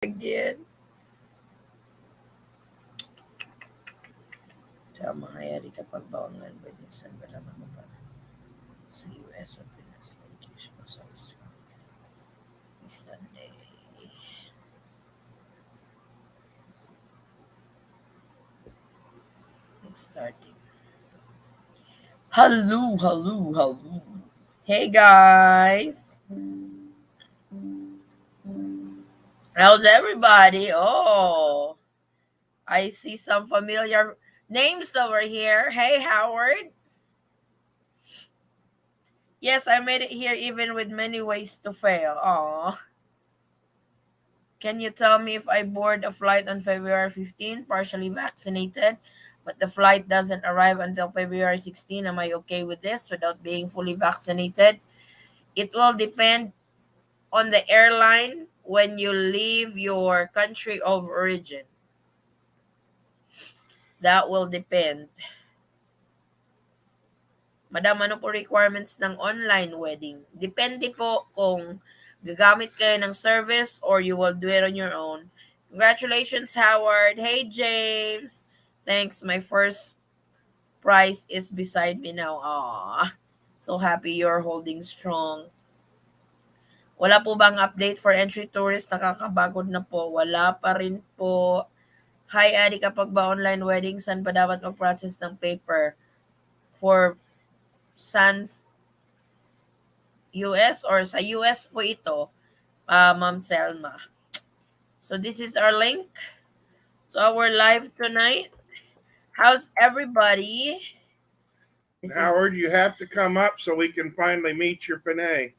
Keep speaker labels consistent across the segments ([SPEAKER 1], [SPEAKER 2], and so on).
[SPEAKER 1] again. Tama kaya di kapag bawangan ba minsan ba naman mo pa sa US o Pinas. Thank you for sa response. This Sunday. It's starting. Hello, hello, hello. Hey guys. How's everybody? Oh, I see some familiar names over here. Hey Howard. Yes, I made it here even with many ways to fail. Aw. Can you tell me if I board a flight on February 15, partially vaccinated, but the flight doesn't arrive until February 16? Am I okay with this without being fully vaccinated? It will depend on the airline when you leave your country of origin. That will depend. Madam, ano po requirements ng online wedding? Depende po kung gagamit kayo ng service or you will do it on your own. Congratulations, Howard. Hey, James. Thanks. My first prize is beside me now. Aww. So happy you're holding strong. Wala po bang update for entry tourist? Nakakabagod na po. Wala pa rin po. Hi, Adi. Kapag ba online wedding, saan pa dapat mag-process ng paper? For San US or sa US po ito, Ma'am Selma. So this is our link to our live tonight. How's everybody? This
[SPEAKER 2] Howard, you have to come up so we can finally meet your Panay.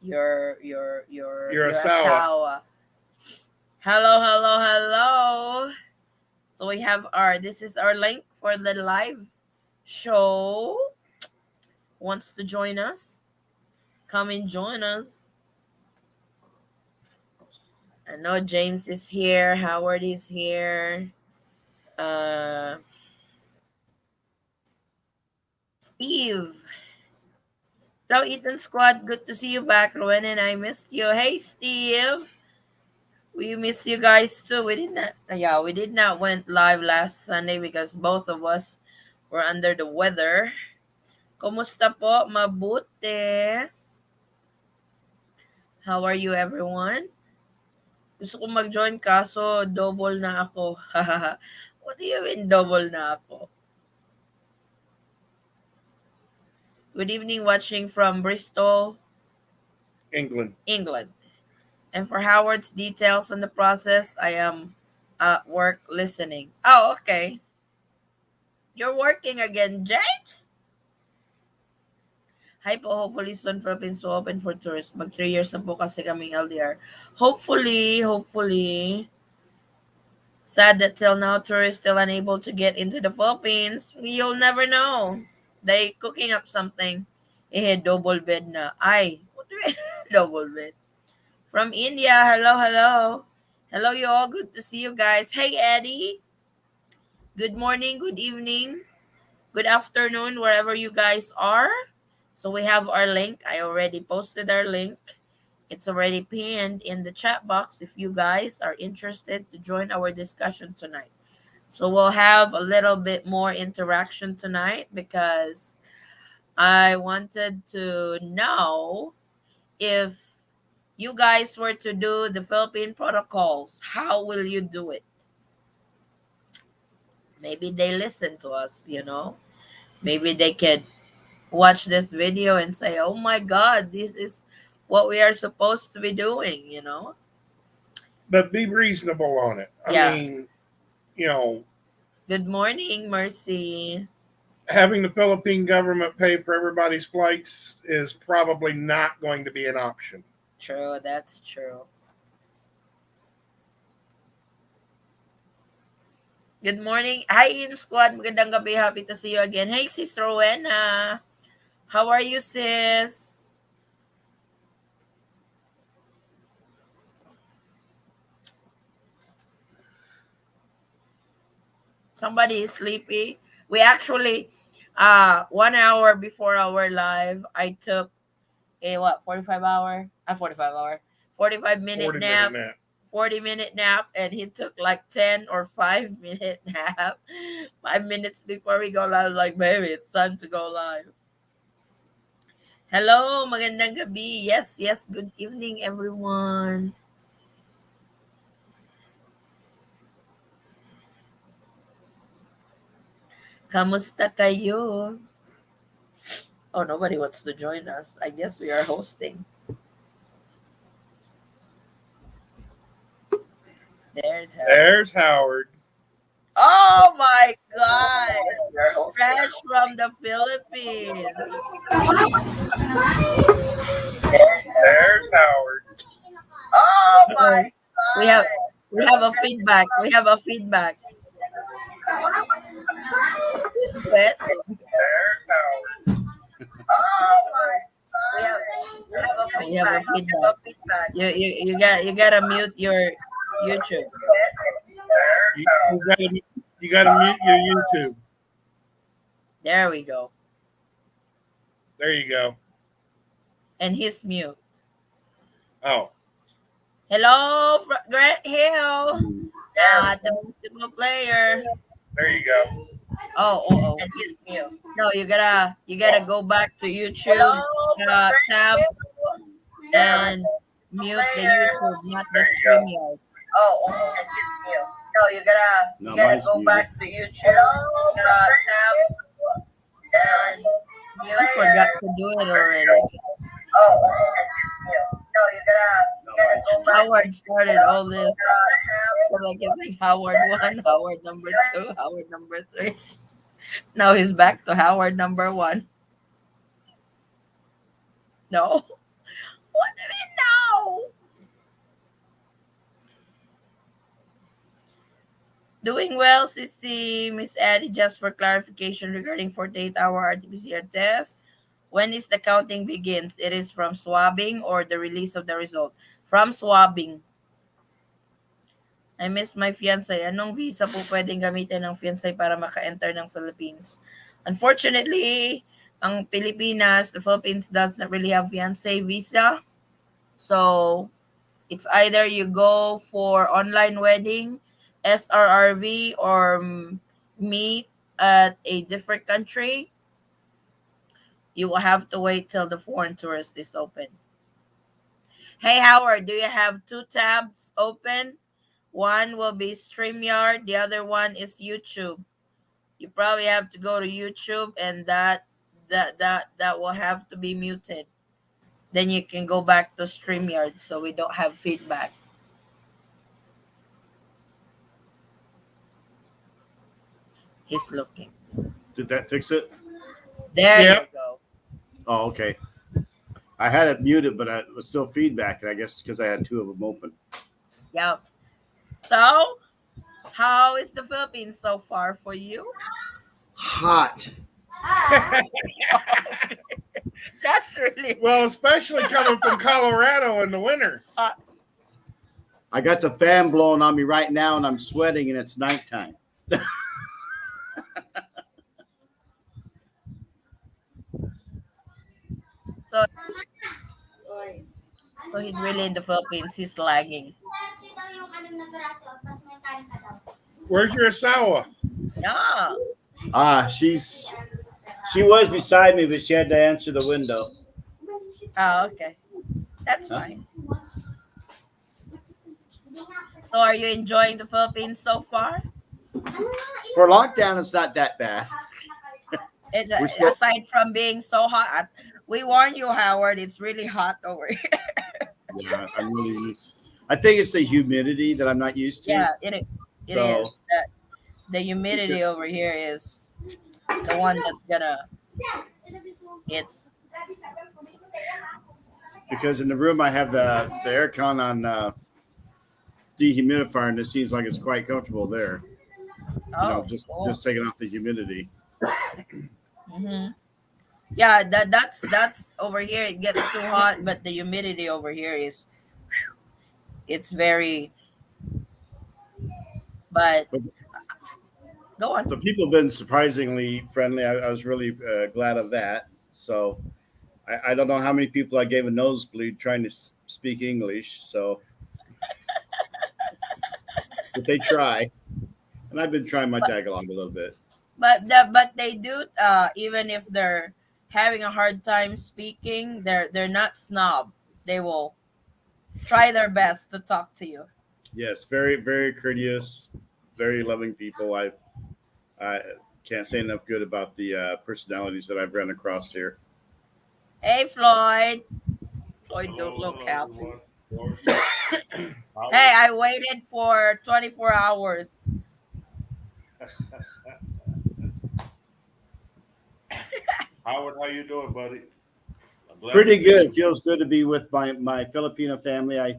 [SPEAKER 1] Your
[SPEAKER 2] Your Asawa.
[SPEAKER 1] asawa. Hello, hello, hello. So we have this is our link for the live show. Wants to join us? Come and join us. I know James is here, Howard is here. Steve. Hello, Eaton Squad. Good to see you back. Rowan and I missed you. Hey, Steve. We miss you guys too. We did not went live last Sunday because both of us were under the weather. Kumusta po? Mabuti. How are you, everyone? Gusto ko mag-join kaso double na ako. What do you mean double na ako? Good evening, watching from Bristol,
[SPEAKER 2] England.
[SPEAKER 1] And for Howard's details on the process, I am at work listening. Oh, okay. You're working again, James? Hi po, hopefully soon Philippines will open for tourists. Mag 3 years na po kasi kaming LDR. Hopefully. Sad that till now tourists still unable to get into the Philippines. You'll never know. They cooking up something. Double bed na. Ay, what do you mean double bed? From India, hello. Hello, you all. Good to see you guys. Hey, Eddie. Good morning, good evening, good afternoon, wherever you guys are. So we have our link. I already posted our link. It's already pinned in the chat box if you guys are interested to join our discussion tonight. So we'll have a little bit more interaction tonight because I wanted to know if you guys were to do the Philippine protocols, how will you do it? Maybe they listen to us, Maybe they could watch this video and say, oh my God, this is what we are supposed to be doing.
[SPEAKER 2] But be reasonable on it.
[SPEAKER 1] Yeah.
[SPEAKER 2] I mean, you know,
[SPEAKER 1] Good morning, Mercy.
[SPEAKER 2] having the Philippine government pay for everybody's flights is probably not going to be an option.
[SPEAKER 1] True, that's true. Good morning. Hi, Ian Squad. Magandang gabi. Happy to see you again. Hey, Sis Rowena. How are you, sis? Somebody is sleepy. We actually, 1 hour before our live, I took a 45 hour 45 minute
[SPEAKER 2] 40
[SPEAKER 1] nap.
[SPEAKER 2] minute nap.
[SPEAKER 1] 40-minute nap, and he took like 10 or 5-minute nap. 5 minutes before we go live, like, baby, it's time to go live. Hello, magandang gabi. Yes, yes, good evening, everyone. Kamusta kayo? Oh, nobody wants to join us. I guess we are hosting. There's Howard.
[SPEAKER 2] There's Howard.
[SPEAKER 1] Oh my God! Fresh from the Philippines.
[SPEAKER 2] There's Howard.
[SPEAKER 1] Oh my God! We have a feedback. We have a feedback. He's sweating.
[SPEAKER 2] There's Howard.
[SPEAKER 1] Oh my God! We have a feedback. You gotta mute your YouTube.
[SPEAKER 2] You gotta mute your YouTube.
[SPEAKER 1] There we go.
[SPEAKER 2] There you go.
[SPEAKER 1] And he's mute.
[SPEAKER 2] Oh,
[SPEAKER 1] Hello, Grant Hill. The basketball player.
[SPEAKER 2] there you go.
[SPEAKER 1] Oh. And he's mute. No, you gotta go back to YouTube, tab, and mute the YouTube, not the StreamYard. Oh, and he's mute. No, you gotta go back to YouTube, tab, and mute. I forgot to do it already. Oh, and he's mute. No, you gotta go back. Howard started all this. So like it's like Howard 1, Howard number 2, Howard number 3. Now he's back to Howard number 1. No. What do you mean no? Doing well, Sissy. Miss Addie, just for clarification regarding 48-hour RT-PCR test. When is the counting begins? It is from swabbing or the release of the result? From swabbing. I miss my fiancé. Anong visa po pwedeng gamitin ng fiancé para maka-enter ng Philippines? Unfortunately, ang Pilipinas, the Philippines does not really have fiancé visa. So, it's either you go for online wedding, SRRV, or meet at a different country. You will have to wait till the foreign tourist is open. Hey, Howard, do you have 2 tabs open? One will be StreamYard, the other one is YouTube. You probably have to go to YouTube, and that will have to be muted. Then you can go back to StreamYard so we don't have feedback. He's looking.
[SPEAKER 3] Did that fix it?
[SPEAKER 1] There
[SPEAKER 2] Yep.
[SPEAKER 1] you go.
[SPEAKER 3] Oh, okay. I had it muted, but it was still feedback, and I guess because I had 2 of them open.
[SPEAKER 1] Yep. So, how is the Philippines so far for you?
[SPEAKER 3] Hot.
[SPEAKER 1] That's really
[SPEAKER 2] Well, especially coming from Colorado in the winter.
[SPEAKER 3] I got the fan blowing on me right now, and I'm sweating, and it's nighttime.
[SPEAKER 1] so. So he's really in the Philippines. He's lagging.
[SPEAKER 2] Where's your asawa?
[SPEAKER 1] Yeah.
[SPEAKER 3] She was beside me, but she had to answer the window.
[SPEAKER 1] Oh, okay. That's
[SPEAKER 3] Huh?
[SPEAKER 1] fine. So are you enjoying the Philippines so far?
[SPEAKER 3] For lockdown, it's not that bad.
[SPEAKER 1] It's
[SPEAKER 3] We're still-
[SPEAKER 1] aside from being so hot. We warn you, Howard. It's really hot over here.
[SPEAKER 3] Yeah, I'm really used. I think it's the humidity that I'm not used to.
[SPEAKER 1] Yeah, it
[SPEAKER 3] So-
[SPEAKER 1] is. The humidity over here is the one that's gonna. It's
[SPEAKER 3] Because in the room I have the aircon on dehumidifier, and it seems like it's quite comfortable there. Just taking off the humidity.
[SPEAKER 1] Mm-hmm. Yeah, that's over here. It gets too hot, but the humidity over here is, it's very. But go on.
[SPEAKER 3] The people have been surprisingly friendly. I was really glad of that. So I don't know how many people I gave a nosebleed trying to speak English. So but they try, and I've been trying my tag along a little bit.
[SPEAKER 1] But they do, even if they're having a hard time speaking, they're not snob. They will try their best to talk to you.
[SPEAKER 3] Yes, very very courteous, very loving people. I can't say enough good about the personalities that I've run across here.
[SPEAKER 1] Hey, Floyd. Floyd don't
[SPEAKER 4] Hello,
[SPEAKER 1] look
[SPEAKER 4] hello
[SPEAKER 1] happy.
[SPEAKER 4] everyone. Of course.
[SPEAKER 1] Hey,
[SPEAKER 4] Howard,
[SPEAKER 1] I waited for 24 hours.
[SPEAKER 4] Howard, how you doing, buddy? I'm glad to
[SPEAKER 3] Pretty
[SPEAKER 4] see
[SPEAKER 3] good.
[SPEAKER 4] you.
[SPEAKER 3] Feels good to be with my Filipino family. I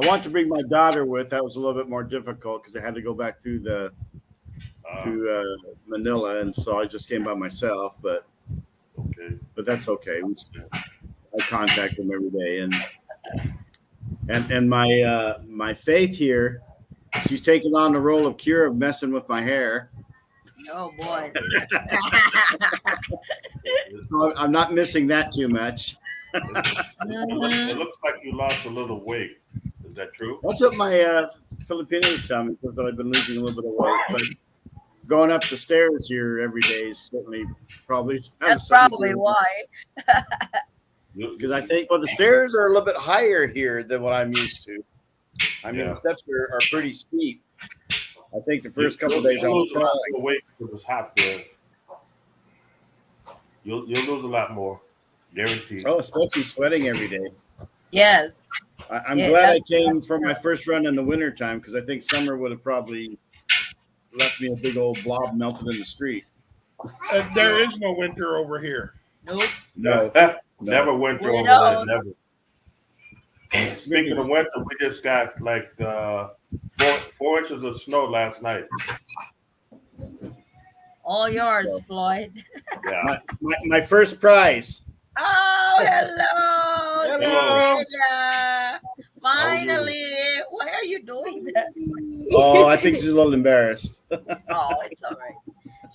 [SPEAKER 3] want to bring my daughter with. That was a little bit more difficult because I had to go back through the
[SPEAKER 4] Uh,
[SPEAKER 3] to Manila, and so I just came by myself.
[SPEAKER 4] okay.
[SPEAKER 3] But that's okay. I contact them every day, and my Faith here, she's taking on the role of Cure of messing with my hair.
[SPEAKER 1] Oh boy.
[SPEAKER 4] Okay.
[SPEAKER 3] So I'm not missing that too much.
[SPEAKER 4] It looks like you lost a little weight. Is that true?
[SPEAKER 3] That's what my Filipinos tell me because I've been losing a little bit of weight. But going up the stairs here every day is certainly probably
[SPEAKER 1] That's probably why.
[SPEAKER 3] because I think the stairs are a little bit higher here than what I'm used to. I mean,
[SPEAKER 4] Yeah.
[SPEAKER 3] the steps are pretty steep. I think the first couple of
[SPEAKER 4] You'll
[SPEAKER 3] days I was
[SPEAKER 4] lose a lot
[SPEAKER 3] crawling.
[SPEAKER 4] more weight because it's hot there. You'll lose a lot more, guaranteed.
[SPEAKER 3] Oh, especially sweating every day.
[SPEAKER 1] Yes.
[SPEAKER 3] I'm
[SPEAKER 1] Yeah,
[SPEAKER 3] glad I
[SPEAKER 1] that's-
[SPEAKER 3] came for my first run in the wintertime because I think summer would have probably left me a big old blob melted in the street.
[SPEAKER 2] There is no winter over here.
[SPEAKER 1] Nope.
[SPEAKER 3] No.
[SPEAKER 4] Never winter
[SPEAKER 1] We
[SPEAKER 4] over
[SPEAKER 1] don't.
[SPEAKER 4] there. Never. Speaking of winter, we just got like 4 inches of snow last night.
[SPEAKER 1] All yours,
[SPEAKER 3] So-
[SPEAKER 1] Floyd.
[SPEAKER 4] Yeah.
[SPEAKER 3] My first prize.
[SPEAKER 1] Oh, hello,
[SPEAKER 4] Hello.
[SPEAKER 1] Cecilia. Finally. Why are you doing that?
[SPEAKER 3] Oh, I think she's a little embarrassed.
[SPEAKER 1] Oh, it's all right.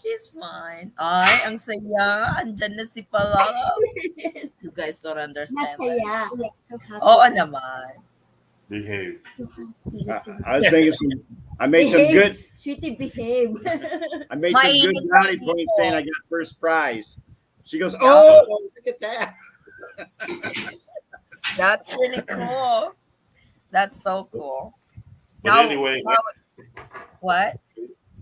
[SPEAKER 1] She's fine. Ay, ang saya. Andyan na si Pala. You guys don't understand that.
[SPEAKER 5] Masaya. So happy.
[SPEAKER 1] Oo naman.
[SPEAKER 4] Behave.
[SPEAKER 3] I was making some. I made some good.
[SPEAKER 5] Sweetie, behave.
[SPEAKER 3] I made some good
[SPEAKER 1] Mainit
[SPEAKER 3] brownie
[SPEAKER 1] pa
[SPEAKER 3] points
[SPEAKER 1] dito.
[SPEAKER 3] saying I got first prize. She goes, "Oh, look at that!"
[SPEAKER 1] That's really cool. That's so cool.
[SPEAKER 4] But
[SPEAKER 1] Now-
[SPEAKER 4] anyway,
[SPEAKER 1] What?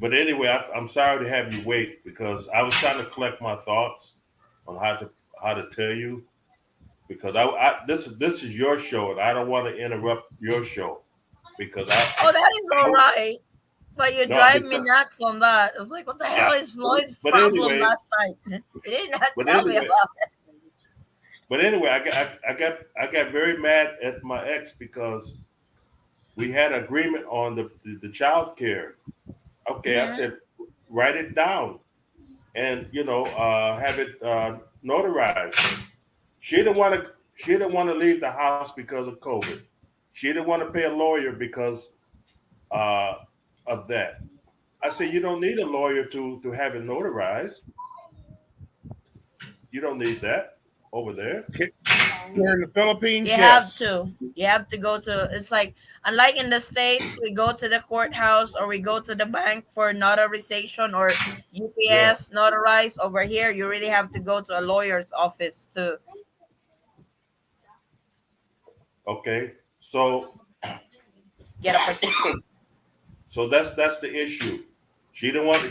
[SPEAKER 4] But anyway, I'm sorry to have you wait because I was trying to collect my thoughts on how to tell you because this is your show and I don't want to interrupt your show because
[SPEAKER 1] Oh, that is all right. But you
[SPEAKER 4] No,
[SPEAKER 1] drive me
[SPEAKER 4] because-
[SPEAKER 1] nuts on that. It's like, what the hell is Floyd's
[SPEAKER 4] But
[SPEAKER 1] problem
[SPEAKER 4] anyway-
[SPEAKER 1] last night? He did not
[SPEAKER 4] But
[SPEAKER 1] tell me
[SPEAKER 4] anyway-
[SPEAKER 1] about it.
[SPEAKER 4] But anyway, I got very mad at my ex because we had an agreement on the child care. Okay,
[SPEAKER 1] Mhm.
[SPEAKER 4] I said write it down and have it notarized. She didn't want to leave the house because of COVID. She didn't want to pay a lawyer because of that. I said you don't need a lawyer to have it notarized. You don't need that over there.
[SPEAKER 2] Here in the Philippines,
[SPEAKER 1] You
[SPEAKER 2] yes.
[SPEAKER 1] have to. You have to go to. It's like, unlike in the States, we go to the courthouse or we go to the bank for notarization or UPS notarize. Over here, you really have to go to a lawyer's office to.
[SPEAKER 4] Okay, so
[SPEAKER 1] Get a particular.
[SPEAKER 4] so that's the issue. She didn't want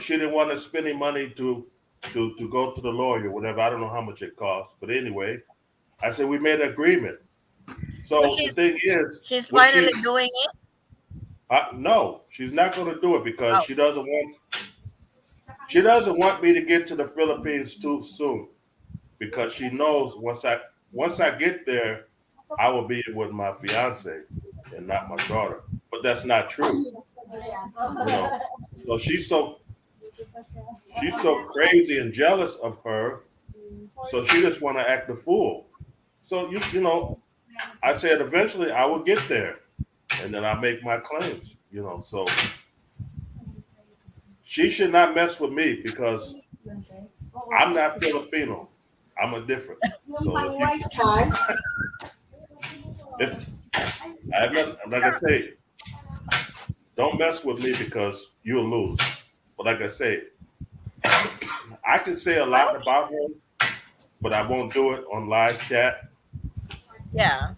[SPEAKER 4] to spend any money to go to the lawyer, whatever. I don't know how much it costs, but anyway, I said we made an agreement. So
[SPEAKER 1] But
[SPEAKER 4] the
[SPEAKER 1] she's-
[SPEAKER 4] thing is,
[SPEAKER 1] She's
[SPEAKER 4] Well,
[SPEAKER 1] finally
[SPEAKER 4] she-
[SPEAKER 1] doing it.
[SPEAKER 4] no, she's not going to do it because
[SPEAKER 1] Oh.
[SPEAKER 4] she doesn't want me to get to the Philippines too soon because she knows once I get there, I will be with my fiance and not my daughter. But that's not true. So she's so crazy and jealous of her. So she just want to act a fool. So I said eventually I will get there, and then I make my claims. So she should not mess with me because I'm not Filipino. I'm a different. So if I have nothing, like I say, don't mess with me because you'll lose. But like I say, I can say a lot
[SPEAKER 1] Well,
[SPEAKER 4] about her, but I won't do it on live chat.
[SPEAKER 1] yeah.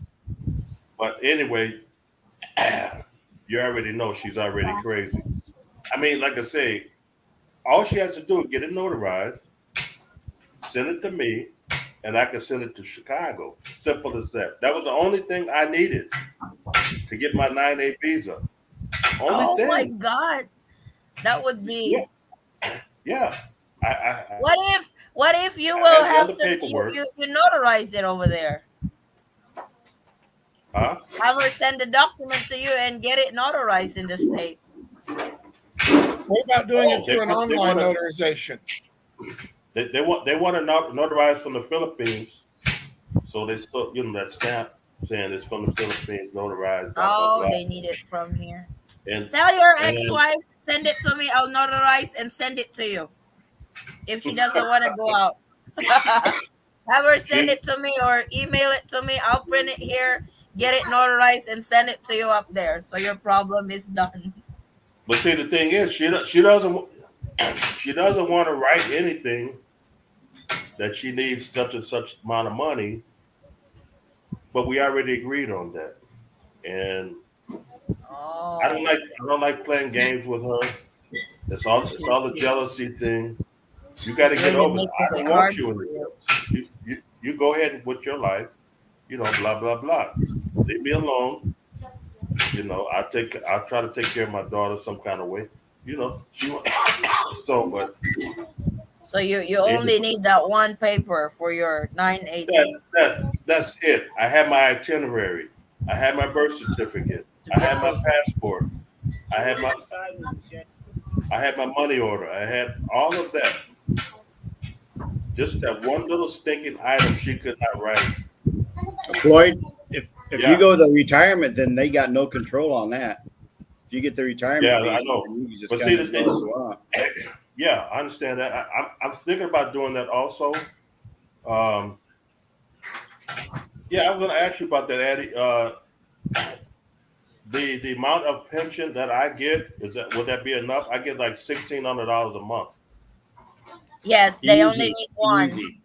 [SPEAKER 4] But anyway, you already know she's already crazy. I mean, like I say, all she has to do is get it notarized, send it to me, and I can send it to Chicago. Simple as that. That was the only thing I needed to get my 9A visa. Only
[SPEAKER 1] Oh my
[SPEAKER 4] thing.
[SPEAKER 1] God. That would
[SPEAKER 4] Yeah,
[SPEAKER 1] be.
[SPEAKER 4] yeah.
[SPEAKER 1] What if you
[SPEAKER 4] I
[SPEAKER 1] will
[SPEAKER 4] had the
[SPEAKER 1] have
[SPEAKER 4] other
[SPEAKER 1] to
[SPEAKER 4] paperwork.
[SPEAKER 1] you notarize it over there?
[SPEAKER 4] Huh?
[SPEAKER 1] Have her send the document to you and get it notarized in the States.
[SPEAKER 2] What about doing
[SPEAKER 4] Oh,
[SPEAKER 2] it through an
[SPEAKER 4] they
[SPEAKER 2] online
[SPEAKER 4] want to
[SPEAKER 2] notarization?
[SPEAKER 4] they want to notarize from the Philippines. So they still give them that stamp saying it's from the Philippines, notarized, blah blah
[SPEAKER 1] Oh,
[SPEAKER 4] blah.
[SPEAKER 1] they need it from here.
[SPEAKER 4] And
[SPEAKER 1] Tell your
[SPEAKER 4] and
[SPEAKER 1] ex-wife, send it to me. I'll notarize and send it to you. If she doesn't want to go out. Have her send
[SPEAKER 4] she,
[SPEAKER 1] it to me or email it to me. I'll print it here, get it notarized, and send it to you up there. So your problem is done.
[SPEAKER 4] but see the thing is, she doesn't she doesn't want to write anything that she needs such and such amount of money. But we already agreed on that, and
[SPEAKER 1] Oh,
[SPEAKER 4] I don't like playing games with her. It's all the jealousy thing. You got to get
[SPEAKER 1] really
[SPEAKER 4] over it.
[SPEAKER 1] making
[SPEAKER 4] I
[SPEAKER 1] it
[SPEAKER 4] don't want
[SPEAKER 1] hard
[SPEAKER 4] you
[SPEAKER 1] for
[SPEAKER 4] in the
[SPEAKER 1] you.
[SPEAKER 4] bills. You go ahead with your life. You know, blah blah blah. Leave me alone. You know, I'll try to take care of my daughter some kind of way. You know, so but
[SPEAKER 1] So you only
[SPEAKER 4] anyway,
[SPEAKER 1] need that one paper for your 980
[SPEAKER 4] that's it. I had my itinerary. I had my birth certificate.
[SPEAKER 1] to
[SPEAKER 4] I
[SPEAKER 1] be
[SPEAKER 4] had my
[SPEAKER 1] able.
[SPEAKER 4] passport. I had my I had my money order. I had all of that. Just that one little stinking item she could not write.
[SPEAKER 3] Floyd, if you
[SPEAKER 4] Yeah,
[SPEAKER 3] go the retirement, then they got no control on that. If you get the
[SPEAKER 4] yeah,
[SPEAKER 3] retirement
[SPEAKER 4] I
[SPEAKER 3] visa,
[SPEAKER 4] know.
[SPEAKER 3] then you can just
[SPEAKER 4] But see
[SPEAKER 3] kind
[SPEAKER 4] the
[SPEAKER 3] of do what
[SPEAKER 4] thing,
[SPEAKER 3] you want.
[SPEAKER 4] yeah, I understand that. I'm thinking about doing that also. Um, yeah, I'm going to ask you about that, Addie. The amount of pension that I get would that be enough? I get like $1,600 a month.
[SPEAKER 1] Yes, they only
[SPEAKER 3] Easy,
[SPEAKER 1] need
[SPEAKER 3] easy.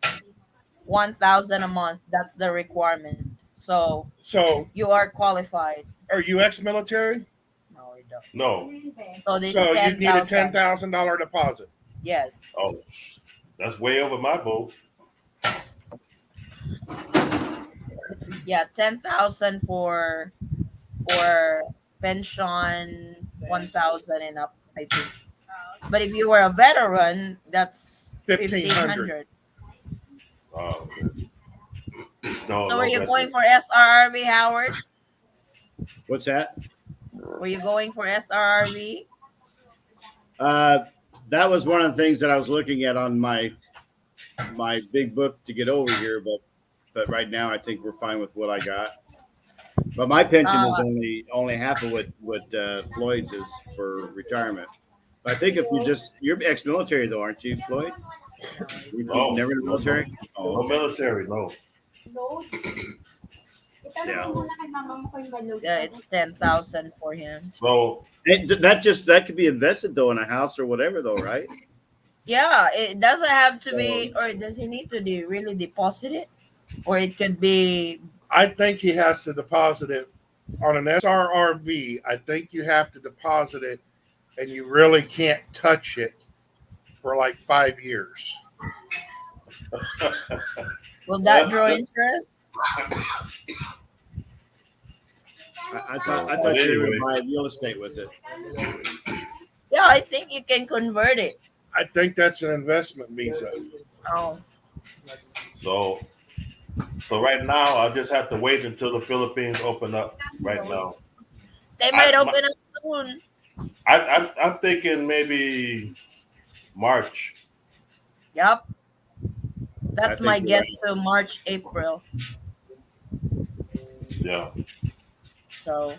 [SPEAKER 1] 1,000 a month. That's the requirement. So
[SPEAKER 2] So,
[SPEAKER 1] you are qualified.
[SPEAKER 2] are you ex-military?
[SPEAKER 1] No, you don't.
[SPEAKER 4] No,
[SPEAKER 1] So this
[SPEAKER 2] So you'd need a
[SPEAKER 1] 10,000.
[SPEAKER 2] $10,000 deposit.
[SPEAKER 1] Yes.
[SPEAKER 4] oh, that's way over my boat.
[SPEAKER 1] Yeah, 10,000 for pension, 1,000 and up, I think. But if you were a veteran, that's
[SPEAKER 2] 1,500.
[SPEAKER 1] 1,500.
[SPEAKER 4] Oh, no,
[SPEAKER 1] So were
[SPEAKER 4] no
[SPEAKER 1] you
[SPEAKER 4] veteran.
[SPEAKER 1] going for SRRB, Howard?
[SPEAKER 3] What's that?
[SPEAKER 1] Were you going for SRRB?
[SPEAKER 3] Uh, that was one of the things that I was looking at on my big book to get over here, but right now I think we're fine with what I got. But my pension is
[SPEAKER 1] Uh,
[SPEAKER 3] only half of what Floyd's is for retirement. But I think if you're ex-military though, aren't you, Floyd? You've
[SPEAKER 4] No,
[SPEAKER 3] never in the
[SPEAKER 4] no, no,
[SPEAKER 3] military? Oh,
[SPEAKER 4] no
[SPEAKER 3] okay.
[SPEAKER 4] military, no.
[SPEAKER 3] Yeah.
[SPEAKER 1] yeah, it's 10,000 for him.
[SPEAKER 4] So
[SPEAKER 3] That could be invested though in a house or whatever though, right?
[SPEAKER 1] Yeah, it doesn't have to
[SPEAKER 3] So
[SPEAKER 1] be, or does he need to really deposit it? Or it could be,
[SPEAKER 2] I think he has to deposit it on an SRRB. I think you have to deposit it and you really can't touch it for like 5 years.
[SPEAKER 1] will that draw interest?
[SPEAKER 3] I
[SPEAKER 4] but
[SPEAKER 3] thought you were
[SPEAKER 4] anyway,
[SPEAKER 3] going to buy real estate with it.
[SPEAKER 1] Yeah, I think you can convert it.
[SPEAKER 2] I think that's an investment visa.
[SPEAKER 1] Oh,
[SPEAKER 4] so so right now I just have to wait until the Philippines open up. Right now,
[SPEAKER 1] they
[SPEAKER 4] I
[SPEAKER 1] might
[SPEAKER 4] my,
[SPEAKER 1] open up soon.
[SPEAKER 4] I'm thinking maybe March.
[SPEAKER 1] Yep,
[SPEAKER 3] I
[SPEAKER 1] that's my
[SPEAKER 3] think you're
[SPEAKER 1] guess
[SPEAKER 3] right.
[SPEAKER 1] to March, April.
[SPEAKER 4] Yeah.
[SPEAKER 1] So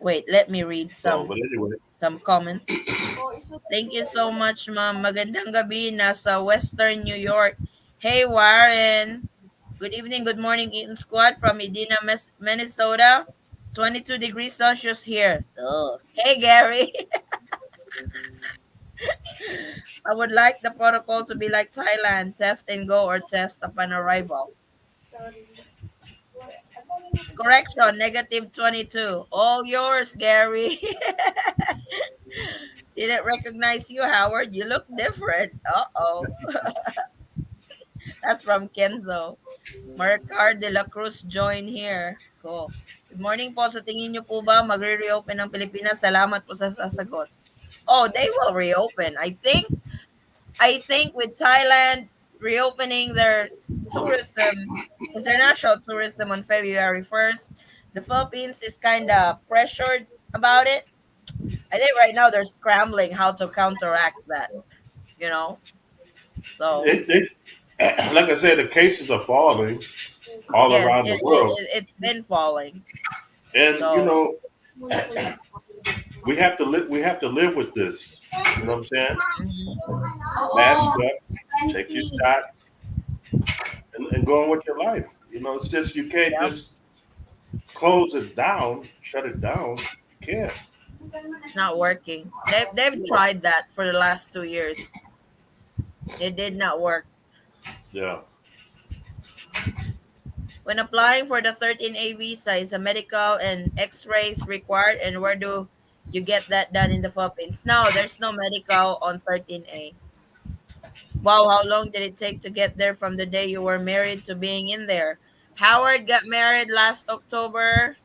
[SPEAKER 1] wait, let me read
[SPEAKER 4] So, but anyway,
[SPEAKER 1] some comments. Thank you so much, ma'am. Magandang gabi, nasa Western New York. Hey, Warren. Good evening, good morning, Eaton Squad from Medina, Minnesota. 22 degrees Celsius here. Ugh. Hey, Gary. I would like the protocol to be like Thailand, test and go or test upon arrival. Correction, negative 22. All yours, Gary. Didn't recognize you, Howard. You look different. Uh-oh. That's from Kenzo. Marcar de la Cruz join here. Cool. Good morning po. Sa tingin niyo po ba magre-reopen ng Pilipinas? Salamat po sa sasagot. Oh, they will reopen. I think with Thailand reopening their tourism, international tourism on February 1st, the Philippines is kind of pressured about it. I think right now they're scrambling how to counteract that, you know? So,
[SPEAKER 4] It like I said, the cases are falling all
[SPEAKER 1] yes,
[SPEAKER 4] around the world,
[SPEAKER 1] it's been falling.
[SPEAKER 4] and
[SPEAKER 1] So,
[SPEAKER 4] we have to live. We have to live with this. You know what I'm saying?
[SPEAKER 1] mhm,
[SPEAKER 4] Mask up, take your shots, and go on with your life. It's just you can't
[SPEAKER 1] yep,
[SPEAKER 4] just close it down, shut it down. You can't.
[SPEAKER 1] it's not working. They've tried that for the last 2 years. It did not work.
[SPEAKER 4] Yeah.
[SPEAKER 1] When applying for the 13A visa, is a medical and X-rays required? And where do you get that done in the Philippines? No, there's no medical on 13A. Wow, how long did it take to get there from the day you were married to being in there? Howard got married last October.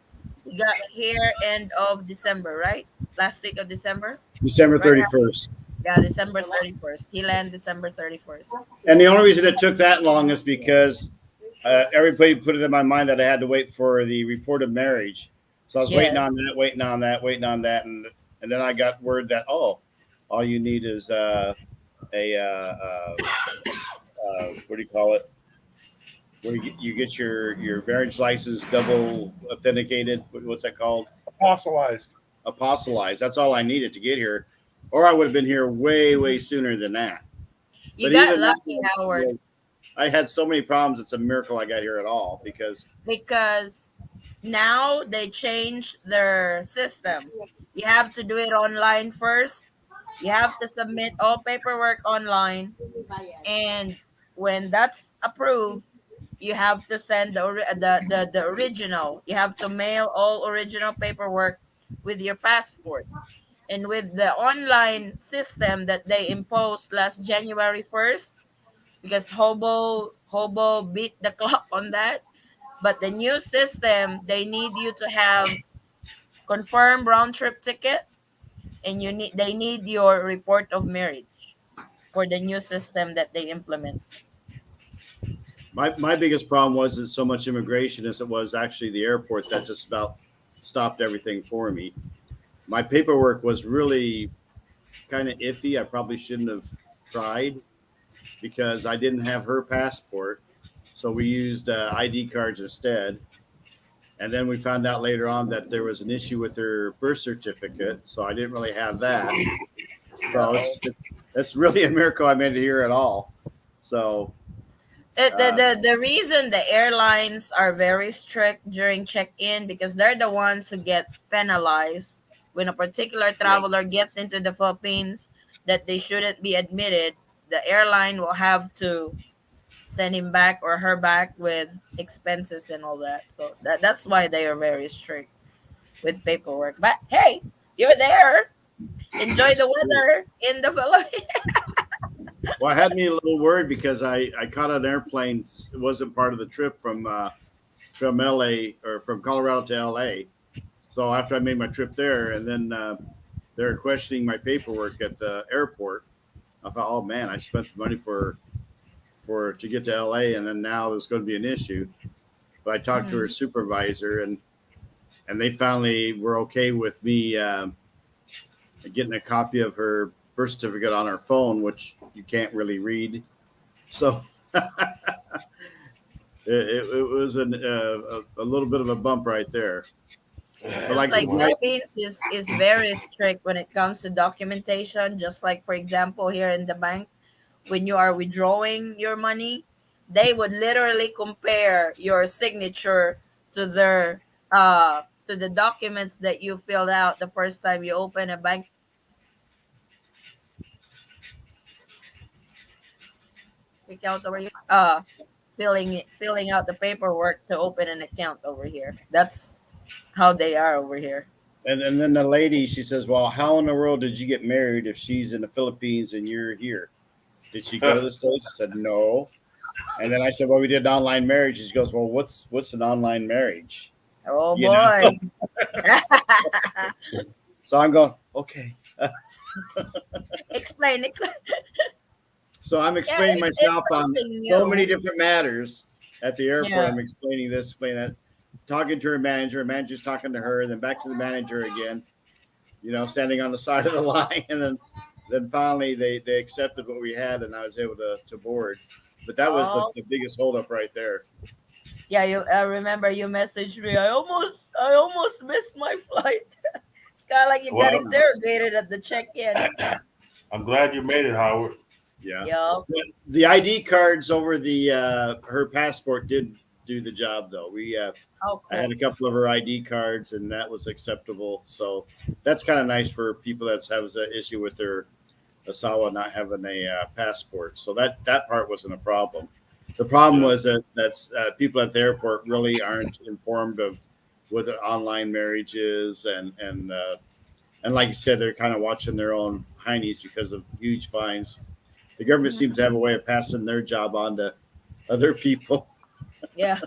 [SPEAKER 1] He got here end of December, right? Last week of December,
[SPEAKER 3] December
[SPEAKER 1] right?
[SPEAKER 3] 31st.
[SPEAKER 1] Yeah, December 31st. He landed December 31st.
[SPEAKER 3] And the only reason it took that long is because everybody put it in my mind that I had to wait for the report of marriage. So I was waiting on
[SPEAKER 1] Yes.
[SPEAKER 3] that, waiting on that, waiting on that, and then I got word that all you need is what do you call it? Where you get your marriage license double authenticated. What's that called?
[SPEAKER 2] Apostolized.
[SPEAKER 3] Apostolized. That's all I needed to get here, or I would have been here way sooner than that.
[SPEAKER 1] You
[SPEAKER 3] But
[SPEAKER 1] got
[SPEAKER 3] even that
[SPEAKER 1] lucky, Howard,
[SPEAKER 3] I had so many problems. It's a miracle I got here at all because
[SPEAKER 1] because now they changed their system. You have to do it online first. You have to submit all paperwork online, and when that's approved, you have to send the original. You have to mail all original paperwork with your passport. And with the online system that they imposed last January 1st, because Hobo beat the clock on that. But the new system, they need you to have confirmed round trip ticket, and they need your report of marriage for the new system that they implement.
[SPEAKER 3] my biggest problem wasn't so much immigration as it was actually the airport that just about stopped everything for me. My paperwork was really kind of iffy. I probably shouldn't have tried because I didn't have her passport. So we used ID cards instead. And then we found out later on that there was an issue with her birth certificate. So I didn't really have that. So
[SPEAKER 1] Uh-oh.
[SPEAKER 3] it's really a miracle I made it here at all. So, uh,
[SPEAKER 1] The reason the airlines are very strict during check-in, because they're the ones who gets penalized when a particular
[SPEAKER 3] yes.
[SPEAKER 1] traveler gets into the Philippines that they shouldn't be admitted. The airline will have to send him back or her back with expenses and all that. So that's why they are very strict with paperwork. But hey, you're there. Enjoy the weather in the Philippines.
[SPEAKER 3] Well, I had me a little worried because I caught an airplane. It wasn't part of the trip from LA or from Colorado to LA. So after I made my trip there, and then they were questioning my paperwork at the airport, I thought, oh man, I spent the money for to get to LA, and then now there's going to be an issue. But I talked to her
[SPEAKER 1] Mhm.
[SPEAKER 3] supervisor, and they finally were okay with me getting a copy of her birth certificate on her phone, which you can't really read. So it was a little bit of a bump right there. But
[SPEAKER 1] Just
[SPEAKER 3] like I said,
[SPEAKER 1] like
[SPEAKER 4] Well,
[SPEAKER 1] Philippines is very strict when it comes to documentation. Just like for example here in the bank, when you are withdrawing your money, they would literally compare your signature to their to the documents that you filled out the first time you open a bank account over here. Filling out the paperwork to open an account over here. That's how they are over here.
[SPEAKER 3] And then the lady, she says, "Well, how in the world did you get married if she's in the Philippines and you're here? Did she go to the States?" I said, "No." And then I said, "Well, we did online marriage." She goes, "Well, what's an online marriage?"
[SPEAKER 1] Oh
[SPEAKER 3] You know.
[SPEAKER 1] boy.
[SPEAKER 3] So I'm going, okay.
[SPEAKER 1] explain.
[SPEAKER 3] So I'm
[SPEAKER 1] Yeah,
[SPEAKER 3] explaining
[SPEAKER 1] it's
[SPEAKER 3] myself on
[SPEAKER 1] something
[SPEAKER 3] so many
[SPEAKER 1] new.
[SPEAKER 3] different matters at the airport.
[SPEAKER 1] Yeah.
[SPEAKER 3] I'm explaining this, explaining that, talking to her manager, manager's talking to her, then back to the manager again, standing on the side of the line. And then finally they accepted what we had and I was able to board. But that was the,
[SPEAKER 1] Oh,
[SPEAKER 3] the biggest holdup right there.
[SPEAKER 1] yeah. You I remember you messaged me. I almost missed my flight. It's kind of like you got
[SPEAKER 4] Well,
[SPEAKER 1] interrogated at the check-in.
[SPEAKER 4] I'm glad you made it, Howard.
[SPEAKER 3] Yeah.
[SPEAKER 1] Yup.
[SPEAKER 3] But the ID cards over the her passport did do the job though.
[SPEAKER 1] Oh,
[SPEAKER 3] I had
[SPEAKER 1] cool.
[SPEAKER 3] a couple of her ID cards, and that was acceptable. So that's kind of nice for people that have an issue with their Asawa not having a passport. So that part wasn't a problem. The problem
[SPEAKER 4] Yeah.
[SPEAKER 3] was that's people at the airport really aren't informed of what the online marriage is, and like you said, they're kind of watching their own heinies because of huge fines. The government
[SPEAKER 1] Mhm.
[SPEAKER 3] seems to have a way of passing their job on to other people.
[SPEAKER 1] Yeah.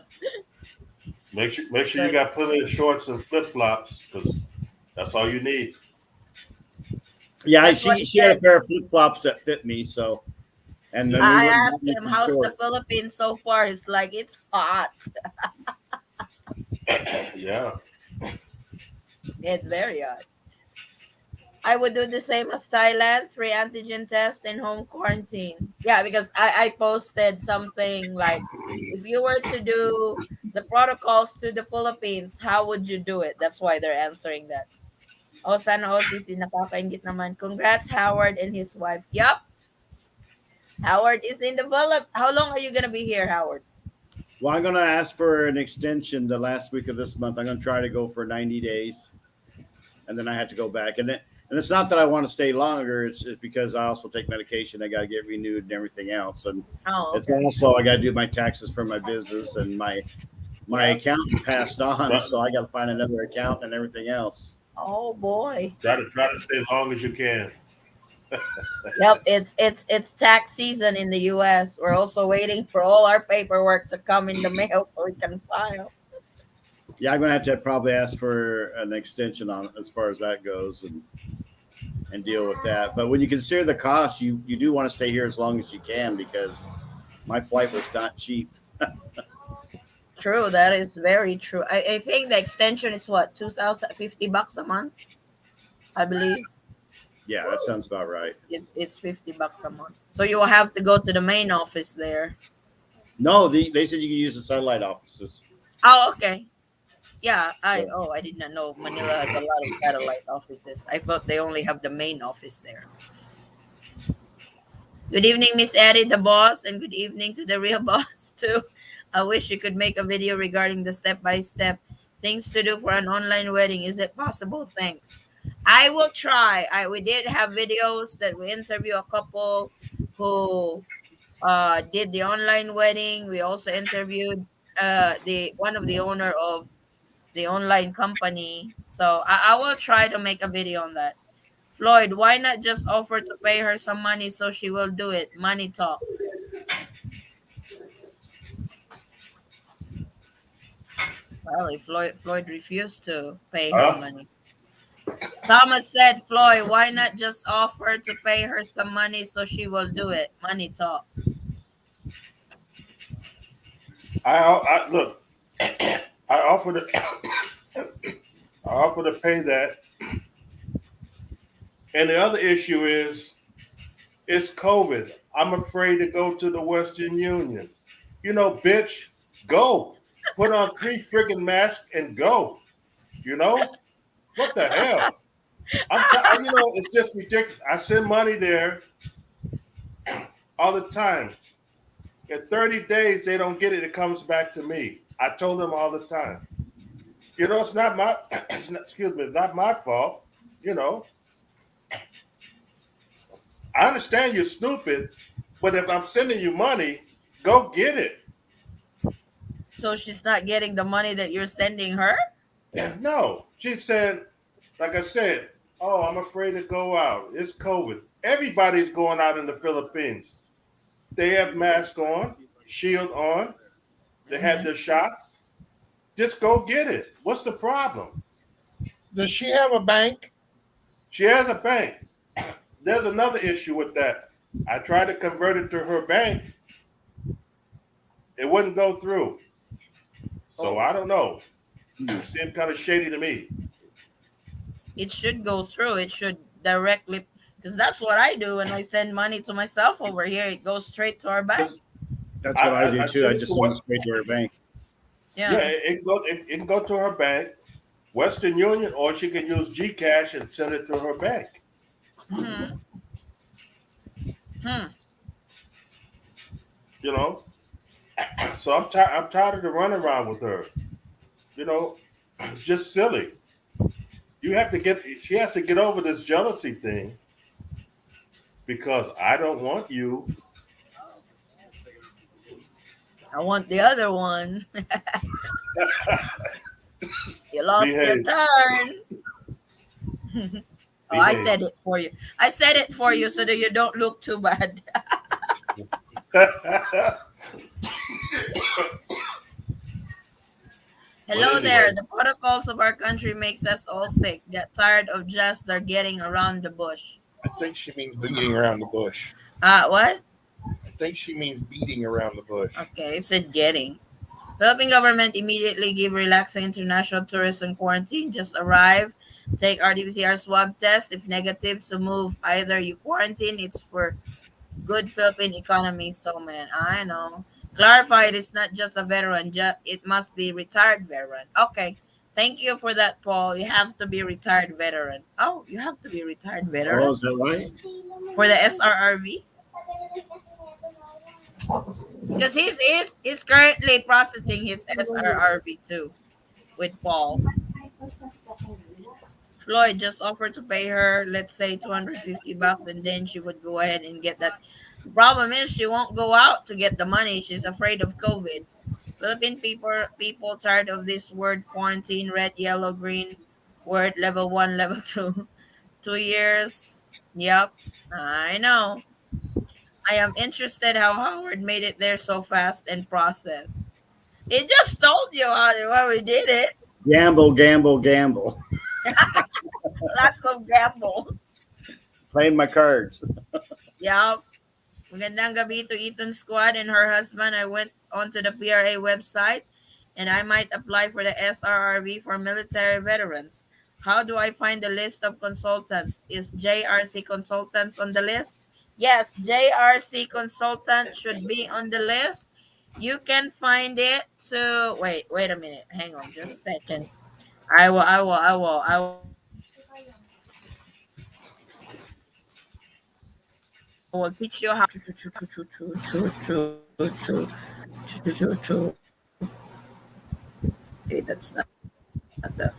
[SPEAKER 4] Make sure you
[SPEAKER 1] Right.
[SPEAKER 4] got plenty of shorts and flip flops because that's all you need.
[SPEAKER 3] Yeah,
[SPEAKER 1] That's what he
[SPEAKER 3] she had a
[SPEAKER 1] said.
[SPEAKER 3] pair of flip flops that fit me. So, and then we
[SPEAKER 1] I
[SPEAKER 3] went
[SPEAKER 1] asked
[SPEAKER 3] down
[SPEAKER 1] him,
[SPEAKER 3] to
[SPEAKER 1] "How's the
[SPEAKER 3] short.
[SPEAKER 1] Philippines so far?" He's like, "It's hot.
[SPEAKER 4] Yeah.
[SPEAKER 1] It's very hot." I would do the same as Thailand, 3 antigen test and home quarantine. Yeah, because I posted something like, if you were to do the protocols to the Philippines, how would you do it? That's why they're answering that. Oh, sana all TC nakakaingit naman. Congrats, Howard and his wife. Yup, Howard is in the Philip. How long are you gonna be here, Howard?
[SPEAKER 3] Well, I'm going to ask for an extension the last week of this month. I'm going to try to go for 90 days, and then I have to go back. And it's not that I want to stay longer. It's because I also take medication. I got to get renewed and everything else. And
[SPEAKER 1] Oh,
[SPEAKER 3] it's
[SPEAKER 1] okay.
[SPEAKER 3] also I got to do my taxes for my business, and my
[SPEAKER 1] Yep.
[SPEAKER 3] accountant passed on,
[SPEAKER 4] Try,
[SPEAKER 3] so I got to find another account and everything else.
[SPEAKER 1] Oh boy.
[SPEAKER 4] try to stay as long as you can.
[SPEAKER 1] Yep, it's tax season in the US. We're also waiting for all our paperwork to come in the mail so we can file.
[SPEAKER 3] Yeah, I'm going to probably ask for an extension on as far as that goes, and deal with that. But when you consider the cost, you do want to stay here as long as you can because my flight was not cheap.
[SPEAKER 1] True, that is very true. I think the extension is what, 2,050 bucks a month, I believe.
[SPEAKER 3] Yeah, that sounds about right.
[SPEAKER 1] It's 50 bucks a month. So you will have to go to the main office there.
[SPEAKER 3] No, they said you could use the satellite offices.
[SPEAKER 1] Oh, okay. Yeah, I
[SPEAKER 3] So,
[SPEAKER 1] oh, I did not know Manila has a lot of satellite offices. I thought they only have the main office there. Good evening, Miss Eddie, the boss, and good evening to the real boss too. I wish you could make a video regarding the step-by-step things to do for an online wedding. Is it possible? Thanks. I will try. I We did have videos that we interview a couple who did the online wedding. We also interviewed the one of the owner of the online company. So I will try to make a video on that. Floyd, why not just offer to pay her some money so she will do it? Money talks. Well, if Floyd refused to pay her
[SPEAKER 4] Huh?
[SPEAKER 1] money. Thomas said, Floyd, why not just offer to pay her some money so she will do it? Money talks.
[SPEAKER 4] I look. I offer to I offer to pay that. And the other issue is it's COVID. I'm afraid to go to the Western Union. Bitch, go. Put on 3 freaking masks and go. You know what the hell? It's just ridiculous. I send money there all the time. In 30 days, they don't get it. It comes back to me. I told them all the time. It's not my it's not, excuse me, it's not my fault. You know, I understand you're stupid, but if I'm sending you money, go get it.
[SPEAKER 1] So she's not getting the money that you're sending her?
[SPEAKER 4] No, she said, like I said, oh, I'm afraid to go out. It's COVID. Everybody's going out in the Philippines. They have masks on, shield on. They have
[SPEAKER 1] Mm-hmm.
[SPEAKER 4] their shots. Just go get it. What's the problem?
[SPEAKER 2] Does she have a bank?
[SPEAKER 4] She has a bank. There's another issue with that. I tried to convert it to her bank. It wouldn't go through. So
[SPEAKER 2] Oh,
[SPEAKER 4] I don't know.
[SPEAKER 3] Hmm.
[SPEAKER 4] It seemed kind of shady to me.
[SPEAKER 1] It should go through. It should directly, because that's what I do when I send money to myself over here. It goes straight to our bank.
[SPEAKER 4] Because
[SPEAKER 3] That's what I do
[SPEAKER 4] I
[SPEAKER 3] too. I
[SPEAKER 4] sent it
[SPEAKER 3] just
[SPEAKER 4] to
[SPEAKER 3] send it
[SPEAKER 4] what?
[SPEAKER 3] straight to her bank.
[SPEAKER 4] Yeah,
[SPEAKER 1] Yeah.
[SPEAKER 4] it can go to her bank, Western Union, or she can use GCash and send it to her bank.
[SPEAKER 1] Mm-hmm. Hmm.
[SPEAKER 4] You know, so I'm tired. I'm tired of the runaround with her. You know, just silly. You have to get. She has to get over this jealousy thing because I don't want you.
[SPEAKER 1] I want the other one. You lost your
[SPEAKER 4] Behave,
[SPEAKER 1] turn. Oh, I
[SPEAKER 4] behave.
[SPEAKER 1] said it for you. I said it for you so that you don't look too bad.
[SPEAKER 4] But
[SPEAKER 1] Hello there.
[SPEAKER 4] anyway,
[SPEAKER 1] The protocols of our country makes us all sick. Get tired of just they're getting around the bush.
[SPEAKER 2] I think she means beating around the bush.
[SPEAKER 1] What?
[SPEAKER 2] I think she means beating around the bush.
[SPEAKER 1] Okay, it said getting. Philippine government immediately give relaxing international tourists on quarantine. Just arrive, take RT-PCR swab test. If negative, so move. Either you quarantine. It's for good Philippine economy. So man, I know. Clarify it is not just a veteran. It must be retired veteran. Okay. Thank you for that, Paul. You have to be retired veteran. Oh, you have to be retired
[SPEAKER 3] Oh,
[SPEAKER 1] veteran
[SPEAKER 3] is that right?
[SPEAKER 1] for the SRRV because he's currently processing his SRRV too with Paul. Floyd just offered to pay her, let's say, $250, and then she would go ahead and get that. The problem is she won't go out to get the money. She's afraid of COVID. Philippine people tired of this word quarantine, red, yellow, green, word level one, level two. 2 years. Yep. I know. I am interested how Howard made it there so fast and processed. It just told you how we did it.
[SPEAKER 3] Gamble, gamble, gamble.
[SPEAKER 1] Lots of gamble.
[SPEAKER 3] Playing my cards.
[SPEAKER 1] Yep. Magandang gabi to Eaton Squad and her husband. I went onto the PRA website and I might apply for the SRRV for military veterans. How do I find the list of consultants? Is JRC Consultants on the list? Yes, JRC Consultant should be on the list. You can find it to wait a minute. Hang on just a second. I will teach you how okay, that's not the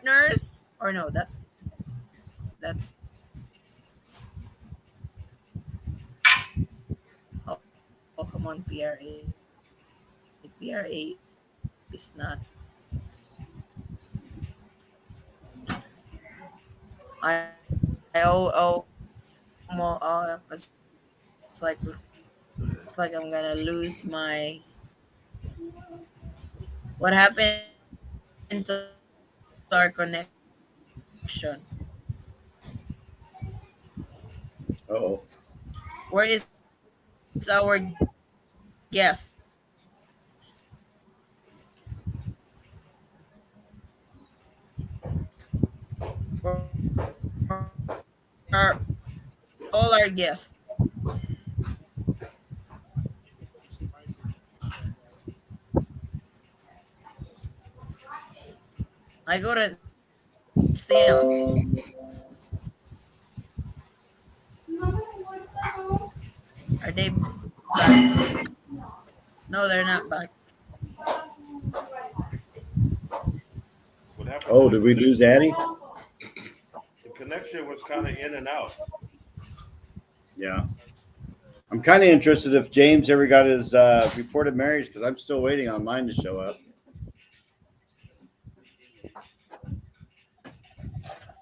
[SPEAKER 1] nurse or no, that's oh come on PRA is not it's like I'm gonna lose my what happened to our connection.
[SPEAKER 3] Oh,
[SPEAKER 1] Where is our guests? Where are all our guests? I go to see them. Are they back? No, they're not back.
[SPEAKER 4] What happened to
[SPEAKER 3] Oh, did we lose Addie?
[SPEAKER 4] the connection was kind of in and out.
[SPEAKER 3] Yeah. I'm kind of interested if James ever got his reported marriage because I'm still waiting on mine to show up.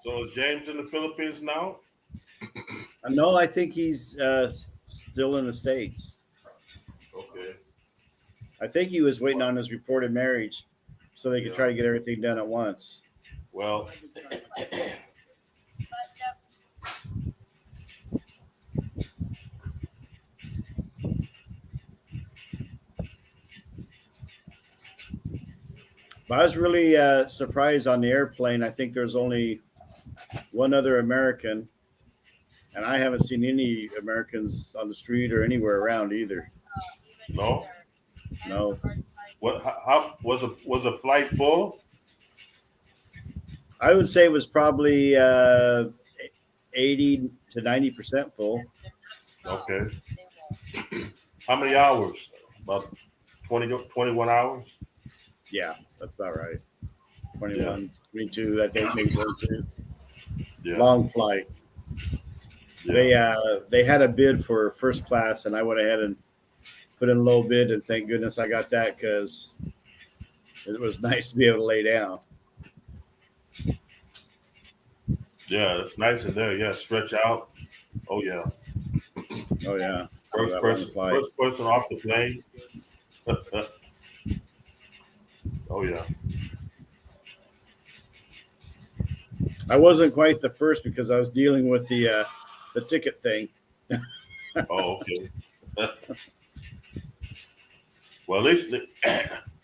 [SPEAKER 4] So is James in the Philippines now?
[SPEAKER 3] No, I think he's still in the States.
[SPEAKER 4] Okay.
[SPEAKER 3] I think he was waiting on his reported marriage so they could
[SPEAKER 4] Yeah.
[SPEAKER 3] try to get everything done at once.
[SPEAKER 4] Well,
[SPEAKER 3] But I was really surprised on the airplane. I think there's only one other American, and I haven't seen any Americans on the street or anywhere around either.
[SPEAKER 4] no.
[SPEAKER 3] No,
[SPEAKER 4] What? How was a flight full?
[SPEAKER 3] I would say it was probably 80 to 90% full.
[SPEAKER 4] Okay. How many hours? About 20, 21 hours.
[SPEAKER 3] Yeah, that's about right. 21, 22, I think maybe 22.
[SPEAKER 4] Yeah.
[SPEAKER 3] Long flight.
[SPEAKER 4] Yeah.
[SPEAKER 3] They had a bid for first class, and I went ahead and put in a low bid, and thank goodness I got that because it was nice to be able to lay down.
[SPEAKER 4] Yeah, it's nice in there. Yeah, stretch out. Oh yeah.
[SPEAKER 3] Oh yeah,
[SPEAKER 4] First
[SPEAKER 3] that
[SPEAKER 4] person,
[SPEAKER 3] long flight.
[SPEAKER 4] first person off the plane. Oh yeah.
[SPEAKER 3] I wasn't quite the first because I was dealing with the ticket thing.
[SPEAKER 4] Oh okay. Well, at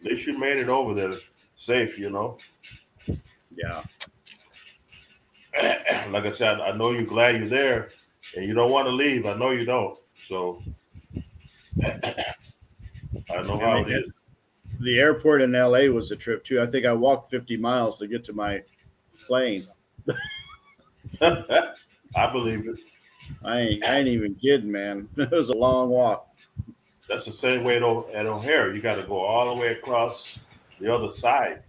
[SPEAKER 4] least you made it over there safe. You know.
[SPEAKER 3] Yeah,
[SPEAKER 4] Like I said, I know you're glad you're there, and you don't want to leave. I know you don't. So I know how
[SPEAKER 3] and
[SPEAKER 4] it is.
[SPEAKER 3] the airport in LA was a trip too. I think I walked 50 miles to get to my plane.
[SPEAKER 4] I believe it.
[SPEAKER 3] I ain't even kidding, man. It was a long walk.
[SPEAKER 4] That's the same way at O'Hare. You got to go all the way across the other side.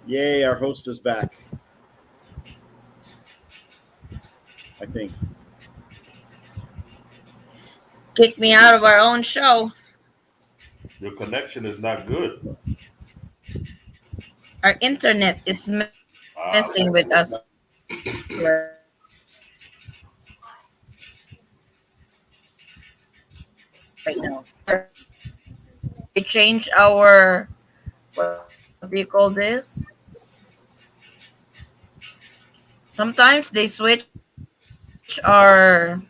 [SPEAKER 3] Yay, our host is back. I think.
[SPEAKER 1] Kick me out of our own show.
[SPEAKER 4] Your connection is not good.
[SPEAKER 1] Our internet is
[SPEAKER 4] Ah,
[SPEAKER 1] messing with us right now. We change our, what do you call this? Sometimes they switch our,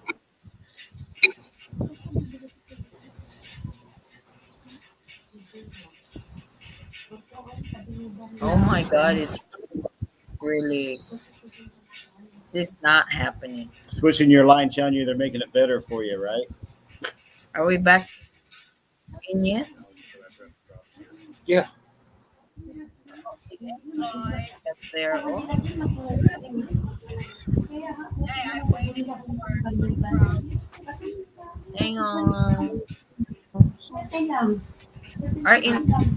[SPEAKER 1] oh my god, it's really, this is not happening.
[SPEAKER 3] Switching your line, telling you they're making it better for you, right?
[SPEAKER 1] Are we back in yet?
[SPEAKER 2] Yeah.
[SPEAKER 1] Yes, there. Oh, hang on. Our internet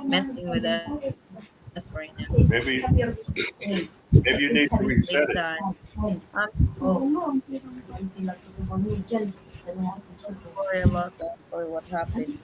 [SPEAKER 1] messing with us right now.
[SPEAKER 4] maybe you need to reset
[SPEAKER 1] Big
[SPEAKER 4] it.
[SPEAKER 1] time. I'm sorry about that. Sorry, what happened?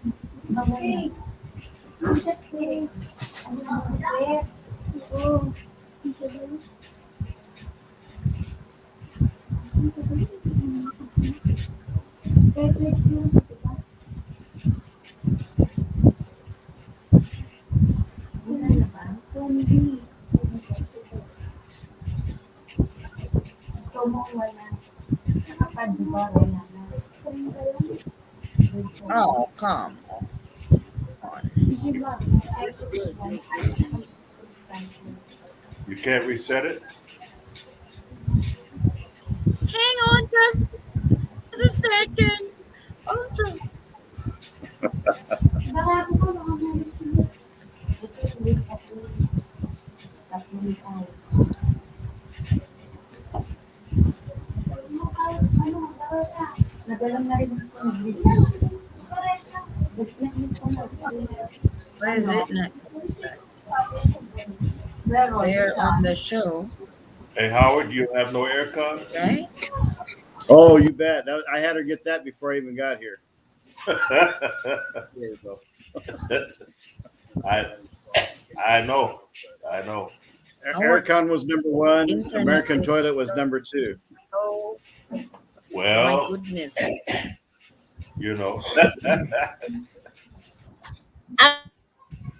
[SPEAKER 1] Oh, come on.
[SPEAKER 4] You can't reset it.
[SPEAKER 1] Hang on just a second. Oh, Why is it not there on the show?
[SPEAKER 4] Hey Howard, you have no air con?
[SPEAKER 1] Right?
[SPEAKER 3] Oh, you bet. I had her get that before I even got here. Here we go.
[SPEAKER 4] I I know. I know.
[SPEAKER 1] Our
[SPEAKER 3] Aircon was number one.
[SPEAKER 1] internet
[SPEAKER 3] American Toilet
[SPEAKER 1] is
[SPEAKER 3] was number two.
[SPEAKER 1] so. Oh my
[SPEAKER 4] Well,
[SPEAKER 1] goodness.
[SPEAKER 4] you know,
[SPEAKER 1] I'm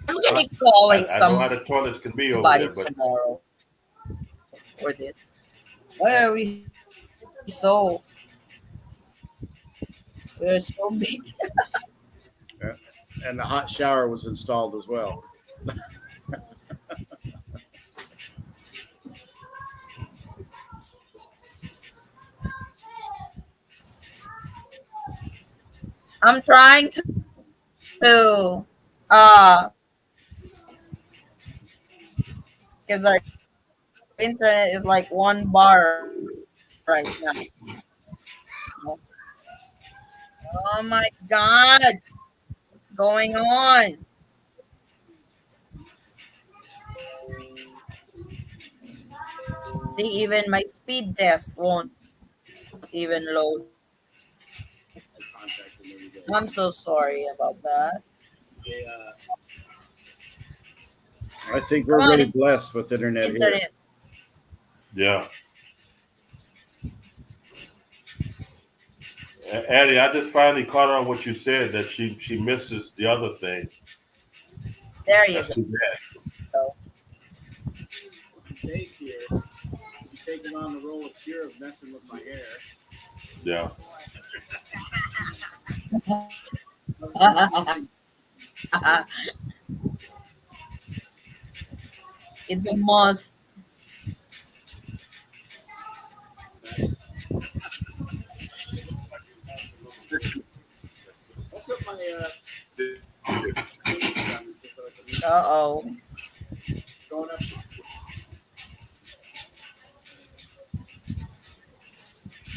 [SPEAKER 1] gonna be calling
[SPEAKER 4] I know how the toilets can be over
[SPEAKER 1] somebody
[SPEAKER 4] there, but
[SPEAKER 1] tomorrow for this. Why are we so? We're so big.
[SPEAKER 3] Yeah. And the hot shower was installed as well.
[SPEAKER 1] I'm trying to, uh, because our internet is like 1 bar right now. Oh my God, what's going on? See, even my speed test won't even load. I'm so sorry about that.
[SPEAKER 3] I think
[SPEAKER 1] Come
[SPEAKER 3] we're
[SPEAKER 1] on,
[SPEAKER 3] really blessed with internet here.
[SPEAKER 1] internet.
[SPEAKER 4] yeah. Addie, I just finally caught on what you said that she misses the other thing.
[SPEAKER 1] There you
[SPEAKER 4] That's too bad.
[SPEAKER 1] go.
[SPEAKER 3] Dave here, she's taking on the role of fear of messing with my hair.
[SPEAKER 4] Yeah.
[SPEAKER 1] It's a must.
[SPEAKER 3] What's up, my
[SPEAKER 1] Uh oh.
[SPEAKER 3] going up the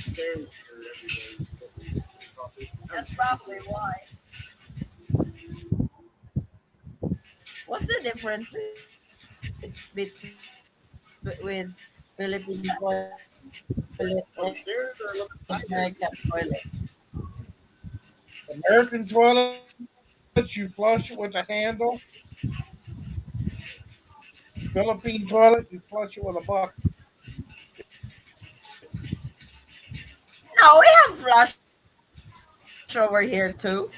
[SPEAKER 3] stairs here every day?
[SPEAKER 1] That's probably why. What's the difference with Philippine toilet and
[SPEAKER 3] Stairs are a little higher.
[SPEAKER 1] American toilet?
[SPEAKER 2] American toilet, you flush it with the handle. Philippine toilet, you flush it with a bucket.
[SPEAKER 1] No, we have flush over here too.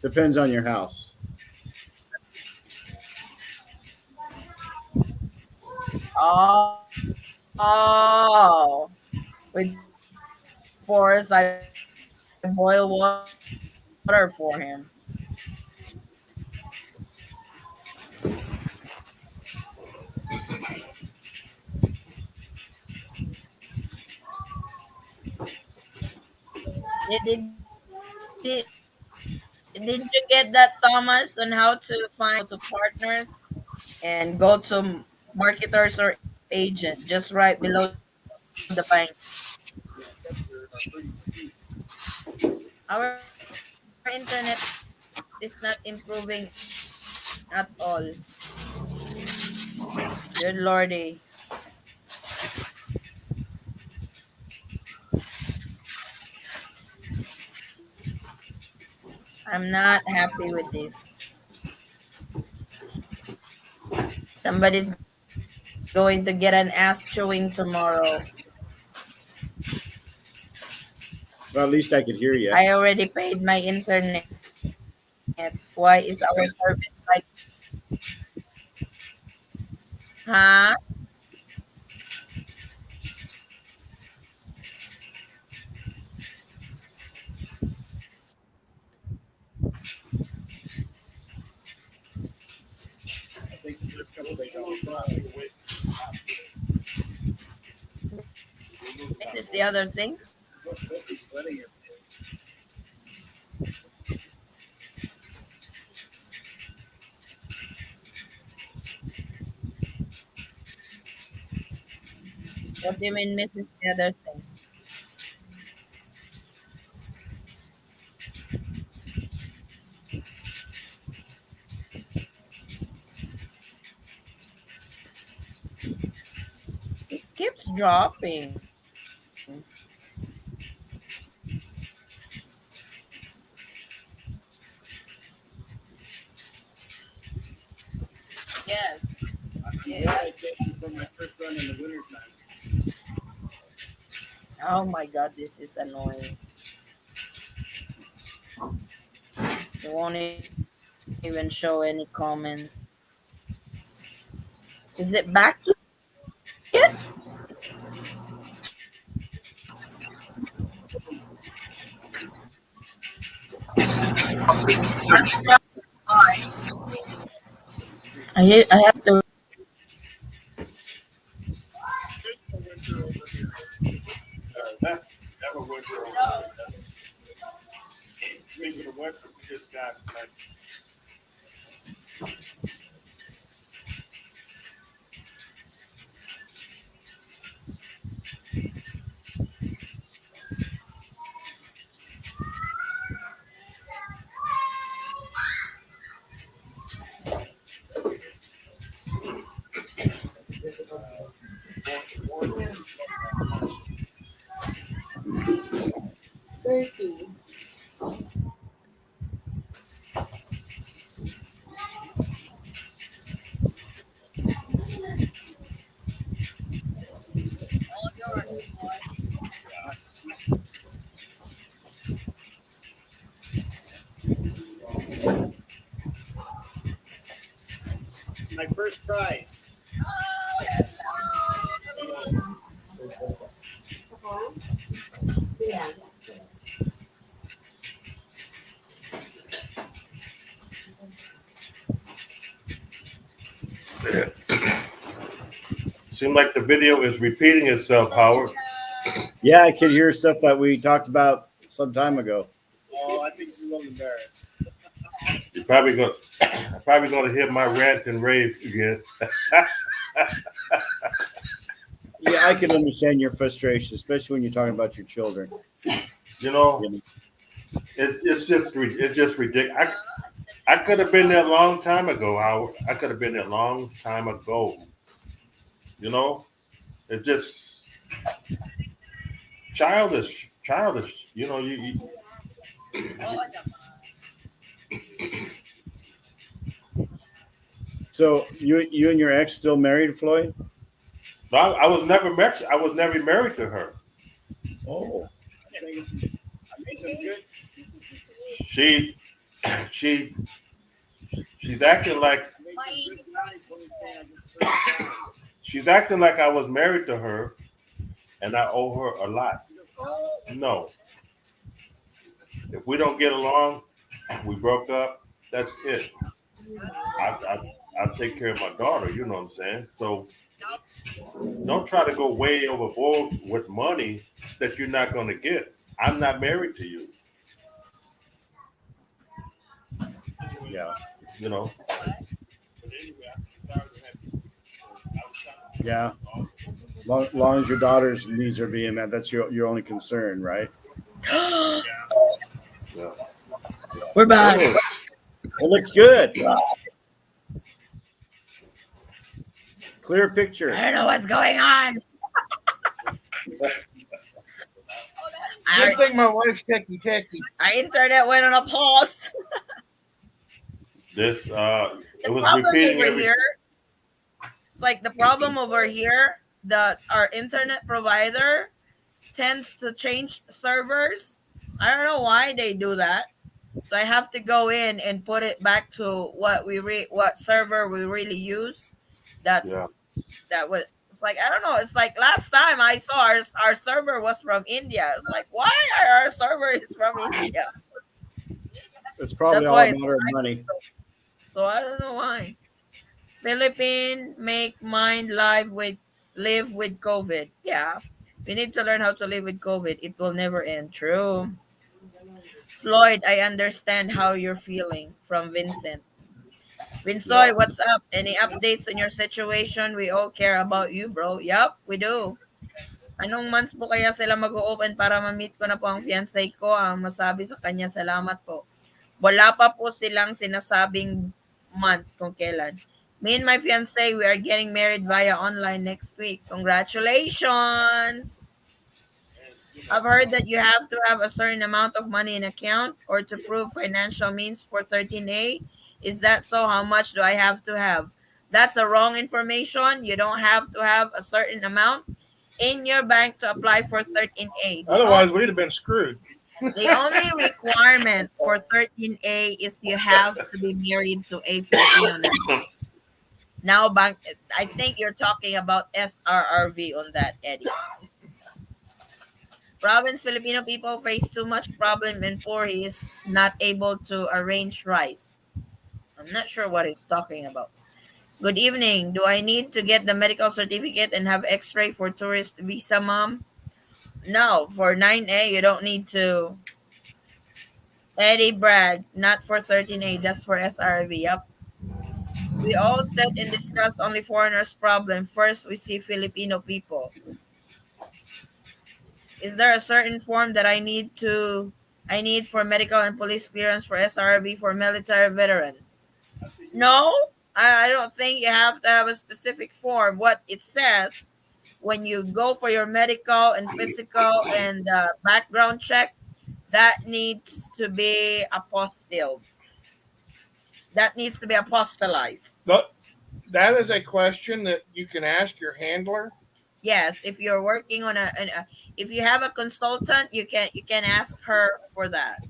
[SPEAKER 3] Depends on your house.
[SPEAKER 1] Oh, oh. With Forrest, I boil water for him. Did, did you get that, Thomas, on how to find to partners and go to marketers or agent just right below the bank? Our internet is not improving at all. Good lordy. I'm not happy with this. Somebody's going to get an ass chewing tomorrow.
[SPEAKER 3] Well, at least I could hear you.
[SPEAKER 1] I already paid my internet. Why is our service like, huh?
[SPEAKER 3] I think the first couple days I was fine.
[SPEAKER 1] This is the other thing.
[SPEAKER 3] What's sweating it?
[SPEAKER 1] What do you mean, misses the other thing? Keeps dropping. Yes.
[SPEAKER 3] Yeah, I came for my first run in the wintertime.
[SPEAKER 1] Oh my god, this is annoying. It won't even show any comments. Is it back yet? I have to.
[SPEAKER 3] Winter over here.
[SPEAKER 4] Never went over here. Speaking of winter, we just got like
[SPEAKER 5] Turkey.
[SPEAKER 1] All yours.
[SPEAKER 3] My first prize.
[SPEAKER 5] Yeah.
[SPEAKER 4] seemed like the video is repeating itself, Howard.
[SPEAKER 3] Yeah, I can hear stuff that we talked about some time ago. Oh, I think she's a little embarrassed.
[SPEAKER 4] You're probably gonna hear my rant and rave again.
[SPEAKER 3] Yeah, I can understand your frustration, especially when you're talking about your children.
[SPEAKER 4] You know, it's just ridiculous. I could have been there a long time ago, Howard. I could have been there a long time ago. You know, it's just childish. You know,
[SPEAKER 3] So you and your ex still married, Floyd?
[SPEAKER 4] I was never married. I was never married to her.
[SPEAKER 3] Oh, I made some good.
[SPEAKER 4] She, she, she's acting like she's acting like I was married to her, and I owe her a lot. No, if we don't get along, we broke up. That's it. I take care of my daughter. You know what I'm saying? So don't try to go way overboard with money that you're not going to get. I'm not married to you.
[SPEAKER 3] Yeah,
[SPEAKER 4] You know.
[SPEAKER 3] yeah. Long as your daughter's needs are being met, that's your only concern, right?
[SPEAKER 4] Yeah.
[SPEAKER 1] We're back.
[SPEAKER 3] Oh, it looks good. Clear
[SPEAKER 1] I
[SPEAKER 3] picture.
[SPEAKER 1] don't know what's going on.
[SPEAKER 2] Good thing my wife's techie.
[SPEAKER 1] Our internet went on a pause.
[SPEAKER 4] This
[SPEAKER 1] The
[SPEAKER 4] it was
[SPEAKER 1] problem
[SPEAKER 4] repeating
[SPEAKER 1] over
[SPEAKER 4] every.
[SPEAKER 1] here, it's like the problem over here that our internet provider tends to change servers. I don't know why they do that. So I have to go in and put it back to what server we really use.
[SPEAKER 4] Yeah.
[SPEAKER 1] That was it's like I don't know. It's like last time I saw our server was from India. It's like why are our server is from India?
[SPEAKER 3] It's probably
[SPEAKER 1] That's
[SPEAKER 3] all
[SPEAKER 1] why
[SPEAKER 3] a
[SPEAKER 1] it's
[SPEAKER 3] matter of money.
[SPEAKER 1] so I don't know why. Philippine make mind live with COVID. Yeah. We need to learn how to live with COVID. It will never end. True. Floyd, I understand how you're feeling. From Vincent.
[SPEAKER 4] Yeah.
[SPEAKER 1] Vinsoy, what's up? Any updates on your situation? We all care about you, bro. Yup, we do. Anong months po kaya sila mag-open para ma-meet ko na po ang fiancé ko? Ang masabi sa kanya, salamat po. Wala pa po silang sinasabing month kung kailan. Me and my fiance, we are getting married via online next week. Congratulations! I've heard that you have to have a certain amount of money in account or to prove financial means for 13A. Is that so? How much do I have to have? That's a wrong information. You don't have to have a certain amount in your bank to apply for 13A.
[SPEAKER 2] Otherwise, we'd have been screwed.
[SPEAKER 1] The only requirement for 13A is you have to be married to a Filipino national. Now, bank, I think you're talking about SRRV on that, Eddie. Province Filipino people face too much problem and poor he is not able to arrange rice. I'm not sure what he's talking about. Good evening. Do I need to get the medical certificate and have x-ray for tourist visa, mom? No, for 9A you don't need to. Eddie Bragg, not for 13A, that's for SRV. Yup. We all sit and discuss only foreigners' problem. First, we see Filipino people. Is there a certain form that I need for medical and police clearance for SRB for military veteran? No, I don't think you have to have a specific form. What it says when you go for your medical and physical and background check, that needs to be apostilled. That needs to be apostolized.
[SPEAKER 2] But that is a question that you can ask your handler.
[SPEAKER 1] Yes, if you're working on if you have a consultant, you can ask her for that.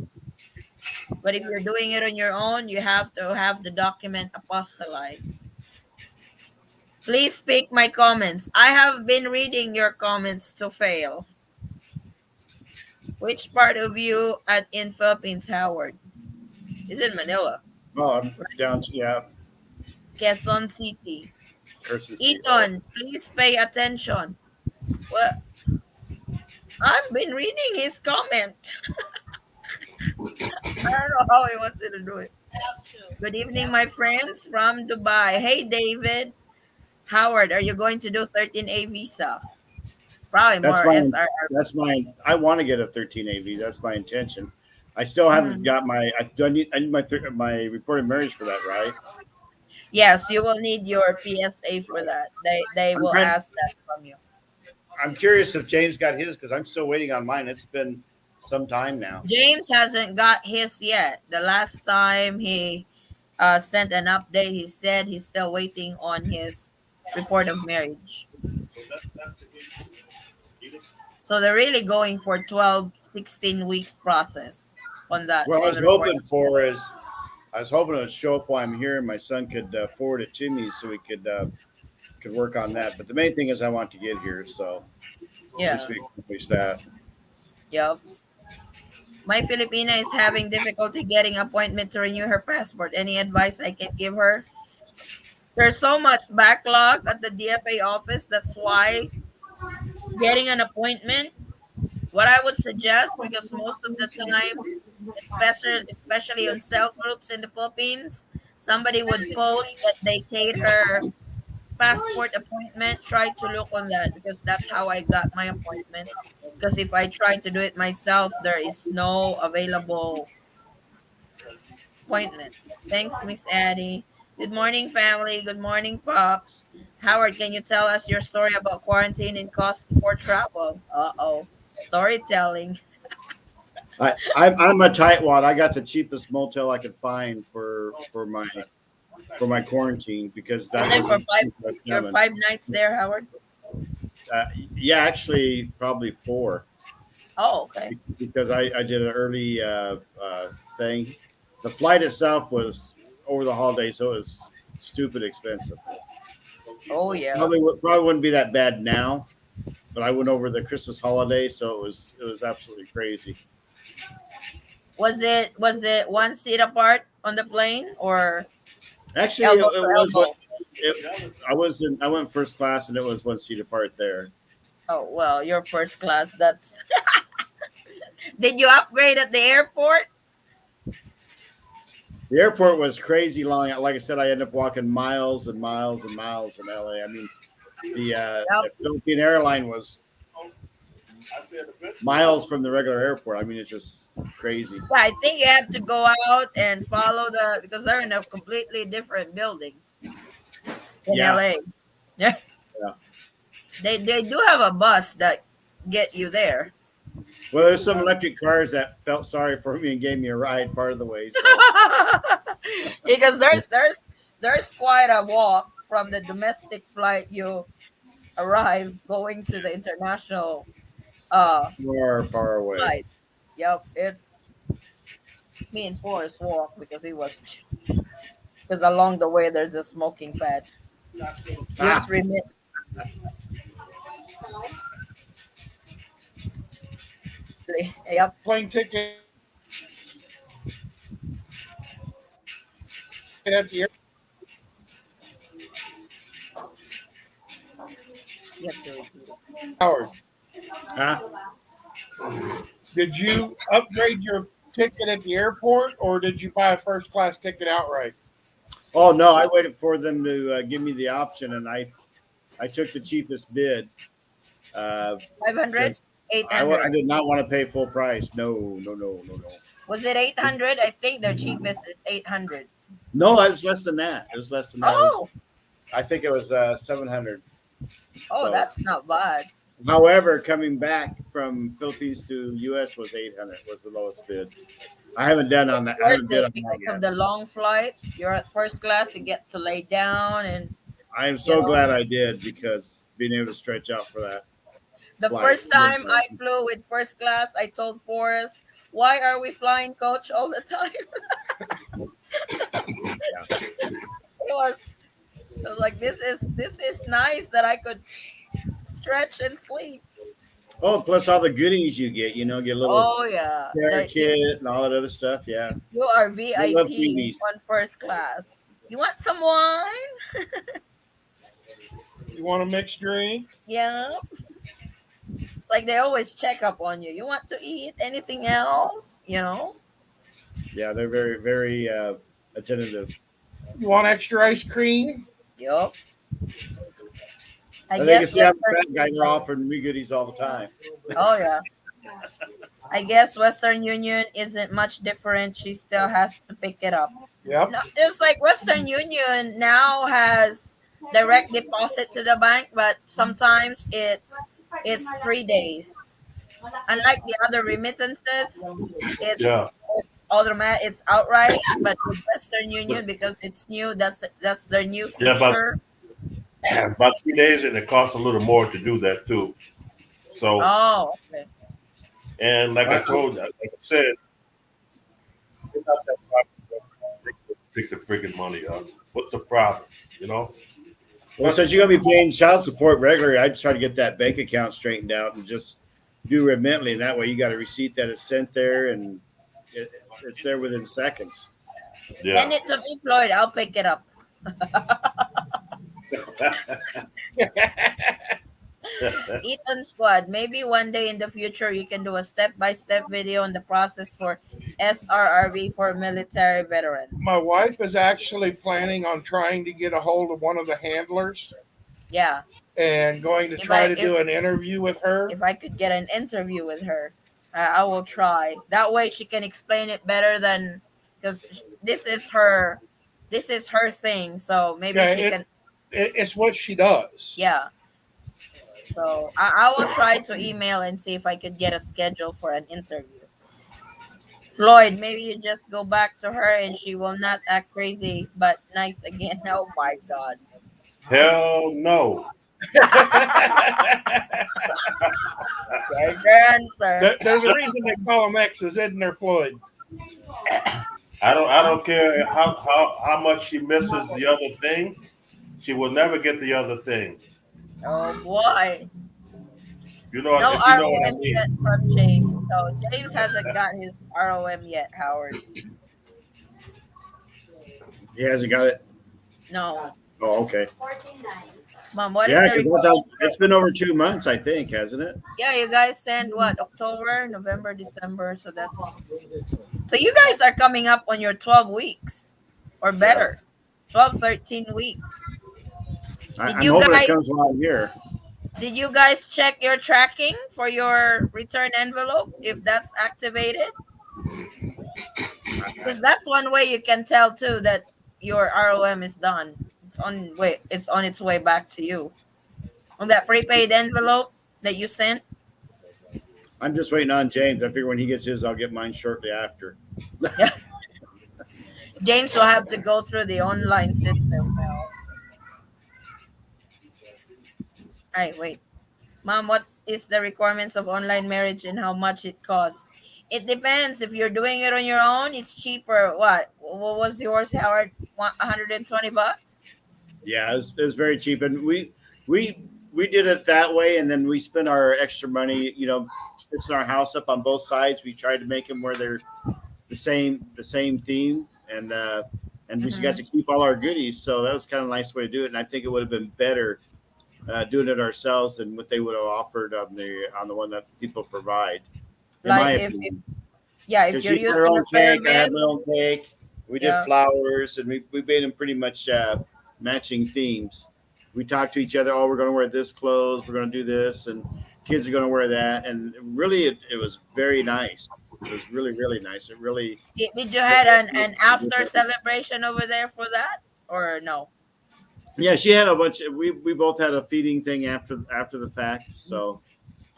[SPEAKER 1] But if you're doing it on your own, you have to have the document apostolized. Please speak my comments. I have been reading your comments to fail. Which part of you at in Philippines, Howard? Is it Manila?
[SPEAKER 3] Oh, I'm down to, yeah,
[SPEAKER 1] Quezon City.
[SPEAKER 3] curses.
[SPEAKER 1] Eaton, please pay attention. Well, I've been reading his comment. I don't know how he wants you to do it. Good evening, my friends from Dubai. Hey, David. Howard, are you going to do 13A visa? Probably
[SPEAKER 3] That's
[SPEAKER 1] more
[SPEAKER 3] my
[SPEAKER 1] SRR.
[SPEAKER 3] that's my I want to get a 13 AV. That's my intention. I still haven't got my. I need my report of marriage for that, right?
[SPEAKER 1] Yes, you will need your PSA for that. They
[SPEAKER 3] I'm
[SPEAKER 1] will
[SPEAKER 3] trying,
[SPEAKER 1] ask that from you.
[SPEAKER 3] I'm curious if James got his because I'm still waiting on mine. It's been some time now.
[SPEAKER 1] James hasn't got his yet. The last time he sent an update, he said he's still waiting on his report of marriage. So they're really going for 12, 16 weeks process on that
[SPEAKER 3] What I
[SPEAKER 1] on
[SPEAKER 3] was
[SPEAKER 1] the report.
[SPEAKER 3] hoping for is I was hoping it would show up while I'm here, and my son could forward it to me so we could work on that. But the main thing is I want to get here, so at
[SPEAKER 1] Yeah.
[SPEAKER 3] least we accomplish that.
[SPEAKER 1] Yep. My Filipina is having difficulty getting appointment to renew her passport. Any advice I can give her? There's so much backlog at the DFA office. That's why getting an appointment, what I would suggest, because most of the time, especially on cell groups in the Philippines, somebody would post that they cater passport appointment. Try to look on that because that's how I got my appointment. Because if I try to do it myself, there is no available appointment. Thanks, Miss Addie. Good morning, family. Good morning, Pops. Howard, can you tell us your story about quarantine and cost for travel? Uh-oh. Storytelling.
[SPEAKER 3] I'm a tightwad. I got the cheapest motel I could find for my quarantine because that
[SPEAKER 1] And then for
[SPEAKER 3] was
[SPEAKER 1] five,
[SPEAKER 3] that's
[SPEAKER 1] your
[SPEAKER 3] coming.
[SPEAKER 1] 5 nights there, Howard?
[SPEAKER 3] Yeah, actually, probably 4
[SPEAKER 1] Oh, okay.
[SPEAKER 3] because I did an early thing. The flight itself was over the holiday, so it was stupid expensive.
[SPEAKER 1] Oh, yeah.
[SPEAKER 3] Probably wouldn't be that bad now, but I went over the Christmas holiday, so it was absolutely crazy.
[SPEAKER 1] Was it one seat apart on the plane or
[SPEAKER 3] Actually,
[SPEAKER 1] elbow
[SPEAKER 3] it
[SPEAKER 1] to
[SPEAKER 3] was what
[SPEAKER 1] elbow?
[SPEAKER 3] I went first class, and it was one seat apart there.
[SPEAKER 1] Oh, well, you're first class. That's. Did you upgrade at the airport?
[SPEAKER 3] The airport was crazy long. Like I said, I ended up walking miles and miles and miles in LA. I mean, the Philippine airline was miles from the regular airport. I mean, it's just crazy.
[SPEAKER 1] Yeah, I think you have to go out and follow because they're in a completely different building. in
[SPEAKER 3] Yeah,
[SPEAKER 1] LA. Yeah,
[SPEAKER 3] yeah.
[SPEAKER 1] they do have a bus that get you there.
[SPEAKER 3] Well, there's some electric cars that felt sorry for me and gave me a ride part of the way. So
[SPEAKER 1] Because there's quite a walk from the domestic flight you arrive going to the international
[SPEAKER 3] far, far away.
[SPEAKER 1] flight. Yep, it's me and Forrest walk because he was because along the way there's a smoking pad.
[SPEAKER 3] Ah,
[SPEAKER 1] Gives remit. Yep,
[SPEAKER 2] Plane ticket at the
[SPEAKER 1] you have to repeat it.
[SPEAKER 2] airport.
[SPEAKER 3] ah.
[SPEAKER 2] Did you upgrade your ticket at the airport, or did you buy a first class ticket outright?
[SPEAKER 3] Oh no, I waited for them to give me the option, and I took the cheapest bid. Uh,
[SPEAKER 1] 500,
[SPEAKER 3] 'Cause I
[SPEAKER 1] 800.
[SPEAKER 3] did not want to pay full price. No, no, no, no, no.
[SPEAKER 1] Was it 800? I think their cheapest is 800.
[SPEAKER 3] No, it was less than that. It was less than that.
[SPEAKER 1] Oh,
[SPEAKER 3] I think it was 700.
[SPEAKER 1] oh,
[SPEAKER 3] So,
[SPEAKER 1] that's not bad.
[SPEAKER 3] however, coming back from Philippines to U.S. was 800. Was the lowest bid. I haven't done on
[SPEAKER 1] It's
[SPEAKER 3] that. I haven't
[SPEAKER 1] worth
[SPEAKER 3] bid
[SPEAKER 1] it
[SPEAKER 3] on that
[SPEAKER 1] because of
[SPEAKER 3] yet.
[SPEAKER 1] the long flight. You're at first class, you get to lay down, and
[SPEAKER 3] I am
[SPEAKER 1] you
[SPEAKER 3] so
[SPEAKER 1] know.
[SPEAKER 3] glad I did because being able to stretch out for that
[SPEAKER 1] The
[SPEAKER 3] flight.
[SPEAKER 1] first time I flew with first class, I told Forrest, "Why are we flying coach all the time?" It was, I was like, "This is nice that I could stretch and sleep."
[SPEAKER 3] Oh, plus all the goodies you get. You know, get a little
[SPEAKER 1] Oh yeah,
[SPEAKER 3] care kit and all that other stuff. Yeah,
[SPEAKER 1] you are
[SPEAKER 3] I love
[SPEAKER 1] VIP
[SPEAKER 3] freebies.
[SPEAKER 1] on first class. You want some wine?
[SPEAKER 2] You want a mixed drink?
[SPEAKER 1] Yeah. It's like they always check up on you. You want to eat anything else?
[SPEAKER 3] Yeah, they're very, very attentive.
[SPEAKER 2] You want extra ice cream?
[SPEAKER 1] Yup. I
[SPEAKER 3] And they can
[SPEAKER 1] guess
[SPEAKER 3] see I'm a
[SPEAKER 1] Western
[SPEAKER 3] fat guy. They're
[SPEAKER 1] Union.
[SPEAKER 3] offering me goodies all the time.
[SPEAKER 1] Oh yeah. I guess Western Union isn't much different. She still has to pick it up.
[SPEAKER 2] Yep.
[SPEAKER 1] No, it's like Western Union now has direct deposit to the bank, but sometimes it's 3 days. Unlike the other remittances, it's
[SPEAKER 4] Yeah.
[SPEAKER 1] it's automatic, it's outright. But with Western Union, because it's new, that's their new
[SPEAKER 4] Yeah,
[SPEAKER 1] feature.
[SPEAKER 4] about 3 days, and it costs a little more to do that too. So,
[SPEAKER 1] Oh, okay.
[SPEAKER 4] and like I told you, like I said, it's not that problem. Pick the freaking money up. What's the problem? You know?
[SPEAKER 3] Well, since you're gonna be paying child support regularly, I just try to get that bank account straightened out and just do remitly. And that way, you got a receipt that is sent there, and it's there within seconds.
[SPEAKER 1] Send
[SPEAKER 4] Yeah.
[SPEAKER 1] it to me, Floyd. I'll pick it up. Eaton Squad. Maybe one day in the future you can do a step-by-step video on the process for SRRV for military veterans.
[SPEAKER 2] My wife is actually planning on trying to get a hold of one of the handlers
[SPEAKER 1] Yeah.
[SPEAKER 2] and going to
[SPEAKER 1] If
[SPEAKER 2] try
[SPEAKER 1] I
[SPEAKER 2] to do an interview with her.
[SPEAKER 1] if I could get an interview with her, I will try. That way she can explain it better than because this is her thing. So maybe
[SPEAKER 2] Yeah,
[SPEAKER 1] she can.
[SPEAKER 2] it's what she does.
[SPEAKER 1] Yeah. So I will try to email and see if I could get a schedule for an interview. Floyd, maybe you just go back to her and she will not act crazy but nice again. Oh my God.
[SPEAKER 4] Hell no.
[SPEAKER 1] Great answer.
[SPEAKER 2] There's a reason they call them X's, isn't there, Floyd?
[SPEAKER 4] I don't care how much she misses the other thing. She will never get the other thing.
[SPEAKER 1] Oh boy.
[SPEAKER 4] You know
[SPEAKER 1] No
[SPEAKER 4] if you know what I
[SPEAKER 1] ROM
[SPEAKER 4] mean.
[SPEAKER 1] yet from James. So James hasn't got his ROM yet, Howard.
[SPEAKER 3] He hasn't got it.
[SPEAKER 1] No.
[SPEAKER 3] Oh, okay.
[SPEAKER 1] Mom, what is
[SPEAKER 3] Yeah,
[SPEAKER 1] the
[SPEAKER 3] because
[SPEAKER 1] report?
[SPEAKER 3] it's been over 2 months, I think, hasn't it?
[SPEAKER 1] Yeah, you guys send what? October, November, December. So you guys are coming up on your 12 weeks or better. 12, 13 weeks. Did
[SPEAKER 3] I'm
[SPEAKER 1] you
[SPEAKER 3] hoping
[SPEAKER 1] guys
[SPEAKER 3] it comes while I'm here.
[SPEAKER 1] did you guys check your tracking for your return envelope if that's activated? Because that's one way you can tell too that your ROM is done. it's on its way back to you on that prepaid envelope that you sent.
[SPEAKER 3] I'm just waiting on James. I figure when he gets his, I'll get mine shortly after.
[SPEAKER 1] Yeah, James will have to go through the online system now. Hey, wait, Mom, what is the requirements of online marriage and how much it costs? It depends. If you're doing it on your own, it's cheaper. What was yours, Howard? $120?
[SPEAKER 3] Yeah, it's very cheap, and we we did it that way, and then we spent our extra money, fixing our house up on both sides. We tried to make them where they're the same theme, and we got
[SPEAKER 1] Mm-hmm.
[SPEAKER 3] to keep all our goodies. So that was kind of a nice way to do it, and I think it would have been better doing it ourselves than what they would have offered on the one that people provide, in
[SPEAKER 1] Like
[SPEAKER 3] my
[SPEAKER 1] if
[SPEAKER 3] opinion.
[SPEAKER 1] yeah, if
[SPEAKER 3] Because
[SPEAKER 1] you're
[SPEAKER 3] she had her
[SPEAKER 1] using a
[SPEAKER 3] own cake, I had
[SPEAKER 1] service,
[SPEAKER 3] my own cake. We did
[SPEAKER 1] yeah,
[SPEAKER 3] flowers, and we made them pretty much matching themes. We talked to each other. Oh, we're going to wear this clothes. We're going to do this, and kids are going to wear that. And really, it was very nice. It was really, really nice. It really.
[SPEAKER 1] did you had an after celebration over there for that or no?
[SPEAKER 3] Yeah, she had a bunch. We both had a feeding thing after the fact. So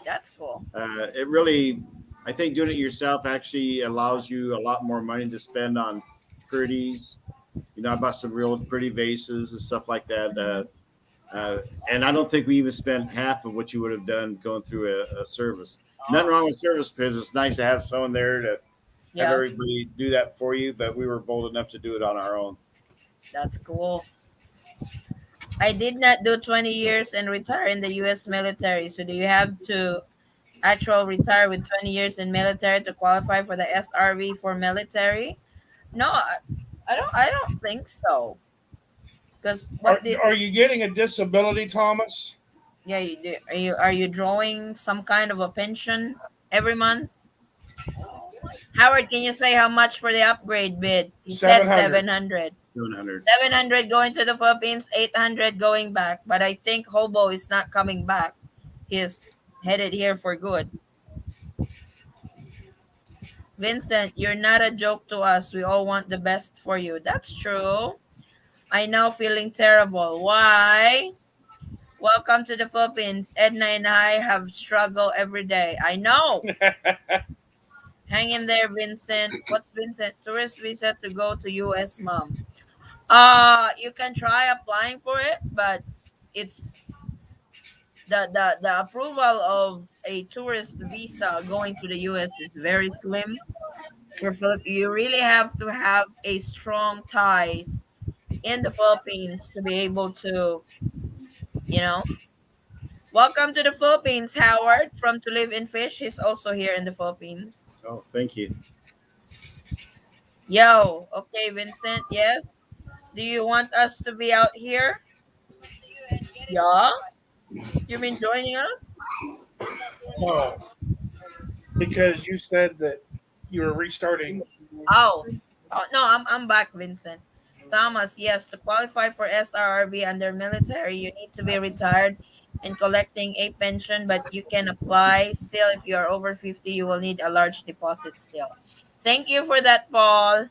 [SPEAKER 1] That's cool.
[SPEAKER 3] it really, I think doing it yourself actually allows you a lot more money to spend on pretties. I bought some real pretty vases and stuff like that. And I don't think we even spent half of what you would have done going through a service. Nothing wrong with service because it's nice to have someone there to have
[SPEAKER 1] Yeah,
[SPEAKER 3] everybody do that for you. But we were bold enough to do it on our own.
[SPEAKER 1] that's cool. I did not do 20 years and retire in the US military. So do you have to actual retire with 20 years in military to qualify for the SRV for military? No, I don't think so. Cuz
[SPEAKER 2] Are
[SPEAKER 1] what did
[SPEAKER 2] are you getting a disability, Thomas?
[SPEAKER 1] yeah, you do. Are you drawing some kind of a pension every month? Howard, can you say how much for the upgrade bid? He said
[SPEAKER 2] 700.
[SPEAKER 1] 700.
[SPEAKER 3] 700.
[SPEAKER 1] 700 going to the Philippines, 800 going back. But I think Hobo is not coming back. He's headed here for good. Vincent, you're not a joke to us. We all want the best for you. That's true. I now feeling terrible. Why? Welcome to the Philippines. Edna and I have struggled every day. I know. Hang in there, Vincent. What's Vincent? Tourist visa to go to US, mom. You can try applying for it, but it's the approval of a tourist visa going to the US is very slim. For you really have to have a strong ties in the Philippines to be able to, you know. Welcome to the Philippines, Howard from To Live in Fish. He's also here in the Philippines.
[SPEAKER 3] Oh, thank you.
[SPEAKER 1] Yo, okay, Vincent. Yes. Do you want us to be out here? Yeah. You mean joining us?
[SPEAKER 2] No, because you said that you were restarting.
[SPEAKER 1] Oh, oh no, I'm back, Vincent. Thomas, yes, to qualify for SRRB under military, you need to be retired and collecting a pension, but you can apply still if you are over 50, you will need a large deposit still. Thank you for that, Paul.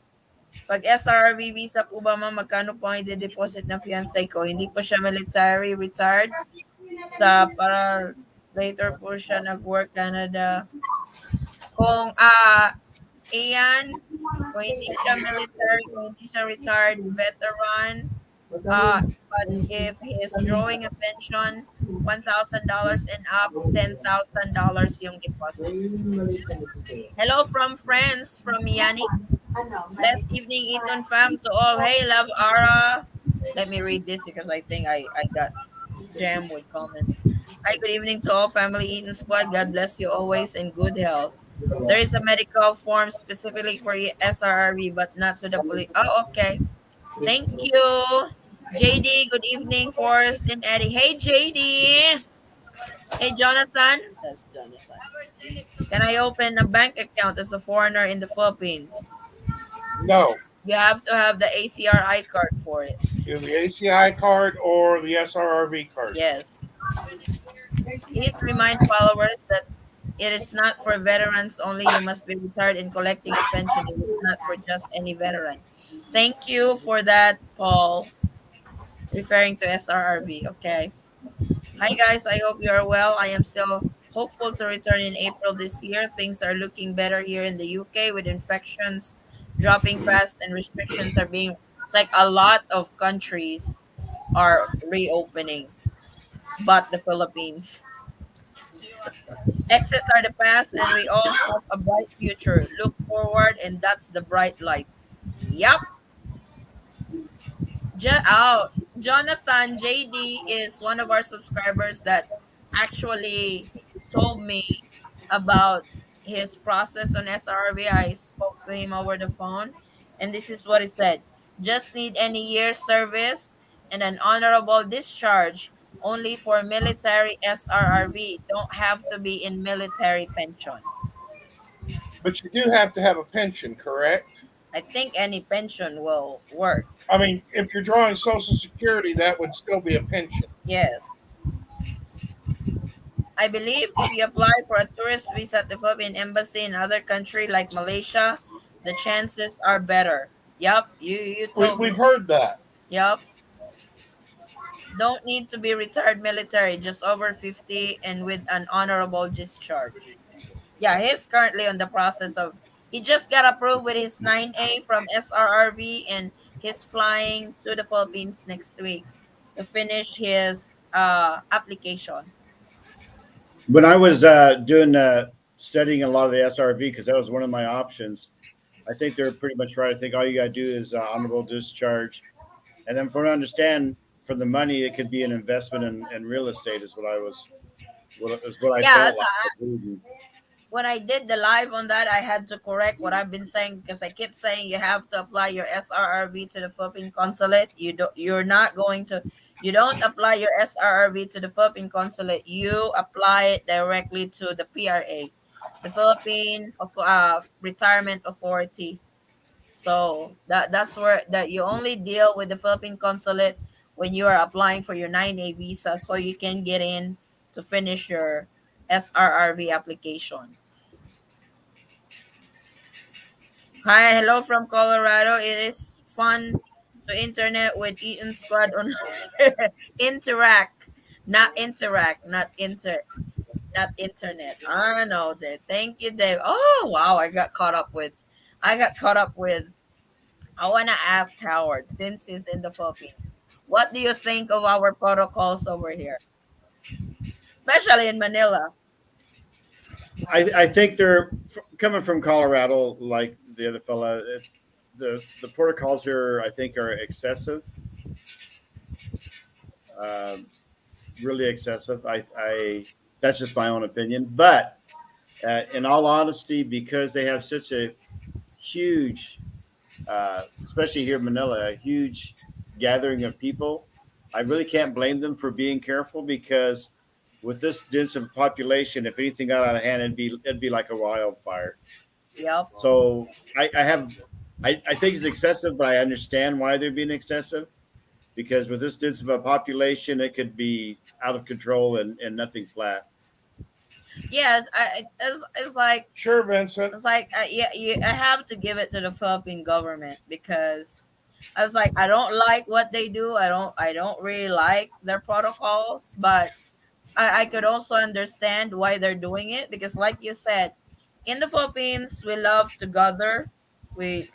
[SPEAKER 1] Pag SRRB visa po ba ma'am, magkano po ang i-deposit ng fiancé ko? Hindi po siya military retired para later po siya nag-work Canada. Kung Iyan, kung hindi siya military, kung hindi siya retired veteran, but if he is drawing a pension, $1,000 and up, $10,000 yung deposit. Hello from friends from Yannick. Blessed evening, Eaton fam to all. Hey, love Ara. Let me read this because I think I got jammed with comments. Hi, good evening to all family Eaton squad. God bless you always and good health. There is a medical form specifically for SRRB, but not to the police. Oh, okay. Thank you. JD, good evening, Forrest and Eddie. Hey, JD. Hey, Jonathan. That's Jonathan. Can I open a bank account as a foreigner in the Philippines?
[SPEAKER 2] No,
[SPEAKER 1] You have to have the ACRI card for it.
[SPEAKER 2] either the ACI card or the SRRV card.
[SPEAKER 1] Yes. Please remind followers that it is not for veterans only. You must be retired and collecting a pension. It is not for just any veteran. Thank you for that, Paul. Referring to SRRV. Okay. Hi guys, I hope you are well. I am still hopeful to return in April this year. Things are looking better here in the UK with infections dropping fast and restrictions are being, it's like a lot of countries are reopening, but the Philippines. Exes are the past and we all have a bright future. Look forward and that's the bright light. Yup. Jonathan JD is one of our subscribers that actually told me about his process on SRV. I spoke to him over the phone, and this is what he said: just need any year service and an honorable discharge. Only for military SRRV. Don't have to be in military pension.
[SPEAKER 2] But you do have to have a pension, correct?
[SPEAKER 1] I think any pension will work.
[SPEAKER 2] I mean, if you're drawing Social Security, that would still be a pension.
[SPEAKER 1] Yes. I believe if you apply for a tourist visa at the Philippine Embassy in other country like Malaysia, the chances are better. Yup, you told me.
[SPEAKER 2] We've heard that.
[SPEAKER 1] Yup. Don't need to be retired military, just over 50 and with an honorable discharge. Yeah, he's currently on the process of, he just got approved with his 9A from SRRV and he's flying to the Philippines next week to finish his application.
[SPEAKER 3] When I was doing studying a lot of the SRV because that was one of my options, I think they're pretty much right. I think all you got to do is honorable discharge, and then from what I understand, for the money, it could be an investment in real estate. Is what I was, what is what I
[SPEAKER 1] Yeah,
[SPEAKER 3] felt
[SPEAKER 1] so
[SPEAKER 3] like. Reading.
[SPEAKER 1] when I did the live on that, I had to correct what I've been saying because I kept saying you have to apply your SRRV to the Philippine Consulate. You're not going to, you don't apply your SRRV to the Philippine Consulate. You apply it directly to the PRA, the Philippine of Retirement Authority. So that's where that you only deal with the Philippine Consulate when you are applying for your 9A visa so you can get in to finish your SRRV application. Hi, hello from Colorado. It is fun to internet with Eaton Squad on interact, not interact, not internet. I know that. Thank you, Dave. Oh wow, I got caught up with. I wanna ask Howard since he's in the Philippines. What do you think of our protocols over here, especially in Manila?
[SPEAKER 3] I think they're coming from Colorado, like the other fella. The protocols here, I think, are excessive. Um, really excessive. I that's just my own opinion, but in all honesty, because they have such a huge, especially here in Manila, a huge gathering of people, I really can't blame them for being careful because with this dense of population, if anything got out of hand, it'd be like a wildfire.
[SPEAKER 1] Yep.
[SPEAKER 3] So I think it's excessive, but I understand why they're being excessive because with this dense of a population, it could be out of control and nothing flat.
[SPEAKER 1] Yes, it's like
[SPEAKER 2] Sure, Vincent.
[SPEAKER 1] yeah, I have to give it to the Philippine government because I was like, I don't like what they do. I don't really like their protocols, but I could also understand why they're doing it because, like you said, in the Philippines, we love to gather. We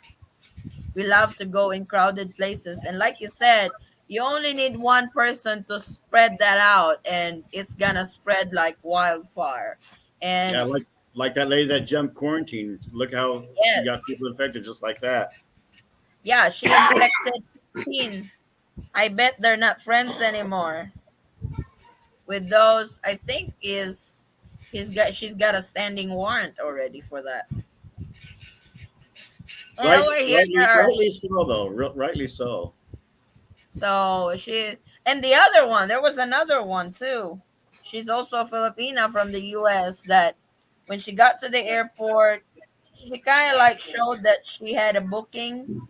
[SPEAKER 1] we love to go in crowded places, and like you said, you only need one person to spread that out, and it's gonna spread like wildfire.
[SPEAKER 3] Yeah,
[SPEAKER 1] And
[SPEAKER 3] like that lady that jumped quarantine. Look how she got
[SPEAKER 1] yes,
[SPEAKER 3] people infected just like that.
[SPEAKER 1] yeah, she infected 15. I bet they're not friends anymore with those. I think is she's got a standing warrant already for that. And over here there are,
[SPEAKER 3] Rightly so though. Rightly so.
[SPEAKER 1] so she, and the other one, there was another one too. She's also a Filipina from the US that when she got to the airport, she kind of like showed that she had a booking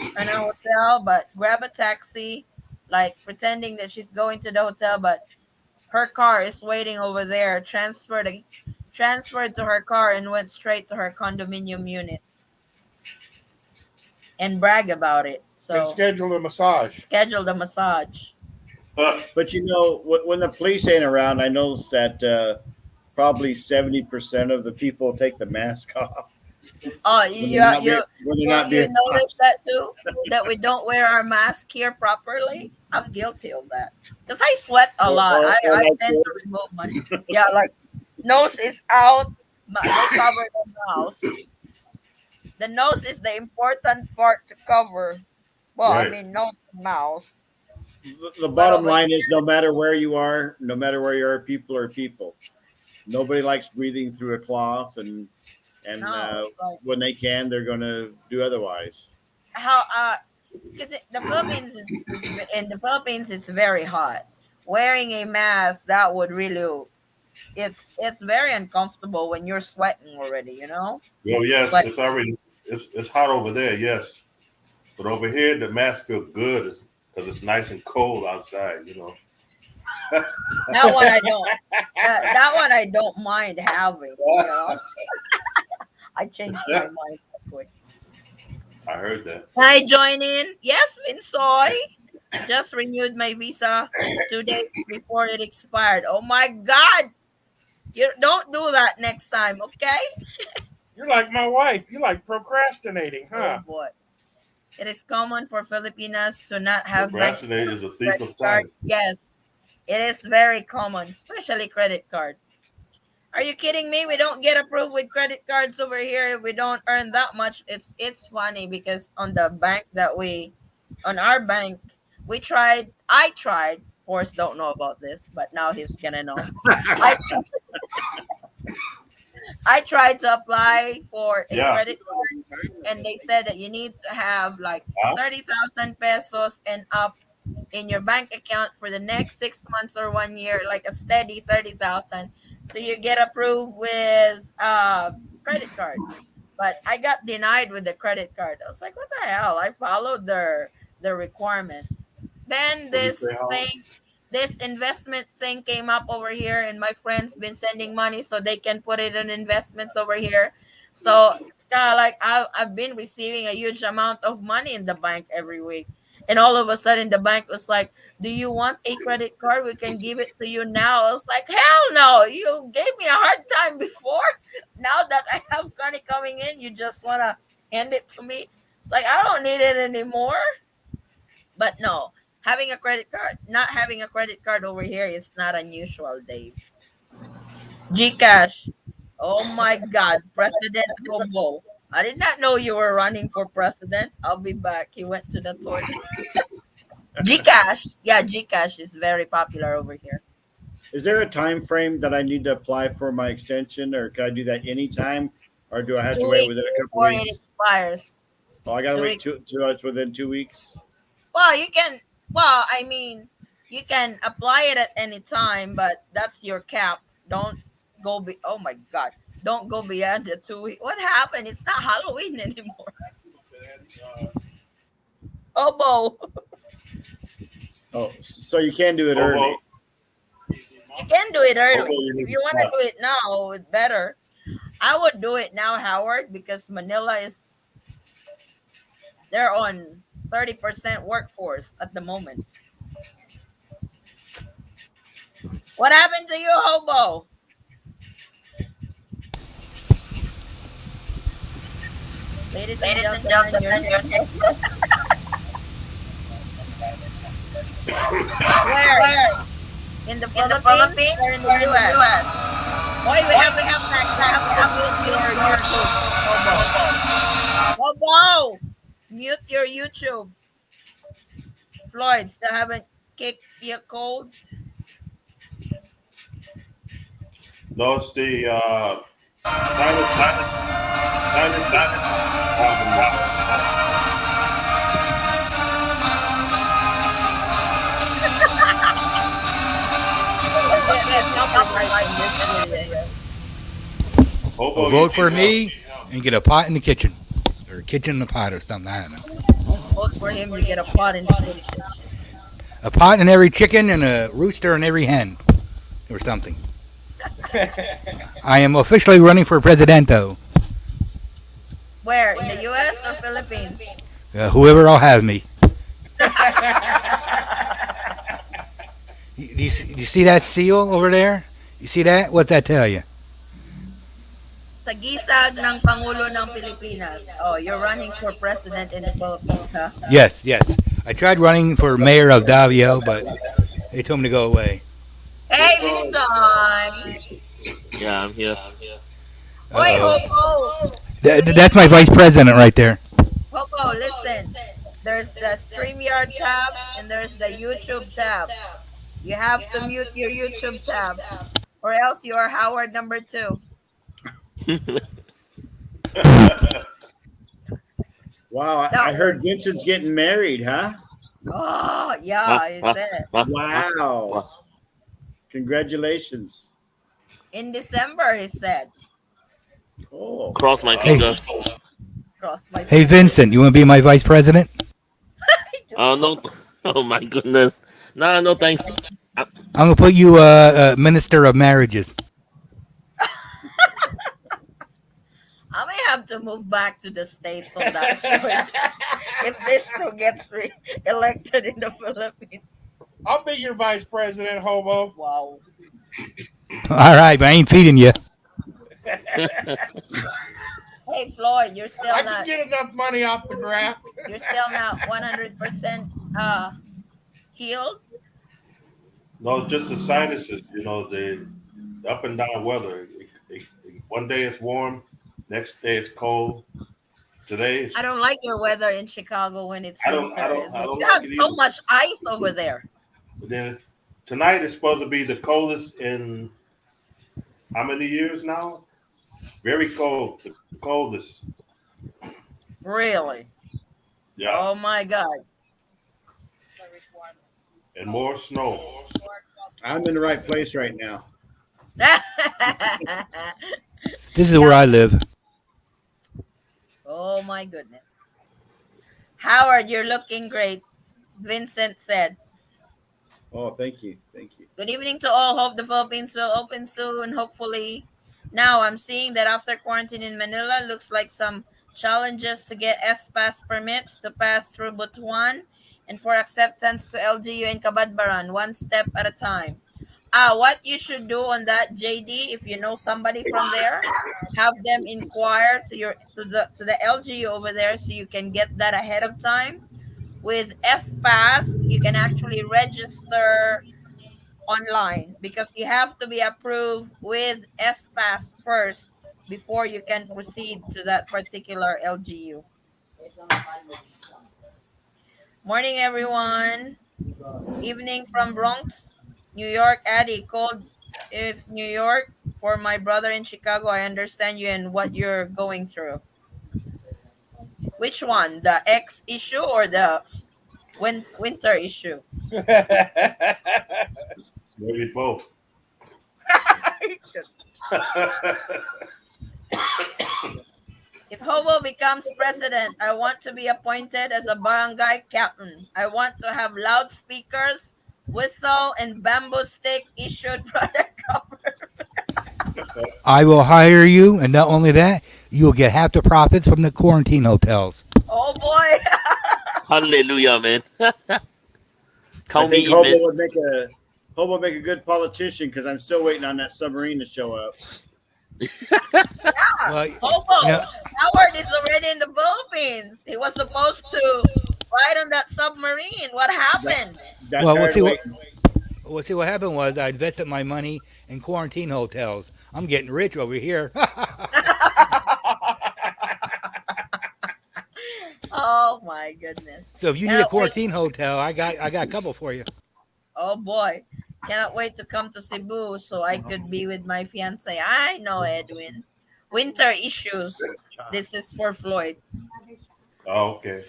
[SPEAKER 1] in a hotel, but grab a taxi, like pretending that she's going to the hotel, but her car is waiting over there. Transferred to her car and went straight to her condominium unit and brag about it.
[SPEAKER 2] and
[SPEAKER 1] So
[SPEAKER 2] schedule a massage.
[SPEAKER 1] schedule the massage.
[SPEAKER 3] But when the police ain't around, I noticed that probably 70% of the people take the mask off
[SPEAKER 1] Oh,
[SPEAKER 3] when
[SPEAKER 1] you
[SPEAKER 3] they're not
[SPEAKER 1] you you
[SPEAKER 3] being
[SPEAKER 1] notice
[SPEAKER 3] watched.
[SPEAKER 1] that too? That we don't wear our mask here properly. I'm guilty of that because I sweat a lot.
[SPEAKER 3] Or
[SPEAKER 1] I
[SPEAKER 3] like
[SPEAKER 1] tend to
[SPEAKER 3] this.
[SPEAKER 1] remove my yeah, like nose is out. They cover the mouth. The nose is the important part to cover. Well, I
[SPEAKER 4] Right.
[SPEAKER 1] mean nose and mouth.
[SPEAKER 3] The
[SPEAKER 1] But
[SPEAKER 3] bottom
[SPEAKER 1] over
[SPEAKER 3] line is, no matter where you are, no matter where you are, people are people. Nobody likes breathing through a cloth, and
[SPEAKER 1] no, it's like
[SPEAKER 3] when they can, they're going to do otherwise.
[SPEAKER 1] how because the Philippines in the Philippines it's very hot. Wearing a mask that would really it's very uncomfortable when you're sweating already.
[SPEAKER 4] Well,
[SPEAKER 1] It's
[SPEAKER 4] yes,
[SPEAKER 1] like
[SPEAKER 4] it's hot over there, yes, but over here the mask feels good because it's nice and cold outside.
[SPEAKER 1] that one I don't that one I don't mind having. I changed my mind quick.
[SPEAKER 4] I heard that.
[SPEAKER 1] Can I join in? Yes, Vinsoy. Just renewed my visa 2 days before it expired. Oh my God! You don't do that next time, okay?
[SPEAKER 2] You're like my wife. You like procrastinating,
[SPEAKER 1] Oh
[SPEAKER 2] huh?
[SPEAKER 1] boy. It is common for Filipinas to not have bank
[SPEAKER 4] Procrastinate
[SPEAKER 1] account,
[SPEAKER 4] is a thief
[SPEAKER 1] credit
[SPEAKER 4] of
[SPEAKER 1] card.
[SPEAKER 4] time.
[SPEAKER 1] Yes, it is very common, especially credit card. Are you kidding me? We don't get approved with credit cards over here. We don't earn that much. It's funny because on our bank, we tried. I tried. Forrest don't know about this, but now he's gonna know. I I tried to apply for a
[SPEAKER 4] Yeah.
[SPEAKER 1] credit card, and they said that you need to have like
[SPEAKER 4] Huh?
[SPEAKER 1] 30,000 pesos and up in your bank account for the next 6 months or 1 year, like a steady 30,000. So you get approved with credit card. But I got denied with the credit card. I was like, what the hell? I followed their requirement. Then
[SPEAKER 4] What do you say, Howard?
[SPEAKER 1] this investment thing came up over here, and my friends been sending money so they can put it in investments over here. So it's kind of like I've been receiving a huge amount of money in the bank every week. And all of a sudden, the bank was like, "Do you want a credit card? We can give it to you now." I was like, "Hell no! You gave me a hard time before. Now that I have money coming in, you just wanna hand it to me? Like I don't need it anymore." But no, not having a credit card over here is not unusual, Dave. Gcash. Oh my God, President Bobo. I did not know you were running for president. I'll be back. He went to the toilet. Gcash. Yeah, Gcash is very popular over here.
[SPEAKER 3] Is there a time frame that I need to apply for my extension, or can I do that anytime, or do I have to
[SPEAKER 1] Two
[SPEAKER 3] wait
[SPEAKER 1] weeks
[SPEAKER 3] within a couple
[SPEAKER 1] before it
[SPEAKER 3] weeks?
[SPEAKER 1] expires.
[SPEAKER 3] Oh, I got to
[SPEAKER 1] Two
[SPEAKER 3] wait
[SPEAKER 1] weeks.
[SPEAKER 3] it's within 2 weeks.
[SPEAKER 1] Well, you can. Well, I mean, you can apply it at any time, but that's your cap. Don't go be. Oh my God! Don't go beyond the 2 week. What happened? It's not Halloween anymore. Oh,
[SPEAKER 3] Oh, so you can do it early.
[SPEAKER 4] Hobo,
[SPEAKER 1] you can do it early.
[SPEAKER 4] you need
[SPEAKER 1] If you
[SPEAKER 4] to
[SPEAKER 1] want to
[SPEAKER 4] stop.
[SPEAKER 1] do it now, it's better. I would do it now, Howard, because Manila is they're on 30% workforce at the moment. What happened to you, Hobo? Ladies and gentlemen, your next where? In the Philippines or in the US? Boy, we have to mute your YouTube, Hobo. Hobo! Mute your YouTube. Floyd, still haven't kicked your code?
[SPEAKER 4] No, it's the sinus problem.
[SPEAKER 1] You will get me copyright in this video.
[SPEAKER 4] Hobo,
[SPEAKER 6] Well,
[SPEAKER 4] you
[SPEAKER 6] vote for
[SPEAKER 4] need
[SPEAKER 6] me and get a pot in the kitchen, or a kitchen in the pot, or something. I don't know.
[SPEAKER 1] Vote for him, you get a pot in the kitchen.
[SPEAKER 6] A pot in every chicken and a rooster in every hen, or something. I am officially running for presidento.
[SPEAKER 1] Where? In the US or Philippines?
[SPEAKER 6] Whoever will have me. You see that seal over there? You see that? What's that tell you?
[SPEAKER 1] Sa gisag ng Pangulo ng Pilipinas. Oh, you're running for president in the Philippines, huh?
[SPEAKER 6] Yes, yes. I tried running for mayor of Davio, but they told me to go away.
[SPEAKER 1] Hey, Vincent!
[SPEAKER 7] Yeah, I'm here.
[SPEAKER 1] Oi,
[SPEAKER 6] Uh oh.
[SPEAKER 1] Hopo!
[SPEAKER 6] That's my vice president right there.
[SPEAKER 1] Hopo, listen. There's the StreamYard tab and there's the YouTube tab. You have to mute your YouTube tab or else you are Howard number 2.
[SPEAKER 3] Wow, I
[SPEAKER 1] No.
[SPEAKER 3] heard Vincent's getting married, huh?
[SPEAKER 1] Oh, yeah, is it?
[SPEAKER 3] Wow. Congratulations.
[SPEAKER 1] In December, he said.
[SPEAKER 3] Oh,
[SPEAKER 7] Cross my
[SPEAKER 6] Hey,
[SPEAKER 7] finger.
[SPEAKER 1] Cross my
[SPEAKER 6] hey,
[SPEAKER 1] fingers.
[SPEAKER 6] Vincent, you want to be my vice president?
[SPEAKER 7] Oh no! Oh my goodness. Nah, no thanks. Uh,
[SPEAKER 6] I'm gonna put you minister of marriages.
[SPEAKER 1] I may have to move back to the States on that story if this still gets elected in the Philippines.
[SPEAKER 2] I'll be your vice president, hobo.
[SPEAKER 1] Wow.
[SPEAKER 6] All right, but I ain't feeding you.
[SPEAKER 1] Hey, Floyd, you're still
[SPEAKER 2] I can
[SPEAKER 1] not
[SPEAKER 2] get enough money off the draft.
[SPEAKER 1] you're still not 100% healed.
[SPEAKER 4] No, just the sinuses. You know, the up and down weather. One day it's warm, next day it's cold. Today,
[SPEAKER 1] I don't like your weather in Chicago when it's
[SPEAKER 4] I
[SPEAKER 1] winter.
[SPEAKER 4] I don't
[SPEAKER 1] You
[SPEAKER 4] like
[SPEAKER 1] have
[SPEAKER 4] it
[SPEAKER 1] so
[SPEAKER 4] either.
[SPEAKER 1] much ice over there.
[SPEAKER 4] But then tonight is supposed to be the coldest in how many years now? Very cold, the coldest.
[SPEAKER 1] Really?
[SPEAKER 4] Yeah,
[SPEAKER 1] Oh my God.
[SPEAKER 4] and more snow.
[SPEAKER 3] I'm in the right place right now.
[SPEAKER 6] This is where I live.
[SPEAKER 1] Oh my goodness. Howard, you're looking great. Vincent said.
[SPEAKER 3] Oh, thank you. Thank you.
[SPEAKER 1] Good evening to all. Hope the Philippines will open soon, hopefully. Now, I'm seeing that after quarantine in Manila, looks like some challenges to get S-Pass permits to pass through Butuan and for acceptance to LGU in Kabadbaran, one step at a time. What you should do on that, JD, if you know somebody from there, have them inquire to the LGU over there so you can get that ahead of time. With S-Pass, you can actually register online because you have to be approved with S-Pass first before you can proceed to that particular LGU. Morning, everyone. Evening from Bronx, New York. Addie called if New York for my brother in Chicago. I understand you and what you're going through. Which one? The X issue or the winter issue?
[SPEAKER 4] Maybe both.
[SPEAKER 1] If Hobo becomes president, I want to be appointed as a barangay captain. I want to have loudspeakers, whistle, and bamboo stick issued product cover.
[SPEAKER 6] I will hire you, and not only that, you will get half the profits from the quarantine hotels.
[SPEAKER 1] Oh boy!
[SPEAKER 7] hallelujah, man.
[SPEAKER 3] I
[SPEAKER 7] Count me
[SPEAKER 3] think
[SPEAKER 7] in, man.
[SPEAKER 3] Hobo would make a good politician because I'm still waiting on that submarine to show up.
[SPEAKER 6] Well,
[SPEAKER 1] Hobo!
[SPEAKER 6] you know,
[SPEAKER 1] Howard is already in the Philippines. He was supposed to ride on that submarine. What happened?
[SPEAKER 3] Got
[SPEAKER 6] well,
[SPEAKER 3] tired of waiting.
[SPEAKER 6] what happened was I invested my money in quarantine hotels. I'm getting rich over here.
[SPEAKER 1] Oh my goodness.
[SPEAKER 6] So if you need a
[SPEAKER 1] Cannot wait.
[SPEAKER 6] quarantine hotel, I got a couple for you.
[SPEAKER 1] Oh boy. Cannot wait to come to Cebu so I could be with my fiance. I know, Edwin. Winter issues. This is for Floyd.
[SPEAKER 4] Oh, okay.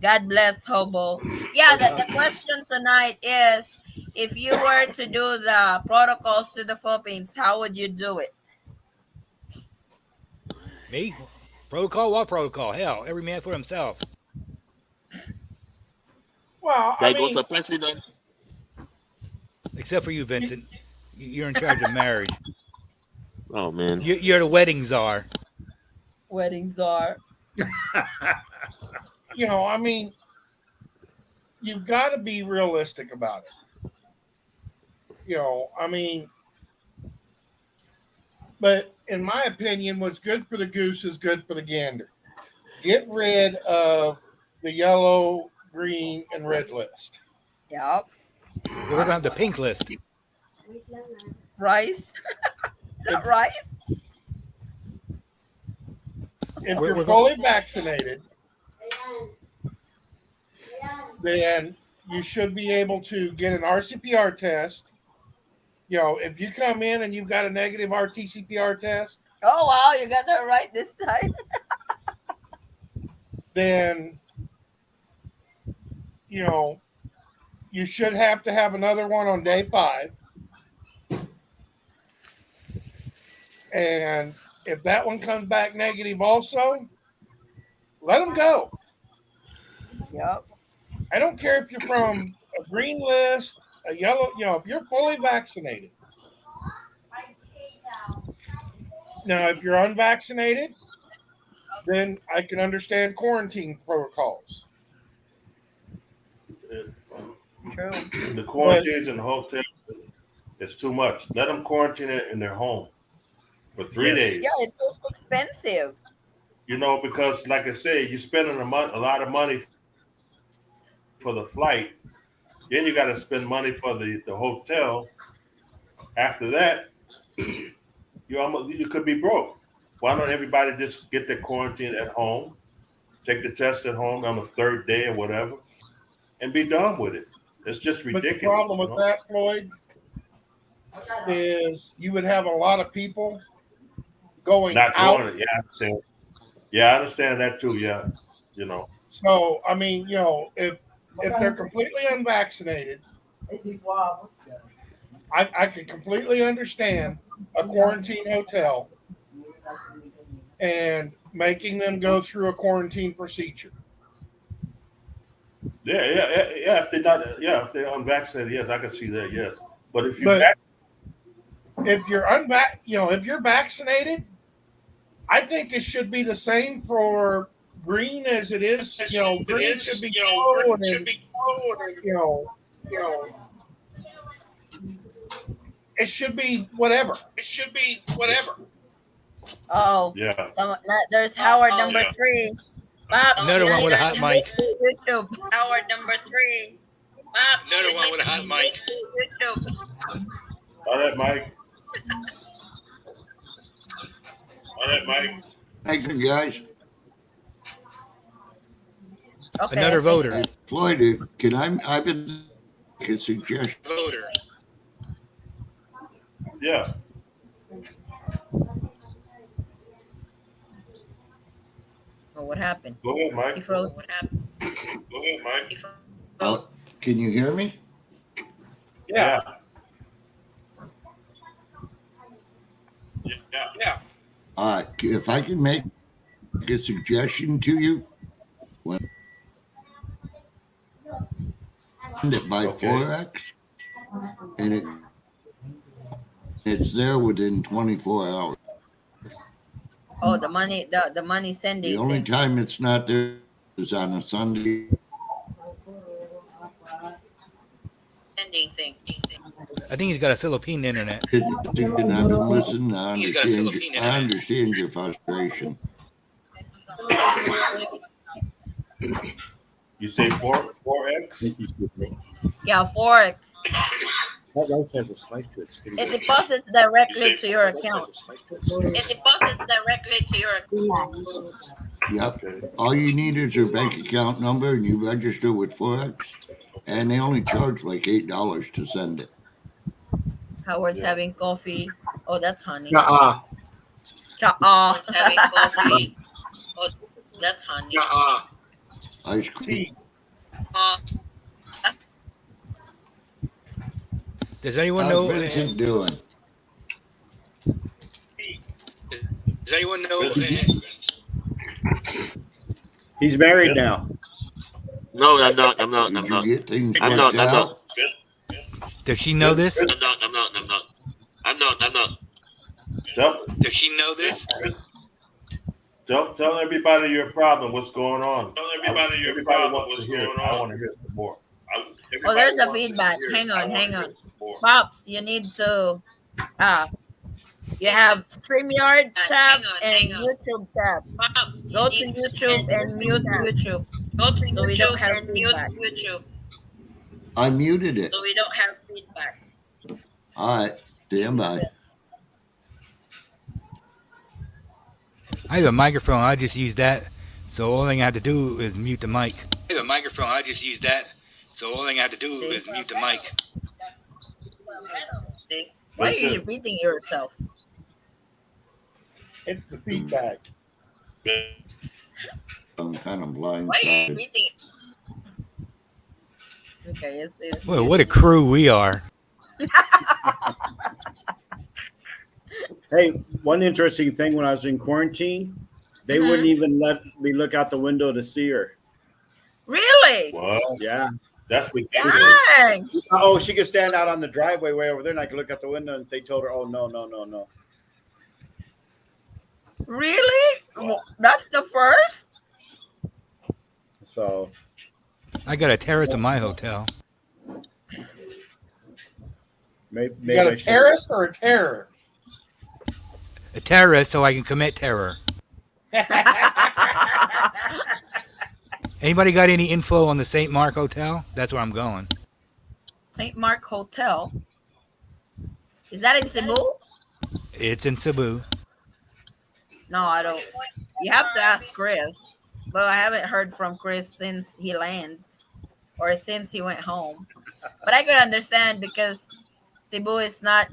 [SPEAKER 1] God bless Hobo. Yeah, the question tonight is if you were to do the protocols to the Philippines, how would you do it?
[SPEAKER 6] Me? Protocol? What protocol? Hell, every man for himself.
[SPEAKER 2] Well, I
[SPEAKER 7] There goes
[SPEAKER 2] mean,
[SPEAKER 7] the president.
[SPEAKER 6] Except for you, Vincent. You're in charge of marriage.
[SPEAKER 7] Oh man.
[SPEAKER 6] You're the wedding czar.
[SPEAKER 1] Weddings are.
[SPEAKER 2] I mean, you've got to be realistic about it. I mean, but in my opinion, what's good for the goose is good for the gander. Get rid of the yellow, green, and red list.
[SPEAKER 1] Yep.
[SPEAKER 6] What about the pink list?
[SPEAKER 1] Rice.
[SPEAKER 2] If,
[SPEAKER 1] Rice.
[SPEAKER 2] if
[SPEAKER 6] We're
[SPEAKER 2] you're
[SPEAKER 6] going.
[SPEAKER 2] fully vaccinated, then you should be able to get an RCPR test. If you come in and you've got a negative RT-CPR test,
[SPEAKER 1] Oh wow, you got that right this time.
[SPEAKER 2] then you should have to have another one on day 5. And if that one comes back negative also, let them go.
[SPEAKER 1] Yep.
[SPEAKER 2] I don't care if you're from a green list, a yellow, if you're fully vaccinated. Now, if you're unvaccinated, then I can understand quarantine protocols.
[SPEAKER 1] True.
[SPEAKER 4] The quarantines in the hotel is too much. Let them quarantine it in their home for 3 days.
[SPEAKER 1] Yeah, it's expensive.
[SPEAKER 4] Because like I say, you're spending a lot of money for the flight. Then you got to spend money for the hotel. After that, you could be broke. Why don't everybody just get their quarantine at home, take the test at home on the 3rd day or whatever, and be done with it? It's just ridiculous.
[SPEAKER 2] But the problem with that, Floyd, is you would have a lot of people going
[SPEAKER 4] not
[SPEAKER 2] out.
[SPEAKER 4] doing it. Yeah, I understand. Yeah, I understand that too. Yeah,
[SPEAKER 2] So I mean, if they're completely unvaccinated, I can completely understand a quarantine hotel and making them go through a quarantine procedure.
[SPEAKER 4] Yeah. If they're unvaccinated, yes, I can see that. Yes, but if you're vaccinated, I think it should be the same for green as it is. Green should be forward, and it should be whatever.
[SPEAKER 1] Oh.
[SPEAKER 4] Yeah.
[SPEAKER 1] There's Howard number 3. Pops,
[SPEAKER 6] Another one with a hot mic.
[SPEAKER 1] YouTube. Howard number 3. Pops,
[SPEAKER 6] Another one with a hot mic.
[SPEAKER 1] YouTube.
[SPEAKER 4] All right, Mike.
[SPEAKER 8] Thank you, guys.
[SPEAKER 1] Okay.
[SPEAKER 6] Another voter.
[SPEAKER 8] Hey, Floyd, I've been making a suggestion.
[SPEAKER 6] Voter.
[SPEAKER 4] Yeah.
[SPEAKER 1] Oh, what happened?
[SPEAKER 4] Go ahead, Mike.
[SPEAKER 1] He froze. What happened? He froze.
[SPEAKER 8] Can you hear me?
[SPEAKER 4] Yeah.
[SPEAKER 8] All right. If I can make a suggestion to you, when it by
[SPEAKER 4] Okay.
[SPEAKER 8] Forex, and it's there within 24 hours.
[SPEAKER 1] Oh, the money
[SPEAKER 8] The
[SPEAKER 1] sending
[SPEAKER 8] only
[SPEAKER 1] thing.
[SPEAKER 8] time it's not there is on a Sunday.
[SPEAKER 1] Sending thing.
[SPEAKER 6] I think he's got a Philippine internet.
[SPEAKER 8] I've been listening. I
[SPEAKER 6] He's got a
[SPEAKER 8] understand.
[SPEAKER 6] Philippine
[SPEAKER 8] I
[SPEAKER 6] internet.
[SPEAKER 8] understand your frustration.
[SPEAKER 4] You say 4X?
[SPEAKER 1] Yeah, Forex.
[SPEAKER 9] That rice has a spice to it.
[SPEAKER 1] It deposits directly to your account.
[SPEAKER 8] Yep. All you need is your bank account number, and you register with Forex, and they only charge like $8 to send it.
[SPEAKER 1] Howard's having coffee. Oh, that's honey.
[SPEAKER 9] Nuh-uh.
[SPEAKER 1] Howard's having coffee. Oh, that's honey.
[SPEAKER 9] Nuh-uh.
[SPEAKER 8] Ice cream.
[SPEAKER 6] Does anyone
[SPEAKER 8] How's
[SPEAKER 6] know?
[SPEAKER 8] Vincent doing?
[SPEAKER 6] Does anyone know?
[SPEAKER 3] He's married now.
[SPEAKER 7] No, I'm not. I'm not.
[SPEAKER 8] Did
[SPEAKER 7] I'm
[SPEAKER 8] you
[SPEAKER 7] not.
[SPEAKER 8] get things
[SPEAKER 7] I'm
[SPEAKER 8] worked
[SPEAKER 7] not. I'm
[SPEAKER 8] out?
[SPEAKER 7] not.
[SPEAKER 6] Does she know this?
[SPEAKER 7] I'm not. I'm not. I'm not. I'm not. I'm not.
[SPEAKER 6] Does she know this?
[SPEAKER 4] Tell everybody your problem. What's going on? Tell everybody your problem. What's going on? I want to hear some more.
[SPEAKER 1] Oh, there's a feedback. Hang on, hang on. Pops, you need to ah you have StreamYard tab and YouTube tab. Go to YouTube and mute YouTube so we don't have feedback.
[SPEAKER 8] I muted it. All right, stand by.
[SPEAKER 6] I have a microphone. I just use that. So all thing I have to do is mute the mic. I have a microphone. I just use that. So all thing I have to do
[SPEAKER 1] See?
[SPEAKER 6] is mute the mic.
[SPEAKER 1] See? Why are you repeating yourself?
[SPEAKER 2] It's the feedback.
[SPEAKER 8] I'm kind of
[SPEAKER 1] Why are you
[SPEAKER 8] blindsided.
[SPEAKER 1] repeating? Okay, it's
[SPEAKER 6] Well, what a crew we are.
[SPEAKER 3] Hey, one interesting thing when I was in quarantine, they wouldn't even let me look out the window to see her.
[SPEAKER 1] Really?
[SPEAKER 4] Well,
[SPEAKER 3] Yeah.
[SPEAKER 4] that's ridiculous.
[SPEAKER 1] Dang.
[SPEAKER 3] Oh, she could stand out on the driveway way over there, and I could look out the window. And they told her, "Oh no, no, no, no."
[SPEAKER 1] Really? Well, that's the first?
[SPEAKER 3] So
[SPEAKER 6] I got a terrace in my hotel.
[SPEAKER 3] maybe,
[SPEAKER 2] You got a terrace or a terror?
[SPEAKER 6] A terrace so I can commit terror. Anybody got any info on the St. Mark Hotel? That's where I'm going.
[SPEAKER 1] St. Mark Hotel. Is that in Cebu?
[SPEAKER 6] It's in Cebu.
[SPEAKER 1] No, I don't. You have to ask Chris. But I haven't heard from Chris since he landed or since he went home. But I could understand because Cebu is not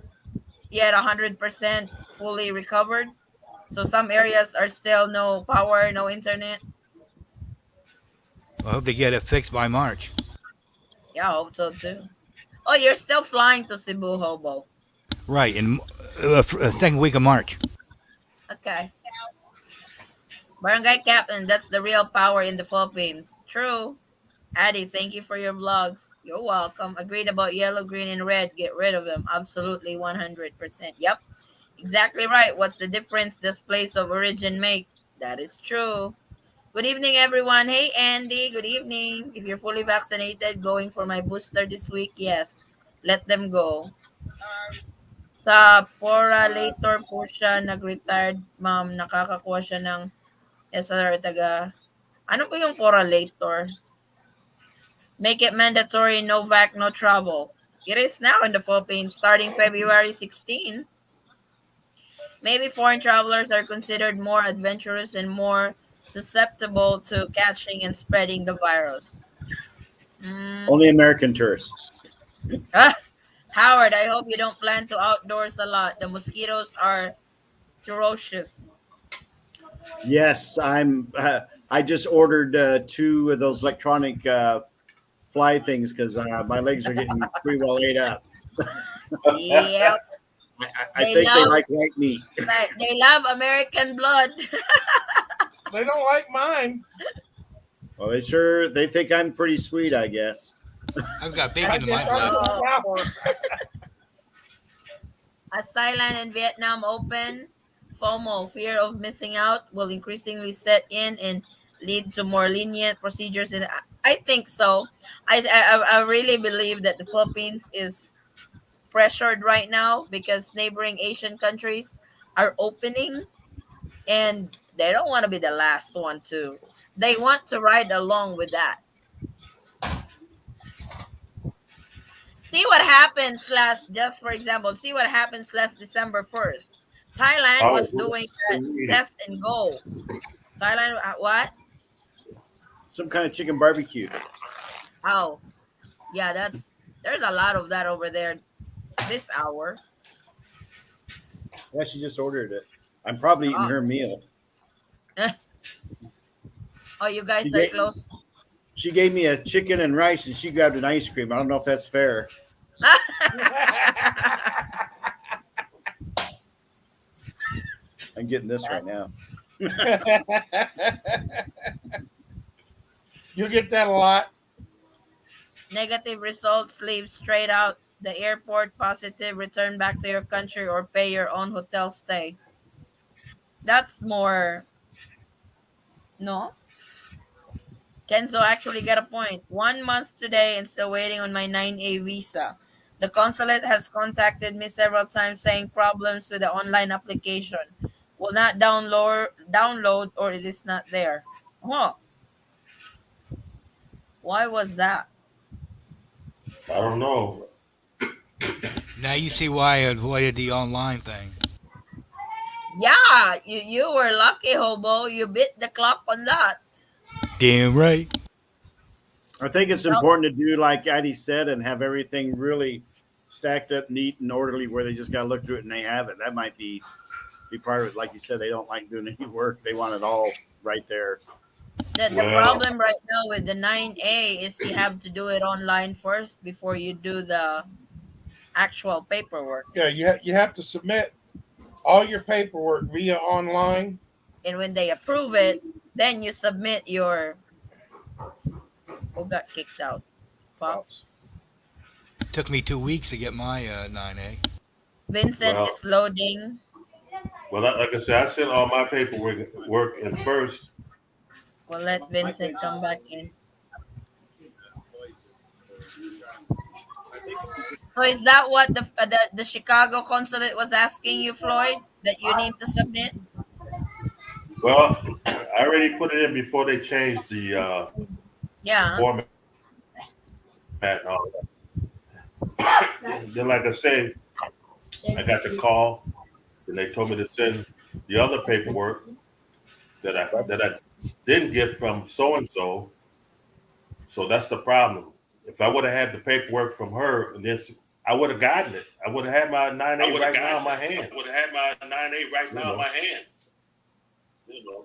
[SPEAKER 1] yet 100% fully recovered. So some areas are still no power, no internet.
[SPEAKER 6] I hope they get it fixed by March.
[SPEAKER 1] Yeah, I hope so too. Oh, you're still flying to Cebu, Hobo.
[SPEAKER 6] Right, in second week of March.
[SPEAKER 1] Okay. Barangay Captain, that's the real power in the Philippines. True. Addie, thank you for your vlogs. You're welcome. Agreed about yellow, green, and red. Get rid of them. Absolutely 100%. Yep. Exactly right. What's the difference this place of origin make? That is true. Good evening, everyone. Hey, Andy. Good evening. If you're fully vaccinated, going for my booster this week, yes. Let them go. Sa Pora later po siya nag-retired, ma'am. Nakakakuha siya ng SR taga. Ano po yung Pora later? Make it mandatory, no vac, no travel. It is now in the Philippines starting February 16. Maybe foreign travelers are considered more adventurous and more susceptible to catching and spreading the virus.
[SPEAKER 3] only American tourists.
[SPEAKER 1] Howard, I hope you don't plan to outdoors a lot. The mosquitoes are ferocious.
[SPEAKER 3] Yes, I'm. I just ordered 2 of those electronic fly things because my legs are getting pretty well ate up.
[SPEAKER 1] Yep.
[SPEAKER 3] I think they like white meat.
[SPEAKER 1] They love American blood.
[SPEAKER 2] They don't like mine.
[SPEAKER 3] Well, they think I'm pretty sweet, I guess.
[SPEAKER 6] I've got bacon in my blood.
[SPEAKER 2] Sour.
[SPEAKER 1] As Thailand and Vietnam open, FOMO, fear of missing out, will increasingly set in and lead to more lenient procedures. And I think so. I really believe that the Philippines is pressured right now because neighboring Asian countries are opening and they don't want to be the last one to. They want to ride along with that. See what happens just for example, see what happens last December 1st. Thailand was doing that test and go. Thailand, what?
[SPEAKER 3] Some kind of chicken barbecue.
[SPEAKER 1] Oh, yeah, there's a lot of that over there this hour.
[SPEAKER 3] Yeah, she just ordered it. I'm probably eating her meal.
[SPEAKER 1] Oh, you guys are close.
[SPEAKER 3] She gave me a chicken and rice, and she grabbed an ice cream. I don't know if that's fair. I'm getting this right now.
[SPEAKER 2] You get that a lot.
[SPEAKER 1] Negative results, leave straight out the airport. Positive, return back to your country or pay your own hotel stay. That's more, no? Kenzo actually got a point. 1 month today and still waiting on my 9A visa. The consulate has contacted me several times saying problems with the online application. Will not download or it is not there. Huh. Why was that?
[SPEAKER 4] I don't know.
[SPEAKER 6] Now you see why I avoided the online thing.
[SPEAKER 1] Yeah, you were lucky, Hobo. You beat the clock on that.
[SPEAKER 6] Damn right.
[SPEAKER 3] I think it's
[SPEAKER 1] Now,
[SPEAKER 3] important to do like Addie said and have everything really stacked up neat and orderly where they just got to look through it and they have it. That might be part of it. Like you said, they don't like doing any work. They want it all right there.
[SPEAKER 1] the
[SPEAKER 4] Well,
[SPEAKER 1] problem right now with the 9A is you have to do it online first before you do the actual paperwork.
[SPEAKER 2] Yeah, you have to submit all your paperwork via online.
[SPEAKER 1] And when they approve it, then you submit your who got kicked out. Pops.
[SPEAKER 6] Took me 2 weeks to get my 9A.
[SPEAKER 1] Vincent
[SPEAKER 4] well,
[SPEAKER 1] is loading.
[SPEAKER 4] like I said, I sent all my paperwork in first.
[SPEAKER 1] We'll let Vincent come back in. So is that what the Chicago consulate was asking you, Floyd, that you need to submit?
[SPEAKER 4] Well, I already put it in before they changed the
[SPEAKER 1] Yeah.
[SPEAKER 4] format and all that. Then, like I said, I got the call, and they told me to send the other paperwork that I didn't get from so and so. So that's the problem. If I would have had the paperwork from her, and then I would have gotten it. I would have had my 9A right now in my hand. I would have had my 9A right now in my hand.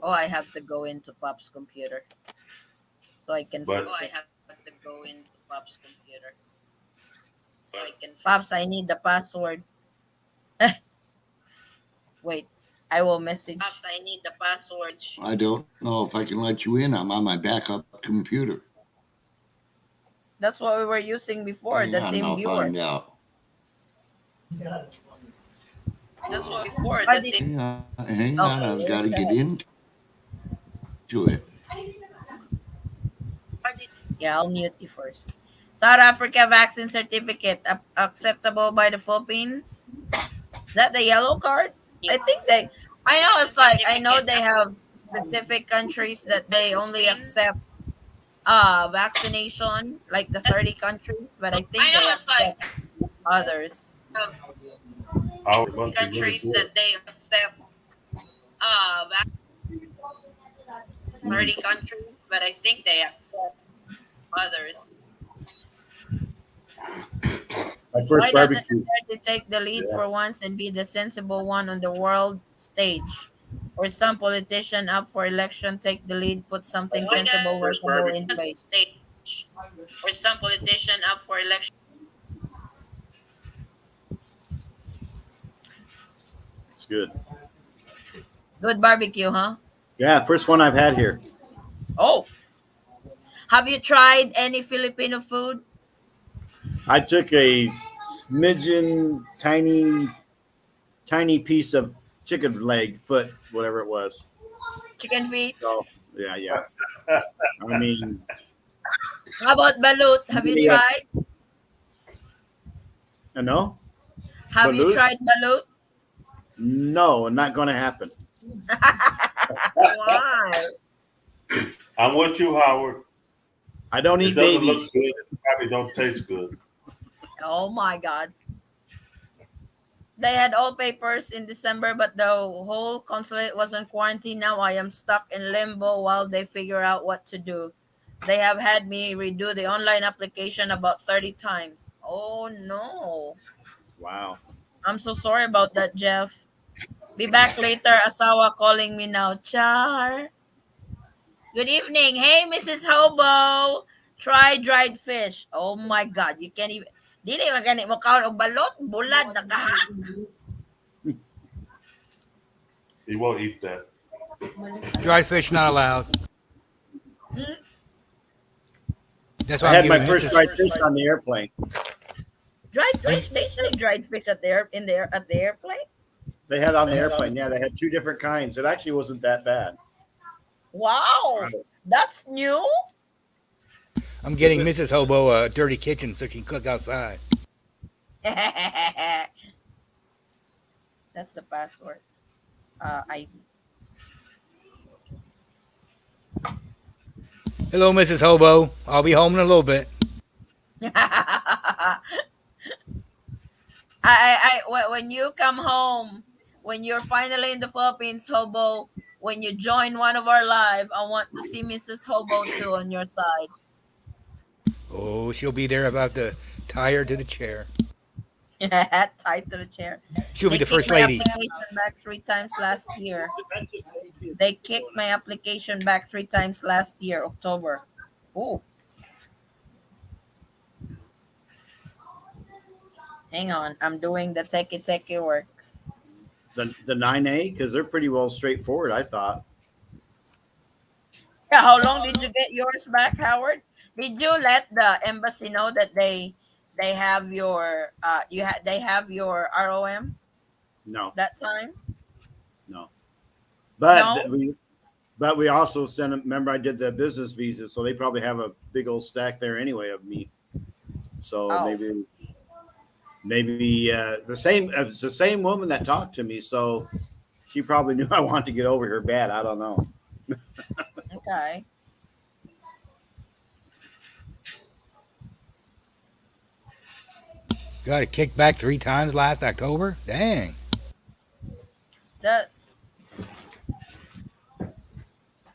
[SPEAKER 1] Oh, I have to go into Pop's computer so I can
[SPEAKER 4] But
[SPEAKER 1] fix it. I have to go into Pop's computer so I can. Pops, I need the password. Wait, I will message. Pops, I need the password.
[SPEAKER 8] I don't know if I can let you in. I'm on my backup computer.
[SPEAKER 1] That's what we were using before.
[SPEAKER 8] Hang
[SPEAKER 1] The
[SPEAKER 8] on,
[SPEAKER 1] team
[SPEAKER 8] I'll
[SPEAKER 1] viewer.
[SPEAKER 8] find out.
[SPEAKER 1] That's what before.
[SPEAKER 8] Hang on,
[SPEAKER 1] Okay,
[SPEAKER 8] I've got to get into it.
[SPEAKER 1] Yeah, I'll mute you first. South Africa vaccine certificate acceptable by the Philippines. Is that the yellow card? I think they. I know it's like I know they have specific countries that they only accept vaccination, like the 30 countries, but I think they accept others. Countries that they accept 30 countries, but I think they accept others.
[SPEAKER 3] My
[SPEAKER 1] Why
[SPEAKER 3] first
[SPEAKER 1] doesn't
[SPEAKER 3] barbecue.
[SPEAKER 1] Duterte take the lead for once and be the sensible one on the world stage? Or some politician up for election take the lead, put something sensible, workable in place. Or some politician up for election.
[SPEAKER 3] It's good.
[SPEAKER 1] Good barbecue, huh?
[SPEAKER 3] Yeah, first one I've had here.
[SPEAKER 1] Oh, have you tried any Filipino food?
[SPEAKER 3] I took a smidgen, tiny piece of chicken leg, foot, whatever it was.
[SPEAKER 1] Chicken feet?
[SPEAKER 3] So yeah. I mean,
[SPEAKER 1] How about balut? Have you
[SPEAKER 3] Yeah.
[SPEAKER 1] tried?
[SPEAKER 3] no,
[SPEAKER 1] Have you
[SPEAKER 3] Balut?
[SPEAKER 1] tried balut?
[SPEAKER 3] no, not going to happen.
[SPEAKER 1] Why?
[SPEAKER 4] I'm with you, Howard.
[SPEAKER 3] I don't
[SPEAKER 4] It
[SPEAKER 3] eat
[SPEAKER 4] doesn't look
[SPEAKER 3] babies.
[SPEAKER 4] good. It probably don't taste good.
[SPEAKER 1] Oh my God. They had all papers in December, but the whole consulate was on quarantine. Now I am stuck in limbo while they figure out what to do. They have had me redo the online application about 30 times. Oh no.
[SPEAKER 3] Wow.
[SPEAKER 1] I'm so sorry about that, Jeff. Be back later. Asawa calling me now. Char. Good evening. Hey, Mrs. Hobo. Try dried fish. Oh my God. You can't even. Dili magani mo kaon og balot, bulad nakaha.
[SPEAKER 4] He won't eat that.
[SPEAKER 6] Dried fish not allowed. That's why
[SPEAKER 3] I
[SPEAKER 6] I'm
[SPEAKER 3] had my
[SPEAKER 6] giving
[SPEAKER 3] first
[SPEAKER 6] Vincent-
[SPEAKER 3] dried fish on the airplane.
[SPEAKER 1] Dried fish. They sell dried fish at the airplane.
[SPEAKER 3] They had it on the airplane. Yeah, they had two different kinds. It actually wasn't that bad.
[SPEAKER 1] Wow, that's new.
[SPEAKER 6] I'm getting Mrs. Hobo a dirty kitchen so she can cook outside.
[SPEAKER 1] That's the password. I.
[SPEAKER 6] Hello, Mrs. Hobo. I'll be home in a little bit.
[SPEAKER 1] When you come home, when you're finally in the Philippines, Hobo, when you join one of our live, I want to see Mrs. Hobo too on your side.
[SPEAKER 6] Oh, she'll be there about to tie her to the chair.
[SPEAKER 1] Tied to the chair.
[SPEAKER 6] She'll be
[SPEAKER 1] They
[SPEAKER 6] the
[SPEAKER 1] kicked
[SPEAKER 6] first
[SPEAKER 1] my
[SPEAKER 6] lady.
[SPEAKER 1] application back 3 times last year. They kicked my application back 3 times last year, October. Oh, hang on. I'm doing the techie work.
[SPEAKER 3] The 9A, because they're pretty well straightforward, I thought.
[SPEAKER 1] Yeah, how long did you get yours back, Howard? Did you let the embassy know that they have your they have your ROM
[SPEAKER 3] No,
[SPEAKER 1] that time?
[SPEAKER 3] no. But
[SPEAKER 1] No.
[SPEAKER 3] we also sent them. Remember, I did the business visa, so they probably have a big old stack there anyway of me. So
[SPEAKER 1] Oh.
[SPEAKER 3] maybe the same. It's the same woman that talked to me, so she probably knew I wanted to get over here bad. I don't know.
[SPEAKER 1] Okay.
[SPEAKER 6] Got it kicked back 3 times last October? Dang.
[SPEAKER 1] That's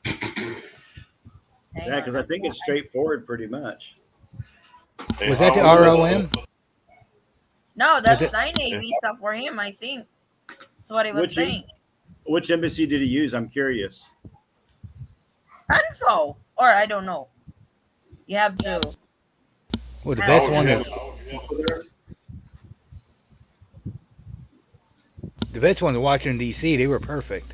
[SPEAKER 3] Yeah, because I think it's straightforward pretty much.
[SPEAKER 4] Hey,
[SPEAKER 6] Was that the
[SPEAKER 4] Howard,
[SPEAKER 6] ROM?
[SPEAKER 1] no, that's
[SPEAKER 6] it-
[SPEAKER 1] 9A visa for him, I think. That's what he was saying.
[SPEAKER 3] Which embassy did he use? I'm curious.
[SPEAKER 1] Info. Or I don't know. You have to.
[SPEAKER 6] Well, the
[SPEAKER 1] Oh,
[SPEAKER 6] best
[SPEAKER 4] Howard,
[SPEAKER 6] one
[SPEAKER 4] you
[SPEAKER 6] is
[SPEAKER 4] have- you have there?
[SPEAKER 6] the best one was Washington D.C. They were perfect.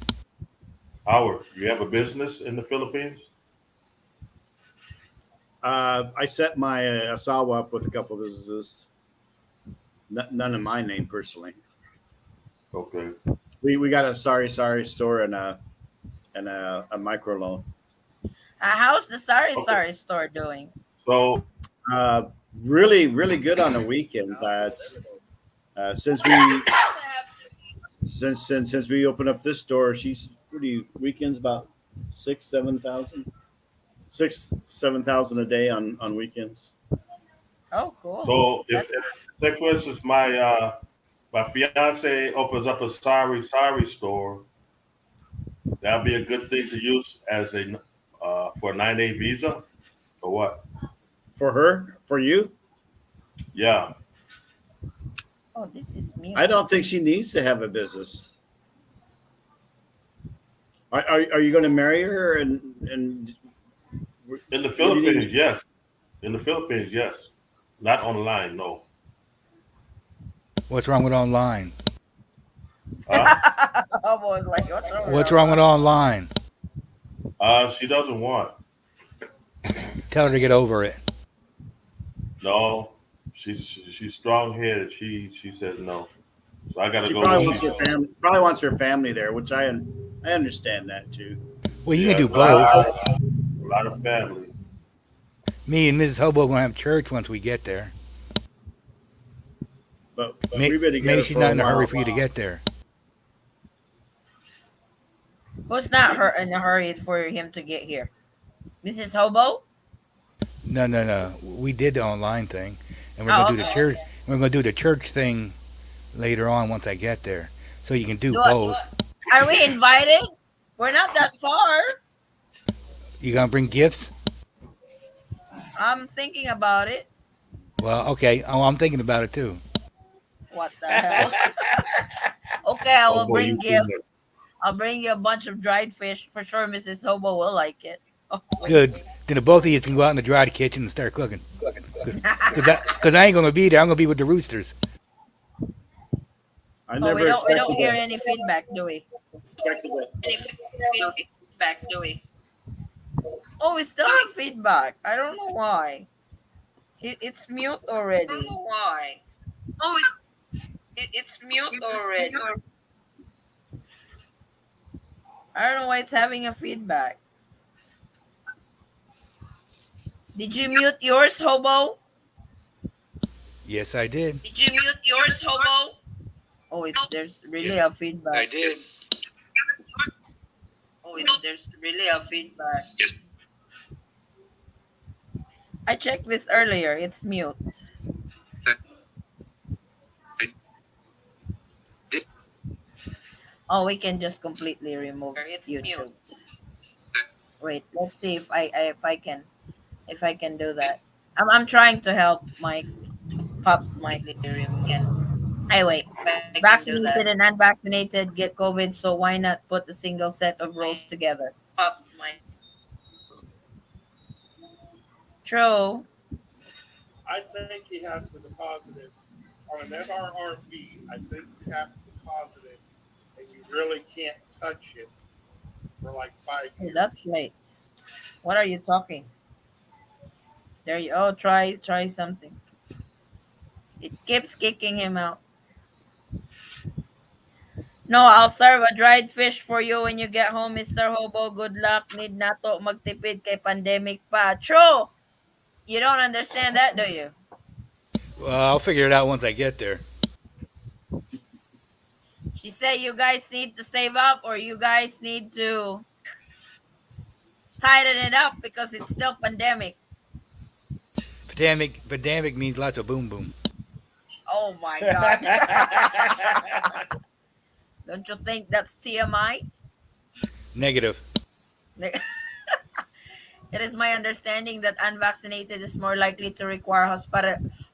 [SPEAKER 4] Howard, you have a business in the Philippines?
[SPEAKER 3] I set my Asawa up with a couple of businesses. None in my name personally.
[SPEAKER 4] Okay.
[SPEAKER 3] We got a sorry store and a micro loan.
[SPEAKER 1] How's the Sari
[SPEAKER 4] Okay.
[SPEAKER 1] Sari store doing?
[SPEAKER 4] So
[SPEAKER 3] Really good on the weekends. Since we opened up this store, she's pretty weekends about 6,000-7,000, 6,000-7,000 a day on weekends.
[SPEAKER 1] Oh, cool.
[SPEAKER 4] So if
[SPEAKER 1] That's-
[SPEAKER 4] say for instance my fiance opens up a sari store, that'd be a good thing to use as a for a 9A visa or what?
[SPEAKER 3] For her, for you,
[SPEAKER 4] Yeah.
[SPEAKER 1] Oh, this is me.
[SPEAKER 3] I don't think she needs to have a business. Are you going to marry her and
[SPEAKER 4] In the
[SPEAKER 3] what do you need?
[SPEAKER 4] Philippines, yes. In the Philippines, yes. Not online, no.
[SPEAKER 6] What's wrong with online?
[SPEAKER 4] Huh?
[SPEAKER 1] I was like,
[SPEAKER 6] What's wrong with online?
[SPEAKER 4] She doesn't want.
[SPEAKER 6] Tell her to get over it.
[SPEAKER 4] No. She's strong headed. She says no. So I gotta
[SPEAKER 3] She
[SPEAKER 4] go.
[SPEAKER 3] probably
[SPEAKER 4] with
[SPEAKER 3] wants
[SPEAKER 4] she-
[SPEAKER 3] her family. Probably wants her family there, which I understand that too.
[SPEAKER 6] Well, you
[SPEAKER 4] Yeah,
[SPEAKER 6] can do
[SPEAKER 4] a lot
[SPEAKER 6] both.
[SPEAKER 4] a lot of family.
[SPEAKER 6] Me and Mrs. Hobo are going to have church once we get there.
[SPEAKER 3] But we've been together
[SPEAKER 6] Maybe she's
[SPEAKER 3] for
[SPEAKER 6] not in a hurry
[SPEAKER 3] while.
[SPEAKER 6] for you to get there.
[SPEAKER 1] Who's not her in a hurry for him to get here? Mrs. Hobo?
[SPEAKER 6] No. We did the online thing, and we're
[SPEAKER 1] Oh,
[SPEAKER 6] going to do the
[SPEAKER 1] okay,
[SPEAKER 6] church.
[SPEAKER 1] okay.
[SPEAKER 6] We're going to do the church thing later on once I get there, so you can do
[SPEAKER 1] Do I-
[SPEAKER 6] both.
[SPEAKER 1] Are we invited? We're not that far.
[SPEAKER 6] You gonna bring gifts?
[SPEAKER 1] I'm thinking about it.
[SPEAKER 6] Well, okay. Oh, I'm thinking about it too.
[SPEAKER 1] What the hell? Okay, I will
[SPEAKER 4] Oh, boy,
[SPEAKER 1] bring
[SPEAKER 4] you
[SPEAKER 1] gifts.
[SPEAKER 4] too
[SPEAKER 1] I'll bring you a bunch of dried fish. For sure, Mrs. Hobo will like it. Oh, wait.
[SPEAKER 6] Good. Then the both of you can go out in the dry kitchen and start cooking. Because I ain't gonna be there. I'm gonna be with the roosters.
[SPEAKER 3] I
[SPEAKER 1] Oh,
[SPEAKER 3] never
[SPEAKER 1] we don't
[SPEAKER 3] expected
[SPEAKER 1] hear
[SPEAKER 3] that.
[SPEAKER 1] any feedback, do we? Any feedback, do we? Oh, we still have feedback. I don't know why. It's mute already. I don't know why. Oh, it's mute already. I don't know why it's having a feedback. Did you mute yours, Hobo?
[SPEAKER 6] Yes, I did.
[SPEAKER 1] Did you mute yours, Hobo? Oh, there's really a feedback.
[SPEAKER 6] I did.
[SPEAKER 1] Oh, there's really a feedback. I checked this earlier. It's mute. Oh, we can just completely remove
[SPEAKER 6] It's mute.
[SPEAKER 1] YouTube. Wait, let's see if I can do that. I'm trying to help Mike Pops Mike. Hey, wait.
[SPEAKER 6] I can do that.
[SPEAKER 1] Vaccinated and unvaccinated get COVID, so why not put a single set of rules together?
[SPEAKER 6] Pops my.
[SPEAKER 1] True.
[SPEAKER 2] I think he has to deposit it on an SRRB. I think you have to deposit it, and you really can't touch it for like 5 years.
[SPEAKER 1] That's late. What are you talking? There you oh try something. It keeps kicking him out. No, I'll serve a dried fish for you when you get home, Mr. Hobo. Good luck. Need na to magtipid kay pandemic pa. True. You don't understand that, do you?
[SPEAKER 6] Well, I'll figure it out once I get there.
[SPEAKER 1] She said you guys need to save up or you guys need to tighten it up because it's still pandemic.
[SPEAKER 6] Pandemic means lots of boom boom.
[SPEAKER 1] Oh my god. Don't you think that's TMI?
[SPEAKER 6] Negative.
[SPEAKER 1] It is my understanding that unvaccinated is more likely to require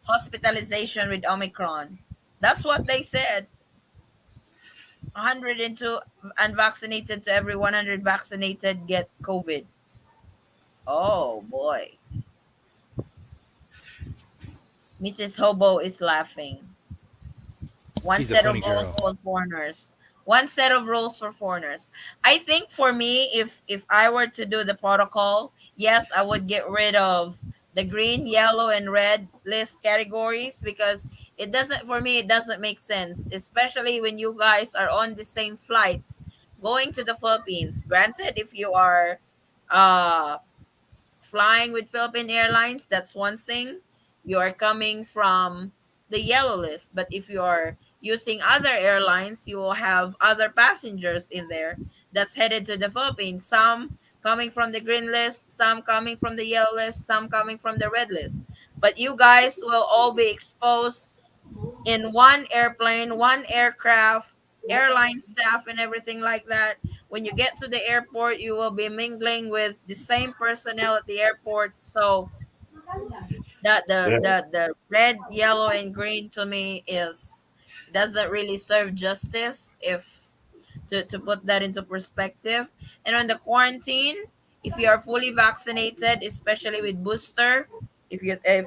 [SPEAKER 1] hospitalization with Omicron. That's what they said. 102 unvaccinated to every 100 vaccinated get COVID. Oh boy. Mrs. Hobo is laughing. One
[SPEAKER 6] She's a
[SPEAKER 1] set of
[SPEAKER 6] funny
[SPEAKER 1] rules
[SPEAKER 6] girl.
[SPEAKER 1] for foreigners. One set of rules for foreigners. I think for me, if I were to do the protocol, yes, I would get rid of the green, yellow, and red list categories because it doesn't for me it doesn't make sense, especially when you guys are on the same flight going to the Philippines. Granted, if you are uh flying with Philippine Airlines, that's one thing. You are coming from the yellow list. But if you are using other airlines, you will have other passengers in there that's headed to the Philippines. Some coming from the green list, some coming from the yellow list, some coming from the red list. But you guys will all be exposed in one airplane, one aircraft, airline staff, and everything like that. When you get to the airport, you will be mingling with the same personnel at the airport. So that
[SPEAKER 4] Yeah.
[SPEAKER 1] the red, yellow, and green to me is doesn't really serve justice if to put that into perspective. And on the quarantine, if you are fully vaccinated, especially with booster, if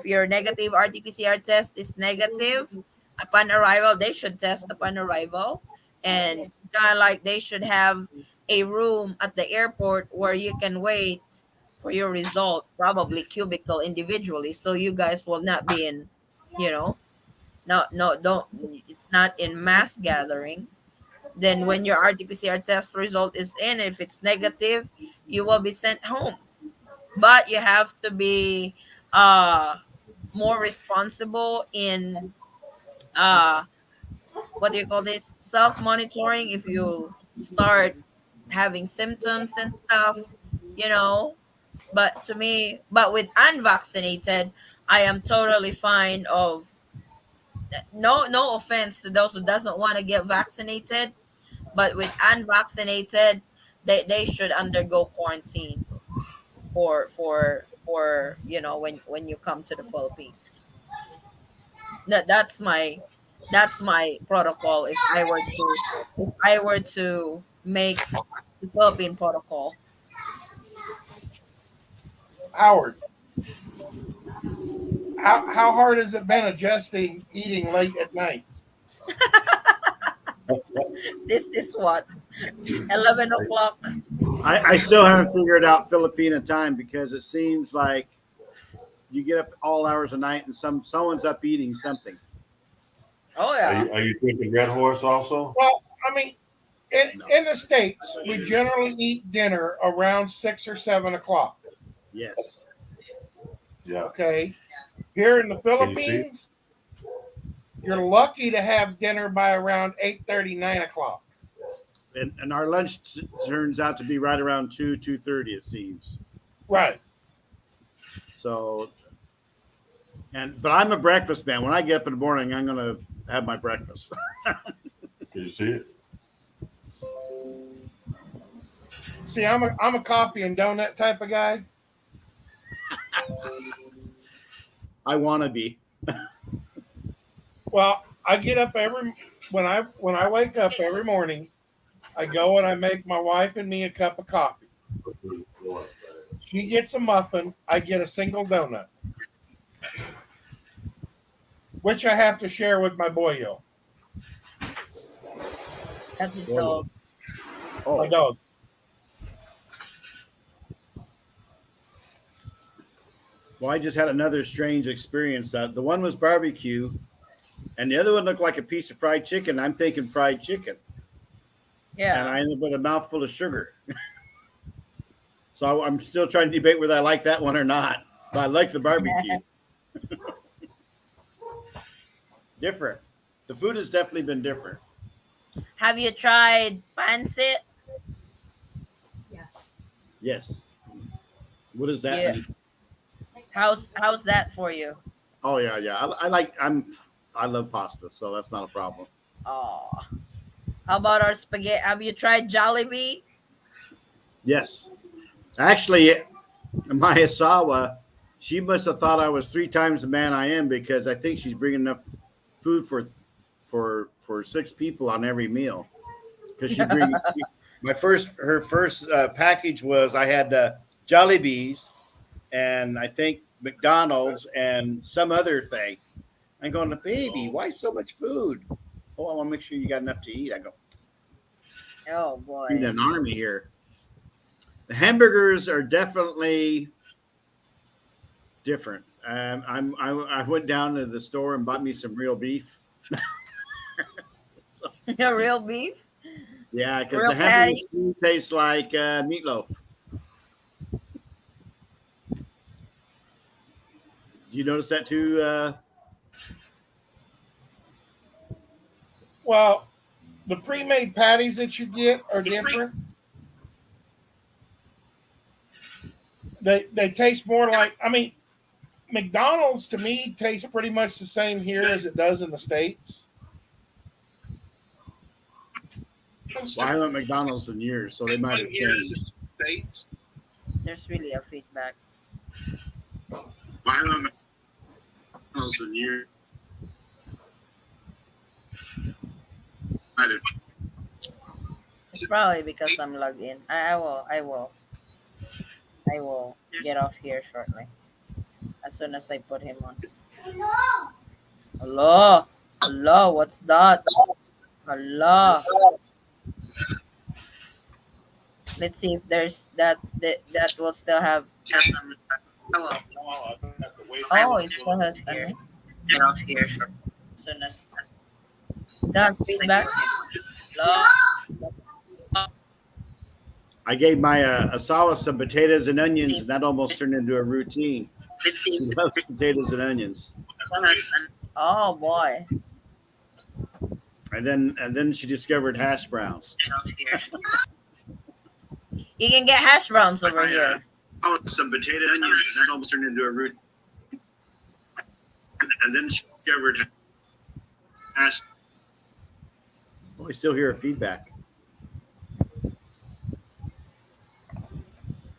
[SPEAKER 1] your negative RT-PCR test is negative upon arrival, they should test upon arrival, and kind of like they should have a room at the airport where you can wait for your result, probably cubicle individually, so you guys will not be in, you know, no, don't, it's not in mass gathering. Then when your RT-PCR test result is in, if it's negative, you will be sent home. But you have to be uh more responsible in uh what do you call this, self-monitoring if you start having symptoms and stuff, you know. But to me, but with unvaccinated, I am totally fine of no offense to those who doesn't want to get vaccinated, but with unvaccinated, they should undergo quarantine for when you come to the Philippines. That's my protocol if I were to make the Philippine protocol.
[SPEAKER 2] Howard, how hard has it been adjusting eating late at night?
[SPEAKER 1] This is what 11 o'clock.
[SPEAKER 3] I still haven't figured out Filipina time because it seems like you get up all hours of night and someone's up eating something.
[SPEAKER 1] Oh
[SPEAKER 4] Are
[SPEAKER 1] yeah.
[SPEAKER 4] you drinking Red Horse also?
[SPEAKER 2] Well, I mean,
[SPEAKER 3] No.
[SPEAKER 2] in the States, we generally eat dinner around 6 or 7 o'clock.
[SPEAKER 3] Yes.
[SPEAKER 4] Yeah.
[SPEAKER 2] Okay. Here in the
[SPEAKER 4] Can you see?
[SPEAKER 2] Philippines, you're lucky to have dinner by around 8:30, 9 o'clock.
[SPEAKER 3] And our lunch turns out to be right around 2:30. It seems.
[SPEAKER 2] Right.
[SPEAKER 3] So, but I'm a breakfast man. When I get up in the morning, I'm gonna have my breakfast.
[SPEAKER 4] Can you see it?
[SPEAKER 2] See, I'm a coffee and donut type of guy.
[SPEAKER 3] I want to be.
[SPEAKER 2] Well, I get up when I wake up every morning, I go and I make my wife and me a cup of coffee. She gets a muffin, I get a single donut, which I have to share with my boyo,
[SPEAKER 1] That's his dog.
[SPEAKER 2] my dog.
[SPEAKER 3] Well, I just had another strange experience. The one was barbecue, and the other one looked like a piece of fried chicken. I'm thinking fried chicken, and I
[SPEAKER 1] Yeah.
[SPEAKER 3] ended up with a mouthful of sugar. So I'm still trying to debate whether I like that one or not. But I like the barbecue. Different. The food has definitely been different.
[SPEAKER 1] Have you tried pancit?
[SPEAKER 3] Yes. What is that?
[SPEAKER 1] Yeah. How's that for you?
[SPEAKER 3] Oh yeah. I love pasta, so that's not a problem.
[SPEAKER 1] Oh. How about our spaghetti? Have you tried Jollibee?
[SPEAKER 3] Yes. Actually, my Asawa, she must have thought I was 3 times the man I am because I think she's bringing enough food for 6 people on every meal. Because her first package was I had Jollibees and I think McDonald's and some other thing. I'm going, baby, why so much food? Oh, I want to make sure you got enough to eat. I go,
[SPEAKER 1] Oh
[SPEAKER 3] feed
[SPEAKER 1] boy.
[SPEAKER 3] an army here. The hamburgers are definitely different. I went down to the store and bought me some real beef. So,
[SPEAKER 1] Real beef?
[SPEAKER 3] yeah, because
[SPEAKER 1] Real
[SPEAKER 3] the hamburgers
[SPEAKER 1] patty?
[SPEAKER 3] taste like meatloaf. Do you notice that too?
[SPEAKER 2] Well, the pre-made patties that you get are different. They taste more like, I mean, McDonald's to me tastes pretty much the same here as it does in the States.
[SPEAKER 3] Well, I haven't McDonald's in years, so they might have changed.
[SPEAKER 1] There's really a feedback.
[SPEAKER 3] I haven't McDonald's in years.
[SPEAKER 1] It's probably because I'm logged in. I will get off here shortly. As soon as I put him on. Hello. Hello, what's that? Hello. Let's see if there's that will still have. Oh, it still has. Get off here shortly. As soon as still has feedback. Hello.
[SPEAKER 3] I gave my Asawa some potatoes and onions, and that almost turned into a routine. She loves potatoes and onions.
[SPEAKER 1] Oh boy.
[SPEAKER 3] And then she discovered hash browns.
[SPEAKER 1] You can get hash browns over here.
[SPEAKER 3] Oh, some potato and onions, and that almost turned into a routine. And then she discovered hash. Oh, I still hear a feedback.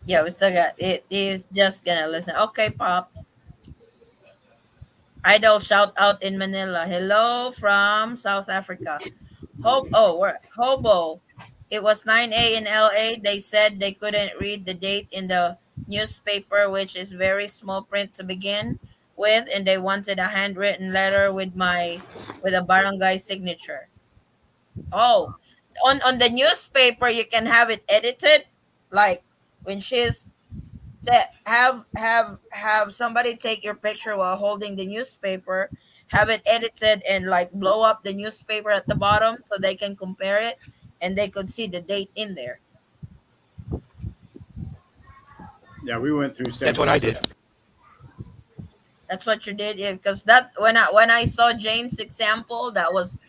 [SPEAKER 1] Yeah, we still got it. Is just gonna listen. Okay, pops. Idol shout out in Manila. Hello from South Africa. We're Hobo. It was 9 a in LA. They said they couldn't read the date in the newspaper, which is very small print to begin with, and they wanted a handwritten letter with a barangay signature. Oh, on the newspaper you can have it edited, like when she's have somebody take your picture while holding the newspaper, have it edited and like blow up the newspaper at the bottom so they can compare it and they could see the date in there.
[SPEAKER 3] Yeah, we went through.
[SPEAKER 6] That's what I did.
[SPEAKER 1] That's what you did, yeah. Because that's when I saw James' example, that was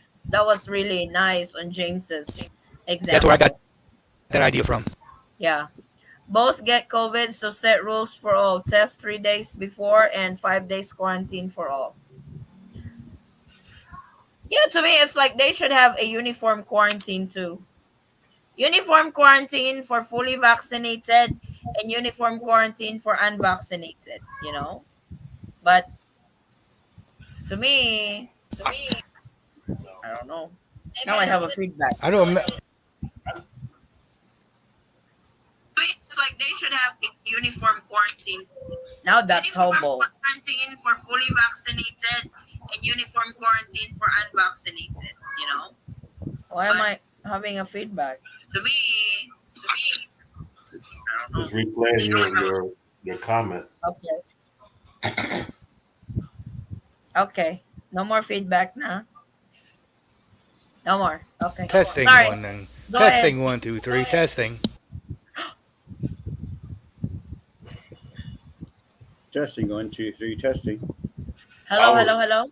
[SPEAKER 1] really nice on James's
[SPEAKER 6] That's where I got
[SPEAKER 1] example.
[SPEAKER 6] that idea from.
[SPEAKER 1] Yeah. Both get COVID, so set rules for all. Test 3 days before and 5 days quarantine for all. Yeah, to me, it's like they should have a uniform quarantine too. Uniform quarantine for fully vaccinated and uniform quarantine for unvaccinated, But to
[SPEAKER 6] I,
[SPEAKER 1] me, I don't know. Now I have a feedback.
[SPEAKER 6] I don't.
[SPEAKER 1] It's like they should have a uniform quarantine. Now that's hobo. Quarantine for fully vaccinated and uniform quarantine for unvaccinated. Why am I having a feedback? To me, I don't know.
[SPEAKER 4] Just replaying your comment.
[SPEAKER 1] Okay. Okay. No more feedback now. No more. Okay.
[SPEAKER 6] Testing
[SPEAKER 1] Sorry.
[SPEAKER 6] one then.
[SPEAKER 1] Go
[SPEAKER 6] Testing
[SPEAKER 1] ahead.
[SPEAKER 6] 1, 2, 3. Testing.
[SPEAKER 3] Testing 1, 2, 3. Testing.
[SPEAKER 1] Hello,
[SPEAKER 4] Howard,
[SPEAKER 1] hello, hello.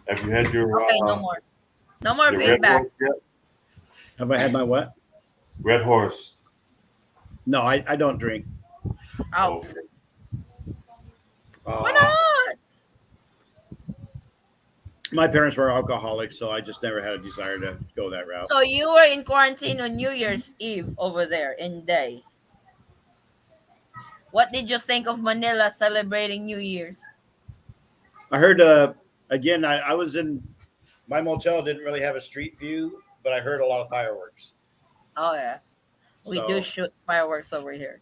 [SPEAKER 4] have you had
[SPEAKER 1] Okay, no more. No more
[SPEAKER 4] your red
[SPEAKER 1] feedback.
[SPEAKER 4] horse yet?
[SPEAKER 3] Have I had my what?
[SPEAKER 4] Red horse.
[SPEAKER 3] No, I don't drink.
[SPEAKER 1] Oh.
[SPEAKER 4] Okay.
[SPEAKER 1] Why
[SPEAKER 3] Uh,
[SPEAKER 1] not?
[SPEAKER 3] my parents were alcoholics, so I just never had a desire to go that route.
[SPEAKER 1] So you were in quarantine on New Year's Eve over there in Day. What did you think of Manila celebrating New Year's?
[SPEAKER 3] I heard, again, I was in my motel, didn't really have a street view, but I heard a lot of fireworks.
[SPEAKER 1] Oh yeah, we
[SPEAKER 3] So
[SPEAKER 1] do shoot fireworks over here.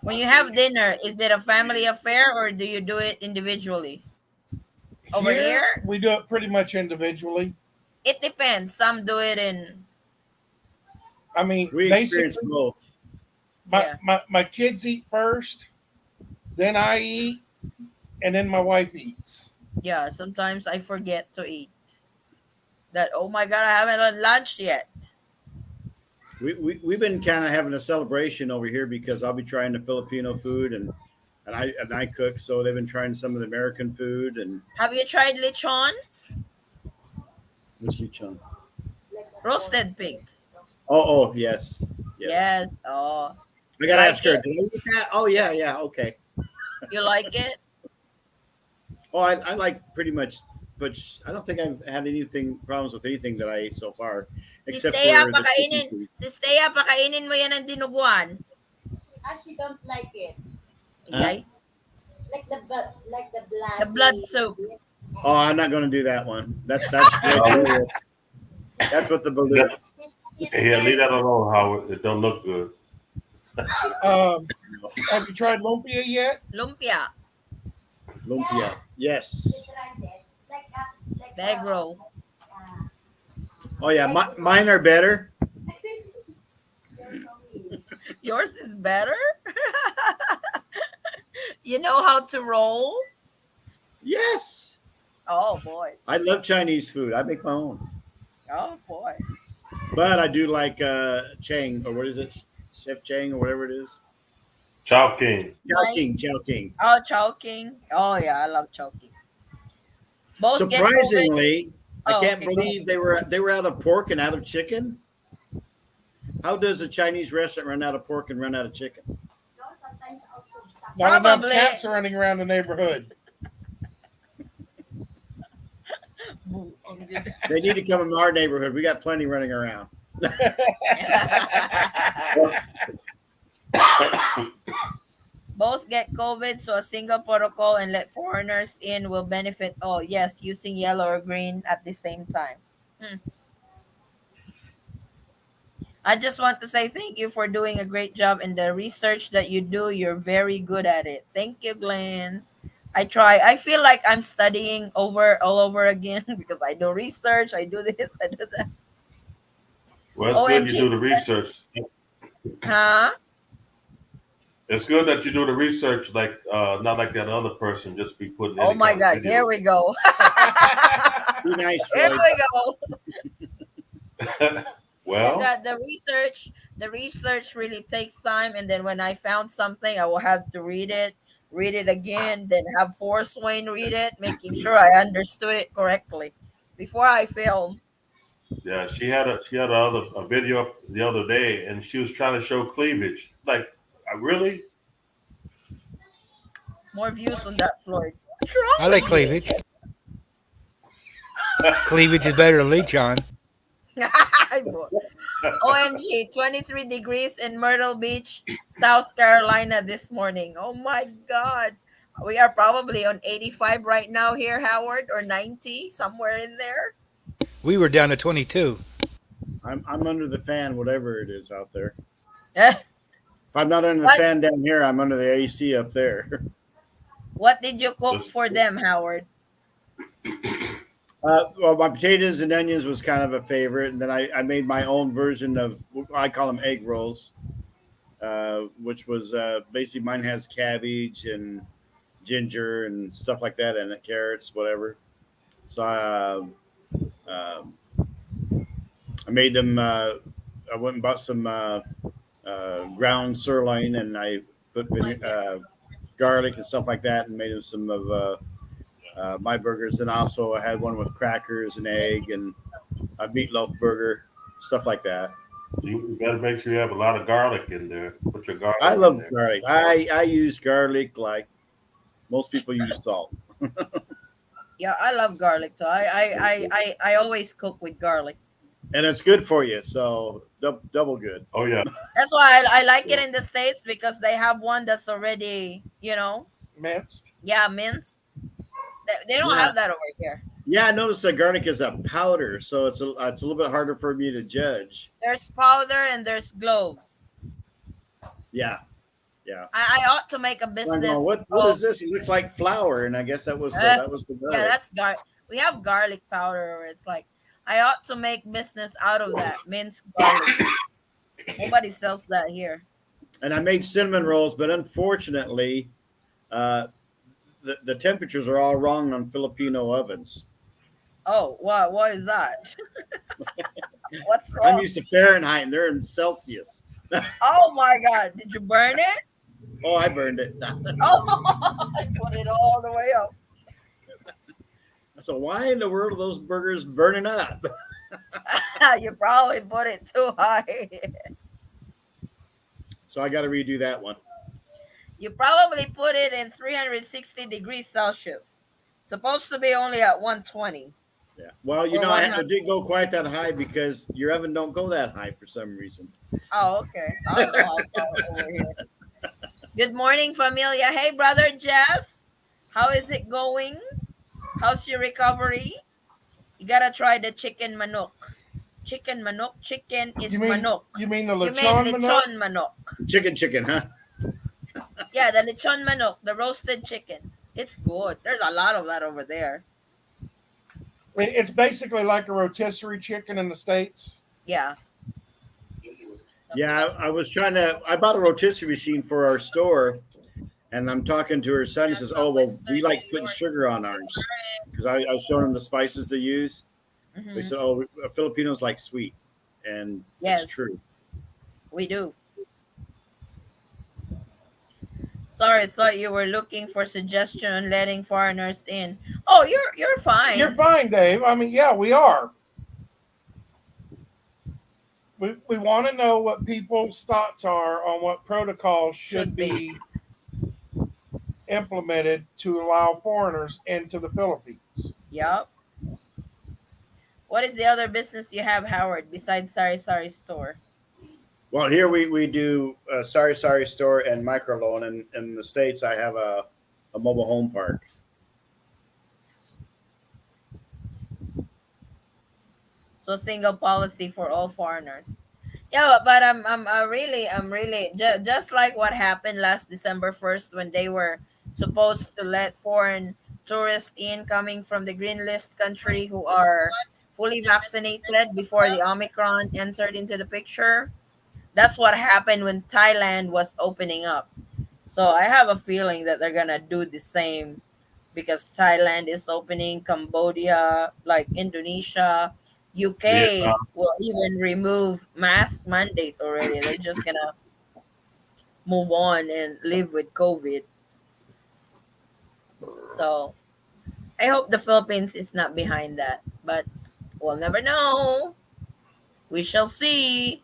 [SPEAKER 1] When you have dinner, is it a family affair or do you do it individually? Over here,
[SPEAKER 2] we do it pretty much individually.
[SPEAKER 1] it depends. Some do it in.
[SPEAKER 2] I mean,
[SPEAKER 3] we experienced
[SPEAKER 2] basically,
[SPEAKER 3] both.
[SPEAKER 1] Yeah.
[SPEAKER 2] my kids eat first, then I eat, and then my wife eats.
[SPEAKER 1] Yeah, sometimes I forget to eat. That, oh my God, I haven't had lunch yet.
[SPEAKER 3] We've been kind of having a celebration over here because I'll be trying the Filipino food and I cook, so they've been trying some of the American food and
[SPEAKER 1] Have you tried lechon?
[SPEAKER 3] what's lechon?
[SPEAKER 1] Roasted pig.
[SPEAKER 3] Oh yes.
[SPEAKER 1] Yes. Oh,
[SPEAKER 3] I gotta
[SPEAKER 1] like
[SPEAKER 3] ask her.
[SPEAKER 1] it?
[SPEAKER 3] Did I eat that? Oh yeah, okay.
[SPEAKER 1] You like it?
[SPEAKER 3] Oh, I like pretty much, but I don't think I've had anything problems with anything that I ate so far,
[SPEAKER 1] Si
[SPEAKER 3] except
[SPEAKER 1] Stea,
[SPEAKER 3] for the chicken
[SPEAKER 1] pakainin.
[SPEAKER 3] food.
[SPEAKER 1] Si Stea, pakainin mo yan ng dinuguan.
[SPEAKER 5] She don't like it.
[SPEAKER 1] Okay?
[SPEAKER 5] Like the blood.
[SPEAKER 1] The blood soup.
[SPEAKER 3] Oh, I'm not going to do that one. That's that's what the balloon.
[SPEAKER 4] Yeah, leave that alone, Howard. It don't look good.
[SPEAKER 2] Have you tried lumpia yet?
[SPEAKER 1] Lumpia.
[SPEAKER 3] Lumpia. Yes.
[SPEAKER 1] The egg rolls.
[SPEAKER 3] Oh yeah, mine are better.
[SPEAKER 1] Yours is better? You know how to roll?
[SPEAKER 3] Yes.
[SPEAKER 1] Oh, boy.
[SPEAKER 3] I love Chinese food. I make my own,
[SPEAKER 1] Oh, boy.
[SPEAKER 3] but I do like Chang or what is it, Chef Chang or whatever it is.
[SPEAKER 4] Chow King.
[SPEAKER 3] Chow King.
[SPEAKER 1] Oh, Chowking. Oh, yeah, I love Chowking. Both get COVID.
[SPEAKER 3] Surprisingly, I
[SPEAKER 1] Oh,
[SPEAKER 3] can't
[SPEAKER 1] okay, go
[SPEAKER 3] believe they were out of pork and out of chicken. How does a Chinese restaurant run out of pork and run out of chicken?
[SPEAKER 2] Not enough
[SPEAKER 1] Probably.
[SPEAKER 2] cats running around the neighborhood.
[SPEAKER 3] They need to come in our neighborhood. We got plenty running around.
[SPEAKER 1] Both get COVID, so a single protocol and let foreigners in will benefit all. Yes, using yellow or green at the same time. I just want to say thank you for doing a great job in the research that you do. You're very good at it. Thank you, Glenn. I try. I feel like I'm studying all over again because I do research. I do this. I do that.
[SPEAKER 4] Well, it's good you
[SPEAKER 1] OMG.
[SPEAKER 4] do the research.
[SPEAKER 1] Huh?
[SPEAKER 4] It's good that you do the research, like not like that other person just be putting.
[SPEAKER 1] Oh
[SPEAKER 4] any
[SPEAKER 1] my
[SPEAKER 4] kind
[SPEAKER 1] God!
[SPEAKER 4] of
[SPEAKER 1] Here
[SPEAKER 4] video.
[SPEAKER 1] we go.
[SPEAKER 3] Be nice,
[SPEAKER 1] Here
[SPEAKER 3] Floyd.
[SPEAKER 1] we go. Yeah,
[SPEAKER 4] Well,
[SPEAKER 1] the research really takes time, and then when I found something, I will have to read it again, then have Force Wayne read it, making sure I understood it correctly before I film.
[SPEAKER 4] yeah, she had a video the other day, and she was trying to show cleavage. Like, really?
[SPEAKER 1] More views on that, Floyd. What's wrong
[SPEAKER 6] I like
[SPEAKER 1] with you?
[SPEAKER 6] cleavage. Cleavage is better than leech on.
[SPEAKER 1] OMG, 23 degrees in Myrtle Beach, South Carolina this morning. Oh my God. We are probably on 85 right now here, Howard, or 90, somewhere in there.
[SPEAKER 6] We were down to 22.
[SPEAKER 3] I'm under the fan, whatever it is out there.
[SPEAKER 1] Eh,
[SPEAKER 3] If I'm not under the
[SPEAKER 1] what,
[SPEAKER 3] fan down here, I'm under the AC up there.
[SPEAKER 1] what did you cook
[SPEAKER 4] Just
[SPEAKER 1] for them, Howard?
[SPEAKER 3] Well, my potatoes and onions was kind of a favorite, and then I made my own version of I call them egg rolls, which was basically mine has cabbage and ginger and stuff like that, and carrots, whatever. So I made them. I went and bought some ground sirloin, and I put garlic and stuff like that, and made them some of my burgers. And also, I had one with crackers and egg and a meatloaf burger, stuff like that.
[SPEAKER 4] you got to make sure you have a lot of garlic in there. Put your garlic
[SPEAKER 3] I
[SPEAKER 4] in
[SPEAKER 3] love
[SPEAKER 4] there.
[SPEAKER 3] garlic. I use garlic like most people use salt.
[SPEAKER 1] Yeah, I love garlic too. I always cook with garlic.
[SPEAKER 3] And it's good for you, so double good.
[SPEAKER 4] Oh yeah,
[SPEAKER 1] That's why I like it
[SPEAKER 4] yeah.
[SPEAKER 1] in the States because they have one that's already,
[SPEAKER 2] Minced.
[SPEAKER 1] yeah, minced. They don't
[SPEAKER 3] Yeah,
[SPEAKER 1] have that over here.
[SPEAKER 3] yeah. I noticed that garlic is a powder, so it's a little bit harder for me to judge.
[SPEAKER 1] There's powder and there's cloves.
[SPEAKER 3] Yeah, yeah.
[SPEAKER 1] I ought to make a
[SPEAKER 3] So I'm
[SPEAKER 1] business
[SPEAKER 3] going, what
[SPEAKER 1] of
[SPEAKER 3] is this? It looks like flour, and I guess that was
[SPEAKER 1] uh,
[SPEAKER 3] the
[SPEAKER 1] yeah,
[SPEAKER 3] garlic.
[SPEAKER 1] that's we have garlic powder where it's like I ought to make business out of that minced garlic. Nobody sells that here.
[SPEAKER 3] And I made cinnamon rolls, but unfortunately, uh, the temperatures are all wrong on Filipino ovens.
[SPEAKER 1] Oh, what is that? What's
[SPEAKER 3] I'm
[SPEAKER 1] wrong?
[SPEAKER 3] used to Fahrenheit, and they're in Celsius.
[SPEAKER 1] Oh my God, did you burn it?
[SPEAKER 3] Oh, I burned it.
[SPEAKER 1] Oh, I put it all the way up.
[SPEAKER 3] So why in the world are those burgers burning up?
[SPEAKER 1] You probably put it too high.
[SPEAKER 3] So I got to redo that one.
[SPEAKER 1] You probably put it in 360 degrees Celsius. Supposed to be only at 120
[SPEAKER 3] Yeah. Well,
[SPEAKER 1] or
[SPEAKER 3] I
[SPEAKER 1] 100.
[SPEAKER 3] didn't go quite that high because your oven don't go that high for some reason.
[SPEAKER 1] Oh, okay. I don't know. I thought over here. Good morning, familia. Hey, brother Jess. How is it going? How's your recovery? You gotta try the chicken manok. Chicken manok. Chicken is
[SPEAKER 2] You mean
[SPEAKER 1] manok.
[SPEAKER 2] you mean the
[SPEAKER 1] You made
[SPEAKER 2] lechon manok?
[SPEAKER 1] lechon manok.
[SPEAKER 3] Chicken, huh?
[SPEAKER 1] Yeah, the lechon manok, the roasted chicken. It's good. There's a lot of that over there.
[SPEAKER 2] I mean, it's basically like a rotisserie chicken in the States.
[SPEAKER 1] Yeah.
[SPEAKER 3] Yeah, I was trying to. I bought a rotisserie machine for our store, and I'm talking to her son. He says, "Oh, well, we like putting sugar on ours," because I was showing him the spices they use. They
[SPEAKER 1] Mhm.
[SPEAKER 3] said, "Oh, Filipinos like sweet," and it's
[SPEAKER 1] Yes,
[SPEAKER 3] true.
[SPEAKER 1] we do. Sorry, thought you were looking for suggestion on letting foreigners in. Oh, you're
[SPEAKER 2] You're
[SPEAKER 1] fine.
[SPEAKER 2] fine, Dave. I mean, yeah, we are. We want to know what people's thoughts are on what protocols should
[SPEAKER 1] Should be.
[SPEAKER 2] be implemented to allow foreigners into the Philippines.
[SPEAKER 1] Yup. What is the other business you have, Howard, besides Sari Sari store?
[SPEAKER 3] Well, here we do Sorry Store and microloan, and in the States I have a mobile home park.
[SPEAKER 1] So single policy for all foreigners. Yeah, but I'm really just like what happened last December 1st when they were supposed to let foreign tourists in coming from the green list country who are fully vaccinated before the Omicron entered into the picture. That's what happened when Thailand was opening up. So I have a feeling that they're gonna do the same because Thailand is opening, Cambodia, like Indonesia, UK
[SPEAKER 4] Vietnam.
[SPEAKER 1] will even remove mask mandate already. They're just gonna move on and live with COVID. So I hope the Philippines is not behind that, but we'll never know. We shall see.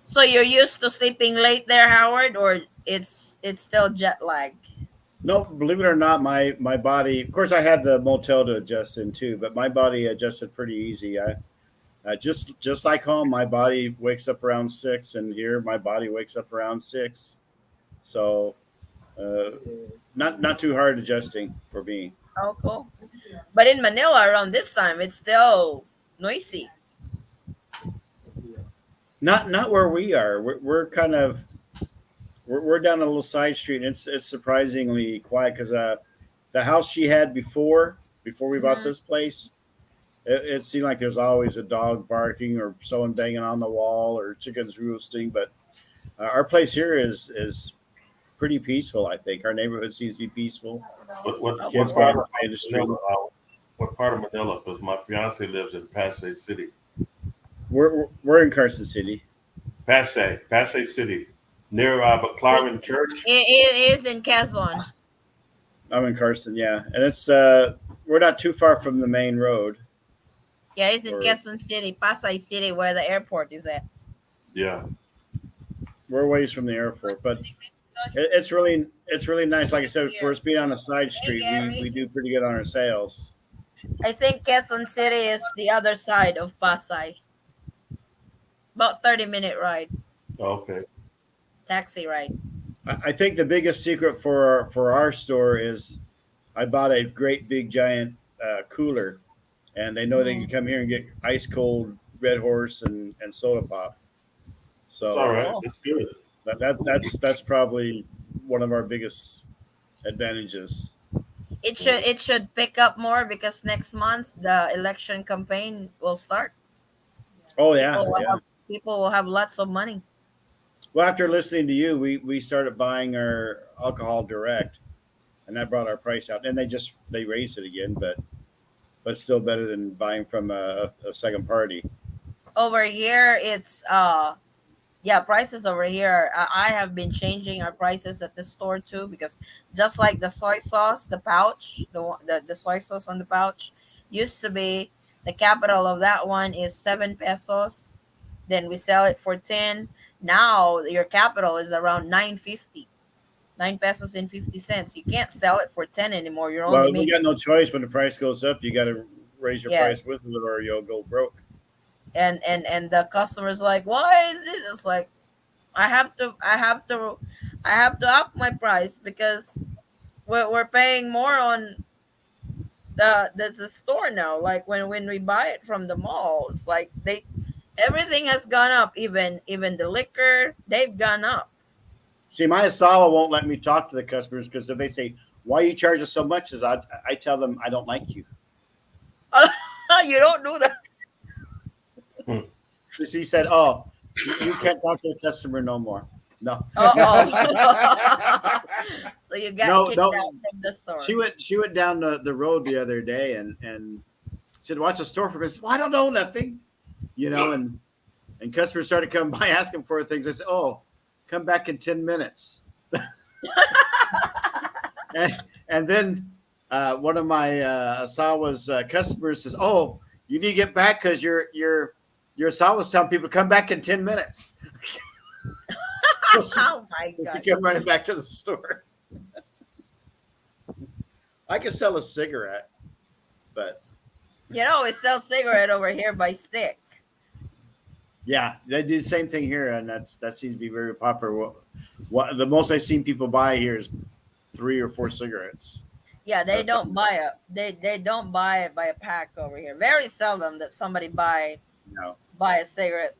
[SPEAKER 1] So you're used to sleeping late there, Howard, or it's still jet lag?
[SPEAKER 3] No, believe it or not, my body. Of course, I had the motel to adjust in too, but my body adjusted pretty easy. Just like home, my body wakes up around 6, and here my body wakes up around 6. So uh, not too hard adjusting for me.
[SPEAKER 1] Oh, cool. But in Manila around this time, it's still noisy.
[SPEAKER 3] Not where we are. We're kind of we're down a little side street, and it's surprisingly quiet because the house she had before we bought
[SPEAKER 1] Mhm.
[SPEAKER 3] this place, it seemed like there's always a dog barking or someone banging on the wall or chickens roosting. But our place here is pretty peaceful. I think our neighborhood seems to be peaceful.
[SPEAKER 1] Oh,
[SPEAKER 3] Kids
[SPEAKER 4] What
[SPEAKER 1] cool.
[SPEAKER 3] going
[SPEAKER 4] part
[SPEAKER 3] to
[SPEAKER 4] of
[SPEAKER 3] play in the street.
[SPEAKER 4] Manila? What part of Manila? Because my fiance lives in Pasay City.
[SPEAKER 3] We're in Carson City.
[SPEAKER 4] Pasay City, near
[SPEAKER 1] It,
[SPEAKER 4] McLaren Church.
[SPEAKER 1] it is in Quezon.
[SPEAKER 3] I'm in Carson, yeah, and it's we're not too far from the main road.
[SPEAKER 1] Yeah, it's in
[SPEAKER 3] Or
[SPEAKER 1] Quezon City, Pasay City, where the airport is at.
[SPEAKER 4] Yeah.
[SPEAKER 3] we're a ways from the airport, but it's really nice. Like I said, for us being on a side street, we do pretty good on our sales.
[SPEAKER 1] I think Quezon City is the other side of Pasay. About 30-minute ride,
[SPEAKER 4] Okay.
[SPEAKER 1] taxi ride.
[SPEAKER 3] I think the biggest secret for our store is I bought a great big giant cooler, and they know they can
[SPEAKER 1] Mm,
[SPEAKER 3] come here and get ice cold Red Horse and soda pop.
[SPEAKER 4] It's all
[SPEAKER 3] So
[SPEAKER 4] right.
[SPEAKER 1] cool.
[SPEAKER 4] That's good.
[SPEAKER 3] that's probably one of our biggest advantages.
[SPEAKER 1] It should pick up more because next month the election campaign will start.
[SPEAKER 3] Oh yeah,
[SPEAKER 1] People will
[SPEAKER 3] yeah.
[SPEAKER 1] have people will have lots of money.
[SPEAKER 3] Well, after listening to you, we started buying our alcohol direct, and that brought our price out. And they raised it again, but still better than buying from a second party.
[SPEAKER 1] Over here, it's yeah, prices over here. I have been changing our prices at the store too because just like the soy sauce, the pouch, the soy sauce on the pouch used to be the capital of that one is 7 pesos. Then we sell it for 10. Now your capital is around 9.50, 9 pesos and 50 cents. You can't sell it for 10 anymore. You're only
[SPEAKER 3] Well, we got
[SPEAKER 1] making
[SPEAKER 3] no choice when the price goes up. You got to raise your price
[SPEAKER 1] yes.
[SPEAKER 3] with it, or you'll go broke.
[SPEAKER 1] And the customer's like, why is this? It's like I have to up my price because we're paying more on the store now. Like when we buy it from the mall, it's like they everything has gone up. Even the liquor, they've gone up.
[SPEAKER 3] See, my Asawa won't let me talk to the customers because if they say, "Why you charge us so much?" is I tell them I don't like you.
[SPEAKER 1] You don't do that.
[SPEAKER 4] Hmm.
[SPEAKER 3] Because he said, "Oh, you can't talk to the customer no more." No,
[SPEAKER 1] Oh. So you got
[SPEAKER 3] no,
[SPEAKER 1] kicked
[SPEAKER 3] no.
[SPEAKER 1] out from the store.
[SPEAKER 3] She went down the road the other day and said, "Watch the store for me." I said, "Well, I don't know nothing," and customers started coming by asking for things. I said, "Oh, come back in 10 minutes." and then one of my Asawa's customers says, "Oh, you need to get back because your Asawa's telling people to come back in 10 minutes." So
[SPEAKER 1] Oh my
[SPEAKER 3] she
[SPEAKER 1] god.
[SPEAKER 3] came running back to the store. I could sell a cigarette, but
[SPEAKER 1] We sell cigarette over here by stick.
[SPEAKER 3] yeah, they do the same thing here, and that seems to be very popular. What the most I've seen people buy here is 3 or 4 cigarettes.
[SPEAKER 1] Yeah, they
[SPEAKER 3] That's
[SPEAKER 1] don't buy they don't buy it by a pack over here. Very seldom that somebody
[SPEAKER 3] no.
[SPEAKER 1] buy a cigarette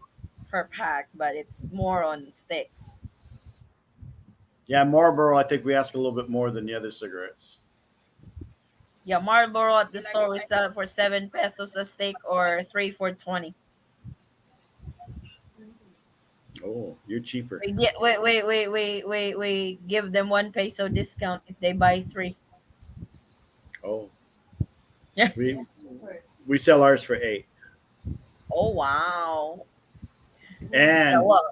[SPEAKER 1] per pack, but it's more on sticks.
[SPEAKER 3] Yeah, Marlboro. I think we ask a little bit more than the other cigarettes.
[SPEAKER 1] Yeah, Marlboro at the store we sell it for 7 pesos a stick or 3 for 20.
[SPEAKER 3] Oh, you're cheaper.
[SPEAKER 1] We give them 1 peso discount if they buy 3.
[SPEAKER 3] Oh,
[SPEAKER 1] Yeah.
[SPEAKER 3] we We sell ours for 8.
[SPEAKER 1] Oh wow.
[SPEAKER 3] And
[SPEAKER 1] Well,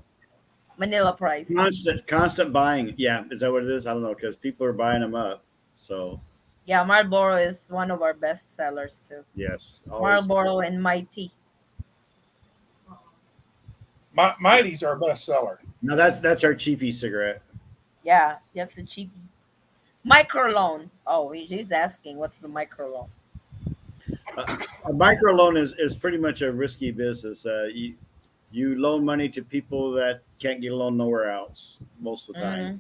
[SPEAKER 1] Manila price.
[SPEAKER 3] constant buying. Yeah, is that what it is? I don't know, because people are buying them up. So
[SPEAKER 1] Yeah, Marlboro is one of our best sellers too.
[SPEAKER 3] yes, always.
[SPEAKER 1] Marlboro and Mighty.
[SPEAKER 2] Mighty's our best seller.
[SPEAKER 3] Now that's our cheapy cigarette.
[SPEAKER 1] Yeah, that's the cheap microloan. Oh, he's asking what's the microloan.
[SPEAKER 3] A microloan is pretty much a risky business. You loan money to people that can't get a loan nowhere else most of the time.
[SPEAKER 1] Mhm.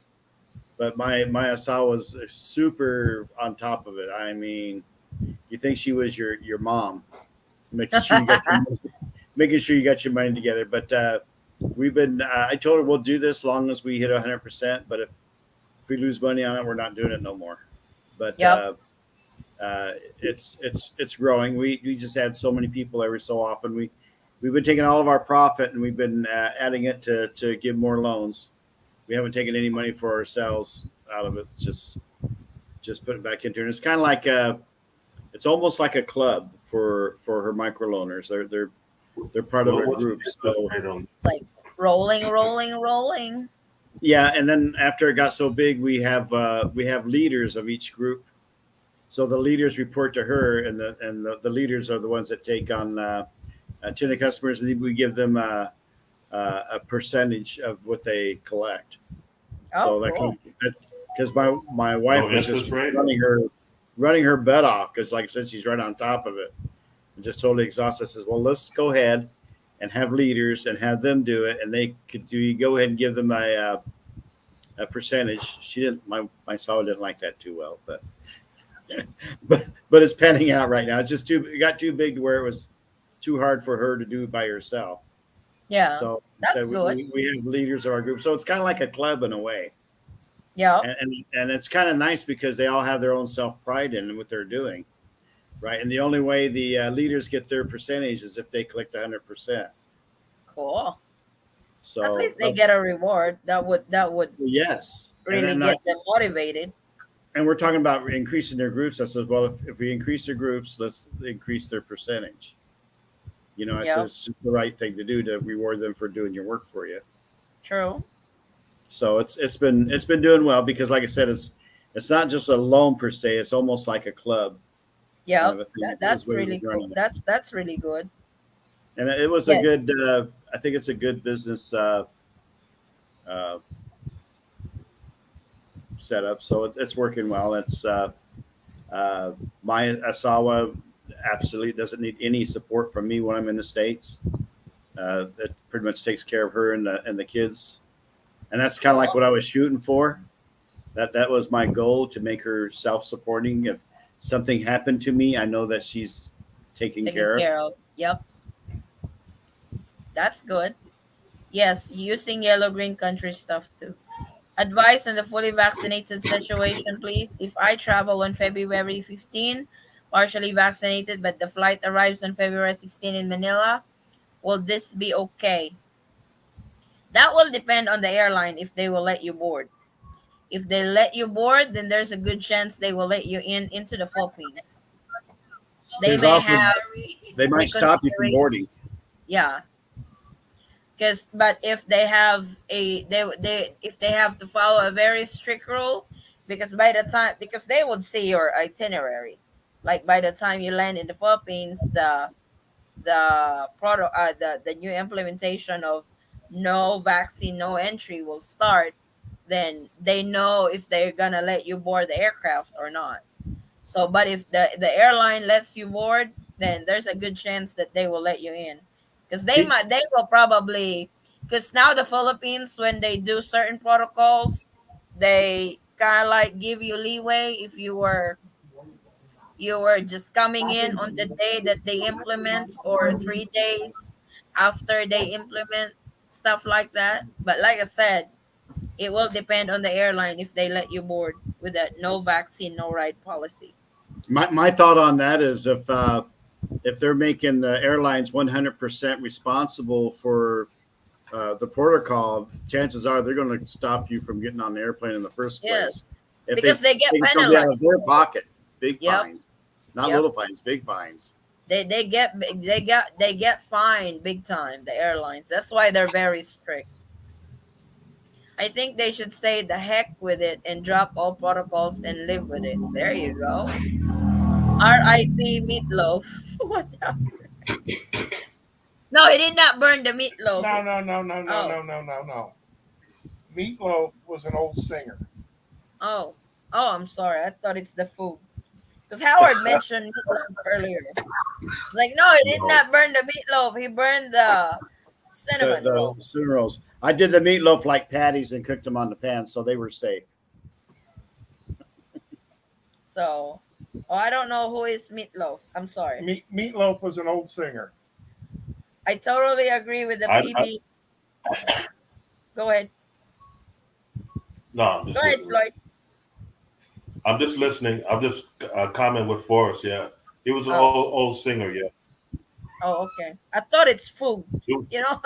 [SPEAKER 3] But my Asa was super on top of it. I mean, you think she was your mom, making sure you got making sure you got your money together. But we've been. I told her we'll do this as long as we hit 100%. But if we lose money on it, we're not doing it no more. But
[SPEAKER 1] Yep.
[SPEAKER 3] it's growing. We just add so many people every so often. We've been taking all of our profit and we've been adding it to give more loans. We haven't taken any money for ourselves out of it. It's just put it back into it. And it's kind of like it's almost like a club for her microloaners. They're part of our group. So
[SPEAKER 1] It's like rolling.
[SPEAKER 3] yeah, and then after it got so big, we have leaders of each group. So the leaders report to her, and the leaders are the ones that take on to the customers, and we give them a percentage of what they collect.
[SPEAKER 1] Oh,
[SPEAKER 3] So
[SPEAKER 1] cool.
[SPEAKER 3] because my wife was just
[SPEAKER 4] interest rate?
[SPEAKER 3] running her butt off because, like I said, she's right on top of it, and just totally exhausted. I says, well, let's go ahead and have leaders and have them do it, and they could go ahead and give them a percentage. She didn't. My Sawa didn't like that too well, but but it's panning out right now. It's just it got too big to where it was too hard for her to do by herself.
[SPEAKER 1] Yeah.
[SPEAKER 3] So
[SPEAKER 1] That's
[SPEAKER 3] instead
[SPEAKER 1] good.
[SPEAKER 3] we have leaders of our group. So it's kind of like a club in a way.
[SPEAKER 1] Yeah.
[SPEAKER 3] And it's kind of nice because they all have their own self pride in what they're doing, right? And the only way the leaders get their percentage is if they collect 100%.
[SPEAKER 1] Cool.
[SPEAKER 3] So
[SPEAKER 1] At least they get a reward. That would
[SPEAKER 3] yes,
[SPEAKER 1] really
[SPEAKER 3] and
[SPEAKER 1] get them motivated.
[SPEAKER 3] and we're talking about increasing their groups. I said, well, if we increase their groups, let's increase their percentage. You know, I said it's just the right thing to do to reward them for doing your work for you.
[SPEAKER 1] True.
[SPEAKER 3] So it's been doing well because, like I said, it's not just a loan per se. It's almost like a club.
[SPEAKER 1] Yeah.
[SPEAKER 3] kind of a thing.
[SPEAKER 1] That's
[SPEAKER 3] Is the way
[SPEAKER 1] really
[SPEAKER 3] we're
[SPEAKER 1] cool.
[SPEAKER 3] running it.
[SPEAKER 1] That's really good.
[SPEAKER 3] And it was
[SPEAKER 1] Yes.
[SPEAKER 3] a good. I think it's a good business setup. So it's working well. It's my Asawa absolutely doesn't need any support from me when I'm in the States. It pretty much takes care of her and the kids, and that's kind of like what I was shooting for. That was my goal, to make her self-supporting. If something happened to me, I know that she's taken
[SPEAKER 1] Taken
[SPEAKER 3] care of.
[SPEAKER 1] care of. Yep. That's good. Yes, using yellow green country stuff too. Advice on the fully vaccinated situation, please. If I travel on February 15, partially vaccinated, but the flight arrives on February 16 in Manila, will this be okay? That will depend on the airline if they will let you board. If they let you board, then there's a good chance they will let you into the Philippines. They
[SPEAKER 3] There's
[SPEAKER 1] may
[SPEAKER 3] also
[SPEAKER 1] have
[SPEAKER 3] they might stop you from
[SPEAKER 1] reconsideration.
[SPEAKER 3] boarding.
[SPEAKER 1] Yeah, but if they have they if they have to follow a very strict rule, because they would see your itinerary, like by the time you land in the Philippines, the new implementation of no vaccine no entry will start. Then they know if they're gonna let you board the aircraft or not. So, but if the airline lets you board, then there's a good chance that they will let you in, because they will probably, because now the Philippines, when they do certain protocols, they kind of like give you leeway if you were just coming in on the day that they implement, or 3 days after they implement, stuff like that. But like I said, it will depend on the airline if they let you board with that no vaccine no ride policy.
[SPEAKER 3] My thought on that is if they're making the airlines 100% responsible for the protocol, chances are they're going to stop you from getting on the airplane in the first place.
[SPEAKER 1] Yes,
[SPEAKER 3] If
[SPEAKER 1] because they get
[SPEAKER 3] take something out of
[SPEAKER 1] penalized.
[SPEAKER 3] their pocket, big
[SPEAKER 1] Yep.
[SPEAKER 3] fines, not
[SPEAKER 1] Yep.
[SPEAKER 3] little fines, big fines.
[SPEAKER 1] They get fined big time, the airlines. That's why they're very strict. I think they should say the heck with it and drop all protocols and live with it. There you go. R.I.P. Meatloaf. What the? No, he did not burn the meatloaf.
[SPEAKER 2] No, no, no, no, no,
[SPEAKER 1] Oh,
[SPEAKER 2] no, no, no, no. Meatloaf was an old singer.
[SPEAKER 1] oh, oh. I'm sorry. I thought it's the food. Because Howard mentioned meatloaf earlier. Like, no, he did
[SPEAKER 4] No.
[SPEAKER 1] not burn the meatloaf. He burned the cinnamon roll.
[SPEAKER 3] The cinnamon rolls. I did the meatloaf like patties and cooked them on the pan, so they were safe.
[SPEAKER 1] So, oh, I don't know who is meatloaf. I'm sorry.
[SPEAKER 2] Meatloaf was an old singer.
[SPEAKER 1] I totally agree with the
[SPEAKER 4] I
[SPEAKER 1] PB. Go ahead.
[SPEAKER 4] no, I'm just
[SPEAKER 1] Go ahead,
[SPEAKER 4] listening.
[SPEAKER 1] Floyd.
[SPEAKER 4] I'm just listening. I'm just comment with Forrest. Yeah, he was an
[SPEAKER 1] Oh,
[SPEAKER 4] old singer. Yeah,
[SPEAKER 1] oh, okay. I thought it's food.
[SPEAKER 4] he was
[SPEAKER 1] You know,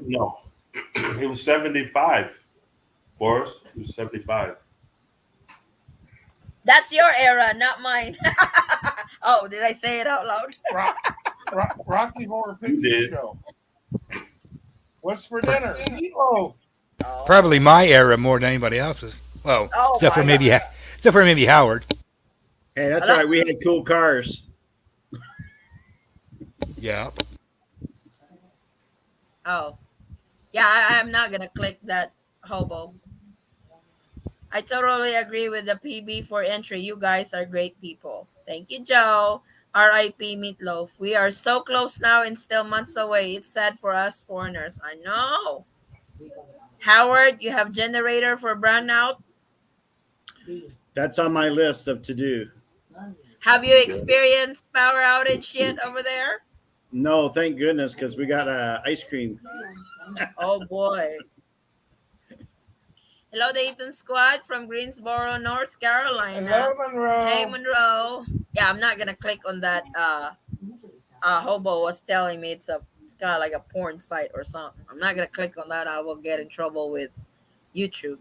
[SPEAKER 4] no, he was 75. Forrest, he was 75.
[SPEAKER 1] that's your era, not mine. Oh, did I say it out loud?
[SPEAKER 2] Rocky Horror
[SPEAKER 4] You
[SPEAKER 2] Picture
[SPEAKER 4] did.
[SPEAKER 2] Show. What's for dinner? Meatloaf.
[SPEAKER 1] Oh,
[SPEAKER 6] Probably my era more than anybody else's. Well,
[SPEAKER 1] oh
[SPEAKER 6] except for
[SPEAKER 1] my
[SPEAKER 6] maybe
[SPEAKER 1] God.
[SPEAKER 6] except for maybe Howard.
[SPEAKER 3] Hey, that's
[SPEAKER 1] Hello?
[SPEAKER 3] right. We had cool cars.
[SPEAKER 6] Yeah.
[SPEAKER 1] Oh, yeah. I'm not gonna click that hobo. I totally agree with the PB for entry. You guys are great people. Thank you, Joe. R.I.P. Meatloaf. We are so close now and still months away. It's sad for us foreigners. I know. Howard, you have generator for brownout.
[SPEAKER 3] That's on my list of to do.
[SPEAKER 1] Have you experienced power outage yet over there?
[SPEAKER 3] No, thank goodness, because we got ice cream.
[SPEAKER 1] Oh boy. Hello, the Eaton squad from Greensboro, North Carolina.
[SPEAKER 2] Hello, Monroe.
[SPEAKER 1] Hey, Monroe. Yeah, I'm not gonna click on that. Hobo was telling me it's kind of like a porn site or something. I'm not gonna click on that. I will get in trouble with YouTube.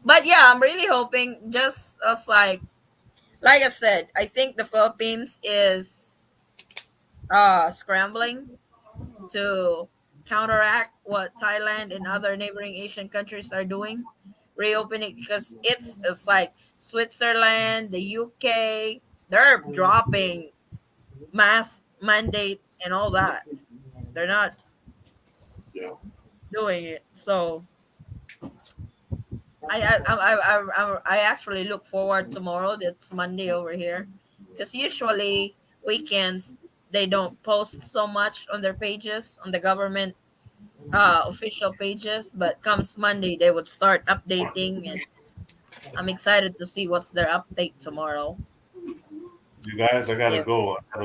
[SPEAKER 1] But yeah, I'm really hoping. Just as like I said, I think the Philippines is scrambling to counteract what Thailand and other neighboring Asian countries are doing, reopening because it's like Switzerland, the UK, they're dropping mask mandate and all that. They're not
[SPEAKER 4] Yeah.
[SPEAKER 1] doing it. So I actually look forward tomorrow. That's Monday over here, because usually weekends they don't post so much on their pages on the government official pages, but comes Monday they would start updating, and I'm excited to see what's their update tomorrow.
[SPEAKER 4] You guys, I gotta
[SPEAKER 1] If
[SPEAKER 4] go. I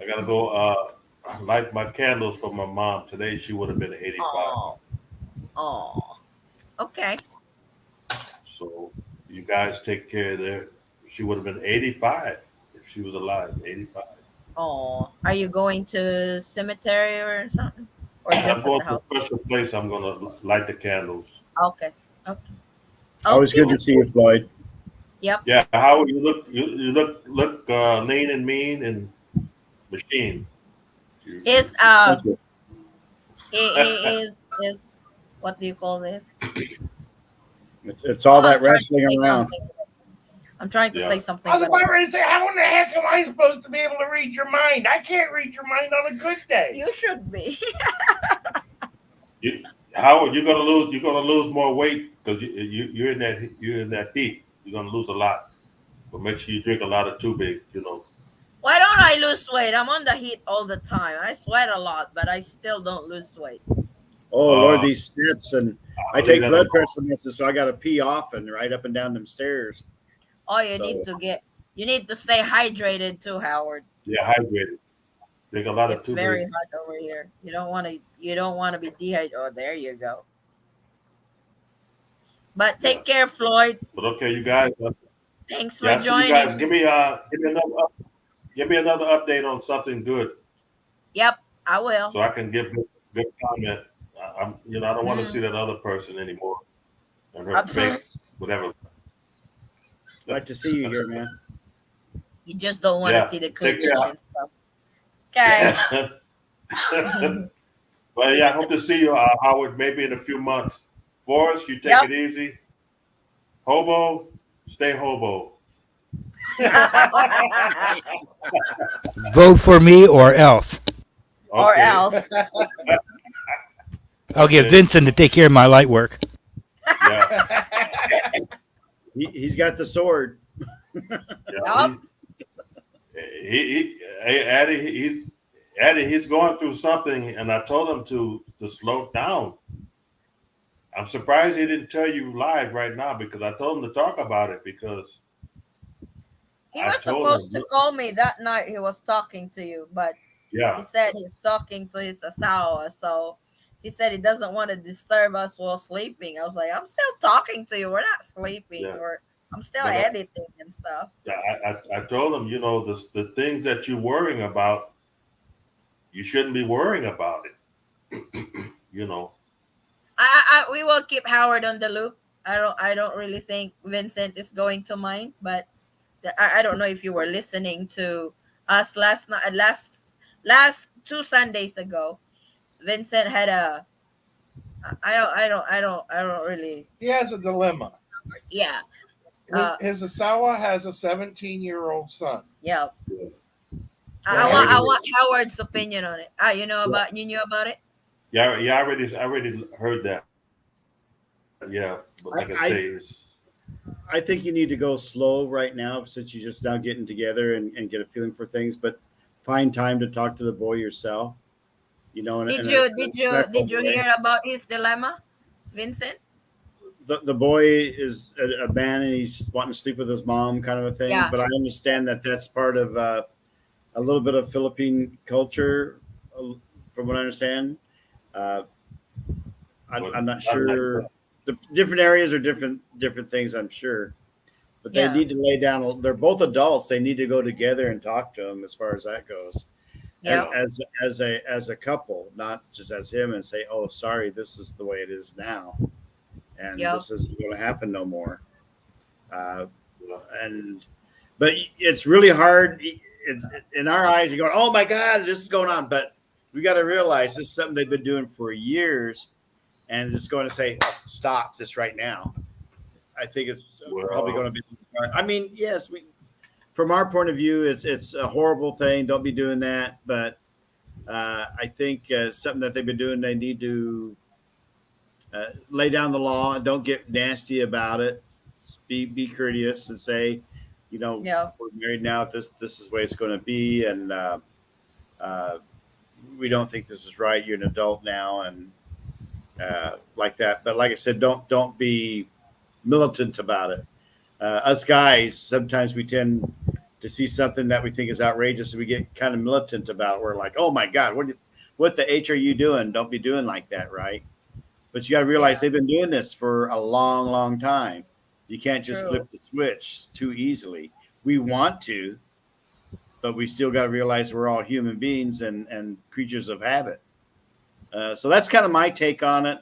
[SPEAKER 4] gotta go. Light my candles for my mom today. She would have been 85.
[SPEAKER 1] oh oh okay.
[SPEAKER 4] So you guys take care of there. She would have been 85 if she was alive. 85.
[SPEAKER 1] Oh, are you going to cemetery or something, or
[SPEAKER 4] I'm
[SPEAKER 1] just at
[SPEAKER 4] going
[SPEAKER 1] the
[SPEAKER 4] to a
[SPEAKER 1] house?
[SPEAKER 4] special place. I'm gonna light the candles.
[SPEAKER 1] Okay, okay,
[SPEAKER 3] Always good
[SPEAKER 1] okay.
[SPEAKER 3] to see you, Floyd.
[SPEAKER 1] Yep.
[SPEAKER 4] Yeah, Howard, you look lean and mean and machine.
[SPEAKER 1] His
[SPEAKER 3] Thank you.
[SPEAKER 1] he is what do you call this?
[SPEAKER 3] It's all
[SPEAKER 1] Oh, I'm
[SPEAKER 3] that
[SPEAKER 1] trying to
[SPEAKER 3] wrestling
[SPEAKER 1] say
[SPEAKER 3] around.
[SPEAKER 1] something. I'm trying to
[SPEAKER 4] Yeah.
[SPEAKER 1] say something,
[SPEAKER 2] I was
[SPEAKER 1] but
[SPEAKER 2] about ready to say, how in the heck am I supposed to be able to read your mind? I can't read your mind on a good day.
[SPEAKER 1] you should be.
[SPEAKER 4] Howard, you're gonna lose. You're gonna lose more weight because you're in that heat. You're gonna lose a lot. But make sure you drink a lot of too big.
[SPEAKER 1] Why don't I lose weight? I'm on the heat all the time. I sweat a lot, but I still don't lose weight.
[SPEAKER 3] Oh Lord,
[SPEAKER 4] Uh,
[SPEAKER 3] these steps, and I
[SPEAKER 4] I'll leave
[SPEAKER 3] take
[SPEAKER 4] that
[SPEAKER 3] blood
[SPEAKER 4] alone.
[SPEAKER 3] pressure medicine, so I got to pee often, right up and down them stairs.
[SPEAKER 1] Oh, you
[SPEAKER 3] So
[SPEAKER 1] need to stay hydrated too, Howard.
[SPEAKER 4] Yeah, hydrated. Drink a lot of
[SPEAKER 1] It's
[SPEAKER 4] too
[SPEAKER 1] very
[SPEAKER 4] big.
[SPEAKER 1] hot over here. You don't want to be dehydrated. Oh, there you go. But
[SPEAKER 4] Yeah.
[SPEAKER 1] take care, Floyd.
[SPEAKER 4] But okay, you guys.
[SPEAKER 1] Thanks for
[SPEAKER 4] Yeah, I see you guys.
[SPEAKER 1] joining.
[SPEAKER 4] Give me another update on something good
[SPEAKER 1] Yep, I will.
[SPEAKER 4] so I can give good comment. I don't want to see
[SPEAKER 1] Mm.
[SPEAKER 4] that other person anymore and her fake whatever.
[SPEAKER 3] like to see you here, man.
[SPEAKER 1] You just don't want to
[SPEAKER 4] Yeah.
[SPEAKER 1] see the
[SPEAKER 4] Take
[SPEAKER 1] cleavage and stuff. Okay.
[SPEAKER 4] care. Well, yeah, I hope to see you, Howard, maybe in a few months. Forrest, you take
[SPEAKER 1] Yep.
[SPEAKER 4] it easy. Hobo, stay hobo.
[SPEAKER 6] Vote for me or else.
[SPEAKER 1] Or
[SPEAKER 4] Okay.
[SPEAKER 1] else.
[SPEAKER 6] I'll get
[SPEAKER 4] Okay.
[SPEAKER 6] Vincent to take care of my light work.
[SPEAKER 4] Yeah.
[SPEAKER 3] He's got the sword.
[SPEAKER 4] Yeah. Eddie, he's going through something, and I told him to slow down. I'm surprised he didn't tell you live right now because I told him to talk about it because
[SPEAKER 1] He
[SPEAKER 4] I
[SPEAKER 1] was
[SPEAKER 4] told
[SPEAKER 1] supposed
[SPEAKER 4] him,
[SPEAKER 1] to call me that night. He was talking to you, but
[SPEAKER 4] yeah,
[SPEAKER 1] he said he's talking to his asawa. So he said he doesn't want to disturb us while sleeping. I was like, I'm still talking to you. We're not sleeping.
[SPEAKER 4] yeah.
[SPEAKER 1] I'm still
[SPEAKER 4] But
[SPEAKER 1] editing and stuff.
[SPEAKER 4] I told him, the things that you're worrying about, you shouldn't be worrying about it. you know.
[SPEAKER 1] We will keep Howard on the loop. I don't really think Vincent is going to mind, but I don't know if you were listening to us last night, last 2 Sundays ago. Vincent had a I don't really.
[SPEAKER 2] He has a dilemma.
[SPEAKER 1] Yeah.
[SPEAKER 2] His Asawa has a 17-year-old son.
[SPEAKER 1] Yeah.
[SPEAKER 4] Yeah.
[SPEAKER 1] I want Howard's opinion on it. You knew about it?
[SPEAKER 4] Yeah, I already heard that. Yeah, but like I say, it's,
[SPEAKER 3] I think you need to go slow right now since you're just now getting together and get a feeling for things, but find time to talk to the boy yourself.
[SPEAKER 1] Did you hear about his dilemma, Vincent?
[SPEAKER 3] The boy is a man and he's wanting to sleep with his mom, kind of a thing.
[SPEAKER 1] Yeah.
[SPEAKER 3] But I understand that that's part of a little bit of Philippine culture, from what I understand. I'm not sure. The different areas are different things, I'm sure. But they need to lay down. They're both adults. They need to go together and talk to him as far as that goes.
[SPEAKER 1] Yeah.
[SPEAKER 3] As a couple, not just as him, and say, "Oh, sorry, this is the way it is now, and this isn't going to happen no more." But it's really hard. In our eyes, you're going, "Oh my God, this is going on," but we got to realize this is something they've been doing for years, and just going to say, oh, "Stop this right now." I think it's probably going to be. I mean, yes, from our point of view, it's a horrible thing. Don't be doing that. But I think something that they've been doing, they need to lay down the law and don't get nasty about it. Be courteous and say, we're married now. This is the way it's going to be, and we don't think this is right. You're an adult now, and like that. But like I said, don't be militant about it. Us guys, sometimes we tend to see something that we think is outrageous, and we get kind of militant about it. We're like, "Oh my God, what the H are you doing? Don't be doing like that, right?" But you got to realize they've been doing this for a long, long time. You can't just flip the switch too easily. We want to, but we still got to realize we're all human beings and creatures of habit. So that's kind of my take on it.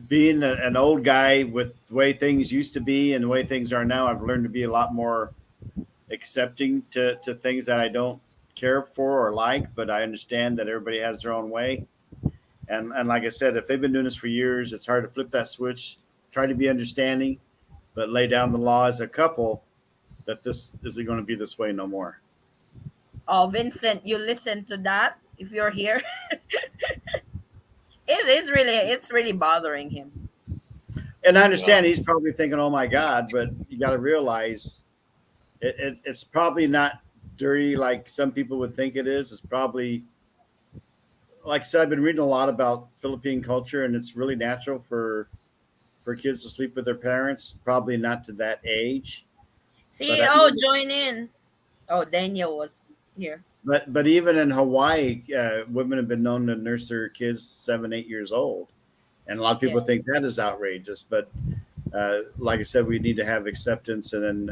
[SPEAKER 3] Being an old guy with the way things used to be and the way things are now, I've learned to be a lot more accepting to things that I don't care for or like, but I understand that everybody has their own way. And like I said, if they've been doing this for years, it's hard to flip that switch. Try to be understanding, but lay down the law as a couple that this isn't going to be this way no more.
[SPEAKER 1] Oh, Vincent, you listen to that if you're here. It's really bothering him.
[SPEAKER 3] And I understand he's probably thinking, "Oh my God," but you got to realize it's probably not dirty like some people would think it is. It's probably, like I said, I've been reading a lot about Philippine culture, and it's really natural for kids to sleep with their parents. Probably not to that age.
[SPEAKER 1] CEO, join in. Oh, Daniel was here.
[SPEAKER 3] But even in Hawaii, women have been known to nurse their kids 7, 8 years old, and a lot of people think that is outrageous. But like I said, we need to have acceptance and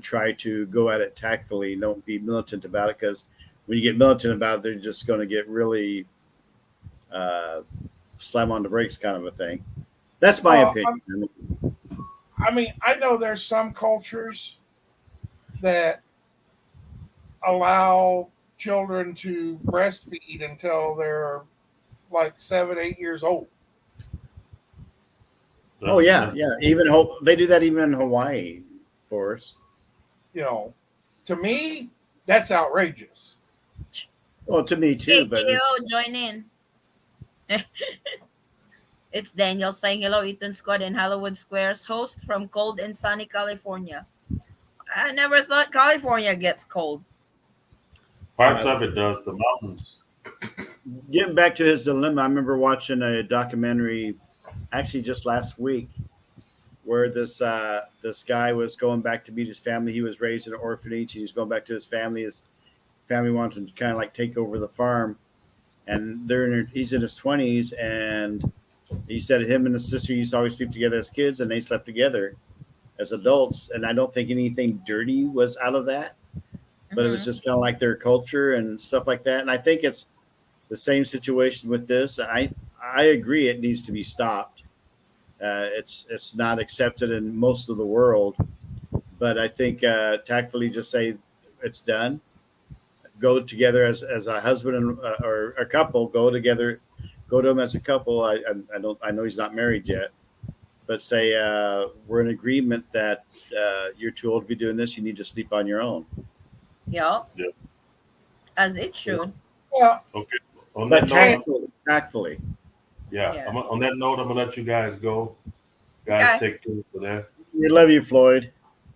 [SPEAKER 3] try to go at it tactfully. Don't be militant about it, because when you get militant about it, they're just going to get really slam on the brakes, kind of a thing. That's my opinion.
[SPEAKER 2] I mean, I know there's some cultures that allow children to breastfeed until they're like 7, 8 years old.
[SPEAKER 3] Oh yeah,
[SPEAKER 4] That's
[SPEAKER 3] yeah. Even they do that even in Hawaii, for us.
[SPEAKER 2] You know, to me, that's outrageous.
[SPEAKER 3] Well, to me
[SPEAKER 1] Hey,
[SPEAKER 3] too, but
[SPEAKER 1] CEO, join in. It's Daniel saying hello, Eaton Squad in Hollywood Squares, host from cold and sunny California. I never thought California gets cold.
[SPEAKER 4] parts
[SPEAKER 3] uh,
[SPEAKER 4] of it does. The mountains.
[SPEAKER 3] getting back to his dilemma, I remember watching a documentary actually just last week where this guy was going back to meet his family. He was raised in an orphanage. He was going back to his family. His family wanted to kind of like take over the farm, and he's in his 20s, and he said him and his sister used to always sleep together as kids, and they slept together as adults. And I don't think anything dirty was out of that, but it was
[SPEAKER 1] Hmm.
[SPEAKER 3] just kind of like their culture and stuff like that. And I think it's the same situation with this. I agree it needs to be stopped. It's not accepted in most of the world, but I think tactfully just say it's done. Go together as a husband and or a couple. Go together. Go to him as a couple. I don't. I know he's not married yet, but say we're in agreement that you're too old to be doing this. You need to sleep on your own.
[SPEAKER 1] Yeah,
[SPEAKER 4] Yeah.
[SPEAKER 1] as it should.
[SPEAKER 2] Well,
[SPEAKER 4] Okay. On
[SPEAKER 3] But
[SPEAKER 4] that note,
[SPEAKER 3] tactfully.
[SPEAKER 4] yeah.
[SPEAKER 1] Yeah.
[SPEAKER 4] On that note, I'm gonna let you guys go. Guys,
[SPEAKER 1] Okay.
[SPEAKER 4] take care over there.
[SPEAKER 3] We love you, Floyd.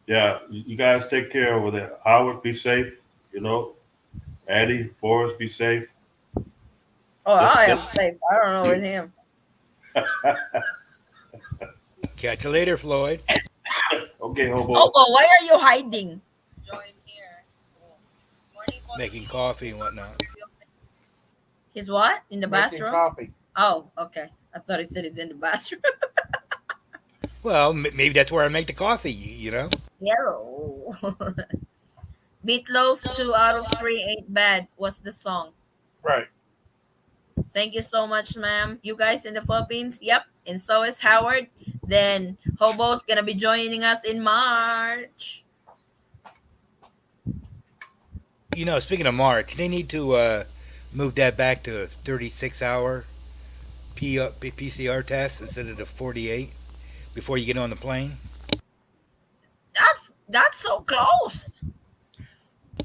[SPEAKER 4] Yeah, you guys take care over there. Howard, be safe. You know, Addie, Forrest, be safe.
[SPEAKER 1] Oh, I
[SPEAKER 4] Let's
[SPEAKER 1] am safe. I don't know with him.
[SPEAKER 6] Catch you later, Floyd.
[SPEAKER 4] okay,
[SPEAKER 1] Oh,
[SPEAKER 4] hobo.
[SPEAKER 1] but why are you hiding?
[SPEAKER 6] Making coffee and whatnot.
[SPEAKER 1] He's what? In the
[SPEAKER 2] making
[SPEAKER 1] bathroom?
[SPEAKER 2] coffee.
[SPEAKER 1] Oh, okay. I thought he said he's in the bathroom.
[SPEAKER 6] Well, maybe that's where I make the coffee. You know.
[SPEAKER 1] Yellow. Meatloaf, 2 out of 3 ain't bad. What's the song?
[SPEAKER 2] Right.
[SPEAKER 1] Thank you so much, ma'am. You guys in the Philippines? Yep. And so is Howard. Then Hobo's gonna be joining us in March.
[SPEAKER 6] You know, speaking of March, they need to move that back to a 36-hour PCR test instead of the 48 before you get on the plane.
[SPEAKER 1] That's so close.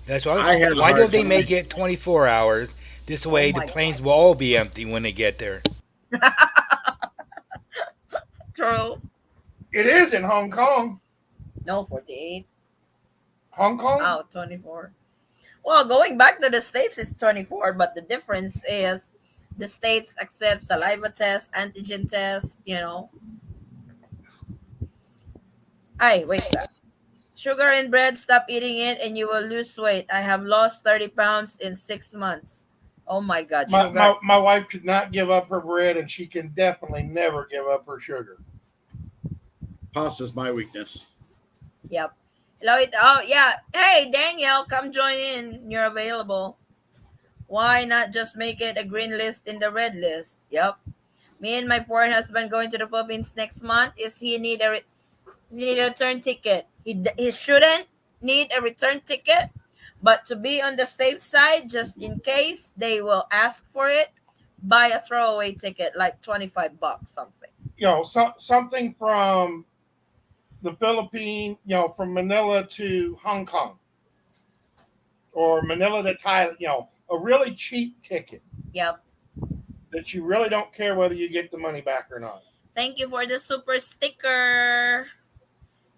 [SPEAKER 6] That's why.
[SPEAKER 3] I had a
[SPEAKER 6] Why
[SPEAKER 3] hard
[SPEAKER 6] don't they
[SPEAKER 3] time.
[SPEAKER 6] make it 24 hours? This
[SPEAKER 1] Oh
[SPEAKER 6] way, the
[SPEAKER 1] my
[SPEAKER 6] planes
[SPEAKER 1] god.
[SPEAKER 6] will all be empty when they get there.
[SPEAKER 1] True.
[SPEAKER 2] It is in Hong Kong.
[SPEAKER 1] No, 48.
[SPEAKER 2] Hong Kong?
[SPEAKER 1] Oh, 24. Well, going back to the States is 24, but the difference is the States accept saliva test, antigen test, Ay, wait, sir. Sugar in bread, stop eating it and you will lose weight. I have lost 30 pounds in 6 months. Oh my God,
[SPEAKER 2] My,
[SPEAKER 1] sugar.
[SPEAKER 2] my, my wife could not give up her bread, and she can definitely never give up her sugar.
[SPEAKER 3] Pasta's my weakness.
[SPEAKER 1] Yep. Hello, oh, yeah. Hey, Danielle, come join in. You're available. Why not just make it a green list in the red list? Yep. Me and my foreign husband going to the Philippines next month. Does he need a return ticket? He shouldn't need a return ticket, but to be on the safe side, just in case they will ask for it, buy a throwaway ticket like $25 something.
[SPEAKER 2] Something from the Philippines, from Manila to Hong Kong or Manila to Thailand, a really cheap ticket
[SPEAKER 1] Yep.
[SPEAKER 2] that you really don't care whether you get the money back or not.
[SPEAKER 1] Thank you for the super sticker.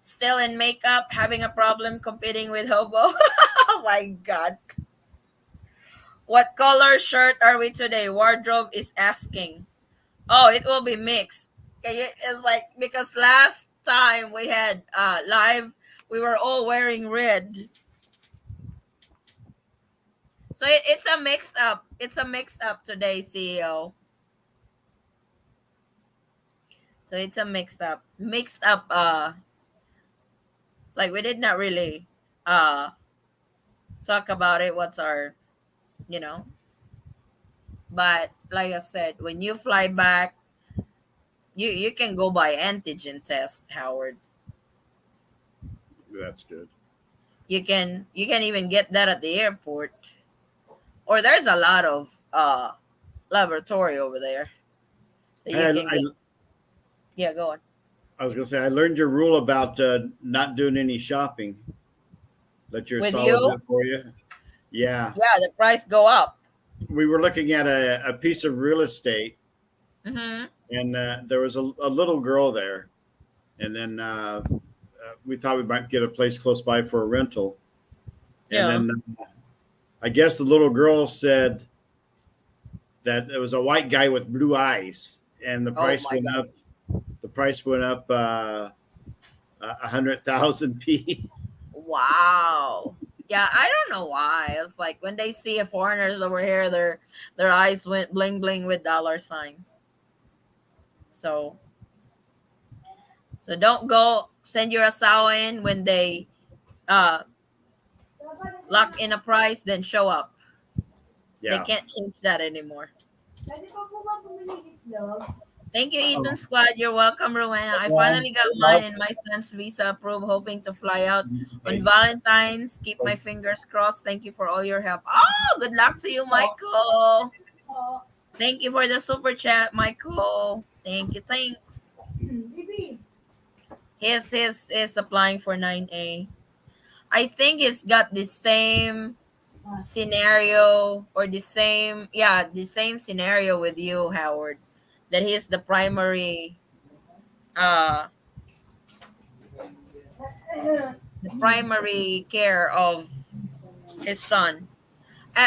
[SPEAKER 1] Still in makeup, having a problem competing with Hobo. Oh my God. What color shirt are we today? Wardrobe is asking. Oh, it will be mixed. Okay, it's like because last time we had live, we were all wearing red. So it's a mixed up. It's a mixed up today, CEO. So it's a mixed up. Mixed up it's like we did not really uh talk about it. What's our you know but like I said, when you fly back, you can go by antigen test, Howard.
[SPEAKER 3] That's good.
[SPEAKER 1] You can even get that at the airport. Or there's a lot of laboratory over there that you
[SPEAKER 3] Hey,
[SPEAKER 1] can get. Yeah, go on.
[SPEAKER 3] I was gonna say I learned your rule about not doing any shopping. Let your
[SPEAKER 1] With
[SPEAKER 3] solid do
[SPEAKER 1] you,
[SPEAKER 3] it for you. Yeah,
[SPEAKER 1] yeah, the price go up.
[SPEAKER 3] we were looking at a piece of real estate,
[SPEAKER 1] Mm-hmm.
[SPEAKER 3] and there was a little girl there, and then we thought we might get a place close by for a rental, and
[SPEAKER 1] Yeah.
[SPEAKER 3] then I guess the little girl said that it was a white guy with blue eyes, and the
[SPEAKER 1] Oh
[SPEAKER 3] price
[SPEAKER 1] my
[SPEAKER 3] went
[SPEAKER 1] God.
[SPEAKER 3] up. The price went up 100,000 p.
[SPEAKER 1] Wow. Yeah, I don't know why. It's like when they see a foreigners over here, their eyes went bling bling with dollar signs. So don't go send your asawa in when they uh lock in a price, then show up. They
[SPEAKER 3] Yeah.
[SPEAKER 1] can't change that anymore. Thank you, Eaton Squad. You're welcome, Rowena. I finally got mine and my son's visa approved, hoping to fly out on Valentine's. Keep my fingers crossed. Thank you for all your help. Oh, good luck to you, Michael. Thank you for the super chat, Michael. Thank you. Thanks. His is applying for 9A. I think it's got the same scenario or the same scenario with you, Howard. That he's uh the primary care of his son.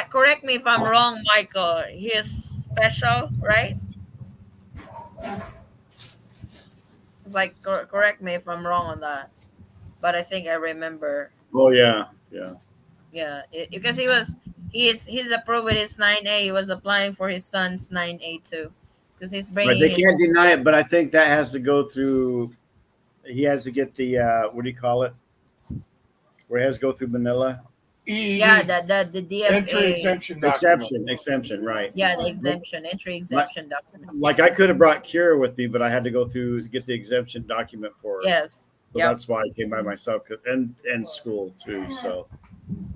[SPEAKER 1] Correct me if I'm wrong, Michael. He's special, right? It's like correct me if I'm wrong on that. But I think I remember.
[SPEAKER 3] Oh yeah, yeah.
[SPEAKER 1] Yeah, because he's approved with his 9A. He was applying for his son's 9A too, because he's
[SPEAKER 3] Right.
[SPEAKER 1] bringing
[SPEAKER 3] They
[SPEAKER 1] his.
[SPEAKER 3] can't deny it, but I think that has to go through. He has to get the what do you call it? Where he has to go through Manila.
[SPEAKER 1] Yeah,
[SPEAKER 2] EED,
[SPEAKER 1] the
[SPEAKER 2] entry
[SPEAKER 1] DFA.
[SPEAKER 2] exemption document.
[SPEAKER 3] Exemption, right?
[SPEAKER 1] Yeah, the entry
[SPEAKER 3] Like,
[SPEAKER 1] exemption document.
[SPEAKER 3] like I could have brought Kira with me, but I had to go through to get the exemption document for her.
[SPEAKER 1] Yes.
[SPEAKER 3] So
[SPEAKER 1] Yep.
[SPEAKER 3] that's why I came by myself and school too. So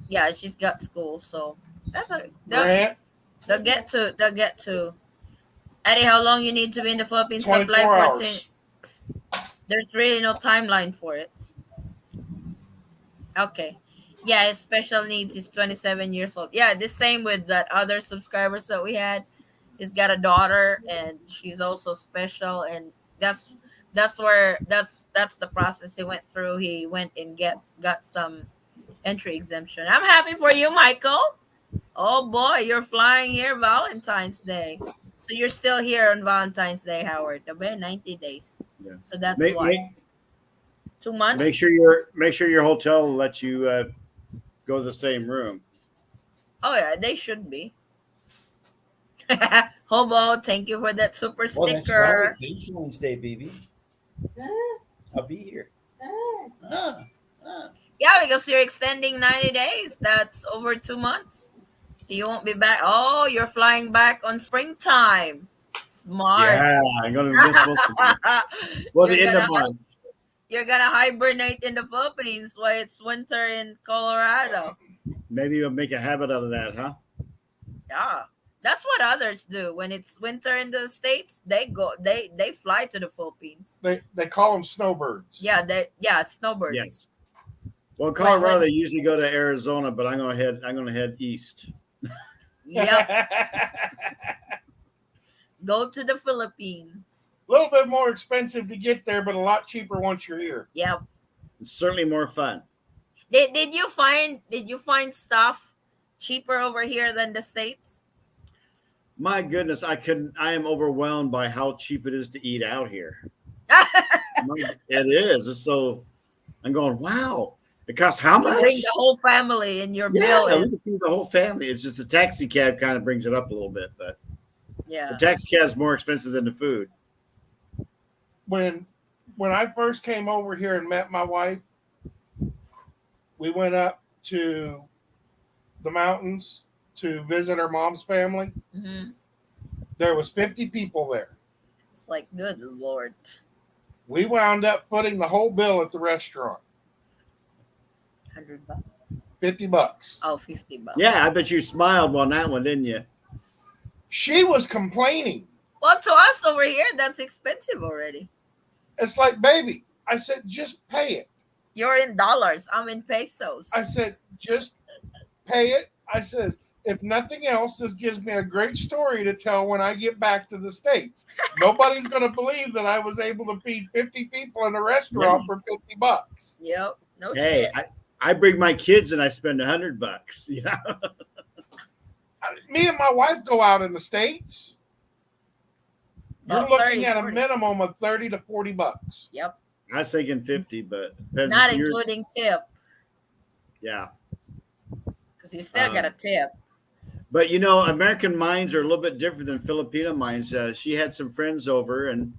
[SPEAKER 1] Yeah, she's got school, so that's a
[SPEAKER 2] Grant,
[SPEAKER 1] they'll get to. Eddie, how long you need to be in the Philippines to apply
[SPEAKER 2] 24
[SPEAKER 1] for
[SPEAKER 2] hours.
[SPEAKER 1] There's really no timeline for it. Okay. Yeah, his special needs. He's 27 years old. Yeah, the same with that other subscribers that we had. He's got a daughter, and she's also special, and that's the process he went through. He went and got some entry exemption. I'm happy for you, Michael. Oh boy, you're flying here Valentine's Day. So you're still here on Valentine's Day, Howard. About 90 days.
[SPEAKER 3] yeah,
[SPEAKER 1] So that's
[SPEAKER 3] make
[SPEAKER 1] what?
[SPEAKER 3] make
[SPEAKER 1] 2 months?
[SPEAKER 3] make sure your hotel will let you go to the same room.
[SPEAKER 1] Oh yeah, they should be. Hobo, thank you for that super
[SPEAKER 9] Well, that's right.
[SPEAKER 1] sticker.
[SPEAKER 9] Valentine's Day, baby. I'll be here. Ah, ah.
[SPEAKER 1] Yeah, because you're extending 90 days. That's over 2 months. So you won't be back. Oh, you're flying back on springtime. Smart.
[SPEAKER 3] Yeah, I'm gonna miss most of it. Well,
[SPEAKER 1] you're
[SPEAKER 3] the end
[SPEAKER 1] gonna
[SPEAKER 3] of month.
[SPEAKER 1] you're gonna hibernate in the Philippines while it's winter in Colorado.
[SPEAKER 3] Maybe you'll make a habit out of that, huh?
[SPEAKER 1] Yeah. That's what others do. When it's winter in the States, they fly to the Philippines.
[SPEAKER 2] They call them snowbirds.
[SPEAKER 1] Yeah, snowbirds.
[SPEAKER 3] Yes. Well, in Colorado,
[SPEAKER 1] when-
[SPEAKER 3] they usually go to Arizona, but I'm gonna head east.
[SPEAKER 1] Yep. Go to the Philippines.
[SPEAKER 2] A little bit more expensive to get there, but a lot cheaper once you're here.
[SPEAKER 1] Yep.
[SPEAKER 3] It's certainly more fun.
[SPEAKER 1] Did you find stuff cheaper over here than the States?
[SPEAKER 3] My goodness, I am overwhelmed by how cheap it is to eat out here. It is. It's so. I'm going. Wow. It costs how
[SPEAKER 1] You
[SPEAKER 3] much?
[SPEAKER 1] bring the whole family, and your bill
[SPEAKER 3] Yeah,
[SPEAKER 1] is
[SPEAKER 3] the whole family. It's just the taxi cab kind of brings it up a little bit, but
[SPEAKER 1] yeah.
[SPEAKER 3] the taxi cab is more expensive than the food.
[SPEAKER 2] When I first came over here and met my wife, we went up to the mountains to visit her mom's family.
[SPEAKER 1] Mm-hmm.
[SPEAKER 2] There was 50 people there.
[SPEAKER 1] It's like, good Lord.
[SPEAKER 2] We wound up putting the whole bill at the restaurant.
[SPEAKER 1] $100.
[SPEAKER 2] $50.
[SPEAKER 1] Oh, $50.
[SPEAKER 3] Yeah, I bet you smiled on that one, didn't you?
[SPEAKER 2] She was complaining.
[SPEAKER 1] Well, to us over here, that's expensive already.
[SPEAKER 2] It's like, baby, I said, just pay it.
[SPEAKER 1] You're in dollars. I'm in pesos.
[SPEAKER 2] I said, just pay it. I said, if nothing else, this gives me a great story to tell when I get back to the States. Nobody's going to believe that I was able to feed 50 people in a restaurant for $50.
[SPEAKER 1] Yep. No
[SPEAKER 3] Hey,
[SPEAKER 1] shit.
[SPEAKER 3] I bring my kids and I spend $100. You know,
[SPEAKER 2] Me and my wife go out in the States. You're
[SPEAKER 1] About
[SPEAKER 2] looking
[SPEAKER 1] 30,
[SPEAKER 2] at a
[SPEAKER 1] 40.
[SPEAKER 2] minimum of $30 to $40.
[SPEAKER 1] Yep.
[SPEAKER 3] I was thinking 50, but depends
[SPEAKER 1] Not
[SPEAKER 3] if you're,
[SPEAKER 1] including tip,
[SPEAKER 3] yeah.
[SPEAKER 1] because you still got a tip.
[SPEAKER 3] But you know, American minds are a little bit different than Filipino minds. She had some friends over, and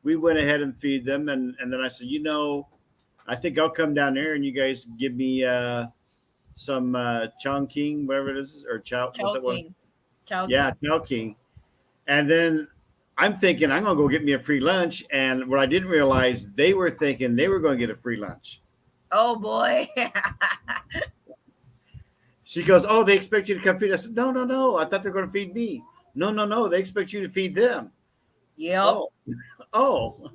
[SPEAKER 3] we went ahead and feed them, and then I said, you know, I think I'll come down there and you guys give me some Chongqing, whatever it is, or Chow. What's that one?
[SPEAKER 1] Choking. Choking.
[SPEAKER 3] Yeah, Chowking. And then I'm thinking I'm gonna go get me a free lunch, and what I didn't realize they were thinking they were going to get a free lunch.
[SPEAKER 1] Oh boy.
[SPEAKER 3] She goes, "Oh, they expect you to come feed us." I said, "No, no, no. I thought they were going to feed me." No, no, no. They expect you to feed them.
[SPEAKER 1] Yep.
[SPEAKER 3] Oh, oh.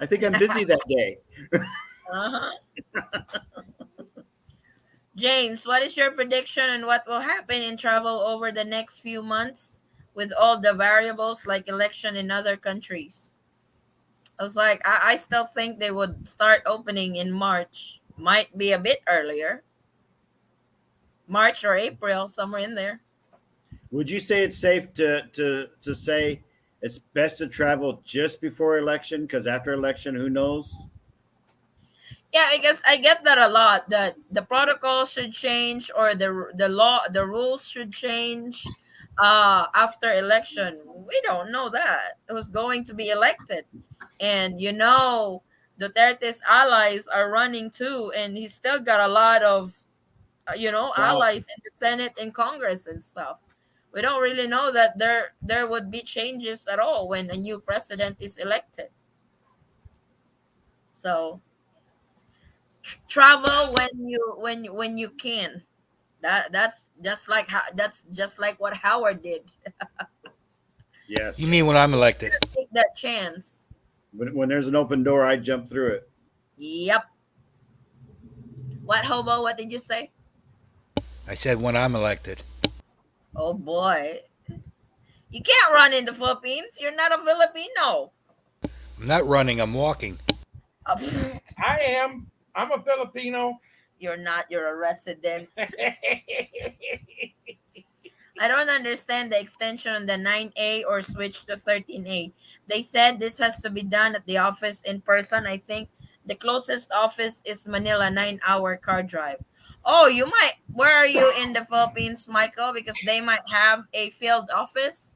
[SPEAKER 3] I think I'm busy that day.
[SPEAKER 1] Uh-huh. James, what is your prediction and what will happen in travel over the next few months with all the variables like election in other countries? I was like, I still think they would start opening in March. Might be a bit earlier. March or April, somewhere in there.
[SPEAKER 3] Would you say it's safe to say it's best to travel just before election? Because after election, who knows?
[SPEAKER 1] Yeah, I guess I get that a lot. That the protocol should change or the rules should change after election. We don't know that. It was going to be elected. And Duterte's allies are running too, and he's still got a lot of
[SPEAKER 3] Wow.
[SPEAKER 1] allies in the Senate and Congress and stuff. We don't really know that there would be changes at all when a new president is elected. So travel when you can. That's just like what Howard did.
[SPEAKER 3] Yes.
[SPEAKER 6] You mean when I'm elected?
[SPEAKER 1] Take that chance.
[SPEAKER 3] When there's an open door, I jump through it.
[SPEAKER 1] Yep. What, Hobo? What did you say?
[SPEAKER 6] I said when I'm elected.
[SPEAKER 1] Oh boy, you can't run in the Philippines. You're not a Filipino.
[SPEAKER 6] I'm not running. I'm walking.
[SPEAKER 1] Oh,
[SPEAKER 2] I am. I'm a Filipino.
[SPEAKER 1] you're not. You're a resident. I don't understand the extension on the 9A or switch to 13A. They said this has to be done at the office in person. I think the closest office is Manila, 9-hour car drive. Oh, you might. Where are you in the Philippines, Michael? Because they might have a field office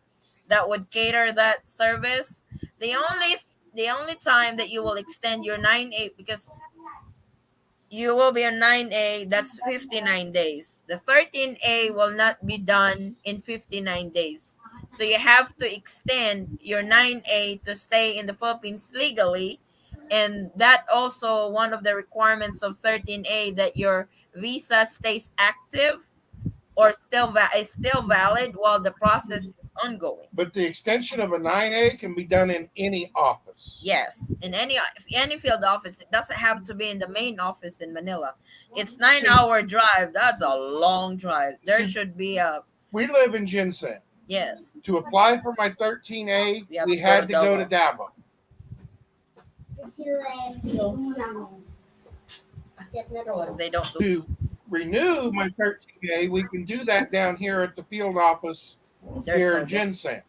[SPEAKER 1] that would cater that service. The only the only time that you will extend your 9A, because you will be on 9A, that's 59 days. The 13A will not be done in 59 days. So you have to extend your 9A to stay in the Philippines legally. And that also one of the requirements of 13A, that your visa stays active or is still valid while the process is ongoing.
[SPEAKER 2] But the extension of a 9A can be done in any office.
[SPEAKER 1] Yes, in any field office. It doesn't have to be in the main office in Manila. It's 9-hour drive. That's a long drive. There should be a
[SPEAKER 2] We live in Ginseng.
[SPEAKER 1] yes.
[SPEAKER 2] To apply for my 13A,
[SPEAKER 1] We have
[SPEAKER 2] we
[SPEAKER 1] to
[SPEAKER 2] had to
[SPEAKER 1] go
[SPEAKER 2] go
[SPEAKER 1] to
[SPEAKER 2] to Davao.
[SPEAKER 1] Because they don't do
[SPEAKER 2] To renew my 13A, we can do that down here at the field office
[SPEAKER 1] there's
[SPEAKER 2] here
[SPEAKER 1] no
[SPEAKER 2] in Ginseng.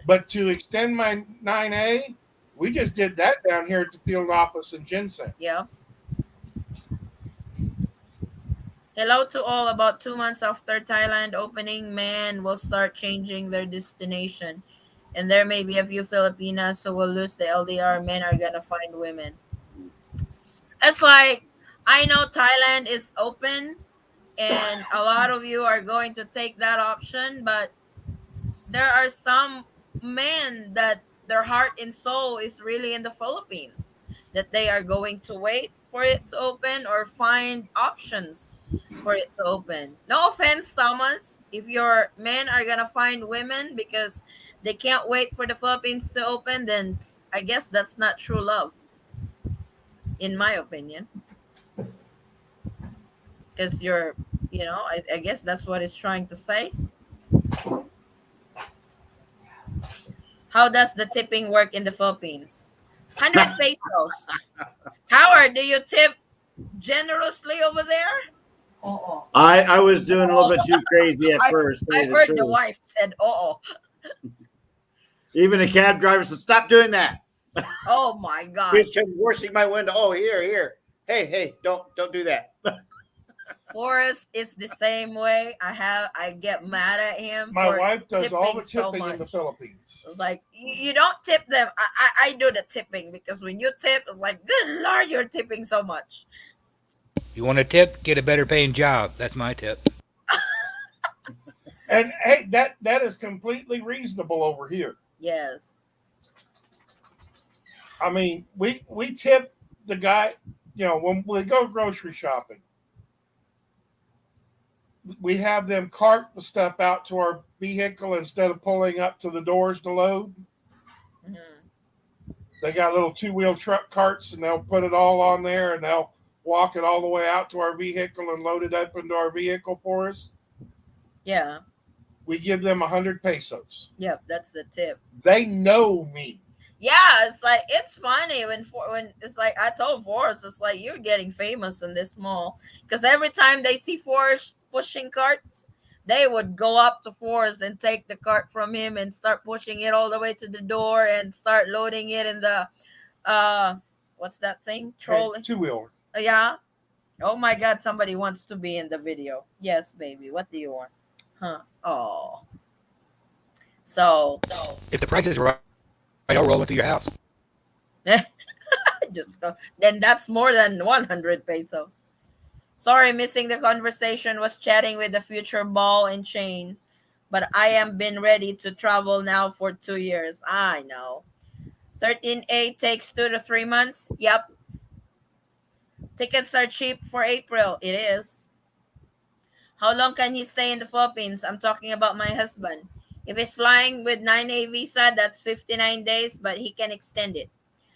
[SPEAKER 2] But to extend my 9A, we just did that down here at the field office in Ginseng.
[SPEAKER 1] yeah. Hello to all. About 2 months after Thailand opening, men will start changing their destination. And there may be a few Filipinas who will lose the LDR. Men are gonna find women. It's like, I know Thailand is open and a lot of you are going to take that option, but there are some men that their heart and soul is really in the Philippines. that they are going to wait for it to open or find options for it to open. No offense, Thomas. If your men are gonna find women because they can't wait for the Philippines to open, then I guess that's not true love, in my opinion. Because I guess that's what it's trying to say. How does the tipping work in the Philippines? 100 pesos. Howard, do you tip generously over there?
[SPEAKER 3] I was doing a little bit too crazy at
[SPEAKER 1] I
[SPEAKER 3] first, to tell
[SPEAKER 1] I
[SPEAKER 3] you the
[SPEAKER 1] heard the
[SPEAKER 3] truth.
[SPEAKER 1] wife said, "Oh,
[SPEAKER 3] Even the cab driver said, "Stop doing that."
[SPEAKER 1] oh my
[SPEAKER 3] He
[SPEAKER 1] God."
[SPEAKER 3] was kept washing my window. Oh, here. Hey, don't do that.
[SPEAKER 1] Forrest is the same way. I get mad at him
[SPEAKER 2] My
[SPEAKER 1] for
[SPEAKER 2] wife does all
[SPEAKER 1] tipping
[SPEAKER 2] the
[SPEAKER 1] so
[SPEAKER 2] tipping in the
[SPEAKER 1] much.
[SPEAKER 2] Philippines.
[SPEAKER 1] It's like you don't tip them. I do the tipping because when you tip, it's like, good Lord, you're tipping so much.
[SPEAKER 6] You want a tip? Get a better paying job. That's my tip.
[SPEAKER 2] And hey, that is completely reasonable over here.
[SPEAKER 1] Yes.
[SPEAKER 2] I mean, we tip the guy, when we go grocery shopping, we have them cart the stuff out to our vehicle instead of pulling up to the doors to load.
[SPEAKER 1] Hmm.
[SPEAKER 2] They got little two-wheel truck carts, and they'll put it all on there, and they'll walk it all the way out to our vehicle and load it up into our vehicle for us.
[SPEAKER 1] Yeah.
[SPEAKER 2] We give them 100 pesos.
[SPEAKER 1] Yep. That's the tip.
[SPEAKER 2] They know me.
[SPEAKER 1] Yeah, it's like it's funny when it's like I told Forrest, it's like you're getting famous in this mall because every time they see Forrest pushing carts, they would go up to Forrest and take the cart from him and start pushing it all the way to the door and start loading it in the uh what's that thing? Trolley.
[SPEAKER 2] Two-wheeler.
[SPEAKER 1] Yeah. Oh my God, somebody wants to be in the video. Yes, baby. What do you want? Huh? Oh. So
[SPEAKER 6] If the price is right, I'll roll into your house.
[SPEAKER 1] just then that's more than 100 pesos. Sorry, missing the conversation. Was chatting with the future ball and chain, but I am been ready to travel now for 2 years. I know. 13A takes 2 to 3 months. Yep. Tickets are cheap for April. It is. How long can he stay in the Philippines? I'm talking about my husband. If he's flying with 9A visa, that's 59 days, but he can extend it.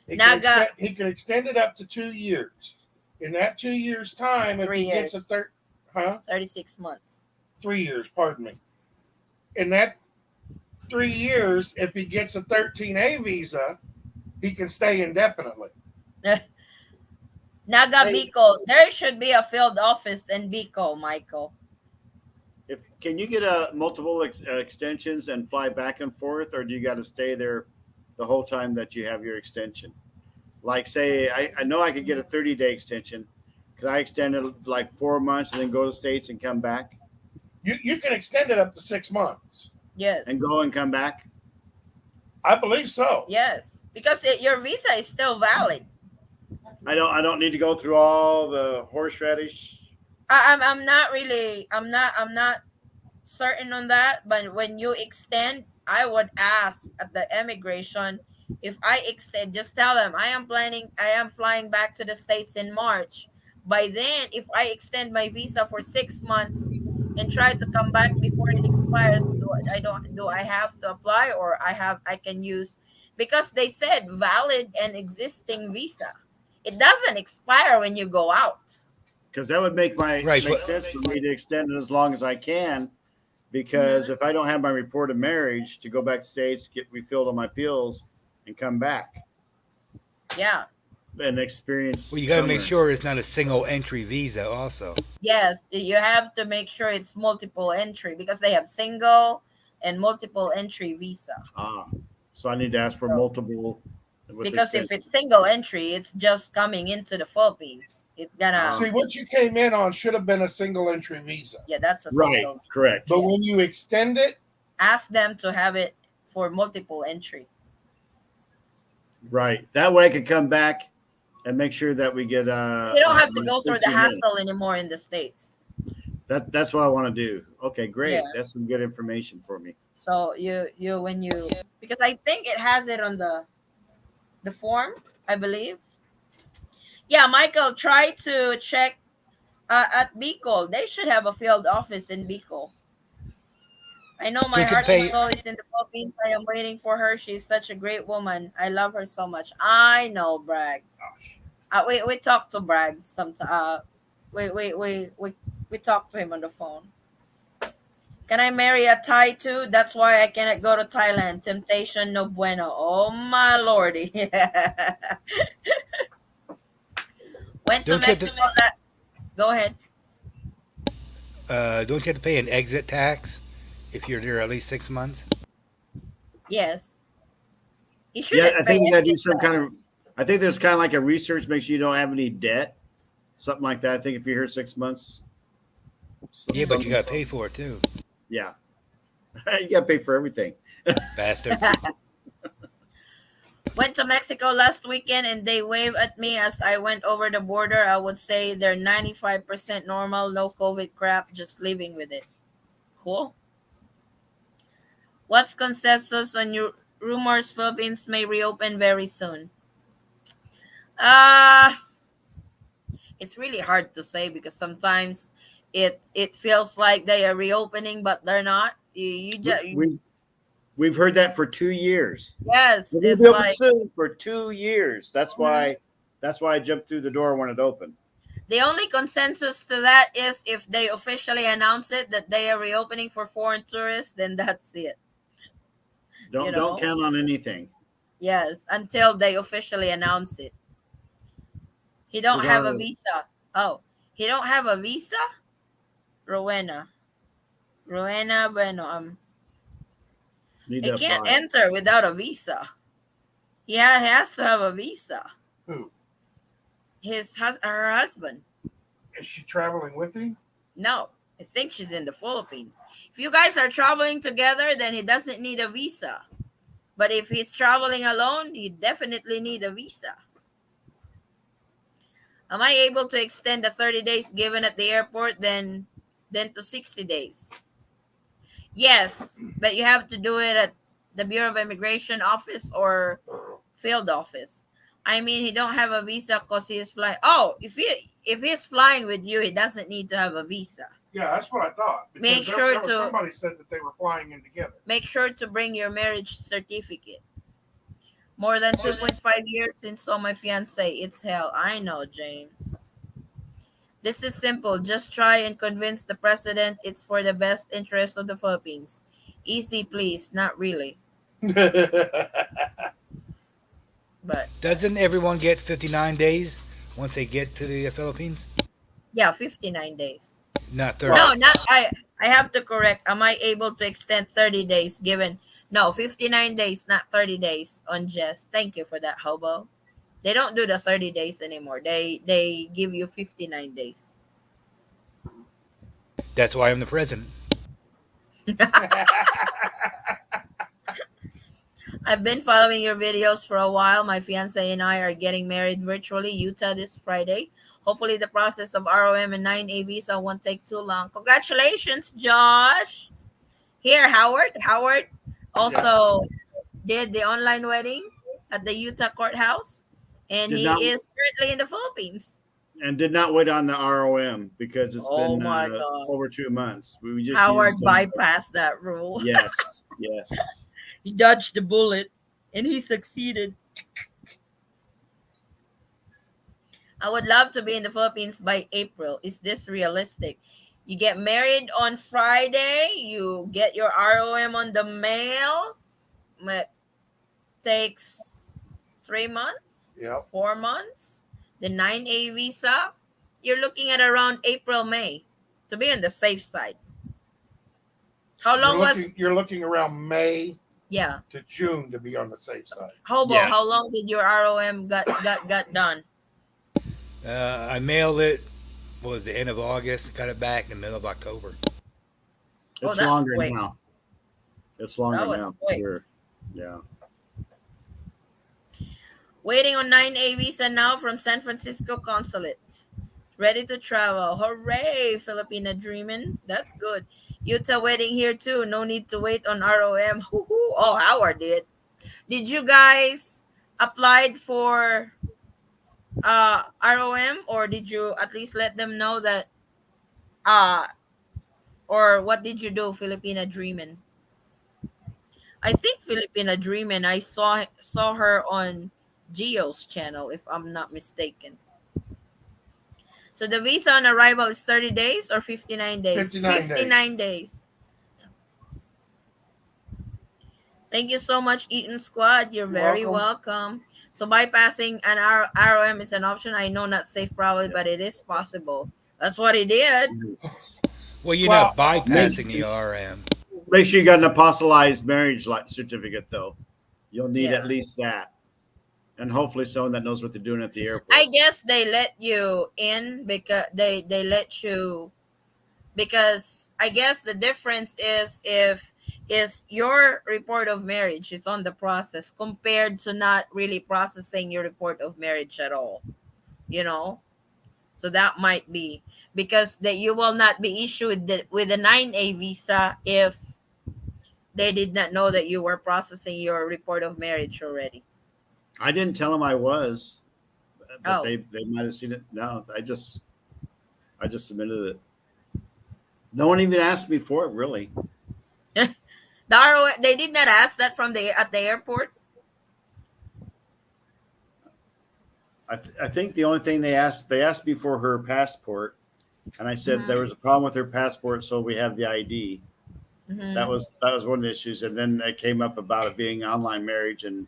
[SPEAKER 1] Naga,
[SPEAKER 2] He can extend it up to 2 years. In that 2 years' time, if
[SPEAKER 1] 3
[SPEAKER 2] he gets a
[SPEAKER 1] years. 36 months.
[SPEAKER 2] 3 years, pardon me. In that 3 years, if he gets a 13A visa, he can stay indefinitely.
[SPEAKER 1] Naga
[SPEAKER 3] Hey,
[SPEAKER 1] Bicol. There should be a field office in Bicol, Michael.
[SPEAKER 3] can you get a multiple extensions and fly back and forth, or do you got to stay there the whole time that you have your extension? Like, say, I know I could get a 30-day extension. Could I extend it like 4 months and then go to the States and come back
[SPEAKER 2] You can extend it up to 6 months.
[SPEAKER 1] Yes.
[SPEAKER 3] and go and come back?
[SPEAKER 2] I believe so.
[SPEAKER 1] Yes. Because your visa is still valid.
[SPEAKER 3] I don't need to go through all the horseradish.
[SPEAKER 1] I'm not really I'm not certain on that, but when you extend, I would ask at the immigration if I extend, just tell them I am flying back to the States in March. By then, if I extend my visa for 6 months and try to come back before it expires, do I have to apply or I can use because they said valid and existing visa. It doesn't expire when you go out.
[SPEAKER 3] Because that would make
[SPEAKER 6] Right.
[SPEAKER 3] make sense for me to extend it as long as I can. Because if I don't have my report of marriage to go back to States, get refilled on my pills, and come back
[SPEAKER 1] Yeah.
[SPEAKER 3] and experience.
[SPEAKER 6] Well, you got to make
[SPEAKER 3] summer.
[SPEAKER 6] sure it's not a single entry visa, also.
[SPEAKER 1] Yes, you have to make sure it's multiple entry because they have single and multiple entry visa.
[SPEAKER 3] So I need to ask for
[SPEAKER 1] So,
[SPEAKER 3] multiple. With
[SPEAKER 1] because if
[SPEAKER 3] extension.
[SPEAKER 1] it's single entry, it's just coming into the Philippines. It's gonna,
[SPEAKER 2] See, what you came in on should have been a single entry visa.
[SPEAKER 1] yeah, that's a
[SPEAKER 3] Right,
[SPEAKER 1] single.
[SPEAKER 3] correct.
[SPEAKER 2] But
[SPEAKER 1] Yeah.
[SPEAKER 2] when you extend it,
[SPEAKER 1] Ask them to have it for multiple entry.
[SPEAKER 3] Right. That way I could come back and make sure that we get
[SPEAKER 1] You don't have to
[SPEAKER 3] my
[SPEAKER 1] go through the
[SPEAKER 3] 13 minutes.
[SPEAKER 1] hassle anymore in the States.
[SPEAKER 3] That's what I want to do. Okay, great.
[SPEAKER 1] Yeah.
[SPEAKER 3] That's some good information for me.
[SPEAKER 1] So when you because I think it has it on the form, I believe. Yeah, Michael, try to check at Bicol. They should have a field office in Bicol. I know my
[SPEAKER 6] Don't you have to
[SPEAKER 1] heart and
[SPEAKER 6] pay?
[SPEAKER 1] soul is in the Philippines. I am waiting for her. She's such a great woman. I love her so much. I know, Braggs. We talked to Braggs sometime. We talked to him on the phone. Can I marry a Thai too? That's why I cannot go to Thailand. Temptation no bueno. Oh my lordy. Went to
[SPEAKER 6] Don't you have to?
[SPEAKER 1] Mexico. That go ahead.
[SPEAKER 6] Don't you have to pay an exit tax if you're there at least 6 months?
[SPEAKER 1] Yes, he
[SPEAKER 3] Yeah,
[SPEAKER 1] shouldn't
[SPEAKER 3] I
[SPEAKER 1] pay
[SPEAKER 3] think you got to do
[SPEAKER 1] exit
[SPEAKER 3] some
[SPEAKER 1] tax.
[SPEAKER 3] kind of. I think there's kind of like a research, make sure you don't have any debt, something like that. I think if you're here 6 months,
[SPEAKER 6] Yeah, but you
[SPEAKER 3] something.
[SPEAKER 6] got to pay for it too,
[SPEAKER 3] Yeah, you got to pay for everything.
[SPEAKER 6] bastard.
[SPEAKER 1] Went to Mexico last weekend and they waved at me as I went over the border. I would say they're 95% normal, no COVID crap, just living with it. Cool. What's consensus on your rumors Philippines may reopen very soon? Uh it's really hard to say because sometimes it feels like they are reopening but they're not. You
[SPEAKER 3] We-
[SPEAKER 1] just
[SPEAKER 3] We've we've heard that for 2 years.
[SPEAKER 1] yes,
[SPEAKER 3] We'll be
[SPEAKER 1] it's
[SPEAKER 3] open
[SPEAKER 1] like
[SPEAKER 3] soon for 2 years.
[SPEAKER 1] mhm.
[SPEAKER 3] That's why I jumped through the door when it opened.
[SPEAKER 1] The only consensus to that is if they officially announce it that they are reopening for foreign tourists, then that's it. You
[SPEAKER 3] Don't
[SPEAKER 1] know?
[SPEAKER 3] count on anything
[SPEAKER 1] Yes, until they officially announce it. He don't
[SPEAKER 3] because
[SPEAKER 1] have a visa. Oh, he don't have a visa? Rowena. Rowena Bueno.
[SPEAKER 3] need
[SPEAKER 1] He
[SPEAKER 3] to
[SPEAKER 1] can't
[SPEAKER 3] apply.
[SPEAKER 1] enter without a visa. He has to have a visa.
[SPEAKER 2] Who
[SPEAKER 1] Her husband.
[SPEAKER 2] is she traveling with him?
[SPEAKER 1] No, I think she's in the Philippines. If you guys are traveling together, then he doesn't need a visa. But if he's traveling alone, he definitely need a visa. Am I able to extend the 30 days given at the airport then to 60 days? Yes, but you have to do it at the Bureau of Immigration office or field office. I mean, he don't have a visa because he is flying. Oh, if he's flying with you, he doesn't need to have a visa.
[SPEAKER 2] Yeah, that's what I thought.
[SPEAKER 1] Make
[SPEAKER 2] Because
[SPEAKER 1] sure
[SPEAKER 2] there was
[SPEAKER 1] to
[SPEAKER 2] somebody said that they were flying in together.
[SPEAKER 1] make sure to bring your marriage certificate. More than 2.5 years since saw my fiance. It's hell. I know, James. This is simple. Just try and convince the president it's for the best interest of the Philippines. Easy, please. Not really. But
[SPEAKER 6] Doesn't everyone get 59 days once they get to the Philippines?
[SPEAKER 1] yeah, 59 days.
[SPEAKER 6] Not 30.
[SPEAKER 1] No, not I have to correct. Am I able to extend 30 days given? No, 59 days, not 30 days on Jess. Thank you for that, hobo. They don't do the 30 days anymore. They give you 59 days.
[SPEAKER 6] That's why I'm the president.
[SPEAKER 1] I've been following your videos for a while. My fiance and I are getting married virtually, Utah this Friday. Hopefully, the process of ROM and 9A visa won't take too long. Congratulations, Josh. Here, Howard. Howard
[SPEAKER 2] Yeah.
[SPEAKER 1] also did the online wedding at the Utah courthouse, and
[SPEAKER 3] Did
[SPEAKER 1] he
[SPEAKER 3] not
[SPEAKER 1] is currently in the Philippines.
[SPEAKER 3] and did not wait on the ROM because it's
[SPEAKER 1] Oh
[SPEAKER 3] been
[SPEAKER 1] my God.
[SPEAKER 3] over 2 months. We just
[SPEAKER 1] Howard
[SPEAKER 3] used them.
[SPEAKER 1] bypassed that rule.
[SPEAKER 3] Yes, yes.
[SPEAKER 1] He dodged the bullet, and he succeeded. I would love to be in the Philippines by April. Is this realistic? You get married on Friday, you get your ROM on the mail. It takes 3 months,
[SPEAKER 2] Yep.
[SPEAKER 1] 4 months. The 9A visa, you're looking at around April, May to be on the safe side. How long was,
[SPEAKER 2] You're looking around May
[SPEAKER 1] yeah,
[SPEAKER 2] to June to be on the safe side.
[SPEAKER 1] Hobo,
[SPEAKER 3] Yeah.
[SPEAKER 1] how long did your ROM got done?
[SPEAKER 6] I mailed it. What was the end of August? Got it back in the middle of October.
[SPEAKER 1] Oh,
[SPEAKER 3] It's
[SPEAKER 1] that's
[SPEAKER 3] longer
[SPEAKER 1] quick.
[SPEAKER 3] now. It's longer
[SPEAKER 1] That was
[SPEAKER 3] now.
[SPEAKER 1] quick.
[SPEAKER 3] Sure. Yeah.
[SPEAKER 1] Waiting on 9A visa now from San Francisco Consulate. Ready to travel. Hooray, Filipina dreaming. That's good. Utah wedding here too. No need to wait on ROM. Hoo-hoo. Oh, Howard did. Did you guys applied for ROM, or did you at least let them know that uh or what did you do, Filipina Dreamin'? I think Filipina Dreamin', I saw her on Geo's channel if I'm not mistaken. So the visa on arrival is 30 days or 59 days?
[SPEAKER 2] 59 days.
[SPEAKER 1] 59 days. Thank you so much, Eaton Squad. You're
[SPEAKER 2] You're
[SPEAKER 1] very
[SPEAKER 2] welcome.
[SPEAKER 1] welcome. So bypassing an ROM is an option. I know not safe probably, but it
[SPEAKER 3] Yes.
[SPEAKER 1] is possible. That's what he did.
[SPEAKER 6] Well, you're
[SPEAKER 2] Well,
[SPEAKER 6] not
[SPEAKER 3] Make,
[SPEAKER 6] bypassing the RM.
[SPEAKER 3] make sure you got an apostolized marriage certificate, though. You'll need
[SPEAKER 1] Yeah.
[SPEAKER 3] at least that, and hopefully someone that knows what they're doing at the
[SPEAKER 1] I
[SPEAKER 3] airport.
[SPEAKER 1] guess they let you in because they let you, because I guess the difference is if is your report of marriage is on the process compared to not really processing your report of marriage at all, you know. So that might be because that you will not be issued with a 9A visa if they did not know that you were processing your report of marriage already.
[SPEAKER 3] I didn't tell them I was, but
[SPEAKER 1] Oh,
[SPEAKER 3] they might have seen it. No, I just submitted it. No one even asked me for it, really.
[SPEAKER 1] the RO, they did not ask that from the at the airport.
[SPEAKER 3] I think the only thing they asked me for her passport, and I said there
[SPEAKER 1] Mm-hmm.
[SPEAKER 3] was a problem with her passport, so we have the ID.
[SPEAKER 1] Mm-hmm.
[SPEAKER 3] That was one of the issues, and then it came up about it being online marriage, and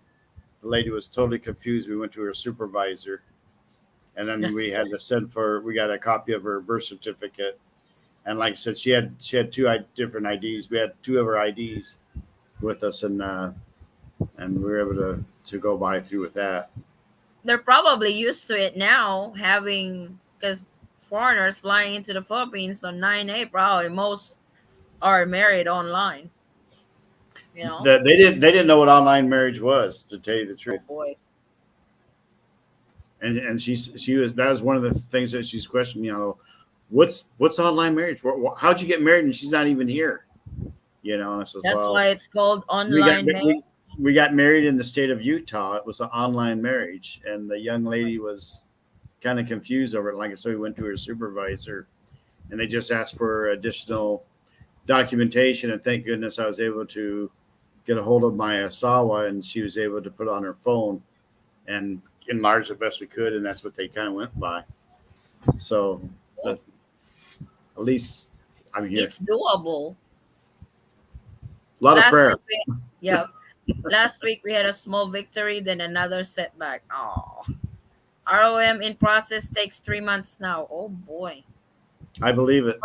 [SPEAKER 3] the lady was totally confused. We went to her supervisor, and then we got a copy of her birth certificate, and like I said, she had two different IDs. We had two of her IDs with us, and we were able to go by through with that.
[SPEAKER 1] They're probably used to it now, having because foreigners flying into the Philippines on 9A, probably most are married online. You know.
[SPEAKER 3] They didn't know what online marriage was, to tell you the
[SPEAKER 1] Oh
[SPEAKER 3] truth.
[SPEAKER 1] boy.
[SPEAKER 3] And she was that was one of the things that she's questioning. You know, what's online marriage? How'd you get married and she's not even here? You know, and I said,
[SPEAKER 1] That's
[SPEAKER 3] well,
[SPEAKER 1] why it's called
[SPEAKER 3] we got
[SPEAKER 1] online marriage.
[SPEAKER 3] we got married in the state of Utah. It was an online marriage, and the young lady was kind of confused over it. Like I said, we went to her supervisor, and they just asked for additional documentation. And thank goodness I was able to get a hold of my Asawa, and she was able to put it on her phone and enlarge the best we could, and that's what they kind of went by. So, but at least I'm here.
[SPEAKER 1] It's doable.
[SPEAKER 3] A lot of
[SPEAKER 1] Last
[SPEAKER 3] prayer.
[SPEAKER 1] week, yeah. Last week we had a small victory, then another setback. Oh, ROM in process takes 3 months now. Oh boy.
[SPEAKER 3] I believe it.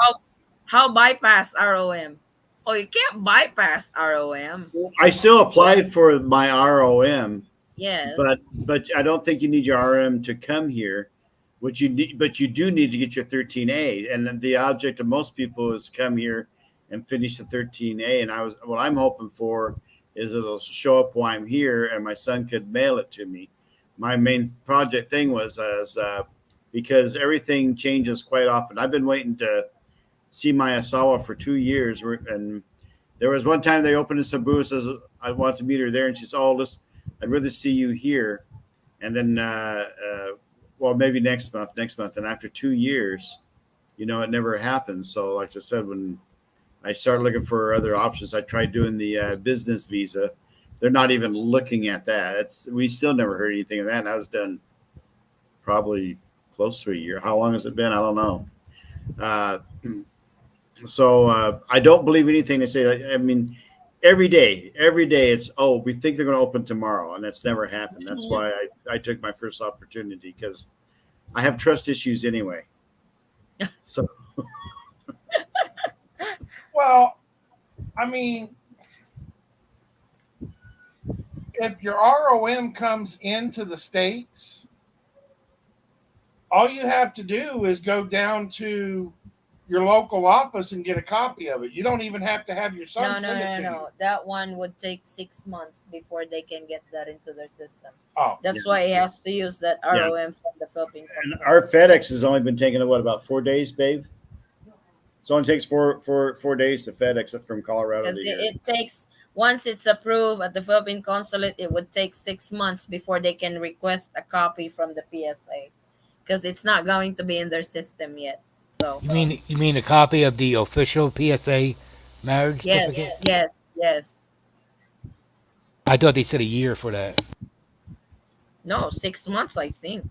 [SPEAKER 1] How bypass ROM? Oh, you can't bypass ROM.
[SPEAKER 3] I still applied for my ROM,
[SPEAKER 1] Yes.
[SPEAKER 3] but I don't think you need your RM to come here. What you need, but you do need to get your 13A, and the object of most people is come here and finish the 13A. And what I'm hoping for is it'll show up while I'm here, and my son could mail it to me. My main project thing was as because everything changes quite often. I've been waiting to see my Asawa for 2 years, and there was one time they opened in Cebu, says I want to meet her there, and she says, "Oh, listen, I'd rather see you here." And then, well, maybe next month, and after 2 years, you know, it never happened. So, like I said, when I started looking for other options, I tried doing the business visa. They're not even looking at that. We still never heard anything of that. And I was done probably close to a year. How long has it been? I don't know. Uh, so I don't believe anything they say. I mean, every day it's, oh, we think they're going to open tomorrow, and that's never happened. That's
[SPEAKER 1] Mhm.
[SPEAKER 3] why I took my first opportunity, because I have trust issues anyway. So
[SPEAKER 2] Well, I mean, if your ROM comes into the States, all you have to do is go down to your local office and get a copy of it. You don't even have to have your
[SPEAKER 1] No,
[SPEAKER 2] son
[SPEAKER 1] no,
[SPEAKER 2] send it
[SPEAKER 1] no,
[SPEAKER 2] to you.
[SPEAKER 1] no. That one would take 6 months before they can get that into their system.
[SPEAKER 2] Oh,
[SPEAKER 3] yeah,
[SPEAKER 1] That's why he has to use that
[SPEAKER 3] yeah.
[SPEAKER 1] ROM from the Philippine
[SPEAKER 3] And
[SPEAKER 1] company.
[SPEAKER 3] our FedEx has only been taking what, about 4 days, babe? It only takes four days to FedEx it from Colorado
[SPEAKER 1] Because
[SPEAKER 3] to
[SPEAKER 1] it,
[SPEAKER 3] here.
[SPEAKER 1] it takes Once it's approved at the Philippine Consulate, it would take 6 months before they can request a copy from the PSA because it's not going to be in their system yet. So,
[SPEAKER 6] You mean a copy of the official PSA marriage
[SPEAKER 1] yes,
[SPEAKER 6] certificate?
[SPEAKER 1] yes, yes.
[SPEAKER 6] I thought they said a year for that.
[SPEAKER 1] No, 6 months, I think.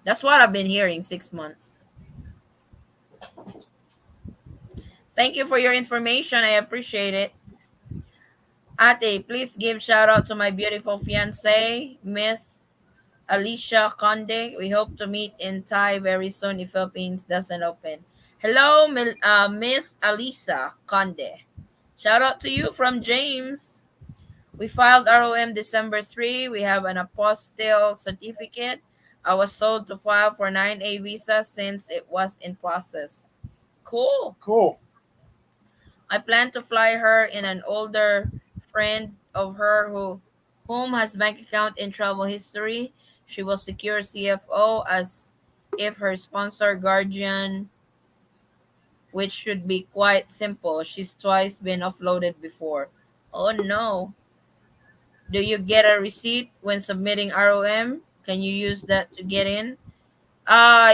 [SPEAKER 1] That's what I've been hearing, 6 months. Thank you for your information. I appreciate it. Ate, please give shout out to my beautiful fiance, Miss Alicia Conde. We hope to meet in Thai very soon if Philippines doesn't open. Hello, Miss Alisa Conde. Shout out to you from James. We filed ROM December 3. We have an apostille certificate. I was told to file for 9A visa since it was in process. Cool.
[SPEAKER 2] Cool.
[SPEAKER 1] I plan to fly her in an older friend of her whom has bank account in travel history. She will secure CFO as if her sponsor guardian, which should be quite simple. She's twice been offloaded before. Oh no. Do you get a receipt when submitting ROM? Can you use that to get in?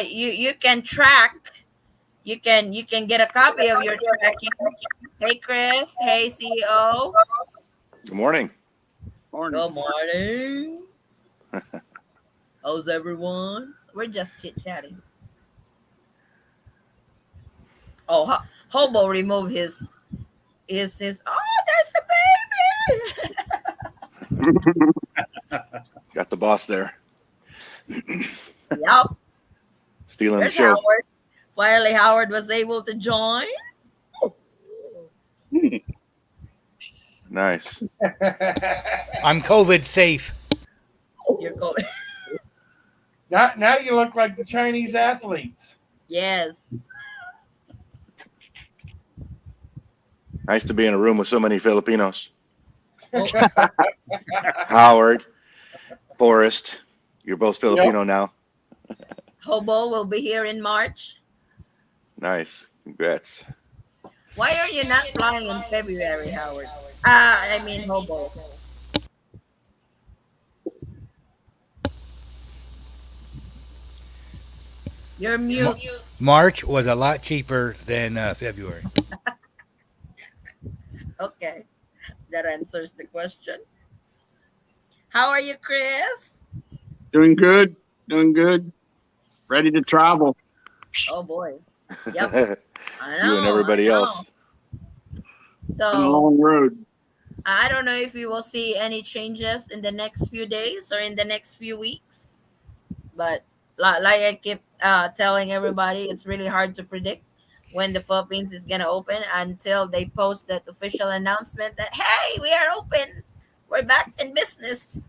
[SPEAKER 1] You can track. You can get a copy of your tracking. Hey Chris. Hey CEO.
[SPEAKER 10] Good morning.
[SPEAKER 9] Morning.
[SPEAKER 1] Good morning. How's everyone? So we're just chit chatting. Oh, Hobo removed his. Oh, there's the
[SPEAKER 10] Got the boss there.
[SPEAKER 1] baby. Yup.
[SPEAKER 10] Stealing the
[SPEAKER 1] There's
[SPEAKER 10] show.
[SPEAKER 1] Howard. Finally, Howard was able to join.
[SPEAKER 10] Nice.
[SPEAKER 6] I'm COVID safe.
[SPEAKER 1] You're going.
[SPEAKER 2] Now you look like the Chinese athletes.
[SPEAKER 1] Yes.
[SPEAKER 10] Nice to be in a room with so many Filipinos.
[SPEAKER 1] Oh,
[SPEAKER 10] Howard, Forrest, you're both Filipino now.
[SPEAKER 1] Hobo will be here in March.
[SPEAKER 10] Nice. Congrats.
[SPEAKER 1] Why are you not flying in February, Howard? I mean Hobo. You're mute.
[SPEAKER 6] March was a lot cheaper than February.
[SPEAKER 1] Okay. That answers the question. How are you, Chris?
[SPEAKER 11] Doing good. Doing good. Ready to travel.
[SPEAKER 1] Oh boy. Yep. I
[SPEAKER 10] You
[SPEAKER 1] know.
[SPEAKER 10] and everybody
[SPEAKER 1] I know.
[SPEAKER 10] else.
[SPEAKER 11] Been a
[SPEAKER 1] So
[SPEAKER 11] long road.
[SPEAKER 1] I don't know if we will see any changes in the next few days or in the next few weeks, but like I keep telling everybody, it's really hard to predict when the Philippines is gonna open until they post that official announcement that hey, we are open, we're back in business.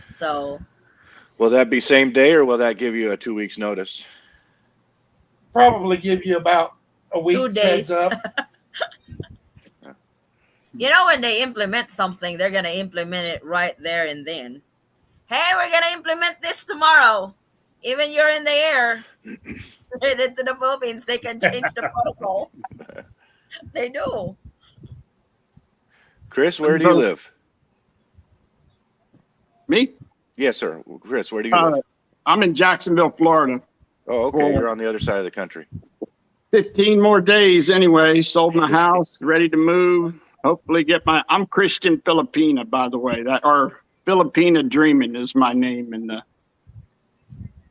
[SPEAKER 1] So
[SPEAKER 10] Will that be same day or will that give you a 2 weeks notice?
[SPEAKER 2] Probably give you about a
[SPEAKER 1] 2
[SPEAKER 2] week's
[SPEAKER 1] days.
[SPEAKER 2] heads up.
[SPEAKER 1] You know, when they implement something, they're gonna implement it right there and then. Hey, we're gonna implement this tomorrow. Even you're in the air, headed to the Philippines, they can change the protocol. They do.
[SPEAKER 10] Chris, where do you live?
[SPEAKER 11] Me?
[SPEAKER 10] Yes, sir. Chris, where do you live?
[SPEAKER 11] I'm in Jacksonville, Florida.
[SPEAKER 10] Oh, okay.
[SPEAKER 11] Well,
[SPEAKER 10] You're on the other side of the country.
[SPEAKER 11] 15 more days anyway. Sold my house, ready to move. Hopefully get I'm Christian Filipina, by the way. Or Filipina Dreaming is my name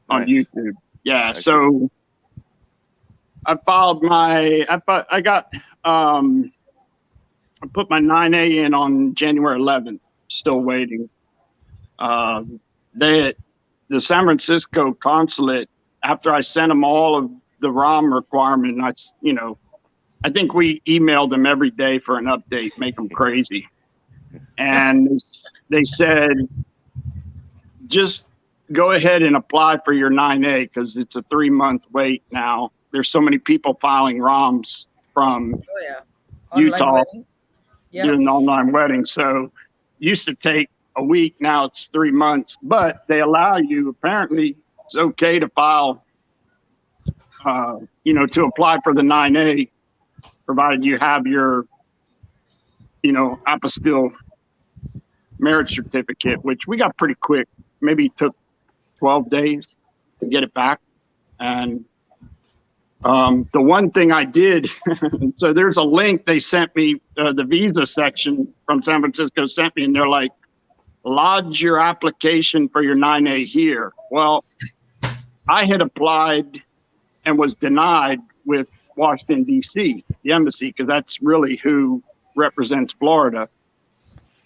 [SPEAKER 11] on
[SPEAKER 10] Nice.
[SPEAKER 11] YouTube. Yeah.
[SPEAKER 10] Nice.
[SPEAKER 11] So I filed I put my 9A in on January 11th. Still waiting. The San Francisco consulate, after I sent them all of the ROM requirement, I think we emailed them every day for an update, make them crazy. And they said, just go ahead and apply for your 9A because it's a 3-month wait now. There's so many people filing ROMs from
[SPEAKER 1] Oh yeah.
[SPEAKER 11] Utah
[SPEAKER 1] Wedding. Yeah.
[SPEAKER 11] doing online weddings. So used to take a week, now it's 3 months. But they allow you, apparently, it's okay to file, to apply for the 9A provided you have your, apostille marriage certificate, which we got pretty quick. Maybe it took 12 days to get it back. And the one thing I did, so there's a link they sent me, the visa section from San Francisco sent me, and they're like, lodge your application for your 9A here. Well, I had applied and was denied with Washington, D.C., the embassy, because that's really who represents Florida.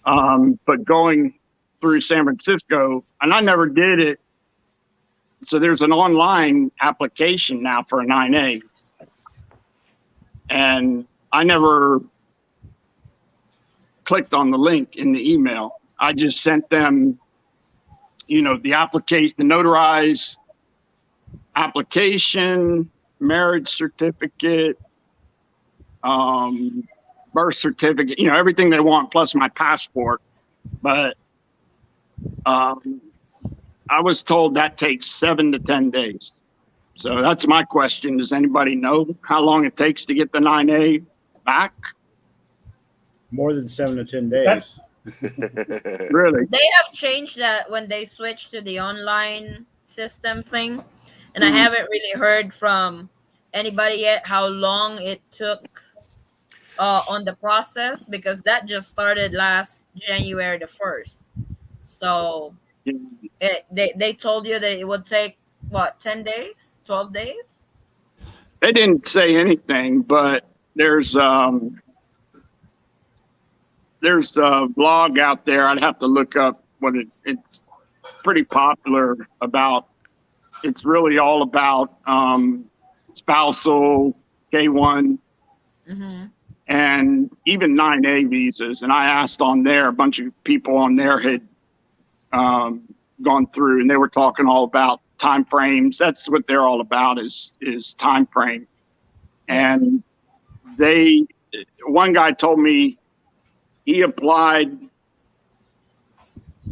[SPEAKER 11] But going through San Francisco, and I never did it. So there's an online application now for a 9A. And I never clicked on the link in the email. I just sent them, the application, the notarized application, marriage certificate, birth certificate, everything they want, plus my passport. But I was told that takes 7 to 10 days. So that's my question. Does anybody know how long it takes to get the 9A back?
[SPEAKER 3] More than 7 to 10 days.
[SPEAKER 11] Really?
[SPEAKER 1] They have changed that when they switched to the online system thing. And I haven't really heard from anybody yet how long it took on the process, because that just started last January the 1st. So they told you that it would take, 10 days, 12 days?
[SPEAKER 11] They didn't say anything, but there's a blog out there. I'd have to look up what it's pretty popular about. It's really all about spousal, K1, and even 9A visas. And I asked on there, a bunch of people on there had gone through, and they were talking all about time frames. That's what they're all about, is time frame. And one guy told me he applied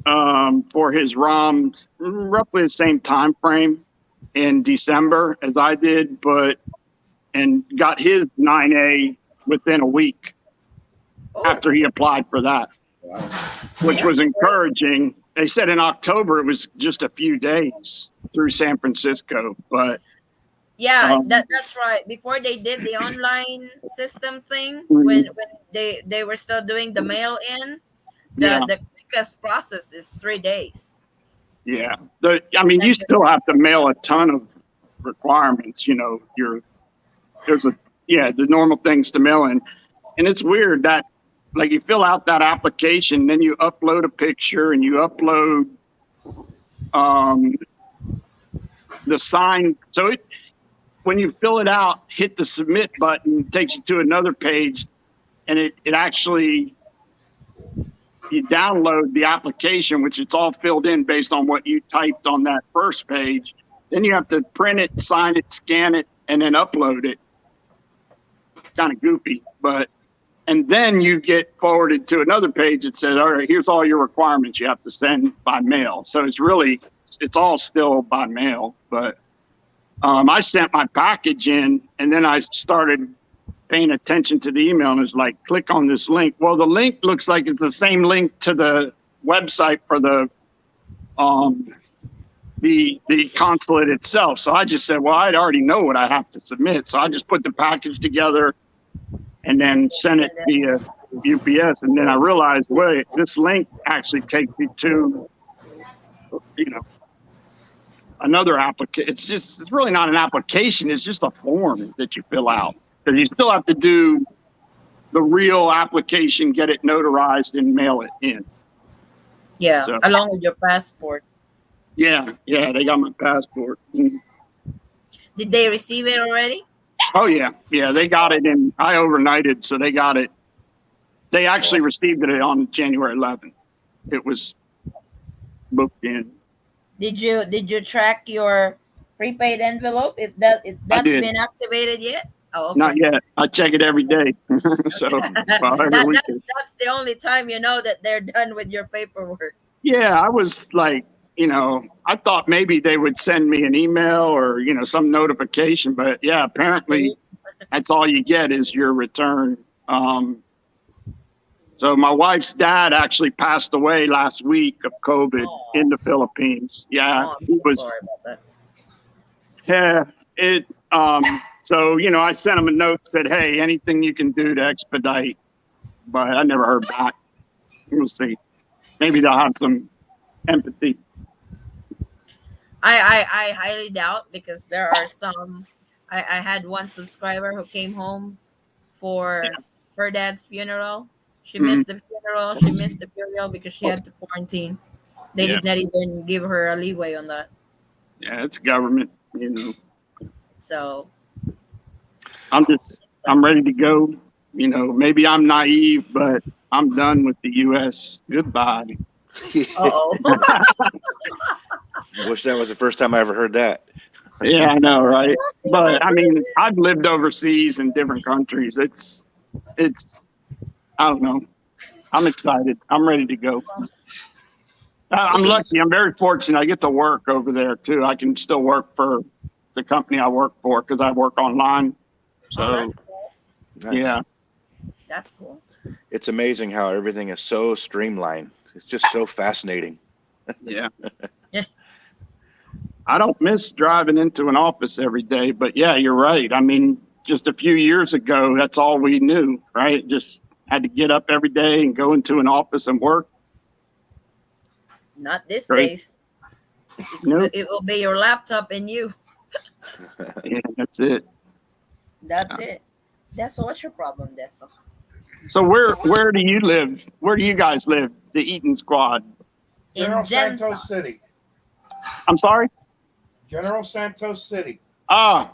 [SPEAKER 11] for his ROMs roughly the same time frame in December as I did, and got his 9A within a week after he applied for that, which was encouraging. They said in October it was just a few days through San Francisco, but
[SPEAKER 1] yeah, that's right. Before they did the online system thing, when they were still doing the mail in, the quickest process is 3 days.
[SPEAKER 11] Yeah, you still have to mail a ton of requirements. There's the normal things to mail in, and it's weird that you fill out that application, then you upload a picture and you upload the sign. So when you fill it out, hit the submit button, it takes you to another page, and it actually, you download the application, which it's all filled in based on what you typed on that first page. Then you have to print it, sign it, scan it, and then upload it. Kind of goofy, and then you get forwarded to another page that says, all right, here's all your requirements you have to send by mail. So it's all still by mail, but I sent my package in, and then I started paying attention to the email, and it's like, click on this link. Well, the link looks like it's the same link to the website for the consulate itself. So I just said, well, I already know what I have to submit. So I just put the package together and then sent it via UPS. And then I realized, wait, this link actually takes me to, another application. It's really not an application. It's just a form that you fill out. Because you still have to do the real application, get it notarized, and mail it in.
[SPEAKER 1] Yeah, so, along with your passport.
[SPEAKER 11] Yeah, they got my passport.
[SPEAKER 1] Did they receive it already?
[SPEAKER 11] Oh, yeah, they got it, and I overnighted, so they got it. They actually received it on January 11th. It was booked in.
[SPEAKER 1] Did you track your prepaid envelope if that's been activated yet? Oh, okay.
[SPEAKER 11] Not yet. I check it every day. So
[SPEAKER 1] that's the only time you know that they're done with your paperwork.
[SPEAKER 11] Yeah, I was like, I thought maybe they would send me an email or, some notification, but yeah, apparently That's all you get is your return. So my wife's dad actually passed away last week of COVID in
[SPEAKER 1] Oh,
[SPEAKER 11] the Philippines. Yeah,
[SPEAKER 1] oh, I'm
[SPEAKER 11] he
[SPEAKER 1] so
[SPEAKER 11] was.
[SPEAKER 1] sorry about that.
[SPEAKER 11] Yeah, it. So I sent him a note, said, "Hey, anything you can do to expedite," but I never heard back. We'll see. Maybe they'll have some empathy.
[SPEAKER 1] I highly doubt because there are some. I had one subscriber who came home for her dad's funeral. She
[SPEAKER 11] Mhm.
[SPEAKER 1] missed the funeral. She missed the burial because she had to quarantine. They
[SPEAKER 11] Yeah,
[SPEAKER 1] did not even give her a leeway on that.
[SPEAKER 11] yeah, it's government.
[SPEAKER 1] So
[SPEAKER 11] I'm ready to go. Maybe I'm naive, but I'm done with the U.S. Goodbye.
[SPEAKER 1] oh.
[SPEAKER 10] Wish that was the first time I ever heard that.
[SPEAKER 11] Yeah, I know, right? But I mean, I've lived overseas in different countries. It's. I don't know. I'm excited. I'm ready to go. I'm lucky. I'm very fortunate. I get to work over there too. I can still work for the company I work for because I work online.
[SPEAKER 1] Oh,
[SPEAKER 11] So
[SPEAKER 1] that's cool.
[SPEAKER 10] Nice.
[SPEAKER 11] yeah,
[SPEAKER 1] That's cool.
[SPEAKER 10] It's amazing how everything is so streamlined. It's just so fascinating.
[SPEAKER 11] yeah.
[SPEAKER 1] Yeah.
[SPEAKER 11] I don't miss driving into an office every day, but yeah, you're right. I mean, just a few years ago, that's all we knew, right? Just had to get up every day and go into an office and work.
[SPEAKER 1] Not these
[SPEAKER 11] Great.
[SPEAKER 1] days.
[SPEAKER 11] No,
[SPEAKER 1] It will be your laptop and you.
[SPEAKER 11] yeah, that's it.
[SPEAKER 1] That's it. That's what's your problem, Dessa?
[SPEAKER 11] So where do you live? Where do you guys live? The Eaton squad.
[SPEAKER 2] General
[SPEAKER 1] In Densa.
[SPEAKER 2] Santos City.
[SPEAKER 11] I'm sorry.
[SPEAKER 2] General Santos City.
[SPEAKER 11] Ah,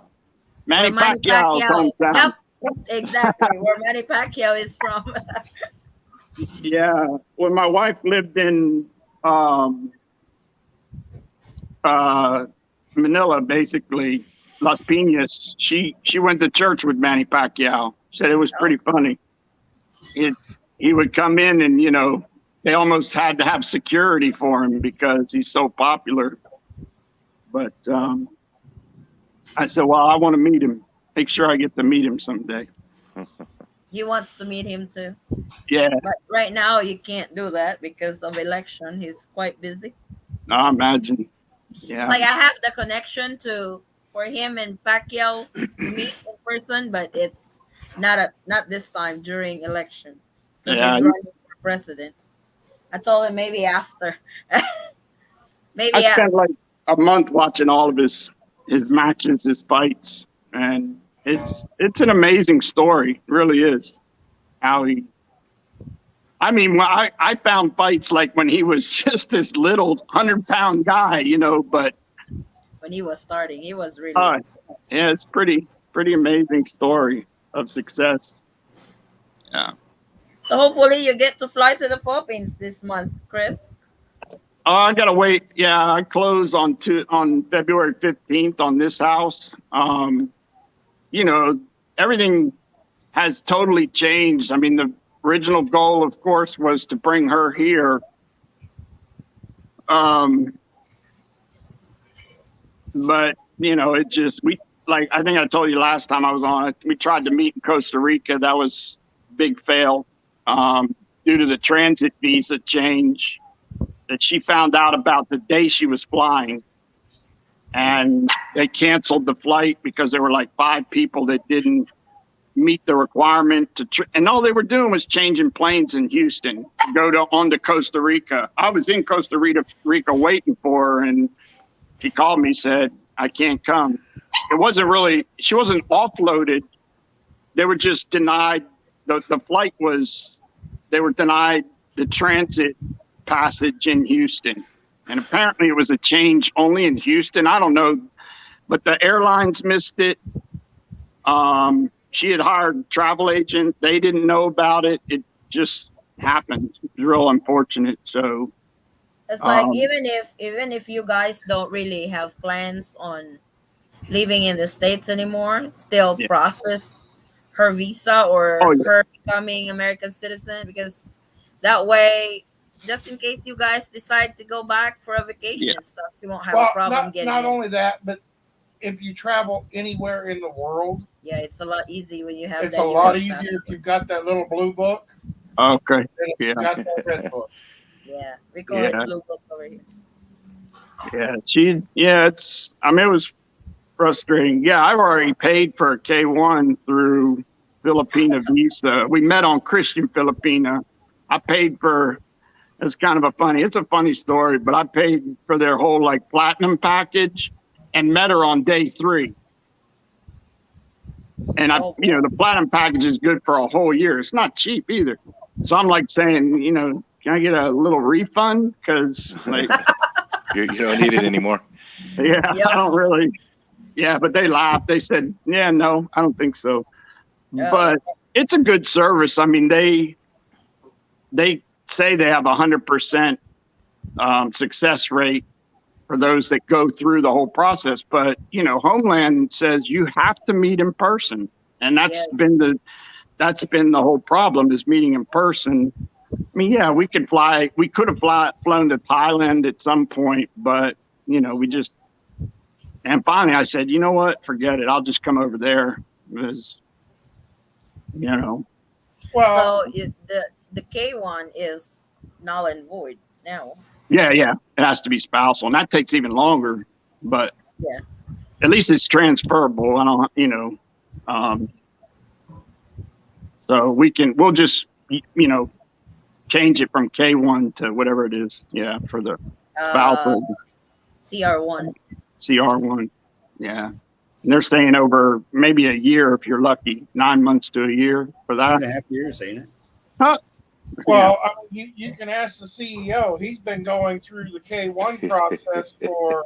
[SPEAKER 1] Where
[SPEAKER 11] Manny
[SPEAKER 1] Manny
[SPEAKER 11] Pacquiao's
[SPEAKER 1] Pacquiao.
[SPEAKER 11] hometown.
[SPEAKER 1] Yep, exactly. Where Manny Pacquiao is from.
[SPEAKER 11] Yeah, when my wife lived in um, Manila, basically Las Piñas, she went to church with Manny Pacquiao. Said it was pretty funny. He would come in and they almost had to have security for him because he's so popular. But I said, well, I want to meet him. Make sure I get to meet him someday.
[SPEAKER 1] He wants to meet him too.
[SPEAKER 11] Yeah,
[SPEAKER 1] But right now you can't do that because of election. He's quite busy.
[SPEAKER 11] I imagine. Yeah.
[SPEAKER 1] It's like I have the connection for him and Pacquiao to meet in person, but it's not this time during election because
[SPEAKER 11] Yeah,
[SPEAKER 1] he's running for president. I told him maybe after.
[SPEAKER 11] I
[SPEAKER 1] maybe
[SPEAKER 11] spent like a month watching all of his matches, his fights, and it's an amazing story. It really is. How he. I mean, I found fights like when he was just this little 100-pound guy, but
[SPEAKER 1] when he was starting, he was really.
[SPEAKER 11] yeah, it's pretty amazing story of success. Yeah.
[SPEAKER 1] So hopefully you get to fly to the Philippines this month, Chris.
[SPEAKER 11] Oh, I gotta wait. Yeah, I close on February 15th on this house. Everything has totally changed. I mean, the original goal, of course, was to bring her here. But it just I think I told you last time I was on it. We tried to meet in Costa Rica. That was a big fail due to the transit visa change that she found out about the day she was flying. And they canceled the flight because there were like 5 people that didn't meet the requirement and all they were doing was changing planes in Houston to go on to Costa Rica. I was in Costa Rica waiting for her, and she called me, said, I can't come. She wasn't offloaded. They were just denied. The flight they were denied the transit passage in Houston. And apparently it was a change only in Houston. I don't know, but the airlines missed it. She had hired a travel agent. They didn't know about it. It just happened. It was real unfortunate. So
[SPEAKER 1] it's like even if you guys don't really have plans on living in the States anymore, still process her visa or her becoming American citizen, because that way, just in case you guys decide to go back for a vacation and stuff, you won't have a problem getting
[SPEAKER 2] not
[SPEAKER 1] in.
[SPEAKER 2] only that, but if you travel anywhere in the world,
[SPEAKER 1] Yeah, it's a lot easier when you have
[SPEAKER 2] it's
[SPEAKER 1] that
[SPEAKER 2] a lot
[SPEAKER 1] US
[SPEAKER 2] easier
[SPEAKER 1] passport.
[SPEAKER 2] if you've got that little blue book
[SPEAKER 11] Okay.
[SPEAKER 2] than if
[SPEAKER 11] Yeah.
[SPEAKER 2] you've got that red book.
[SPEAKER 1] Yeah, we call
[SPEAKER 11] Yeah.
[SPEAKER 1] it blue book over here.
[SPEAKER 11] Yeah. I mean, it was frustrating. Yeah. I've already paid for a K1 through Filipina Visa. We met on Christian Filipina. I paid for, it's a funny story, but I paid for their whole like platinum package and met her on day 3. And
[SPEAKER 1] Oh,
[SPEAKER 11] the platinum package is good for a whole year. It's not cheap either. So I'm like saying, can I get a little refund? Cause like,
[SPEAKER 10] You don't need it anymore.
[SPEAKER 11] yeah,
[SPEAKER 1] yep.
[SPEAKER 11] I don't really. Yeah, but they laughed. They said, yeah, no, I don't think so.
[SPEAKER 1] Oh,
[SPEAKER 11] But it's a good service. I mean, they say they have 100% success rate for those that go through the whole process. But, Homeland says you have to meet in person. And that's
[SPEAKER 1] yes.
[SPEAKER 11] been the whole problem is meeting in person. I mean, yeah, we could have flown to Thailand at some point, but, and finally I said, you know what, forget it. I'll just come over there because,
[SPEAKER 2] Well,
[SPEAKER 1] So the K1 is null and void now.
[SPEAKER 11] yeah, it has to be spousal, and that takes even longer, but
[SPEAKER 1] Yeah.
[SPEAKER 11] at least it's transferable. I don't, so we'll just, change it from K1 to whatever it is. Yeah. For the spousal
[SPEAKER 1] CR1.
[SPEAKER 11] CR1. Yeah. And they're staying over maybe a year if you're lucky, 9 months to a year for that.
[SPEAKER 3] 2.5 years, ain't it?
[SPEAKER 2] well, I mean, you can ask the CEO. He's been going through the K1 process for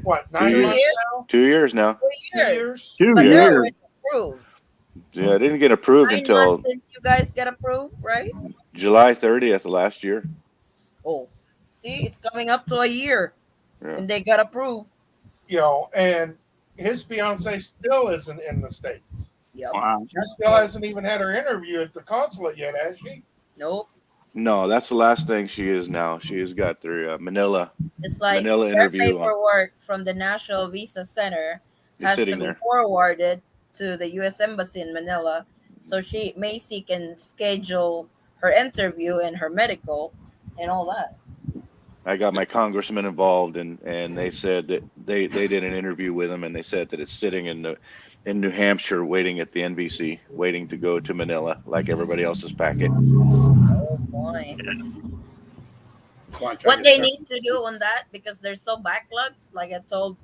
[SPEAKER 2] what, 9
[SPEAKER 10] 2
[SPEAKER 2] months
[SPEAKER 1] years?
[SPEAKER 2] now?
[SPEAKER 10] 2 years now.
[SPEAKER 1] 2
[SPEAKER 2] 2
[SPEAKER 1] years.
[SPEAKER 2] years?
[SPEAKER 11] 2
[SPEAKER 1] But they're
[SPEAKER 11] years.
[SPEAKER 1] already approved.
[SPEAKER 10] Yeah, it didn't get approved
[SPEAKER 1] 9
[SPEAKER 10] until
[SPEAKER 1] months since you guys get approved, right?
[SPEAKER 10] July 30th of last year.
[SPEAKER 1] Oh, see, it's coming up to a year,
[SPEAKER 10] Yeah.
[SPEAKER 1] and they got approved.
[SPEAKER 2] And his fiance still isn't in the States.
[SPEAKER 1] Yep.
[SPEAKER 11] Wow.
[SPEAKER 2] She still hasn't even had her interview at the consulate yet, has she?
[SPEAKER 1] Nope.
[SPEAKER 10] No, that's the last thing she is now. She has got their Manila
[SPEAKER 1] It's like
[SPEAKER 10] Manila
[SPEAKER 1] their
[SPEAKER 10] interview on.
[SPEAKER 1] paperwork from the National Visa Center
[SPEAKER 10] You're
[SPEAKER 1] has to
[SPEAKER 10] sitting
[SPEAKER 1] be
[SPEAKER 10] there.
[SPEAKER 1] forwarded to the U.S. Embassy in Manila. So Macy can schedule her interview and her medical and all that.
[SPEAKER 10] I got my congressman involved, and they said that they did an interview with him, and they said that it's sitting in New Hampshire, waiting at the NVC, waiting to go to Manila like everybody else's packet.
[SPEAKER 1] Oh boy.
[SPEAKER 3] Come on, try
[SPEAKER 1] What
[SPEAKER 3] to
[SPEAKER 1] they
[SPEAKER 3] start.
[SPEAKER 1] need to do on that, because they're so backlogs, like I told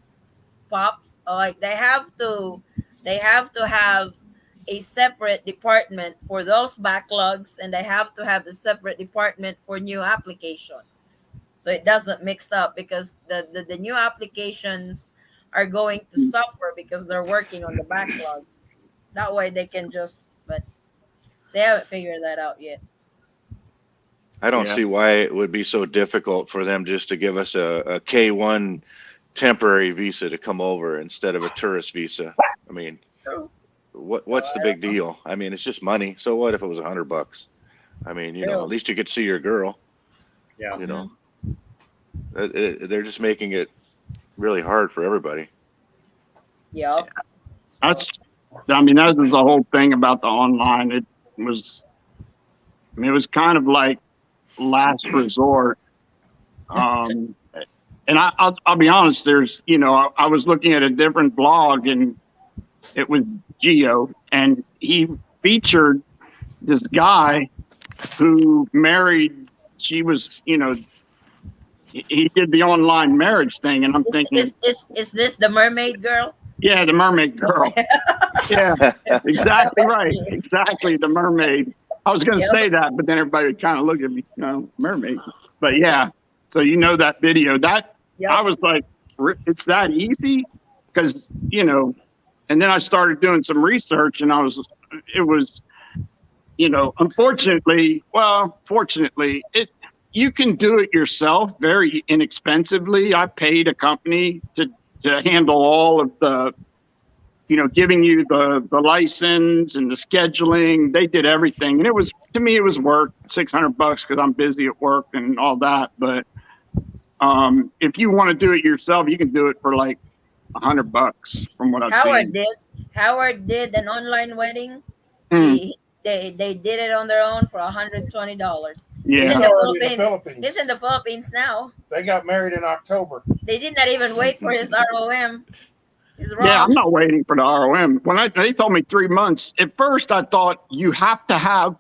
[SPEAKER 1] Pops, like they have to have a separate department for those backlogs, and they have to have a separate department for new application, so it doesn't mix up, because the new applications are going to suffer because they're working on the backlog. That way they can but they haven't figured that out yet.
[SPEAKER 10] I don't
[SPEAKER 11] Yeah.
[SPEAKER 10] see why it would be so difficult for them just to give us a K1 temporary visa to come over instead of a tourist visa. I mean,
[SPEAKER 1] True.
[SPEAKER 10] what's the big deal? I mean, it's just money. So what if it was $100? I mean,
[SPEAKER 1] True.
[SPEAKER 10] at least you could see your girl.
[SPEAKER 3] Yeah.
[SPEAKER 10] They're just making it really hard for everybody.
[SPEAKER 1] Yep.
[SPEAKER 11] That was the whole thing about the online. It was kind of like last resort. And I'll be honest, there's, I was looking at a different blog, and it was Geo, and he featured this guy who married, he did the online marriage thing, and I'm thinking,
[SPEAKER 1] Is this the mermaid girl?
[SPEAKER 11] yeah, the mermaid girl. Yeah, exactly right. Exactly, the mermaid. I was going to say that, but then everybody would kind of look at me, mermaid. But yeah, so that video, that
[SPEAKER 1] Yep.
[SPEAKER 11] I was like, it's that easy? Because, and then I started doing some research, and fortunately, you can do it yourself very inexpensively. I paid a company to handle all of the, giving you the license and the scheduling. They did everything. And to me, it was worth $600 because I'm busy at work and all that. But if you want to do it yourself, you can do it for like $100 from what I've
[SPEAKER 1] Howard
[SPEAKER 11] seen.
[SPEAKER 1] did. Howard did an online wedding.
[SPEAKER 11] Hmm.
[SPEAKER 1] They did it on their own for $120. He's
[SPEAKER 11] Yeah.
[SPEAKER 1] in
[SPEAKER 2] He's
[SPEAKER 1] the
[SPEAKER 2] already in the
[SPEAKER 1] Philippines.
[SPEAKER 2] Philippines.
[SPEAKER 1] He's in the Philippines now.
[SPEAKER 2] They got married in October.
[SPEAKER 1] They did not even wait for his ROM. He's
[SPEAKER 11] Yeah, I'm
[SPEAKER 1] wrong.
[SPEAKER 11] not waiting for the ROM. When they told me 3 months, at first I thought you have to have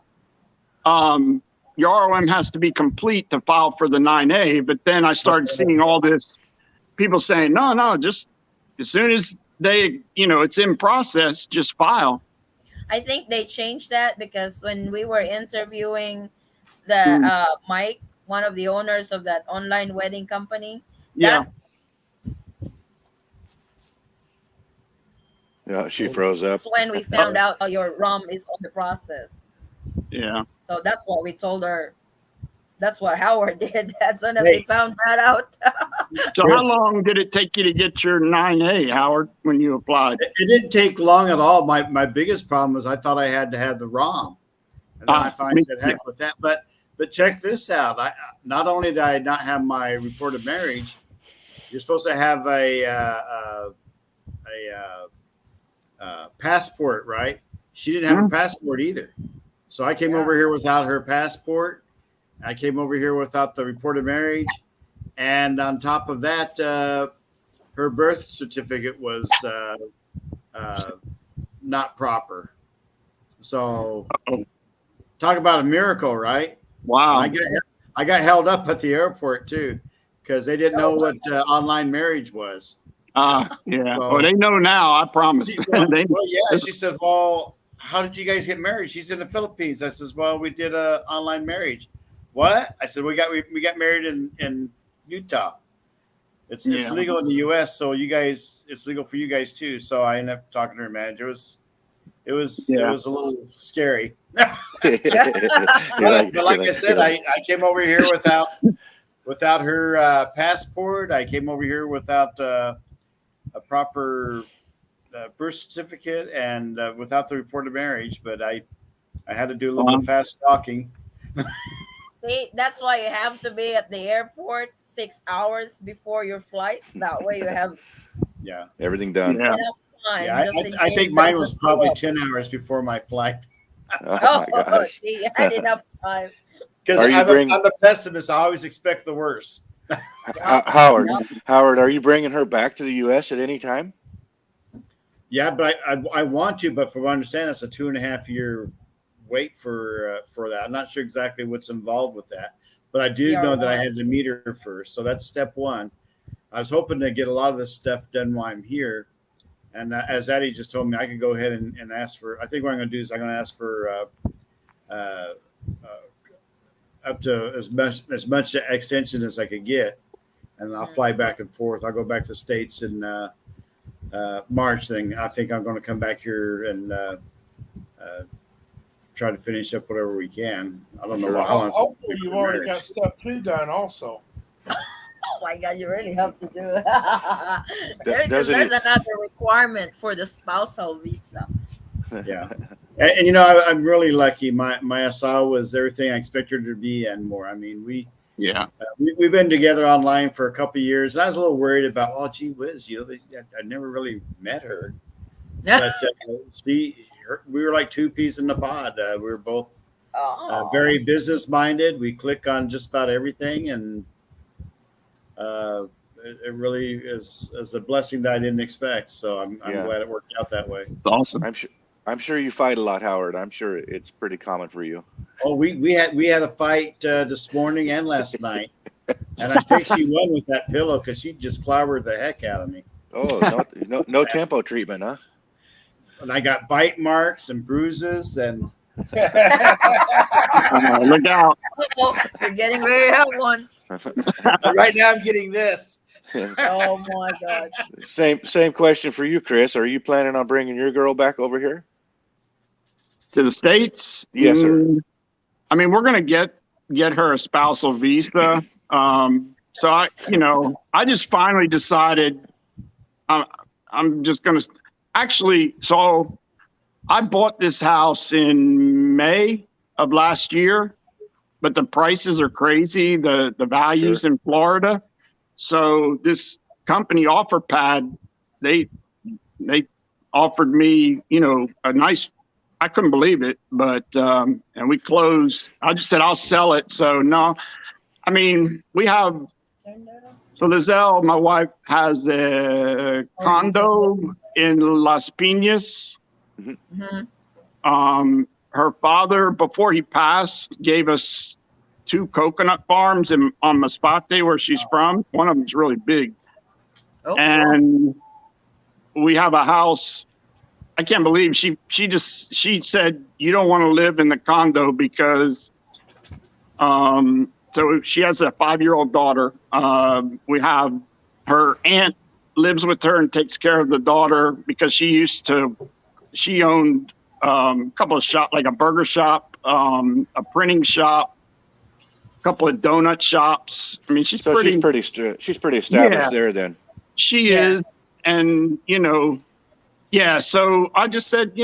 [SPEAKER 11] your ROM has to be complete to file for the 9A. But then I started seeing all this people saying, no, just as soon as they, it's in process, just file.
[SPEAKER 1] I think they changed that because when we were interviewing the
[SPEAKER 11] Hmm.
[SPEAKER 1] Mike, one of the owners of that online wedding company,
[SPEAKER 11] Yeah.
[SPEAKER 10] Yeah, she froze up.
[SPEAKER 1] that's when we found out your ROM is on the process.
[SPEAKER 11] Yeah.
[SPEAKER 1] So that's what we told her. That's what Howard did as soon as
[SPEAKER 3] Hey.
[SPEAKER 1] he found that out.
[SPEAKER 11] So
[SPEAKER 3] Chris.
[SPEAKER 11] how long did it take you to get your 9A, Howard, when you applied?
[SPEAKER 3] It didn't take long at all. My biggest problem was I thought I had to have the ROM, and then I finally said, "Heck with that." But check this out. I not only did I not have my report of marriage, you're supposed to have a passport, right? She didn't have a passport either, so I came over here without her passport. I came over here without the report of marriage, and on top of that, her birth certificate was not proper. So, talk about a miracle, right?
[SPEAKER 11] Wow.
[SPEAKER 3] I got held up at the airport too because they didn't know what online marriage was.
[SPEAKER 11] Yeah.
[SPEAKER 3] So-
[SPEAKER 11] Well, they know now. I promise.
[SPEAKER 3] Well, yeah. She said, "Well, how did you guys get married?" She's in the Philippines. I says, "Well, we did a online marriage." What? I said, we got married in Utah. It's legal in the U.S., so it's legal for you guys too. So I ended up talking to her manager. It was a little scary. But like I said, I came over here without her passport. I came over here without a proper birth certificate and without the report of marriage. But I had to do a little bit fast talking.
[SPEAKER 1] See, that's why you have to be at the airport 6 hours before your flight. That way you have
[SPEAKER 10] everything done.
[SPEAKER 11] Yeah.
[SPEAKER 1] enough time.
[SPEAKER 3] Yeah,
[SPEAKER 1] just in
[SPEAKER 3] I
[SPEAKER 1] case
[SPEAKER 3] think mine
[SPEAKER 1] that
[SPEAKER 3] was
[SPEAKER 1] show
[SPEAKER 3] probably
[SPEAKER 1] up.
[SPEAKER 3] 10 hours before my flight.
[SPEAKER 10] Oh my gosh.
[SPEAKER 1] See, you had enough time.
[SPEAKER 3] Because
[SPEAKER 10] Are you
[SPEAKER 3] I'm a pessimist. I always expect the worst.
[SPEAKER 10] Howard, are you bringing her back to the U.S. at any time?
[SPEAKER 3] Yeah, but I want to, but from what I understand, it's a 2.5 year wait for that. I'm not sure exactly what's involved with that, but I do know that I had to meet her first. So that's step one. I was hoping to get a lot of this stuff done while I'm here. And as Addie just told me, I could go ahead and ask for, I think what I'm going to do is I'm going to ask for up to as much extension as I could get. And I'll fly back and forth. I'll go back to the States in March. Then I think I'm going to come back here and try to finish up whatever we can. I don't know how long.
[SPEAKER 2] Hopefully, you've already got step 2 done also.
[SPEAKER 1] Oh my God, you really have to do it. There's another requirement for the spousal visa.
[SPEAKER 3] Yeah. And you know, I'm really lucky. My SL was everything I expected her to be and more. I mean, we've been together online for a couple of years. And I was a little worried about, oh, gee whiz, I never really met her. But we were like two peas in the pod. We were both very business minded. We click on just about everything, and it really is a blessing that I didn't expect. So I'm glad it worked out that way.
[SPEAKER 11] Awesome.
[SPEAKER 10] I'm sure you fight a lot, Howard. I'm sure it's pretty common for you.
[SPEAKER 3] Oh, we had a fight this morning and last night, and I think she won with that pillow because she just clobbered the heck out of me.
[SPEAKER 10] Oh, no tempo treatment, huh?
[SPEAKER 3] And I got bite marks and bruises, and
[SPEAKER 11] Look out!
[SPEAKER 1] You're getting ready to have one.
[SPEAKER 3] right now I'm getting this.
[SPEAKER 1] Oh my God!
[SPEAKER 10] Same question for you, Chris. Are you planning on bringing your girl back over here
[SPEAKER 11] to the States?
[SPEAKER 10] Yes, sir.
[SPEAKER 11] I mean, we're gonna get her a spousal visa. So I just finally decided I'm just gonna. Actually, so I bought this house in May of last year, but the prices are crazy, the values in Florida. So this company OfferPad they offered me, a nice. I couldn't believe it, but and we closed. I just said I'll sell it. So no, I mean we have. So Lizelle, my wife, has a condo in Las Piñas.
[SPEAKER 1] Mm-hmm.
[SPEAKER 11] Her father, before he passed, gave us 2 coconut farms on Masbate, where she's from. One of them's really big.
[SPEAKER 1] Oh,
[SPEAKER 11] And we have a house. I can't believe she said, you don't want to live in the condo because, so she has a 5-year-old daughter. We have her aunt lives with her and takes care of the daughter because she owned a couple of shops, like a burger shop, a printing shop, a couple of donut shops. I mean, she's pretty established
[SPEAKER 10] there then.
[SPEAKER 11] She is. And, yeah. So I just said,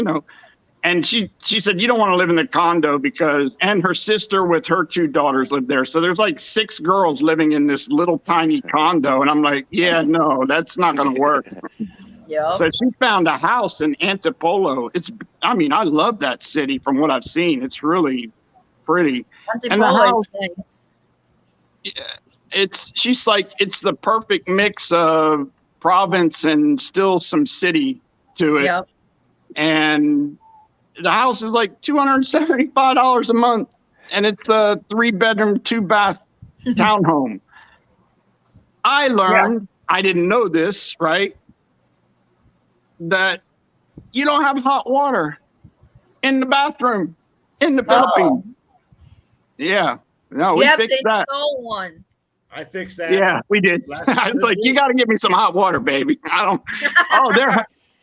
[SPEAKER 11] and she said, you don't want to live in the condo because, and her sister with her 2 daughters live there. So there's like 6 girls living in this little tiny condo. And I'm like, yeah, no, that's not going to work.
[SPEAKER 1] yeah.
[SPEAKER 11] So she found a house in Antipolo. I love that city from what I've seen. It's really pretty. And the house,
[SPEAKER 1] nice.
[SPEAKER 11] she's like, it's the perfect mix of province and still some city to it.
[SPEAKER 1] Yep.
[SPEAKER 11] And the house is like $275 a month. And it's a 3-bedroom, 2-bath townhome. I learned, I didn't know this, right? That you don't have hot water in the bathroom in the Philippines. Yeah. No, we fixed that.
[SPEAKER 1] One.
[SPEAKER 3] I fixed that.
[SPEAKER 11] Yeah, we did. I was like, you got to give me some hot water, baby.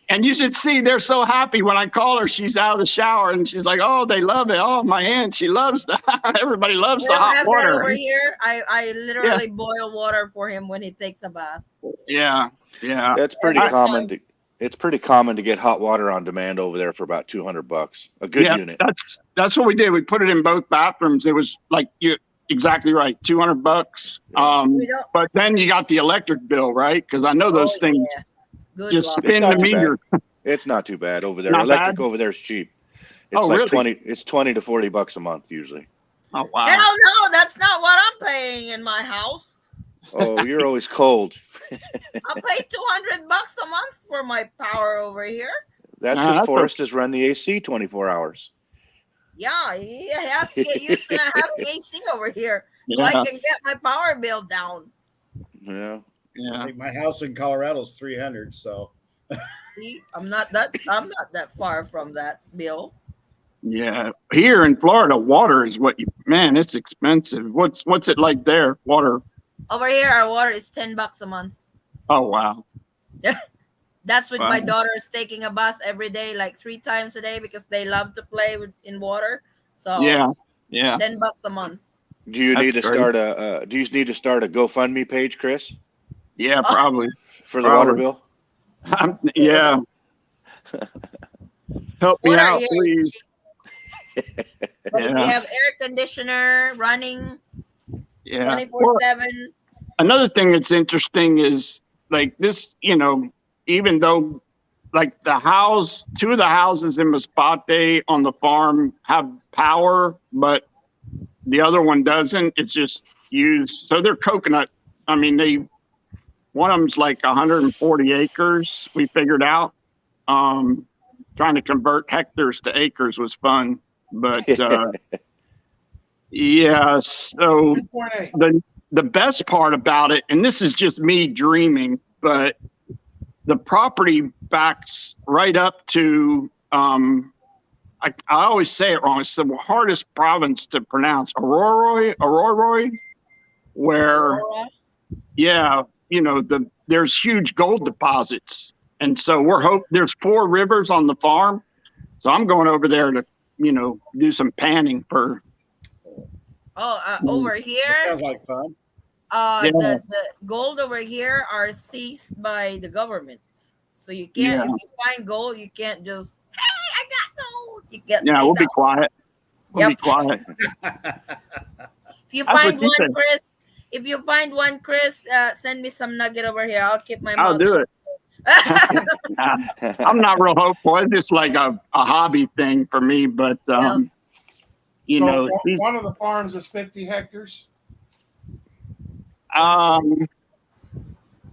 [SPEAKER 11] And you should see, they're so happy when I call her. She's out of the shower and she's like, oh, they love it. Oh, my aunt, she loves that. Everybody loves the hot water.
[SPEAKER 1] Over here, I literally boil water for him when he takes a bath.
[SPEAKER 11] Yeah.
[SPEAKER 10] That's pretty common. It's pretty common to get hot water on demand over there for about $200. A good unit.
[SPEAKER 11] That's what we did. We put it in both bathrooms. It was like you're exactly right, $200. But then you got the electric bill, right? Because I know those things just spin the meter.
[SPEAKER 10] It's not too bad over there.
[SPEAKER 11] Not
[SPEAKER 10] Electric
[SPEAKER 11] bad?
[SPEAKER 10] over there is cheap. It's like really? It's $20 to $40 a month usually.
[SPEAKER 11] Oh wow!
[SPEAKER 1] Hell no, that's not what I'm paying in my house.
[SPEAKER 10] Oh, you're always cold.
[SPEAKER 1] I pay $200 a month for my power over here.
[SPEAKER 10] That's because Forrest has run the AC 24 hours.
[SPEAKER 1] Yeah, he has to get used to not having AC over here so I can get my power bill down.
[SPEAKER 10] Yeah.
[SPEAKER 3] I think my house in Colorado is 300. So
[SPEAKER 1] see, I'm not that far from that bill.
[SPEAKER 11] Yeah, here in Florida, water is it's expensive. What's it like there? Water.
[SPEAKER 1] Over here, our water is $10 a month.
[SPEAKER 11] Oh wow!
[SPEAKER 1] That's with my daughter is taking a bath every day, like 3 times a day, because they love to play in water. So
[SPEAKER 11] yeah,
[SPEAKER 1] $10 a month.
[SPEAKER 10] Do you need to start a GoFundMe page, Chris?
[SPEAKER 11] Yeah, probably
[SPEAKER 10] for the water bill.
[SPEAKER 11] Yeah. Help me out, please.
[SPEAKER 1] But if we have air conditioner running 24/7.
[SPEAKER 11] Another thing that's interesting is like this, even though like 2 of the houses in Masbate on the farm have power, but the other one doesn't. It's just used. So they're coconut. I mean, one of them's like 140 acres. We figured out. Trying to convert hectares to acres was fun, but yeah. So the best part about it, and this is just me dreaming, but the property backs right up to I always say it wrong. It's the hardest province to pronounce, Aurora, where there's huge gold deposits. And so there's 4 rivers on the farm. So I'm going over there to, do some panning for.
[SPEAKER 1] Over here.
[SPEAKER 3] Sounds like fun.
[SPEAKER 1] The gold over here are seized by the government. So you can't, if you find gold, you can't just, hey, I got gold. You get
[SPEAKER 11] we'll be quiet. We'll be quiet.
[SPEAKER 1] If you find one, Chris, send me some nugget over here. I'll keep my mouth.
[SPEAKER 11] I'll do it. I'm not real hopeful. It's just like a hobby thing for me. But you
[SPEAKER 2] So
[SPEAKER 11] know,
[SPEAKER 2] one of the farms is 50 hectares.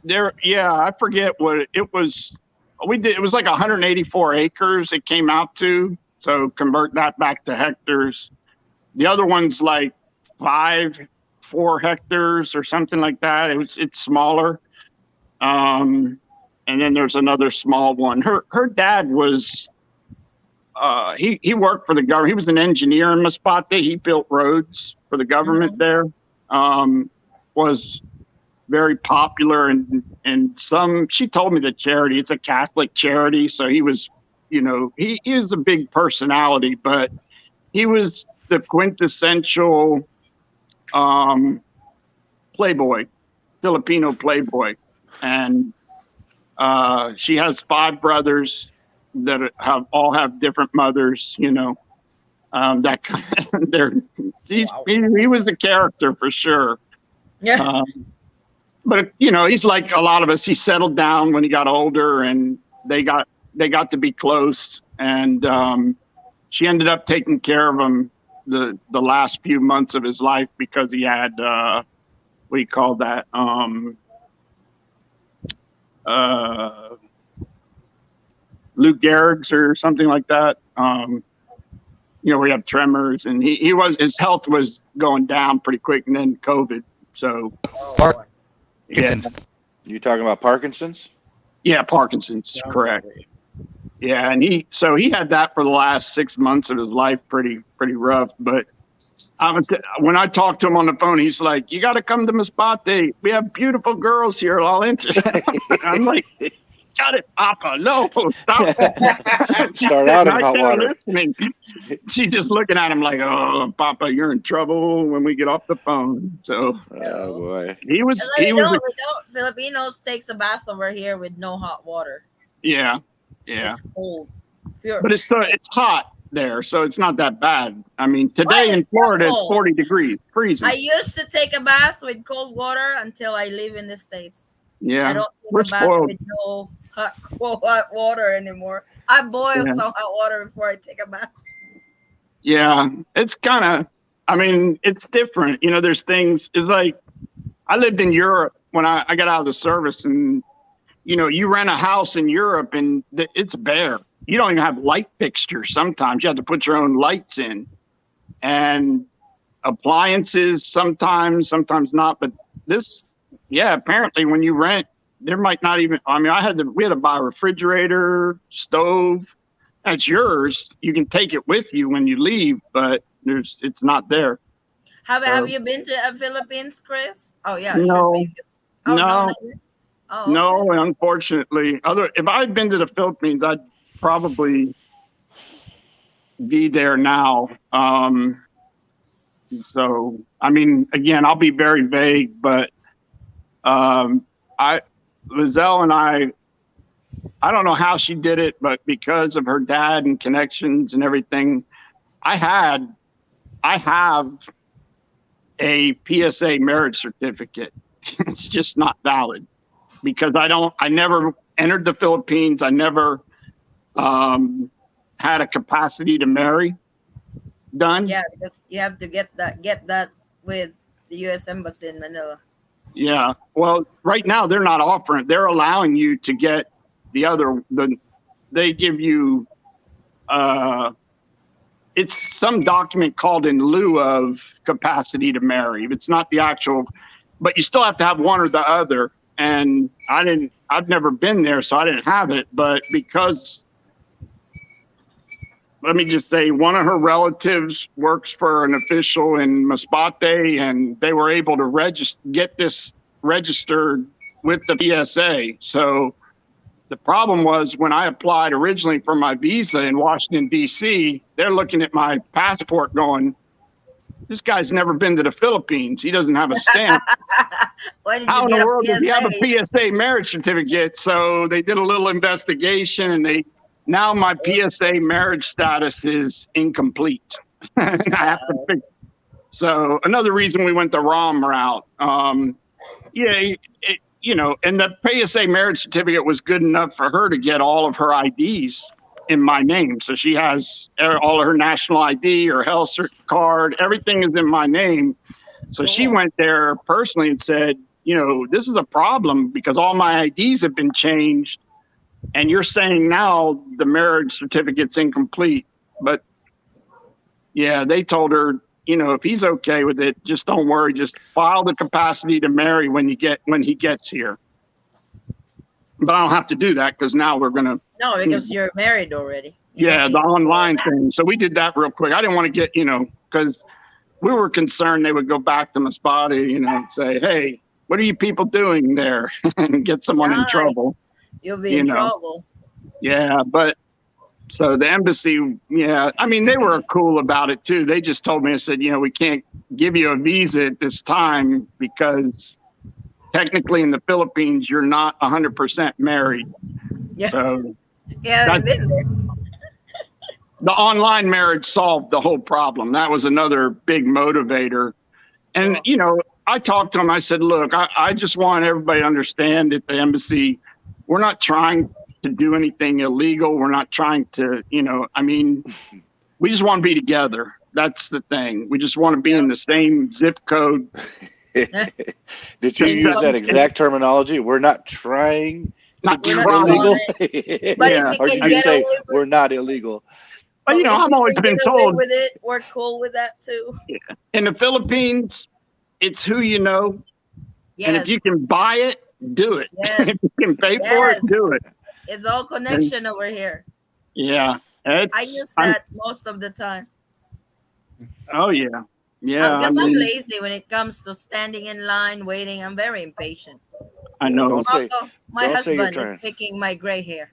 [SPEAKER 11] There, yeah, I forget what it was. We did. It was like 184 acres. It came out to. So convert that back to hectares. The other one's like 4 hectares or something like that. It's smaller. And then there's another small one. Her dad was he worked for the government. He was an engineer in Masbate. He built roads for the government there. Was very popular and some, she told me the charity, it's a Catholic charity. So he was, you know, he is a big personality, but he was the quintessential playboy, Filipino playboy. And she has 5 brothers that all have different mothers, you know. That kind of, he was a character for sure.
[SPEAKER 1] Yeah.
[SPEAKER 11] But you know, he's like a lot of us. He settled down when he got older, and they got to be close. And she ended up taking care of him the last few months of his life because he had what do you call that? Lou Gehrig's or something like that. You know, we have tremors, and his health was going down pretty quick, and then COVID. So, yeah.
[SPEAKER 10] You talking about Parkinson's?
[SPEAKER 11] Yeah, Parkinson's, correct. Yeah, and he had that for the last 6 months of his life, pretty rough. But when I talked to him on the phone, he's like, "You got to come to Masbate. We have beautiful girls here. I'll interest." I'm like, "Got it, Papa. No, stop."
[SPEAKER 10] Start out in hot water.
[SPEAKER 11] Listening. She's just looking at him like, "Oh, Papa, you're in trouble when we get off the phone." So,
[SPEAKER 10] oh boy,
[SPEAKER 11] he was.
[SPEAKER 1] Filipinos takes a bath over here with no hot water.
[SPEAKER 11] Yeah.
[SPEAKER 1] It's cold.
[SPEAKER 11] But it's hot there, so it's not that bad. I mean, today in Florida, it's 40 degrees, freezing.
[SPEAKER 1] I used to take a bath with cold water until I live in the States.
[SPEAKER 11] Yeah,
[SPEAKER 1] I don't take a bath with no hot water anymore. I boil some hot water before I take a bath.
[SPEAKER 11] Yeah, it's kind of, I mean, it's different. You know, there's things, it's like, I lived in Europe when I got out of the service, and, you know, you rent a house in Europe and it's bare. You don't even have light fixtures. Sometimes you have to put your own lights in, and appliances sometimes not. But this, yeah, apparently when you rent, there might not even, I mean, we had to buy a refrigerator, stove. That's yours. You can take it with you when you leave, but it's not there.
[SPEAKER 1] Have you been to the Philippines, Chris? Oh yeah.
[SPEAKER 11] No.
[SPEAKER 1] No.
[SPEAKER 11] No, unfortunately. If I'd been to the Philippines, I'd probably be there now. So, I mean, again, I'll be very vague, but Lizelle and I don't know how she did it, but because of her dad and connections and everything, I have a PSA marriage certificate. It's just not valid because I never entered the Philippines. I never had a capacity to marry done.
[SPEAKER 1] Yeah, because you have to get that with the U.S. Embassy in Manila.
[SPEAKER 11] Yeah. Well, right now they're not offering. They're allowing you to get they give you it's some document called in lieu of capacity to marry. It's not the actual, but you still have to have one or the other. And I've never been there, so I didn't have it. But because, let me just say, one of her relatives works for an official in Masbate, and they were able to get this registered with the PSA. So the problem was when I applied originally for my visa in Washington, D.C., they're looking at my passport going, this guy's never been to the Philippines. He doesn't have a stamp. How in the world does he have a PSA marriage certificate? So they did a little investigation, and now my PSA marriage status is incomplete. I have to fix. So another reason we went the ROM route. you know, and the PSA marriage certificate was good enough for her to get all of her IDs in my name. So she has all of her national ID, her health card, everything is in my name. So she
[SPEAKER 1] Cool.
[SPEAKER 11] went there personally and said, you know, this is a problem because all my IDs have been changed. And you're saying now the marriage certificate's incomplete. But yeah, they told her, you know, if he's okay with it, just don't worry. Just file the capacity to marry when he gets here. But I don't have to do that because now we're gonna.
[SPEAKER 1] No, because you're married already.
[SPEAKER 11] Yeah, the online thing. So we did that real quick. I didn't want to get, you know, because we were concerned they would go back to Masbate, you know, and say, hey, what are you people doing there? And get someone in trouble.
[SPEAKER 1] You'll be in trouble.
[SPEAKER 11] Yeah, but so the embassy, yeah, I mean, they were cool about it too. They just told me, I said, you know, we can't give you a visa at this time because technically in the Philippines, you're not 100% married.
[SPEAKER 1] Yeah.
[SPEAKER 11] So
[SPEAKER 1] yeah, I've been there.
[SPEAKER 11] The online marriage solved the whole problem. That was another big motivator. And, you know, I talked to him. I said, look, I just want everybody to understand at the embassy, we're not trying to do anything illegal. We're not trying to, you know, I mean, we just want to be together. That's the thing. We just want to be in the same zip code.
[SPEAKER 10] Did you use that exact terminology? We're not trying.
[SPEAKER 11] Not
[SPEAKER 10] to be
[SPEAKER 11] trying.
[SPEAKER 10] illegal.
[SPEAKER 1] But
[SPEAKER 11] Yeah.
[SPEAKER 1] if
[SPEAKER 10] Or
[SPEAKER 1] we
[SPEAKER 10] did
[SPEAKER 1] can
[SPEAKER 10] you
[SPEAKER 1] get
[SPEAKER 10] say
[SPEAKER 1] away with
[SPEAKER 10] we're not illegal?
[SPEAKER 11] But, you know,
[SPEAKER 1] if
[SPEAKER 11] I've
[SPEAKER 1] we
[SPEAKER 11] always
[SPEAKER 1] can
[SPEAKER 11] been
[SPEAKER 1] get away
[SPEAKER 11] told
[SPEAKER 1] with it, we're cool with that too.
[SPEAKER 11] in the Philippines, it's who you know.
[SPEAKER 1] Yes.
[SPEAKER 11] And if you can buy it, do it.
[SPEAKER 1] Yes.
[SPEAKER 11] If you can pay for it, do it.
[SPEAKER 1] It's all connection over here.
[SPEAKER 11] Yeah.
[SPEAKER 1] I use that most of the time.
[SPEAKER 11] Oh, yeah. Yeah.
[SPEAKER 1] Because
[SPEAKER 11] I
[SPEAKER 1] I'm
[SPEAKER 11] mean,
[SPEAKER 1] lazy when it comes to standing in line, waiting. I'm very impatient.
[SPEAKER 11] I know.
[SPEAKER 10] Don't say,
[SPEAKER 1] Also, my
[SPEAKER 10] don't say you're
[SPEAKER 1] husband is
[SPEAKER 10] trying.
[SPEAKER 1] picking my gray hair.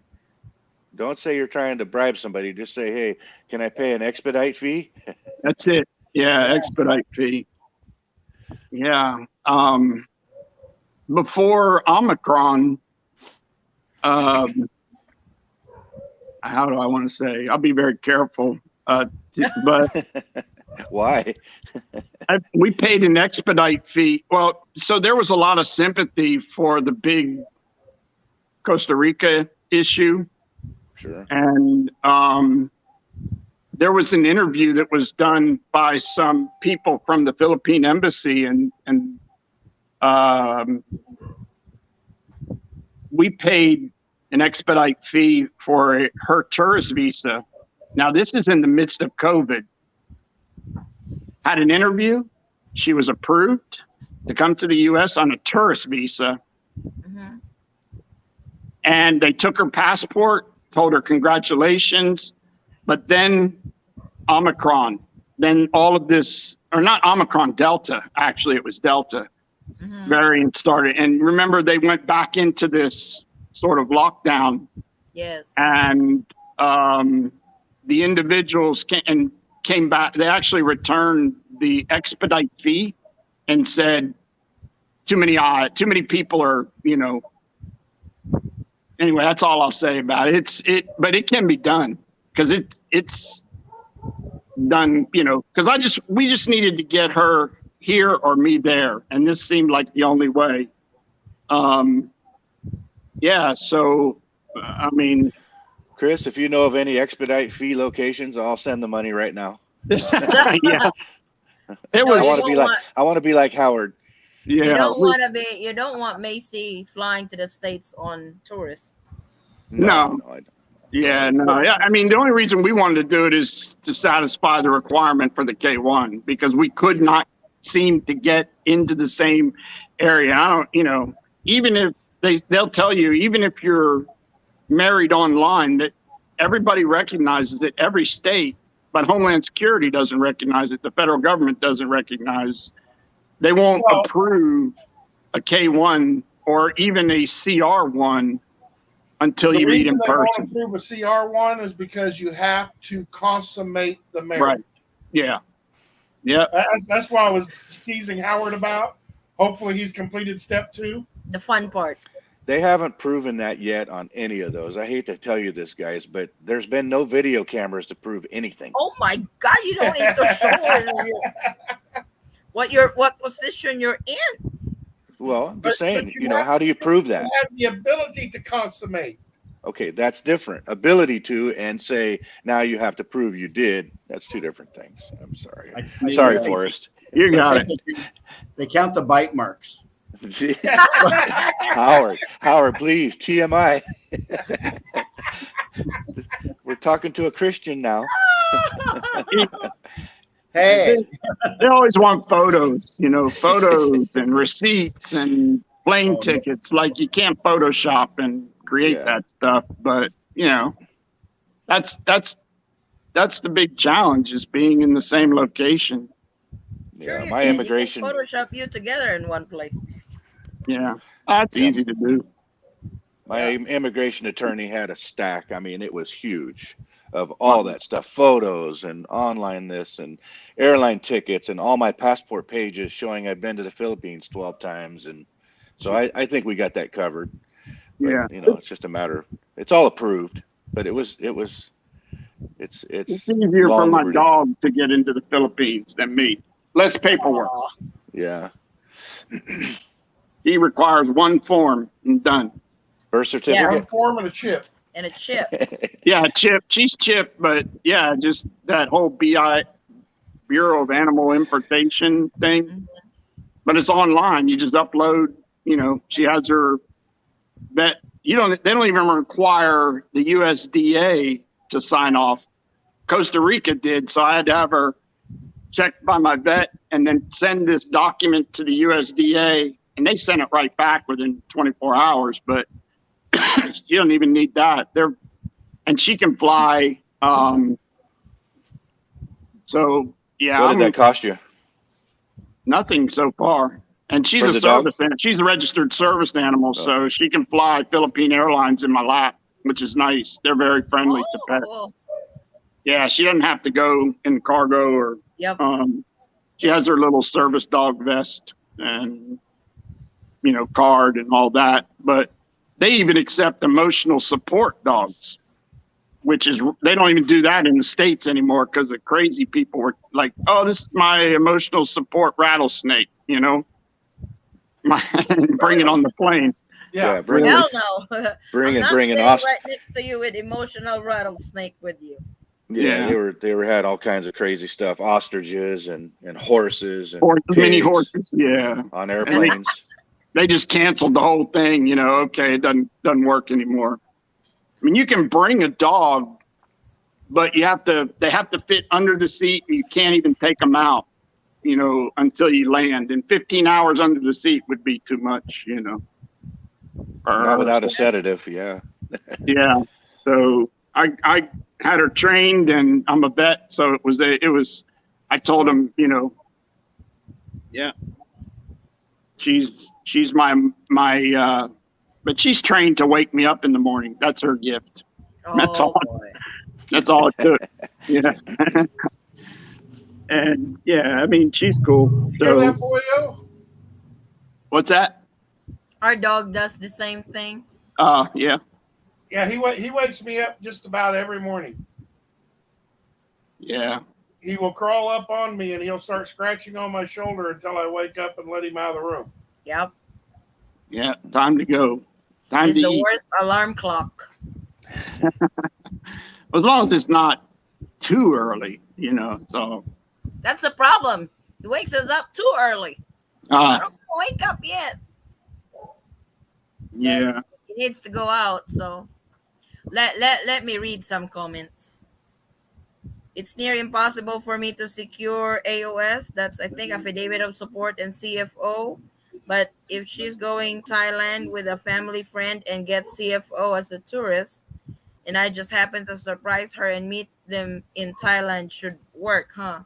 [SPEAKER 10] Don't say you're trying to bribe somebody. Just say, hey, can I pay an expedite fee?
[SPEAKER 11] That's it. Yeah. Expedite fee. Yeah. Before Omicron, how do I want to say? I'll be very careful. But
[SPEAKER 10] Why?
[SPEAKER 11] we paid an expedite fee. Well, so there was a lot of sympathy for the big Costa Rica issue.
[SPEAKER 10] Sure.
[SPEAKER 11] And there was an interview that was done by some people from the Philippine embassy, and we paid an expedite fee for her tourist visa. Now, this is in the midst of COVID. Had an interview. She was approved to come to the U.S. on a tourist visa.
[SPEAKER 1] Mm-hmm.
[SPEAKER 11] And they took her passport, told her congratulations. But then Omicron, then all of this, or not Omicron, Delta, actually it was Delta variant started. And remember, they went back into this sort of lockdown.
[SPEAKER 1] Yes.
[SPEAKER 11] And the individuals came back. They actually returned the expedite fee and said, too many people are, you know. Anyway, that's all I'll say about it. But it can be done because it's done, you know, because we just needed to get her here or me there. And this seemed like the only way. Yeah. So, I mean,
[SPEAKER 10] Chris, if you know of any expedite fee locations, I'll send the money right now.
[SPEAKER 11] yeah. It
[SPEAKER 10] I
[SPEAKER 11] was.
[SPEAKER 10] want to be like Howard.
[SPEAKER 11] Yeah.
[SPEAKER 1] You don't want Macy flying to the States on tourists.
[SPEAKER 11] No.
[SPEAKER 10] I don't.
[SPEAKER 11] Yeah, no. Yeah, I mean, the only reason we wanted to do it is to satisfy the requirement for the K1 because we could not seem to get into the same area. I don't, you know, even if they'll tell you, even if you're married online, that everybody recognizes it, every state, but Homeland Security doesn't recognize it. The federal government doesn't recognize. They won't approve a K1 or even a CR1 until you meet in person.
[SPEAKER 2] The reason they won't approve a CR1 is because you have to consummate the marriage.
[SPEAKER 11] Right. Yeah. Yeah.
[SPEAKER 2] That's why I was teasing Howard about. Hopefully he's completed step 2.
[SPEAKER 1] The fun part.
[SPEAKER 10] They haven't proven that yet on any of those. I hate to tell you this, guys, but there's been no video cameras to prove anything.
[SPEAKER 1] Oh my God! You don't need to show it. What position you're in.
[SPEAKER 10] Well, I'm just
[SPEAKER 2] But
[SPEAKER 10] saying,
[SPEAKER 2] you have
[SPEAKER 10] how do you prove
[SPEAKER 2] to
[SPEAKER 10] that?
[SPEAKER 2] have the ability to consummate.
[SPEAKER 10] Okay, that's different. Ability to and say now you have to prove you did. That's two different things. I'm sorry.
[SPEAKER 3] I
[SPEAKER 10] Sorry,
[SPEAKER 3] think
[SPEAKER 11] Yeah,
[SPEAKER 10] Forrest.
[SPEAKER 11] you
[SPEAKER 3] I
[SPEAKER 11] got
[SPEAKER 3] think
[SPEAKER 11] it.
[SPEAKER 3] they count the bite marks.
[SPEAKER 10] Jeez. Howard, please, TMI. We're talking to a Christian now.
[SPEAKER 11] They,
[SPEAKER 3] Hey,
[SPEAKER 11] they always want photos, photos and receipts and plane
[SPEAKER 3] oh, no.
[SPEAKER 11] tickets. Like you can't Photoshop and create
[SPEAKER 10] Yeah.
[SPEAKER 11] that stuff, but that's that's the big challenge is being in the same location.
[SPEAKER 1] Sure,
[SPEAKER 10] Yeah.
[SPEAKER 1] you
[SPEAKER 10] My
[SPEAKER 1] can. You can
[SPEAKER 10] immigration
[SPEAKER 1] Photoshop you together in one place.
[SPEAKER 11] Yeah, that's
[SPEAKER 10] yeah,
[SPEAKER 11] easy to do.
[SPEAKER 10] my
[SPEAKER 1] Yeah.
[SPEAKER 10] immigration attorney had a stack. I mean, it was huge of all that stuff, photos and online this and airline tickets and all my passport pages showing I've been to the Philippines 12 times. And so I think we got that covered. But
[SPEAKER 11] Yeah,
[SPEAKER 10] it's just a matter. It's all approved. But it's
[SPEAKER 11] it's easier for
[SPEAKER 10] long
[SPEAKER 11] my
[SPEAKER 10] overdue.
[SPEAKER 11] dog to get into the Philippines than me. Less paperwork.
[SPEAKER 1] Aw.
[SPEAKER 10] Yeah.
[SPEAKER 11] He requires one form and done.
[SPEAKER 10] Birth
[SPEAKER 1] Yeah.
[SPEAKER 10] certificate.
[SPEAKER 2] One form and a chip.
[SPEAKER 1] And a chip.
[SPEAKER 11] Yeah, Chip. She's Chip, but yeah, just that whole Bureau of Animal Importation thing.
[SPEAKER 1] Mhm.
[SPEAKER 11] But it's online. You just upload. She has her vet. They don't even require the USDA to sign off. Costa Rica did, so I had to have her checked by my vet and then send this document to the USDA, and they sent it right back within 24 hours. But you don't even need that. And she can fly. So yeah,
[SPEAKER 10] What did that cost you?
[SPEAKER 11] nothing so far. And she's
[SPEAKER 10] For
[SPEAKER 11] a
[SPEAKER 10] the dog?
[SPEAKER 11] service animal. She's a registered service animal,
[SPEAKER 10] Oh.
[SPEAKER 11] so she can fly Philippine Airlines in my lap, which is nice. They're very friendly to
[SPEAKER 1] Oh,
[SPEAKER 11] pets.
[SPEAKER 1] cool.
[SPEAKER 11] Yeah, she doesn't have to go in cargo or
[SPEAKER 1] Yep.
[SPEAKER 11] she has her little service dog vest and card and all that. But they even accept emotional support dogs, which is they don't even do that in the States anymore because the crazy people were like, "Oh, this is my emotional support rattlesnake," bring it on the plane.
[SPEAKER 2] Yeah.
[SPEAKER 10] bring
[SPEAKER 11] Really?
[SPEAKER 1] Hell no.
[SPEAKER 10] bring
[SPEAKER 1] I'm not
[SPEAKER 10] bring an
[SPEAKER 1] sitting
[SPEAKER 10] off.
[SPEAKER 1] right next to you with emotional rattlesnake with you.
[SPEAKER 10] Yeah,
[SPEAKER 11] Yeah.
[SPEAKER 10] they had all kinds of crazy stuff, ostriches and horses and
[SPEAKER 11] Mini
[SPEAKER 10] pigs
[SPEAKER 11] horses, yeah.
[SPEAKER 10] on
[SPEAKER 11] And
[SPEAKER 10] airplanes.
[SPEAKER 11] they just canceled the whole thing. Okay, it doesn't work anymore. I mean, you can bring a dog, but they have to fit under the seat, and you can't even take them out, until you land. And 15 hours under the seat would be too much,
[SPEAKER 10] Not without a sedative, yeah.
[SPEAKER 11] Yeah. So I had her trained, and I'm a vet, so it was. I told him, yeah, she's my but she's trained to wake me up in the morning. That's her gift. That's
[SPEAKER 1] Oh
[SPEAKER 11] all.
[SPEAKER 1] boy.
[SPEAKER 11] That's all it took. Yeah. And yeah, I mean, she's cool.
[SPEAKER 2] You hear that,
[SPEAKER 11] So
[SPEAKER 2] boyo?
[SPEAKER 11] what's that?
[SPEAKER 1] Our dog does the same thing.
[SPEAKER 11] Yeah.
[SPEAKER 2] Yeah, he wakes me up just about every morning.
[SPEAKER 11] Yeah.
[SPEAKER 2] He will crawl up on me and he'll start scratching on my shoulder until I wake up and let him out of the room.
[SPEAKER 1] Yep.
[SPEAKER 11] Yeah. Time to go. Time
[SPEAKER 1] It's
[SPEAKER 11] to
[SPEAKER 1] the
[SPEAKER 11] eat.
[SPEAKER 1] worst alarm clock.
[SPEAKER 11] As long as it's not too early, so.
[SPEAKER 1] That's the problem. He wakes us up too early. I don't wake up yet.
[SPEAKER 11] Yeah.
[SPEAKER 1] He needs to go out. So let me read some comments. It's near impossible for me to secure AOS. That's, I think, affidavit of support and CFO. But if she's going Thailand with a family friend and gets CFO as a tourist, and I just happen to surprise her and meet them in Thailand, should work, huh?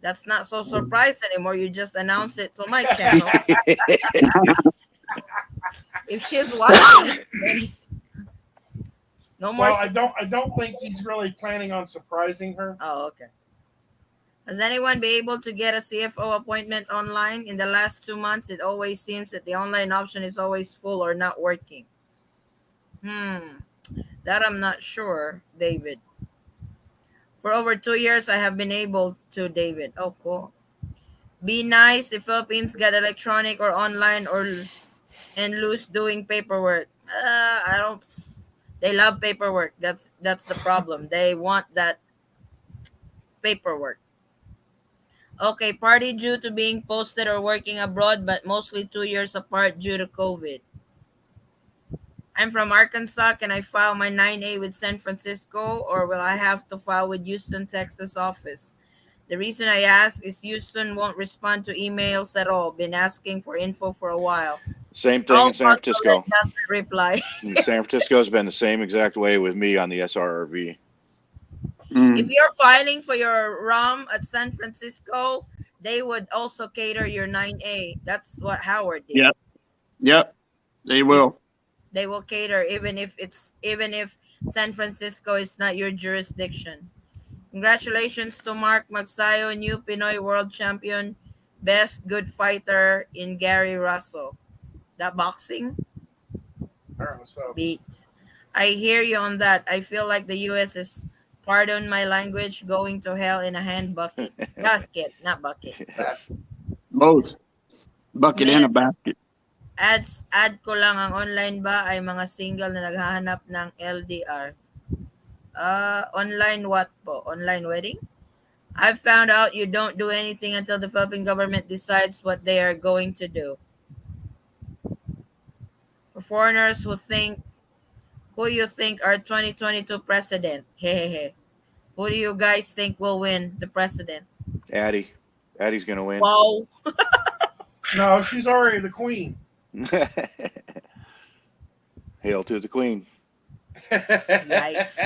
[SPEAKER 1] That's not so surprise anymore. You just announce it to my channel. If she's watching, then no more.
[SPEAKER 2] Well, I don't think he's really planning on surprising her.
[SPEAKER 1] Oh, okay. Has anyone been able to get a CFO appointment online? In the last 2 months, it always seems that the online option is always full or not working. That I'm not sure, David. For over 2 years, I have been able to, David. Oh, cool. Be nice if Philippines got electronic or online or and loose doing paperwork. I don't. They love paperwork. That's the problem. They want that paperwork. Okay, party due to being posted or working abroad, but mostly 2 years apart due to COVID. I'm from Arkansas. Can I file my 9A with San Francisco, or will I have to file with Houston, Texas office? The reason I ask is Houston won't respond to emails at all. Been asking for info for a while.
[SPEAKER 10] Same thing
[SPEAKER 1] All
[SPEAKER 10] in San
[SPEAKER 1] consulate
[SPEAKER 10] Francisco.
[SPEAKER 1] doesn't reply.
[SPEAKER 10] And San Francisco has been the same exact way with me on the SRRV.
[SPEAKER 1] If you're filing for your ROM at San Francisco, they would also cater your 9A. That's what Howard did.
[SPEAKER 11] Yep. Yep. They will.
[SPEAKER 1] They will cater even if San Francisco is not your jurisdiction. Congratulations to Mark Magsayo, new Pinoy world champion, best good fighter in Gary Russell. That boxing
[SPEAKER 2] Apparently so.
[SPEAKER 1] beat. I hear you on that. I feel like the US is, pardon my language, going to hell in a hand bucket. Basket, not bucket.
[SPEAKER 11] Both. Bucket and a
[SPEAKER 1] Myth,
[SPEAKER 11] basket.
[SPEAKER 1] add ko lang ang online ba ay mga single na naghahanap ng LDR. Online what po? Online wedding? I've found out you don't do anything until the Philippine government decides what they are going to do. For foreigners who you think are 2022 president? Hehehe. Who do you guys think will win the president?
[SPEAKER 10] Addie's gonna win.
[SPEAKER 1] Wow.
[SPEAKER 2] No, she's already the queen.
[SPEAKER 10] Hail to the queen.
[SPEAKER 1] Yikes.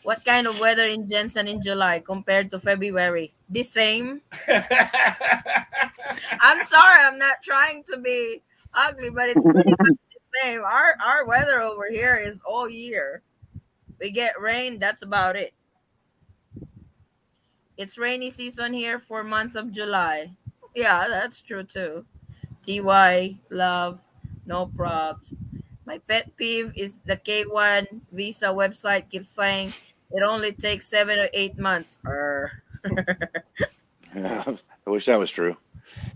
[SPEAKER 1] What kind of weather in Jensen in July compared to February? The same. I'm sorry, I'm not trying to be ugly, but it's pretty much the same. Our weather over here is all year. We get rain, that's about it. It's rainy season here for month of July. Yeah, that's true too. TY, love, no props. My pet peeve is the K1 visa website keeps saying it only takes 7 or 8 months.
[SPEAKER 10] I wish that was true.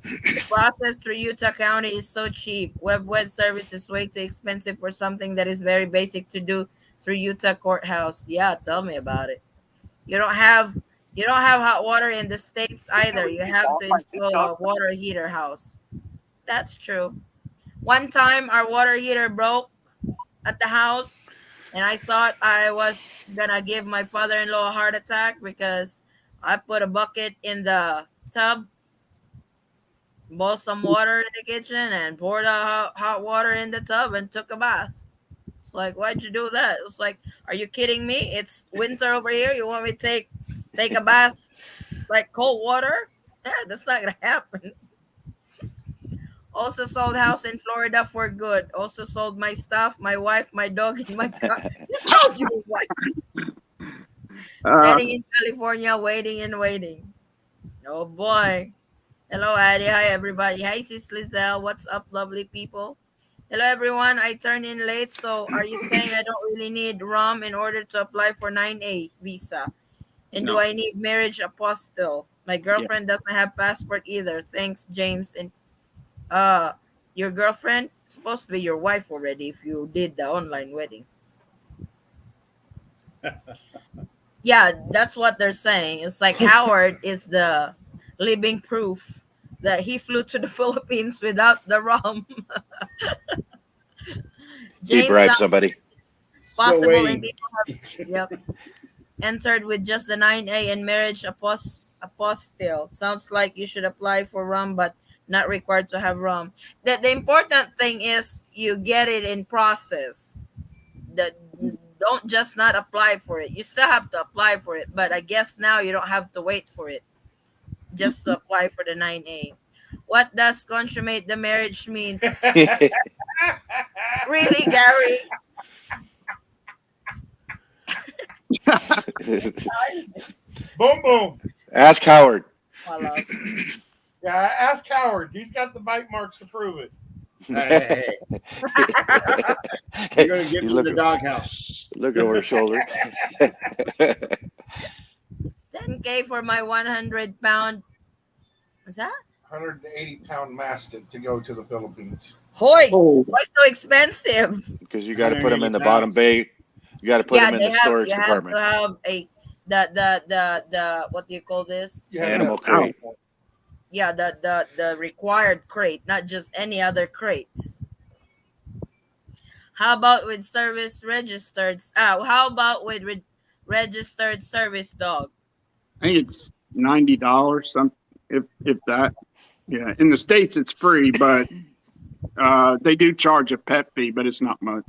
[SPEAKER 1] The process through Utah County is so cheap. Web service is way too expensive for something that is very basic to do through Utah courthouse. Yeah, tell me about it. You don't have hot water in the States either. You have to install a water heater house. That's true. One time our water heater broke at the house, and I thought I was gonna give my father-in-law a heart attack because I put a bucket in the tub, boiled some water in the kitchen, and poured out hot water in the tub and took a bath. It's like, why'd you do that? It's like, are you kidding me? It's winter over here. You want me to take a bath like cold water? Yeah, that's not gonna happen. Also sold house in Florida for good. Also sold my stuff, my wife, my dog, and my car. You sold your wife. Sitting in California, waiting and waiting. Oh boy. Hello, Addie. Hi, everybody. Hi, Sis Lizelle. What's up, lovely people? Hello, everyone. I turned in late, so are you saying I don't really need ROM in order to apply for 9A visa? And do
[SPEAKER 11] No.
[SPEAKER 1] I need marriage apostille? My girlfriend doesn't have passport either. Thanks, James. And your girlfriend supposed to be your wife already if you did the online wedding. Yeah, that's what they're saying. It's like Howard is the living proof that he flew to the Philippines without the ROM.
[SPEAKER 10] He bribed somebody.
[SPEAKER 1] Possible and people have entered with just the 9A and marriage apostille. Sounds like you should apply for ROM but not required to have ROM. The important thing is you get it in process. Don't just not apply for it. You still have to apply for it, but I guess now you don't have to wait for it just to apply for the 9A. What does consummate the marriage means? Really, Gary?
[SPEAKER 2] Boom, boom.
[SPEAKER 10] Ask Howard.
[SPEAKER 1] Hello.
[SPEAKER 2] Yeah, ask Howard. He's got the bite marks to prove it.
[SPEAKER 3] Hey. You're going to get in the doghouse.
[SPEAKER 10] Look over his shoulder.
[SPEAKER 1] 10K for my 100-pound What's that?
[SPEAKER 2] 180-pound mastiff to go to the Philippines.
[SPEAKER 1] Hoy,
[SPEAKER 11] Oh,
[SPEAKER 1] why so expensive?
[SPEAKER 10] Because you got to put them
[SPEAKER 3] 180
[SPEAKER 10] in the bottom
[SPEAKER 3] pounds.
[SPEAKER 10] bay. You got to put
[SPEAKER 1] Yeah,
[SPEAKER 10] them in
[SPEAKER 1] they
[SPEAKER 10] the
[SPEAKER 1] have.
[SPEAKER 10] storage
[SPEAKER 1] You have to
[SPEAKER 10] department.
[SPEAKER 1] have a the what do you call this?
[SPEAKER 2] You have to
[SPEAKER 10] Animal
[SPEAKER 2] have
[SPEAKER 11] wow.
[SPEAKER 10] crate.
[SPEAKER 1] Yeah, the required crate, not just any other crates. How about with service registered? How about with registered service dog?
[SPEAKER 11] I think it's $90, some if that. Yeah, in the States it's free, but they do charge a pet fee, but it's not much.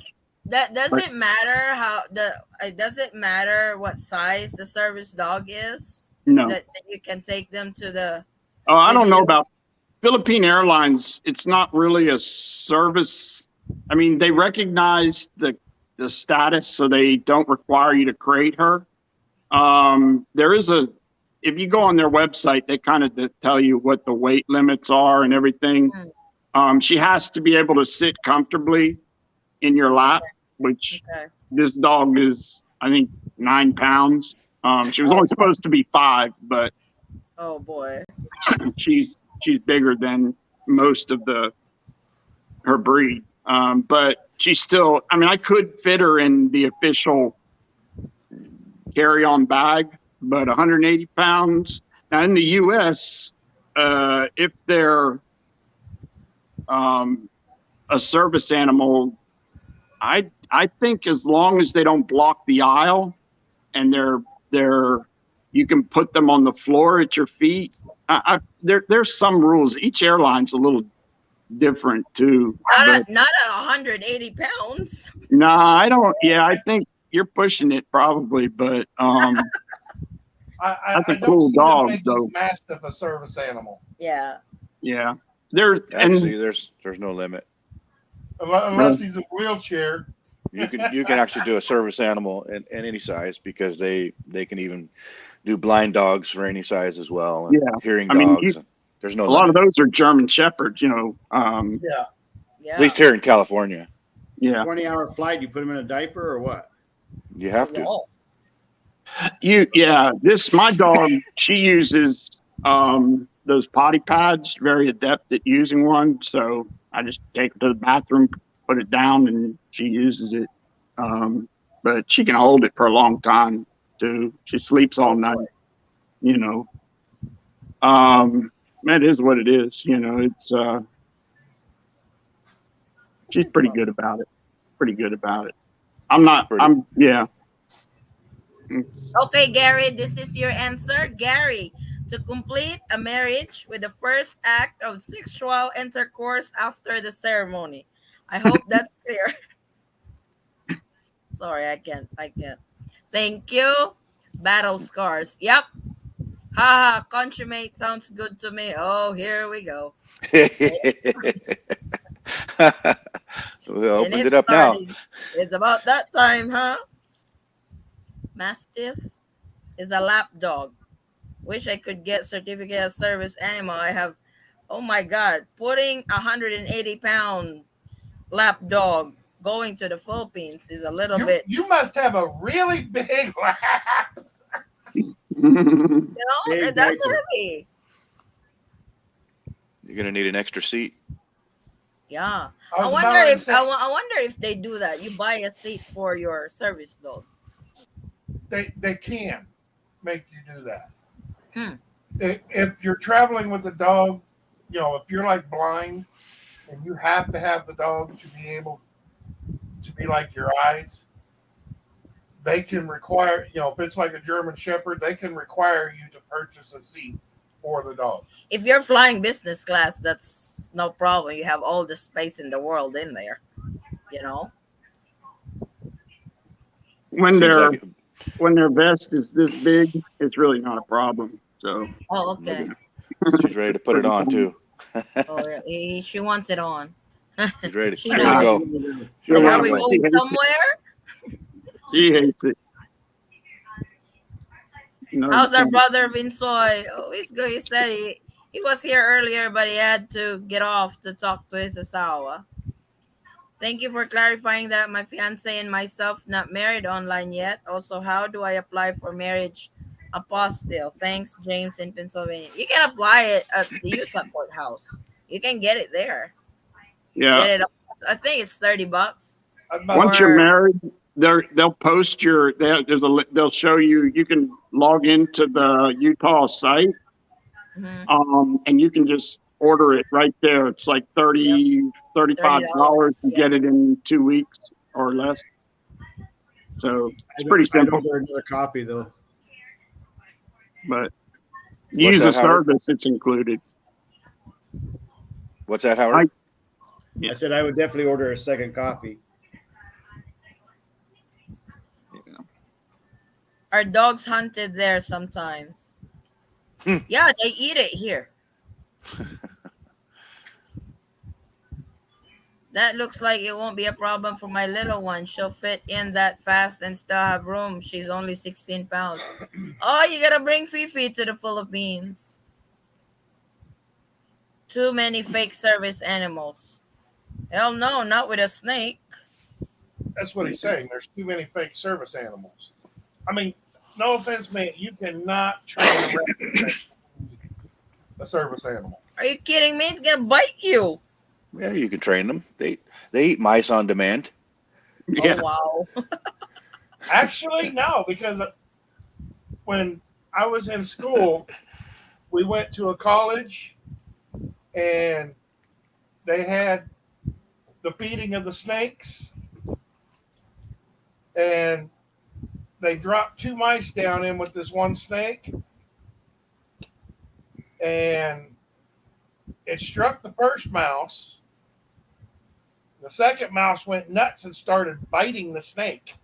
[SPEAKER 1] That
[SPEAKER 11] But
[SPEAKER 1] doesn't matter how the it doesn't matter what size the service dog is.
[SPEAKER 11] no.
[SPEAKER 1] That you can take them to the
[SPEAKER 11] I
[SPEAKER 1] with
[SPEAKER 11] don't know
[SPEAKER 1] you.
[SPEAKER 11] about Philippine Airlines. It's not really a service. I mean, they recognize the status, so they don't require you to crate her. There is a if you go on their website, they kind of tell you what the weight limits are and everything.
[SPEAKER 1] Mm,
[SPEAKER 11] She has to be able to sit comfortably in your lap, which
[SPEAKER 1] okay.
[SPEAKER 11] this dog is, I think, 9 pounds. She was
[SPEAKER 1] Oh,
[SPEAKER 11] only supposed to be 5, but
[SPEAKER 1] oh boy.
[SPEAKER 11] she's bigger than most of her breed. But she's still. I mean, I could fit her in the official carry-on bag, but 180 pounds. Now in the U.S., if they're a service animal, I think as long as they don't block the aisle and they're you can put them on the floor at your feet. There's some rules. Each airline's a little different too. But
[SPEAKER 1] Not at 180 pounds.
[SPEAKER 11] no, I don't. Yeah, I think you're pushing it probably, but that's
[SPEAKER 2] I
[SPEAKER 11] a
[SPEAKER 2] don't
[SPEAKER 11] cool
[SPEAKER 2] see them
[SPEAKER 11] dog
[SPEAKER 2] making
[SPEAKER 11] though.
[SPEAKER 2] mastiff a service animal
[SPEAKER 1] Yeah.
[SPEAKER 11] Yeah, there
[SPEAKER 10] Actually,
[SPEAKER 11] and
[SPEAKER 10] there's no limit.
[SPEAKER 2] unless he's in a wheelchair.
[SPEAKER 10] You can actually do a service animal in any size because they can even do blind dogs for any size as well, and
[SPEAKER 11] yeah.
[SPEAKER 10] hearing
[SPEAKER 11] I mean,
[SPEAKER 10] dogs. There's no
[SPEAKER 11] a lot of
[SPEAKER 10] limit.
[SPEAKER 11] those are German shepherds.
[SPEAKER 2] Yeah.
[SPEAKER 1] Yeah.
[SPEAKER 10] At least here in California,
[SPEAKER 11] Yeah.
[SPEAKER 3] 20-hour flight. You put them in a diaper or what?
[SPEAKER 10] you have to.
[SPEAKER 1] Whoa.
[SPEAKER 11] My dog, she uses those potty pads, very adept at using one. So I just take her to the bathroom, put it down, and she uses it. But she can hold it for a long time too. She sleeps all night, you know. That is what it is, it's she's pretty good about it. Pretty good about it. Yeah.
[SPEAKER 1] Okay, Gary, this is your answer. Gary, to complete a marriage with the first act of sexual intercourse after the ceremony. I hope that's clear. Sorry, I can't. Thank you. Battle scars. Yep. Haha, consummate sounds good to me. Oh, here we go.
[SPEAKER 10] We
[SPEAKER 1] And
[SPEAKER 10] opened it
[SPEAKER 1] it's
[SPEAKER 10] up now.
[SPEAKER 1] starting. It's about that time, huh? Mastiff is a lap dog. Wish I could get certificate of service animal. I have, oh my God, putting 180-pound lap dog going to the Philippines is a little bit,
[SPEAKER 2] You must have a really big lap.
[SPEAKER 3] Big
[SPEAKER 1] that's
[SPEAKER 3] diaper.
[SPEAKER 1] heavy.
[SPEAKER 10] You're gonna need an extra seat.
[SPEAKER 1] Yeah.
[SPEAKER 2] I
[SPEAKER 1] I
[SPEAKER 2] was
[SPEAKER 1] wonder
[SPEAKER 2] about to
[SPEAKER 1] if
[SPEAKER 2] say,
[SPEAKER 1] I wonder if they do that. You buy a seat for your service dog.
[SPEAKER 2] they can make you do that.
[SPEAKER 1] Hmm.
[SPEAKER 2] If you're traveling with a dog, if you're like blind and you have to have the dog to be able to be like your eyes, they can require, if it's like a German Shepherd, they can require you to purchase a seat for the dog.
[SPEAKER 1] If you're flying business class, that's no problem. You have all the space in the world in there. You know.
[SPEAKER 11] when
[SPEAKER 10] Seems
[SPEAKER 11] their
[SPEAKER 10] like
[SPEAKER 11] when their vest is this big, it's really not a problem. So
[SPEAKER 1] Oh, okay.
[SPEAKER 10] she's ready to put it on too.
[SPEAKER 1] Oh, yeah. She wants it on.
[SPEAKER 10] She's ready.
[SPEAKER 1] She
[SPEAKER 10] Here we
[SPEAKER 1] knows.
[SPEAKER 10] go.
[SPEAKER 11] She'll
[SPEAKER 1] Like, are
[SPEAKER 11] love
[SPEAKER 1] we
[SPEAKER 11] it.
[SPEAKER 1] going somewhere?
[SPEAKER 11] She hates it. No,
[SPEAKER 1] How's our brother Vinsoy? Oh, he's good. He said he was here earlier, but he had to get off to talk to his asawa. Thank you for clarifying that. My fiance and myself not married online yet. Also, how do I apply for marriage Apostille. Thanks, James in Pennsylvania. You can apply it at the Utah courthouse. You can get it there.
[SPEAKER 11] Yeah.
[SPEAKER 1] Get it. I think it's $30.
[SPEAKER 2] I'm about
[SPEAKER 11] Once you're
[SPEAKER 1] Or
[SPEAKER 11] married, they'll post your they'll show you you can log into the Utah site,
[SPEAKER 1] mhm,
[SPEAKER 11] and you can just order it right there. It's like
[SPEAKER 1] yep,
[SPEAKER 11] 30
[SPEAKER 1] $30.
[SPEAKER 11] $35. You
[SPEAKER 1] Yeah.
[SPEAKER 11] get it in 2 weeks or less. So it's pretty
[SPEAKER 3] I'd
[SPEAKER 11] simple.
[SPEAKER 3] order another copy though.
[SPEAKER 11] But
[SPEAKER 10] What's
[SPEAKER 11] use a
[SPEAKER 10] that, Howard?
[SPEAKER 11] service, it's included.
[SPEAKER 10] What's that, Howard?
[SPEAKER 11] Yeah.
[SPEAKER 3] I said I would definitely order a second copy.
[SPEAKER 1] Our dogs hunted there sometimes.
[SPEAKER 10] Hmm.
[SPEAKER 1] Yeah, they eat it here. That looks like it won't be a problem for my little one. She'll fit in that fast and still have room. She's only 16 pounds. Oh, you gotta bring Fifi to the Philippines. Too many fake service animals. Hell no, not with a snake.
[SPEAKER 2] That's what he's saying. There's too many fake service animals. I mean, no offense, man, you cannot train a service animal.
[SPEAKER 1] Are you kidding me? It's gonna bite you.
[SPEAKER 10] Yeah, you can train them. They eat mice on demand.
[SPEAKER 11] Yeah.
[SPEAKER 1] Oh, wow.
[SPEAKER 2] Actually, no, because when I was in school, we went to a college and they had the feeding of the snakes, and they dropped 2 mice down in with this one snake, and it struck the first mouse. The second mouse went nuts and started biting the snake.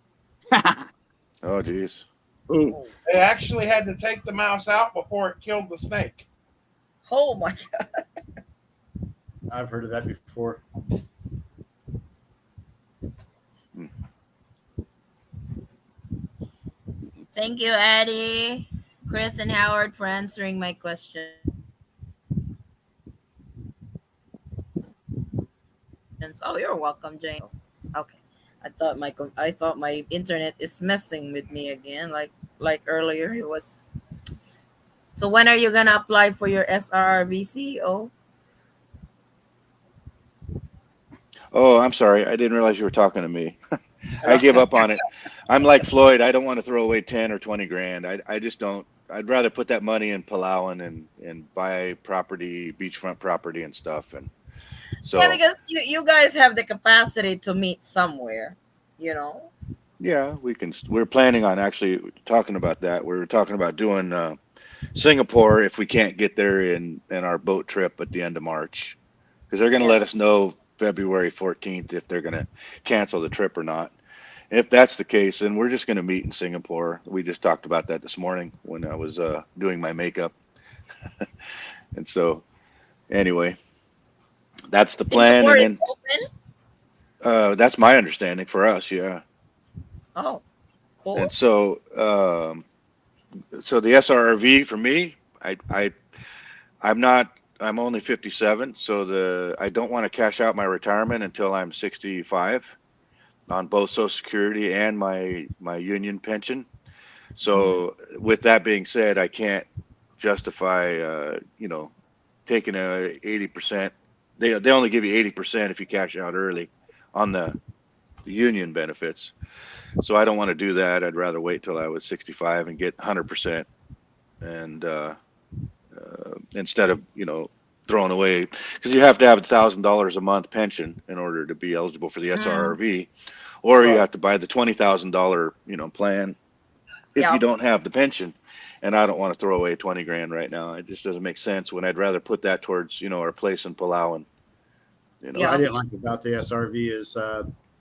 [SPEAKER 10] Oh, geez.
[SPEAKER 11] Ooh.
[SPEAKER 2] They actually had to take the mouse out before it killed the snake.
[SPEAKER 1] Oh my god.
[SPEAKER 3] I've heard of that before.
[SPEAKER 1] Thank you, Addie, Chris, and Howard for answering my question. Oh, you're welcome, Jane. Okay. I thought my internet is messing with me again, like earlier it was. So when are you gonna apply for your SRRBC? Oh,
[SPEAKER 10] Oh, I'm sorry. I didn't realize you were talking to me. I give up on it. I'm like Floyd. I don't want to throw away 10 or 20 grand. I just don't. I'd rather put that money in Palawan and buy property, beachfront property and stuff. And so,
[SPEAKER 1] yeah, because you guys have the capacity to meet somewhere, you know.
[SPEAKER 10] yeah, we're planning on actually talking about that. We're talking about doing Singapore if we can't get there in our boat trip at the end of March, because they're going to
[SPEAKER 1] Yeah.
[SPEAKER 10] let us know February 14th if they're going to cancel the trip or not. If that's the case, then we're just going to meet in Singapore. We just talked about that this morning when I was doing my makeup. And so, anyway, that's the plan.
[SPEAKER 1] Singapore
[SPEAKER 10] And
[SPEAKER 1] is open.
[SPEAKER 10] then that's my understanding for us. Yeah.
[SPEAKER 1] Oh, cool.
[SPEAKER 10] And so, so the SRRV for me, I'm only 57, so I don't want to cash out my retirement until I'm 65 on both Social Security and my union pension. So with that being said, I can't justify taking a 80%. They only give you 80% if you cash out early on the union benefits. So I don't want to do that. I'd rather wait till I was 65 and get 100%, and instead of throwing away, because you have to have $1,000 a month pension in order to be eligible for the SRRV, or you have to buy the $20,000 plan if
[SPEAKER 1] Yeah.
[SPEAKER 10] you don't have the pension. And I don't want to throw away 20 grand right now. It just doesn't make sense when I'd rather put that towards our place in Palawan.
[SPEAKER 3] What I didn't like about the SRV is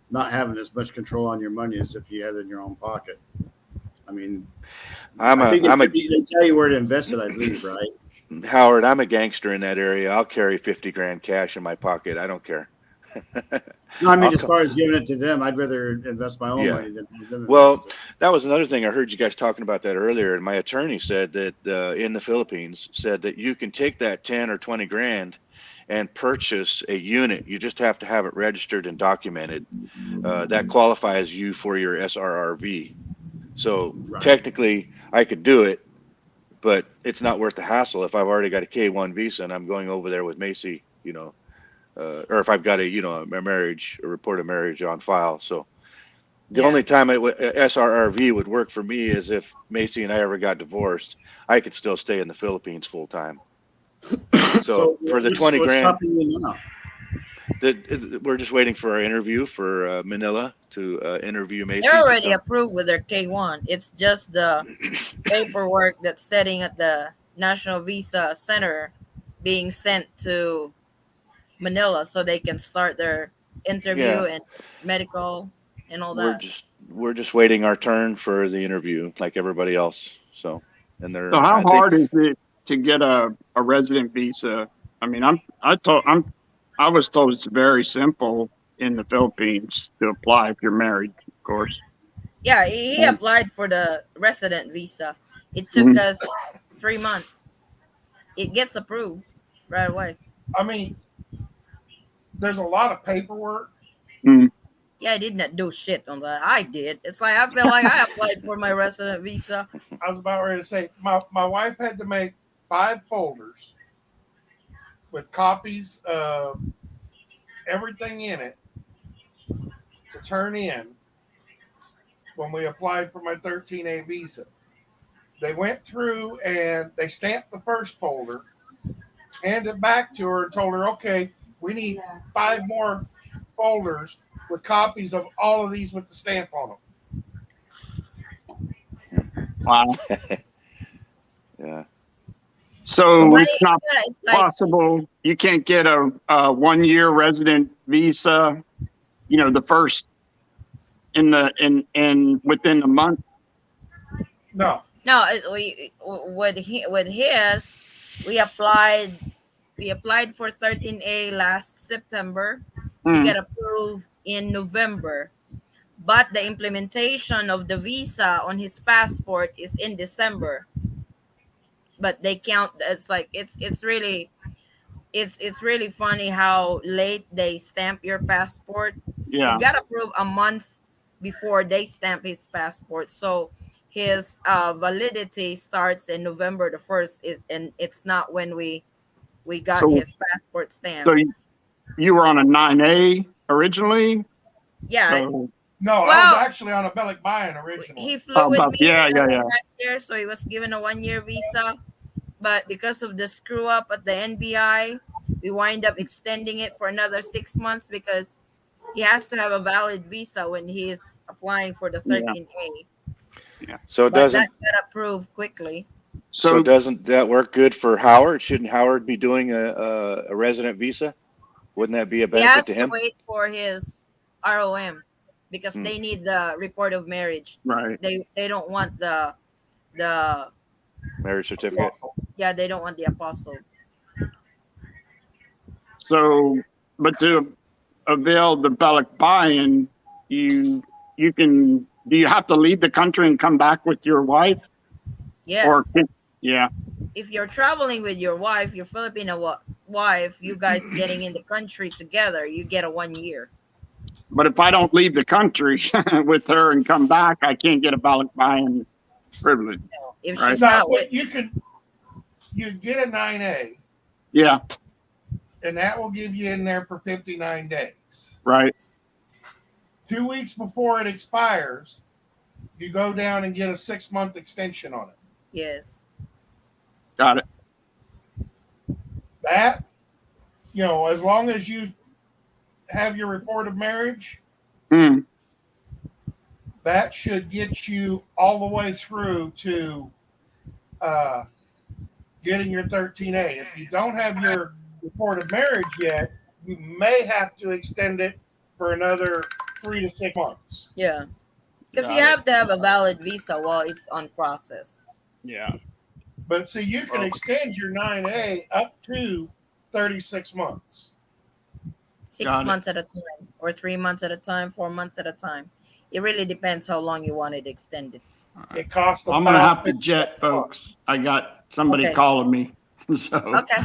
[SPEAKER 3] not having as much control on your money as if you had it in your own pocket. I mean, I think they tell you where to invest it, I believe, right?
[SPEAKER 10] Howard, I'm a gangster in that area. I'll carry 50 grand cash in my pocket. I don't care.
[SPEAKER 3] No, I mean, as far as giving it to them, I'd rather invest my own money than them.
[SPEAKER 10] Well, that was another thing. I heard you guys talking about that earlier, and my attorney said that in the Philippines said that you can take that 10 or 20 grand and purchase a unit. You just have to have it registered and documented. That qualifies you for your SRRV. So technically, I could do it, but it's not worth the hassle if I've already got a K1 visa and I'm going over there with Macy, you know, or if I've got a marriage, a report of marriage on file. So the
[SPEAKER 1] Yeah.
[SPEAKER 10] only time SRRV would work for me is if Macy and I ever got divorced. I could still stay in the Philippines full time. So for the 20
[SPEAKER 3] what's
[SPEAKER 10] grand,
[SPEAKER 3] stopping you now?
[SPEAKER 10] we're just waiting for our interview for Manila to interview Macy.
[SPEAKER 1] They're
[SPEAKER 10] to
[SPEAKER 1] already
[SPEAKER 10] come.
[SPEAKER 1] approved with their K1. It's just the paperwork that's sitting at the National Visa Center being sent to Manila so they can start their interview
[SPEAKER 10] Yeah,
[SPEAKER 1] and medical and all
[SPEAKER 10] we're
[SPEAKER 1] that.
[SPEAKER 10] just we're just waiting our turn for the interview like everybody else. So, and
[SPEAKER 11] So how
[SPEAKER 10] I think
[SPEAKER 11] hard is it to get a resident visa? I mean, I was told it's very simple in the Philippines to apply if you're married, of course.
[SPEAKER 1] Yeah, he
[SPEAKER 11] And,
[SPEAKER 1] applied for the resident visa. It took
[SPEAKER 11] mhm,
[SPEAKER 1] us 3 months. It gets approved right away.
[SPEAKER 2] I mean, there's a lot of paperwork.
[SPEAKER 11] mhm.
[SPEAKER 1] Yeah, I did not do shit on that. I did. It's like I feel like I applied for my resident visa.
[SPEAKER 2] I was about ready to say my wife had to make 5 folders with copies of everything in it to turn in when we applied for my 13A visa. They went through and they stamped the first folder, handed it back to her, and told her, okay, we need 5 more folders with copies of all of these with the stamp on them.
[SPEAKER 11] Wow.
[SPEAKER 10] yeah.
[SPEAKER 11] So
[SPEAKER 1] Why?
[SPEAKER 11] it's not
[SPEAKER 1] Yeah, it's like
[SPEAKER 11] possible. You can't get a 1 year resident visa. You know, the first in within a month.
[SPEAKER 2] No,
[SPEAKER 1] no. With his, we applied. We applied for 13A last September. He
[SPEAKER 11] Mm,
[SPEAKER 1] got approved in November, but the implementation of the visa on his passport is in December. But they count. It's like it's really it's really funny how late they stamp your passport. He
[SPEAKER 11] yeah.
[SPEAKER 1] got approved a month before they stamp his passport, so his validity starts in November the 1st. Is and it's not when we got
[SPEAKER 11] So
[SPEAKER 1] his passport
[SPEAKER 11] so
[SPEAKER 1] stamp.
[SPEAKER 11] you were on a 9A originally.
[SPEAKER 1] Yeah.
[SPEAKER 11] So
[SPEAKER 2] no, I was
[SPEAKER 1] Well,
[SPEAKER 2] actually on a Bellic Bayan originally.
[SPEAKER 1] he flew with
[SPEAKER 11] but
[SPEAKER 1] me
[SPEAKER 11] yeah,
[SPEAKER 1] when I
[SPEAKER 11] yeah,
[SPEAKER 1] went
[SPEAKER 11] yeah.
[SPEAKER 1] back there, so he was given a 1 year visa. But because of the screw up at the NBI, we wind up extending it for another 6 months because he has to have a valid visa when he is applying for the
[SPEAKER 11] Yeah.
[SPEAKER 1] 13A.
[SPEAKER 11] Yeah.
[SPEAKER 10] So
[SPEAKER 1] But that
[SPEAKER 10] doesn't
[SPEAKER 1] got approved quickly.
[SPEAKER 10] so
[SPEAKER 11] So
[SPEAKER 10] doesn't that work good for Howard? Shouldn't Howard be doing a resident visa? Wouldn't that be a
[SPEAKER 1] He
[SPEAKER 10] benefit
[SPEAKER 1] has
[SPEAKER 10] to
[SPEAKER 1] to
[SPEAKER 10] him?
[SPEAKER 1] wait for his ROM because
[SPEAKER 10] Hmm.
[SPEAKER 1] they need the report of marriage.
[SPEAKER 11] right.
[SPEAKER 1] They don't want the
[SPEAKER 10] Marriage certificate.
[SPEAKER 1] yeah, they don't want the apostle.
[SPEAKER 11] So, but to avail the Bellic buy-in, you can. Do you have to leave the country and come back with your wife? Or
[SPEAKER 1] Yes.
[SPEAKER 11] yeah,
[SPEAKER 1] If you're traveling with your wife, your Filipino wife, you guys getting in the country together, you get a 1 year.
[SPEAKER 11] but if I don't leave the country with her and come back, I can't get a Bellic buy-in privilege.
[SPEAKER 1] If
[SPEAKER 11] Right.
[SPEAKER 1] she's
[SPEAKER 2] No,
[SPEAKER 1] not with,
[SPEAKER 2] you get a 9A,
[SPEAKER 11] Yeah,
[SPEAKER 2] and that will give you in there for 59 days.
[SPEAKER 11] right.
[SPEAKER 2] 2 weeks before it expires, you go down and get a 6-month extension on it.
[SPEAKER 1] yes.
[SPEAKER 11] Got it.
[SPEAKER 2] That, as long as you have your report of marriage,
[SPEAKER 11] Mm,
[SPEAKER 2] that should get you all the way through to getting your 13A. If you don't have your report of marriage yet, you may have to extend it for another 3 to 6 months.
[SPEAKER 1] Yeah. Because
[SPEAKER 11] got
[SPEAKER 1] you
[SPEAKER 11] it.
[SPEAKER 1] have to have a valid visa while it's on process.
[SPEAKER 11] Yeah.
[SPEAKER 2] But see, you can extend your 9A up to 36 months.
[SPEAKER 1] 6
[SPEAKER 11] Got it.
[SPEAKER 1] months at a time, or 3 months at a time, 4 months at a time. It really depends how long you want it extended.
[SPEAKER 2] It costs
[SPEAKER 11] I'm
[SPEAKER 2] about
[SPEAKER 11] gonna have to
[SPEAKER 2] $50
[SPEAKER 11] jet,
[SPEAKER 2] a month.
[SPEAKER 11] folks. I got somebody
[SPEAKER 1] Okay.
[SPEAKER 11] calling me. So
[SPEAKER 1] Okay.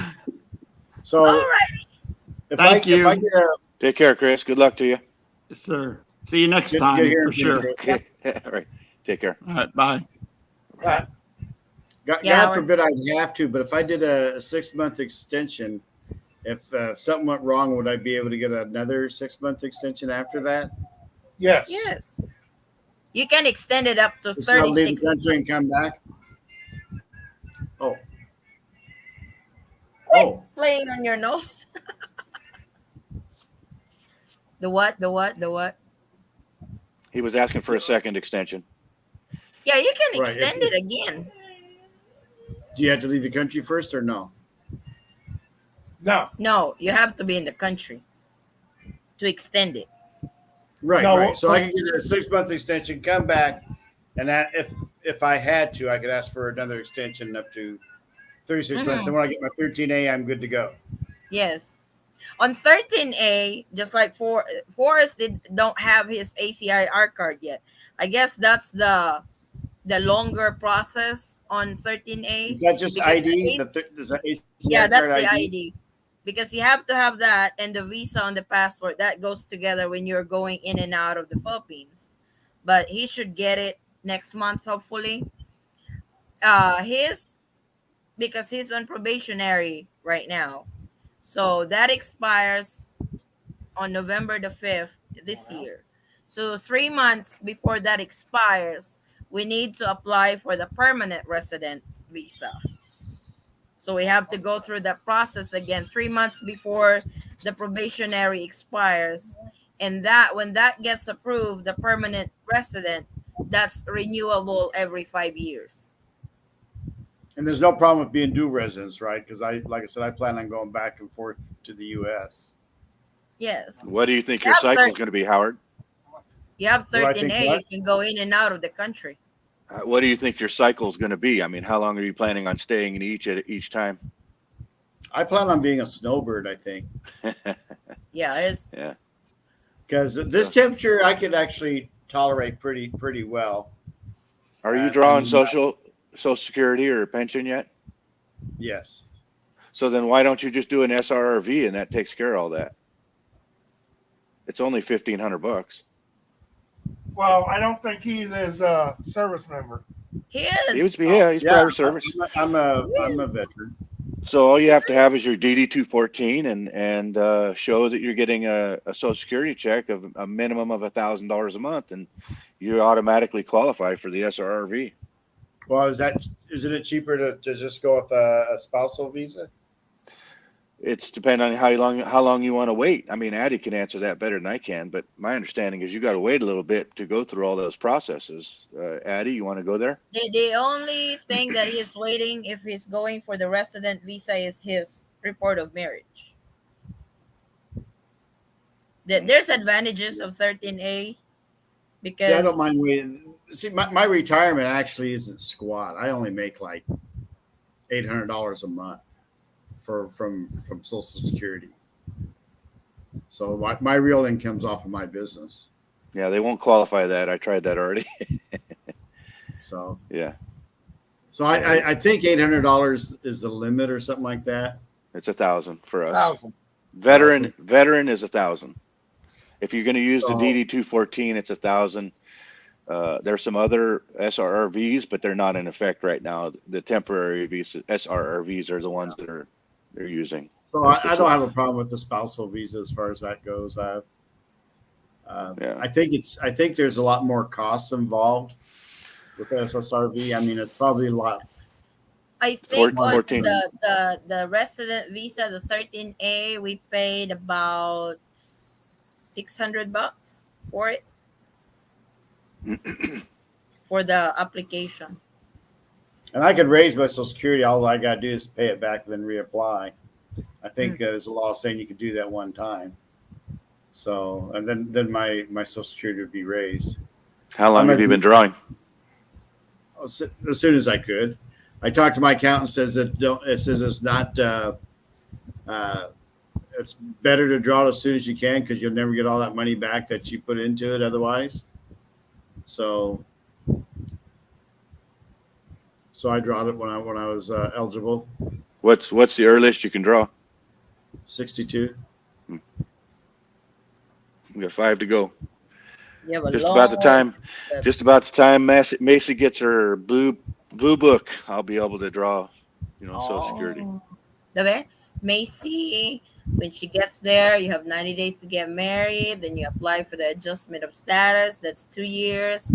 [SPEAKER 3] So
[SPEAKER 1] All right.
[SPEAKER 11] Thank you.
[SPEAKER 3] if I get a
[SPEAKER 10] Take care, Chris. Good luck to you.
[SPEAKER 11] yes, sir. See you next
[SPEAKER 3] good
[SPEAKER 11] time
[SPEAKER 3] hearing
[SPEAKER 11] for
[SPEAKER 3] from you,
[SPEAKER 11] sure.
[SPEAKER 3] Chris.
[SPEAKER 10] All right. Take care.
[SPEAKER 11] All right. Bye.
[SPEAKER 2] Uh,
[SPEAKER 1] Yeah,
[SPEAKER 3] God forbid I'd have to, but if I did a 6-month extension, if something went wrong, would I be able to get another 6-month extension after that?
[SPEAKER 2] Yes.
[SPEAKER 1] yes. You can extend it up to
[SPEAKER 3] Just not leave the
[SPEAKER 1] 36
[SPEAKER 3] country and
[SPEAKER 1] months.
[SPEAKER 3] come back. Oh, oh,
[SPEAKER 1] Playing on your nose. The what? The what? The what?
[SPEAKER 10] He was asking for a second extension.
[SPEAKER 1] Yeah, you can
[SPEAKER 3] right.
[SPEAKER 1] extend it again.
[SPEAKER 3] Do you have to leave the country first or no?
[SPEAKER 2] No.
[SPEAKER 1] No, you have to be in the country to extend it.
[SPEAKER 3] Right,
[SPEAKER 2] No,
[SPEAKER 3] right. So
[SPEAKER 2] well-
[SPEAKER 3] I can get a 6-month extension, come back, and that if I had to, I could ask for another extension up to 36 months. Then when I get my 13A, I'm good to go.
[SPEAKER 1] Yes. On 13A, just like Forrest don't have his ACIR card yet. I guess that's the longer process on 13A.
[SPEAKER 3] Is that just
[SPEAKER 1] because
[SPEAKER 3] ID?
[SPEAKER 1] the
[SPEAKER 3] Is that ACI
[SPEAKER 1] yeah, that's
[SPEAKER 3] card
[SPEAKER 1] the
[SPEAKER 3] ID?
[SPEAKER 1] ID. Because you have to have that and the visa on the passport. That goes together when you're going in and out of the Philippines. But he should get it next month, hopefully. His because he's on probationary right now. So that expires on November the 5th this year. So 3 months before that expires, we need to apply for the permanent resident visa. So we have to go through that process again 3 months before the probationary expires. And that when that gets approved, the permanent resident, that's renewable every 5 years.
[SPEAKER 3] And there's no problem with being dual residents, right? Because like I said, I plan on going back and forth to the U.S.
[SPEAKER 1] Yes.
[SPEAKER 10] What do you think
[SPEAKER 1] You
[SPEAKER 10] your
[SPEAKER 1] have
[SPEAKER 10] cycle is
[SPEAKER 1] thir-
[SPEAKER 10] going to be, Howard?
[SPEAKER 1] You have
[SPEAKER 3] What do I think
[SPEAKER 1] 13A, you
[SPEAKER 3] what?
[SPEAKER 1] can go in and out of the country.
[SPEAKER 10] What do you think your cycle is going to be? I mean, how long are you planning on staying in each time?
[SPEAKER 3] I plan on being a snowbird, I think.
[SPEAKER 1] Yeah, it's
[SPEAKER 10] Yeah.
[SPEAKER 3] Because this temperature I could actually tolerate pretty well.
[SPEAKER 10] Are you
[SPEAKER 3] I
[SPEAKER 10] drawing
[SPEAKER 3] mean,
[SPEAKER 10] Social Security or a pension yet?
[SPEAKER 3] Yes.
[SPEAKER 10] So then why don't you just do an SRRV and that takes care of all that? It's only $1,500.
[SPEAKER 2] Well, I don't think he's a service member.
[SPEAKER 1] he is.
[SPEAKER 10] He's
[SPEAKER 3] Yeah,
[SPEAKER 10] private service.
[SPEAKER 3] I'm a veteran.
[SPEAKER 10] So all you have to have is your DD 214 and show that you're getting a Social Security check of a minimum of $1,000 a month, and you automatically qualify for the SRRV.
[SPEAKER 3] Well, isn't it cheaper to just go with a spousal visa?
[SPEAKER 10] It's depending on how long you want to wait. I mean, Addie can answer that better than I can, but my understanding is you got to wait a little bit to go through all those processes. Addie, you want to go there?
[SPEAKER 1] The only thing that he's waiting if he's going for the resident visa is his report of marriage. There's advantages of 13A because
[SPEAKER 3] See, I don't mind waiting. See, my retirement actually isn't squat. I only make like $800 a month from Social Security. So my real income's off of my business.
[SPEAKER 10] Yeah, they won't qualify that. I tried that already.
[SPEAKER 3] So
[SPEAKER 10] yeah,
[SPEAKER 3] so I think $800 is the limit or something like that.
[SPEAKER 10] it's 1,000 for us.
[SPEAKER 2] 1,000.
[SPEAKER 10] Veteran is 1,000. If you're going to use the
[SPEAKER 3] So-
[SPEAKER 10] DD 214, it's 1,000. There's some other SRRVs, but they're not in effect right now. The temporary visa SRRVs are the ones that they're using.
[SPEAKER 3] So I don't have a problem with the spousal visa as far as that goes.
[SPEAKER 10] Yeah.
[SPEAKER 3] I think there's a lot more costs involved with SSRV. I mean, it's probably a lot.
[SPEAKER 1] I think on
[SPEAKER 10] 14.
[SPEAKER 1] the resident visa, the 13A, we paid about $600 for it for the application.
[SPEAKER 3] And I could raise my Social Security. All I got to do is pay it back and then reapply. I think there's a law saying you could do that one time. So, and then my Social Security would be raised.
[SPEAKER 10] How long have you been drawing?
[SPEAKER 3] As soon as I could. I talked to my accountant. Says that it says it's not. It's better to draw it as soon as you can because you'll never get all that money back that you put into it otherwise. So I drawed it when I was eligible.
[SPEAKER 10] What's the earliest you can draw?
[SPEAKER 3] 62.
[SPEAKER 10] We got 5 to go.
[SPEAKER 1] You have a
[SPEAKER 10] Just
[SPEAKER 1] long
[SPEAKER 10] about the time.
[SPEAKER 1] step.
[SPEAKER 10] Just about the time Macy gets her blue Blue Book. I'll be able to draw, Social Security.
[SPEAKER 1] Oh. Diba? Macy, when she gets there, you have 90 days to get married. Then you apply for the adjustment of status. That's 2 years.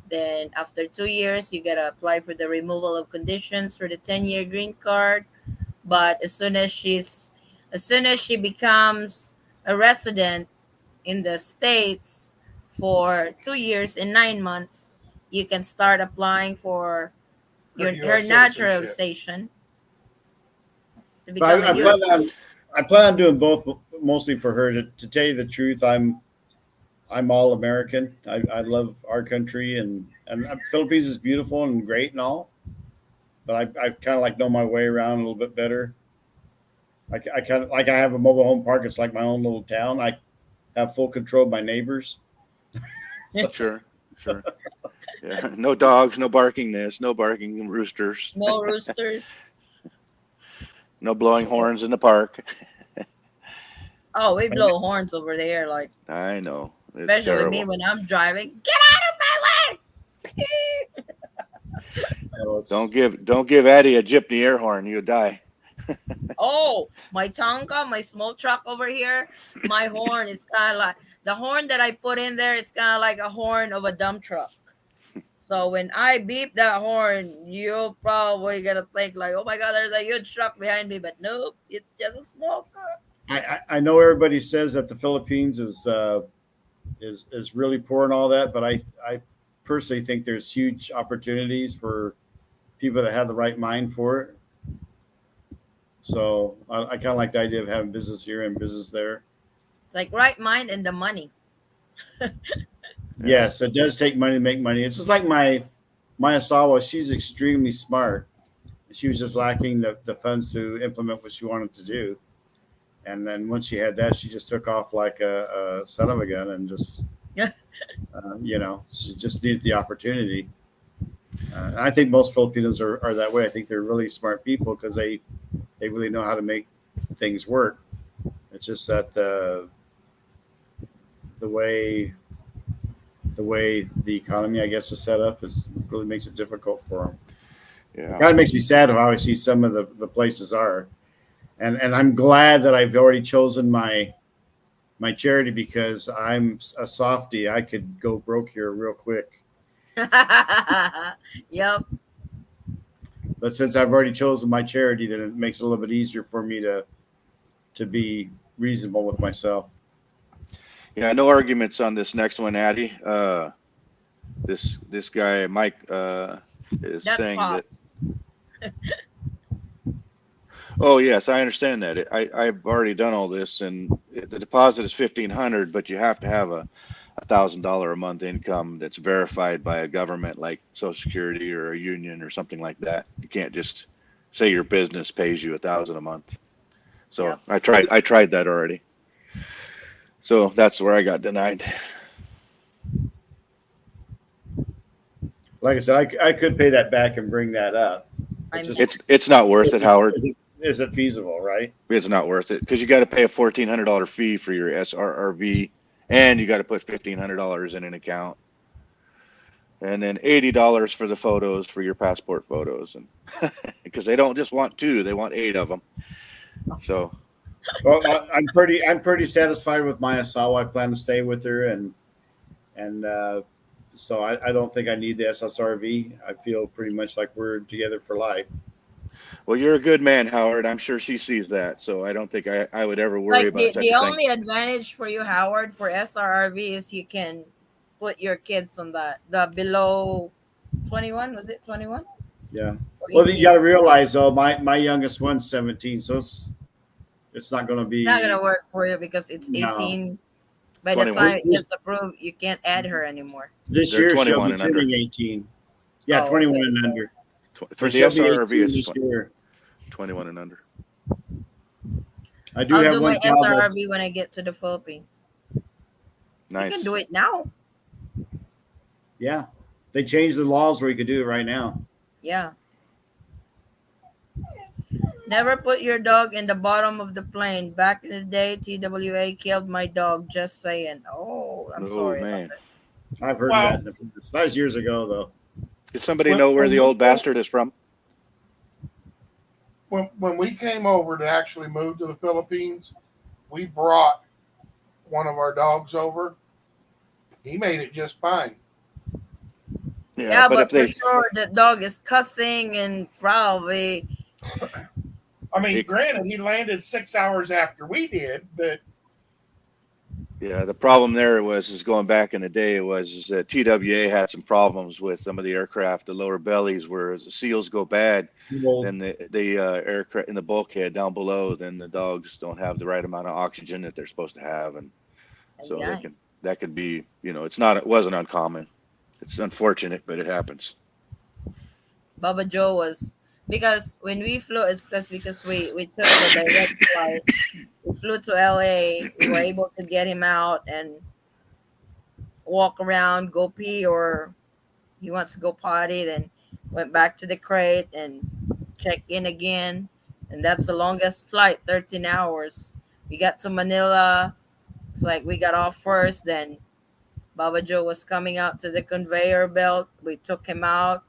[SPEAKER 1] Then after 2 years, you gotta apply for the removal of conditions for the 10-year green card. But as soon as she becomes a resident in the states for 2 years and 9 months, you can start applying for
[SPEAKER 2] Her
[SPEAKER 1] her
[SPEAKER 2] U.S. citizenship.
[SPEAKER 1] naturalization to
[SPEAKER 3] But
[SPEAKER 1] become a
[SPEAKER 3] I plan
[SPEAKER 1] U.S.
[SPEAKER 3] on I plan on doing both, mostly for her. To tell you the truth, I'm all American. I love our country, and Philippines is beautiful and great and all, but I kind of like know my way around a little bit better. I kind of like I have a mobile home park. It's like my own little town. I have full control of my neighbors. So,
[SPEAKER 10] Sure, sure. Yeah. No dogs, no barking this, no barking roosters,
[SPEAKER 1] No roosters.
[SPEAKER 10] no blowing horns in the park.
[SPEAKER 1] Oh, we blow horns over there, like
[SPEAKER 10] I know. It's
[SPEAKER 1] especially me
[SPEAKER 10] terrible.
[SPEAKER 1] when I'm driving. Get out of my way!
[SPEAKER 3] so it's,
[SPEAKER 10] Don't give Addie a gypney air horn. You'll die.
[SPEAKER 1] Oh, my Tonka, my small truck over here, my horn is kind of like the horn that I put in there is kind of like a horn of a dump truck. So when I beep that horn, you'll probably gonna think like, "Oh my God, there's a huge truck behind me," but nope, it's just a small car.
[SPEAKER 3] I know everybody says that the Philippines is really poor and all that, but I personally think there's huge opportunities for people that have the right mind for it. So I kind of like the idea of having business here and business there.
[SPEAKER 1] It's like right mind and the money.
[SPEAKER 3] Yes, it does take money to make money. It's just like my Asawa. She's extremely smart. She was just lacking the funds to implement what she wanted to do. And then once she had that, she just took off like a son of a gun and just, she just needed the opportunity. I think most Filipinos are that way. I think they're really smart people because they really know how to make things work. It's just that the way the economy, I guess, is set up is really makes it difficult for them. It
[SPEAKER 10] Yeah.
[SPEAKER 3] kind of makes me sad how I see some of the places are. And I'm glad that I've already chosen my charity because I'm a softie. I could go broke here real quick.
[SPEAKER 1] Yep.
[SPEAKER 3] But since I've already chosen my charity, then it makes it a little bit easier for me to be reasonable with myself.
[SPEAKER 10] Yeah. No arguments on this next one, Addie. This guy Mike is
[SPEAKER 1] That's
[SPEAKER 10] saying that.
[SPEAKER 1] Pops.
[SPEAKER 10] Oh yes, I understand that. I've already done all this, and the deposit is $1,500, but you have to have a $1,000 a month income that's verified by a government like Social Security or a union or something like that. You can't just say your business pays you $1,000 a month. So
[SPEAKER 1] Yeah.
[SPEAKER 10] I tried that already. So that's where I got denied.
[SPEAKER 3] Like I said, I could pay that back and bring that up.
[SPEAKER 1] I'm
[SPEAKER 10] It's not worth it, Howard.
[SPEAKER 3] Is it feasible, right?
[SPEAKER 10] It's not worth it because you got to pay a $1,400 fee for your SRRV, and you got to put $1,500 in an account, and then $80 for the photos for your passport photos, and because they don't just want 2, they want 8 of them. So,
[SPEAKER 3] Well, I'm pretty satisfied with my Asawa. I plan to stay with her, and so I don't think I need the SSRV. I feel pretty much like we're together for life.
[SPEAKER 10] well, you're a good man, Howard. I'm sure she sees that, so I don't think I would ever worry
[SPEAKER 1] like
[SPEAKER 10] about such
[SPEAKER 1] the
[SPEAKER 10] a thing.
[SPEAKER 1] only advantage for you, Howard, for SRRV is you can put your kids on the below 21. Was it 21?
[SPEAKER 3] Yeah.
[SPEAKER 1] Or
[SPEAKER 3] Well,
[SPEAKER 1] 18?
[SPEAKER 3] you got to realize though, my youngest one's 17, so it's not going to be
[SPEAKER 1] Not gonna work for you because it's
[SPEAKER 3] No.
[SPEAKER 1] 18. By the
[SPEAKER 10] 21.
[SPEAKER 1] time it gets approved, you can't add her anymore.
[SPEAKER 3] this
[SPEAKER 10] They're
[SPEAKER 3] year. She'll
[SPEAKER 10] 21
[SPEAKER 3] be
[SPEAKER 10] and under.
[SPEAKER 3] turning 18. Yeah,
[SPEAKER 1] Oh,
[SPEAKER 3] 21
[SPEAKER 1] okay.
[SPEAKER 3] and under.
[SPEAKER 10] For the
[SPEAKER 3] She'll be
[SPEAKER 10] SRRV,
[SPEAKER 3] 18
[SPEAKER 10] it's
[SPEAKER 3] this year.
[SPEAKER 10] 21 and under.
[SPEAKER 3] I do
[SPEAKER 1] I'll
[SPEAKER 3] have
[SPEAKER 1] do
[SPEAKER 3] one
[SPEAKER 1] my
[SPEAKER 3] child that's
[SPEAKER 1] SRRV when I get to the Philippines. You
[SPEAKER 10] Nice.
[SPEAKER 1] can do it now.
[SPEAKER 3] yeah. They changed the laws where you could do it right now.
[SPEAKER 1] Yeah. Never put your dog in the bottom of the plane. Back in the day, TWA killed my dog. Just saying. Oh, I'm
[SPEAKER 10] Oh
[SPEAKER 1] sorry.
[SPEAKER 10] man.
[SPEAKER 3] I've heard
[SPEAKER 2] Well-
[SPEAKER 3] that in the past. That was years ago though.
[SPEAKER 10] Did somebody
[SPEAKER 2] When,
[SPEAKER 10] know where
[SPEAKER 2] when
[SPEAKER 10] the
[SPEAKER 2] we
[SPEAKER 10] old bastard is from?
[SPEAKER 2] when we came over to actually move to the Philippines, we brought one of our dogs over. He made it just fine.
[SPEAKER 10] Yeah,
[SPEAKER 1] Yeah,
[SPEAKER 10] but if
[SPEAKER 1] but for
[SPEAKER 10] they,
[SPEAKER 1] sure the dog is cussing and probably.
[SPEAKER 2] I mean,
[SPEAKER 10] it,
[SPEAKER 2] granted, he landed 6 hours after we did, but
[SPEAKER 10] yeah, the problem there is going back in the day was that TWA had some problems with some of the aircraft, the lower bellies, where the seals go bad,
[SPEAKER 9] Well,
[SPEAKER 10] then the aircraft in the bulkhead down below, then the dogs don't have the right amount of oxygen that they're supposed to have, and so
[SPEAKER 1] Yeah.
[SPEAKER 10] that could be, it wasn't uncommon. It's unfortunate, but it happens.
[SPEAKER 1] Baba Joe was because when we flew, it's because we took the direct flight. We flew to LA. We were able to get him out and walk around, go pee, or he wants to go potty. Then went back to the crate and check in again. And that's the longest flight, 13 hours. We got to Manila. It's like we got off first. Then Baba Joe was coming out to the conveyor belt. We took him out,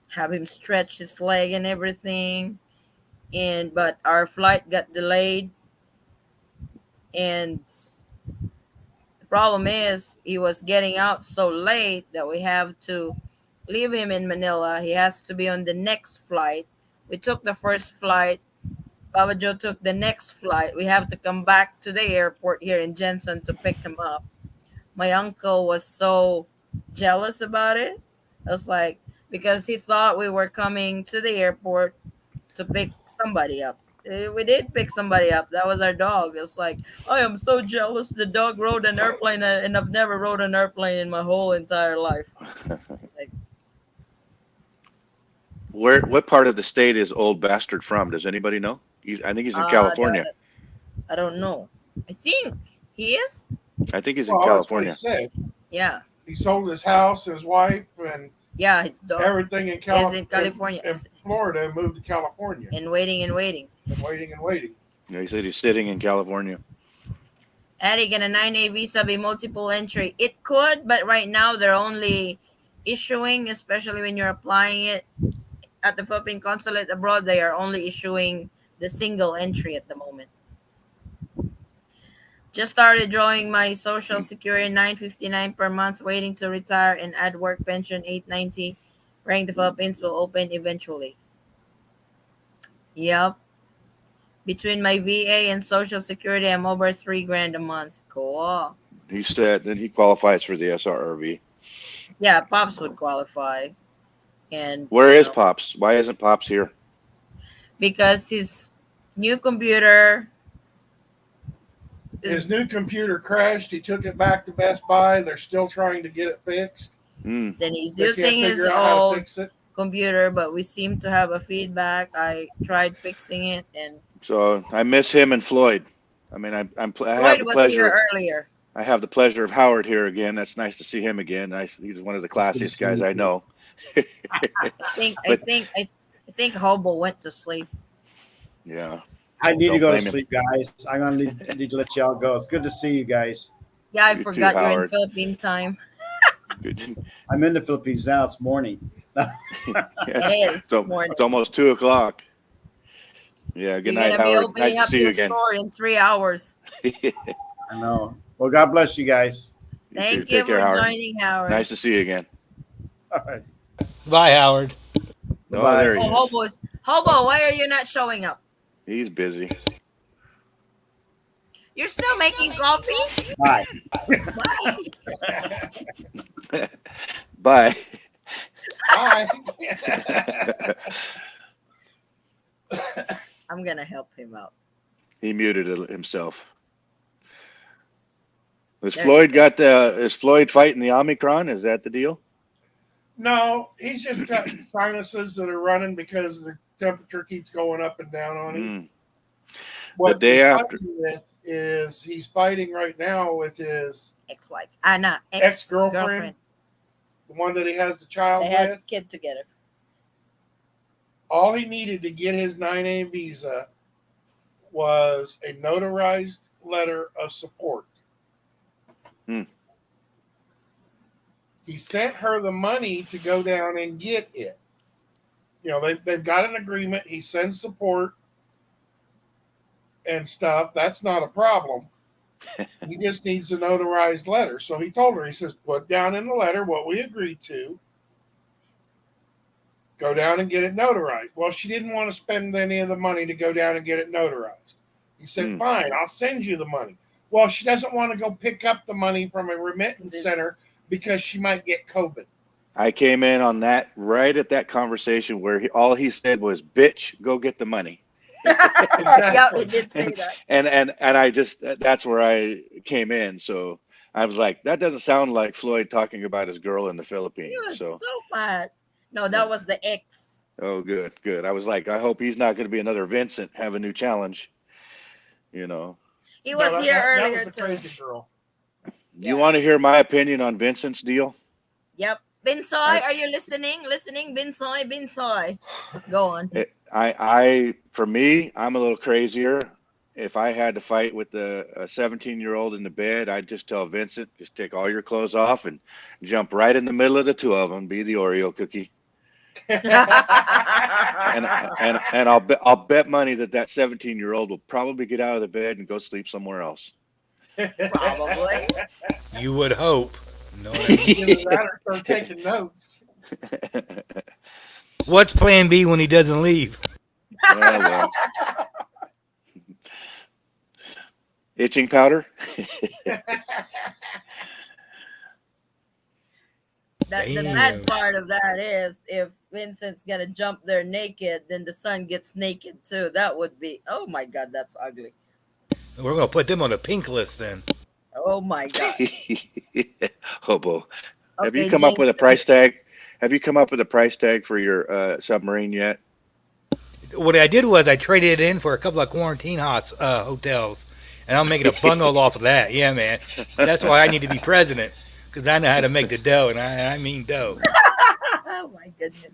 [SPEAKER 1] have him stretch his leg and everything. And but our flight got delayed, and the problem is he was getting out so late that we have to leave him in Manila. He has to be on the next flight. We took the first flight. Baba Joe took the next flight. We have to come back to the airport here in Jensen to pick him up. My uncle was so jealous about it. I was like, because he thought we were coming to the airport to pick somebody up. We did pick somebody up. That was our dog. It's like, I am so jealous. The dog rode an airplane, and I've never rode an airplane in my whole entire life. Like,
[SPEAKER 10] What part of the state is old bastard from? Does anybody know? I think he's in California.
[SPEAKER 1] I don't know. I think he is.
[SPEAKER 10] I think he's in
[SPEAKER 2] well, that's what he
[SPEAKER 10] California.
[SPEAKER 2] said.
[SPEAKER 1] Yeah.
[SPEAKER 2] He sold his house, his wife, and
[SPEAKER 1] Yeah. His dog
[SPEAKER 2] everything in,
[SPEAKER 1] is in California.
[SPEAKER 2] in Florida, and moved to California.
[SPEAKER 1] And waiting and waiting.
[SPEAKER 2] And waiting and waiting.
[SPEAKER 10] Yeah, he said he's sitting in California.
[SPEAKER 1] Eddie, can a 9A visa be multiple entry? It could, but right now they're only issuing, especially when you're applying it at the Philippine Consulate abroad, they are only issuing the single entry at the moment. Just started drawing my social security, $9.59 per month, waiting to retire and add work pension, $8.90. Praying the Philippines will open eventually. Yep. Between my VA and social security, I'm over $3,000 a month. Cool.
[SPEAKER 10] He said that he qualifies for the SRRV.
[SPEAKER 1] Yeah, Pops would qualify. And
[SPEAKER 10] Where is Pops? Why isn't Pops here?
[SPEAKER 1] Because his new computer.
[SPEAKER 2] His new computer crashed. He took it back to Best Buy. They're still trying to get it fixed.
[SPEAKER 10] Mm.
[SPEAKER 1] Then he's
[SPEAKER 2] They can't
[SPEAKER 1] using his
[SPEAKER 2] figure out how to
[SPEAKER 1] old
[SPEAKER 2] fix it.
[SPEAKER 1] computer, but we seem to have a feedback. I tried fixing it, and
[SPEAKER 10] So I miss him and Floyd. I mean, I have
[SPEAKER 1] Floyd
[SPEAKER 10] the
[SPEAKER 1] was
[SPEAKER 10] pleasure.
[SPEAKER 1] here earlier.
[SPEAKER 10] I have the pleasure of Howard here again. That's nice to see him again. He's one of the classiest guys I know.
[SPEAKER 1] I think Hobo went to sleep.
[SPEAKER 10] Yeah.
[SPEAKER 9] I need to
[SPEAKER 10] Don't
[SPEAKER 9] go to
[SPEAKER 10] blame him.
[SPEAKER 9] sleep, guys. I'm gonna need to let y'all go. It's good to see you guys.
[SPEAKER 1] Yeah, I
[SPEAKER 10] You too,
[SPEAKER 1] forgot you're in
[SPEAKER 10] Howard.
[SPEAKER 1] Philippine time.
[SPEAKER 10] Good.
[SPEAKER 9] I'm in the Philippines now. It's morning.
[SPEAKER 1] It is morning.
[SPEAKER 10] It's almost 2:00. Yeah. Good
[SPEAKER 1] You're
[SPEAKER 10] night,
[SPEAKER 1] gonna be
[SPEAKER 10] Howard.
[SPEAKER 1] opening
[SPEAKER 10] Nice to
[SPEAKER 1] up
[SPEAKER 10] see you
[SPEAKER 1] your
[SPEAKER 10] again.
[SPEAKER 1] store in 3 hours.
[SPEAKER 9] I know. Well, God bless you guys.
[SPEAKER 1] Thank
[SPEAKER 10] Take
[SPEAKER 1] you
[SPEAKER 10] care,
[SPEAKER 1] for
[SPEAKER 10] Howard.
[SPEAKER 1] joining, Howard.
[SPEAKER 10] Nice to see you again.
[SPEAKER 9] All right.
[SPEAKER 6] Bye, Howard.
[SPEAKER 10] Oh,
[SPEAKER 9] Bye.
[SPEAKER 10] there he
[SPEAKER 1] Oh,
[SPEAKER 10] is.
[SPEAKER 1] Hobo, why are you not showing up?
[SPEAKER 10] He's busy.
[SPEAKER 1] You're still making coffee?
[SPEAKER 9] Bye.
[SPEAKER 1] Why?
[SPEAKER 10] Bye.
[SPEAKER 2] Bye.
[SPEAKER 1] I'm gonna help him out.
[SPEAKER 10] He muted himself. Is
[SPEAKER 1] There
[SPEAKER 10] Is Floyd fighting the Omicron? Is that the deal?
[SPEAKER 2] No, he's just got sinuses that are running because the temperature keeps going up and down on him.
[SPEAKER 10] Mm.
[SPEAKER 2] What
[SPEAKER 10] The day
[SPEAKER 2] he's
[SPEAKER 10] after.
[SPEAKER 2] fighting with is he's fighting right now with his
[SPEAKER 1] ex-wife. No,
[SPEAKER 2] ex-girlfriend, the one that he has the child
[SPEAKER 1] They had a
[SPEAKER 2] with.
[SPEAKER 1] kid together.
[SPEAKER 2] All he needed to get his 9A visa was a notarized letter of support.
[SPEAKER 10] Hmm.
[SPEAKER 2] He sent her the money to go down and get it. They've got an agreement. He sends support and stuff. That's not a problem. He just needs a notarized letter. So he told her, he says, put down in the letter what we agreed to. Go down and get it notarized. Well, she didn't want to spend any of the money to go down and get it notarized. He said, fine, I'll send you the money. Well, she doesn't want to go pick up the money from a remittance center because she might get COVID.
[SPEAKER 10] I came in on that right at that conversation where all he said was, bitch, go get the money.
[SPEAKER 1] Yeah, he did say that.
[SPEAKER 10] And I just, that's where I came in. So I was like, that doesn't sound like Floyd talking about his girl in the Philippines.
[SPEAKER 1] He was
[SPEAKER 10] so
[SPEAKER 1] mad. No, that was the ex.
[SPEAKER 10] Oh, good. I was like, I hope he's not going to be another Vincent, have a new challenge.
[SPEAKER 1] He was here earlier
[SPEAKER 2] that was the crazy girl.
[SPEAKER 10] You want to hear my opinion on Vincent's deal?
[SPEAKER 1] Yep. Binsoy, are you listening? Binsoy. Go on.
[SPEAKER 10] For me, I'm a little crazier. If I had to fight with a 17-year-old in the bed, I'd just tell Vincent, just take all your clothes off and jump right in the middle of the two of them, be the Oreo cookie. and I'll bet money that 17-year-old will probably get out of the bed and go sleep somewhere else.
[SPEAKER 1] Probably.
[SPEAKER 6] You would hope. No.
[SPEAKER 2] That or start taking notes.
[SPEAKER 6] What's plan B when he doesn't leave?
[SPEAKER 10] Well. Itching powder?
[SPEAKER 1] The bad part of that is if Vincent's gonna jump there naked, then the son gets naked too. That would be, oh my God, that's ugly.
[SPEAKER 6] We're gonna put them on a pink list then.
[SPEAKER 1] Oh my God.
[SPEAKER 10] Hobo. Have
[SPEAKER 1] Okay,
[SPEAKER 10] you come up with a price tag? Have you come up with a price tag for your submarine yet?
[SPEAKER 6] What I did was I traded it in for a couple of quarantine hotels, and I'm making a bundle off of that. Yeah, man. That's why I need to be president, because I know how to make the dough, and I mean dough.
[SPEAKER 1] Oh my goodness.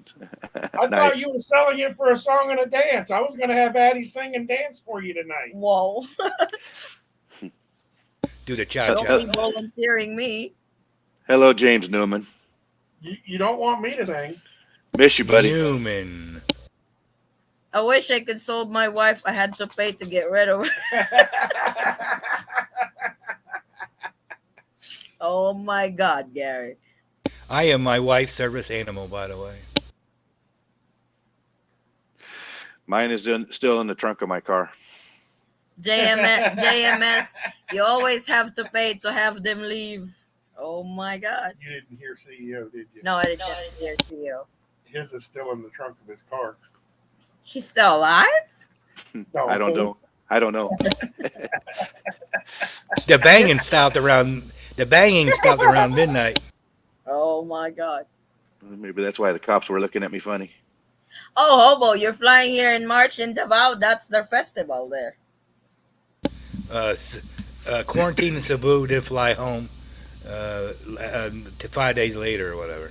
[SPEAKER 2] I thought you were selling it for a song and a dance. I was going to have Addie sing and dance for you tonight.
[SPEAKER 1] Whoa.
[SPEAKER 6] Do the cha-cha.
[SPEAKER 1] Don't be volunteering me.
[SPEAKER 10] Hello, James Newman.
[SPEAKER 2] You don't want me to sing.
[SPEAKER 10] Miss you, buddy.
[SPEAKER 6] Newman.
[SPEAKER 1] I wish I could sold my wife. I had to pay to get rid of her. Oh my God, Gary.
[SPEAKER 6] I am my wife's service animal, by the way.
[SPEAKER 10] Mine is still in the trunk of my car.
[SPEAKER 1] JMS, you always have to pay to have them leave. Oh my God.
[SPEAKER 2] You didn't hear CEO, did you?
[SPEAKER 1] No, I didn't hear CEO.
[SPEAKER 2] His is still in the trunk of his car.
[SPEAKER 1] She's still alive?
[SPEAKER 2] No.
[SPEAKER 10] I don't know.
[SPEAKER 6] The banging stopped around midnight.
[SPEAKER 1] Oh my God.
[SPEAKER 10] Maybe that's why the cops were looking at me funny.
[SPEAKER 1] Oh, Hobo, you're flying here in March in Davao. That's their festival there.
[SPEAKER 6] Quarantine in Cebu, did fly home 5 days later or whatever.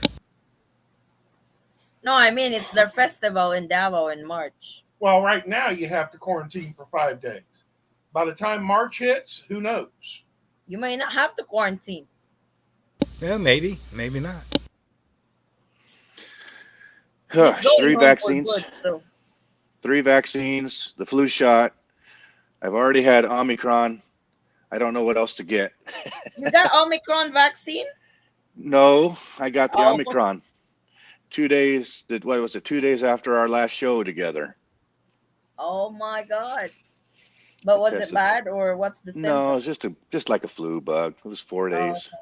[SPEAKER 1] No, I mean it's their festival in Davao in March.
[SPEAKER 2] Well, right now you have to quarantine for 5 days. By the time March hits, who knows?
[SPEAKER 1] You may not have to quarantine.
[SPEAKER 6] Yeah, maybe not.
[SPEAKER 10] 3 vaccines.
[SPEAKER 1] Good, so.
[SPEAKER 10] 3 vaccines, the flu shot. I've already had Omicron. I don't know what else to get.
[SPEAKER 1] You got Omicron vaccine?
[SPEAKER 10] No, I got the Omicron. 2 days. 2 days after our last show together.
[SPEAKER 1] Oh my God! But was it bad, or what's the symptom?
[SPEAKER 10] No, it's just like a flu bug. It was 4 days.
[SPEAKER 1] Okay.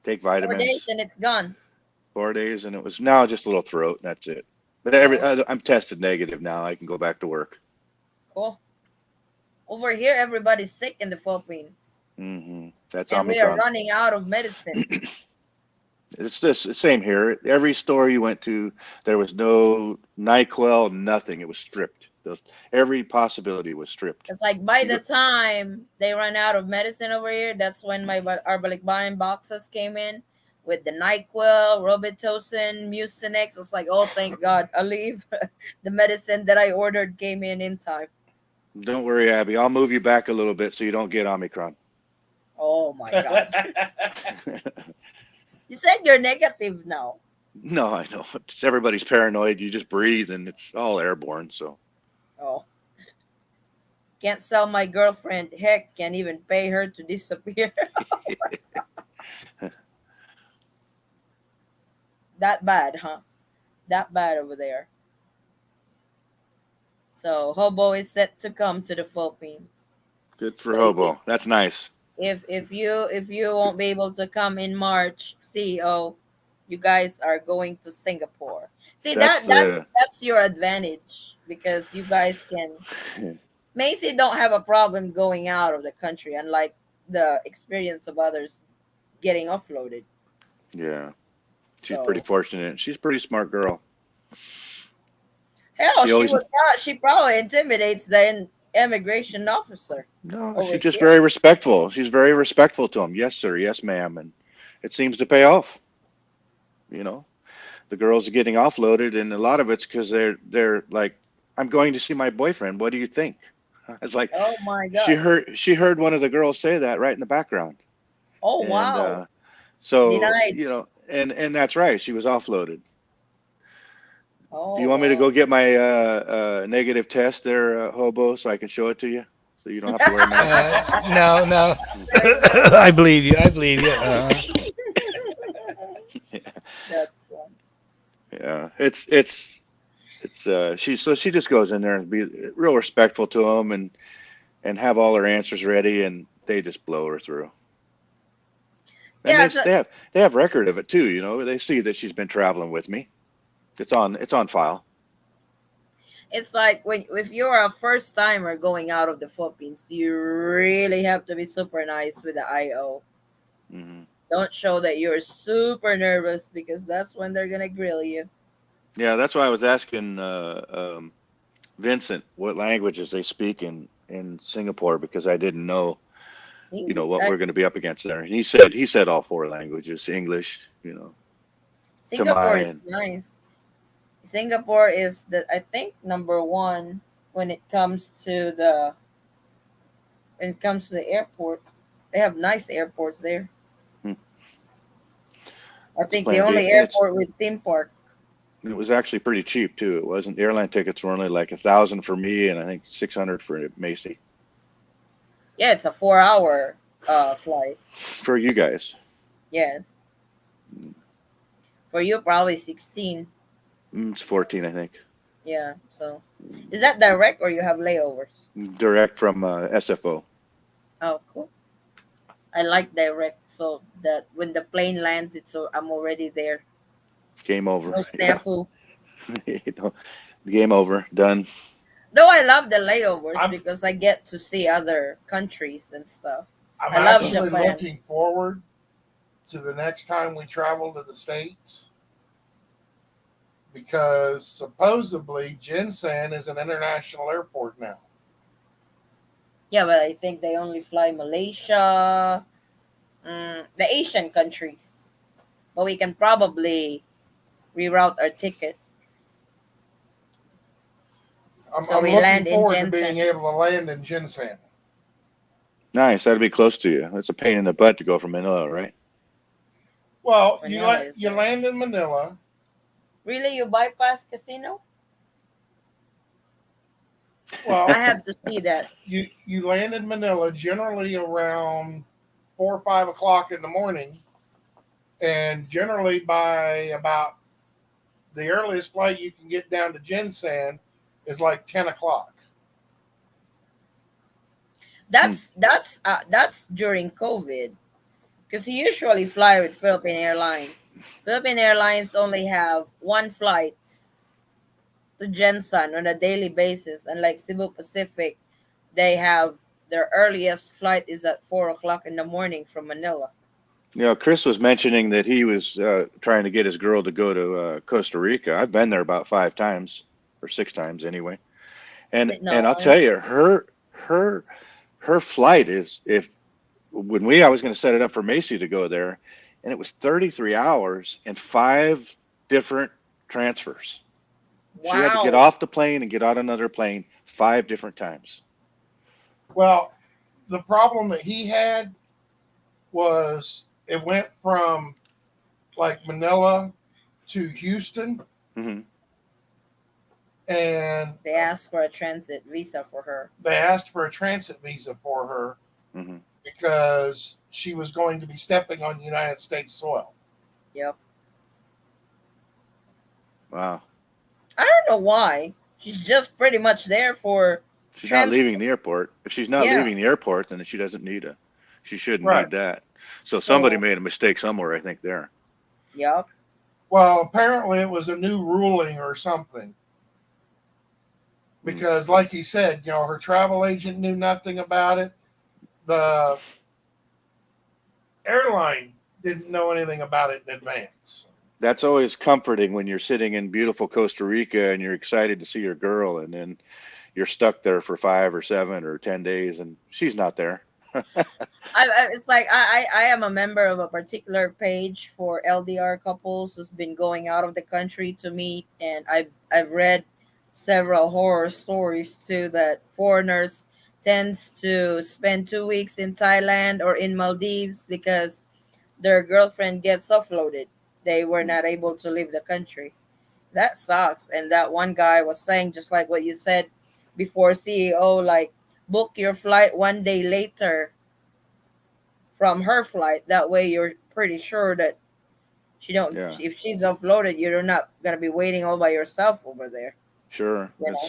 [SPEAKER 10] Take vitamins.
[SPEAKER 1] 4 days and it's gone.
[SPEAKER 10] 4 days, and it was now just a little throat. And that's it. But I'm tested negative now. I can go back to work.
[SPEAKER 1] Cool. Over here, everybody's sick in the Philippines.
[SPEAKER 10] Mm-hmm. That's
[SPEAKER 1] and
[SPEAKER 10] Omicron.
[SPEAKER 1] we are running out of medicine.
[SPEAKER 10] It's same here. Every store you went to, there was no NyQuil, nothing. It was stripped. Every possibility was stripped.
[SPEAKER 1] It's like by the time they run out of medicine over here, that's when my Arbalikbayan boxes came in with the NyQuil, Robitussin, Mucinex. It's like, oh, thank God, Aleve. The medicine that I ordered came in time.
[SPEAKER 10] Don't worry, Abby. I'll move you back a little bit so you don't get Omicron.
[SPEAKER 1] Oh my God. You said you're negative now.
[SPEAKER 10] No, I know. It's everybody's paranoid. You just breathe and it's all airborne. So
[SPEAKER 1] Oh, can't sell my girlfriend. Heck, can't even pay her to disappear. That bad, huh? That bad over there. So Hobo is set to come to the Philippines.
[SPEAKER 10] good for
[SPEAKER 1] So
[SPEAKER 10] Hobo. That's nice.
[SPEAKER 1] if you won't be able to come in March, CEO, you guys are going to Singapore. See
[SPEAKER 10] That's
[SPEAKER 1] that
[SPEAKER 10] the
[SPEAKER 1] that's your advantage because you guys can. Macy don't have a problem going out of the country, unlike the experience of others getting offloaded.
[SPEAKER 10] yeah. She's pretty
[SPEAKER 1] So
[SPEAKER 10] fortunate. She's a pretty smart girl.
[SPEAKER 1] hell,
[SPEAKER 10] She
[SPEAKER 1] she
[SPEAKER 10] always
[SPEAKER 1] would she probably intimidates the immigration officer
[SPEAKER 10] no.
[SPEAKER 1] over
[SPEAKER 10] She's just
[SPEAKER 1] here.
[SPEAKER 10] very respectful. She's very respectful to him. Yes, sir. Yes, ma'am. And it seems to pay off. You know, the girls are getting offloaded, and a lot of it's because they're like, "I'm going to see my boyfriend. What do you think?" It's like
[SPEAKER 1] Oh my god.
[SPEAKER 10] she heard one of the girls say that right in the background,
[SPEAKER 1] Oh
[SPEAKER 10] and
[SPEAKER 1] wow.
[SPEAKER 10] so
[SPEAKER 1] Denied.
[SPEAKER 10] and that's right. She was offloaded. Do
[SPEAKER 1] Oh
[SPEAKER 10] you want me to
[SPEAKER 1] wow.
[SPEAKER 10] go get my negative test there, Hobo, so I can show it to you, so you don't have to wear a mask?
[SPEAKER 6] No, no. I believe you. I believe you.
[SPEAKER 1] That's one.
[SPEAKER 10] Yeah, she just goes in there and be real respectful to them and have all her answers ready, and they just blow her through. And
[SPEAKER 1] Yeah, it's a,
[SPEAKER 10] they have record of it too. They see that she's been traveling with me. It's on file.
[SPEAKER 1] it's like when if you're a first timer going out of the Philippines, you really have to be super nice with the IO.
[SPEAKER 10] Hmm.
[SPEAKER 1] Don't show that you're super nervous because that's when they're gonna grill you.
[SPEAKER 10] Yeah, that's why I was asking Vincent what languages they speak in Singapore, because I didn't know
[SPEAKER 1] English,
[SPEAKER 10] what we're going to be up against there. And he said all four languages: English,
[SPEAKER 1] Singapore
[SPEAKER 10] Tamai,
[SPEAKER 1] is
[SPEAKER 10] and
[SPEAKER 1] nice. Singapore is the I think number one when it comes to the airport. They have nice airport there.
[SPEAKER 10] hmm,
[SPEAKER 1] I
[SPEAKER 10] it's
[SPEAKER 1] think the
[SPEAKER 10] Plan B.
[SPEAKER 1] only
[SPEAKER 10] And
[SPEAKER 1] airport with theme park.
[SPEAKER 10] it was actually pretty cheap too. It wasn't airline tickets were only like 1,000 for me, and I think 600 for Macy
[SPEAKER 1] Yeah, it's a 4 hour flight.
[SPEAKER 10] for you guys.
[SPEAKER 1] Yes. For you probably 16.
[SPEAKER 10] It's 14, I think,
[SPEAKER 1] Yeah. So is that direct or you have layovers?
[SPEAKER 10] direct from SFO.
[SPEAKER 1] Oh cool. I like direct so that when the plane lands it's so I'm already there.
[SPEAKER 10] Game over.
[SPEAKER 1] No
[SPEAKER 10] Yeah,
[SPEAKER 1] snafu.
[SPEAKER 10] you know, game over. Done.
[SPEAKER 1] Though I love the layovers
[SPEAKER 2] I'm
[SPEAKER 1] because I get to see other countries and stuff.
[SPEAKER 2] I'm
[SPEAKER 1] I love
[SPEAKER 2] actually
[SPEAKER 1] Japan.
[SPEAKER 2] looking forward to the next time we travel to the States because supposedly Jinsan is an international airport now.
[SPEAKER 1] Yeah, but I think they only fly Malaysia, the Asian countries. But we can probably reroute our ticket
[SPEAKER 2] I'm,
[SPEAKER 1] so
[SPEAKER 2] I'm
[SPEAKER 1] we
[SPEAKER 2] looking
[SPEAKER 1] land in
[SPEAKER 2] forward to being
[SPEAKER 1] Jensen.
[SPEAKER 2] able to land in Jinsan.
[SPEAKER 10] Nice. That'd be close to you. It's a pain in the butt to go from Manila, right?
[SPEAKER 2] Well,
[SPEAKER 1] Manila is
[SPEAKER 2] you land in Manila.
[SPEAKER 1] really you bypass casino?
[SPEAKER 2] Well,
[SPEAKER 1] I have to see that.
[SPEAKER 2] you land in Manila generally around 4 or 5 o'clock in the morning, and generally by about the earliest flight you can get down to Jinsan is like 10 o'clock.
[SPEAKER 10] Hmm.
[SPEAKER 1] That's during COVID because you usually fly with Philippine Airlines. Philippine Airlines only have one flight to Jensen on a daily basis, unlike Cebu Pacific, they have their earliest flight is at 4 o'clock in the morning from Manila.
[SPEAKER 10] Chris was mentioning that he was trying to get his girl to go to Costa Rica. I've been there about 5 times or 6 times anyway,
[SPEAKER 1] Is
[SPEAKER 10] and
[SPEAKER 1] it
[SPEAKER 10] and I'll tell
[SPEAKER 1] nice?
[SPEAKER 10] you, her flight is if when I was going to set it up for Macy to go there, and it was 33 hours and 5 different transfers. She had to get
[SPEAKER 1] Wow.
[SPEAKER 10] off the plane and get on another plane 5 different times.
[SPEAKER 2] Well, the problem that he had was it went from like Manila to Houston,
[SPEAKER 10] Hmm.
[SPEAKER 2] and
[SPEAKER 1] They asked for a transit visa for her.
[SPEAKER 2] they asked for a transit visa for her
[SPEAKER 10] Hmm.
[SPEAKER 2] because she was going to be stepping on United States soil.
[SPEAKER 1] Yep.
[SPEAKER 10] Wow.
[SPEAKER 1] I don't know why. She's just pretty much there for
[SPEAKER 10] She's not
[SPEAKER 1] transit.
[SPEAKER 10] leaving the airport. If she's not
[SPEAKER 1] Yeah.
[SPEAKER 10] leaving the airport, then she doesn't need a. She shouldn't
[SPEAKER 2] Right.
[SPEAKER 10] need that. So somebody
[SPEAKER 1] So,
[SPEAKER 10] made a mistake somewhere, I think there.
[SPEAKER 1] yep.
[SPEAKER 2] Well, apparently it was a new ruling or something. Because, like he said, her travel agent knew nothing about it. The airline didn't know anything about it in advance.
[SPEAKER 10] That's always comforting when you're sitting in beautiful Costa Rica and you're excited to see your girl, and then you're stuck there for 5 or 7 or 10 days, and she's not there.
[SPEAKER 1] It's like I am a member of a particular page for LDR couples who's been going out of the country to meet, and I've read several horror stories too that foreigners tends to spend 2 weeks in Thailand or in Maldives because their girlfriend gets offloaded. They were not able to leave the country. That sucks. And that one guy was saying just like what you said before, CEO, like book your flight one day later from her flight. That way you're pretty sure that she don't
[SPEAKER 10] Yeah,
[SPEAKER 1] if she's offloaded, you're not gonna be waiting all by yourself over there.
[SPEAKER 10] sure.
[SPEAKER 1] You know?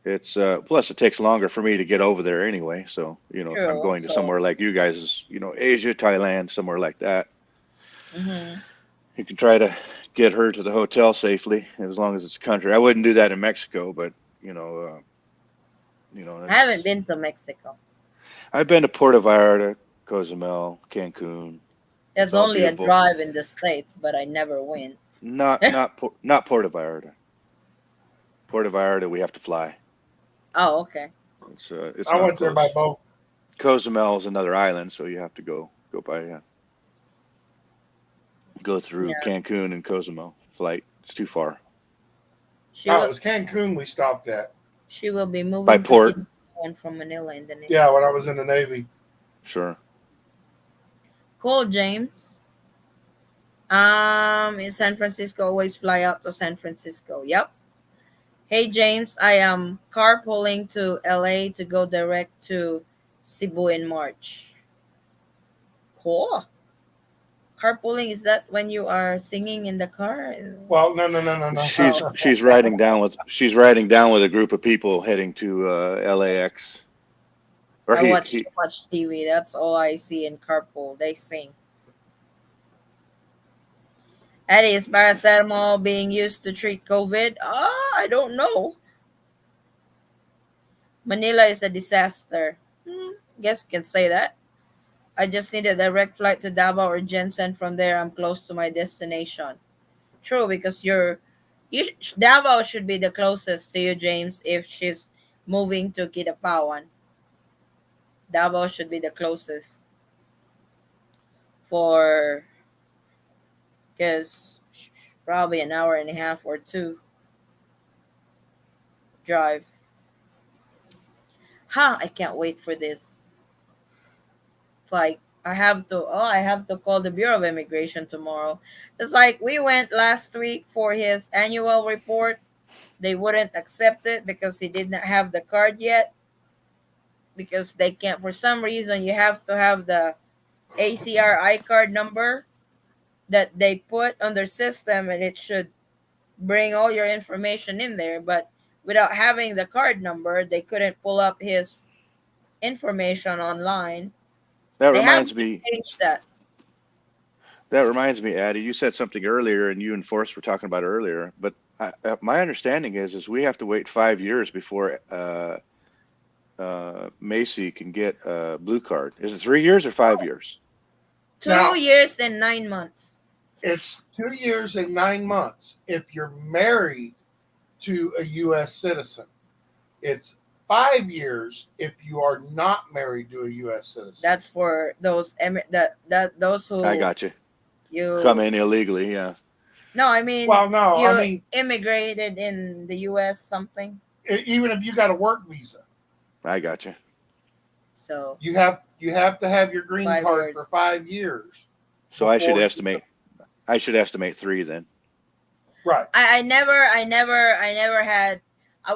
[SPEAKER 10] It's plus it takes longer for me to get over there anyway. So, if I'm
[SPEAKER 1] True.
[SPEAKER 10] going to
[SPEAKER 1] So
[SPEAKER 10] somewhere like you guys, Asia, Thailand, somewhere like that,
[SPEAKER 1] mhm.
[SPEAKER 10] you can try to get her to the hotel safely as long as it's a country. I wouldn't do that in Mexico, but
[SPEAKER 1] I haven't been to Mexico.
[SPEAKER 10] I've been to Puerto Vallarta, Cozumel, Cancun. It's
[SPEAKER 1] It's
[SPEAKER 10] all
[SPEAKER 1] only a
[SPEAKER 10] beautiful.
[SPEAKER 1] drive in the States, but I never went.
[SPEAKER 10] Not Puerto Vallarta. Puerto Vallarta, we have to fly.
[SPEAKER 1] Oh, okay.
[SPEAKER 10] It's
[SPEAKER 2] I
[SPEAKER 10] not
[SPEAKER 2] went there by
[SPEAKER 10] close.
[SPEAKER 2] boat.
[SPEAKER 10] Cozumel is another island, so you have to go by go through
[SPEAKER 1] Yeah.
[SPEAKER 10] Cancun and Cozumel flight. It's too far
[SPEAKER 1] She
[SPEAKER 2] No, it
[SPEAKER 1] will
[SPEAKER 2] was Cancun we stopped at.
[SPEAKER 1] she will be
[SPEAKER 10] by
[SPEAKER 1] moving to
[SPEAKER 10] port.
[SPEAKER 1] Kingston from Manila in the next
[SPEAKER 2] Yeah, when I was in the Navy.
[SPEAKER 10] Sure.
[SPEAKER 1] Cool, James. In San Francisco, always fly out to San Francisco. Yep. Hey James, I am carpooling to LA to go direct to Cebu in March. Cool. Carpooling, is that when you are singing in the car?
[SPEAKER 2] Well, no.
[SPEAKER 10] She's
[SPEAKER 1] Oh,
[SPEAKER 10] she's riding down with a group of people heading to LAX. Or
[SPEAKER 1] I watch
[SPEAKER 10] he
[SPEAKER 1] too much TV. That's all I see in carpool. They sing. Eddie, is paracetamol being used to treat COVID? I don't know. Manila is a disaster. Guess you can say that. I just need a direct flight to Davao or Jensen. From there, I'm close to my destination. True, because Davao should be the closest to you, James. If she's moving to Kidapawan, Davao should be the closest for because probably an hour and a half or two drive. I can't wait for this. It's like I have to call the Bureau of Immigration tomorrow. It's like we went last week for his annual report. They wouldn't accept it because he did not have the card yet. Because they can't, for some reason, you have to have the ACR card number that they put on their system, and it should bring all your information in there. But without having the card number, they couldn't pull up his information online.
[SPEAKER 10] that
[SPEAKER 1] They have
[SPEAKER 10] reminds
[SPEAKER 1] to
[SPEAKER 10] me
[SPEAKER 1] change that.
[SPEAKER 10] that reminds me, Addie, you said something earlier, and you and Forrest were talking about it earlier. But my understanding is we have to wait 5 years before Macy can get a blue card. Is it 3 years or 5 years?
[SPEAKER 1] 2 years and 9 months.
[SPEAKER 2] It's 2 years and 9 months if you're married to a U.S. citizen. It's 5 years if you are not married to a U.S. citizen.
[SPEAKER 1] That's for those those who
[SPEAKER 10] I got you.
[SPEAKER 1] you
[SPEAKER 10] Come in illegally, yeah.
[SPEAKER 1] No, I mean,
[SPEAKER 2] Well, no,
[SPEAKER 1] you
[SPEAKER 2] I mean,
[SPEAKER 1] immigrated in the U.S. something.
[SPEAKER 2] even if you got a work visa,
[SPEAKER 10] I got you.
[SPEAKER 1] So
[SPEAKER 2] you have to have your green
[SPEAKER 1] 5
[SPEAKER 2] card
[SPEAKER 1] years.
[SPEAKER 2] for 5 years.
[SPEAKER 10] So I should
[SPEAKER 2] before-
[SPEAKER 10] estimate I should estimate 3 then.
[SPEAKER 2] Right.
[SPEAKER 1] I never had.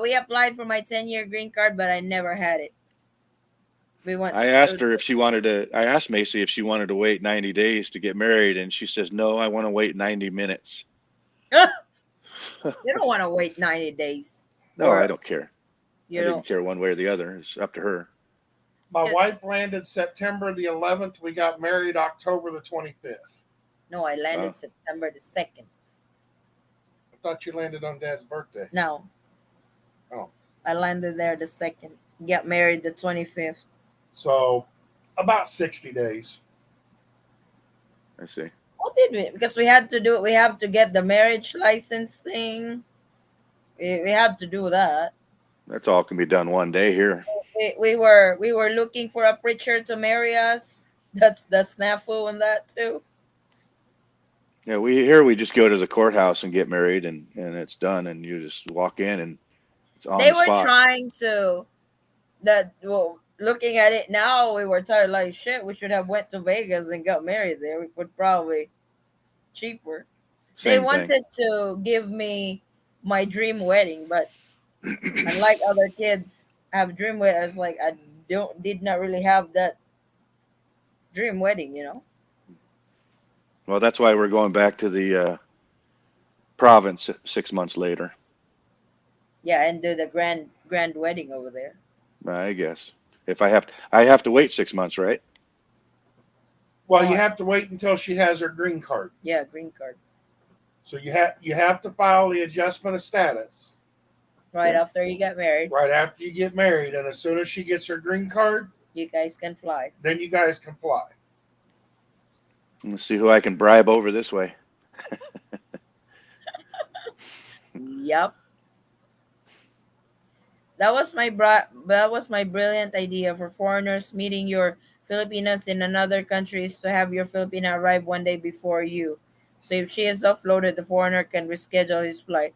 [SPEAKER 1] We applied for my 10-year green card, but I never had it. We went.
[SPEAKER 10] I asked her if she wanted to. I asked Macy if she wanted to wait 90 days to get married, and she says no. I want to wait 90 minutes.
[SPEAKER 1] You don't want to wait 90 days.
[SPEAKER 10] No, I don't care.
[SPEAKER 1] You
[SPEAKER 10] I
[SPEAKER 1] don't
[SPEAKER 10] didn't care one way or the other. It's up to her.
[SPEAKER 2] My wife landed September the 11th. We got married October the 25th.
[SPEAKER 1] No, I landed September the 2nd.
[SPEAKER 2] I thought you landed on Dad's birthday.
[SPEAKER 1] No.
[SPEAKER 2] Oh.
[SPEAKER 1] I landed there the 2nd. Got married the 25th.
[SPEAKER 2] So about 60 days.
[SPEAKER 10] I see.
[SPEAKER 1] What did we? Because we had to do it. We have to get the marriage license thing. We had to do that.
[SPEAKER 10] That's all can be done one day here.
[SPEAKER 1] We were looking for a preacher to marry us. That's the snafu on that too.
[SPEAKER 10] Yeah, we just go to the courthouse and get married, and it's done, and you just walk in and it's on
[SPEAKER 1] They
[SPEAKER 10] the
[SPEAKER 1] were
[SPEAKER 10] spot.
[SPEAKER 1] trying to looking at it now, we were tired like shit. We should have went to Vegas and got married there. We would probably cheaper. They
[SPEAKER 10] Same
[SPEAKER 1] wanted
[SPEAKER 10] thing.
[SPEAKER 1] to give me my dream wedding, but unlike other kids have dream weddings, like I did not really have that dream wedding, you know.
[SPEAKER 10] Well, that's why we're going back to the province 6 months later.
[SPEAKER 1] Yeah, and do the grand wedding over there.
[SPEAKER 10] I guess if I have to wait 6 months, right?
[SPEAKER 2] Well, you have to wait until she has her green card.
[SPEAKER 1] Yeah, green card.
[SPEAKER 2] So you have to file the adjustment of status
[SPEAKER 1] Right after you get married,
[SPEAKER 2] right after you get married, and as soon as she gets her green card,
[SPEAKER 1] you guys can fly.
[SPEAKER 2] then you guys can fly.
[SPEAKER 10] Let's see who I can bribe over this way.
[SPEAKER 1] Yep. That was my brilliant idea for foreigners meeting your Filipinos in another country is to have your Filipina arrive one day before you. So if she is offloaded, the foreigner can reschedule his flight.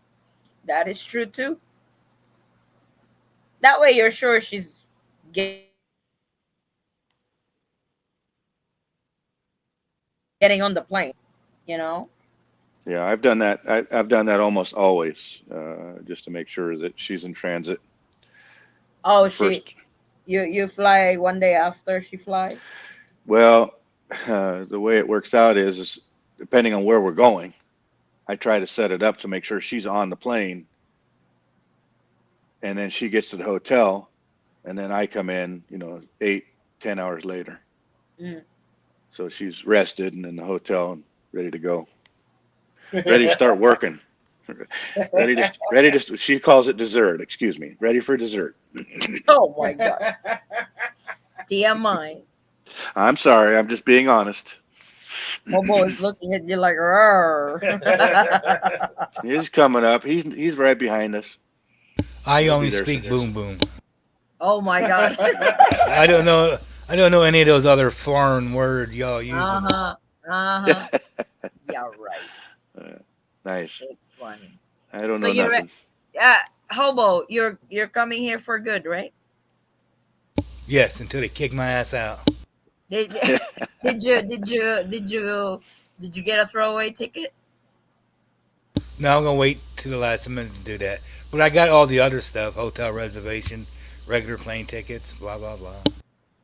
[SPEAKER 1] That is true too. That way you're sure she's getting on the plane, you know?
[SPEAKER 10] Yeah, I've done that. I've done that almost always, just to make sure that she's in transit.
[SPEAKER 1] Oh,
[SPEAKER 10] First.
[SPEAKER 1] you fly one day after she flies?
[SPEAKER 10] Well, the way it works out is depending on where we're going, I try to set it up to make sure she's on the plane, and then she gets to the hotel, and then I come in, 8-10 hours later.
[SPEAKER 1] Mm.
[SPEAKER 10] So she's rested and in the hotel and ready to go, ready to start working, ready to. She calls it dessert. Excuse me, ready for dessert.
[SPEAKER 1] Oh my god. TMI.
[SPEAKER 10] I'm sorry. I'm just being honest.
[SPEAKER 1] Momo is looking at you like, "Rrr."
[SPEAKER 10] He's coming up. He's right behind us.
[SPEAKER 6] I
[SPEAKER 10] He'll
[SPEAKER 6] only
[SPEAKER 10] be there
[SPEAKER 6] speak
[SPEAKER 10] soon.
[SPEAKER 6] boom boom.
[SPEAKER 1] Oh my god.
[SPEAKER 6] I don't know any of those other foreign words y'all use.
[SPEAKER 1] Uh-huh. Yeah, right.
[SPEAKER 10] Nice.
[SPEAKER 1] It's funny.
[SPEAKER 10] I don't
[SPEAKER 1] So
[SPEAKER 10] know
[SPEAKER 1] you're
[SPEAKER 10] nothing.
[SPEAKER 1] Hobo, you're coming here for good, right?
[SPEAKER 6] Yes, until they kick my ass out.
[SPEAKER 1] Did you get a throwaway ticket?
[SPEAKER 6] No, I'm gonna wait till the last minute to do that. But I got all the other stuff: hotel reservation, regular plane tickets, blah blah blah.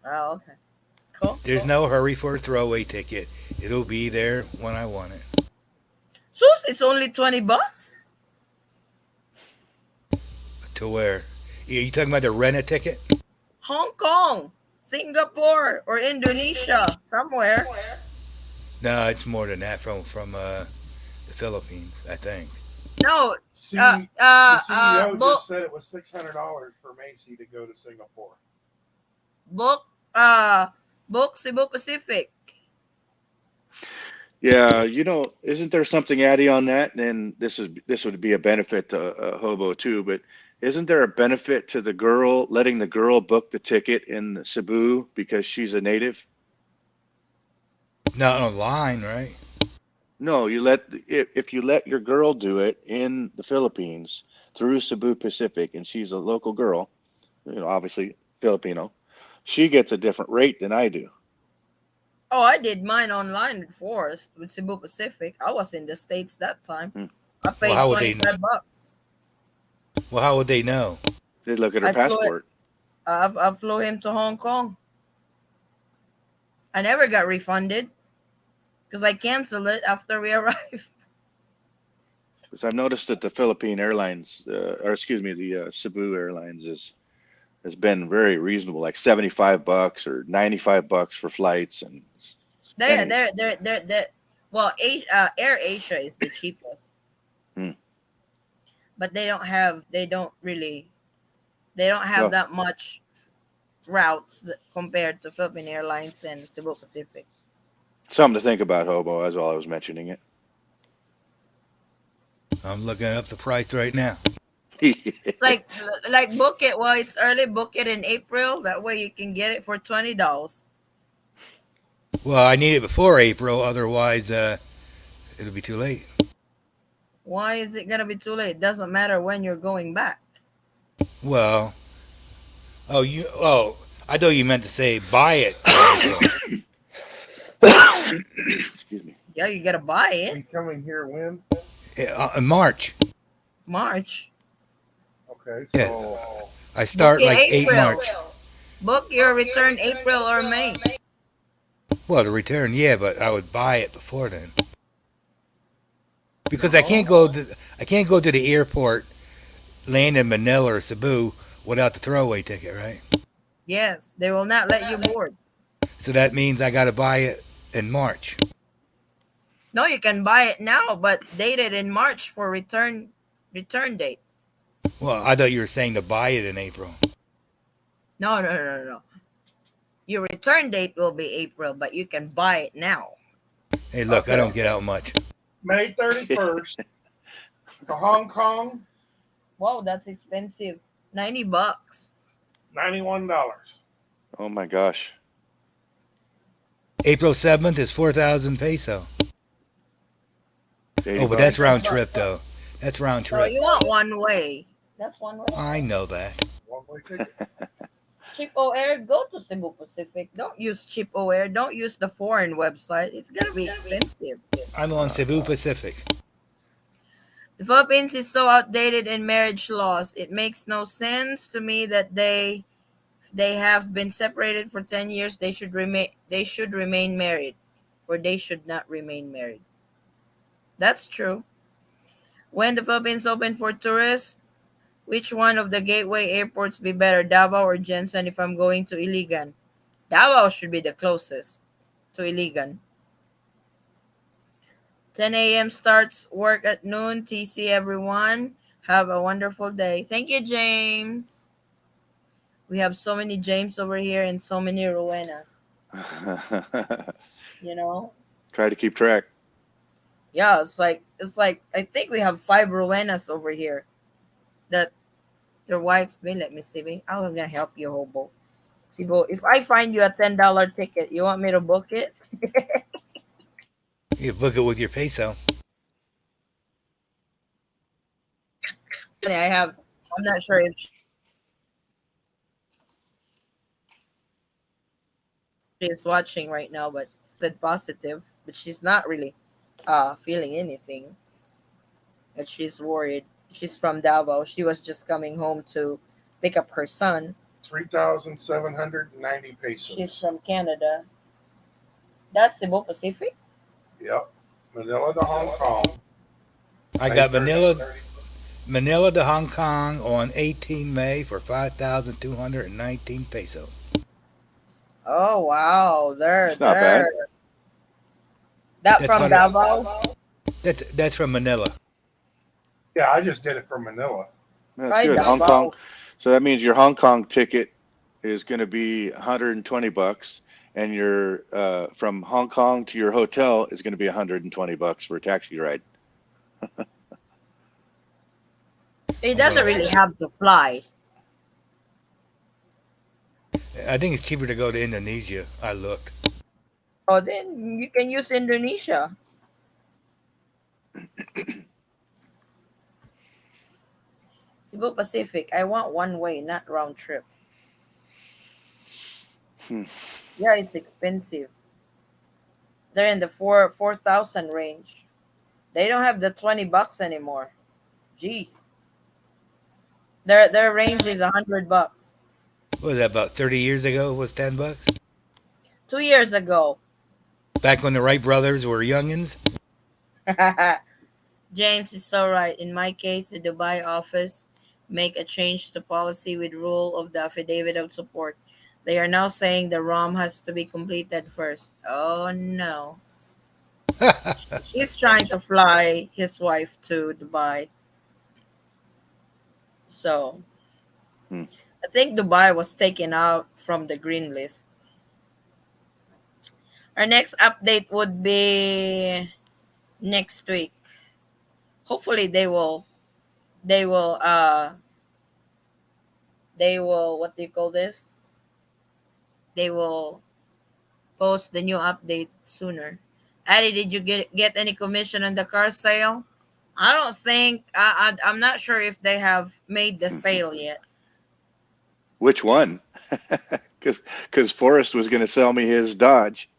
[SPEAKER 1] Oh, okay. Cool.
[SPEAKER 6] There's no hurry for a throwaway ticket. It'll be there when I want it.
[SPEAKER 1] Sus, it's only $20.
[SPEAKER 6] To where? You talking about the rent a ticket?
[SPEAKER 1] Hong Kong, Singapore, or Indonesia, somewhere.
[SPEAKER 6] No, it's more than that from the Philippines, I think.
[SPEAKER 1] No,
[SPEAKER 2] The CEO
[SPEAKER 1] book,
[SPEAKER 2] just said it was $600 for Macy to go to Singapore.
[SPEAKER 1] book Cebu Pacific.
[SPEAKER 10] Yeah, isn't there something, Addie, on that? And this would be a benefit to Hobo too, but isn't there a benefit to the girl letting the girl book the ticket in Cebu because she's a native?
[SPEAKER 6] Not online, right?
[SPEAKER 10] No, if you let your girl do it in the Philippines through Cebu Pacific, and she's a local girl, obviously Filipino, she gets a different rate than I do.
[SPEAKER 1] Oh, I did mine online with Forrest with Cebu Pacific. I was in the States that time.
[SPEAKER 10] Hmm.
[SPEAKER 1] I
[SPEAKER 6] Well,
[SPEAKER 1] paid
[SPEAKER 6] how would they?
[SPEAKER 1] $25.
[SPEAKER 6] Well, how would they know?
[SPEAKER 10] They look at her
[SPEAKER 1] I flew it.
[SPEAKER 10] passport.
[SPEAKER 1] I flew him to Hong Kong. I never got refunded because I canceled it after we arrived.
[SPEAKER 10] Because I've noticed that the Philippine Airlines, or excuse me, the Cebu Airlines has been very reasonable, like $75 or $95 for flights, and
[SPEAKER 1] They're
[SPEAKER 10] pennies.
[SPEAKER 1] they're they're they're, they're well, Air Asia is the cheapest,
[SPEAKER 10] Hmm.
[SPEAKER 1] but they don't have
[SPEAKER 10] Well,
[SPEAKER 1] that much routes compared to Philippine Airlines and Cebu Pacific.
[SPEAKER 10] something to think about, Hobo. That's all I was mentioning it.
[SPEAKER 6] I'm looking up the price right now.
[SPEAKER 1] It's like book it while it's early. Book it in April. That way you can get it for $20.
[SPEAKER 6] Well, I need it before April, otherwise it'll be too late.
[SPEAKER 1] Why is it gonna be too late? It doesn't matter when you're going back.
[SPEAKER 6] Well, I thought you meant to say buy it in April.
[SPEAKER 10] Excuse me.
[SPEAKER 1] Yeah, you gotta buy it.
[SPEAKER 2] He's coming here when?
[SPEAKER 6] In March.
[SPEAKER 1] March.
[SPEAKER 2] Okay,
[SPEAKER 6] Yeah.
[SPEAKER 2] so
[SPEAKER 6] I
[SPEAKER 1] Book
[SPEAKER 6] start
[SPEAKER 1] it
[SPEAKER 6] like 8
[SPEAKER 1] April.
[SPEAKER 6] March.
[SPEAKER 1] Book your return April or May.
[SPEAKER 6] Well, the return, yeah, but I would buy it before then. Because I can't go to the airport, land in Manila or Cebu without the throwaway ticket, right?
[SPEAKER 1] Yes, they will not let you board.
[SPEAKER 6] So that means I got to buy it in March.
[SPEAKER 1] No, you can buy it now, but dated in March for return date.
[SPEAKER 6] Well, I thought you were saying to buy it in April.
[SPEAKER 1] No. Your return date will be April, but you can buy it now.
[SPEAKER 6] Hey, look, I
[SPEAKER 2] Okay.
[SPEAKER 6] don't get out much.
[SPEAKER 2] May 31st to Hong Kong,
[SPEAKER 1] Wow, that's expensive. $90.
[SPEAKER 2] $91.
[SPEAKER 10] Oh my gosh.
[SPEAKER 6] April 7th is 4,000 peso.
[SPEAKER 10] It's 80
[SPEAKER 6] Oh, but that's
[SPEAKER 10] bucks.
[SPEAKER 6] round trip, though. That's round
[SPEAKER 1] So
[SPEAKER 6] trip.
[SPEAKER 1] you want one way. That's one way.
[SPEAKER 6] I know that.
[SPEAKER 2] One-way ticket.
[SPEAKER 1] Cheap Air, go to Cebu Pacific. Don't use Cheap Air. Don't use the foreign website. It's gonna be expensive.
[SPEAKER 6] I'm on Cebu Pacific.
[SPEAKER 1] The Philippines is so outdated in marriage laws. It makes no sense to me that they have been separated for 10 years. They should remain married, or they should not remain married. That's true. When the Philippines open for tourists, which one of the gateway airports be better, Davao or Jensen if I'm going to Iligan? Davao should be the closest to Iligan. 10 a.m. starts work at noon. TC everyone. Have a wonderful day. Thank you, James. We have so many James over here and so many Rowenas. You know?
[SPEAKER 10] Try to keep track.
[SPEAKER 1] Yeah, it's like I think we have 5 Rowenas over here. That your wife may let me see me. I'm gonna help you, Hobo. Sibo, if I find you a $10 ticket, you want me to book it?
[SPEAKER 6] You book it with your peso.
[SPEAKER 1] I'm not sure if she is watching right now, but said positive. But she's not really feeling anything. But she's worried. She's from Davao. She was just coming home to pick up her son.
[SPEAKER 2] 3,790
[SPEAKER 1] She's
[SPEAKER 2] pesos.
[SPEAKER 1] from Canada. That's Cebu Pacific?
[SPEAKER 2] Yep. Manila to Hong Kong.
[SPEAKER 6] I got Manila to Hong Kong on 18 May for 5,219 peso.
[SPEAKER 1] Oh wow,
[SPEAKER 10] It's not bad.
[SPEAKER 1] That
[SPEAKER 6] That's
[SPEAKER 1] from
[SPEAKER 6] what
[SPEAKER 1] Davao?
[SPEAKER 6] That's from Manila.
[SPEAKER 2] Yeah, I just did it for Manila.
[SPEAKER 10] That's
[SPEAKER 1] Right,
[SPEAKER 10] good. Hong
[SPEAKER 1] Davao.
[SPEAKER 10] Kong. So that means your Hong Kong ticket is going to be $120, and your from Hong Kong to your hotel is going to be $120 for a taxi ride.
[SPEAKER 1] It doesn't really have to fly.
[SPEAKER 6] I think it's cheaper to go to Indonesia. I looked.
[SPEAKER 1] Oh, then you can use Indonesia. Cebu Pacific. I want one way, not round trip.
[SPEAKER 10] Hmm.
[SPEAKER 1] Yeah, it's expensive. They're in the 4,000 range. They don't have the $20 anymore. Jeez. Their range is $100.
[SPEAKER 6] What was that, about 30 years ago? Was $10?
[SPEAKER 1] 2 years ago.
[SPEAKER 6] Back when the Wright brothers were youngins.
[SPEAKER 1] James is so right. In my case, the Dubai office make a change to policy with rule of the affidavit of support. They are now saying the ROM has to be completed first. Oh no. He's trying to fly his wife to Dubai. So
[SPEAKER 10] Hmm.
[SPEAKER 1] I think Dubai was taken out from the green list. Our next update would be next week. Hopefully they will they will what do you call this? They will post the new update sooner. Addie, did you get any commission on the car sale? I don't think I'm not sure if they have made the sale yet.
[SPEAKER 10] Which one? Because Forrest was going to sell me his Dodge.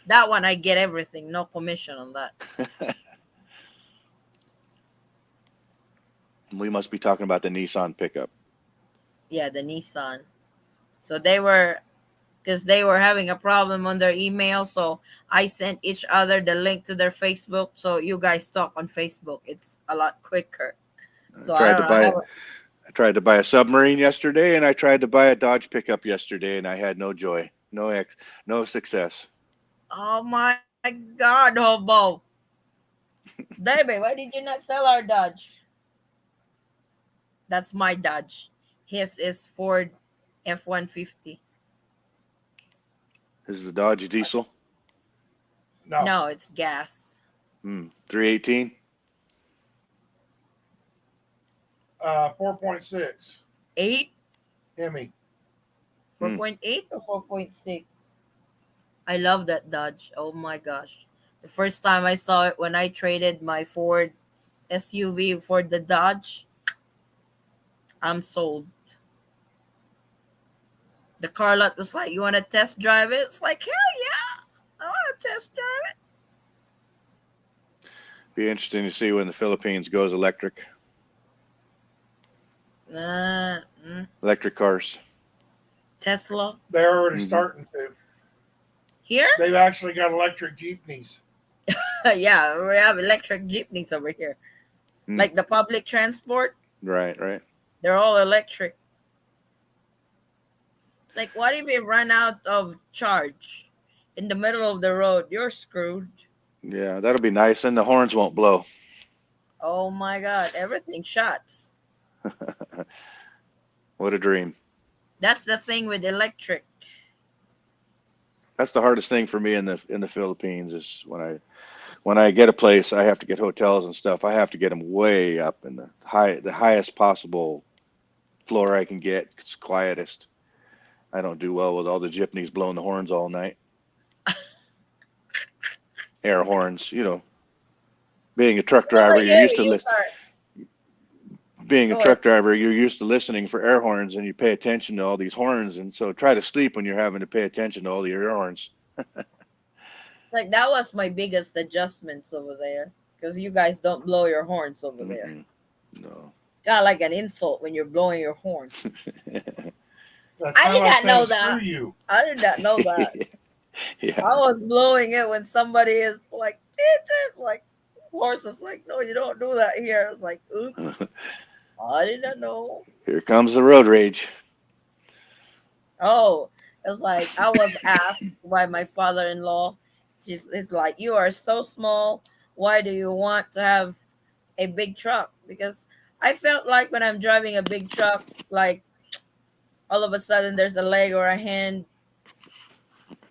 [SPEAKER 1] That one I get everything, no commission on that.
[SPEAKER 10] We must be talking about the Nissan pickup.
[SPEAKER 1] Yeah, the Nissan. So they were because they were having a problem on their email, so I sent each other the link to their Facebook. So you guys talk on Facebook. It's a lot quicker. So I
[SPEAKER 10] Tried
[SPEAKER 1] don't
[SPEAKER 10] to
[SPEAKER 1] know. I
[SPEAKER 10] buy
[SPEAKER 1] haven't.
[SPEAKER 10] I tried to buy a submarine yesterday, and I tried to buy a Dodge pickup yesterday, and I had no joy, no success.
[SPEAKER 1] Oh my God, Hobo. Baby, why did you not sell our Dodge? That's my Dodge. His is Ford F-150.
[SPEAKER 10] This is the Dodge diesel.
[SPEAKER 2] No.
[SPEAKER 1] No, it's gas.
[SPEAKER 10] 318.
[SPEAKER 2] 4.6
[SPEAKER 1] 8?
[SPEAKER 2] Hemi.
[SPEAKER 1] 4.8 or 4.6? I love that Dodge. Oh my gosh. The first time I saw it when I traded my Ford SUV for the Dodge, I'm sold. The car lot was like, "You want to test drive it?" It's like, hell yeah, I want to test drive
[SPEAKER 10] Be interesting to see when the Philippines goes electric.
[SPEAKER 1] it.
[SPEAKER 10] Electric cars.
[SPEAKER 1] Tesla
[SPEAKER 2] They're already
[SPEAKER 10] Mhm.
[SPEAKER 2] starting to.
[SPEAKER 1] here?
[SPEAKER 2] They've actually got electric jeepneys.
[SPEAKER 1] Yeah, we have electric jeepneys over here. Like the public transport,
[SPEAKER 10] Right.
[SPEAKER 1] they're all electric. It's like, what if you run out of charge in the middle of the road? You're screwed.
[SPEAKER 10] Yeah, that'll be nice, and the horns won't blow.
[SPEAKER 1] Oh my God, everything shuts.
[SPEAKER 10] What a dream.
[SPEAKER 1] That's the thing with electric.
[SPEAKER 10] That's the hardest thing for me in the Philippines is when I get a place, I have to get hotels and stuff. I have to get them way up in the highest possible floor I can get. It's quietest. I don't do well with all the jeepneys blowing the horns all night. Air horns, being a truck
[SPEAKER 1] Yeah,
[SPEAKER 10] driver,
[SPEAKER 1] but
[SPEAKER 10] you're used to
[SPEAKER 1] you start.
[SPEAKER 10] being a
[SPEAKER 1] Go ahead.
[SPEAKER 10] truck driver, you're used to listening for air horns, and you pay attention to all these horns, and so try to sleep when you're having to pay attention to all the air horns.
[SPEAKER 1] Like that was my biggest adjustments over there because you guys don't blow your horns over there.
[SPEAKER 10] Mm-mm. No.
[SPEAKER 1] It's kind of like an insult when you're blowing your horn.
[SPEAKER 2] That's
[SPEAKER 1] I
[SPEAKER 2] how
[SPEAKER 1] did not know
[SPEAKER 2] said,
[SPEAKER 1] that.
[SPEAKER 2] Screw you.
[SPEAKER 1] I did not know that.
[SPEAKER 10] Yeah.
[SPEAKER 1] I was blowing it when somebody is like, like, horse is like, no, you don't do that here. I was like, oops, I did not know.
[SPEAKER 10] Here comes the road rage.
[SPEAKER 1] Oh, it's like I was asked by my father-in-law. It's like, you are so small. Why do you want to have a big truck? Because I felt like when I'm driving a big truck, like all of a sudden there's a leg or a hand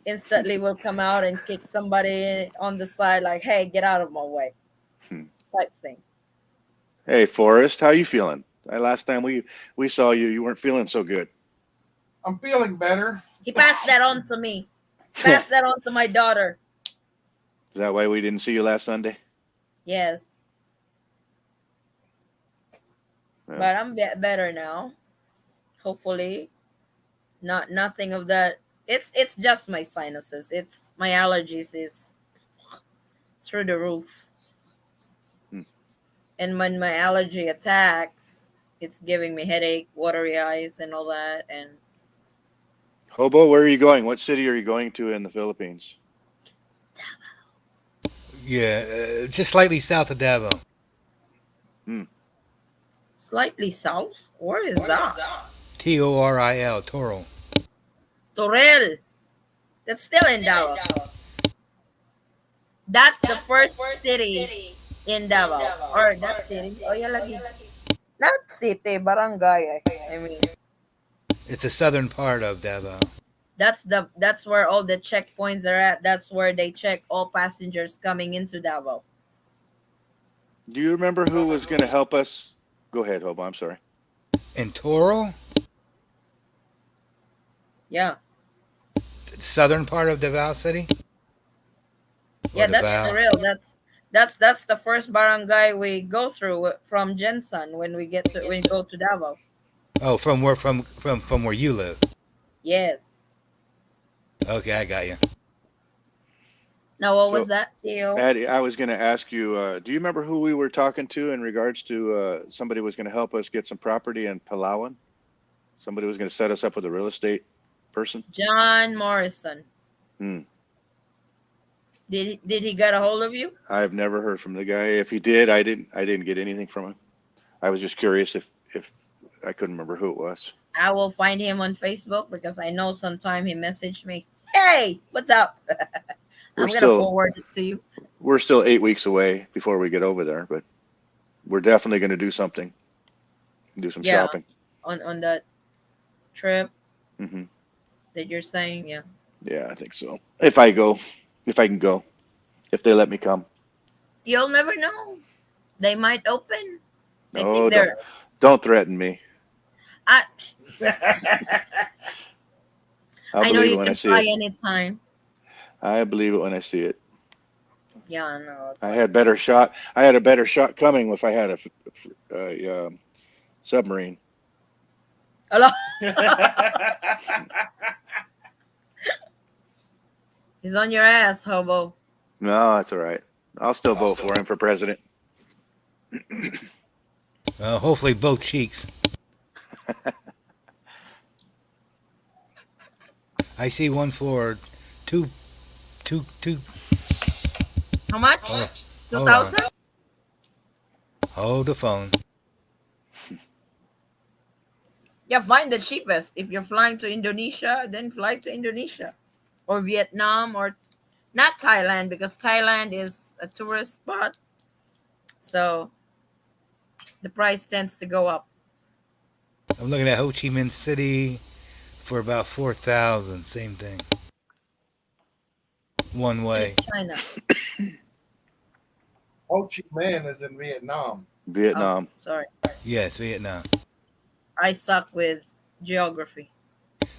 [SPEAKER 1] instantly will come out and kick somebody on the side, like, hey, get out of my way, type thing.
[SPEAKER 10] Hey, Forrest, how you feeling? Last time we saw you, you weren't feeling so good.
[SPEAKER 2] I'm feeling better.
[SPEAKER 1] He passed that on to me. Passed that on to my daughter.
[SPEAKER 10] Is that why we didn't see you last Sunday?
[SPEAKER 1] Yes.
[SPEAKER 10] Yeah.
[SPEAKER 1] But I'm better now. Hopefully. Nothing of that It's just my sinuses. It's my allergies is through the roof.
[SPEAKER 10] Hmm.
[SPEAKER 1] And when my allergy attacks, it's giving me headache, watery eyes, and all that. And
[SPEAKER 10] Hobo, where are you going? What city are you going to in the Philippines?
[SPEAKER 6] Yeah, just slightly south of Davao.
[SPEAKER 10] Hmm.
[SPEAKER 1] slightly south. Where is that?
[SPEAKER 6] Toril, Toro.
[SPEAKER 1] Torel. That's still in Davao. That's the first city in Davao. Or that city. Oh, yeah, lagi. Not city, barangay. I mean,
[SPEAKER 6] It's the southern part of Davao.
[SPEAKER 1] that's where all the checkpoints are at. That's where they check all passengers coming into Davao.
[SPEAKER 10] Do you remember who was going to help us? Go ahead, Hobo. I'm sorry.
[SPEAKER 6] In Toro,
[SPEAKER 1] Yeah.
[SPEAKER 6] southern part of Davao City.
[SPEAKER 1] Yeah,
[SPEAKER 6] Or
[SPEAKER 1] that's
[SPEAKER 6] Davao.
[SPEAKER 1] Torel. That's the first barangay we go through from Jensen when we go to Davao.
[SPEAKER 6] Oh, from where you live.
[SPEAKER 1] Yes.
[SPEAKER 6] Okay, I got you.
[SPEAKER 1] Now what was
[SPEAKER 10] So,
[SPEAKER 1] that, CEO?
[SPEAKER 10] Addie, I was going to ask you, do you remember who we were talking to in regards to somebody was going to help us get some property in Palawan? Somebody was going to set us up with a real estate person?
[SPEAKER 1] John Morrison.
[SPEAKER 10] Hmm.
[SPEAKER 1] Did he get a hold of you?
[SPEAKER 10] I've never heard from the guy. If he did, I didn't get anything from him. I was just curious if I couldn't remember who it was.
[SPEAKER 1] I will find him on Facebook because I know sometime he messaged me. Hey, what's up?
[SPEAKER 10] We're
[SPEAKER 1] I'm gonna
[SPEAKER 10] still
[SPEAKER 1] forward it to you.
[SPEAKER 10] we're still 8 weeks away before we get over there, but we're definitely going to do something. Do some
[SPEAKER 1] Yeah,
[SPEAKER 10] shopping.
[SPEAKER 1] on that trip
[SPEAKER 10] Hmm.
[SPEAKER 1] that you're saying. Yeah.
[SPEAKER 10] Yeah, I think so. If I can go, if they let me come.
[SPEAKER 1] You'll never know. They might open. I
[SPEAKER 10] No,
[SPEAKER 1] think they're.
[SPEAKER 10] don't threaten me.
[SPEAKER 1] I
[SPEAKER 10] I'll
[SPEAKER 1] I know
[SPEAKER 10] believe it
[SPEAKER 1] you
[SPEAKER 10] when I
[SPEAKER 1] can
[SPEAKER 10] see
[SPEAKER 1] fly
[SPEAKER 10] it.
[SPEAKER 1] anytime.
[SPEAKER 10] I believe it when I see it.
[SPEAKER 1] Yeah, I know. It's
[SPEAKER 10] I
[SPEAKER 1] like
[SPEAKER 10] had better shot. I had a better shot coming if I had a submarine.
[SPEAKER 1] hello. He's on your ass, hobo.
[SPEAKER 10] No, that's all right. I'll still vote for him for president.
[SPEAKER 6] Hopefully both cheeks. I see one for two.
[SPEAKER 1] How much?
[SPEAKER 6] Hold,
[SPEAKER 1] Two
[SPEAKER 6] hold on.
[SPEAKER 1] thousand?
[SPEAKER 6] Hold the phone.
[SPEAKER 1] Yeah, find the cheapest. If you're flying to Indonesia, then fly to Indonesia. Or Vietnam or not Thailand because Thailand is a tourist spot. So the price tends to go up.
[SPEAKER 6] I'm looking at Ho Chi Minh City for about 4,000. Same thing. One way.
[SPEAKER 1] Just China.
[SPEAKER 2] Ho Chi Minh is in Vietnam.
[SPEAKER 10] Vietnam.
[SPEAKER 1] Oh, sorry.
[SPEAKER 6] Yes, Vietnam.
[SPEAKER 1] I suck with geography.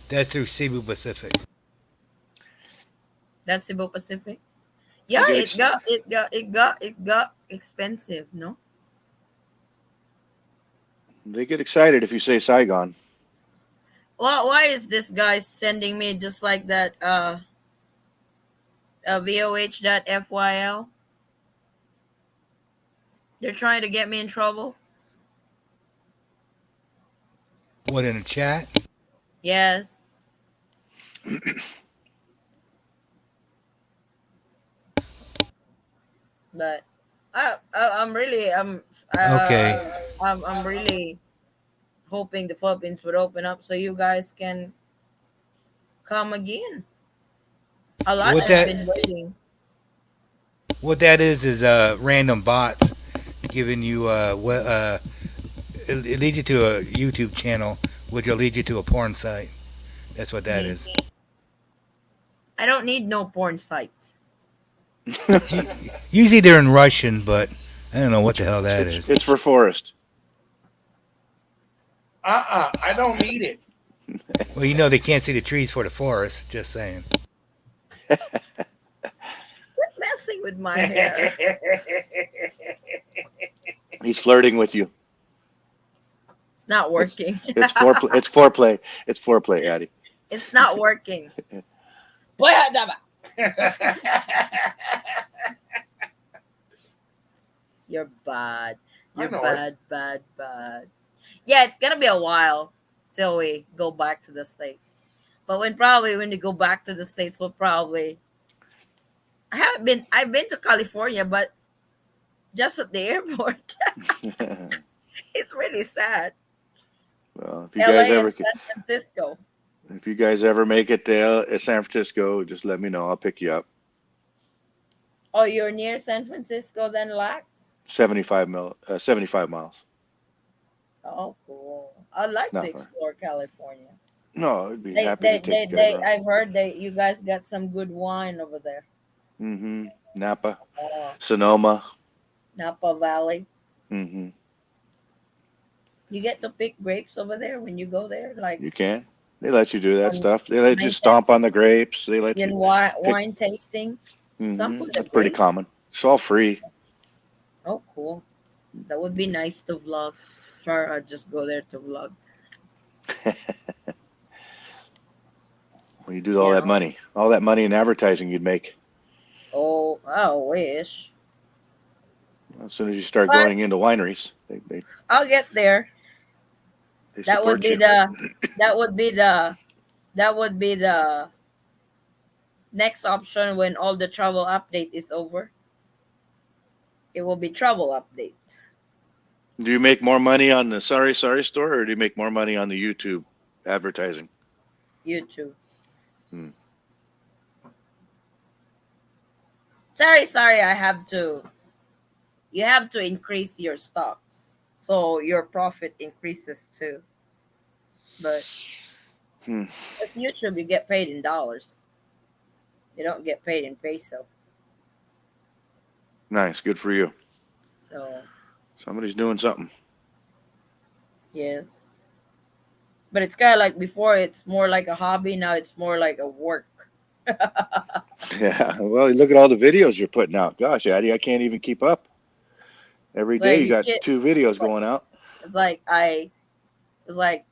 [SPEAKER 6] That's through Cebu Pacific.
[SPEAKER 1] That's Cebu Pacific. Yeah, it got expensive, no?
[SPEAKER 10] They get excited if you say Saigon.
[SPEAKER 1] Well, why is this guy sending me just like that voh.fyl? They're trying to get me in trouble.
[SPEAKER 6] What, in the chat?
[SPEAKER 1] Yes. But I'm really
[SPEAKER 6] Okay.
[SPEAKER 1] I'm really hoping the Philippines would open up so you guys can come again. A lot
[SPEAKER 6] What
[SPEAKER 1] has
[SPEAKER 6] that
[SPEAKER 1] been waiting.
[SPEAKER 6] what that is random bots giving you it leads you to a YouTube channel, which will lead you to a porn site. That's what that is.
[SPEAKER 1] I don't need no porn site.
[SPEAKER 6] Usually they're in Russian, but I don't know what the hell that is.
[SPEAKER 10] It's for Forrest.
[SPEAKER 2] I don't need it.
[SPEAKER 6] Well, you know they can't see the trees for the forest. Just saying.
[SPEAKER 1] Quit messing with my hair.
[SPEAKER 10] He's flirting with you.
[SPEAKER 1] It's not working.
[SPEAKER 10] It's foreplay. It's foreplay. It's foreplay, Addie.
[SPEAKER 1] It's not working. You're bad.
[SPEAKER 2] I
[SPEAKER 1] You're
[SPEAKER 2] know it.
[SPEAKER 1] bad. Yeah, it's gonna be a while till we go back to the States. But when we go back to the States, we'll probably I've been to California, but just at the airport. It's really sad.
[SPEAKER 10] Well, if you guys
[SPEAKER 1] LA and
[SPEAKER 10] ever
[SPEAKER 1] San Francisco.
[SPEAKER 10] if you guys ever make it to San Francisco, just let me know. I'll pick you up.
[SPEAKER 1] Oh, you're near San Francisco then, Lax?
[SPEAKER 10] 75 miles.
[SPEAKER 1] Oh, cool. I'd like to
[SPEAKER 10] Not far.
[SPEAKER 1] explore California.
[SPEAKER 10] No, I'd be
[SPEAKER 1] They,
[SPEAKER 10] happy
[SPEAKER 1] they,
[SPEAKER 10] to take
[SPEAKER 1] they,
[SPEAKER 10] you guys
[SPEAKER 1] they.
[SPEAKER 10] around.
[SPEAKER 1] I've heard you guys got some good wine over there.
[SPEAKER 10] Mm-hmm. Napa,
[SPEAKER 1] Oh,
[SPEAKER 10] Sonoma.
[SPEAKER 1] Napa Valley.
[SPEAKER 10] Mm-hmm.
[SPEAKER 1] You get to pick grapes over there when you go there, like
[SPEAKER 10] You can. They let you do that
[SPEAKER 1] um,
[SPEAKER 10] stuff. They let you
[SPEAKER 1] wine,
[SPEAKER 10] stomp on the grapes. They let you pick.
[SPEAKER 1] wine tasting. Stump
[SPEAKER 10] Mm-hmm.
[SPEAKER 1] on the
[SPEAKER 10] That's pretty
[SPEAKER 1] grapes.
[SPEAKER 10] common. It's all free.
[SPEAKER 1] Oh, cool. That would be nice to vlog. Try just go there to vlog.
[SPEAKER 10] When you do
[SPEAKER 1] You
[SPEAKER 10] all that money in advertising you'd make.
[SPEAKER 1] Oh, I wish.
[SPEAKER 10] As soon as you start
[SPEAKER 1] But
[SPEAKER 10] going into wineries, they
[SPEAKER 1] I'll get there. That would
[SPEAKER 10] support
[SPEAKER 1] be
[SPEAKER 10] you.
[SPEAKER 1] the. That would be the. That would be the next option when all the travel update is over. It will be travel update.
[SPEAKER 10] Do you make more money on the Sorry store, or do you make more money on the YouTube advertising?
[SPEAKER 1] YouTube.
[SPEAKER 10] Hmm.
[SPEAKER 1] Sorry. I have to. You have to increase your stocks, so your profit increases too. But
[SPEAKER 10] Hmm.
[SPEAKER 1] as YouTube, you get paid in dollars. You don't get paid in peso.
[SPEAKER 10] Nice, good for you.
[SPEAKER 1] So
[SPEAKER 10] Somebody's doing something.
[SPEAKER 1] yes, but it's kind of like before. It's more like a hobby. Now it's more like a work.
[SPEAKER 10] Yeah. Well, look at all the videos you're putting out. Gosh, Addy, I can't even keep up. Every day
[SPEAKER 1] Like
[SPEAKER 10] you
[SPEAKER 1] you
[SPEAKER 10] got
[SPEAKER 1] get.
[SPEAKER 10] 2 videos
[SPEAKER 1] Like,
[SPEAKER 10] going out.
[SPEAKER 1] it's like I. It's like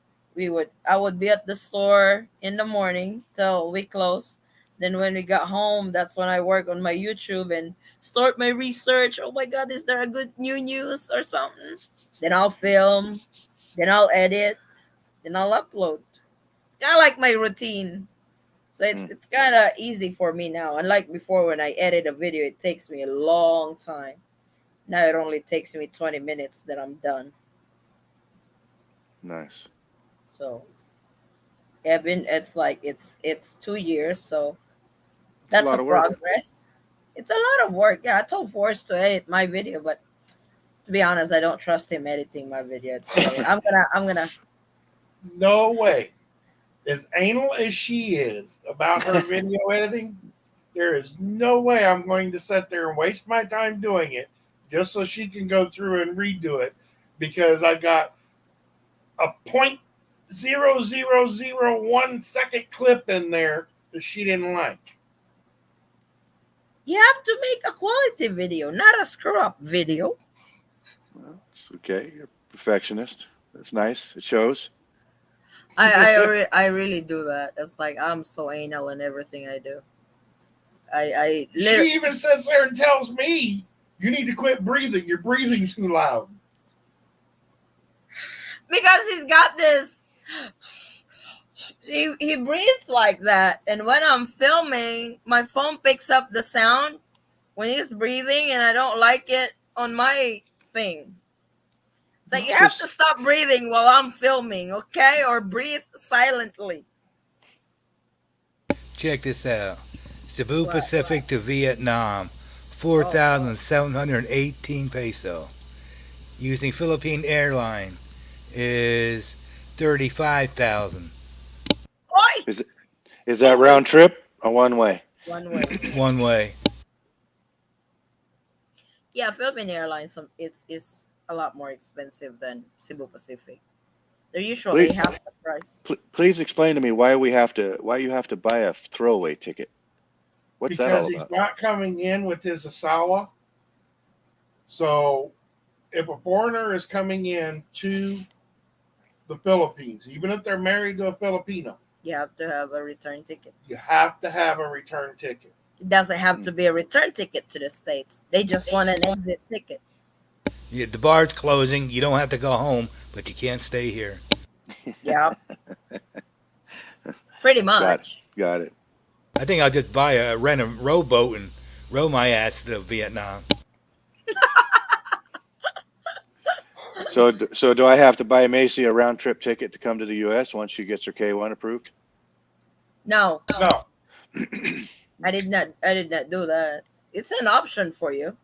[SPEAKER 1] I would be at the store in the morning till we close. Then when we got home, that's when I work on my YouTube and start my research. Oh my God, is there a good new news or something? Then I'll film, then I'll edit, then I'll upload. It's kind of like my routine. So it's
[SPEAKER 10] Hmm.
[SPEAKER 1] it's kind of easy for me now. Unlike before when I edit a video, it takes me a long time. Now it only takes me 20 minutes, then I'm done.
[SPEAKER 10] Nice.
[SPEAKER 1] So it's like it's 2 years, so
[SPEAKER 10] It's a
[SPEAKER 1] that's
[SPEAKER 10] lot
[SPEAKER 1] a
[SPEAKER 10] of work.
[SPEAKER 1] progress. It's a lot of work. Yeah, I told Forrest to edit my video, but to be honest, I don't trust him editing my video. It's gonna be, I'm gonna
[SPEAKER 2] No way. As anal as she is about her video editing, there is no way I'm going to sit there and waste my time doing it just so she can go through and redo it because I got a 0.0001 second clip in there that she didn't like.
[SPEAKER 1] you have to make a quality video, not a screw up video.
[SPEAKER 10] Well, it's okay. You're a perfectionist. That's nice. It shows.
[SPEAKER 1] I really do that. It's like I'm so anal in everything I do. I literally
[SPEAKER 2] She even sits there and tells me, you need to quit breathing. You're breathing too loud.
[SPEAKER 1] because he's got this. He breathes like that, and when I'm filming, my phone picks up the sound when he's breathing, and I don't like it on my thing. It's like
[SPEAKER 10] Well,
[SPEAKER 1] you have to stop breathing while I'm filming, okay? Or breathe silently.
[SPEAKER 6] Check this out. Cebu
[SPEAKER 1] What?
[SPEAKER 6] Pacific to Vietnam, 4,718 peso. Using Philippine airline is 35,000
[SPEAKER 1] Oi!
[SPEAKER 10] Is that round trip or one way?
[SPEAKER 1] One way.
[SPEAKER 6] one way.
[SPEAKER 1] Yeah, Philippine Airlines is a lot more expensive than Cebu Pacific. They're usually
[SPEAKER 10] Please,
[SPEAKER 1] half the price.
[SPEAKER 10] please explain to me why you have to buy a throwaway ticket. What's that
[SPEAKER 2] Because
[SPEAKER 10] all
[SPEAKER 2] he's
[SPEAKER 10] about?
[SPEAKER 2] not coming in with his Asawa. So if a foreigner is coming in to the Philippines, even if they're married to a Filipino,
[SPEAKER 1] You have to have a return ticket.
[SPEAKER 2] You have to have a return ticket.
[SPEAKER 1] It doesn't have to be a return ticket to the States. They just want an exit ticket.
[SPEAKER 6] The bar's closing. You don't have to go home, but you can't stay here.
[SPEAKER 1] Yeah. Pretty much.
[SPEAKER 10] Got it.
[SPEAKER 6] I think I'll just rent a rowboat and row my ass to Vietnam.
[SPEAKER 10] So do I have to buy Macy a round trip ticket to come to the U.S. once she gets her K1 approved?
[SPEAKER 1] No,
[SPEAKER 2] No.
[SPEAKER 1] I did not do that. It's an option for you.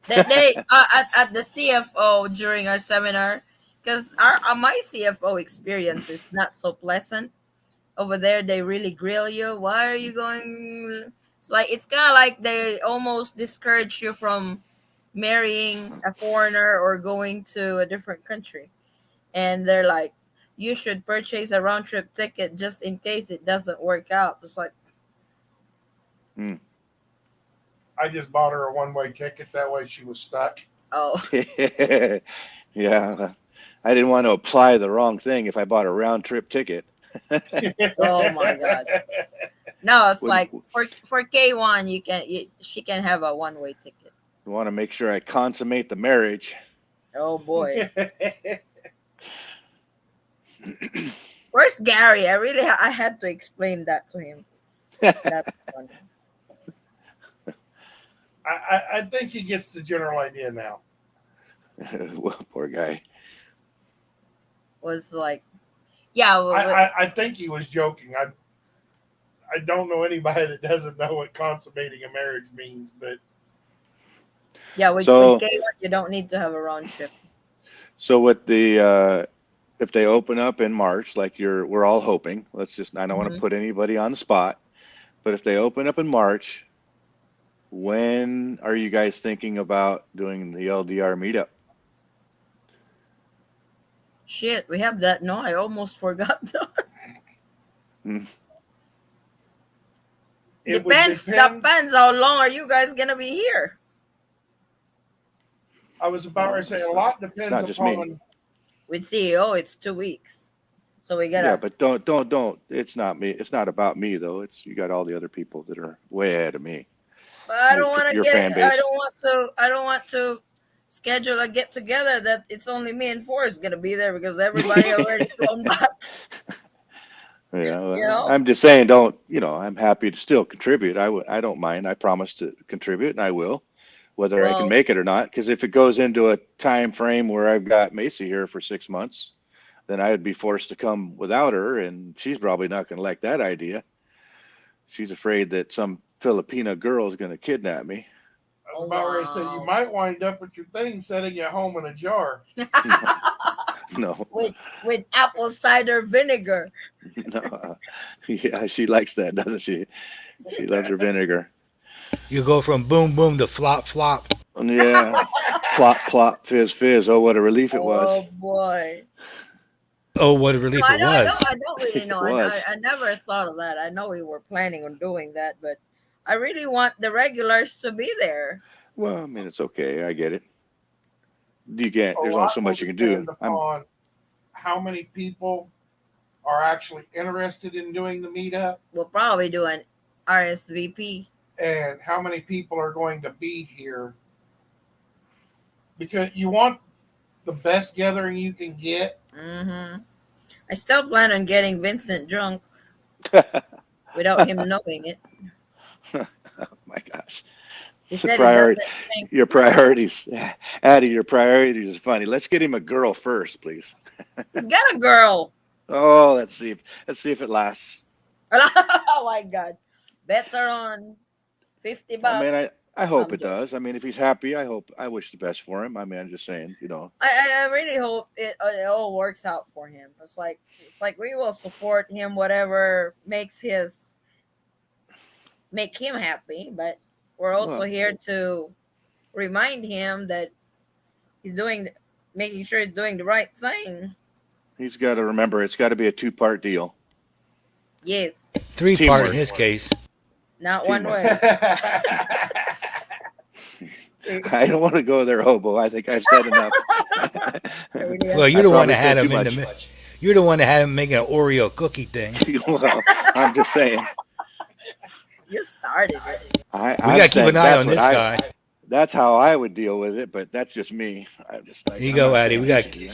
[SPEAKER 1] That they at the CFO during our seminar, because my CFO experience is not so pleasant. Over there, they really grill you. Why are you going? It's kind of like they almost discourage you from marrying a foreigner or going to a different country, and they're like, you should purchase a round trip ticket just in case it doesn't work out. It's like,
[SPEAKER 2] I just bought her a one-way ticket. That way she was stuck.
[SPEAKER 1] oh,
[SPEAKER 10] Yeah. I didn't want to apply the wrong thing if I bought a round trip ticket.
[SPEAKER 1] oh my God. No, it's
[SPEAKER 10] Wouldn't-
[SPEAKER 1] like for K1, she can have a one-way ticket.
[SPEAKER 10] I want to make sure I consummate the marriage.
[SPEAKER 1] Oh boy. Where's Gary? I had to explain that to him. That's funny.
[SPEAKER 2] I think he gets the general idea now.
[SPEAKER 10] Well, poor guy.
[SPEAKER 1] Was like, yeah.
[SPEAKER 2] I think he was joking. I don't know anybody that doesn't know what consummating a marriage means, but
[SPEAKER 1] yeah, with
[SPEAKER 10] So-
[SPEAKER 1] K1, you don't need to have a round trip.
[SPEAKER 10] So with the if they open up in March, like we're all hoping, I don't want to put anybody on the spot, but if they open up in March, when are you guys thinking about doing the LDR meetup?
[SPEAKER 1] Shit, we have that. No, I almost forgot that.
[SPEAKER 2] it would
[SPEAKER 1] Depends how long are you guys gonna be here.
[SPEAKER 2] I was about to say a lot
[SPEAKER 10] not
[SPEAKER 2] depends
[SPEAKER 10] just me.
[SPEAKER 2] upon.
[SPEAKER 1] With CEO, it's 2 weeks, so we gotta.
[SPEAKER 10] Yeah, but don't. It's not me. It's not about me though. You got all the other people that are way ahead of me.
[SPEAKER 1] But I don't want to
[SPEAKER 10] your
[SPEAKER 1] get.
[SPEAKER 10] fan base.
[SPEAKER 1] I don't want to schedule a get together that it's only me and Forrest gonna be there because everybody already flown back.
[SPEAKER 10] Yeah,
[SPEAKER 1] You know?
[SPEAKER 10] I'm just saying, don't. I'm happy to still contribute. I don't mind. I promise to contribute, and I will, whether I
[SPEAKER 1] Well-
[SPEAKER 10] can make it or not. Because if it goes into a time frame where I've got Macy here for 6 months, then I would be forced to come without her, and she's probably not going to like that idea. She's afraid that some Filipina girl is going to kidnap me.
[SPEAKER 2] I was about to say you
[SPEAKER 1] Wow.
[SPEAKER 2] might wind up with your thing setting you home in a jar.
[SPEAKER 10] No,
[SPEAKER 1] with apple cider vinegar.
[SPEAKER 10] no. Yeah, she likes that, doesn't she? She loves her vinegar.
[SPEAKER 6] You go from boom boom to flop flop.
[SPEAKER 10] Yeah, plop plop, fizz fizz. Oh, what a relief it was.
[SPEAKER 1] Oh boy.
[SPEAKER 6] Oh, what a relief
[SPEAKER 1] No,
[SPEAKER 6] it was.
[SPEAKER 1] I don't really know.
[SPEAKER 10] It was.
[SPEAKER 1] I never thought of that. I know we were planning on doing that, but I really want the regulars to be there.
[SPEAKER 10] Well, I mean, it's okay. I get it. There's
[SPEAKER 2] A
[SPEAKER 10] only
[SPEAKER 2] lot
[SPEAKER 10] so
[SPEAKER 2] will
[SPEAKER 10] much you can do.
[SPEAKER 2] depend upon how many people are actually interested in doing the meetup
[SPEAKER 1] We'll probably do an RSVP.
[SPEAKER 2] and how many people are going to be here. Because you want the best gathering you can get.
[SPEAKER 1] Mm-hmm. I still plan on getting Vincent drunk without him knowing it.
[SPEAKER 10] Oh my gosh.
[SPEAKER 1] He
[SPEAKER 10] The
[SPEAKER 1] said he
[SPEAKER 10] priority-
[SPEAKER 1] doesn't think.
[SPEAKER 10] Your priorities. Addie, your priorities is funny. Let's get him a girl first, please.
[SPEAKER 1] He's got a girl.
[SPEAKER 10] Oh, let's see if it lasts.
[SPEAKER 1] Oh my God. Bets are on $50.
[SPEAKER 10] I mean, I hope
[SPEAKER 1] I'm
[SPEAKER 10] it does. I mean, if he's happy, I wish the best for him. I mean, I'm just saying,
[SPEAKER 1] I really hope it all works out for him. It's like we will support him whatever make him happy, but we're also
[SPEAKER 10] Well-
[SPEAKER 1] here to remind him that making sure he's doing the right thing.
[SPEAKER 10] he's got to remember it's got to be a 2-part deal.
[SPEAKER 1] Yes,
[SPEAKER 6] 3-part in
[SPEAKER 10] teamwork.
[SPEAKER 6] his case.
[SPEAKER 1] not one
[SPEAKER 10] Teamwork.
[SPEAKER 1] way.
[SPEAKER 10] I don't want to go there, hobo. I think I've said enough.
[SPEAKER 1] I really
[SPEAKER 6] Well, you're the one
[SPEAKER 10] probably
[SPEAKER 6] that had
[SPEAKER 10] said
[SPEAKER 6] him
[SPEAKER 10] too
[SPEAKER 6] in the
[SPEAKER 10] much.
[SPEAKER 6] middle. You're the one that had him making an Oreo cookie thing.
[SPEAKER 10] Well, I'm just saying.
[SPEAKER 1] You started it.
[SPEAKER 6] We
[SPEAKER 10] I'm
[SPEAKER 6] gotta keep
[SPEAKER 10] saying
[SPEAKER 6] an eye
[SPEAKER 10] that's
[SPEAKER 6] on
[SPEAKER 10] what
[SPEAKER 6] this guy.
[SPEAKER 10] that's how I would deal with it, but that's just me. I'm just like,
[SPEAKER 6] Here you
[SPEAKER 10] I'm
[SPEAKER 6] go,
[SPEAKER 10] not
[SPEAKER 6] Addy.
[SPEAKER 10] saying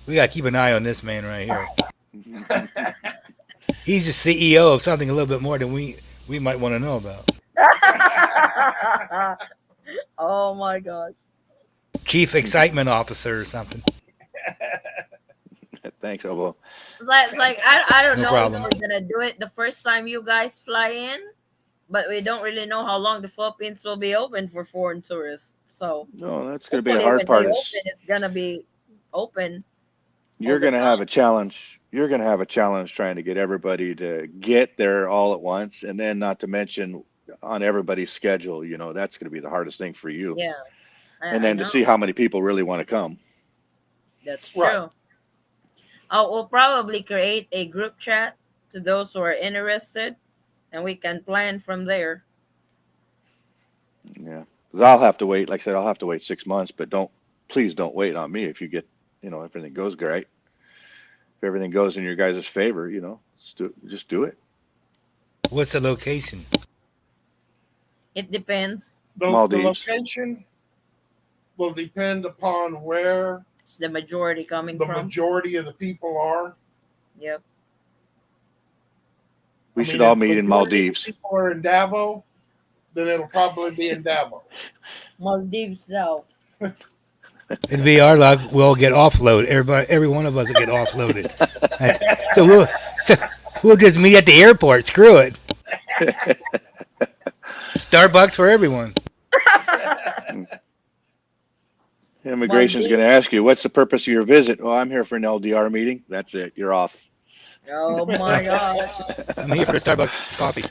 [SPEAKER 6] We gotta keep an eye on this man right here.
[SPEAKER 10] he should be.
[SPEAKER 6] He's the CEO of something a little bit more than we might want to know about.
[SPEAKER 1] Oh my God.
[SPEAKER 6] Chief Excitement Officer or something.
[SPEAKER 10] Thanks, Obo.
[SPEAKER 1] It's like I don't
[SPEAKER 6] No
[SPEAKER 1] know
[SPEAKER 6] problem.
[SPEAKER 1] if we're gonna do it the first time you guys fly in, but we don't really know how long the Philippines will be open for foreign tourists. So
[SPEAKER 10] No, that's going to be the
[SPEAKER 1] hopefully
[SPEAKER 10] hard
[SPEAKER 1] when they
[SPEAKER 10] part.
[SPEAKER 1] open,
[SPEAKER 10] Is
[SPEAKER 1] it's gonna be open all
[SPEAKER 10] you're
[SPEAKER 1] the
[SPEAKER 10] going to have
[SPEAKER 1] time.
[SPEAKER 10] a challenge. You're going to have a challenge trying to get everybody to get there all at once, and then not to mention on everybody's schedule. You know, that's going to be the hardest thing for you.
[SPEAKER 1] Yeah,
[SPEAKER 10] And
[SPEAKER 1] I
[SPEAKER 10] then to
[SPEAKER 1] know
[SPEAKER 10] see how many people really want to come.
[SPEAKER 1] that's
[SPEAKER 2] Right.
[SPEAKER 1] true. We'll probably create a group chat to those who are interested, and we can plan from there.
[SPEAKER 10] Yeah, because I'll have to wait. Like I said, I'll have to wait 6 months. But please don't wait on me if you get, everything goes great. If everything goes in your guys' favor, just do it.
[SPEAKER 6] What's the location?
[SPEAKER 1] It depends.
[SPEAKER 2] The
[SPEAKER 10] Maldives.
[SPEAKER 2] location will depend upon where
[SPEAKER 1] It's the majority coming
[SPEAKER 2] the
[SPEAKER 1] from.
[SPEAKER 2] majority of the people are.
[SPEAKER 1] Yep.
[SPEAKER 10] We
[SPEAKER 2] I
[SPEAKER 10] should
[SPEAKER 2] mean,
[SPEAKER 10] all
[SPEAKER 2] if the
[SPEAKER 10] meet in
[SPEAKER 2] majority of
[SPEAKER 10] Maldives.
[SPEAKER 2] the people are in Davao, then it'll probably be in Davao.
[SPEAKER 1] Maldives, though.
[SPEAKER 6] It'd be our luck. We'll get offloaded. Every one of us will get offloaded. So we'll just meet at the airport. Screw it. Starbucks for everyone.
[SPEAKER 10] Immigration's going to ask you, what's the purpose of your visit? Oh, I'm here for an LDR meeting. That's it. You're off.
[SPEAKER 1] Oh my God.
[SPEAKER 6] I'm here for a Starbucks coffee.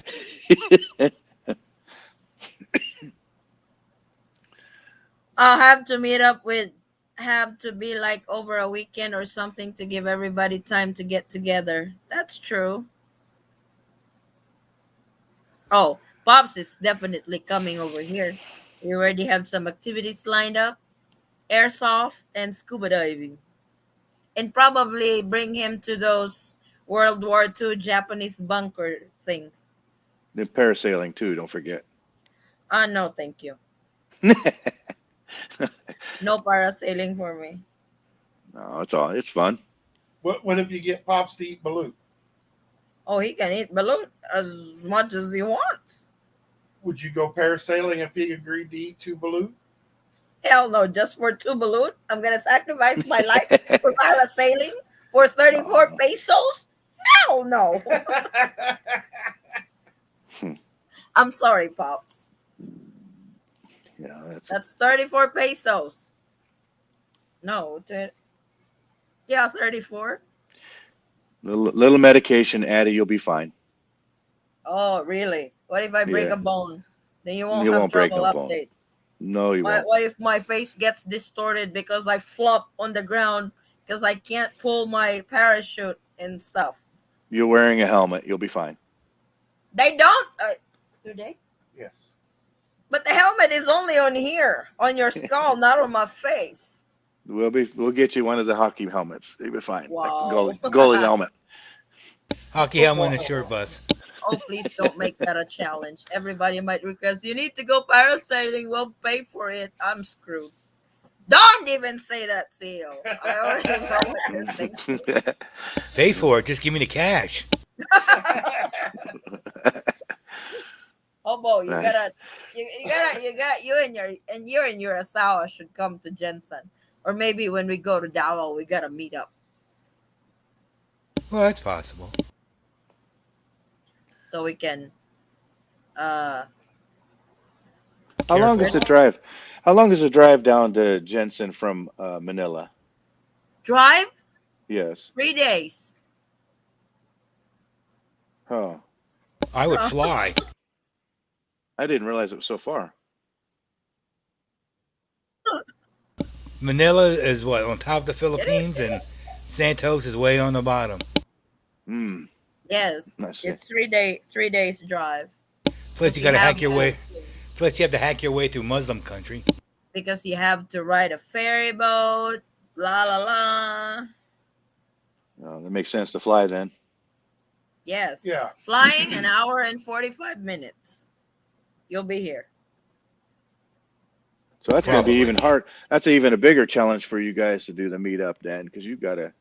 [SPEAKER 1] I'll have to meet up with, have to be like over a weekend or something to give everybody time to get together. That's true. Oh, Pops is definitely coming over here. We already have some activities lined up, airsoft and scuba diving. And probably bring him to those World War II Japanese bunker things.
[SPEAKER 10] Then parasailing too, don't forget.
[SPEAKER 1] No, thank you. No parasailing for me.
[SPEAKER 10] No, it's fun.
[SPEAKER 2] What if you get Pops to eat balut?
[SPEAKER 1] Oh, he can eat balloon as much as he wants.
[SPEAKER 2] Would you go parasailing if he agreed to eat 2 balut?
[SPEAKER 1] Hell no, just for 2 balloon. I'm gonna sacrifice my life for parasailing for 34 pesos? Hell no. I'm sorry, Pops.
[SPEAKER 10] Yeah,
[SPEAKER 1] That's 34 pesos. No, yeah, 34.
[SPEAKER 10] little medication, Addie, you'll be fine.
[SPEAKER 1] Oh, really? What if I break
[SPEAKER 10] Yeah.
[SPEAKER 1] a bone? Then you won't
[SPEAKER 10] You
[SPEAKER 1] have
[SPEAKER 10] won't break
[SPEAKER 1] trouble
[SPEAKER 10] no bone.
[SPEAKER 1] update.
[SPEAKER 10] No, you won't.
[SPEAKER 1] What if my face gets distorted because I flop on the ground because I can't pull my parachute and stuff?
[SPEAKER 10] You're wearing a helmet. You'll be fine.
[SPEAKER 1] They don't. Do they?
[SPEAKER 2] Yes.
[SPEAKER 1] But the helmet is only on here, on your skull, not on my face.
[SPEAKER 10] We'll get you one of the hockey helmets. You'll be fine.
[SPEAKER 1] Wow.
[SPEAKER 10] Like the goalie helmet.
[SPEAKER 6] Hockey helmet and a short bus.
[SPEAKER 1] Oh, please don't make that a challenge. Everybody might request, you need to go parasailing. We'll pay for it. I'm screwed. Don't even say that, CEO. I already know what you're thinking.
[SPEAKER 6] Pay for it. Just give me the cash.
[SPEAKER 1] Oh boy, you
[SPEAKER 10] Nice.
[SPEAKER 1] gotta, you and your Asawa should come to Jensen, or maybe when we go to Davao, we gotta meet up.
[SPEAKER 6] Well, that's possible.
[SPEAKER 1] So we can,
[SPEAKER 10] How long is the drive? How long is the drive down to Jensen from Manila?
[SPEAKER 1] drive
[SPEAKER 10] Yes.
[SPEAKER 1] 3 days.
[SPEAKER 10] Oh,
[SPEAKER 6] I would fly.
[SPEAKER 10] I didn't realize it was so far.
[SPEAKER 6] Manila is what, on top of the Philippines, and Santos is way on the bottom.
[SPEAKER 10] Hmm.
[SPEAKER 1] Yes,
[SPEAKER 10] I see.
[SPEAKER 1] it's 3 days drive.
[SPEAKER 6] Plus, you
[SPEAKER 1] You
[SPEAKER 6] got to
[SPEAKER 1] have
[SPEAKER 6] hack your
[SPEAKER 1] to-
[SPEAKER 6] way. Plus, you have to hack your way through Muslim country.
[SPEAKER 1] Because you have to ride a ferry boat, la la la.
[SPEAKER 10] That makes sense to fly then.
[SPEAKER 1] Yes.
[SPEAKER 2] Yeah.
[SPEAKER 1] Flying an hour and 45 minutes. You'll be here.
[SPEAKER 10] So that's going to be
[SPEAKER 6] Probably.
[SPEAKER 10] even hard. That's even a bigger challenge for you guys to do the meetup, Dan, because you got to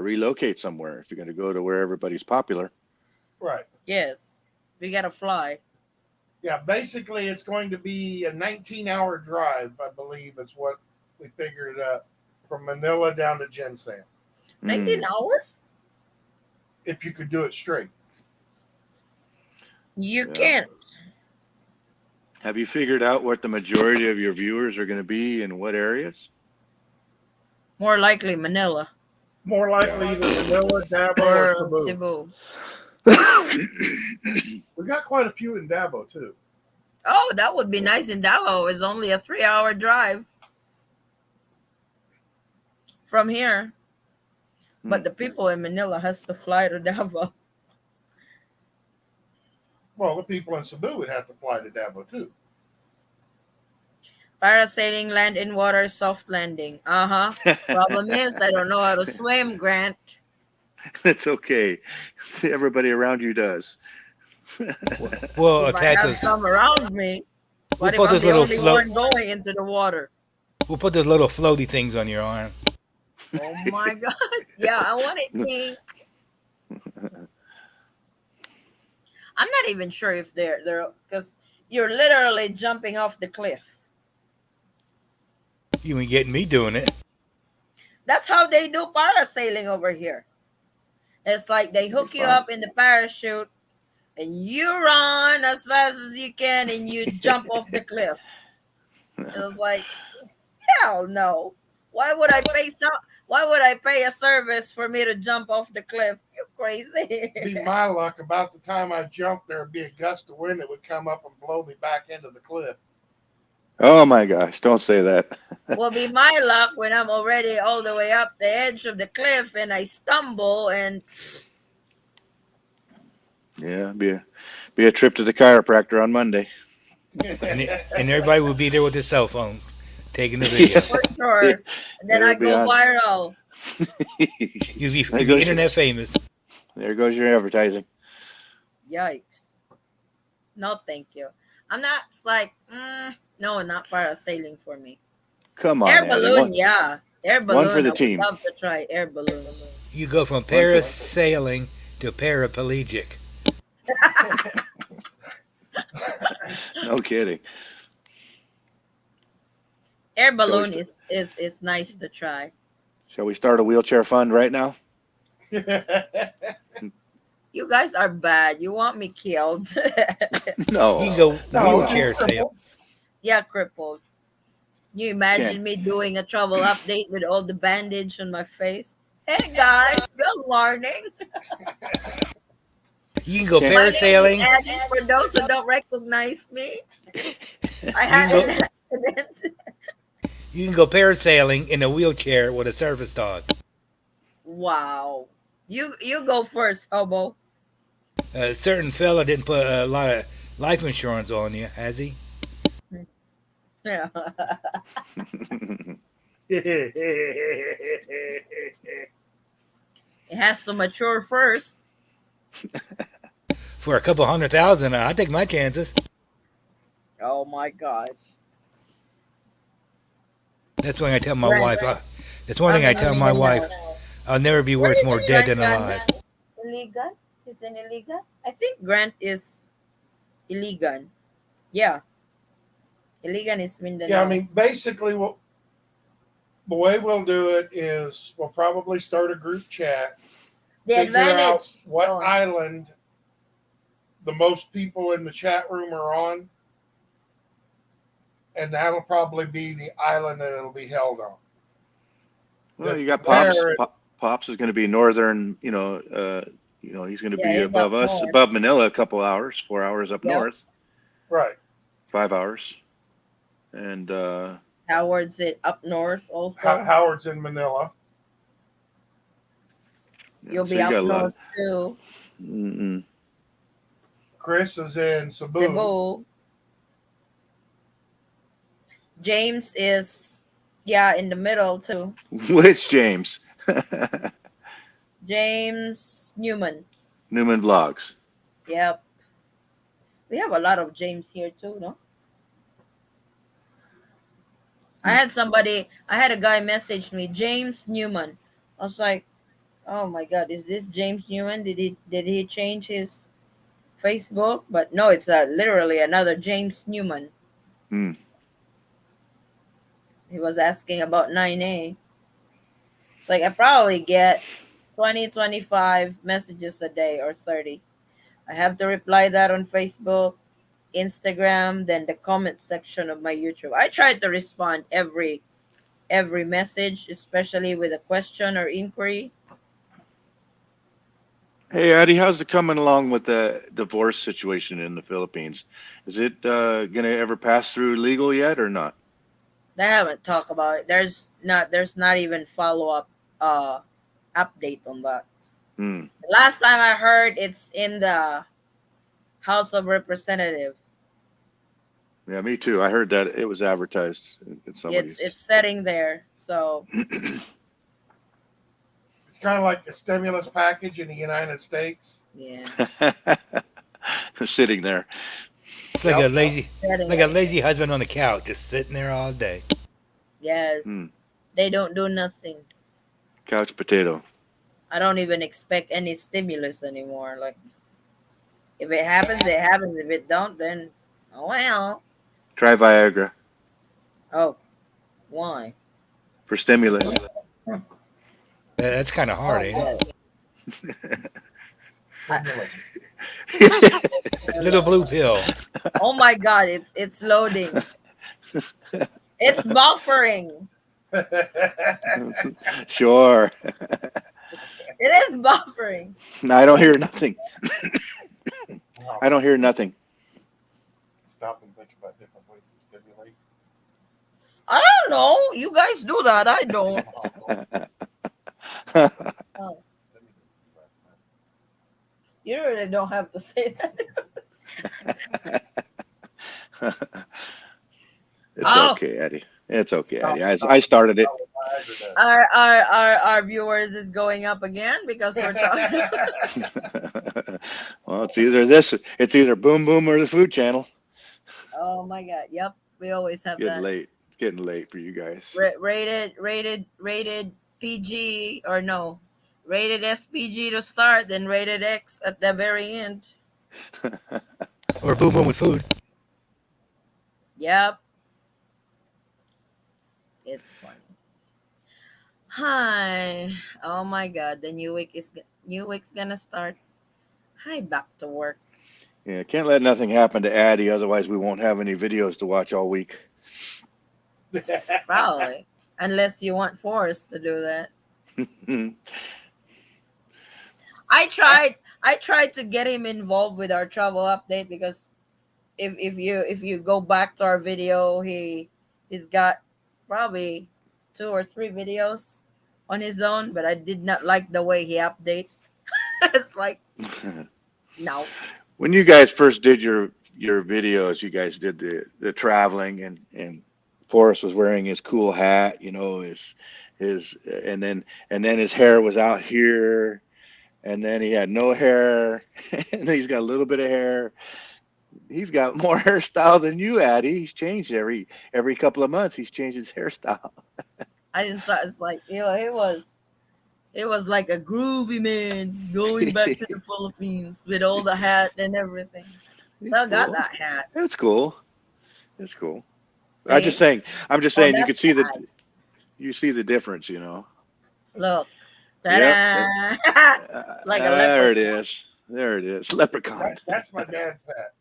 [SPEAKER 10] relocate somewhere if you're going to go to where everybody's popular.
[SPEAKER 2] Right.
[SPEAKER 1] Yes. We got to fly.
[SPEAKER 2] Yeah. Basically, it's going to be a 19-hour drive, I believe. It's what we figured out from Manila down to Ginseng.
[SPEAKER 1] 19 hours?
[SPEAKER 2] If you could do it straight.
[SPEAKER 1] You
[SPEAKER 10] Yeah.
[SPEAKER 1] can't.
[SPEAKER 10] Have you figured out what the majority of your viewers are going to be in what areas?
[SPEAKER 1] More likely Manila
[SPEAKER 2] More likely either Manila, Davao,
[SPEAKER 1] or
[SPEAKER 2] or Cebu.
[SPEAKER 1] Cebu.
[SPEAKER 2] We got quite a few in Davao too.
[SPEAKER 1] Oh, that would be nice in Davao. It's only a 3-hour drive from here. But the people in Manila has to fly to Davao.
[SPEAKER 2] Well, the people in Cebu would have to fly to Davao too.
[SPEAKER 1] Parasailing, land and water, soft landing. Problem is, I don't know how to swim, Grant.
[SPEAKER 10] That's okay. Everybody around you does.
[SPEAKER 6] We'll
[SPEAKER 1] If I
[SPEAKER 6] attach
[SPEAKER 1] have
[SPEAKER 6] those.
[SPEAKER 1] some around me, what
[SPEAKER 6] We'll
[SPEAKER 1] if
[SPEAKER 6] put
[SPEAKER 1] I'm
[SPEAKER 6] those
[SPEAKER 1] the
[SPEAKER 6] little
[SPEAKER 1] only
[SPEAKER 6] float.
[SPEAKER 1] one going into the water?
[SPEAKER 6] We'll put those little floaty things on your arm.
[SPEAKER 1] Oh my God. Yeah, I want it pink. I'm not even sure if they're because you're literally jumping off the cliff.
[SPEAKER 6] You ain't getting me doing it.
[SPEAKER 1] That's how they do parasailing over here. It's like they hook you
[SPEAKER 10] fine.
[SPEAKER 1] up in the parachute and you run as fast as you can and you jump off the cliff. It was like, hell no. Why would I pay a service for me to jump off the cliff? You crazy.
[SPEAKER 2] Be my luck, about the time I jumped, there would be a gust of wind that would come up and blow me back into the cliff.
[SPEAKER 10] Oh my gosh, don't say that.
[SPEAKER 1] Will be my luck when I'm already all the way up the edge of the cliff and I stumble and
[SPEAKER 10] Yeah, be a trip to the chiropractor on Monday.
[SPEAKER 6] And everybody will be there with their cell phone taking the video.
[SPEAKER 1] for sure. And then I
[SPEAKER 10] It'll be
[SPEAKER 1] go
[SPEAKER 10] on.
[SPEAKER 1] viral.
[SPEAKER 6] You'll be
[SPEAKER 10] There goes
[SPEAKER 6] internet famous.
[SPEAKER 10] There goes your advertising.
[SPEAKER 1] Yikes. No, thank you. I'm not, it's like, no, not parasailing for me.
[SPEAKER 10] Come on,
[SPEAKER 1] Air
[SPEAKER 10] Addie.
[SPEAKER 1] balloon, yeah. Air balloon.
[SPEAKER 10] for the
[SPEAKER 1] I would
[SPEAKER 10] team.
[SPEAKER 1] love to try air balloon.
[SPEAKER 6] You go from parasailing to paraplegic.
[SPEAKER 10] No kidding.
[SPEAKER 1] Air balloon is nice to try.
[SPEAKER 10] Shall we start a wheelchair fund right now?
[SPEAKER 1] You guys are bad. You want me killed.
[SPEAKER 10] No.
[SPEAKER 6] You can go
[SPEAKER 2] No,
[SPEAKER 6] wheelchair sail.
[SPEAKER 1] Yeah, crippled. You imagine me doing a travel update with all the bandage on my face? Hey guys, good morning.
[SPEAKER 6] You can go
[SPEAKER 1] My name is
[SPEAKER 6] parasailing.
[SPEAKER 1] Eddie, for those who don't recognize me. I had
[SPEAKER 6] You
[SPEAKER 1] an
[SPEAKER 6] can
[SPEAKER 1] accident.
[SPEAKER 6] You can go parasailing in a wheelchair with a service dog.
[SPEAKER 1] Wow. You go first, Hobo.
[SPEAKER 6] A certain fella didn't put a lot of life insurance on you, has he?
[SPEAKER 1] Yeah. It has to mature first.
[SPEAKER 6] For a couple $100,000, I take my chances.
[SPEAKER 1] Oh my gosh.
[SPEAKER 6] That's one thing I tell my
[SPEAKER 1] Right.
[SPEAKER 6] wife. That's one thing I tell my wife. I'll never be
[SPEAKER 1] Where
[SPEAKER 6] worth
[SPEAKER 1] is
[SPEAKER 6] more
[SPEAKER 1] he
[SPEAKER 6] dead
[SPEAKER 1] right
[SPEAKER 6] than
[SPEAKER 1] now?
[SPEAKER 6] alive.
[SPEAKER 1] Illegal? He's in illegal? I think Grant is illegal. Yeah. Illegal is Mindanao.
[SPEAKER 2] Yeah, I mean, basically, the way we'll do it is we'll probably start a group chat.
[SPEAKER 1] the
[SPEAKER 2] Figure out
[SPEAKER 1] advantage.
[SPEAKER 2] what
[SPEAKER 1] Oh.
[SPEAKER 2] island the most people in the chat room are on, and that'll probably be the island that it'll be held on.
[SPEAKER 10] Well, you got Pops.
[SPEAKER 2] There-
[SPEAKER 10] Pops is going to be northern. He's going to
[SPEAKER 1] Yeah,
[SPEAKER 10] be
[SPEAKER 1] he's
[SPEAKER 10] above
[SPEAKER 1] up
[SPEAKER 10] us,
[SPEAKER 1] north.
[SPEAKER 10] above Manila, a couple hours, 4 hours up
[SPEAKER 1] Yep.
[SPEAKER 10] north,
[SPEAKER 2] Right.
[SPEAKER 10] 5 hours, and
[SPEAKER 1] Howard's it up north also.
[SPEAKER 2] Howard's in Manila.
[SPEAKER 1] You'll
[SPEAKER 10] so
[SPEAKER 1] be
[SPEAKER 10] you
[SPEAKER 1] up
[SPEAKER 10] got a lot.
[SPEAKER 1] north too.
[SPEAKER 10] Mm-mm.
[SPEAKER 2] Chris is in Cebu.
[SPEAKER 1] Cebu. James is in the middle too.
[SPEAKER 10] Which James?
[SPEAKER 1] James Newman.
[SPEAKER 10] Newman Vlogs.
[SPEAKER 1] Yep. We have a lot of James here too, no? I had a guy message me, James Newman. I was like, oh my God, is this James Newman? Did he change his Facebook? But no, it's literally another James Newman.
[SPEAKER 10] Hmm.
[SPEAKER 1] He was asking about 9A. It's like I probably get 20, 25 messages a day or 30. I have to reply that on Facebook, Instagram, then the comment section of my YouTube. I try to respond every message, especially with a question or inquiry.
[SPEAKER 10] Hey, Addie, how's it coming along with the divorce situation in the Philippines? Is it going to ever pass through legal yet or not?
[SPEAKER 1] They haven't talked about it. There's not even follow up update on that.
[SPEAKER 10] Hmm.
[SPEAKER 1] The last time I heard, it's in the House of Representative.
[SPEAKER 10] Yeah, me too. I heard that it was advertised in
[SPEAKER 1] It's
[SPEAKER 10] somebody's.
[SPEAKER 1] sitting there. So
[SPEAKER 2] It's kind of like a stimulus package in the United States.
[SPEAKER 1] yeah,
[SPEAKER 10] Sitting there.
[SPEAKER 6] It's like a lazy,
[SPEAKER 1] sitting
[SPEAKER 6] like a
[SPEAKER 1] there.
[SPEAKER 6] lazy husband on the couch, just sitting there all day.
[SPEAKER 1] Yes,
[SPEAKER 10] Hmm.
[SPEAKER 1] they don't do nothing.
[SPEAKER 10] Couch potato.
[SPEAKER 1] I don't even expect any stimulus anymore. Like if it happens, it happens. If it don't, then oh well.
[SPEAKER 10] Try Viagra
[SPEAKER 1] Oh, why?
[SPEAKER 10] for stimulus.
[SPEAKER 6] That's kind of hard, ain't it? Little blue pill.
[SPEAKER 1] Oh my God, it's loading. It's buffering.
[SPEAKER 10] Sure.
[SPEAKER 1] It is buffering.
[SPEAKER 10] No, I don't hear nothing. I don't hear nothing.
[SPEAKER 2] Stop and think about different ways to stimulate.
[SPEAKER 1] I don't know. You guys do that. I don't. Oh, you really don't have to say that.
[SPEAKER 10] It's
[SPEAKER 1] Oh.
[SPEAKER 10] okay, Eddie. It's okay, Eddie. I started it.
[SPEAKER 1] Our viewers is going up again because we're talking.
[SPEAKER 10] Well, it's either Boom Boom or the Food Channel.
[SPEAKER 1] Oh my God. Yep. We always have
[SPEAKER 10] Getting
[SPEAKER 1] that.
[SPEAKER 10] late. Getting late for you guys.
[SPEAKER 1] Rated PG or no. Rated SPG to start, then rated X at the very end.
[SPEAKER 6] Or boom boom with food.
[SPEAKER 1] Yep. It's funny. Hi. Oh my God. The new week's gonna start. Hi, back to work.
[SPEAKER 10] Yeah, can't let nothing happen to Addie, otherwise we won't have any videos to watch all week.
[SPEAKER 1] Probably. Unless you want Forrest to do that. I tried to get him involved with our travel update because if you go back to our video, he's got probably 2 or 3 videos on his own, but I did not like the way he update. It's like no.
[SPEAKER 10] When you guys first did your videos, you guys did the traveling and Forrest was wearing his cool hat, you know, his and then his hair was out here, and then he had no hair, and then he's got a little bit of hair. He's got more hairstyle than you, Addie. He's changed every couple of months. He's changed his hairstyle.
[SPEAKER 1] I didn't. It's like it was like a groovy man going back to the Philippines with all the hat and everything. Still got
[SPEAKER 10] Cool.
[SPEAKER 1] that hat.
[SPEAKER 10] That's cool. That's cool.
[SPEAKER 1] See?
[SPEAKER 10] I'm just saying
[SPEAKER 1] Oh,
[SPEAKER 10] you could
[SPEAKER 1] that's
[SPEAKER 10] see
[SPEAKER 1] nice.
[SPEAKER 10] you see the difference, you know.
[SPEAKER 1] Look.
[SPEAKER 10] Yep.
[SPEAKER 1] Ta-da! Like a
[SPEAKER 10] There it
[SPEAKER 1] leopard.
[SPEAKER 10] is. There it is. Leprechaun.
[SPEAKER 2] That's my dad's hat.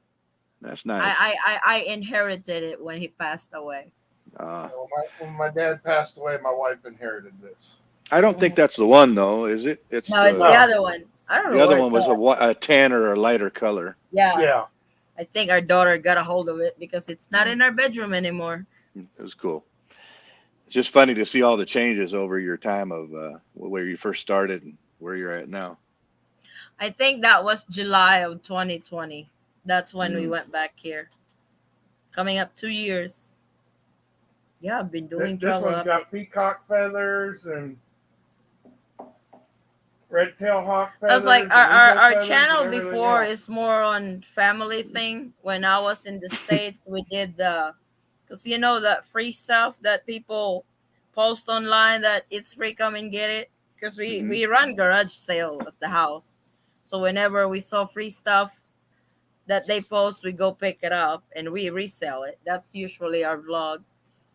[SPEAKER 10] That's nice.
[SPEAKER 1] I inherited it when he passed away.
[SPEAKER 2] When my dad passed away, my wife inherited this.
[SPEAKER 10] I don't think that's the one though, is it? It's
[SPEAKER 1] No, it's the other one. I don't know.
[SPEAKER 10] the other
[SPEAKER 1] where
[SPEAKER 10] one
[SPEAKER 1] it's
[SPEAKER 10] was
[SPEAKER 1] at.
[SPEAKER 10] a tanner or lighter color.
[SPEAKER 1] Yeah.
[SPEAKER 2] Yeah.
[SPEAKER 1] I think our daughter got a hold of it because it's not in our bedroom anymore.
[SPEAKER 10] It was cool. It's just funny to see all the changes over your time of where you first started and where you're at now.
[SPEAKER 1] I think that was July of 2020. That's when we went back here. Coming up 2 years. Yeah, I've been doing
[SPEAKER 2] This
[SPEAKER 1] travel
[SPEAKER 2] one's got peacock feathers and red tail hawk
[SPEAKER 1] I was
[SPEAKER 2] feathers
[SPEAKER 1] like,
[SPEAKER 2] and
[SPEAKER 1] our
[SPEAKER 2] eagle
[SPEAKER 1] our
[SPEAKER 2] feathers
[SPEAKER 1] channel
[SPEAKER 2] and everything
[SPEAKER 1] before
[SPEAKER 2] else.
[SPEAKER 1] is more on family thing. When I was in the States, we did because you know that free stuff that people post online that it's free, come and get it. Because
[SPEAKER 10] Hmm.
[SPEAKER 1] we run garage sale at the house, so whenever we saw free stuff that they post, we go pick it up and we resell it. That's usually our vlog.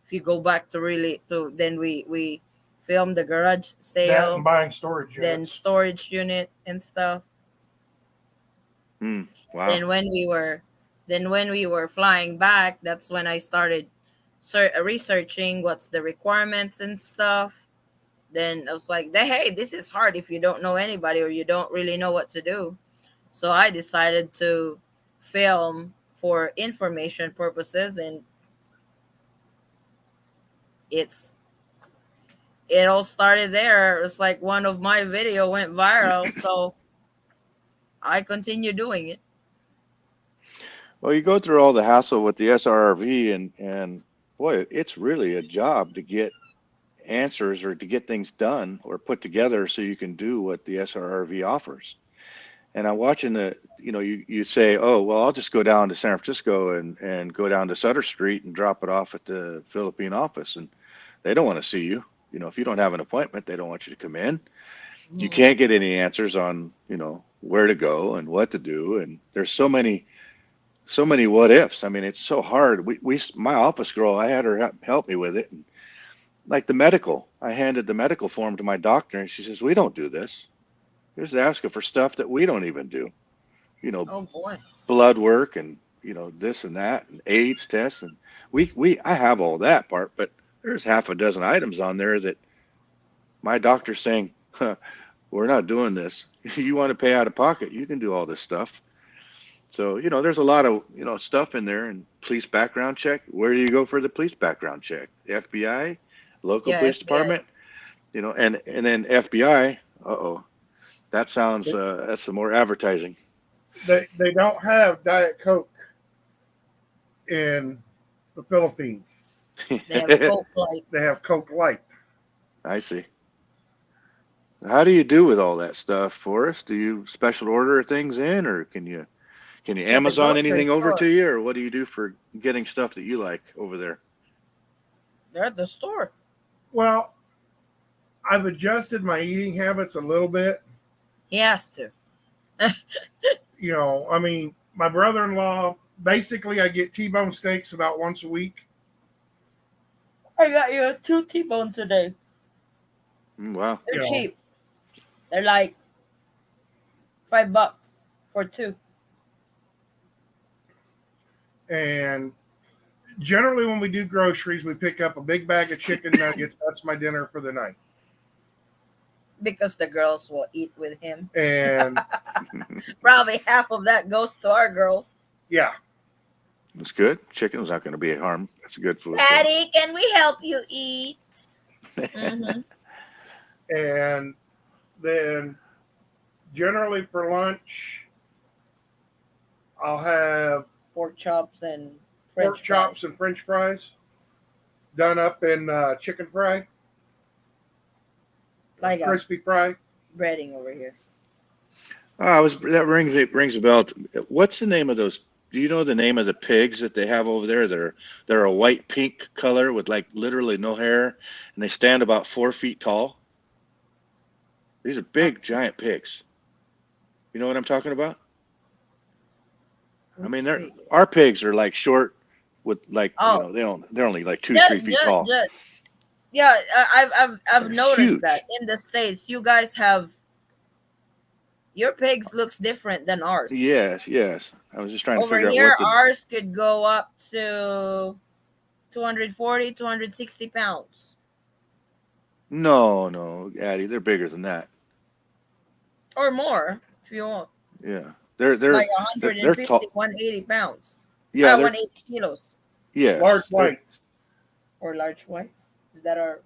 [SPEAKER 1] If you go back to really to then we film the garage
[SPEAKER 2] That and
[SPEAKER 1] sale,
[SPEAKER 2] buying storage
[SPEAKER 1] then
[SPEAKER 2] units.
[SPEAKER 1] storage unit and stuff.
[SPEAKER 10] Wow.
[SPEAKER 1] Then when we were flying back, that's when I started researching what's the requirements and stuff. Then I was like, hey, this is hard if you don't know anybody or you don't really know what to do. So I decided to film for information purposes, and it's it all started there. It's like one of my video went viral, so I continue doing it.
[SPEAKER 10] Well, you go through all the hassle with the SRRV, and boy, it's really a job to get answers or to get things done or put together so you can do what the SRRV offers. And I'm watching you say, oh, well, I'll just go down to San Francisco and go down to Sutter Street and drop it off at the Philippine office. And they don't want to see you. If you don't have an appointment, they don't want you to come in. You
[SPEAKER 1] Mhm.
[SPEAKER 10] can't get any answers on, where to go and what to do. And there's so many what ifs. I mean, it's so hard. My office girl, I had her help me with it. And like the medical, I handed the medical form to my doctor and she says, we don't do this. Here's asking for stuff that we don't even do. You know,
[SPEAKER 1] Oh boy.
[SPEAKER 10] blood work and, this and that and AIDS tests. And I have all that part, but there's half a dozen items on there that my doctor's saying, huh, we're not doing this. You want to pay out of pocket, you can do all this stuff. So, there's a lot of, stuff in there. And police background check. Where do you go for the police background check? The FBI, local
[SPEAKER 1] Yeah,
[SPEAKER 10] police
[SPEAKER 1] FBI.
[SPEAKER 10] department, and then FBI. Uh-oh. That sounds, that's some more advertising.
[SPEAKER 2] They don't have Diet Coke in the Philippines.
[SPEAKER 1] They have Coke lights.
[SPEAKER 2] They have Coke Light.
[SPEAKER 10] I see. How do you do with all that stuff, Forrest? Do you special order things in, or can you
[SPEAKER 1] For the
[SPEAKER 10] Amazon
[SPEAKER 1] grocery
[SPEAKER 10] anything over
[SPEAKER 1] store.
[SPEAKER 10] to you, or what do you do for getting stuff that you like over there?
[SPEAKER 1] They're at the store.
[SPEAKER 2] Well, I've adjusted my eating habits a little bit.
[SPEAKER 1] He has to.
[SPEAKER 2] I mean, my brother-in-law, basically I get T-bone steaks about once a week.
[SPEAKER 1] I got you a 2 T-bone today.
[SPEAKER 10] Wow.
[SPEAKER 1] They're cheap. They're like $5 for 2.
[SPEAKER 2] And generally when we do groceries, we pick up a big bag of chicken nuggets. That's my dinner for the night.
[SPEAKER 1] Because the girls will eat with him.
[SPEAKER 2] And
[SPEAKER 1] probably half of that goes to our girls.
[SPEAKER 2] Yeah.
[SPEAKER 10] That's good. Chicken's not going to be a harm. That's a good food.
[SPEAKER 1] Daddy, can we help you eat? Mm-hmm.
[SPEAKER 2] And then generally for lunch, I'll have
[SPEAKER 1] pork chops and
[SPEAKER 2] French fries done up in chicken fry.
[SPEAKER 1] Like
[SPEAKER 2] crispy fry.
[SPEAKER 1] Breading over here.
[SPEAKER 10] That rings a bell. What's the name of those? Do you know the name of the pigs that they have over there? They're a white pink color with like literally no hair, and they stand about 4 feet tall. These are big, giant pigs. You know what I'm talking about? I mean, our pigs are like short, with like they're only like 2-3 feet tall.
[SPEAKER 1] Yeah, I've noticed
[SPEAKER 10] huge.
[SPEAKER 1] that in the States, you guys have your pigs looks different than ours.
[SPEAKER 10] Yes. I was just trying to figure out
[SPEAKER 1] here,
[SPEAKER 10] what
[SPEAKER 1] ours could go up to 240, 260 pounds.
[SPEAKER 10] No, Addie, they're bigger than that.
[SPEAKER 1] Or more, if you want.
[SPEAKER 10] Yeah. They're
[SPEAKER 1] like 150,
[SPEAKER 10] tall.
[SPEAKER 1] 180 pounds.
[SPEAKER 10] Yeah,
[SPEAKER 1] 180 kilos.
[SPEAKER 10] Yeah.
[SPEAKER 2] Large whites.
[SPEAKER 1] Or large whites that are.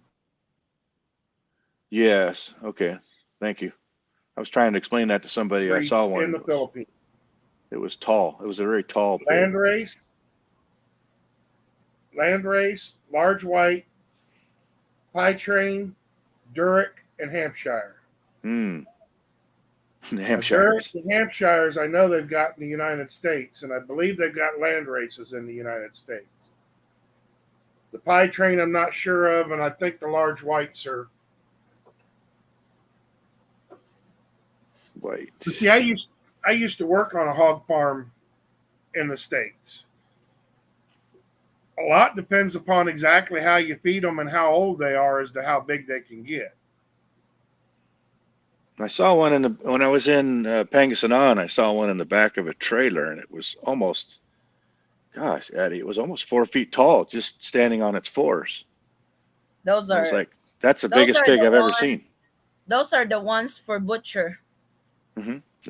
[SPEAKER 10] Yes. Okay. Thank you. I was trying to explain that to somebody. I saw one
[SPEAKER 2] in the Philippines.
[SPEAKER 10] It was tall. It was a very tall pig.
[SPEAKER 2] Landrace, large white, pie train, Durick, and Hampshire.
[SPEAKER 10] The
[SPEAKER 2] Hampshires.
[SPEAKER 10] Hampshires.
[SPEAKER 2] The Hampshires, I know they've got in the United States, and I believe they've got land races in the United States. The pie train, I'm not sure of, and I think the large whites are.
[SPEAKER 10] White.
[SPEAKER 2] But see, I used to work on a hog farm in the States. A lot depends upon exactly how you feed them and how old they are as to how big they can get.
[SPEAKER 10] I saw one when I was in Pangasinan. I saw one in the back of a trailer, and it was almost, gosh, Eddie, it was almost 4 feet tall, just standing on its fours.
[SPEAKER 1] Those
[SPEAKER 10] I was
[SPEAKER 1] are
[SPEAKER 10] like, that's the
[SPEAKER 1] those
[SPEAKER 10] biggest
[SPEAKER 1] are
[SPEAKER 10] pig
[SPEAKER 1] the
[SPEAKER 10] I've ever
[SPEAKER 1] ones.
[SPEAKER 10] seen.
[SPEAKER 1] Those are the ones for butcher.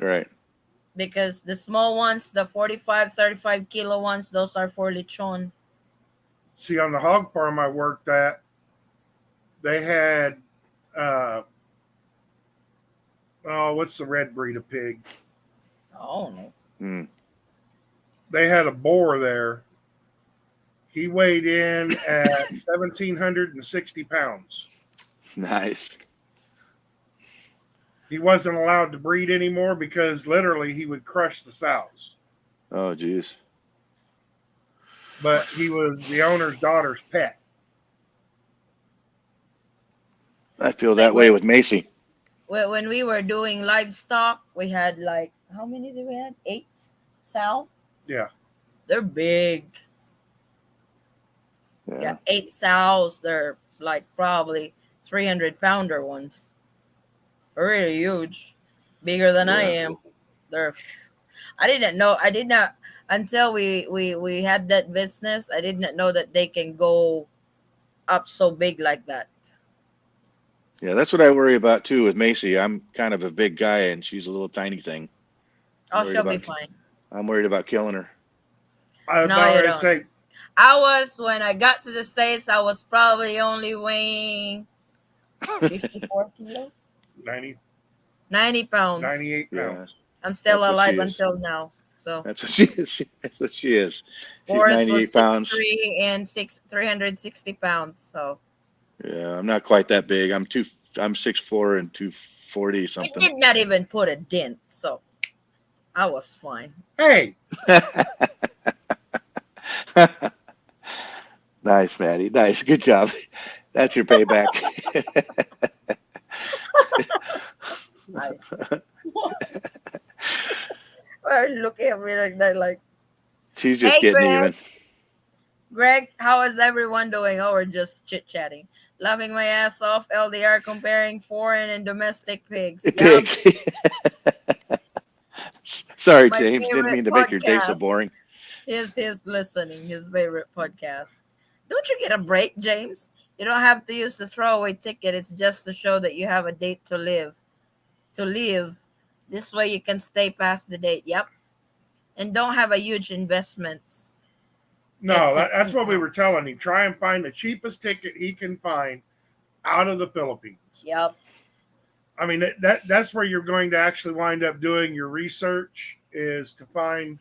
[SPEAKER 10] Right.
[SPEAKER 1] Because the small ones, the 45, 35 kilo ones, those are for lechon.
[SPEAKER 2] See, on the hog farm I worked at, they had, what's the red breed of pig?
[SPEAKER 1] Oh no.
[SPEAKER 2] They had a boar there. He weighed in at 1,760 pounds.
[SPEAKER 10] Nice.
[SPEAKER 2] He wasn't allowed to breed anymore because literally he would crush the sows.
[SPEAKER 10] Oh, geez.
[SPEAKER 2] But he was the owner's daughter's pet.
[SPEAKER 10] I feel
[SPEAKER 1] See,
[SPEAKER 10] that way with Macy.
[SPEAKER 1] when we were doing livestock, we had like, how many did we have? 8 sow.
[SPEAKER 2] Yeah.
[SPEAKER 1] They're big. Yeah, 8 sows. They're like probably 300-pounder ones. They're really huge, bigger than I am. They're. I didn't know. I did not until we had that business. I did not know that they can go up so big like that.
[SPEAKER 10] Yeah, that's what I worry about too with Macy. I'm kind of a big guy, and she's a little tiny thing.
[SPEAKER 1] Oh, she'll be fine.
[SPEAKER 10] I'm worried about killing her.
[SPEAKER 1] No, you don't. I was, when I got to the States, I was probably only weighing 54 kilos. 90 pounds.
[SPEAKER 2] 98 pounds.
[SPEAKER 1] I'm still alive until now. So
[SPEAKER 10] that's what she is. That's what she is. She's
[SPEAKER 1] Forrest
[SPEAKER 10] 98
[SPEAKER 1] was
[SPEAKER 10] pounds.
[SPEAKER 1] 6'3" and 360 pounds. So
[SPEAKER 10] yeah, I'm not quite that big. I'm 6'4" and 240 something.
[SPEAKER 1] it did not even put a dent. So I was fine.
[SPEAKER 2] Hey.
[SPEAKER 10] Nice, Maddie. Nice. Good job. That's your payback.
[SPEAKER 1] Looking at me like that, like
[SPEAKER 10] she's just getting
[SPEAKER 1] Greg.
[SPEAKER 10] even.
[SPEAKER 1] Greg, how is everyone doing? Oh, we're just chit-chatting. Laughing my ass off, LDR comparing foreign and domestic pigs.
[SPEAKER 10] Pigs. Sorry,
[SPEAKER 1] My
[SPEAKER 10] James. Didn't mean to make your day so
[SPEAKER 1] podcast.
[SPEAKER 10] boring.
[SPEAKER 1] His listening, his favorite podcast. Don't you get a break, James? You don't have to use the throwaway ticket. It's just to show that you have a date to live. This way you can stay past the date. Yep. And don't have a huge investments.
[SPEAKER 2] No, that's what we were telling him. Try and find the cheapest ticket he can find out of the Philippines.
[SPEAKER 1] Yep.
[SPEAKER 2] I mean, that's where you're going to actually wind up doing your research, is to find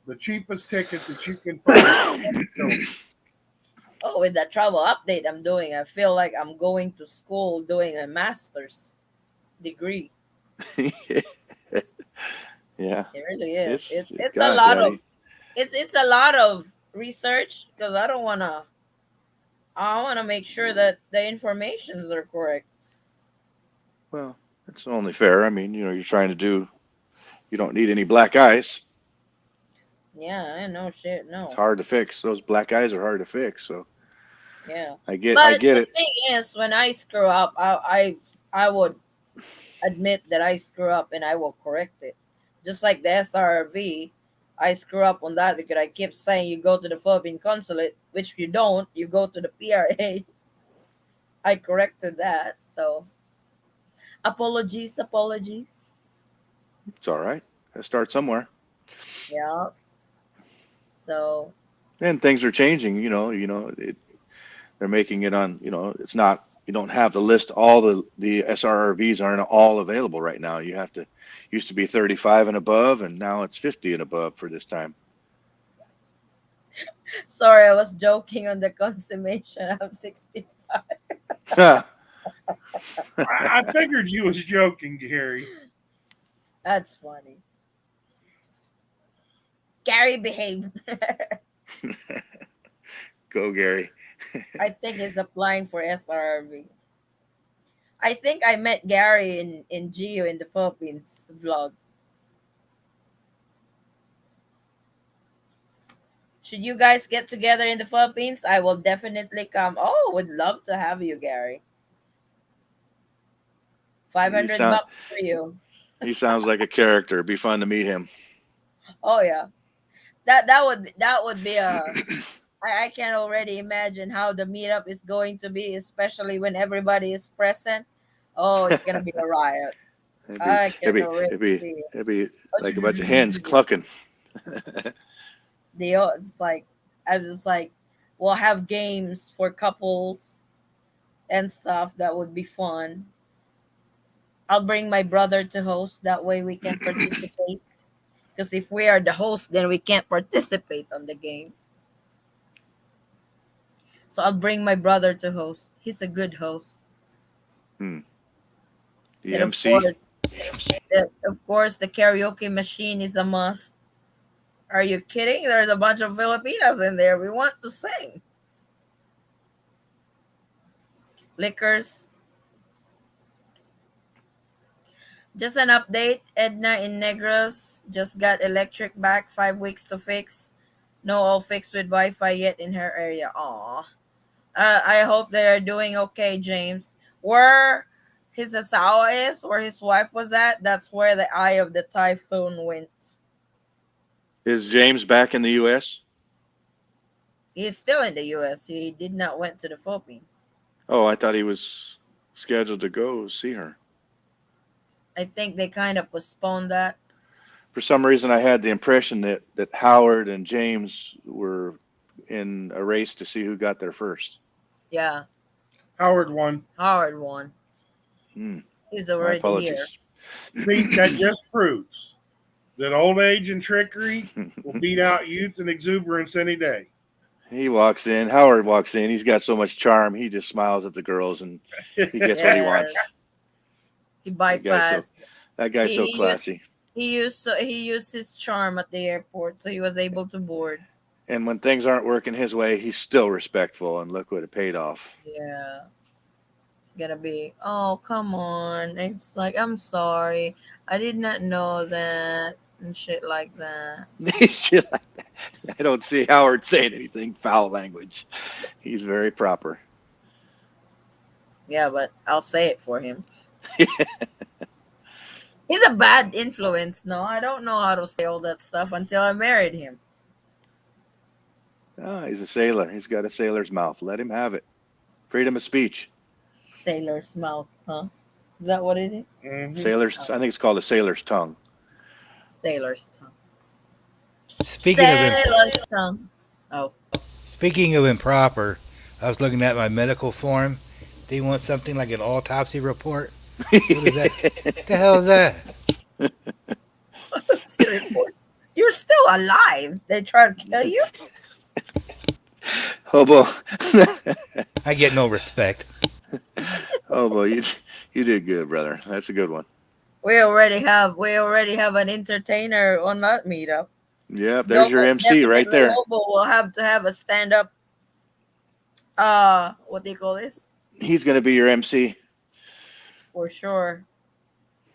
[SPEAKER 2] the cheapest ticket that you can find.
[SPEAKER 1] Oh, with that travel update I'm doing, I feel like I'm going to school doing a master's degree.
[SPEAKER 10] Yeah.
[SPEAKER 1] It really is. It's
[SPEAKER 10] gosh,
[SPEAKER 1] a lot
[SPEAKER 10] Eddie.
[SPEAKER 1] of it's a lot of research because I want to make sure that the informations are correct.
[SPEAKER 10] Well, it's only fair. I mean, you're trying to do. You don't need any black eyes.
[SPEAKER 1] Yeah, I know shit. No.
[SPEAKER 10] It's hard to fix. Those black eyes are hard to fix. So
[SPEAKER 1] Yeah.
[SPEAKER 10] I get
[SPEAKER 1] the
[SPEAKER 10] it.
[SPEAKER 1] thing is, when I screw up, I would admit that I screw up and I will correct it. Just like the SRV, I screw up on that because I kept saying you go to the Philippine Consulate, which you don't. You go to the PRA. I corrected that. So apologies.
[SPEAKER 10] It's all right. Gotta start somewhere.
[SPEAKER 1] Yeah. So.
[SPEAKER 10] And things are changing. They're making it on. It's not. You don't have the list. All the SRRVs aren't all available right now. You have to. Used to be 35 and above, and now it's 50 and above for this time.
[SPEAKER 1] Sorry, I was joking on the consummation. I'm 65.
[SPEAKER 2] I figured you was joking, Gary.
[SPEAKER 1] That's funny. Gary behave.
[SPEAKER 10] Go, Gary.
[SPEAKER 1] I think he's applying for SRV. I think I met Gary in Geo in the Philippines vlog. Should you guys get together in the Philippines? I will definitely come. Oh, would love to have you, Gary. Five
[SPEAKER 10] He
[SPEAKER 1] hundred
[SPEAKER 10] sound
[SPEAKER 1] bucks for you.
[SPEAKER 10] he sounds like a character. It'd be fun to meet him.
[SPEAKER 1] Oh yeah. That would be a I can already imagine how the meetup is going to be, especially when everybody is present. Oh, it's gonna be a riot.
[SPEAKER 10] it'd be
[SPEAKER 1] I can
[SPEAKER 10] it'd be
[SPEAKER 1] already
[SPEAKER 10] it'd be
[SPEAKER 1] see
[SPEAKER 10] it'd be like a bunch of hens
[SPEAKER 1] it.
[SPEAKER 10] clucking.
[SPEAKER 1] It's like I was like, we'll have games for couples and stuff. That would be fun. I'll bring my brother to host. That way we can participate. Because if we are the host, then we can't participate on the game. So I'll bring my brother to host. He's a good host.
[SPEAKER 10] Hmm. The
[SPEAKER 1] And of
[SPEAKER 10] MC.
[SPEAKER 1] course, the karaoke machine is a must. Are you kidding? There's a bunch of Filipinas in there. We want to sing. Liquors. Just an update. Edna in Negros just got electric back. 5 weeks to fix. No all fixed with Wi-Fi yet in her area. Aw. I hope they are doing okay, James. Where his asawa is, where his wife was at, that's where the eye of the typhoon went.
[SPEAKER 10] Is James back in the U.S.?
[SPEAKER 1] He's still in the U.S. He did not went to the Philippines.
[SPEAKER 10] Oh, I thought he was scheduled to go see her.
[SPEAKER 1] I think they kind of postponed that.
[SPEAKER 10] For some reason, I had the impression that Howard and James were in a race to see who got there first.
[SPEAKER 1] Yeah,
[SPEAKER 2] Howard won.
[SPEAKER 1] Howard won.
[SPEAKER 10] Hmm.
[SPEAKER 1] He's
[SPEAKER 10] My
[SPEAKER 1] already here.
[SPEAKER 10] apologies.
[SPEAKER 2] See, that just proves that old age and trickery will beat out youth and exuberance any day.
[SPEAKER 10] He walks in. Howard walks in. He's got so much charm. He just smiles at the girls and he gets what he wants.
[SPEAKER 1] Yes. He
[SPEAKER 10] That guy's so
[SPEAKER 1] bypassed.
[SPEAKER 10] that guy's
[SPEAKER 1] He,
[SPEAKER 10] so
[SPEAKER 1] he used
[SPEAKER 10] classy.
[SPEAKER 1] he used his charm at the airport, so he was able to board.
[SPEAKER 10] And when things aren't working his way, he's still respectful. And look what it paid off.
[SPEAKER 1] Yeah. It's gonna be, oh, come on. It's like, I'm sorry. I did not know that. And shit like that.
[SPEAKER 10] Shit like that. I don't see Howard saying anything foul language. He's very proper.
[SPEAKER 1] Yeah, but I'll say it for him. He's a bad influence. No, I don't know how to say all that stuff until I married him.
[SPEAKER 10] Oh, he's a sailor. He's got a sailor's mouth. Let him have it. Freedom of speech.
[SPEAKER 1] Sailor's mouth, huh? Is that what it is?
[SPEAKER 2] Mhm.
[SPEAKER 10] Sailor's. I think it's called a sailor's tongue.
[SPEAKER 1] Sailor's tongue.
[SPEAKER 6] Speaking of
[SPEAKER 1] Sailor's tongue. Oh.
[SPEAKER 6] speaking of improper, I was looking at my medical form. They want something like an autopsy report. What is that? What the hell is that?
[SPEAKER 1] You're still alive. They try to kill you?
[SPEAKER 10] Hobo.
[SPEAKER 6] I get no respect.
[SPEAKER 10] Hobo, you did good, brother. That's a good one.
[SPEAKER 1] We already have an entertainer on that meetup.
[SPEAKER 10] Yeah, there's your MC right
[SPEAKER 1] Definitely
[SPEAKER 10] there.
[SPEAKER 1] Hobo will have to have a stand up what do you call this?
[SPEAKER 10] He's going to be your MC.
[SPEAKER 1] For sure.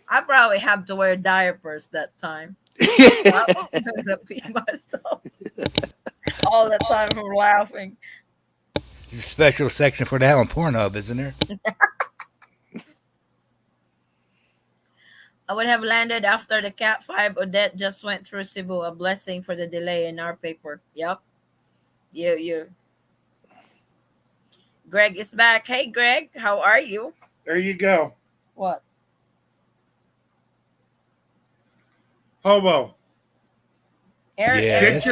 [SPEAKER 1] I probably have to wear diapers that time. I'm gonna pee myself all the time from laughing.
[SPEAKER 6] There's a special section for that on Pornhub, isn't there?
[SPEAKER 1] I would have landed after the Cat 5. Odette just went through Cebu. A blessing for the delay in our paper. Yep. You. Greg is back. Hey, Greg. How are you?
[SPEAKER 2] There you go.
[SPEAKER 1] What?
[SPEAKER 2] Hobo,
[SPEAKER 6] Yes.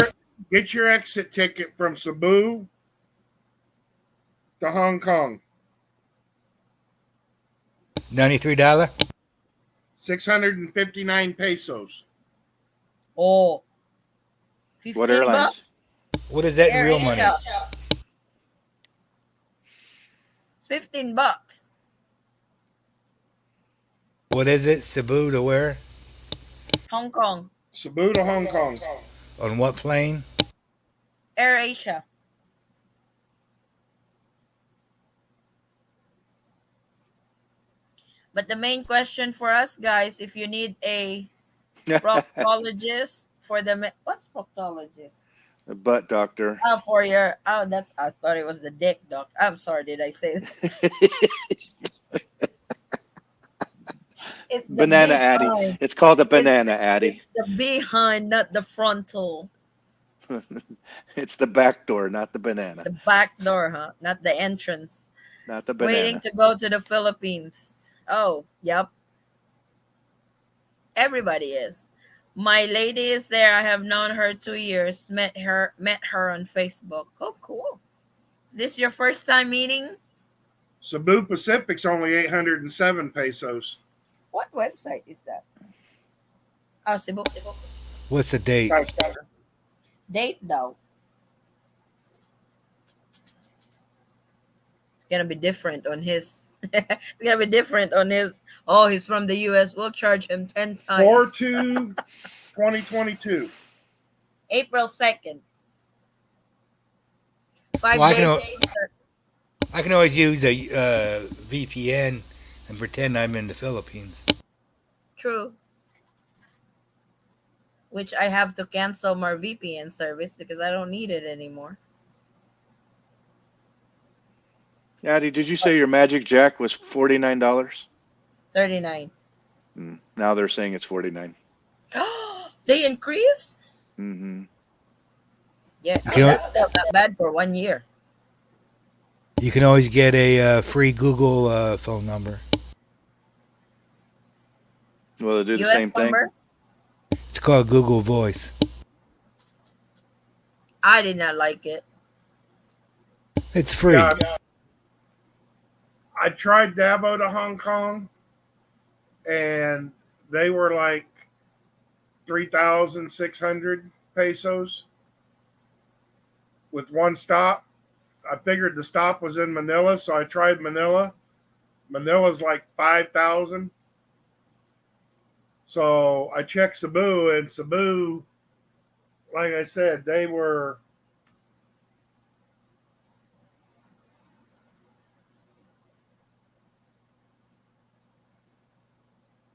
[SPEAKER 2] get your exit ticket from Cebu to Hong Kong.
[SPEAKER 6] $93?
[SPEAKER 2] 659 pesos.
[SPEAKER 1] Oh. 15
[SPEAKER 10] What airlines?
[SPEAKER 1] bucks?
[SPEAKER 6] What is that in
[SPEAKER 1] Air
[SPEAKER 6] real money?
[SPEAKER 1] Asia. It's 15 bucks.
[SPEAKER 6] What is it? Cebu to where?
[SPEAKER 1] Hong Kong.
[SPEAKER 2] Cebu to Hong Kong.
[SPEAKER 6] On what plane?
[SPEAKER 1] Air Asia. But the main question for us guys, if you need a proctologist for what's proctologist?
[SPEAKER 10] A butt doctor.
[SPEAKER 1] Oh, for your that's I thought it was the dick doc. I'm sorry, did I say that? It's the
[SPEAKER 10] Banana Addy.
[SPEAKER 1] behind.
[SPEAKER 10] It's called the Banana Addy.
[SPEAKER 1] It's the behind, not the frontal.
[SPEAKER 10] It's the back door, not the banana.
[SPEAKER 1] The back door, huh? Not the entrance.
[SPEAKER 10] Not the banana.
[SPEAKER 1] Waiting to go to the Philippines. Oh, yep. Everybody is. My lady is there. I have known her 2 years. Met her on Facebook. Oh, cool. Is this your first time meeting?
[SPEAKER 2] Cebu Pacific's only 807 pesos.
[SPEAKER 1] What website is that? Oh, Cebu.
[SPEAKER 6] What's the date?
[SPEAKER 1] Date though. It's gonna be different on his. It's gonna be different on his. Oh, he's from the US. We'll charge him 10 times.
[SPEAKER 2] 4/2/2022.
[SPEAKER 1] April 2nd. 5
[SPEAKER 6] Well,
[SPEAKER 1] days.
[SPEAKER 6] I can always use a VPN and pretend I'm in the Philippines.
[SPEAKER 1] True. Which I have to cancel my VPN service because I don't need it anymore.
[SPEAKER 10] Addy, did you say your Magic Jack was $49?
[SPEAKER 1] 39.
[SPEAKER 10] Now they're saying it's $49.
[SPEAKER 1] They increase?
[SPEAKER 10] Mm-hmm.
[SPEAKER 1] Yeah,
[SPEAKER 6] Okay.
[SPEAKER 1] that's still not bad for 1 year.
[SPEAKER 6] You can always get a free Google phone number.
[SPEAKER 10] Will it do the
[SPEAKER 1] US
[SPEAKER 10] same
[SPEAKER 1] number?
[SPEAKER 10] thing?
[SPEAKER 6] It's called Google Voice.
[SPEAKER 1] I did not like it.
[SPEAKER 6] It's free.
[SPEAKER 2] Yeah, I tried Dabo to Hong Kong, and they were like 3,600 pesos with one stop. I figured the stop was in Manila, so I tried Manila. Manila's like 5,000. So I checked Cebu, and Cebu, like I said, they were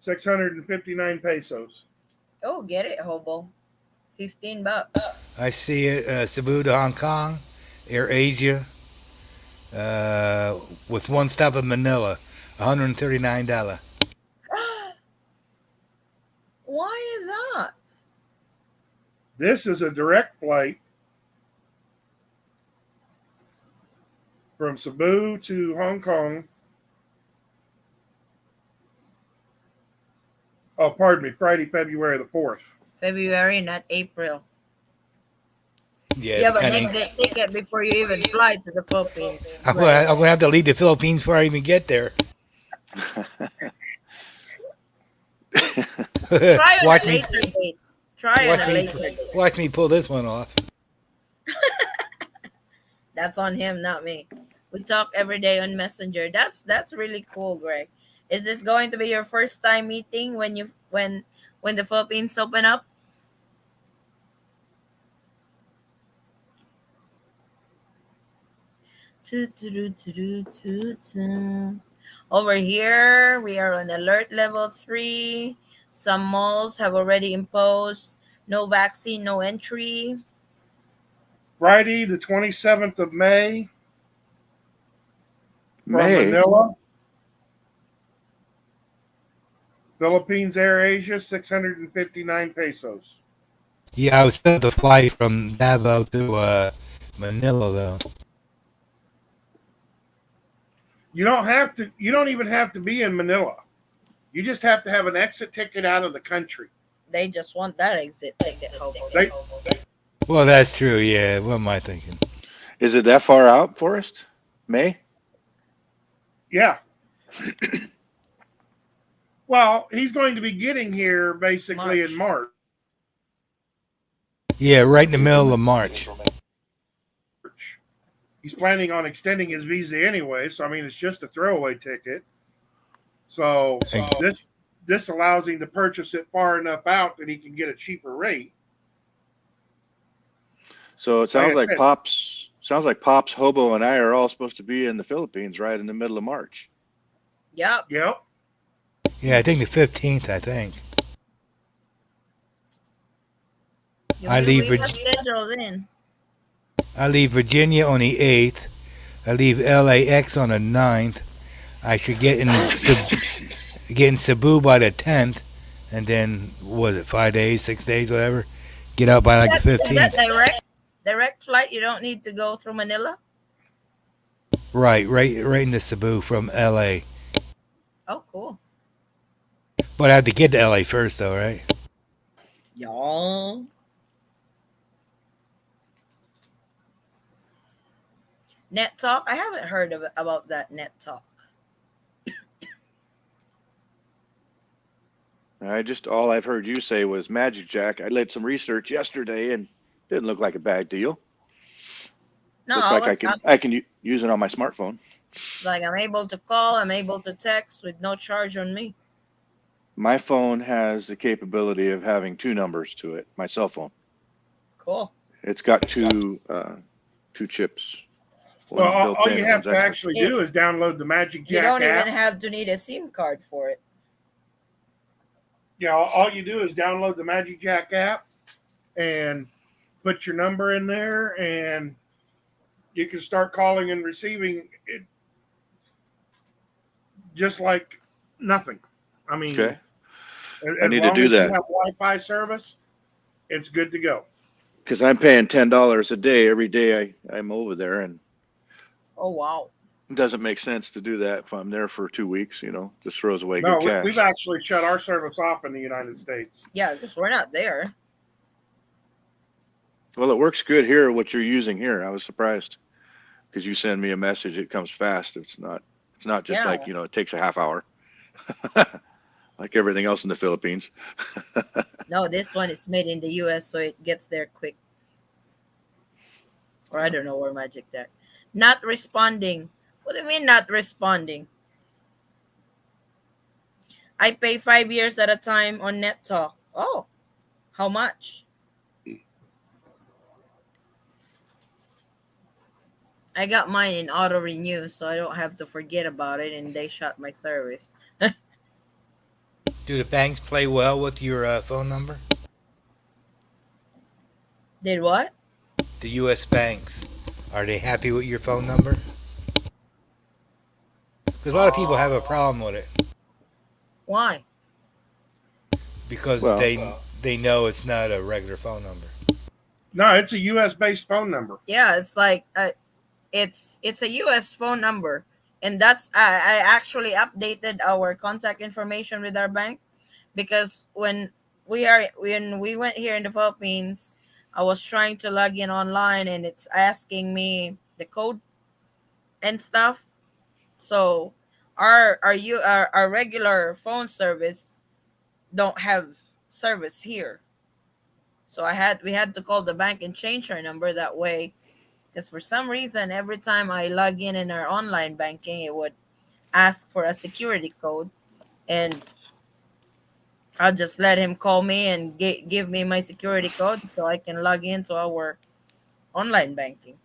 [SPEAKER 2] $659 pesos.
[SPEAKER 1] Oh, get it, hobo. $15.
[SPEAKER 6] I see it. Cebu to Hong Kong, Air Asia, with one stop in Manila, $139.
[SPEAKER 1] Why is that?
[SPEAKER 2] This is a direct flight from Cebu to Hong Kong. Oh, pardon me, Friday, February the 4th.
[SPEAKER 1] February, not April.
[SPEAKER 6] Yeah,
[SPEAKER 1] You have an
[SPEAKER 6] kinda-
[SPEAKER 1] exit ticket before you even fly to the Philippines.
[SPEAKER 6] I'm gonna have to leave the Philippines before I even get there.
[SPEAKER 1] Try on
[SPEAKER 6] watch
[SPEAKER 1] a
[SPEAKER 6] me,
[SPEAKER 1] later date. Try on a later date.
[SPEAKER 6] watch me pull this one off.
[SPEAKER 1] That's on him, not me. We talk every day on Messenger. That's really cool, Greg. Is this going to be your first time meeting when the Philippines open up? Over here, we are on alert level 3. Some malls have already imposed no vaccine, no entry.
[SPEAKER 2] Friday, the 27th of May, from
[SPEAKER 10] May.
[SPEAKER 2] Manila, Philippines Air Asia, 659 pesos.
[SPEAKER 6] Yeah, I was still to fly from Davao to Manila though.
[SPEAKER 2] You don't even have to be in Manila. You just have to have an exit ticket out of the country.
[SPEAKER 1] They just want that exit ticket.
[SPEAKER 2] They,
[SPEAKER 6] Well, that's true. Yeah, what am I thinking?
[SPEAKER 10] Is it that far out, Forrest? May?
[SPEAKER 2] yeah. Well, he's going to be getting here basically in March.
[SPEAKER 6] Yeah, right in the middle of March.
[SPEAKER 2] He's planning on extending his visa anyway, so I mean it's just a throwaway ticket. So this this allows him to purchase it far enough out that he can get a cheaper rate.
[SPEAKER 10] So it sounds
[SPEAKER 2] Like I
[SPEAKER 10] like
[SPEAKER 2] said-
[SPEAKER 10] Pops, Hobo, and I are all supposed to be in the Philippines right in the middle of March.
[SPEAKER 1] Yep.
[SPEAKER 2] Yep.
[SPEAKER 6] Yeah, I think the 15th. I think. I leave
[SPEAKER 1] We must schedule in.
[SPEAKER 6] I leave Virginia on the 8th. I leave LAX on the 9th. I should get in Cebu by the 10th, and then what was it, 5 days, 6 days, whatever. Get out by like the
[SPEAKER 1] Is that
[SPEAKER 6] 15th.
[SPEAKER 1] direct flight? You don't need to go through Manila?
[SPEAKER 6] Right into Cebu from LA.
[SPEAKER 1] Oh, cool.
[SPEAKER 6] But I have to get to LA first, though, right?
[SPEAKER 1] Y'all. Net Talk? I haven't heard about that Net Talk.
[SPEAKER 10] All I've heard you say was Magic Jack. I did some research yesterday and didn't look like a bad deal.
[SPEAKER 1] No,
[SPEAKER 10] Looks like I can use it on my smartphone.
[SPEAKER 1] Like I'm able to call, I'm able to text with no charge on me.
[SPEAKER 10] My phone has the capability of having 2 numbers to it. My cell phone.
[SPEAKER 1] Cool.
[SPEAKER 10] It's got two chips.
[SPEAKER 2] Well,
[SPEAKER 10] One's built
[SPEAKER 2] all
[SPEAKER 10] in
[SPEAKER 2] you
[SPEAKER 10] and
[SPEAKER 2] have
[SPEAKER 10] one's
[SPEAKER 2] to
[SPEAKER 10] extra.
[SPEAKER 2] actually do is download the Magic Jack
[SPEAKER 1] You don't
[SPEAKER 2] app.
[SPEAKER 1] even have to need a SIM card for it.
[SPEAKER 2] Yeah, all you do is download the Magic Jack app and put your number in there, and you can start calling and receiving it just like nothing. I mean,
[SPEAKER 10] Okay.
[SPEAKER 2] as
[SPEAKER 10] I need to
[SPEAKER 2] long
[SPEAKER 10] do
[SPEAKER 2] as you
[SPEAKER 10] that.
[SPEAKER 2] have Wi-Fi service, it's good to go.
[SPEAKER 10] Because I'm paying $10 a day every day I'm over there, and
[SPEAKER 1] Oh, wow.
[SPEAKER 10] it doesn't make sense to do that if I'm there for 2 weeks. Just throws away
[SPEAKER 2] No,
[SPEAKER 10] good cash.
[SPEAKER 2] we've actually shut our service off in the United States.
[SPEAKER 1] Yeah, because we're not there.
[SPEAKER 10] Well, it works good here. What you're using here, I was surprised because you send me a message, it comes fast. It's not just
[SPEAKER 1] Yeah.
[SPEAKER 10] like it takes a half hour, like everything else in the Philippines.
[SPEAKER 1] No, this one is made in the US, so it gets there quick. Or I don't know where Magic Jack. Not responding. What do you mean not responding? I pay 5 years at a time on Net Talk. Oh, how much? I got mine in auto renew, so I don't have to forget about it, and they shut my service.
[SPEAKER 6] Do the banks play well with your phone number?
[SPEAKER 1] Did what?
[SPEAKER 6] The U.S. banks, are they happy with your phone number? Because a lot of people have a problem with it
[SPEAKER 1] Why?
[SPEAKER 6] because
[SPEAKER 10] Well-
[SPEAKER 6] they know it's not a regular phone number.
[SPEAKER 2] No, it's a U.S. based phone number.
[SPEAKER 1] Yeah, it's like it's a US phone number, and that's I actually updated our contact information with our bank, because when we went here in the Philippines, I was trying to log in online and it's asking me the code and stuff. So our regular phone service don't have service here. So we had to call the bank and change our number that way, because for some reason every time I log in our online banking, it would ask for a security code, and I'll just let him call me and give me my security code so I can log into our online banking.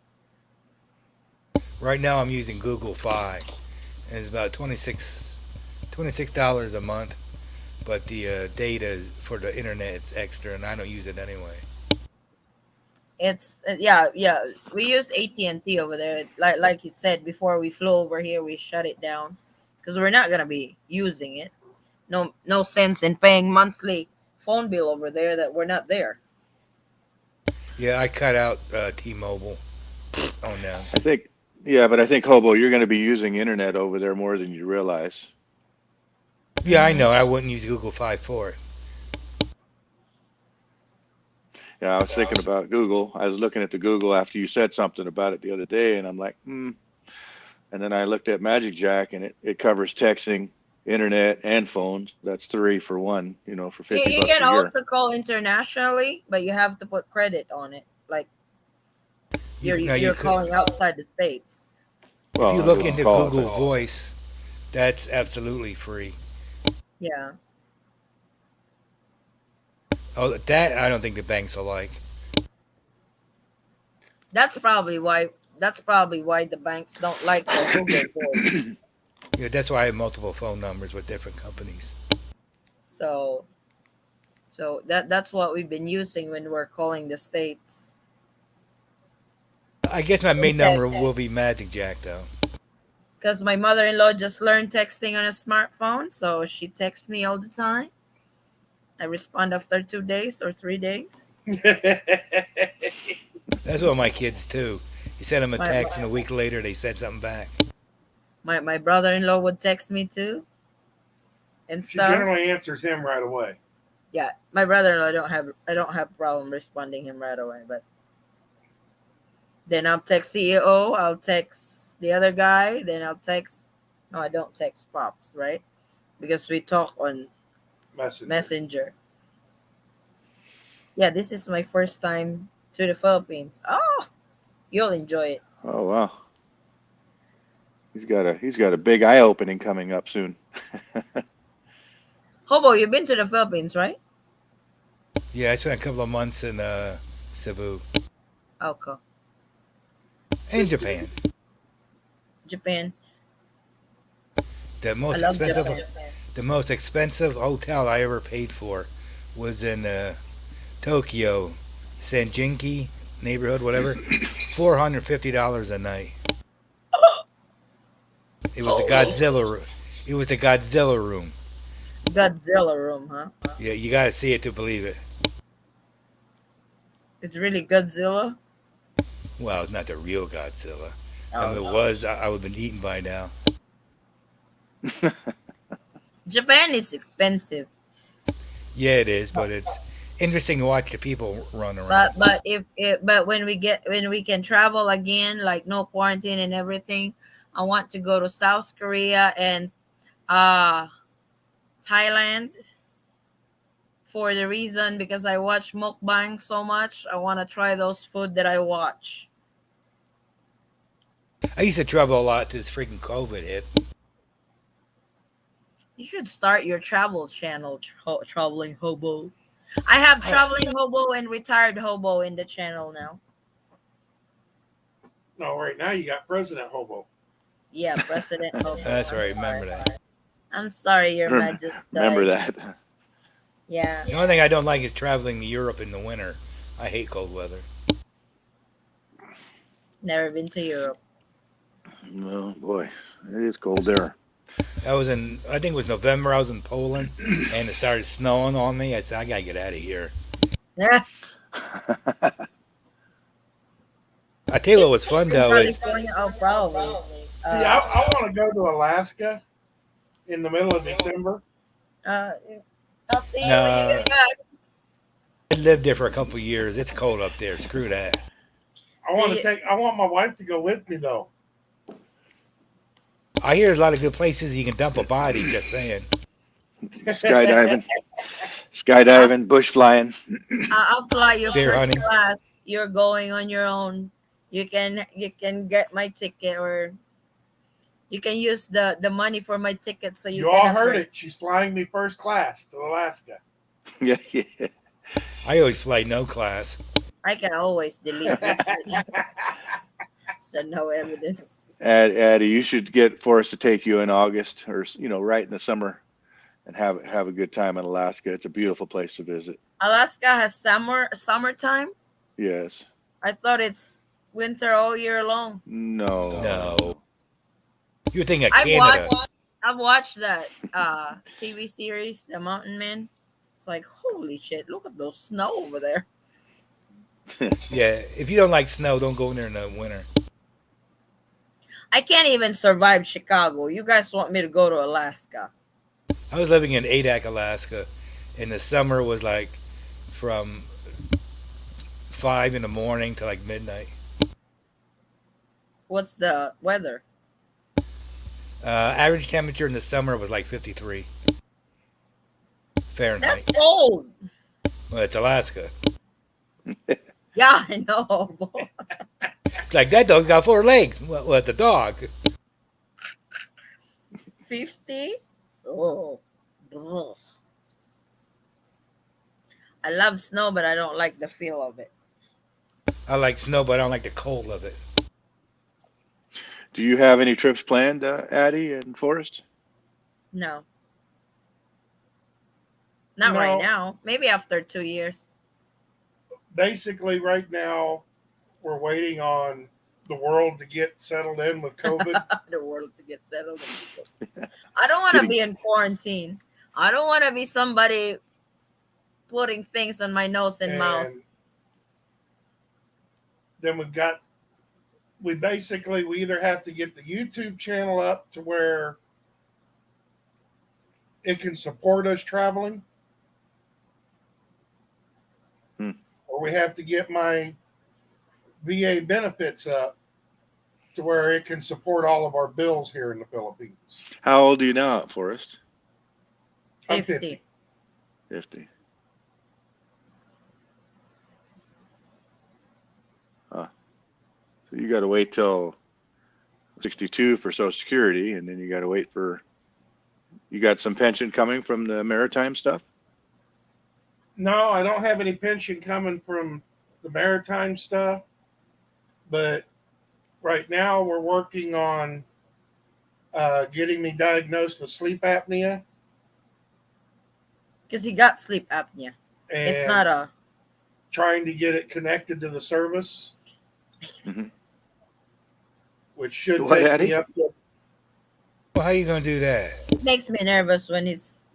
[SPEAKER 6] Right now I'm using Google Fi, and it's about $26 a month, but the data for the internet is extra, and I don't use it anyway.
[SPEAKER 1] It's yeah. We use AT&T over there. Like you said, before we flew over here, we shut it down because we're not gonna be using it. No sense in paying monthly phone bill over there that we're not there.
[SPEAKER 6] Yeah, I cut out T-Mobile on them.
[SPEAKER 10] I think Hobo, you're going to be using internet over there more than you realize.
[SPEAKER 6] Yeah, I know. I wouldn't use Google Fi for it.
[SPEAKER 10] Yeah, I was thinking about Google. I was looking at the Google after you said something about it the other day, and I'm like, And then I looked at Magic Jack, and it covers texting, internet, and phones. That's 3 for 1, for 50
[SPEAKER 1] You
[SPEAKER 10] bucks
[SPEAKER 1] can
[SPEAKER 10] a year.
[SPEAKER 1] also call internationally, but you have to put credit on it. Like you're
[SPEAKER 6] could-
[SPEAKER 1] calling outside the states.
[SPEAKER 10] Well,
[SPEAKER 6] if you
[SPEAKER 10] I
[SPEAKER 6] look
[SPEAKER 10] wouldn't
[SPEAKER 6] into
[SPEAKER 10] call it
[SPEAKER 6] Google Voice, that's absolutely free.
[SPEAKER 1] Yeah.
[SPEAKER 6] Oh, that I don't think the banks will like.
[SPEAKER 1] That's probably why. That's probably why the banks don't like the Google voice.
[SPEAKER 6] Yeah, that's why I have multiple phone numbers with different companies.
[SPEAKER 1] So, that's what we've been using when we're calling the states.
[SPEAKER 6] I guess my
[SPEAKER 1] In
[SPEAKER 6] main number
[SPEAKER 1] text.
[SPEAKER 6] will be Magic Jack though.
[SPEAKER 1] Because my mother-in-law just learned texting on a smartphone, so she texts me all the time. I respond after 2 days or 3 days.
[SPEAKER 6] That's what my kids too. You send them a
[SPEAKER 1] My
[SPEAKER 6] text, and a week later they said something back.
[SPEAKER 1] my brother-in-law would text me too and
[SPEAKER 2] She
[SPEAKER 1] stuff.
[SPEAKER 2] generally answers him right away.
[SPEAKER 1] Yeah, my brother-in-law I don't have problem responding him right away, but then I'll text CEO, I'll text the other guy, then I'll text. No, I don't text Pops, right? Because we talk on Messenger. Yeah, this is my first time to the Philippines. Oh, you'll enjoy it.
[SPEAKER 10] Oh wow. He's got a big eye opening coming up soon.
[SPEAKER 1] Hobo, you've been to the Philippines, right?
[SPEAKER 6] Yeah, I spent a couple of months in Cebu
[SPEAKER 1] Okay.
[SPEAKER 6] and Japan.
[SPEAKER 1] Japan.
[SPEAKER 6] The
[SPEAKER 1] I
[SPEAKER 6] most
[SPEAKER 1] love
[SPEAKER 6] expensive,
[SPEAKER 1] Japan.
[SPEAKER 6] the most expensive hotel I ever paid for was in Tokyo, Senjinki neighborhood, whatever. $450 a night. It was the Godzilla room. It was the Godzilla room.
[SPEAKER 1] Godzilla room, huh?
[SPEAKER 6] Yeah, you gotta see it to believe it.
[SPEAKER 1] It's really Godzilla.
[SPEAKER 6] Well, it's not the real Godzilla.
[SPEAKER 1] Oh.
[SPEAKER 6] If it was, I would have been eaten by now.
[SPEAKER 1] Japan is expensive,
[SPEAKER 6] Yeah, it is, but it's interesting to watch the people run around.
[SPEAKER 1] but when we can travel again, like no quarantine and everything, I want to go to South Korea and Thailand for the reason because I watch mukbang so much. I want to try those food that I watch.
[SPEAKER 6] I used to travel a lot till this freaking COVID hit.
[SPEAKER 1] You should start your travel channel, Traveling Hobo. I have Traveling Hobo and Retired Hobo in the channel now.
[SPEAKER 2] No, right now you got President Hobo.
[SPEAKER 1] Yeah, President Hobo.
[SPEAKER 6] That's right. Remember that.
[SPEAKER 1] I'm sorry, Your Majesty.
[SPEAKER 10] Remember that.
[SPEAKER 1] Yeah.
[SPEAKER 6] The only thing I don't like is traveling to Europe in the winter. I hate cold weather.
[SPEAKER 1] Never been to Europe.
[SPEAKER 10] Oh boy, it is cold there.
[SPEAKER 6] I was in, I think it was November. I was in Poland, and it started snowing on me. I said, I gotta get out of here.
[SPEAKER 1] Yeah.
[SPEAKER 6] I tell you what was fun though is
[SPEAKER 1] California, oh, probably.
[SPEAKER 2] See, I want to go to Alaska in the middle of December.
[SPEAKER 1] I'll see you
[SPEAKER 6] No.
[SPEAKER 1] when you get back.
[SPEAKER 6] I lived there for a couple of years. It's cold up there. Screw that.
[SPEAKER 2] I want my wife to go with me though.
[SPEAKER 6] I hear there's a lot of good places you can dump a body. Just saying.
[SPEAKER 10] Skydiving, bush flying.
[SPEAKER 1] I'll fly you
[SPEAKER 6] Deer
[SPEAKER 1] first
[SPEAKER 6] hunting.
[SPEAKER 1] class. You're going on your own. You can get my ticket, or you can use the money for my ticket. So
[SPEAKER 2] You all heard it. She's flying me first class to Alaska.
[SPEAKER 10] Yeah.
[SPEAKER 6] I always fly no class.
[SPEAKER 1] I can always delete this. So no evidence.
[SPEAKER 10] Addie, you should get Forrest to take you in August, or right in the summer, and have a good time in Alaska. It's a beautiful place to visit.
[SPEAKER 1] Alaska has summertime.
[SPEAKER 10] Yes.
[SPEAKER 1] I thought it's winter all year long.
[SPEAKER 10] No.
[SPEAKER 6] You're thinking of Canada.
[SPEAKER 1] I've watched that TV series, The Mountain Men. It's like, holy shit! Look at those snow over there.
[SPEAKER 6] Yeah, if you don't like snow, don't go in there in the winter.
[SPEAKER 1] I can't even survive Chicago. You guys want me to go to Alaska?
[SPEAKER 6] I was living in Adak, Alaska, and the summer was like from 5 in the morning to like midnight.
[SPEAKER 1] What's the weather?
[SPEAKER 6] Average temperature in the summer was like 53 Fahrenheit.
[SPEAKER 1] That's cold.
[SPEAKER 6] Well, it's Alaska.
[SPEAKER 1] Yeah, I know.
[SPEAKER 6] It's like that dog's got 4 legs. Well, it's a dog.
[SPEAKER 1] 50? Oh. Ugh. I love snow, but I don't like the feel of it.
[SPEAKER 6] I like snow, but I don't like the cold of it.
[SPEAKER 10] Do you have any trips planned, Addie and Forrest?
[SPEAKER 1] No, not right
[SPEAKER 2] No,
[SPEAKER 1] now. Maybe after 2 years.
[SPEAKER 2] basically, right now, we're waiting on the world to get settled in with COVID.
[SPEAKER 1] The world to get settled. I don't want to
[SPEAKER 10] Getting
[SPEAKER 1] be in quarantine. I don't want to be somebody putting things on my nose and mouth.
[SPEAKER 2] And then we either have to get the YouTube channel up to where it can support us traveling, or we have to get my VA benefits up to where it can support all of our bills here in the Philippines.
[SPEAKER 10] How old are you now, Forrest?
[SPEAKER 2] I'm
[SPEAKER 1] 50.
[SPEAKER 10] 50. Huh. So you got to wait till 62 for Social Security, and then you got to wait for. You got some pension coming from the maritime stuff?
[SPEAKER 2] No, I don't have any pension coming from the maritime stuff, but right now we're working on getting me diagnosed with sleep apnea.
[SPEAKER 1] Because he got sleep apnea.
[SPEAKER 2] And
[SPEAKER 1] It's not a.
[SPEAKER 2] trying to get it connected to the service, which should
[SPEAKER 10] What,
[SPEAKER 2] take
[SPEAKER 10] Addie?
[SPEAKER 2] me up to.
[SPEAKER 6] Well, how you gonna do that?
[SPEAKER 1] It makes me nervous when he's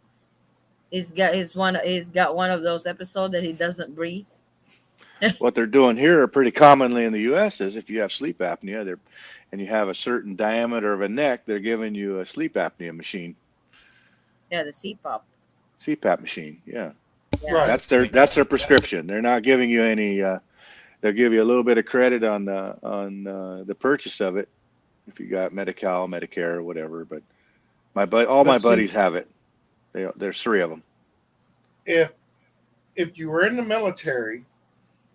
[SPEAKER 1] got one of those episodes that he doesn't breathe.
[SPEAKER 10] What they're doing here pretty commonly in the U.S. is if you have sleep apnea, and you have a certain diameter of a neck, they're giving you a sleep apnea machine,
[SPEAKER 1] Yeah, the CPAP.
[SPEAKER 10] CPAP machine. Yeah,
[SPEAKER 1] Yeah.
[SPEAKER 2] Right.
[SPEAKER 10] that's their prescription. They're not giving you any. They'll give you a little bit of credit on the purchase of it if you got Medi-Cal, Medicare, or whatever. But my buddies have it. There's 3 of them.
[SPEAKER 2] If you were in the military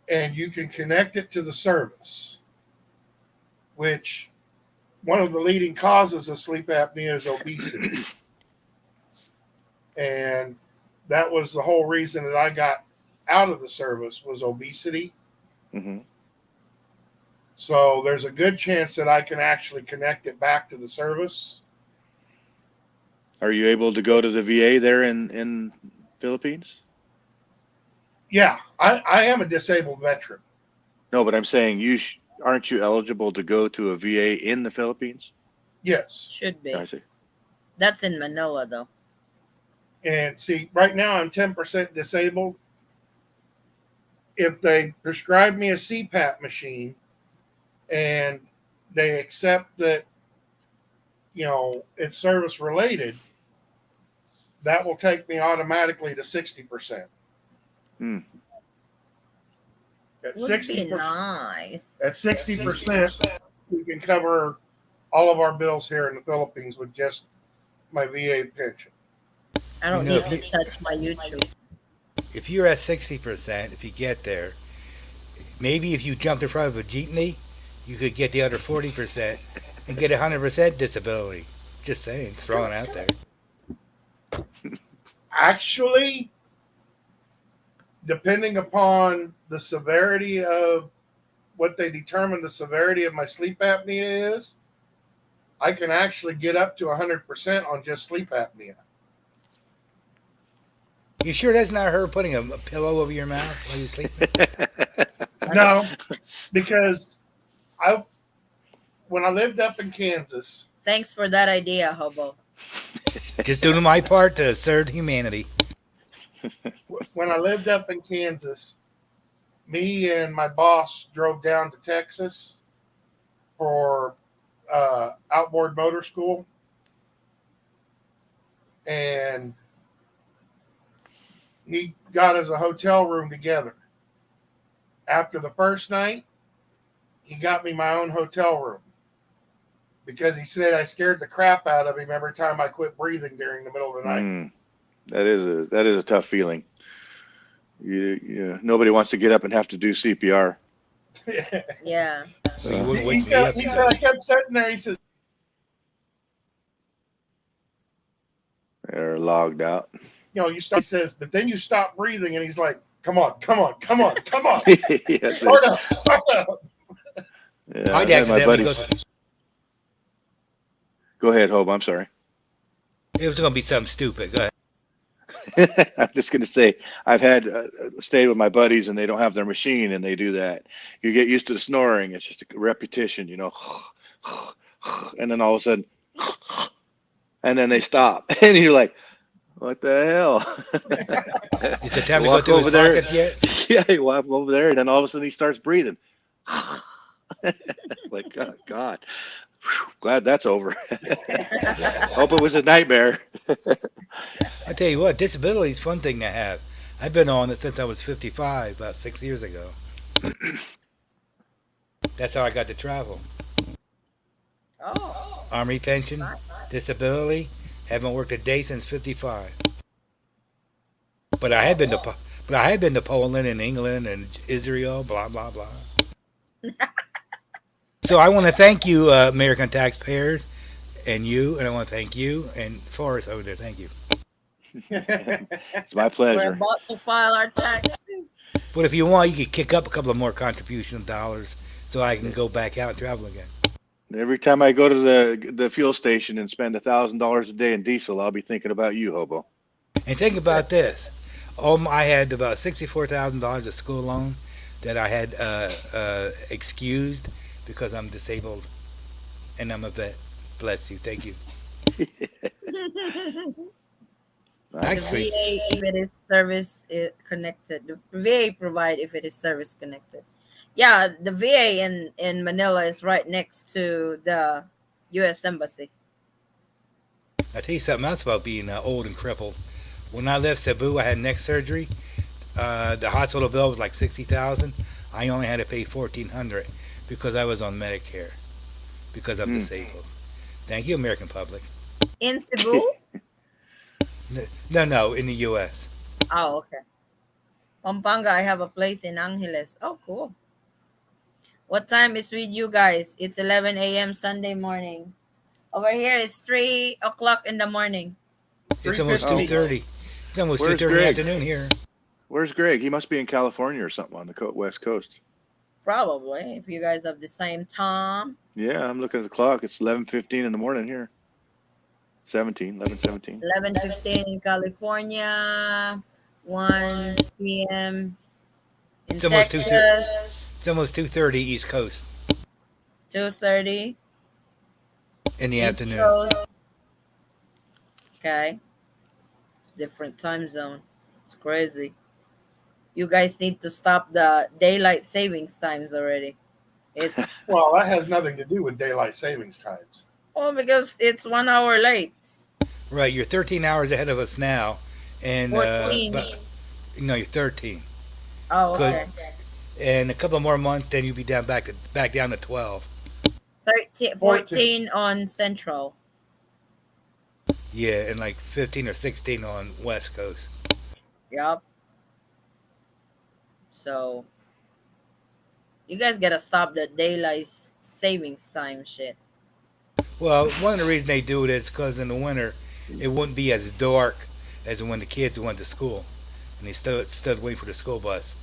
[SPEAKER 2] and you can connect it to the service, which one of the leading causes of sleep apnea is obesity. And that was the whole reason that I got out of the service was obesity.
[SPEAKER 10] Mm-hmm.
[SPEAKER 2] So there's a good chance that I can actually connect it back to the service.
[SPEAKER 10] Are you able to go to the VA there in Philippines?
[SPEAKER 2] Yeah, I am a disabled veteran.
[SPEAKER 10] No, but I'm saying aren't you eligible to go to a VA in the Philippines?
[SPEAKER 2] Yes.
[SPEAKER 1] Should be.
[SPEAKER 10] I see.
[SPEAKER 1] That's in Manila, though.
[SPEAKER 2] And see, right now I'm 10% disabled. If they prescribe me a CPAP machine and they accept that, it's service related, that will take me automatically to 60%. At
[SPEAKER 1] Would
[SPEAKER 2] 60%,
[SPEAKER 1] be nice.
[SPEAKER 2] at 60%, we can cover all of our bills here in the Philippines with just my VA pension.
[SPEAKER 1] I don't
[SPEAKER 6] You know,
[SPEAKER 1] need to touch my YouTube.
[SPEAKER 6] If you're at 60%, if you get there, maybe if you jumped in front of a jeepney, you could get the other 40% and get 100% disability. Just saying, throwing it out there.
[SPEAKER 2] Actually, depending upon the severity of what they determine the severity of my sleep apnea is, I can actually get up to 100% on just sleep apnea.
[SPEAKER 6] You sure that's not her putting a pillow over your mouth while you sleep?
[SPEAKER 2] No, because when I lived up in Kansas,
[SPEAKER 1] Thanks for that idea, Hobo.
[SPEAKER 6] Just doing my part to serve humanity.
[SPEAKER 2] when I lived up in Kansas, me and my boss drove down to Texas for outboard motor school, and he got us a hotel room together. After the first night, he got me my own hotel room because he said I scared the crap out of him every time I quit breathing during the middle of the night.
[SPEAKER 10] That is a tough feeling. Nobody wants to get up and have to do CPR.
[SPEAKER 1] Yeah.
[SPEAKER 2] He said I kept sitting there. He says,
[SPEAKER 10] They're logged out.
[SPEAKER 2] he says, but then you stop breathing, and he's like, Come on.
[SPEAKER 10] Yes,
[SPEAKER 2] Start up.
[SPEAKER 10] yeah,
[SPEAKER 6] I'd
[SPEAKER 10] I had my
[SPEAKER 6] accidentally
[SPEAKER 10] buddies. Go ahead, Hope. I'm sorry.
[SPEAKER 6] It was going to be something stupid. Go ahead.
[SPEAKER 10] I'm just going to say I've had stayed with my buddies and they don't have their machine and they do that. You get used to the snoring. It's just a repetition, and then all of a sudden, and then they stop, and you're like, "What the hell?"
[SPEAKER 6] Is it time to go
[SPEAKER 10] Walk
[SPEAKER 6] through
[SPEAKER 10] over
[SPEAKER 6] his
[SPEAKER 10] there.
[SPEAKER 6] pockets yet?
[SPEAKER 10] Yeah, you walk over there, and then all of a sudden he starts breathing. Like, God. Whew, glad that's over. Hope it was a nightmare.
[SPEAKER 6] I tell you what, disability is a fun thing to have. I've been on it since I was 55, about 6 years ago. That's how I got to travel.
[SPEAKER 1] Oh,
[SPEAKER 6] Army pension, disability, haven't worked a day since 55. But I had been to Poland and England and Israel, blah blah blah. So I want to thank you, American taxpayers, and I want to thank you and Forrest over there. Thank you.
[SPEAKER 10] It's my
[SPEAKER 1] we're
[SPEAKER 10] pleasure.
[SPEAKER 1] about to file our tax.
[SPEAKER 6] But if you want, you could kick up a couple of more contribution dollars so I can go back out and travel again.
[SPEAKER 10] Every time I go to the fuel station and spend $1,000 a day in diesel, I'll be thinking about you, Hobo.
[SPEAKER 6] And think about this. I had about $64,000 of school loan that I had excused because I'm disabled and I'm a vet. Bless you. Thank you.
[SPEAKER 1] The
[SPEAKER 6] Actually,
[SPEAKER 1] VA, if it is service connected, the VA provide if it is service connected. Yeah, the VA in Manila is right next to the U.S. Embassy.
[SPEAKER 6] I'll tell you something else about being old and crippled. When I left Cebu, I had neck surgery. The hospital bill was like 60,000. I only had to pay 1,400 because I was on Medicare because I'm disabled. Thank you, American public.
[SPEAKER 1] In Cebu?
[SPEAKER 6] No, in the U.S.
[SPEAKER 1] Oh, okay. Pampanga, I have a place in Angeles. Oh, cool. What time is with you guys? It's 11 a.m. Sunday morning. Over here it's 3 o'clock in the morning.
[SPEAKER 6] It's almost
[SPEAKER 2] 3:50.
[SPEAKER 6] 2:30. It's almost
[SPEAKER 10] Where's
[SPEAKER 6] 2:30 in the
[SPEAKER 10] Greg?
[SPEAKER 6] afternoon here.
[SPEAKER 10] Where's Greg? He must be in California or something on the West Coast.
[SPEAKER 1] Probably, if you guys have the same time.
[SPEAKER 10] Yeah, I'm looking at the clock. It's 11:15 in the morning here. 11:17.
[SPEAKER 1] 11:15 in California, 1 p.m. in
[SPEAKER 6] It's almost
[SPEAKER 1] Texas,
[SPEAKER 6] It's almost 2:30 East Coast
[SPEAKER 1] 2:30
[SPEAKER 6] in the
[SPEAKER 1] East
[SPEAKER 6] afternoon.
[SPEAKER 1] Coast. Okay, it's different time zone. It's crazy. You guys need to stop the daylight savings times already. It's
[SPEAKER 2] Well, that has nothing to do with daylight savings times.
[SPEAKER 1] because it's 1 hour late.
[SPEAKER 6] Right, you're 13 hours ahead of us now, and
[SPEAKER 1] 14.
[SPEAKER 6] no, you're 13.
[SPEAKER 1] Oh,
[SPEAKER 6] Good.
[SPEAKER 1] okay.
[SPEAKER 6] In a couple more months, then you'll be back down to 12.
[SPEAKER 1] 14 on Central.
[SPEAKER 6] Yeah, and like 15 or 16 on West Coast.
[SPEAKER 1] Yup. So you guys gotta stop the daylight savings time shit.
[SPEAKER 6] Well, one of the reasons they do it is because in the winter, it wouldn't be as dark as when the kids went to school, and they stood waiting for the school bus.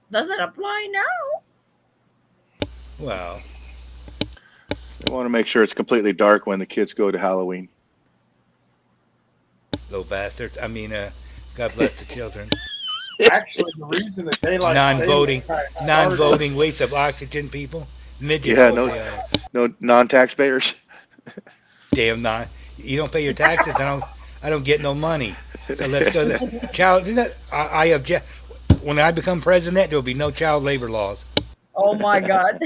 [SPEAKER 1] Doesn't apply now.
[SPEAKER 6] Well,
[SPEAKER 10] I want to make sure it's completely dark when the kids go to Halloween.
[SPEAKER 6] little bastards. I mean, God bless the children.
[SPEAKER 2] Actually, the reason that daylight
[SPEAKER 6] Non-voting,
[SPEAKER 2] savings time started-
[SPEAKER 6] non-voting waste of oxygen, people. Midgets.
[SPEAKER 10] Yeah,
[SPEAKER 6] what
[SPEAKER 10] no-
[SPEAKER 6] they are.
[SPEAKER 10] No non-taxpayers.
[SPEAKER 6] Damn not. You don't pay your taxes. I don't get no money. So let's go. Child. I object. When I become president, there will be no child labor laws.
[SPEAKER 1] Oh my god.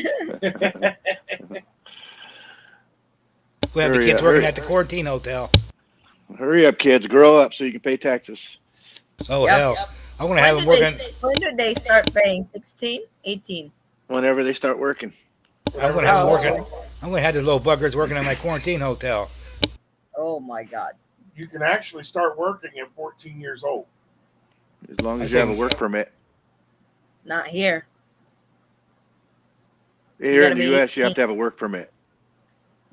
[SPEAKER 6] We have the
[SPEAKER 10] Hurry
[SPEAKER 6] kids
[SPEAKER 10] up,
[SPEAKER 6] working
[SPEAKER 10] hurry.
[SPEAKER 6] at the quarantine hotel.
[SPEAKER 10] Hurry up, kids. Grow up so you can pay taxes.
[SPEAKER 6] Oh
[SPEAKER 1] Yep.
[SPEAKER 6] hell! I want to have them working.
[SPEAKER 1] When do they start paying? 16, 18?
[SPEAKER 10] Whenever they start working.
[SPEAKER 6] I'm going to have them
[SPEAKER 1] Oh,
[SPEAKER 6] working.
[SPEAKER 1] okay.
[SPEAKER 6] I'm going to have the little buggers working at my quarantine hotel.
[SPEAKER 1] Oh my god.
[SPEAKER 2] You can actually start working at 14 years old.
[SPEAKER 10] As long as
[SPEAKER 6] I
[SPEAKER 10] you have a
[SPEAKER 6] think-
[SPEAKER 10] work permit.
[SPEAKER 1] Not here.
[SPEAKER 10] Here
[SPEAKER 1] gotta
[SPEAKER 10] in the
[SPEAKER 1] be
[SPEAKER 10] U.S., you have
[SPEAKER 1] 18.
[SPEAKER 10] to have a work permit.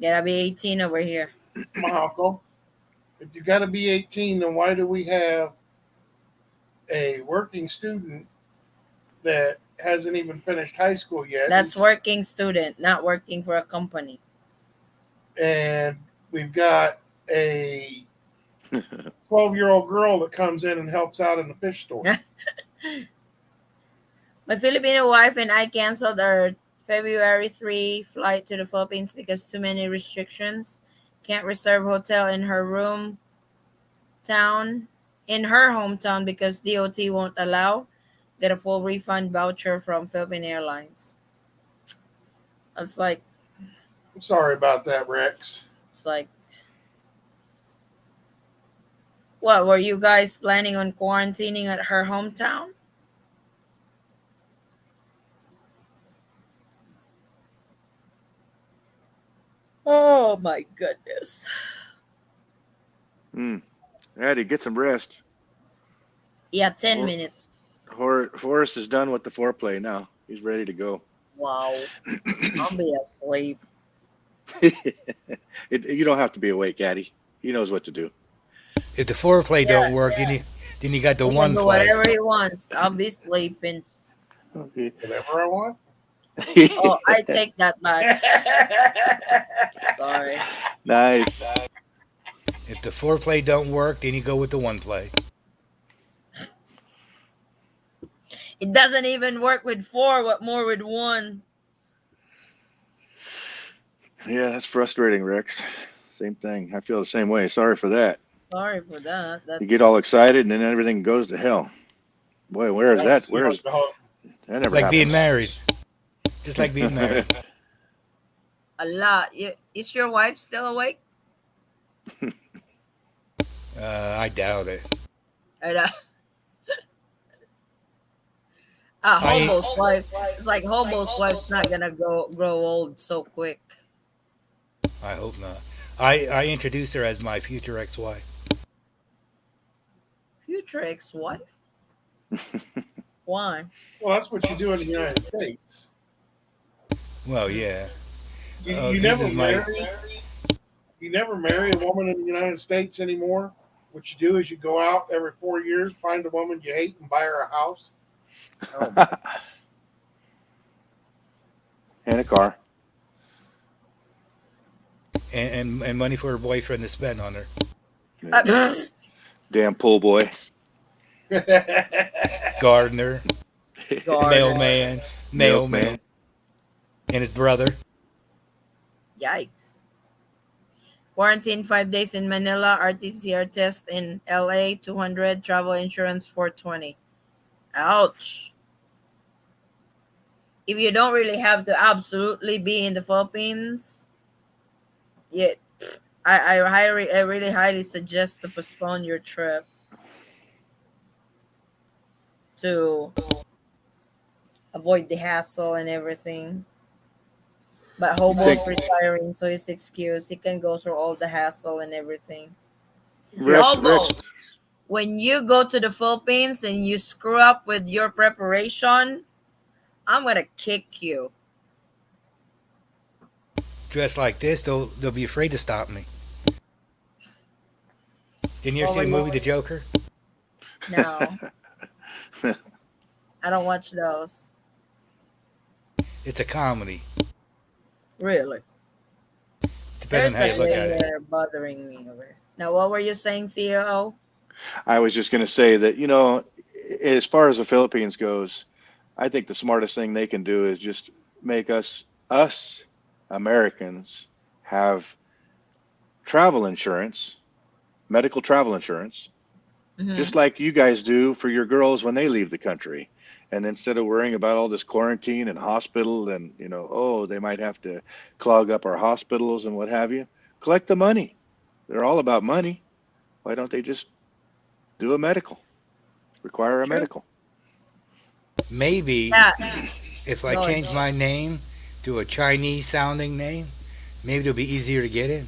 [SPEAKER 1] Gotta be 18 over here.
[SPEAKER 2] Come on, Uncle. If you got to be 18, then why do we have a working student that hasn't even finished high school yet.
[SPEAKER 1] That's working student, not working for a company.
[SPEAKER 2] And we've got a 12-year-old girl that comes in and helps out in the fish store.
[SPEAKER 1] My Filipino wife and I canceled our February 3 flight to the Philippines because too many restrictions. Can't reserve hotel in her hometown because DOT won't allow. Get a full refund voucher from Philippine Airlines. I was like,
[SPEAKER 2] I'm sorry about that, Rex.
[SPEAKER 1] it's like, what were you guys planning on quarantining at her hometown? Oh my goodness.
[SPEAKER 10] Eddie, get some rest.
[SPEAKER 1] Yeah, 10 minutes.
[SPEAKER 10] Forrest is done with the foreplay now. He's ready to go.
[SPEAKER 1] Wow. I'll be asleep.
[SPEAKER 10] You don't have to be awake, Addy. He knows what to do.
[SPEAKER 6] If the foreplay don't work, then you got the
[SPEAKER 1] He
[SPEAKER 6] one
[SPEAKER 1] can do
[SPEAKER 6] play.
[SPEAKER 1] whatever he wants. I'll be sleeping.
[SPEAKER 10] Okay.
[SPEAKER 2] Whatever I want.
[SPEAKER 1] Oh, I take that back. Sorry.
[SPEAKER 10] Nice.
[SPEAKER 6] If the foreplay don't work, then you go with the one play.
[SPEAKER 1] It doesn't even work with 4. What more with 1?
[SPEAKER 10] Yeah, that's frustrating, Rex. Same thing. I feel the same way. Sorry for that.
[SPEAKER 1] Sorry for that.
[SPEAKER 10] You get all excited and then everything goes to hell. Boy, where is that? Where is that? Never
[SPEAKER 6] Like
[SPEAKER 10] happens.
[SPEAKER 6] being married. Just like being married.
[SPEAKER 1] A lot. Is your wife still awake?
[SPEAKER 6] I doubt it.
[SPEAKER 1] Hobo's wife. It's like Hobo's wife's not gonna grow old so quick.
[SPEAKER 6] I hope not. I introduced her as my future ex-wife.
[SPEAKER 1] Future ex-wife? Why?
[SPEAKER 2] Well, that's what you do in the United States.
[SPEAKER 6] Well, yeah.
[SPEAKER 2] You never marry a woman in the United States anymore. What you do is you go out every 4 years, find a woman you hate, and buy her a house.
[SPEAKER 10] And a car.
[SPEAKER 6] And money for her boyfriend to spend on her.
[SPEAKER 10] Damn pool boy.
[SPEAKER 6] Gardener. Mailman.
[SPEAKER 10] Milkman.
[SPEAKER 6] And his brother.
[SPEAKER 1] Yikes. Quarantine 5 days in Manila, RT-PCR test in LA 200, travel insurance 420. Ouch. If you don't really have to absolutely be in the Philippines, I really highly suggest to postpone your trip to avoid the hassle and everything. But Hobo's retiring, so his excuse, he can go through all the hassle and everything. Hobo, when you go to the Philippines and you screw up with your preparation, I'm gonna kick you.
[SPEAKER 6] Dressed like this, they'll be afraid to stop me. Didn't you ever see the movie The Joker?
[SPEAKER 1] No. I don't watch those.
[SPEAKER 6] It's a comedy.
[SPEAKER 1] Really?
[SPEAKER 6] Depending on how you look at it.
[SPEAKER 1] Bothering me over. Now, what were you saying, CEO?
[SPEAKER 10] I was just going to say that, as far as the Philippines goes, I think the smartest thing they can do is just make us Americans have travel insurance, medical travel insurance, just like you guys do for your girls when they leave the country. And instead of worrying about all this quarantine and hospital and, they might have to clog up our hospitals and what have you, collect the money. They're all about money. Why don't they just do a medical, require a medical?
[SPEAKER 6] Maybe if I change my name to a Chinese sounding name, maybe it'll be easier to get in.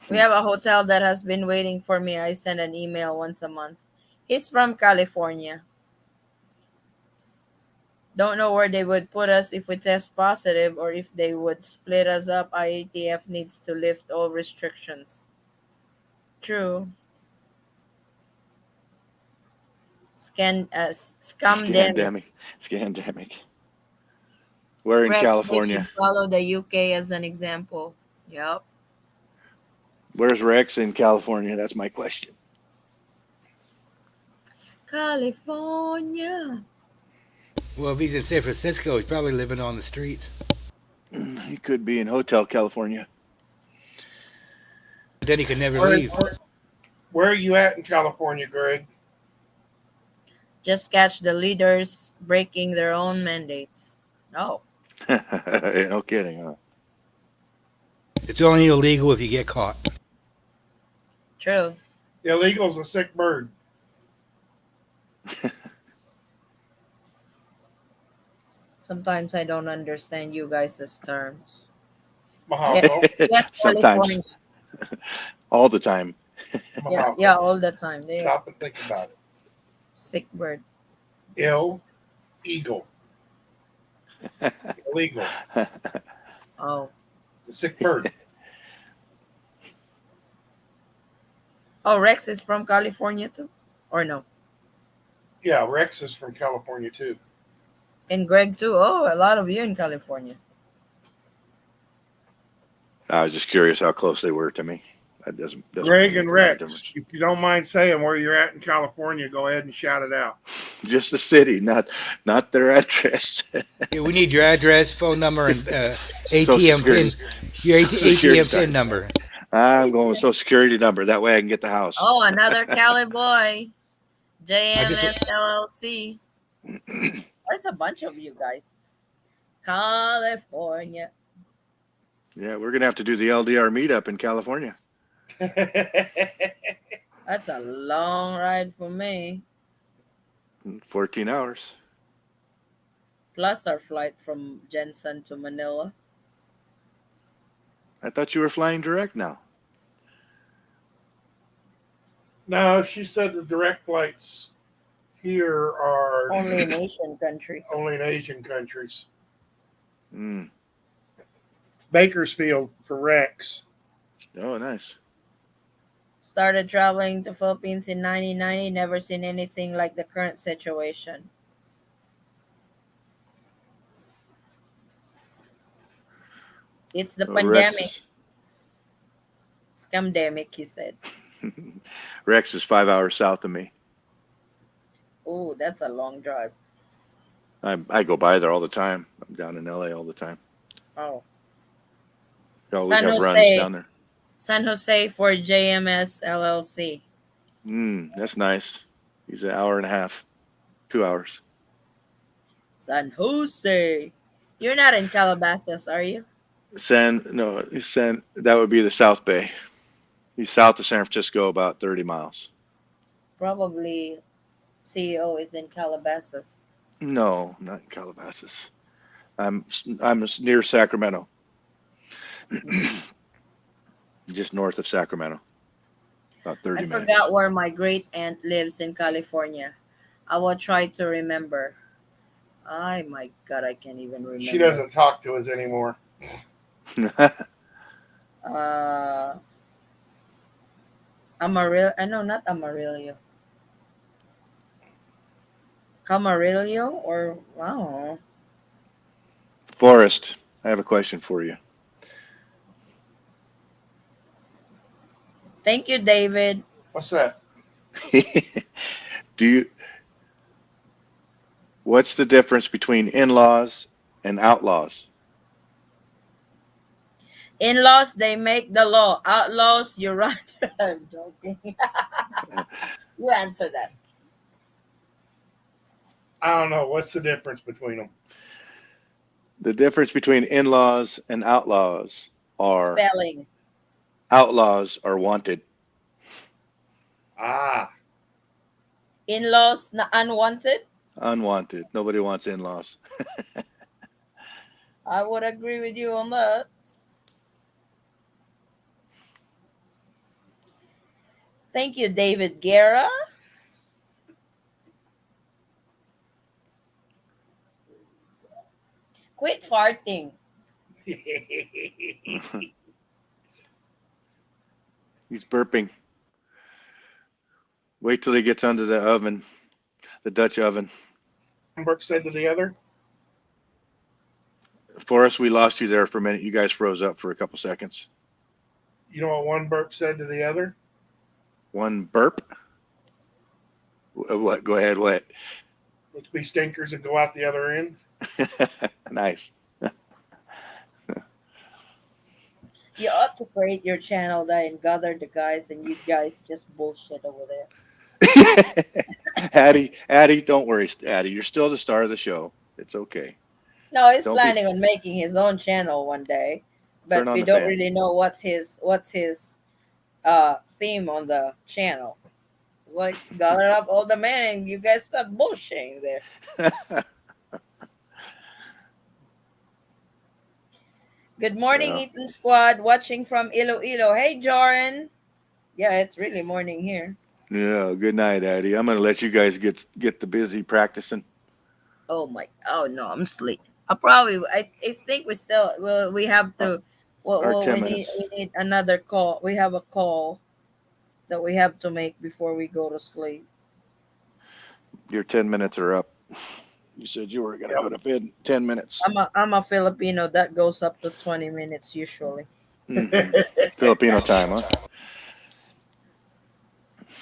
[SPEAKER 1] We have a hotel that has been waiting for me. I send an email once a month. He's from California. Don't know where they would put us if we test positive or if they would split us up. IATF needs to lift all restrictions. True. Scamdemic.
[SPEAKER 10] Scandemic. We're in
[SPEAKER 1] Rex, we should
[SPEAKER 10] California.
[SPEAKER 1] follow the UK as an example. Yep.
[SPEAKER 10] Where's Rex in California? That's my question.
[SPEAKER 1] California.
[SPEAKER 6] Well, if he's in San Francisco, he's probably living on the streets.
[SPEAKER 10] He could be in Hotel California.
[SPEAKER 6] But then he could never
[SPEAKER 2] Where,
[SPEAKER 6] leave.
[SPEAKER 2] where are you at in California, Greg?
[SPEAKER 1] Just catch the leaders breaking their own mandates. No.
[SPEAKER 10] No kidding, huh?
[SPEAKER 6] It's only illegal if you get caught.
[SPEAKER 1] True.
[SPEAKER 2] Illegal's a sick bird.
[SPEAKER 1] Sometimes I don't understand you guys' terms.
[SPEAKER 2] Mahalo.
[SPEAKER 1] Yes,
[SPEAKER 10] Sometimes.
[SPEAKER 1] California.
[SPEAKER 10] All the time.
[SPEAKER 1] Yeah,
[SPEAKER 2] Mahalo.
[SPEAKER 1] yeah, all the time. They
[SPEAKER 2] Stop and think about it.
[SPEAKER 1] sick bird.
[SPEAKER 2] Eagle. Illegal.
[SPEAKER 1] Oh.
[SPEAKER 2] It's a sick bird.
[SPEAKER 1] Oh, Rex is from California too? Or no?
[SPEAKER 2] Yeah, Rex is from California too.
[SPEAKER 1] And Greg too. Oh, a lot of you in California.
[SPEAKER 10] I was just curious how close they were to me. That doesn't
[SPEAKER 2] Greg
[SPEAKER 10] make
[SPEAKER 2] and
[SPEAKER 10] a
[SPEAKER 2] Rex,
[SPEAKER 10] difference.
[SPEAKER 2] if you don't mind saying where you're at in California, go ahead and shout it out.
[SPEAKER 10] Just the city, not their address.
[SPEAKER 6] Yeah, we need your address, phone number, and
[SPEAKER 10] Social
[SPEAKER 6] ATM
[SPEAKER 10] Security.
[SPEAKER 6] pin. Your
[SPEAKER 10] Social Security
[SPEAKER 6] ATM pin number.
[SPEAKER 10] I'm going with Social Security number. That way I can get the house.
[SPEAKER 1] Oh, another Cali boy.
[SPEAKER 6] I just-
[SPEAKER 1] JMS LLC. There's a bunch of you guys. California.
[SPEAKER 10] Yeah, we're gonna have to do the LDR meetup in California.
[SPEAKER 1] That's a long ride for me.
[SPEAKER 10] 14 hours.
[SPEAKER 1] Plus our flight from Jensen to Manila.
[SPEAKER 10] I thought you were flying direct now.
[SPEAKER 2] No, she said the direct flights here are
[SPEAKER 1] Only in Asian countries.
[SPEAKER 2] only in Asian countries.
[SPEAKER 10] Mm.
[SPEAKER 2] Bakersfield for Rex.
[SPEAKER 10] Oh, nice.
[SPEAKER 1] Started traveling to Philippines in 1990. Never seen anything like the current situation. It's the
[SPEAKER 10] Oh,
[SPEAKER 1] pandemic. Scamdemic, he said.
[SPEAKER 10] Rex is 5 hours south of me.
[SPEAKER 1] Oh, that's a long drive.
[SPEAKER 10] I go by there all the time. I'm down in LA all the time.
[SPEAKER 1] Oh.
[SPEAKER 10] We always
[SPEAKER 1] San
[SPEAKER 10] have runs
[SPEAKER 1] Jose.
[SPEAKER 10] down there.
[SPEAKER 1] San Jose for JMS LLC.
[SPEAKER 10] That's nice. He's an hour and a half, 2 hours.
[SPEAKER 1] San Jose. You're not in Calabasas, are you?
[SPEAKER 10] That would be the South Bay. He's south of San Francisco, about 30 miles.
[SPEAKER 1] Probably CEO is in Calabasas.
[SPEAKER 10] No, not in Calabasas. I'm near Sacramento. Just north of Sacramento. About 30
[SPEAKER 1] I
[SPEAKER 10] minutes.
[SPEAKER 1] forgot where my great aunt lives in California. I will try to remember. Oh my God, I can't even remember.
[SPEAKER 2] She doesn't talk to us anymore.
[SPEAKER 1] Amarillo. No, not Amarillo. Camarillo or wow.
[SPEAKER 10] Forrest, I have a question for you.
[SPEAKER 1] Thank you, David.
[SPEAKER 2] What's that?
[SPEAKER 10] What's the difference between in-laws and outlaws?
[SPEAKER 1] In-laws, they make the law. Outlaws, you run. I'm joking. You answer that.
[SPEAKER 2] I don't know. What's the difference between them?
[SPEAKER 10] The difference between in-laws and outlaws are
[SPEAKER 1] Spelling.
[SPEAKER 10] outlaws are wanted.
[SPEAKER 2] Ah.
[SPEAKER 1] In-laws, unwanted.
[SPEAKER 10] Unwanted. Nobody wants in-laws.
[SPEAKER 1] I would agree with you on that. Thank you, David Guerra. Quit farting.
[SPEAKER 10] He's burping. Wait till he gets under the oven. The Dutch oven.
[SPEAKER 2] One burp said to the other.
[SPEAKER 10] Forrest, we lost you there for a minute. You guys froze up for a couple seconds.
[SPEAKER 2] You know what one burp said to the other?
[SPEAKER 10] One burp. What? Go ahead. What?
[SPEAKER 2] Let's be stinkers and go out the other end.
[SPEAKER 10] Nice.
[SPEAKER 1] You ought to create your channel there and gather the guys, and you guys just bullshit over there.
[SPEAKER 10] Addie, don't worry, Addie. You're still the star of the show. It's okay.
[SPEAKER 1] No, he's
[SPEAKER 10] Don't be-
[SPEAKER 1] planning on making his own channel one day, but
[SPEAKER 10] Turn on
[SPEAKER 1] we
[SPEAKER 10] the
[SPEAKER 1] don't
[SPEAKER 10] fan.
[SPEAKER 1] really know what's his theme on the channel. Like, gather up all the men, and you guys start bullshitting there. Good morning,
[SPEAKER 10] Yeah.
[SPEAKER 1] Eaton Squad, watching from Iloilo. Hey, Joran. Yeah, it's really morning here.
[SPEAKER 10] Yeah. Good night, Addie. I'm gonna let you guys get the busy practicing.
[SPEAKER 1] Oh no, I'm asleep. I think we have to.
[SPEAKER 10] Our 10
[SPEAKER 1] we
[SPEAKER 10] minutes.
[SPEAKER 1] need another call. We have a call that we have to make before we go to sleep.
[SPEAKER 10] Your 10 minutes are up. You said you were gonna go to bed in 10 minutes.
[SPEAKER 1] I'm a Filipino that goes up to 20 minutes usually.
[SPEAKER 10] Mhm. Filipino time, huh?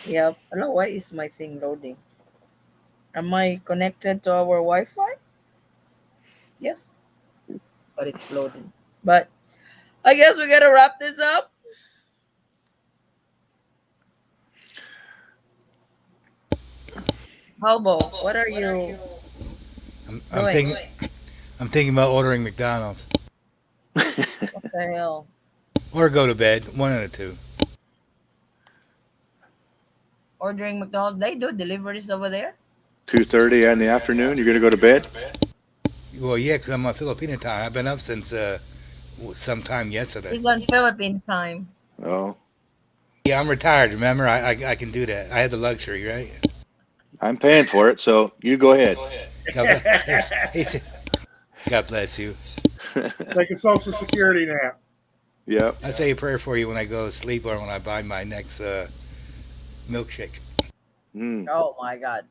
[SPEAKER 1] Yep. Hello, why is my thing loading? Am I connected to our Wi-Fi? Yes, but it's loading. But I guess we gotta wrap this up. Hobo, what are you?
[SPEAKER 6] I'm thinking about ordering McDonald's
[SPEAKER 1] What the hell?
[SPEAKER 6] or go to bed. One of the two.
[SPEAKER 1] Ordering McDonald's? They do deliveries over there?
[SPEAKER 10] 2:30 in the afternoon. You're gonna go to bed?
[SPEAKER 6] Well, yeah, because I'm on Filipino time. I've been up since sometime yesterday.
[SPEAKER 1] He's on Philippine time.
[SPEAKER 10] Oh,
[SPEAKER 6] Yeah, I'm retired. Remember, I can do that. I have the luxury, right?
[SPEAKER 10] I'm paying for it, so you go ahead.
[SPEAKER 6] God bless, God bless you.
[SPEAKER 2] Like a Social Security nap.
[SPEAKER 10] Yep.
[SPEAKER 6] I say a prayer for you when I go to sleep or when I buy my next milkshake.
[SPEAKER 10] Mm.
[SPEAKER 1] Oh my God.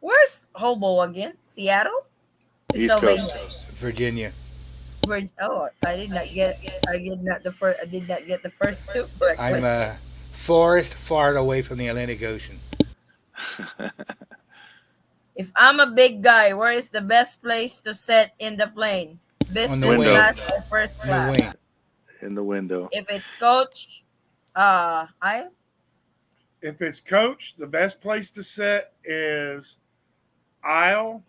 [SPEAKER 1] Where's Hobo again? Seattle?
[SPEAKER 10] East
[SPEAKER 1] Pennsylvania.
[SPEAKER 10] Coast.
[SPEAKER 6] Virginia.
[SPEAKER 1] Oh, I did not get the first two correctly.
[SPEAKER 6] I'm forest far away from the Atlantic Ocean.
[SPEAKER 1] If I'm a big guy, where is the best place to sit in the plane? Business
[SPEAKER 10] window.
[SPEAKER 1] class or first
[SPEAKER 6] On the
[SPEAKER 1] class?
[SPEAKER 6] wing.
[SPEAKER 10] In the window.
[SPEAKER 1] If it's coach, I
[SPEAKER 2] If it's coach, the best place to sit is aisle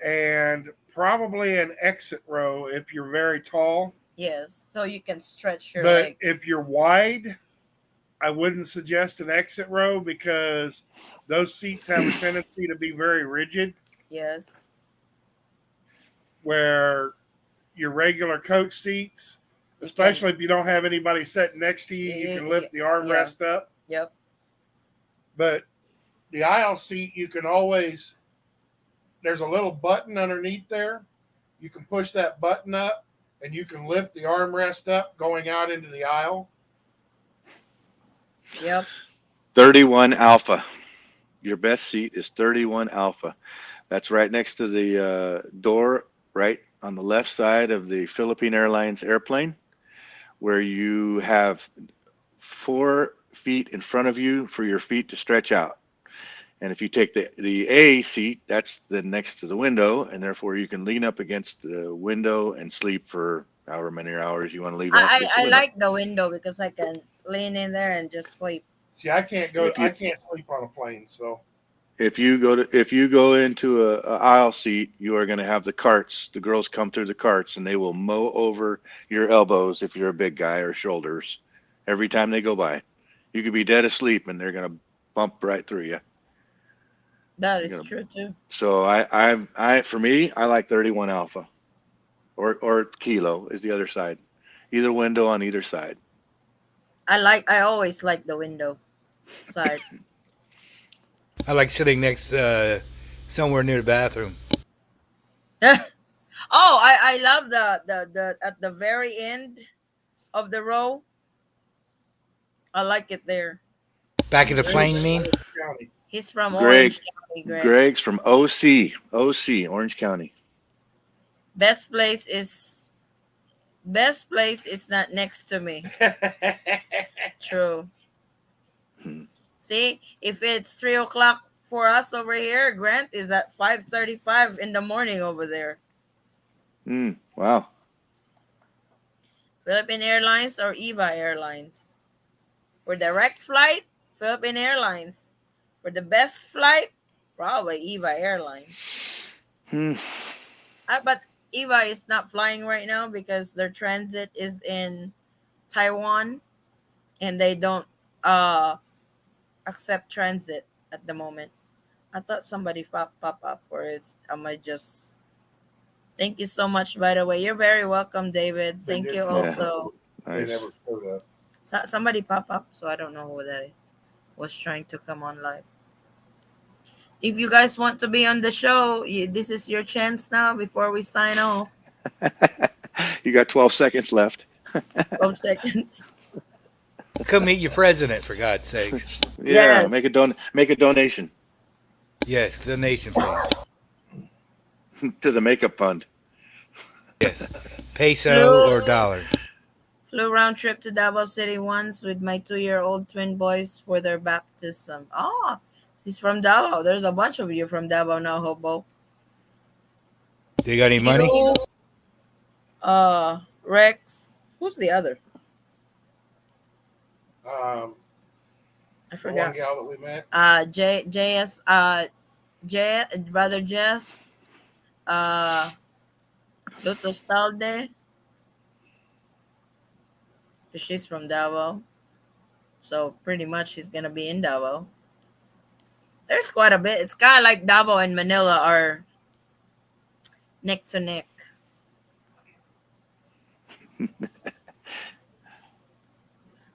[SPEAKER 2] and probably an exit row if you're very tall.
[SPEAKER 1] yes, so you can stretch your
[SPEAKER 2] But
[SPEAKER 1] leg.
[SPEAKER 2] if you're wide, I wouldn't suggest an exit row because those seats have a tendency to be very rigid,
[SPEAKER 1] Yes,
[SPEAKER 2] where your regular coach seats, especially if you don't have anybody sitting next to you, you can lift the armrest up.
[SPEAKER 1] yep.
[SPEAKER 2] But the aisle seat, you can always, there's a little button underneath there. You can push that button up and you can lift the armrest up going out into the aisle.
[SPEAKER 1] Yep.
[SPEAKER 10] 31 Alpha. Your best seat is 31 Alpha. That's right next to the door, right on the left side of the Philippine Airlines airplane, where you have 4 feet in front of you for your feet to stretch out. And if you take the A seat, that's the next to the window, and therefore you can lean up against the window and sleep for however many hours you want to leave.
[SPEAKER 1] I like the window because I can lean in there and just sleep.
[SPEAKER 2] See, I can't sleep on a plane. So
[SPEAKER 10] If you go into a aisle seat, you are going to have the carts. The girls come through the carts, and they will mow over your elbows if you're a big guy, or shoulders every time they go by. You could be dead asleep, and they're going to bump right through you.
[SPEAKER 1] That is true too.
[SPEAKER 10] So for me, I like 31 Alpha, or Kilo is the other side. Either window on either side.
[SPEAKER 1] I always like the window side.
[SPEAKER 6] I like sitting next somewhere near the bathroom.
[SPEAKER 1] Oh, I love the at the very end of the row. I like it there.
[SPEAKER 6] Back of the plane, you mean?
[SPEAKER 1] He's from
[SPEAKER 10] Greg.
[SPEAKER 1] Orange County, Greg.
[SPEAKER 10] Greg's from OC, Orange County.
[SPEAKER 1] Best place is best place is not next to me. True.
[SPEAKER 10] Hmm.
[SPEAKER 1] See, if it's 3 o'clock for us over here, Grant is at 5:35 in the morning over there.
[SPEAKER 10] Wow.
[SPEAKER 1] Philippine Airlines or EVA Airlines? For direct flight, Philippine Airlines. For the best flight, probably EVA Airlines.
[SPEAKER 10] Hmm.
[SPEAKER 1] But EVA is not flying right now because their transit is in Taiwan and they don't uh accept transit at the moment. I thought somebody pop up, or is am I just? Thank you so much. By the way, you're very welcome, David.
[SPEAKER 2] They
[SPEAKER 1] Thank you
[SPEAKER 2] did.
[SPEAKER 10] Yeah.
[SPEAKER 1] also.
[SPEAKER 2] They
[SPEAKER 10] Nice.
[SPEAKER 2] never showed up.
[SPEAKER 1] Somebody pop up, so I don't know who that is. Was trying to come on live. If you guys want to be on the show, this is your chance now before we sign off.
[SPEAKER 10] You got 12 seconds left.
[SPEAKER 1] 12 seconds.
[SPEAKER 6] Come meet your president, for God's sake.
[SPEAKER 10] Yeah,
[SPEAKER 1] Yes.
[SPEAKER 10] make a donation
[SPEAKER 6] Yes, donation fund.
[SPEAKER 10] to the makeup fund.
[SPEAKER 6] Yes, peso
[SPEAKER 1] Flew,
[SPEAKER 6] or dollar.
[SPEAKER 1] flew round trip to Davao City once with my 2-year-old twin boys for their baptism. Oh, he's from Davao. There's a bunch of you from Davao now, Hobo.
[SPEAKER 6] They got any money?
[SPEAKER 1] You, Rex. Who's the other? I
[SPEAKER 2] The one
[SPEAKER 1] forgot.
[SPEAKER 2] gal that we met.
[SPEAKER 1] JS, brother Jess, Luto Stalde. She's from Davao, so pretty much she's gonna be in Davao. There's quite a bit. It's kind of like Davao and Manila are neck to neck.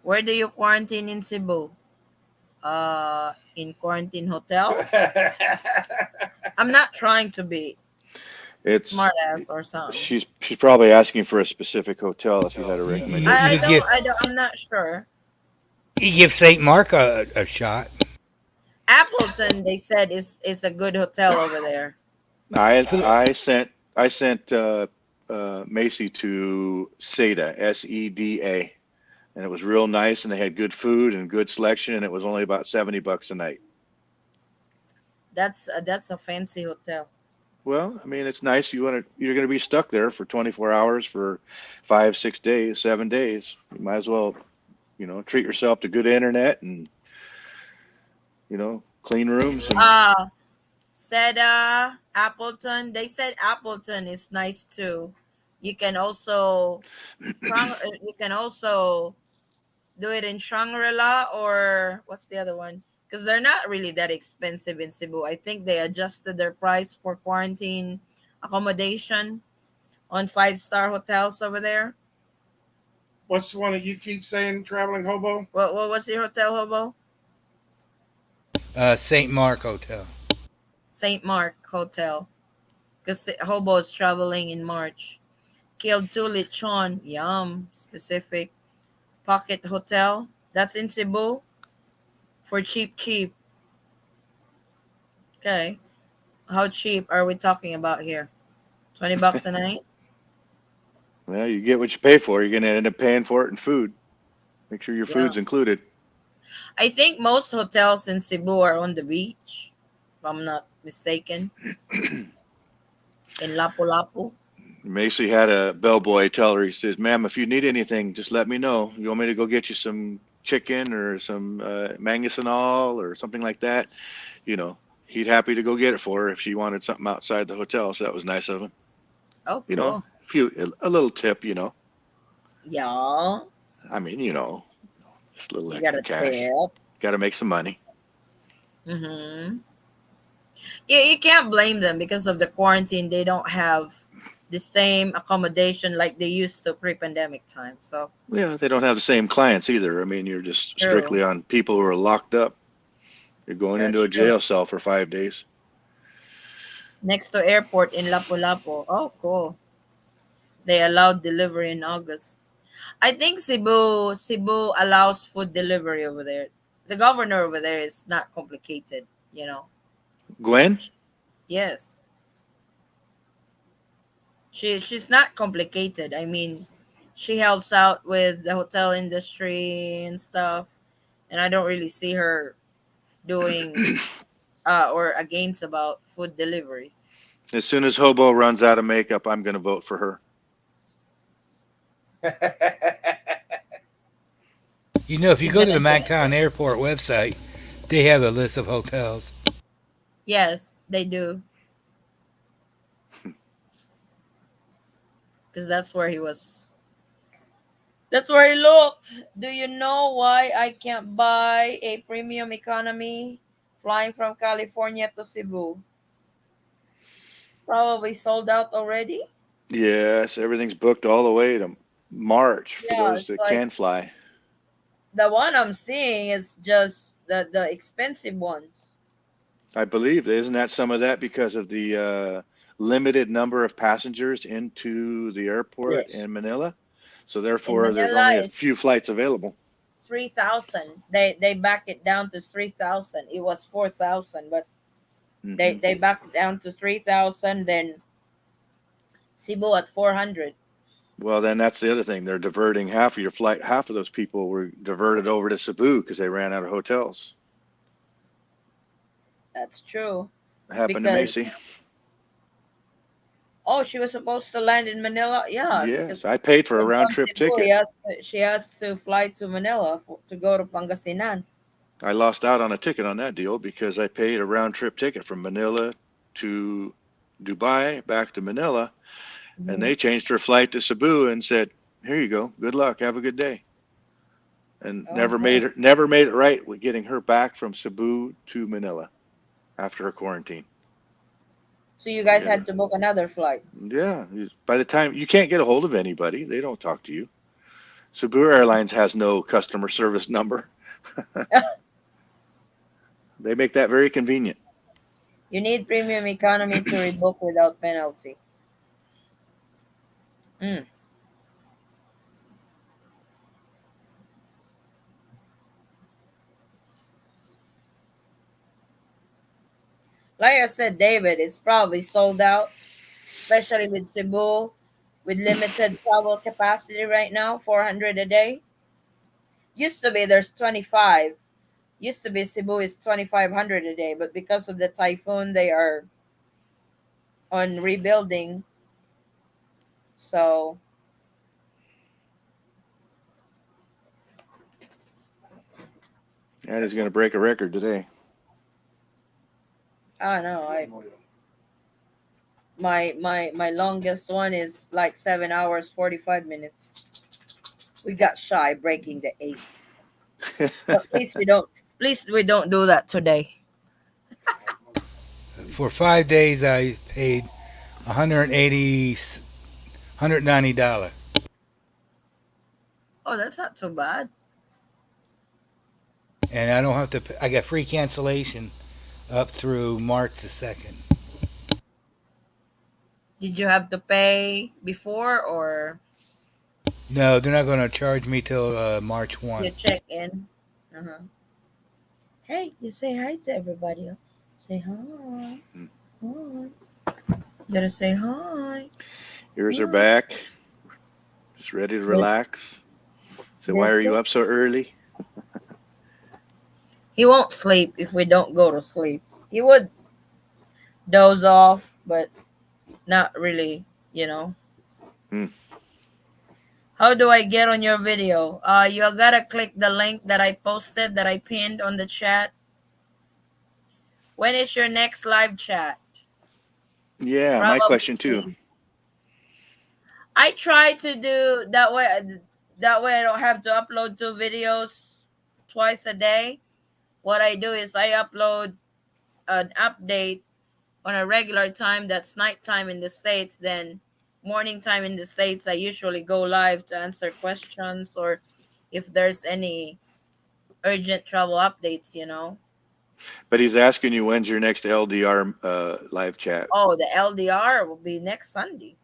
[SPEAKER 1] Where do you quarantine in Cebu? In quarantine hotels. I'm not trying to be
[SPEAKER 10] It's
[SPEAKER 1] smart ass or something.
[SPEAKER 10] she's probably asking for a specific hotel if you had a
[SPEAKER 6] You
[SPEAKER 10] recommendation.
[SPEAKER 6] could give
[SPEAKER 1] I'm not sure.
[SPEAKER 6] you give St. Mark a shot.
[SPEAKER 1] Appleton, they said is a good hotel over there.
[SPEAKER 10] I sent Macy to Seda, Seda, and it was real nice, and they had good food and good selection, and it was only about $70 a night.
[SPEAKER 1] That's a fancy hotel.
[SPEAKER 10] Well, I mean, it's nice. You're going to be stuck there for 24 hours for 5, 6 days, 7 days. You might as well, treat yourself to good internet and, clean rooms. And
[SPEAKER 1] Said Appleton. They said Appleton is nice too. You can also do it in Shangri-La, or what's the other one? Because they're not really that expensive in Cebu. I think they adjusted their price for quarantine accommodation on 5-star hotels over there.
[SPEAKER 2] What's the one that you keep saying, traveling hobo?
[SPEAKER 1] What was your hotel, Hobo?
[SPEAKER 6] St. Mark Hotel.
[SPEAKER 1] St. Mark Hotel. Because Hobo is traveling in March. Killed 2 lechon. Yum. Specific. Pocket Hotel. That's in Cebu. For cheap. Okay. How cheap are we talking about here? $20 a night?
[SPEAKER 10] well, you get what you pay for. You're going to end up paying for it in food. Make sure your
[SPEAKER 1] Yeah.
[SPEAKER 10] food's included.
[SPEAKER 1] I think most hotels in Cebu are on the beach, if I'm not mistaken. In Lapu-Lapu.
[SPEAKER 10] Macy had a bellboy tell her, he says, "Ma'am, if you need anything, just let me know. You want me to go get you some chicken or some mangasinol or something like that?" He'd happy to go get it for her if she wanted something outside the hotel. So that was nice of him.
[SPEAKER 1] Oh, cool.
[SPEAKER 10] A little tip,
[SPEAKER 1] Yeah.
[SPEAKER 10] I mean, just a little
[SPEAKER 1] You got
[SPEAKER 10] extra
[SPEAKER 1] a
[SPEAKER 10] cash.
[SPEAKER 1] tip.
[SPEAKER 10] Got to make some money.
[SPEAKER 1] Mm-hmm. Yeah, you can't blame them because of the quarantine. They don't have the same accommodation like they used to pre-pandemic time. So
[SPEAKER 10] Yeah, they don't have the same clients either. I mean, you're just
[SPEAKER 1] true.
[SPEAKER 10] strictly on people who are locked up. You're going into a
[SPEAKER 1] That's true.
[SPEAKER 10] jail cell for 5 days.
[SPEAKER 1] Next to airport in Lapu-Lapu. Oh, cool. They allowed delivery in August. I think Cebu allows food delivery over there. The governor over there is not complicated. you know.
[SPEAKER 10] Gwen?
[SPEAKER 1] Yes. She's not complicated. I mean, she helps out with the hotel industry and stuff, and I don't really see her doing or against about food deliveries.
[SPEAKER 10] As soon as Hobo runs out of makeup, I'm going to vote for her.
[SPEAKER 6] You know, if you
[SPEAKER 1] He's
[SPEAKER 6] go to
[SPEAKER 1] gonna
[SPEAKER 6] the
[SPEAKER 1] do it.
[SPEAKER 6] Mactown Airport website, they have a list of hotels.
[SPEAKER 1] Yes, they do, because that's where he was. That's where he looked. Do you know why I can't buy a premium economy flying from California to Cebu? Probably sold out already.
[SPEAKER 10] Yes, everything's booked all the way to March for
[SPEAKER 1] Yeah,
[SPEAKER 10] those
[SPEAKER 1] it's
[SPEAKER 10] that
[SPEAKER 1] like
[SPEAKER 10] can fly.
[SPEAKER 1] the one I'm seeing is just the expensive ones.
[SPEAKER 10] I believe, isn't that some of that because of the limited number of passengers into the airport
[SPEAKER 2] Yes.
[SPEAKER 10] in Manila? So
[SPEAKER 1] In
[SPEAKER 10] therefore, there's
[SPEAKER 1] Manila
[SPEAKER 10] only a
[SPEAKER 1] is
[SPEAKER 10] few flights available.
[SPEAKER 1] 3,000. They back it down to 3,000. It was 4,000, but
[SPEAKER 10] Hmm
[SPEAKER 1] they back it down to 3,000. Then Cebu at 400.
[SPEAKER 10] Well, then that's the other thing. They're diverting half of your flight. Half of those people were diverted over to Cebu because they ran out of hotels.
[SPEAKER 1] That's true.
[SPEAKER 10] Happened to
[SPEAKER 1] Because
[SPEAKER 10] Macy.
[SPEAKER 1] oh, she was supposed to land in Manila. Yeah,
[SPEAKER 10] Yes,
[SPEAKER 1] because
[SPEAKER 10] I paid for a
[SPEAKER 1] he's
[SPEAKER 10] round
[SPEAKER 1] from
[SPEAKER 10] trip
[SPEAKER 1] Cebu.
[SPEAKER 10] ticket.
[SPEAKER 1] She has to fly to Manila to go to Pangasinan.
[SPEAKER 10] I lost out on a ticket on that deal because I paid a round trip ticket from Manila to Dubai back to Manila, and
[SPEAKER 1] Mhm.
[SPEAKER 10] they changed her flight to Cebu and said, "Here you go. Good luck. Have a good day." And
[SPEAKER 1] Oh no.
[SPEAKER 10] never made it right with getting her back from Cebu to Manila after her quarantine.
[SPEAKER 1] So you
[SPEAKER 10] We
[SPEAKER 1] guys
[SPEAKER 10] had
[SPEAKER 1] had
[SPEAKER 10] her.
[SPEAKER 1] to book another flight.
[SPEAKER 10] Yeah, by the time you can't get a hold of anybody, they don't talk to you. Cebu Airlines has no customer service number. They make that very convenient.
[SPEAKER 1] You need premium economy to rebook without penalty. Mm. Like I said, David, it's probably sold out, especially with Cebu, with limited travel capacity right now, 400 a day. Used to be there's 25. Used to be Cebu is 2,500 a day, but because of the typhoon, they are on rebuilding. So
[SPEAKER 10] That is going to break a record today.
[SPEAKER 1] I don't know. My longest one is like 7 hours 45 minutes. We got shy breaking the 8s. But please we don't do that today.
[SPEAKER 6] For 5 days, I paid 180, $190,
[SPEAKER 1] Oh, that's not too bad.
[SPEAKER 6] and I don't have to. I got free cancellation up through March the 2nd.
[SPEAKER 1] Did you have to pay before or
[SPEAKER 6] No, they're not going to charge me till March
[SPEAKER 1] you
[SPEAKER 6] 1.
[SPEAKER 1] check in? Uh-huh. Hey, you say hi to everybody. Huh? Say hi. Hi. You gotta say hi.
[SPEAKER 10] Ears are
[SPEAKER 1] Hi.
[SPEAKER 10] back, just ready to
[SPEAKER 1] This
[SPEAKER 10] relax. So why are
[SPEAKER 1] this
[SPEAKER 10] you up so early?
[SPEAKER 1] he won't sleep if we don't go to sleep. He would doze off, but not really, you know.
[SPEAKER 10] Hmm.
[SPEAKER 1] How do I get on your video? You gotta click the link that I posted that I pinned on the chat. When is your next live chat?
[SPEAKER 10] Yeah, my
[SPEAKER 1] Probably
[SPEAKER 10] question too.
[SPEAKER 1] soon. I try to do that way. That way, I don't have to upload 2 videos twice a day. What I do is I upload an update on a regular time. That's nighttime in the States. Then morning time in the States, I usually go live to answer questions or if there's any urgent travel updates, you know.
[SPEAKER 10] But he's asking you when's your next LDR live chat.
[SPEAKER 1] Oh, the LDR will be next Sunday.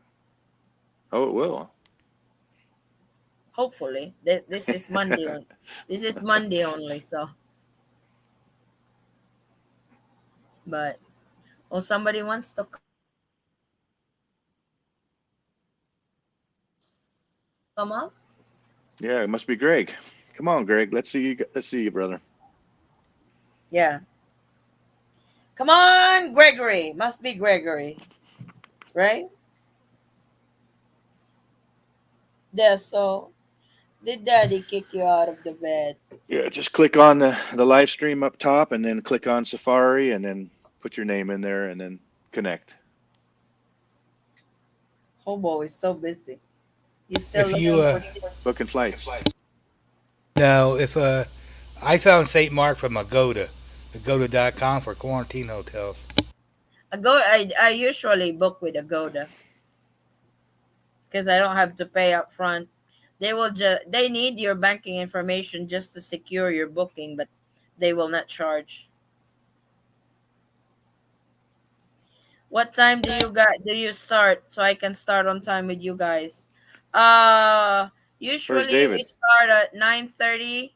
[SPEAKER 10] Oh, it will.
[SPEAKER 1] Hopefully. This is Monday on. This is Monday only, so But oh, somebody wants to come up.
[SPEAKER 10] Yeah, it must be Greg. Come on, Greg. Let's see you. Let's see you, brother.
[SPEAKER 1] Yeah. Come on, Gregory. Must be Gregory, right? Yeah, so did daddy kick you out of the bed?
[SPEAKER 10] Yeah, just click on the live stream up top, and then click on Safari, and then put your name in there, and then connect.
[SPEAKER 1] Hobo is so busy. You still
[SPEAKER 6] If you
[SPEAKER 1] looking for
[SPEAKER 10] Booking flights.
[SPEAKER 6] no, if I found St. Mark from Agoda.com for quarantine hotels.
[SPEAKER 1] I usually book with Agoda because I don't have to pay up front. They need your banking information just to secure your booking, but they will not charge. What time do you start so I can start on time with you guys?
[SPEAKER 10] Where's
[SPEAKER 1] Usually we
[SPEAKER 10] David?
[SPEAKER 1] start at 9:30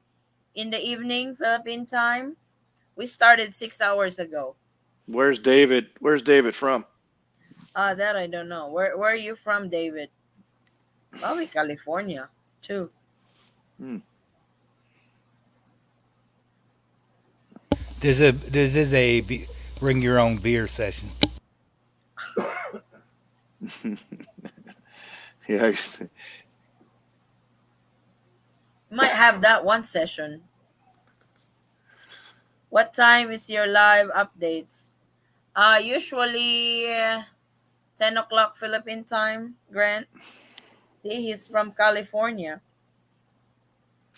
[SPEAKER 1] in the evening Philippine time. We started 6 hours ago.
[SPEAKER 10] Where's David? Where's David from?
[SPEAKER 1] That I don't know. Where are you from, David? Probably California too.
[SPEAKER 10] Hmm.
[SPEAKER 6] This is a bring your own beer session.
[SPEAKER 10] Yeah.
[SPEAKER 1] Might have that one session. What time is your live updates? Usually 10 o'clock Philippine time, Grant. See, he's from California.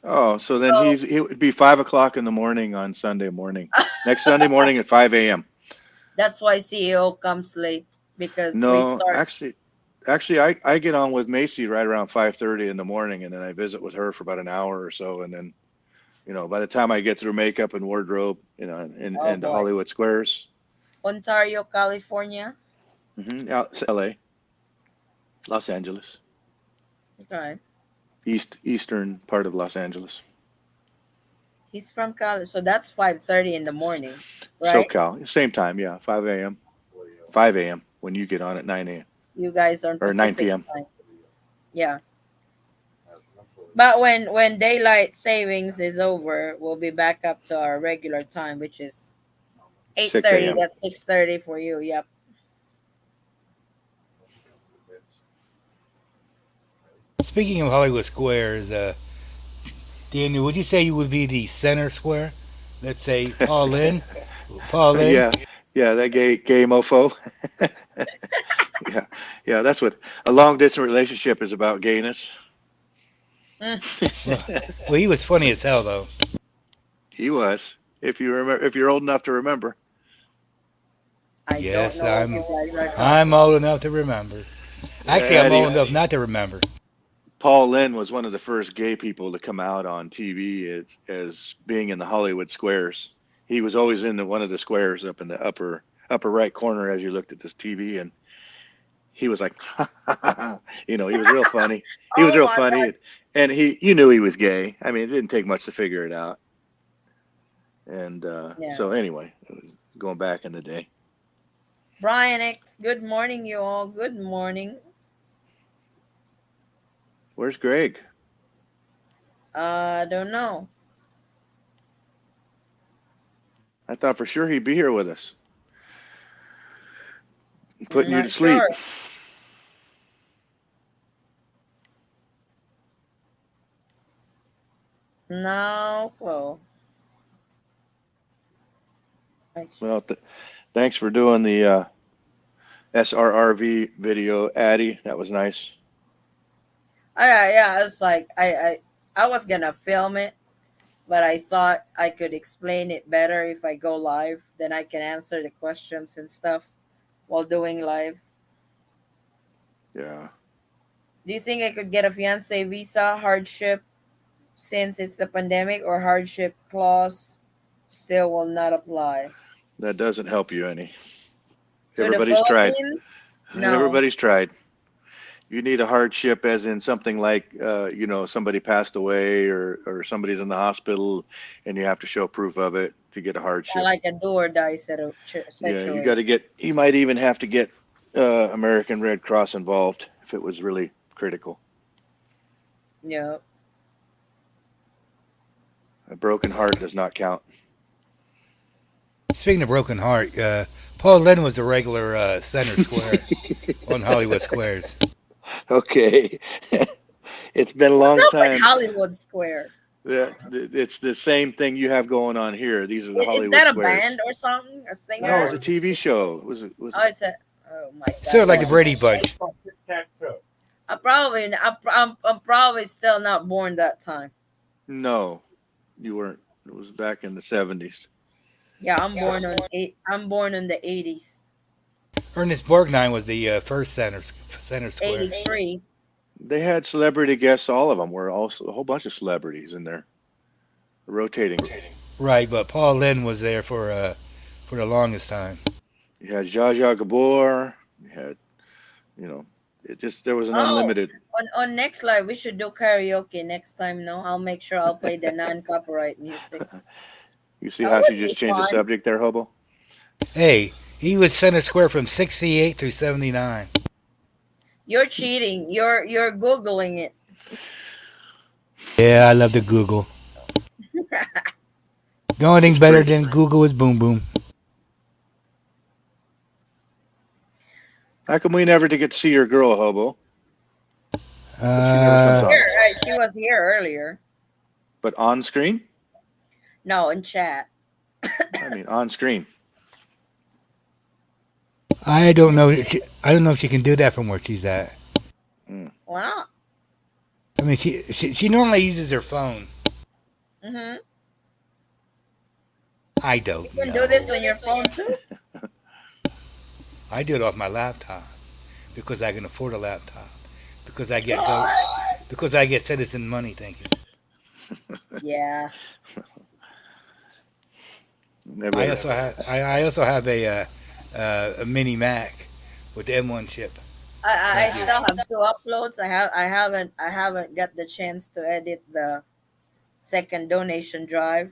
[SPEAKER 10] Oh, so then
[SPEAKER 1] So
[SPEAKER 10] it would be 5 o'clock in the morning on Sunday morning. Next Sunday morning at 5 a.m.
[SPEAKER 1] that's why CEO comes late because we
[SPEAKER 10] No,
[SPEAKER 1] start.
[SPEAKER 10] actually, I get on with Macy right around 5:30 in the morning, and then I visit with her for about an hour or so, and then by the time I get through makeup and wardrobe,
[SPEAKER 1] Oh
[SPEAKER 10] and the
[SPEAKER 1] boy.
[SPEAKER 10] Hollywood Squares,
[SPEAKER 1] Ontario, California.
[SPEAKER 10] out L.A., Los Angeles,
[SPEAKER 1] Okay.
[SPEAKER 10] eastern part of Los Angeles,
[SPEAKER 1] He's from Cali. So that's 5:30 in the morning, right?
[SPEAKER 10] SoCal, same time, yeah, 5 a.m. 5 a.m. when you get on at 9 a.m.
[SPEAKER 1] You guys are on
[SPEAKER 10] or 9
[SPEAKER 1] Pacific
[SPEAKER 10] p.m.
[SPEAKER 1] time. Yeah. But when daylight savings is over, we'll be back up to our regular time, which is
[SPEAKER 10] 6
[SPEAKER 1] 8:30.
[SPEAKER 10] a.m.
[SPEAKER 1] That's 6:30 for you. Yep.
[SPEAKER 6] Speaking of Hollywood Squares, Daniel, would you say you would be the center square? Let's say Paul Lynn. Paul Lynn.
[SPEAKER 10] Yeah, yeah, that gay mofo. Yeah, yeah, that's what a long distance relationship is about, gayness.
[SPEAKER 6] Well, he was funny as hell though.
[SPEAKER 10] He was, if you remember, if you're old enough to remember.
[SPEAKER 1] I don't
[SPEAKER 6] Yes,
[SPEAKER 1] know what you guys are
[SPEAKER 6] I'm
[SPEAKER 1] talking.
[SPEAKER 6] old enough to remember. Actually, I'm
[SPEAKER 10] Eddie,
[SPEAKER 6] old enough not to remember.
[SPEAKER 10] Paul Lynn was one of the first gay people to come out on TV as being in the Hollywood Squares. He was always in one of the squares up in the upper right corner as you looked at this TV, and he was like, he was real funny. He was
[SPEAKER 1] Oh
[SPEAKER 10] real
[SPEAKER 1] my God.
[SPEAKER 10] funny, and you knew he was gay. I mean, it didn't take much to figure it out. And
[SPEAKER 1] Yeah.
[SPEAKER 10] so anyway, it was going back in the day.
[SPEAKER 1] Brian X, good morning, you all. Good morning.
[SPEAKER 10] Where's Greg?
[SPEAKER 1] Don't know.
[SPEAKER 10] I thought for sure he'd be here with us,
[SPEAKER 1] I'm
[SPEAKER 10] putting you to
[SPEAKER 1] not
[SPEAKER 10] sleep.
[SPEAKER 1] sure. No clue.
[SPEAKER 10] Well, thanks for doing the SRRV video, Addie. That was nice.
[SPEAKER 1] Yeah, it's like I was gonna film it, but I thought I could explain it better if I go live. Then I can answer the questions and stuff while doing live.
[SPEAKER 10] Yeah.
[SPEAKER 1] Do you think I could get a fiance visa hardship since it's the pandemic, or hardship clause still will not apply?
[SPEAKER 10] That doesn't help you any.
[SPEAKER 1] To the
[SPEAKER 10] Everybody's tried.
[SPEAKER 1] Philippines? No.
[SPEAKER 10] Everybody's tried. You need a hardship, as in something like, somebody passed away or somebody's in the hospital, and you have to show proof of it to get a
[SPEAKER 1] I
[SPEAKER 10] hardship.
[SPEAKER 1] like a do or die
[SPEAKER 10] Yeah, you got to
[SPEAKER 1] situation.
[SPEAKER 10] get. You might even have to get American Red Cross involved if it was really critical.
[SPEAKER 1] Yeah.
[SPEAKER 10] A broken heart does not count.
[SPEAKER 6] Speaking of broken heart, Paul Lynn was the regular center square on Hollywood Squares.
[SPEAKER 10] Okay, it's been a
[SPEAKER 1] What's
[SPEAKER 10] long
[SPEAKER 1] up with
[SPEAKER 10] time.
[SPEAKER 1] Hollywood Square?
[SPEAKER 10] It's the same thing you have going on here. These are the
[SPEAKER 1] Is
[SPEAKER 10] Hollywood
[SPEAKER 1] that a
[SPEAKER 10] Squares.
[SPEAKER 1] band or something? A
[SPEAKER 10] No, it was
[SPEAKER 1] singer?
[SPEAKER 10] a TV show.
[SPEAKER 1] Oh, it's a. Oh my
[SPEAKER 6] Sort
[SPEAKER 1] God!
[SPEAKER 6] of like the
[SPEAKER 1] No,
[SPEAKER 6] Brady Bunch.
[SPEAKER 2] Tic Tac Toe.
[SPEAKER 1] I'm probably still not born that time.
[SPEAKER 10] No, you weren't. It was back in the 70s.
[SPEAKER 1] Yeah, I'm born in the 80s.
[SPEAKER 6] Ernest Borgnine was the first center square.
[SPEAKER 1] 83.
[SPEAKER 10] They had celebrity guests. All of them were also a whole bunch of celebrities in there, rotating.
[SPEAKER 6] Right, but Paul Lynn was there for the longest time.
[SPEAKER 10] You had Zsa Zsa Gabor. You had, there was an
[SPEAKER 1] Oh,
[SPEAKER 10] unlimited.
[SPEAKER 1] on next live we should do karaoke next time. No, I'll make sure I'll play the non-copyright music.
[SPEAKER 10] You see
[SPEAKER 1] That
[SPEAKER 10] how she
[SPEAKER 1] would be
[SPEAKER 10] just changed the
[SPEAKER 1] fun.
[SPEAKER 10] subject there, Hobo?
[SPEAKER 6] Hey, he was center square from 68 through 79.
[SPEAKER 1] You're cheating. You're googling it.
[SPEAKER 6] Yeah, I love to Google. The only thing
[SPEAKER 10] It's
[SPEAKER 6] better
[SPEAKER 10] pretty.
[SPEAKER 6] than Google is Boom Boom.
[SPEAKER 10] How come we never did get to see your girl, Hobo? But she never comes on.
[SPEAKER 1] Here, she was here earlier.
[SPEAKER 10] But on screen?
[SPEAKER 1] No, in chat.
[SPEAKER 10] I mean, on screen.
[SPEAKER 6] I don't know. I don't know if she can do that from where she's at.
[SPEAKER 1] Why not?
[SPEAKER 6] I mean, she normally uses her phone.
[SPEAKER 1] Mm-hmm.
[SPEAKER 6] I don't
[SPEAKER 1] You can
[SPEAKER 6] know.
[SPEAKER 1] do this on your phone too.
[SPEAKER 6] I do it off my laptop because I can afford a laptop. Because I get because I get citizen money. Thank you.
[SPEAKER 1] Yeah.
[SPEAKER 10] Never.
[SPEAKER 6] I also have a mini Mac with the M1 chip.
[SPEAKER 1] I
[SPEAKER 6] Thank you.
[SPEAKER 1] still have two uploads. I haven't got the chance to edit the second donation drive.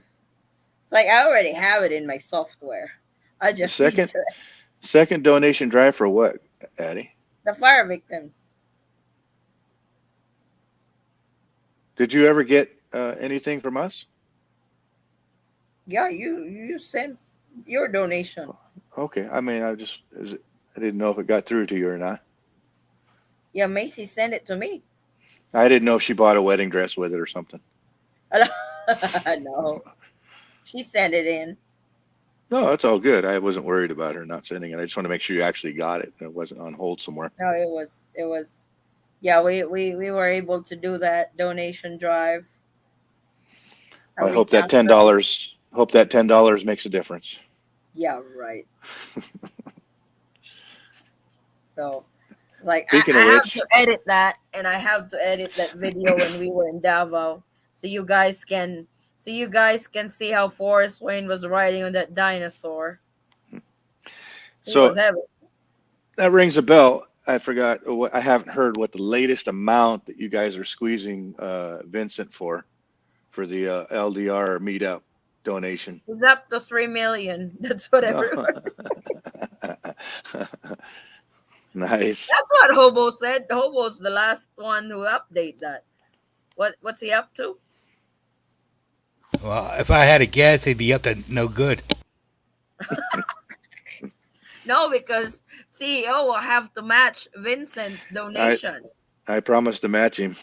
[SPEAKER 1] It's like I already have it in my software. I
[SPEAKER 10] The
[SPEAKER 1] just need
[SPEAKER 10] second donation drive for what, Addie?
[SPEAKER 1] the fire victims.
[SPEAKER 10] Did you ever get anything from us?
[SPEAKER 1] Yeah, you sent your donation.
[SPEAKER 10] Okay. I mean, I didn't know if it got through to you or not.
[SPEAKER 1] Yeah, Macy sent it to me.
[SPEAKER 10] I didn't know if she bought a wedding dress with it or something.
[SPEAKER 1] No, she sent it in.
[SPEAKER 10] No, that's all good. I wasn't worried about her not sending it. I just want to make sure you actually got it. It wasn't on hold somewhere.
[SPEAKER 1] No, it was. Yeah, we were able to do that donation drive.
[SPEAKER 10] I hope that $10 makes a difference.
[SPEAKER 1] Yeah, right. So, it's like I
[SPEAKER 10] Speaking of
[SPEAKER 1] have
[SPEAKER 10] which,
[SPEAKER 1] to edit that, and I have to edit that video when we were in Davao, so you guys can see how Forrest Wayne was riding on that dinosaur. He
[SPEAKER 10] so
[SPEAKER 1] was heavy.
[SPEAKER 10] that rings a bell. I forgot. I haven't heard what the latest amount that you guys are squeezing Vincent for the LDR meetup donation.
[SPEAKER 1] He's up to 3 million. That's what everyone.
[SPEAKER 10] Nice.
[SPEAKER 1] That's what Hobo said. Hobo's the last one who update that. What's he up to?
[SPEAKER 6] Well, if I had a guess, he'd be up to no good.
[SPEAKER 1] No, because CEO will have to match Vincent's donation.
[SPEAKER 10] I promised to match him.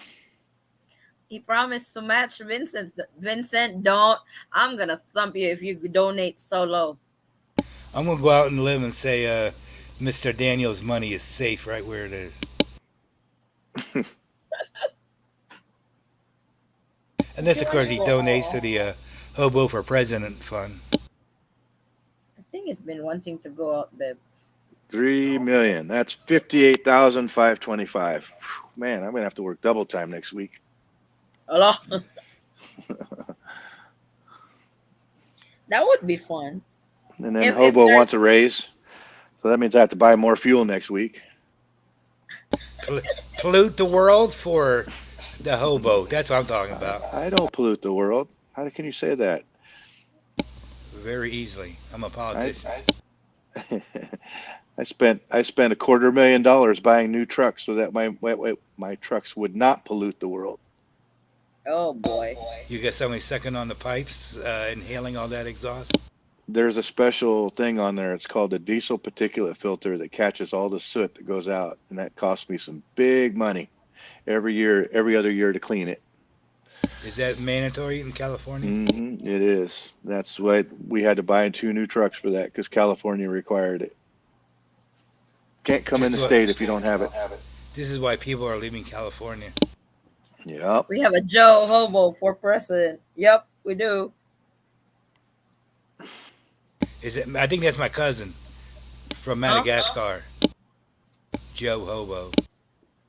[SPEAKER 1] He promised to match Vincent's. Vincent, don't. I'm gonna thump you if you donate so low.
[SPEAKER 6] I'm gonna go out and live and say, Mr. Daniel's money is safe right where it is. Unless, of course, he donates to the Hobo for President Fund.
[SPEAKER 1] I think he's been wanting to go out, babe.
[SPEAKER 10] 3 million. That's 58,525. Man, I'm gonna have to work double time next week.
[SPEAKER 1] Hello. That would be fun.
[SPEAKER 10] And then
[SPEAKER 1] If
[SPEAKER 10] Hobo
[SPEAKER 1] there's-
[SPEAKER 10] wants a raise, so that means I have to buy more fuel next week.
[SPEAKER 6] Pol- Pollute the world for the hobo. That's what I'm talking about.
[SPEAKER 10] I don't pollute the world. How can you say that?
[SPEAKER 6] Very easily. I'm a
[SPEAKER 10] I
[SPEAKER 6] politician.
[SPEAKER 10] I spent $250,000 buying new trucks so that my trucks would not pollute the world.
[SPEAKER 1] Oh boy.
[SPEAKER 6] You get somebody sucking on the pipes, inhaling all that exhaust.
[SPEAKER 10] There's a special thing on there. It's called the diesel particulate filter that catches all the soot that goes out, and that costs me some big money every year, every other year to clean it.
[SPEAKER 6] Is that mandatory in California?
[SPEAKER 10] It is. That's why we had to buy 2 new trucks for that because California required it. Can't come in the state if you don't have it.
[SPEAKER 6] This is why people are leaving California.
[SPEAKER 10] Yep.
[SPEAKER 1] We have a Joe Hobo for president. Yep, we do.
[SPEAKER 6] Is it? I think that's my cousin from Madagascar. Joe Hobo.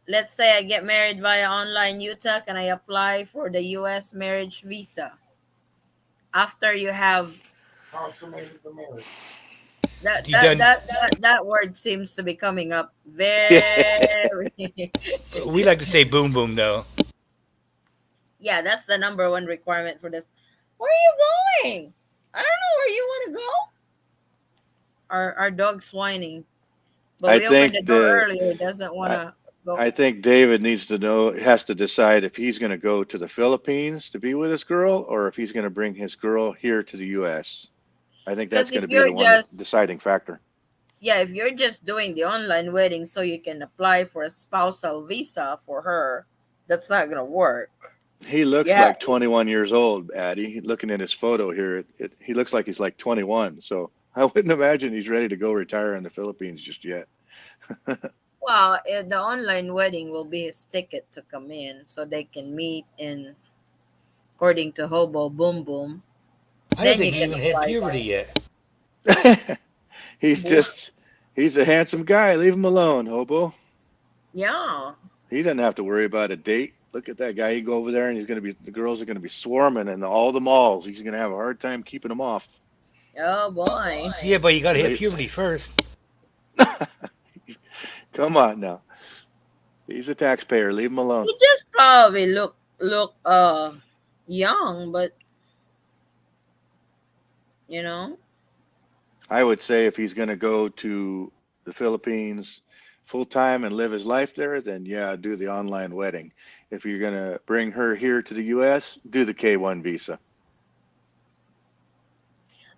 [SPEAKER 1] Let's say I get married via online UTAC and I apply for the US marriage visa. After you have
[SPEAKER 2] consummated the marriage.
[SPEAKER 1] That word seems to be coming up very.
[SPEAKER 6] We like to say boom boom though.
[SPEAKER 1] Yeah, that's the number one requirement for this. Where are you going? I don't know where you want to go. Our dog's whining, but
[SPEAKER 10] I
[SPEAKER 1] we opened
[SPEAKER 10] think
[SPEAKER 1] the door earlier. It doesn't want to go.
[SPEAKER 10] I think David has to decide if he's going to go to the Philippines to be with his girl or if he's going to bring his girl here to the U.S. I think that's going to be the deciding factor.
[SPEAKER 1] Yeah, if you're just doing the online wedding so you can apply for a spousal visa for her, that's not going to work.
[SPEAKER 10] He looks like 21 years old, Addie. Looking at his photo here, he looks like he's like 21. So I wouldn't imagine he's ready to go retire in the Philippines just yet.
[SPEAKER 1] Well, the online wedding will be his ticket to come in so they can meet in, according to Hobo Boom Boom.
[SPEAKER 6] I don't think he even hit puberty yet.
[SPEAKER 10] He's a handsome guy. Leave him alone, Hobo.
[SPEAKER 1] Yeah.
[SPEAKER 10] He doesn't have to worry about a date. Look at that guy. He go over there and the girls are going to be swarming in all the malls. He's going to have a hard time keeping them off.
[SPEAKER 1] Oh boy.
[SPEAKER 6] Yeah, but you got to hit puberty first.
[SPEAKER 10] Come on now. He's a taxpayer. Leave him alone.
[SPEAKER 1] He just probably look young, but you know.
[SPEAKER 10] I would say if he's going to go to the Philippines full time and live his life there, then yeah, do the online wedding. If you're going to bring her here to the U.S., do the K-1 visa.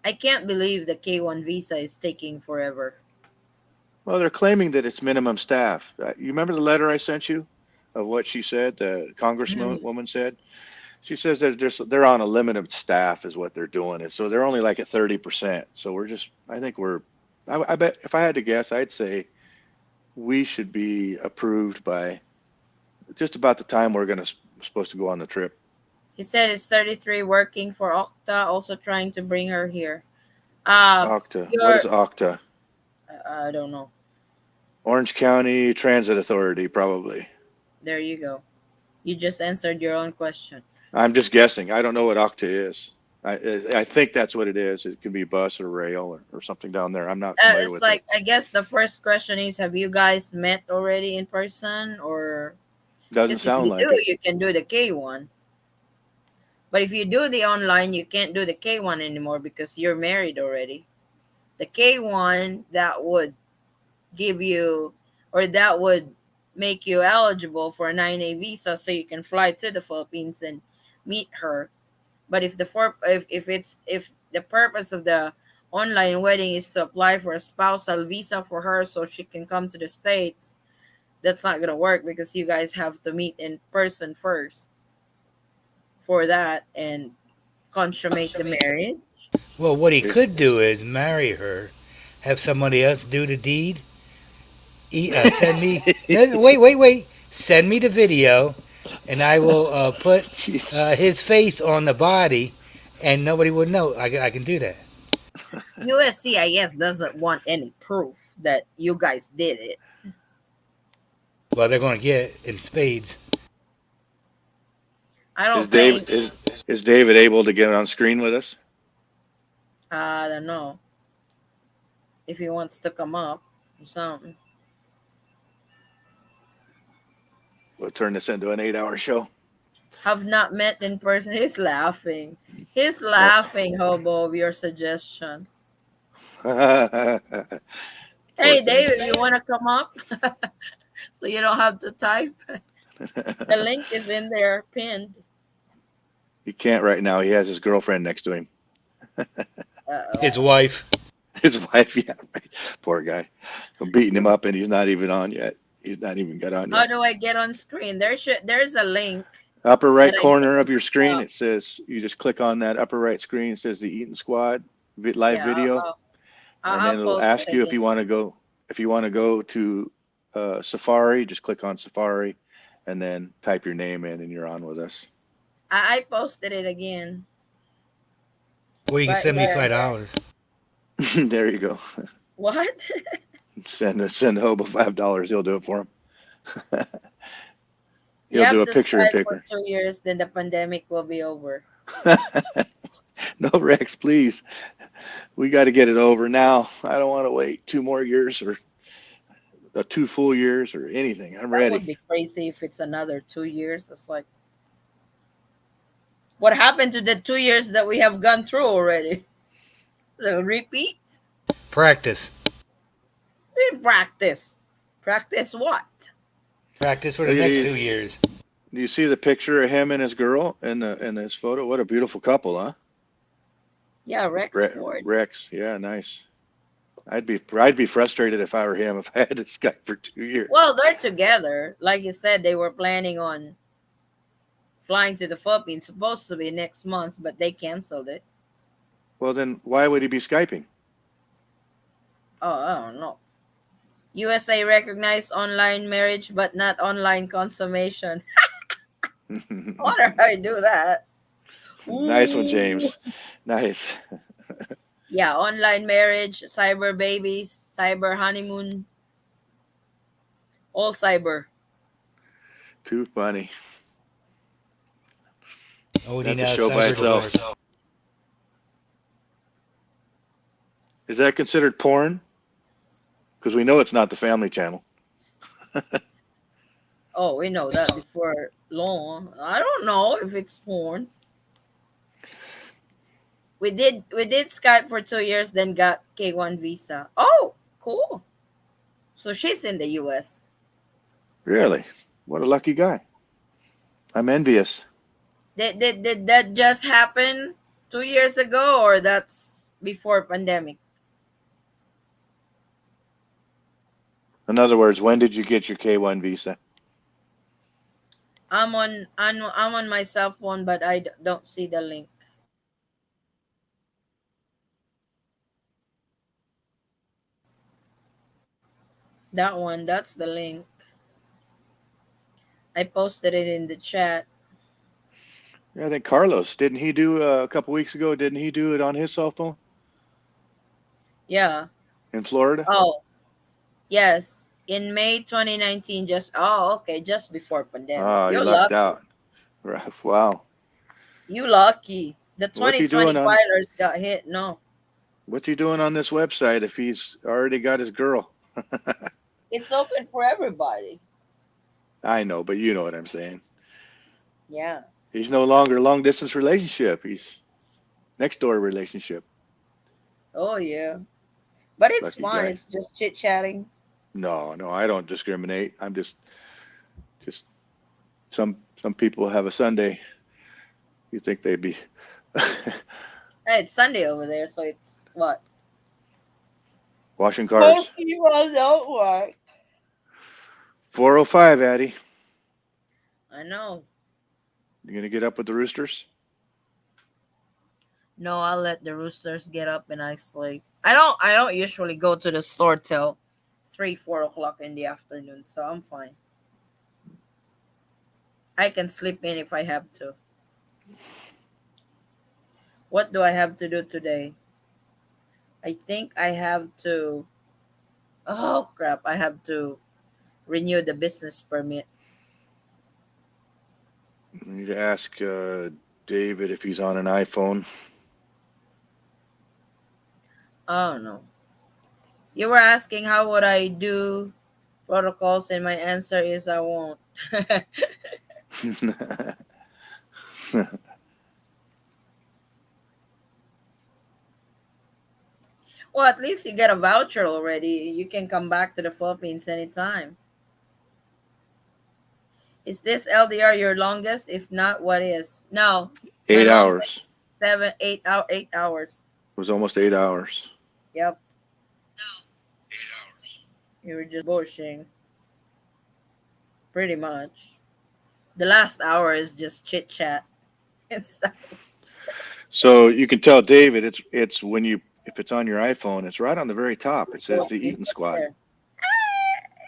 [SPEAKER 1] I can't believe the K-1 visa is taking forever.
[SPEAKER 10] Well, they're claiming that it's minimum staff. You remember the letter I sent you of what she said, the congresswoman said? She says that they're on a limited staff is what they're doing. And so they're only like at 30%. So I bet if I had to guess, I'd say we should be approved by just about the time we're supposed to go on the trip.
[SPEAKER 1] He said it's 33 working for Okta, also trying to bring her here.
[SPEAKER 10] Okta. What is Okta?
[SPEAKER 1] I don't know.
[SPEAKER 10] Orange County Transit Authority, probably.
[SPEAKER 1] There you go. You just answered your own question.
[SPEAKER 10] I'm just guessing. I don't know what Okta is. I think that's what it is. It could be bus or rail or something down there. I'm not familiar with it.
[SPEAKER 1] I guess the first question is, have you guys met already in person? Or
[SPEAKER 10] doesn't sound like it.
[SPEAKER 1] You can do the K1. But if you do the online, you can't do the K1 anymore because you're married already. The K1, that would give you, or that would make you eligible for a 9A visa so you can fly to the Philippines and meet her. But if the purpose of the online wedding is to apply for a spousal visa for her so she can come to the States, that's not going to work because you guys have to meet in person first for that and consummate the marriage.
[SPEAKER 6] Well, what he could do is marry her, have somebody else do the deed. Send me. Wait. Send me the video, and I will put his face on the body, and nobody would know. I can do that.
[SPEAKER 1] USCIS doesn't want any proof that you guys did it.
[SPEAKER 6] Well, they're going to get it in spades.
[SPEAKER 1] I don't think.
[SPEAKER 10] Is David able to get on screen with us?
[SPEAKER 1] I don't know. If he wants to come up or something.
[SPEAKER 10] We'll turn this into an 8-hour show.
[SPEAKER 1] Have not met in person. He's laughing. He's
[SPEAKER 10] Yep.
[SPEAKER 1] laughing, Hobo, of your suggestion.
[SPEAKER 10] Poor
[SPEAKER 1] Hey,
[SPEAKER 10] thing.
[SPEAKER 1] David, you want to come up so you don't have to type? The link is in there, pinned.
[SPEAKER 10] He can't right now. He has his girlfriend next to him.
[SPEAKER 1] Uh-oh.
[SPEAKER 6] His wife.
[SPEAKER 10] His wife, yeah, right. Poor guy. I'm beating him up, and he's not even on yet. He's not even got on
[SPEAKER 1] How
[SPEAKER 10] yet.
[SPEAKER 1] do I get on screen? There's a link
[SPEAKER 10] Upper right
[SPEAKER 1] that I
[SPEAKER 10] corner of your screen,
[SPEAKER 1] up.
[SPEAKER 10] it says, you just click on that upper right screen. It says the Eaton Squad live
[SPEAKER 1] Yeah,
[SPEAKER 10] video, and
[SPEAKER 1] I'll
[SPEAKER 10] then it'll
[SPEAKER 1] post
[SPEAKER 10] ask
[SPEAKER 1] it
[SPEAKER 10] you if you
[SPEAKER 1] again.
[SPEAKER 10] want to go. If you want to go to Safari, just click on Safari, and then type your name in, and you're on with us.
[SPEAKER 1] I posted it again.
[SPEAKER 6] Well, you can
[SPEAKER 1] Right
[SPEAKER 6] send me
[SPEAKER 1] there.
[SPEAKER 6] $5.
[SPEAKER 10] There you go.
[SPEAKER 1] What?
[SPEAKER 10] Send Hobo $5. He'll do it for him.
[SPEAKER 1] You
[SPEAKER 10] He'll
[SPEAKER 1] have
[SPEAKER 10] do a
[SPEAKER 1] to
[SPEAKER 10] picture in
[SPEAKER 1] Skype for
[SPEAKER 10] picker.
[SPEAKER 1] 2 years, then the pandemic will be over.
[SPEAKER 10] No, Rex, please. We got to get it over now. I don't want to wait 2 more years or 2 full years or anything. I'm
[SPEAKER 1] That would
[SPEAKER 10] ready.
[SPEAKER 1] be crazy if it's another 2 years. It's like, what happened to the 2 years that we have gone through already? The repeat?
[SPEAKER 6] Practice.
[SPEAKER 1] Practice. Practice what?
[SPEAKER 6] Practice for the
[SPEAKER 10] Look at
[SPEAKER 6] next
[SPEAKER 10] these.
[SPEAKER 6] 2 years.
[SPEAKER 10] Do you see the picture of him and his girl in this photo? What a beautiful couple, huh?
[SPEAKER 1] Yeah, Rex Ford.
[SPEAKER 10] Rex, yeah, nice. I'd be frustrated if I were him, if I had to Skype for 2 years.
[SPEAKER 1] Well, they're together. Like you said, they were planning on flying to the Philippines, supposed to be next month, but they canceled it.
[SPEAKER 10] Well, then why would he be Skyping?
[SPEAKER 1] Oh, I don't know. USA recognized online marriage, but not online consummation. Why do I do that?
[SPEAKER 10] Nice one,
[SPEAKER 1] Ooh.
[SPEAKER 10] James. Nice.
[SPEAKER 1] Yeah, online marriage, cyber babies, cyber honeymoon, all cyber.
[SPEAKER 10] Too funny.
[SPEAKER 6] Oh,
[SPEAKER 10] That's a
[SPEAKER 6] now
[SPEAKER 10] show by
[SPEAKER 6] cyber
[SPEAKER 10] itself.
[SPEAKER 6] divorce.
[SPEAKER 10] Is that considered porn? Because we know it's not the Family Channel.
[SPEAKER 1] Oh, we know that before long. I don't know if it's porn. We did Skype for 2 years, then got K1 visa. Oh, cool. So she's in the US.
[SPEAKER 10] Really? What a lucky guy. I'm envious.
[SPEAKER 1] Did that just happen 2 years ago, or that's before pandemic?
[SPEAKER 10] In other words, when did you get your K1 visa?
[SPEAKER 1] I'm on my cell phone, but I don't see the link. That one, that's the link. I posted it in the chat.
[SPEAKER 10] Yeah, I think Carlos, didn't he do a couple weeks ago? Didn't he do it on his cell phone
[SPEAKER 1] Yeah.
[SPEAKER 10] in Florida?
[SPEAKER 1] Oh, yes. In May 2019, just before pandemic.
[SPEAKER 10] Oh, he
[SPEAKER 1] You're
[SPEAKER 10] lucked
[SPEAKER 1] lucky.
[SPEAKER 10] out. Right. Wow.
[SPEAKER 1] You lucky. The
[SPEAKER 10] What's he
[SPEAKER 1] 2020
[SPEAKER 10] doing on?
[SPEAKER 1] filers got hit. No.
[SPEAKER 10] What's he doing on this website if he's already got his girl?
[SPEAKER 1] It's open for everybody.
[SPEAKER 10] I know, but you know what I'm saying.
[SPEAKER 1] Yeah.
[SPEAKER 10] He's no longer long distance relationship. He's next door relationship.
[SPEAKER 1] Oh, yeah. But it's
[SPEAKER 10] Lucky
[SPEAKER 1] fun.
[SPEAKER 10] guy.
[SPEAKER 1] It's just chit chatting.
[SPEAKER 10] No, I don't discriminate. I'm just some people have a Sunday. You think they'd be
[SPEAKER 1] Hey, it's Sunday over there, so it's what?
[SPEAKER 10] washing cars.
[SPEAKER 1] People don't work.
[SPEAKER 10] 4:05, Addie.
[SPEAKER 1] I know.
[SPEAKER 10] You gonna get up with the roosters?
[SPEAKER 1] No, I'll let the roosters get up and I sleep. I don't usually go to the store till 3-4 o'clock in the afternoon, so I'm fine. I can sleep in if I have to. What do I have to do today? I think I have to. Oh crap! I have to renew the business permit.
[SPEAKER 10] You need to ask David if he's on an iPhone.
[SPEAKER 1] Oh no. You were asking how would I do protocols, and my answer is I won't. Well, at least you get a voucher already. You can come back to the Philippines anytime. Is this LDR your longest? If not, what is? No, my
[SPEAKER 10] 8 hours.
[SPEAKER 1] longest 8 hours.
[SPEAKER 10] It was almost 8 hours.
[SPEAKER 1] Yep, you were just bushing, pretty much. The last hour is just chit chat. It's
[SPEAKER 10] So you can tell David, it's when you if it's on your iPhone, it's right on the very top. It says the
[SPEAKER 1] it's
[SPEAKER 10] Eaton
[SPEAKER 1] right
[SPEAKER 10] Squad.
[SPEAKER 1] there.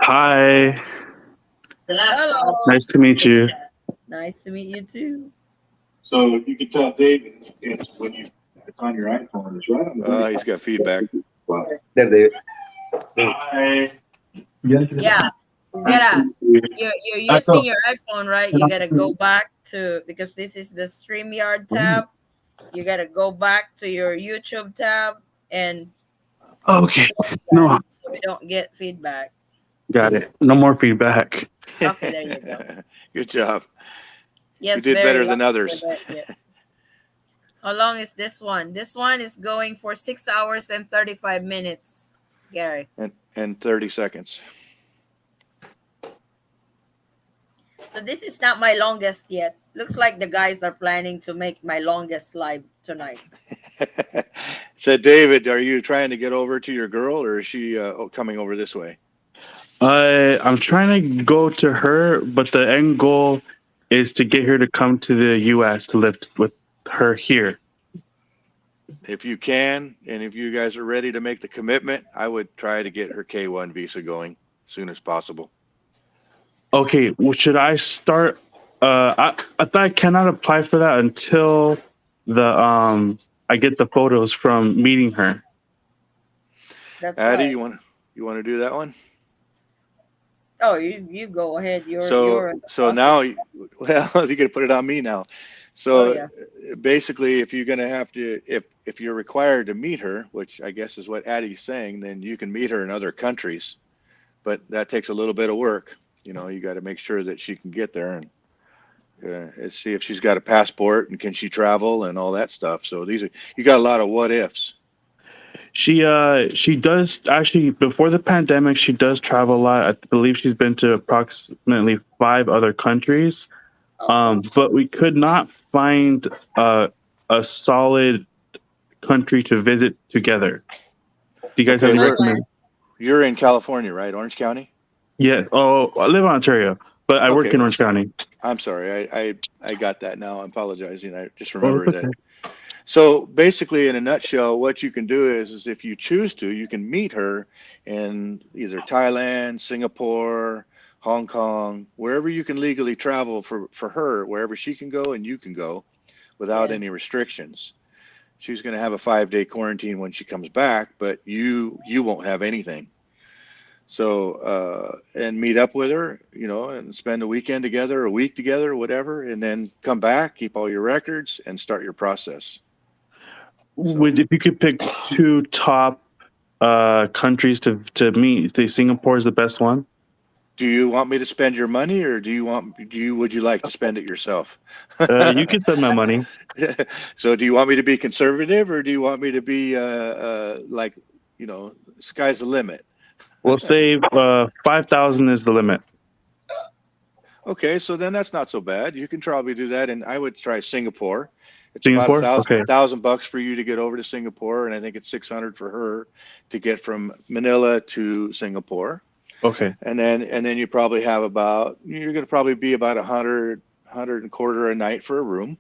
[SPEAKER 11] Hi,
[SPEAKER 1] Hello.
[SPEAKER 11] nice to meet you.
[SPEAKER 1] Nice to meet you too.
[SPEAKER 10] So you can tell David, it's when you if it's on your iPhone, it's right on the very top. He's got feedback.
[SPEAKER 12] There, David.
[SPEAKER 11] Hi.
[SPEAKER 1] Yeah, it's gotta. You're using your iPhone, right? You gotta go back to, because this is the StreamYard tab. You gotta go back to your YouTube tab and
[SPEAKER 11] Okay.
[SPEAKER 1] close that
[SPEAKER 11] No,
[SPEAKER 1] so we don't get feedback.
[SPEAKER 11] got it. No more feedback.
[SPEAKER 1] Okay, there you go.
[SPEAKER 10] Good job.
[SPEAKER 1] Yes,
[SPEAKER 10] You did
[SPEAKER 1] very
[SPEAKER 10] better than
[SPEAKER 1] lucky
[SPEAKER 10] others.
[SPEAKER 1] with that, yeah. How long is this one? This one is going for 6 hours and 35 minutes, Gary.
[SPEAKER 10] And 30 seconds.
[SPEAKER 1] So this is not my longest yet. Looks like the guys are planning to make my longest live tonight.
[SPEAKER 10] Said David, are you trying to get over to your girl, or is she coming over this way?
[SPEAKER 11] I'm trying to go to her, but the end goal is to get her to come to the U.S. to live with her here.
[SPEAKER 10] If you can, and if you guys are ready to make the commitment, I would try to get her K1 visa going as soon as possible.
[SPEAKER 11] Okay, well, should I start? I thought I cannot apply for that until the I get the photos from meeting her.
[SPEAKER 1] That's
[SPEAKER 10] Addie,
[SPEAKER 1] right.
[SPEAKER 10] you want to do that one?
[SPEAKER 1] Oh, you go ahead. You're in the
[SPEAKER 10] So
[SPEAKER 1] process.
[SPEAKER 10] now, well, you got to put it on me now. So
[SPEAKER 1] Oh, yeah.
[SPEAKER 10] basically, if you're going to have to, if you're required to meet her, which I guess is what Addie's saying, then you can meet her in other countries, but that takes a little bit of work. You know, you got to make sure that she can get there and see if she's got a passport and can she travel and all that stuff. So you got a lot of what ifs.
[SPEAKER 11] She does actually, before the pandemic, she does travel a lot. I believe she's been to approximately 5 other countries. But we could not find a solid country to visit together. Do you guys have any recommend?
[SPEAKER 10] You're in California, right? Orange County?
[SPEAKER 11] Yeah. Oh, I live in Ontario, but I work in Orange County.
[SPEAKER 10] I'm sorry. I got that now. I'm apologizing. I just
[SPEAKER 11] Oh,
[SPEAKER 10] remembered
[SPEAKER 11] it's okay.
[SPEAKER 10] that. So basically, in a nutshell, what you can do is if you choose to, you can meet her in either Thailand, Singapore, Hong Kong, wherever you can legally travel for her, wherever she can go and you can go without any restrictions. She's going to have a 5-day quarantine when she comes back, but you won't have anything. So, and meet up with her, you know, and spend a weekend together, a week together, whatever, and then come back, keep all your records and start your process.
[SPEAKER 11] If you could pick 2 top countries to meet, think Singapore is the best one.
[SPEAKER 10] Do you want me to spend your money, or would you like to spend it yourself?
[SPEAKER 11] You can spend my money.
[SPEAKER 10] So do you want me to be conservative, or do you want me to be like, you know, sky's the limit?
[SPEAKER 11] We'll say 5,000 is the limit.
[SPEAKER 10] Okay, so then that's not so bad. You can probably do that, and I would try Singapore. It's
[SPEAKER 11] Singapore?
[SPEAKER 10] about
[SPEAKER 11] Okay.
[SPEAKER 10] $1,000 for you to get over to Singapore, and I think it's 600 for her to get from Manila to Singapore.
[SPEAKER 11] Okay.
[SPEAKER 10] And then you probably have you're going to probably be about 100 and a quarter a night for a room.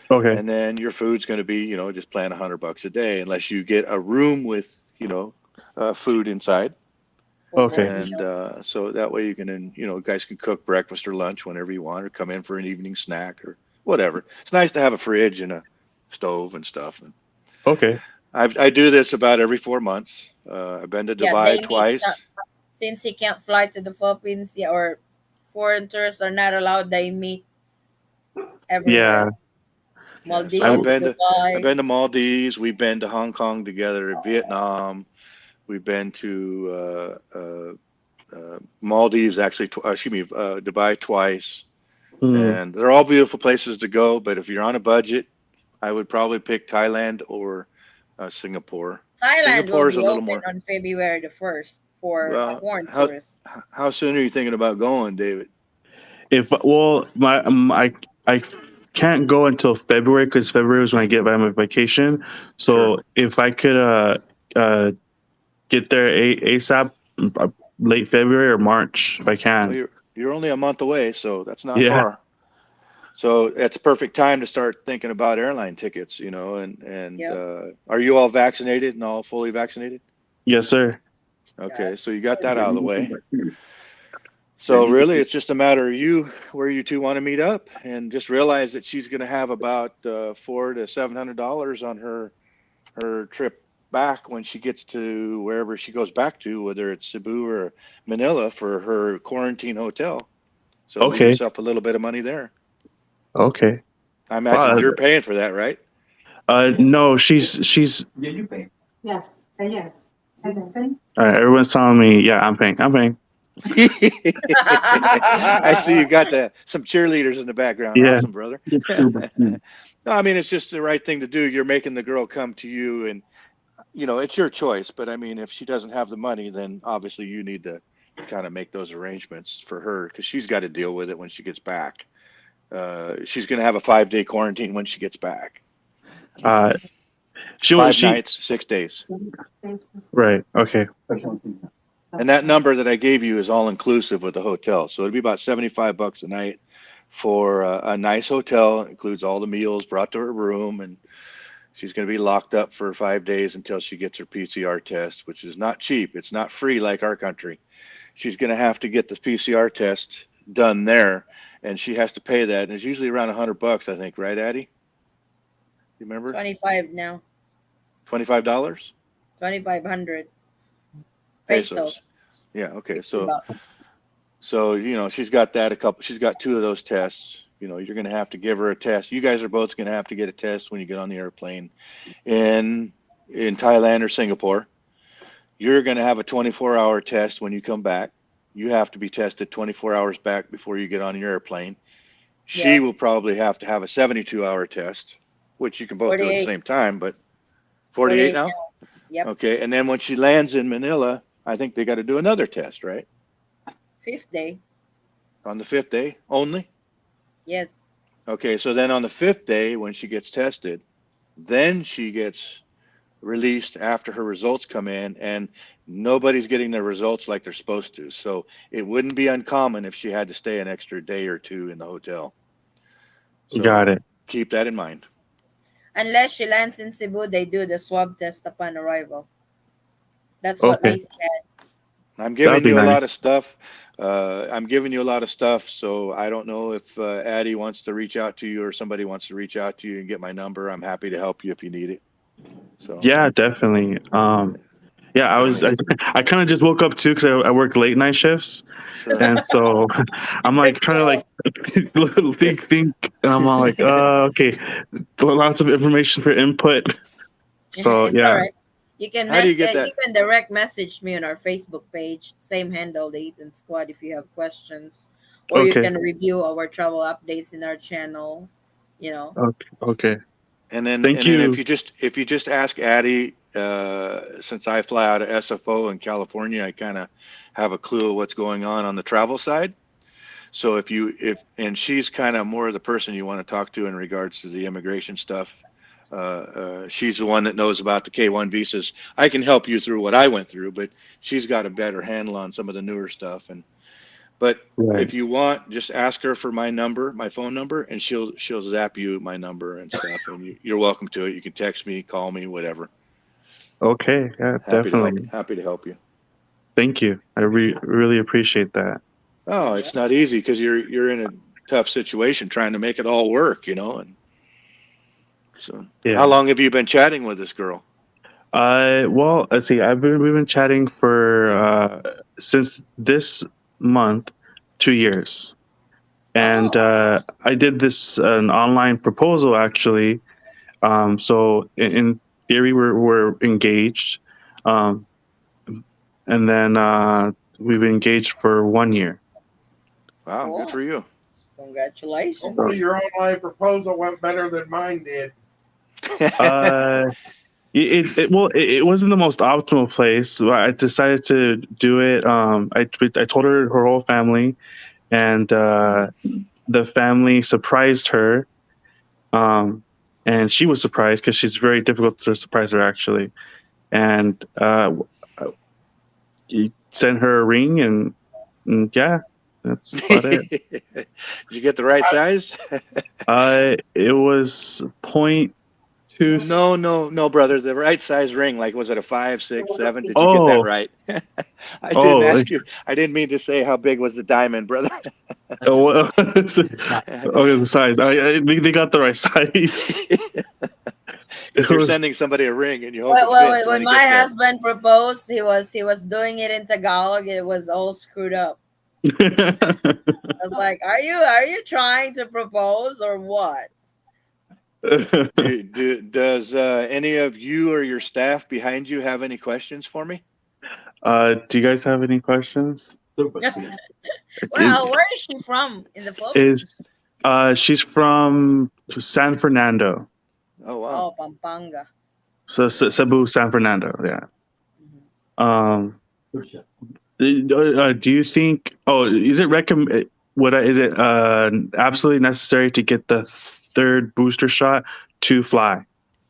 [SPEAKER 11] Okay.
[SPEAKER 10] And then your food's going to be, you know, just plan $100 a day, unless you get a room with, you know, food inside.
[SPEAKER 11] Okay.
[SPEAKER 10] And so that way you can, you know, guys can cook breakfast or lunch whenever you want, or come in for an evening snack or whatever. It's nice to have a fridge and a stove and stuff.
[SPEAKER 11] Okay.
[SPEAKER 10] I do this about every 4 months. I've been to Dubai twice.
[SPEAKER 1] Since he can't fly to the Philippines, or foreign tourists are not allowed, they meet everywhere.
[SPEAKER 11] Yeah.
[SPEAKER 1] Maldives,
[SPEAKER 10] So
[SPEAKER 1] Dubai.
[SPEAKER 10] I've been to Maldives. We've been to Hong Kong together, Vietnam. We've been to Maldives actually, excuse me, Dubai twice,
[SPEAKER 12] Mm.
[SPEAKER 10] and they're all beautiful places to go. But if you're on a budget, I would probably pick Thailand or Singapore.
[SPEAKER 1] Thailand will
[SPEAKER 10] Singapore is a
[SPEAKER 1] be
[SPEAKER 10] little
[SPEAKER 1] open
[SPEAKER 10] more.
[SPEAKER 1] on February the 1st for
[SPEAKER 10] Well,
[SPEAKER 1] foreign tourists.
[SPEAKER 10] how soon are you thinking about going, David?
[SPEAKER 12] If well, I can't go until February because February is when I get back my vacation. So
[SPEAKER 10] Sure.
[SPEAKER 12] if I could uh get there ASAP, late February or March if I
[SPEAKER 10] Well,
[SPEAKER 12] can.
[SPEAKER 10] you're only a month away, so that's not
[SPEAKER 12] Yeah.
[SPEAKER 10] far. So it's a perfect time to start thinking about airline tickets, and
[SPEAKER 1] Yep.
[SPEAKER 10] are you all vaccinated and all fully vaccinated?
[SPEAKER 12] Yes, sir.
[SPEAKER 10] Okay, so you got that out of the way. So really, it's just a matter of where you two want to meet up, and just realize that she's going to have about $400 to $700 on her trip back when she gets to wherever she goes back to, whether it's Cebu or Manila, for her quarantine hotel. So leave
[SPEAKER 12] Okay.
[SPEAKER 10] yourself a little bit of money there.
[SPEAKER 12] Okay.
[SPEAKER 10] I imagine
[SPEAKER 12] Wow.
[SPEAKER 10] you're paying for that, right?
[SPEAKER 12] No, she's.
[SPEAKER 5] Yes. Yes. And then
[SPEAKER 12] All right, everyone's telling me, yeah, I'm paying. I'm paying.
[SPEAKER 10] I see you got some cheerleaders in the background.
[SPEAKER 12] Yeah.
[SPEAKER 10] Awesome, brother. No, I mean, it's just the right thing to do. You're making the girl come to you, and it's your choice. But I mean, if she doesn't have the money, then obviously you need to kind of make those arrangements for her, because she's got to deal with it when she gets back. She's going to have a 5-day quarantine when she gets back.
[SPEAKER 12] She
[SPEAKER 10] 5 nights, 6 days.
[SPEAKER 12] Right. Okay.
[SPEAKER 10] And that number that I gave you is all inclusive with the hotel. So it'd be about $75 a night for a nice hotel. It includes all the meals brought to her room, and she's going to be locked up for 5 days until she gets her PCR test, which is not cheap. It's not free like our country. She's going to have to get the PCR test done there, and she has to pay that. And it's usually around $100, I think, right, Addie? You remember?
[SPEAKER 1] 25 now.
[SPEAKER 10] $25?
[SPEAKER 1] 2,500
[SPEAKER 10] Pesos. Yeah. Okay. So
[SPEAKER 1] about.
[SPEAKER 10] she's got that she's got 2 of those tests. You're going to have to give her a test. You guys are both going to have to get a test when you get on the airplane in Thailand or Singapore. You're going to have a 24-hour test when you come back. You have to be tested 24 hours back before you get on your airplane. She will probably have to have a 72-hour test, which you can both do at the
[SPEAKER 1] 48.
[SPEAKER 10] same time, but 48 now?
[SPEAKER 1] Yep.
[SPEAKER 10] Okay. And then when she lands in Manila, I think they got to do another test, right?
[SPEAKER 1] 5th day.
[SPEAKER 10] On the 5th day only?
[SPEAKER 1] Yes.
[SPEAKER 10] Okay, so then on the 5th day, when she gets tested, then she gets released after her results come in, and nobody's getting their results like they're supposed to. So it wouldn't be uncommon if she had to stay an extra day or 2 in the hotel. So
[SPEAKER 12] got it.
[SPEAKER 10] Keep that in mind.
[SPEAKER 1] Unless she lands in Cebu, they do the swab test upon arrival. That's what
[SPEAKER 12] Okay.
[SPEAKER 1] Macy had.
[SPEAKER 10] I'm giving
[SPEAKER 12] That'd be
[SPEAKER 10] you a
[SPEAKER 12] nice.
[SPEAKER 10] lot of stuff. So I don't know if Addie wants to reach out to you, or somebody wants to reach out to you and get my number. I'm happy to help you if you need it. So
[SPEAKER 12] Yeah, definitely. Yeah, I kind of just woke up too because I work late night shifts,
[SPEAKER 10] sure.
[SPEAKER 12] and so I'm like trying to think, and I'm all like, okay, lots of information for input. So
[SPEAKER 1] It's
[SPEAKER 12] yeah.
[SPEAKER 1] all right. You can
[SPEAKER 10] How do you get that?
[SPEAKER 1] you can direct message me on our Facebook page, same handle, the Eaton Squad, if you have questions, or you
[SPEAKER 12] Okay.
[SPEAKER 1] can review our travel updates in our channel.
[SPEAKER 12] Okay.
[SPEAKER 10] And then
[SPEAKER 12] Thank you.
[SPEAKER 10] if you just ask Addie, since I fly out of SFO in California, I kind of have a clue of what's going on the travel side. So and she's kind of more of the person you want to talk to in regards to the immigration stuff. She's the one that knows about the K-1 visas. I can help you through what I went through, but she's got a better handle on some of the newer stuff. But
[SPEAKER 12] Right.
[SPEAKER 10] if you want, just ask her for my phone number, and she'll zap you my number and stuff. And you're welcome to it. You can text me, call me, whatever.
[SPEAKER 12] Okay. Yeah, definitely.
[SPEAKER 10] Happy to help you.
[SPEAKER 12] Thank you. I really appreciate that.
[SPEAKER 10] Oh, it's not easy because you're in a tough situation trying to make it all work, And so,
[SPEAKER 12] Yeah.
[SPEAKER 10] How long have you been chatting with this girl?
[SPEAKER 12] Well, let's see. We've been chatting for since this month, 2 years, and I did an online proposal actually. So in theory, we're engaged, and then we've been engaged for 1 year.
[SPEAKER 10] Wow,
[SPEAKER 1] Cool.
[SPEAKER 10] good for you.
[SPEAKER 1] Congratulations.
[SPEAKER 2] Hopefully your online proposal went better than mine did.
[SPEAKER 12] Uh, it wasn't the most optimal place. So I decided to do it. I told her whole family, and the family surprised her. And she was surprised because she's very difficult to surprise her actually. And he sent her a ring, and yeah, that's about it.
[SPEAKER 10] Did you get the right size?
[SPEAKER 12] It was 0.2.
[SPEAKER 10] No, brother. The right size ring. Like, was it a 5, 6, 7? Did you get
[SPEAKER 12] Oh.
[SPEAKER 10] that right? I didn't ask you. I didn't mean to say how big was the diamond, brother.
[SPEAKER 12] Oh, well, okay, the size. They got the right size.
[SPEAKER 10] If you're sending somebody a ring and you hope it
[SPEAKER 1] Well,
[SPEAKER 10] fits
[SPEAKER 1] when
[SPEAKER 10] he
[SPEAKER 1] my
[SPEAKER 10] gets there.
[SPEAKER 1] husband proposed, he was doing it in Tagalog. It was all screwed up. I was like, "Are you trying to propose or what?"
[SPEAKER 10] Does any of you or your staff behind you have any questions for me?
[SPEAKER 12] Do you guys have any questions?
[SPEAKER 1] Well, where is she from in the Philippines?
[SPEAKER 12] She's from San Fernando.
[SPEAKER 10] Oh wow.
[SPEAKER 1] Oh, Pampanga.
[SPEAKER 12] So Cebu, San Fernando, yeah. Do you think? Oh, is it absolutely necessary to get the third booster shot to fly?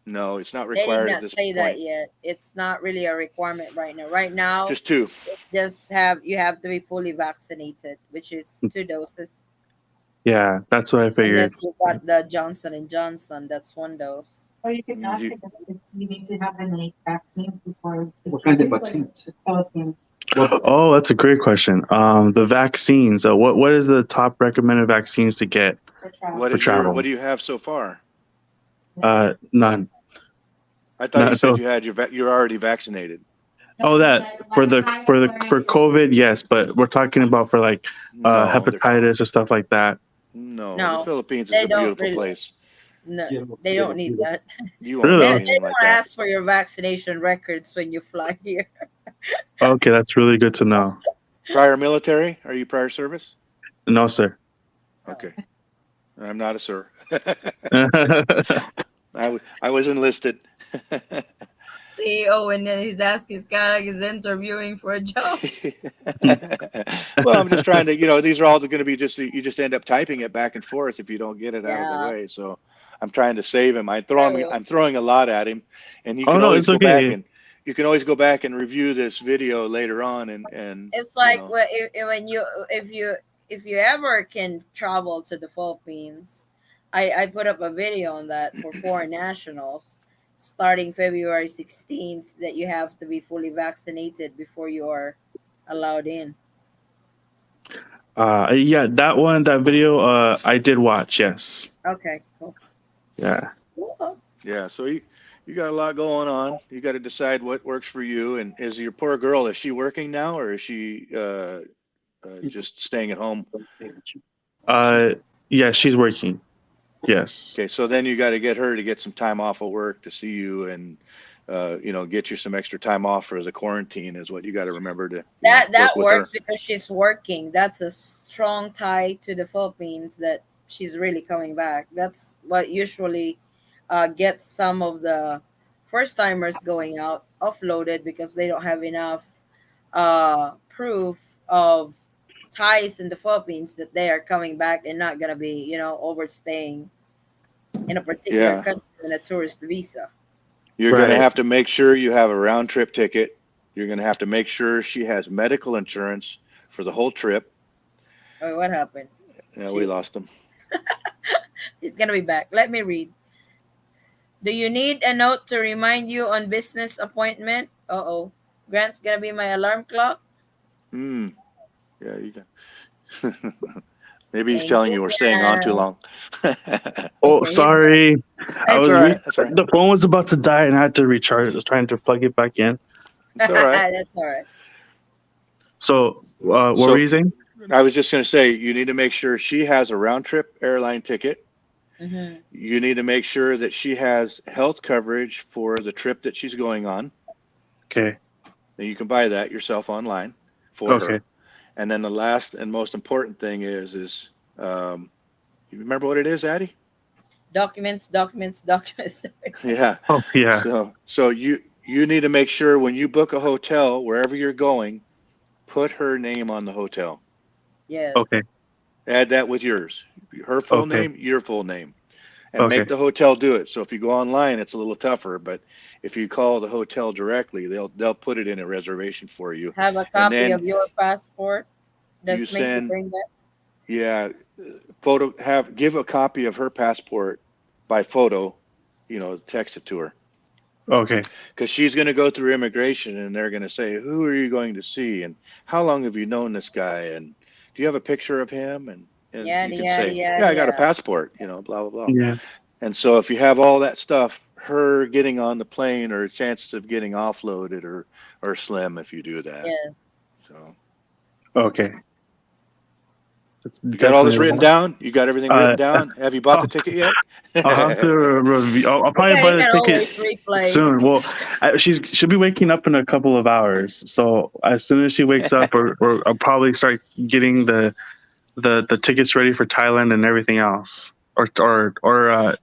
[SPEAKER 10] No, it's not
[SPEAKER 1] They did
[SPEAKER 10] required at
[SPEAKER 1] not
[SPEAKER 10] this
[SPEAKER 1] say
[SPEAKER 10] point.
[SPEAKER 1] that yet. It's not really a requirement right now. Right now,
[SPEAKER 10] Just 2.
[SPEAKER 1] You have to be fully vaccinated, which is 2 doses.
[SPEAKER 12] Yeah, that's what I figured.
[SPEAKER 1] Unless you got the Johnson and Johnson, that's 1 dose.
[SPEAKER 5] Or you could ask if you need to have any vaccines before.
[SPEAKER 9] What kind of vaccines?
[SPEAKER 5] Philippines.
[SPEAKER 12] Oh, that's a great question. The vaccines. What is the top recommended vaccines to get
[SPEAKER 10] What
[SPEAKER 12] for
[SPEAKER 10] is
[SPEAKER 12] travel?
[SPEAKER 10] what do you have so far?
[SPEAKER 12] None.
[SPEAKER 10] I thought you said you had you're already vaccinated.
[SPEAKER 12] Oh, that for COVID, yes, but we're talking about for like hepatitis or stuff like that.
[SPEAKER 10] No,
[SPEAKER 1] No,
[SPEAKER 10] the Philippines
[SPEAKER 1] they
[SPEAKER 10] is a
[SPEAKER 1] don't
[SPEAKER 10] beautiful
[SPEAKER 1] really-
[SPEAKER 10] place.
[SPEAKER 1] No, they don't need that.
[SPEAKER 10] You won't
[SPEAKER 12] Really?
[SPEAKER 10] need
[SPEAKER 1] They
[SPEAKER 10] anything
[SPEAKER 1] don't
[SPEAKER 10] like that.
[SPEAKER 1] ask for your vaccination records when you fly here.
[SPEAKER 12] Okay, that's really good to know.
[SPEAKER 10] Prior military? Are you prior service?
[SPEAKER 12] No, sir.
[SPEAKER 10] Okay. I'm not a sir. I was enlisted.
[SPEAKER 1] CEO, and then he's asking, he's kind of like he's interviewing for a job.
[SPEAKER 10] Well, I'm just trying to, these are all going to be you just end up typing it back and forth if you don't get it out of the
[SPEAKER 1] Yeah.
[SPEAKER 10] way. So I'm trying to save him. I'm throwing a lot at him, and you
[SPEAKER 12] Oh,
[SPEAKER 10] can
[SPEAKER 12] no,
[SPEAKER 10] always
[SPEAKER 12] it's
[SPEAKER 10] go
[SPEAKER 12] okay.
[SPEAKER 10] back and you can always go back and review this video later on. And
[SPEAKER 1] It's like if you ever can travel to the Philippines, I put up a video on that for foreign nationals starting February 16th that you have to be fully vaccinated before you are allowed in.
[SPEAKER 12] Yeah, that video, I did watch. Yes.
[SPEAKER 1] Okay, cool.
[SPEAKER 12] Yeah.
[SPEAKER 1] Cool.
[SPEAKER 10] yeah, so you got a lot going on. You got to decide what works for you. And is your poor girl, is she working now, or is she just staying at home?
[SPEAKER 12] Yeah, she's working. Yes.
[SPEAKER 10] Okay, so then you got to get her to get some time off of work to see you, and get you some extra time off for the quarantine is what you got to remember to.
[SPEAKER 1] That
[SPEAKER 10] work with
[SPEAKER 1] works because she's working. That's a strong tie to the Philippines that she's really coming back. That's what usually gets some of the first timers going out offloaded because they don't have enough proof of ties in the Philippines that they are coming back and not gonna be overstaying in a particular country on a tourist visa.
[SPEAKER 10] You're going to have to make sure you have a round trip ticket. You're going to have to make sure she has medical insurance for the whole trip.
[SPEAKER 1] Oh, what happened?
[SPEAKER 10] Yeah, we lost him.
[SPEAKER 1] He's gonna be back. Let me read. Do you need a note to remind you on business appointment? Grant's gonna be my alarm clock.
[SPEAKER 10] Yeah, you can. Maybe he's telling you we're staying on too long.
[SPEAKER 12] Oh, sorry.
[SPEAKER 10] That's all right. That's all right.
[SPEAKER 12] The phone was about to die and I had to recharge it. I was trying to plug it back in.
[SPEAKER 10] That's all right.
[SPEAKER 1] That's all right.
[SPEAKER 12] So, what were you saying?
[SPEAKER 10] I was just going to say, you need to make sure she has a round trip airline ticket.
[SPEAKER 1] Mm-hmm.
[SPEAKER 10] You need to make sure that she has health coverage for the trip that she's going on.
[SPEAKER 12] Okay.
[SPEAKER 10] And you can buy that yourself online. for
[SPEAKER 12] Okay.
[SPEAKER 10] her. And then the last and most important thing is you remember what it is, Addie?
[SPEAKER 1] Documents, documents, documents.
[SPEAKER 10] Yeah.
[SPEAKER 12] Oh yeah.
[SPEAKER 10] So you need to make sure when you book a hotel wherever you're going, put her name on the hotel.
[SPEAKER 1] Yes.
[SPEAKER 12] Okay.
[SPEAKER 10] Add that with yours, her full
[SPEAKER 12] Okay.
[SPEAKER 10] name, your full name, and
[SPEAKER 12] Okay.
[SPEAKER 10] make the hotel do it. So if you go online, it's a little tougher, but if you call the hotel directly, they'll put it in a reservation for you,
[SPEAKER 1] Have a
[SPEAKER 10] and
[SPEAKER 1] copy
[SPEAKER 10] then
[SPEAKER 1] of your passport. That
[SPEAKER 10] you
[SPEAKER 1] makes you
[SPEAKER 10] send
[SPEAKER 1] bring that.
[SPEAKER 10] yeah give a copy of her passport by photo, text it to her.
[SPEAKER 12] Okay.
[SPEAKER 10] Because she's going to go through immigration and they're going to say, who are you going to see? And how long have you known this guy? And do you have a picture of him? And you
[SPEAKER 1] Yada
[SPEAKER 10] can
[SPEAKER 1] yada
[SPEAKER 10] say,
[SPEAKER 1] yada
[SPEAKER 10] yeah, I got a
[SPEAKER 1] yada.
[SPEAKER 10] passport, blah, blah, blah.
[SPEAKER 12] Yeah.
[SPEAKER 10] And so if you have all that stuff, her getting on the plane or chances of getting offloaded or slim if you do that.
[SPEAKER 1] Yes.
[SPEAKER 10] So
[SPEAKER 12] Okay. That's
[SPEAKER 10] you got all this
[SPEAKER 12] definitely.
[SPEAKER 10] written down? You got everything written
[SPEAKER 12] Uh,
[SPEAKER 10] down? Have you bought the ticket yet?
[SPEAKER 12] I'll have to review. I'll probably
[SPEAKER 1] Yeah,
[SPEAKER 12] buy
[SPEAKER 1] you
[SPEAKER 12] the
[SPEAKER 1] can
[SPEAKER 12] ticket
[SPEAKER 1] always replay.
[SPEAKER 12] soon. Well, she'll be waking up in a couple of hours. So as soon as she wakes up, or I'll probably start getting the tickets ready for Thailand and everything else, or
[SPEAKER 10] Singapore.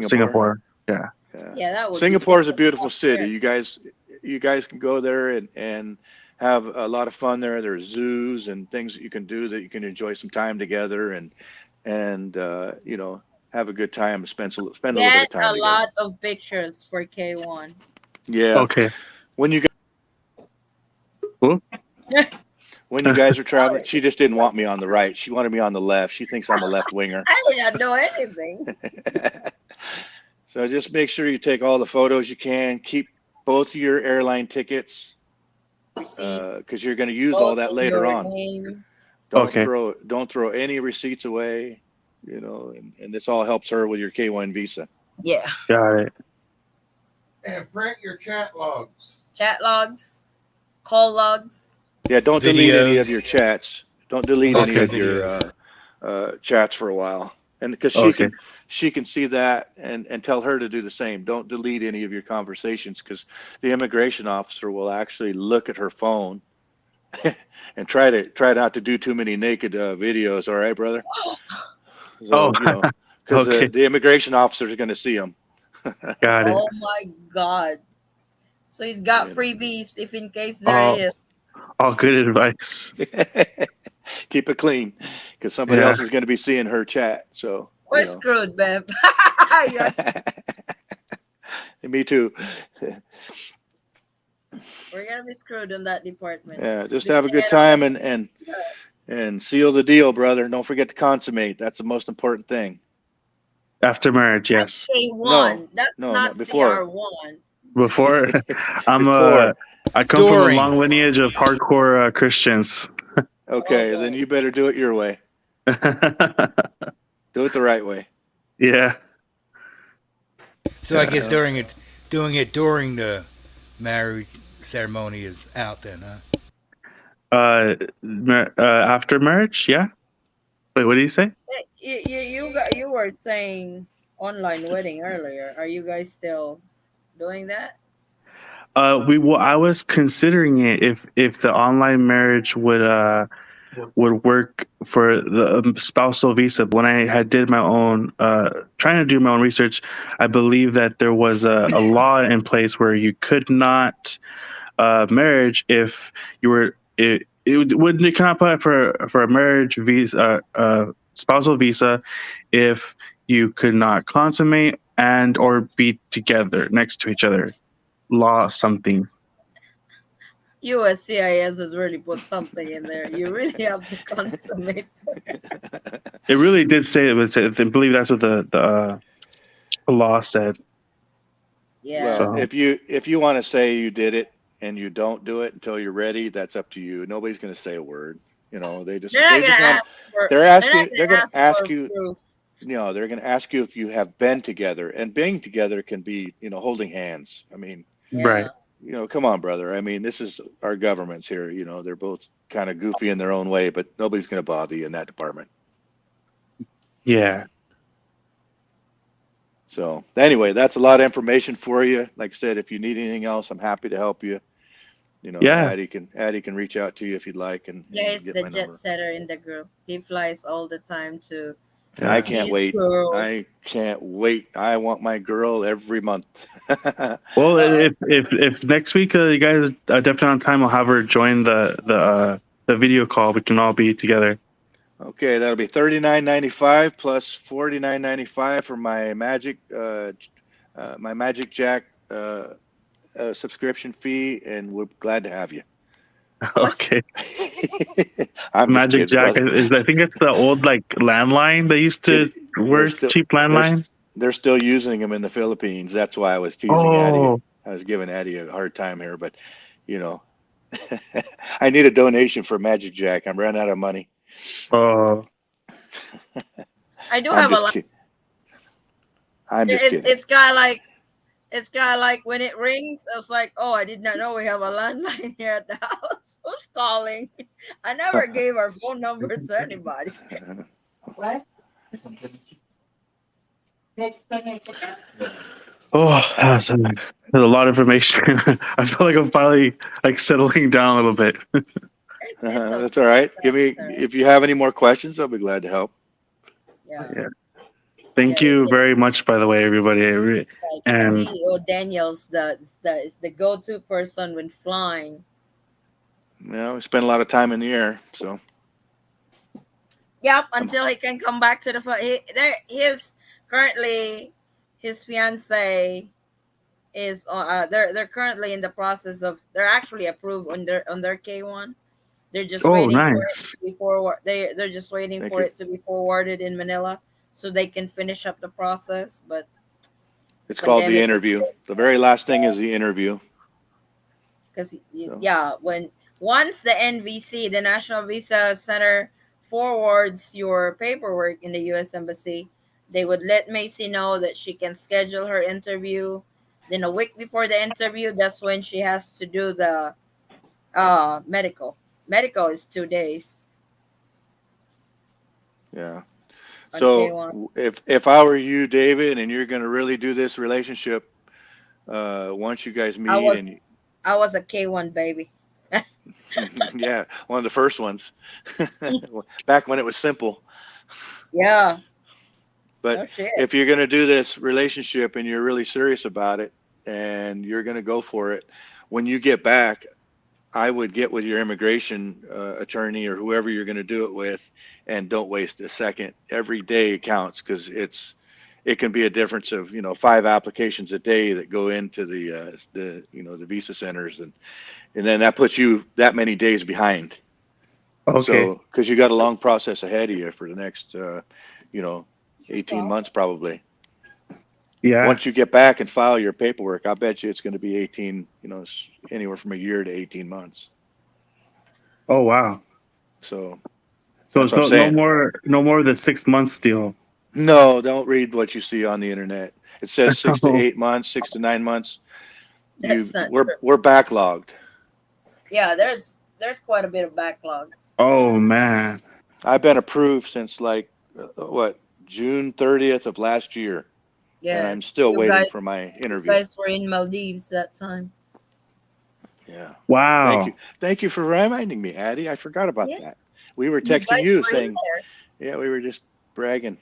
[SPEAKER 12] Singapore. Yeah.
[SPEAKER 1] Yeah, that would be
[SPEAKER 10] Singapore is a
[SPEAKER 1] 6
[SPEAKER 10] beautiful
[SPEAKER 1] o'clock
[SPEAKER 10] city.
[SPEAKER 1] there.
[SPEAKER 10] You guys can go there and have a lot of fun there. There's zoos and things that you can do that you can enjoy some time together and have a good time and spend a little bit of
[SPEAKER 1] Get
[SPEAKER 10] time
[SPEAKER 1] a
[SPEAKER 10] together.
[SPEAKER 1] lot of pictures for K1.
[SPEAKER 10] Yeah.
[SPEAKER 12] Okay.
[SPEAKER 10] When you
[SPEAKER 12] Cool.
[SPEAKER 10] when you guys are traveling, she just didn't want me on the right. She wanted me on the left. She thinks I'm a left winger.
[SPEAKER 1] I do not know anything.
[SPEAKER 10] So just make sure you take all the photos you can. Keep both of your airline tickets
[SPEAKER 1] Receipts.
[SPEAKER 10] because you're going to use all
[SPEAKER 1] Both
[SPEAKER 10] that
[SPEAKER 1] in
[SPEAKER 10] later
[SPEAKER 1] your
[SPEAKER 10] on.
[SPEAKER 1] name.
[SPEAKER 12] Okay.
[SPEAKER 10] Don't throw any receipts away, and this all helps her with your K1 visa.
[SPEAKER 1] Yeah.
[SPEAKER 12] Got it.
[SPEAKER 2] And print your chat logs.
[SPEAKER 1] Chat logs. Call logs.
[SPEAKER 10] Yeah, don't delete any
[SPEAKER 6] Videos.
[SPEAKER 10] of your chats. Don't delete any
[SPEAKER 12] Okay.
[SPEAKER 10] of your chats for a while. And because
[SPEAKER 12] Okay.
[SPEAKER 10] she can see that and tell her to do the same. Don't delete any of your conversations because the immigration officer will actually look at her phone and try not to do too many naked videos. All right, brother. So,
[SPEAKER 12] Oh.
[SPEAKER 10] because
[SPEAKER 12] Okay.
[SPEAKER 10] the immigration officer is going to see them.
[SPEAKER 12] Got it.
[SPEAKER 1] Oh my God. So he's got
[SPEAKER 10] Yeah.
[SPEAKER 1] freebies if in case there
[SPEAKER 12] Oh.
[SPEAKER 1] is.
[SPEAKER 12] All good advice.
[SPEAKER 10] Keep it clean because somebody
[SPEAKER 12] Yeah.
[SPEAKER 10] else is going to be seeing her chat. So
[SPEAKER 1] We're screwed, babe.
[SPEAKER 10] Me too.
[SPEAKER 1] We're gonna be screwed in that department.
[SPEAKER 10] Yeah, just have a good time and seal the deal, brother. Don't forget to consummate. That's the most important thing.
[SPEAKER 12] After marriage, yes.
[SPEAKER 1] K1. That's
[SPEAKER 10] no,
[SPEAKER 1] not
[SPEAKER 10] before.
[SPEAKER 1] CR1.
[SPEAKER 12] Before,
[SPEAKER 10] Before.
[SPEAKER 12] I come from a
[SPEAKER 6] During.
[SPEAKER 12] long lineage of hardcore Christians.
[SPEAKER 10] Okay,
[SPEAKER 1] Oh,
[SPEAKER 10] then
[SPEAKER 1] boy.
[SPEAKER 10] you better do it your way. Do it the right way.
[SPEAKER 12] Yeah.
[SPEAKER 6] So I guess doing it during the marriage ceremony is out then, huh?
[SPEAKER 12] After marriage, yeah. Wait, what did you say?
[SPEAKER 1] You were saying online wedding earlier. Are you guys still doing that?
[SPEAKER 12] I was considering it if the online marriage would work for the spousal visa. When I had did my own trying to do my own research, I believe that there was a law in place where you could not marriage if you were you cannot apply for a marriage visa spousal visa if you could not consummate and or be together next to each other. Law something.
[SPEAKER 1] USCIS has really put something in there. You really have to consummate.
[SPEAKER 12] It really did say it was. I believe that's what the law said.
[SPEAKER 1] Yeah.
[SPEAKER 10] Well, if you want to say you did it and you don't do it until you're ready, that's up to you. Nobody's going to say a word. They're going to ask you.
[SPEAKER 1] Proof.
[SPEAKER 10] They're going to ask you if you have been together, and being together can be, holding hands. I mean,
[SPEAKER 12] Right.
[SPEAKER 10] Come on, brother. I mean, this is our governments here. They're both kind of goofy in their own way, but nobody's going to bother you in that department.
[SPEAKER 12] Yeah.
[SPEAKER 10] So anyway, that's a lot of information for you. Like I said, if you need anything else, I'm happy to help you.
[SPEAKER 12] Yeah.
[SPEAKER 10] Addie can reach out to you if you'd like and
[SPEAKER 1] Yeah, he's
[SPEAKER 10] get
[SPEAKER 1] the
[SPEAKER 10] my
[SPEAKER 1] jet
[SPEAKER 10] number.
[SPEAKER 1] setter in the group. He flies all the time to
[SPEAKER 10] I
[SPEAKER 12] Yeah.
[SPEAKER 1] see
[SPEAKER 10] can't
[SPEAKER 1] his
[SPEAKER 10] wait.
[SPEAKER 1] girl.
[SPEAKER 10] I can't wait. I want my girl every month.
[SPEAKER 12] Well,
[SPEAKER 1] Uh,
[SPEAKER 12] if next week you guys are definitely on time, I'll have her join the video call. We can all be together.
[SPEAKER 10] Okay, that'll be $39.95 plus $49.95 for my Magic Jack subscription fee, and we're glad to have you.
[SPEAKER 1] what's
[SPEAKER 12] Okay.
[SPEAKER 10] I'm just
[SPEAKER 12] Magic
[SPEAKER 10] kidding,
[SPEAKER 12] Jack
[SPEAKER 10] brother.
[SPEAKER 12] is I think it's the old like landline they used to
[SPEAKER 10] They're
[SPEAKER 12] work,
[SPEAKER 10] still
[SPEAKER 12] cheap
[SPEAKER 10] they're
[SPEAKER 12] landline.
[SPEAKER 10] they're still using them in the Philippines. That's why I was teasing Addie.
[SPEAKER 12] Oh,
[SPEAKER 10] I was giving Addie a hard time here, but you know, I need a donation for Magic Jack. I'm running out of money.
[SPEAKER 12] oh,
[SPEAKER 1] I do
[SPEAKER 10] I'm
[SPEAKER 1] have a
[SPEAKER 10] just
[SPEAKER 1] lot.
[SPEAKER 10] kidding. I'm just kidding.
[SPEAKER 1] It's kind of like when it rings. I was like, oh, I did not know we have a landline here at the house. Who's calling? I never gave our phone number to anybody.
[SPEAKER 5] What?
[SPEAKER 12] oh, there's a lot of information. I feel like I'm finally like settling down a little bit.
[SPEAKER 1] It's okay.
[SPEAKER 10] That's all right.
[SPEAKER 1] It's all
[SPEAKER 10] Give me
[SPEAKER 1] right.
[SPEAKER 10] if you have any more questions, I'll be glad to help.
[SPEAKER 1] Yeah.
[SPEAKER 12] Yeah. Thank
[SPEAKER 1] Yeah.
[SPEAKER 12] you very much, by the way, everybody.
[SPEAKER 1] Like
[SPEAKER 12] And
[SPEAKER 1] CEO Daniel's is the go-to person when flying.
[SPEAKER 10] We spend a lot of time in the air, so
[SPEAKER 1] Yep, until he can come back to the phone. His currently his fiance is they're currently in the process of they're actually approved on their K1. They're just
[SPEAKER 12] oh,
[SPEAKER 1] waiting for it
[SPEAKER 12] nice.
[SPEAKER 1] to be forward. They're just waiting
[SPEAKER 10] thank
[SPEAKER 1] for
[SPEAKER 10] you.
[SPEAKER 1] it to be forwarded in Manila so they can finish up the process. But
[SPEAKER 10] It's called the
[SPEAKER 1] pandemic is
[SPEAKER 10] interview. The very last thing is the interview.
[SPEAKER 1] because
[SPEAKER 10] So
[SPEAKER 1] yeah, when once the NVC, the National Visa Center, forwards your paperwork in the U.S. Embassy, they would let Macy know that she can schedule her interview. Then a week before the interview, that's when she has to do the medical. Medical is 2 days
[SPEAKER 10] yeah.
[SPEAKER 1] on
[SPEAKER 10] So
[SPEAKER 1] K1.
[SPEAKER 10] if I were you, David, and you're going to really do this relationship, once you guys
[SPEAKER 1] I
[SPEAKER 10] meet
[SPEAKER 1] was
[SPEAKER 10] and
[SPEAKER 1] I was a K1 baby.
[SPEAKER 10] yeah, one of the first ones back when it was simple.
[SPEAKER 1] Yeah.
[SPEAKER 10] But
[SPEAKER 1] Oh shit.
[SPEAKER 10] if you're going to do this relationship and you're really serious about it and you're going to go for it, when you get back, I would get with your immigration attorney or whoever you're going to do it with, and don't waste a second. Every day counts because it can be a difference of 5 applications a day that go into the visa centers, and then that puts you that many days behind.
[SPEAKER 12] Okay.
[SPEAKER 10] So because you got a long process ahead of you for the next 18 months probably.
[SPEAKER 12] Yeah.
[SPEAKER 10] Once you get back and file your paperwork, I bet you it's going to be 18, anywhere from a year to 18 months.
[SPEAKER 12] Oh wow.
[SPEAKER 10] So
[SPEAKER 12] So
[SPEAKER 10] that's
[SPEAKER 12] it's
[SPEAKER 10] what I'm
[SPEAKER 12] no
[SPEAKER 10] saying.
[SPEAKER 12] more of the 6 months deal.
[SPEAKER 10] No, don't read what you see on the internet. It says 6 to 8 months, 6 to 9 months.
[SPEAKER 1] That's not
[SPEAKER 10] We're
[SPEAKER 1] true.
[SPEAKER 10] we're backlogged.
[SPEAKER 1] Yeah, there's quite a bit of backlogs.
[SPEAKER 12] Oh man.
[SPEAKER 10] I've been approved since like June 30th of last year, and I'm
[SPEAKER 1] Yes.
[SPEAKER 10] still
[SPEAKER 1] You
[SPEAKER 10] waiting for
[SPEAKER 1] guys
[SPEAKER 10] my
[SPEAKER 1] you
[SPEAKER 10] interview.
[SPEAKER 1] guys were in Maldives that time.
[SPEAKER 10] Yeah.
[SPEAKER 12] Wow.
[SPEAKER 10] Thank you for reminding me, Addie. I forgot about
[SPEAKER 1] Yeah.
[SPEAKER 10] that. We were
[SPEAKER 1] You
[SPEAKER 10] texting
[SPEAKER 1] guys
[SPEAKER 10] you
[SPEAKER 1] were in
[SPEAKER 10] saying,
[SPEAKER 1] there.
[SPEAKER 10] yeah, we were just bragging.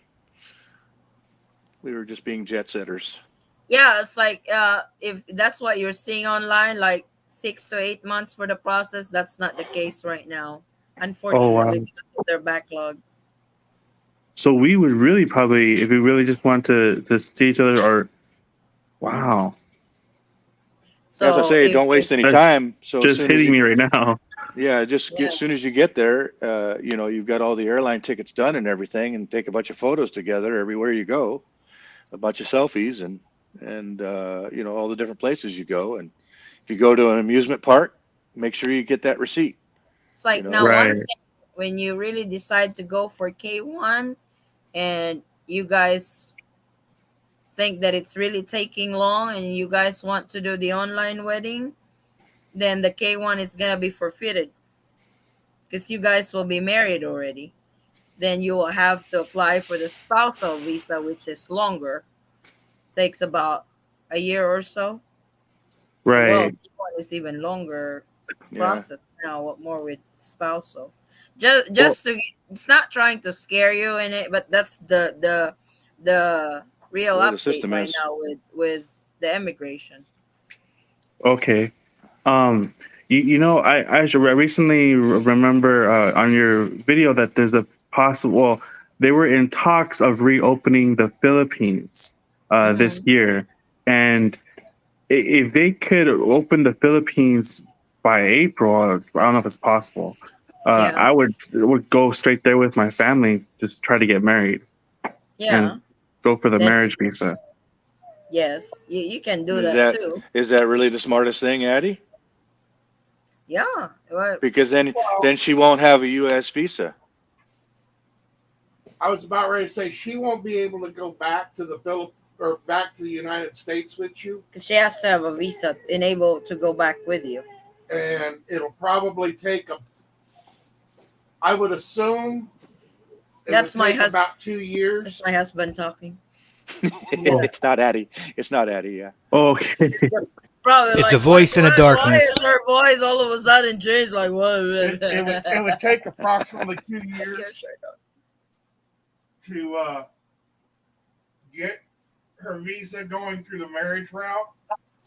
[SPEAKER 10] We were just being jet setters.
[SPEAKER 1] Yeah, it's like if that's what you're seeing online, like 6 to 8 months for the process, that's not the case right now.
[SPEAKER 12] Oh wow.
[SPEAKER 1] Unfortunately, because of their backlogs.
[SPEAKER 12] So we would really probably, if we really just want to see each other, or wow,
[SPEAKER 10] As I
[SPEAKER 1] So
[SPEAKER 10] say,
[SPEAKER 1] if
[SPEAKER 10] don't waste any
[SPEAKER 12] that's
[SPEAKER 10] time. So as
[SPEAKER 12] just
[SPEAKER 10] soon as
[SPEAKER 12] hitting
[SPEAKER 10] you,
[SPEAKER 12] me right now.
[SPEAKER 10] yeah, just
[SPEAKER 1] yeah,
[SPEAKER 10] as soon as you get there, you've got all the airline tickets done and everything, and take a bunch of photos together everywhere you go, a bunch of selfies, and all the different places you go. And if you go to an amusement park, make sure you get that receipt.
[SPEAKER 1] it's like now
[SPEAKER 12] Right.
[SPEAKER 1] one thing when you really decide to go for K1 and you guys think that it's really taking long and you guys want to do the online wedding, then the K1 is gonna be forfeited because you guys will be married already. Then you will have to apply for the spousal visa, which is longer, takes about a year or so. Well,
[SPEAKER 12] Right.
[SPEAKER 1] K1 is even longer. process now. What more with spousal?
[SPEAKER 12] Well,
[SPEAKER 1] Just to, it's not trying to scare you in it, but that's the real
[SPEAKER 10] The way the
[SPEAKER 1] update
[SPEAKER 10] system
[SPEAKER 1] right
[SPEAKER 10] is.
[SPEAKER 1] now with the immigration.
[SPEAKER 12] okay. Um, I recently remember on your video that there's a possible. Well, they were in talks of reopening the Philippines this
[SPEAKER 1] Hmm.
[SPEAKER 12] year, and if they could open the Philippines by April, I don't know if it's possible.
[SPEAKER 1] Yeah,
[SPEAKER 12] I would go straight there with my family, just try to get married and
[SPEAKER 1] yeah.
[SPEAKER 12] go for the
[SPEAKER 1] Then
[SPEAKER 12] marriage visa.
[SPEAKER 1] yes, you can do
[SPEAKER 10] Is
[SPEAKER 1] that
[SPEAKER 10] that
[SPEAKER 1] too.
[SPEAKER 10] is that really the smartest thing, Addie?
[SPEAKER 1] Yeah. Well,
[SPEAKER 10] Because then
[SPEAKER 2] Well,
[SPEAKER 10] then she won't have a U.S. visa.
[SPEAKER 2] I was about ready to say she won't be able to go back to the or back to the United States with you,
[SPEAKER 1] because she has to have a visa enabled to go back with you.
[SPEAKER 2] and it'll probably take I would assume it would
[SPEAKER 1] That's my
[SPEAKER 2] take
[SPEAKER 1] husband.
[SPEAKER 2] about 2
[SPEAKER 1] That's
[SPEAKER 2] years.
[SPEAKER 1] my husband talking. Get
[SPEAKER 12] Oh,
[SPEAKER 1] it?
[SPEAKER 10] It's not Addie. It's not Addie. Yeah.
[SPEAKER 12] okay.
[SPEAKER 1] Probably
[SPEAKER 6] It's a
[SPEAKER 1] like,
[SPEAKER 6] voice in the
[SPEAKER 1] why
[SPEAKER 6] darkness.
[SPEAKER 1] is her voice all of a sudden changed? Like, what?
[SPEAKER 2] It would take approximately 2
[SPEAKER 1] Yeah,
[SPEAKER 2] years
[SPEAKER 1] sure.
[SPEAKER 2] to get her visa going through the marriage route.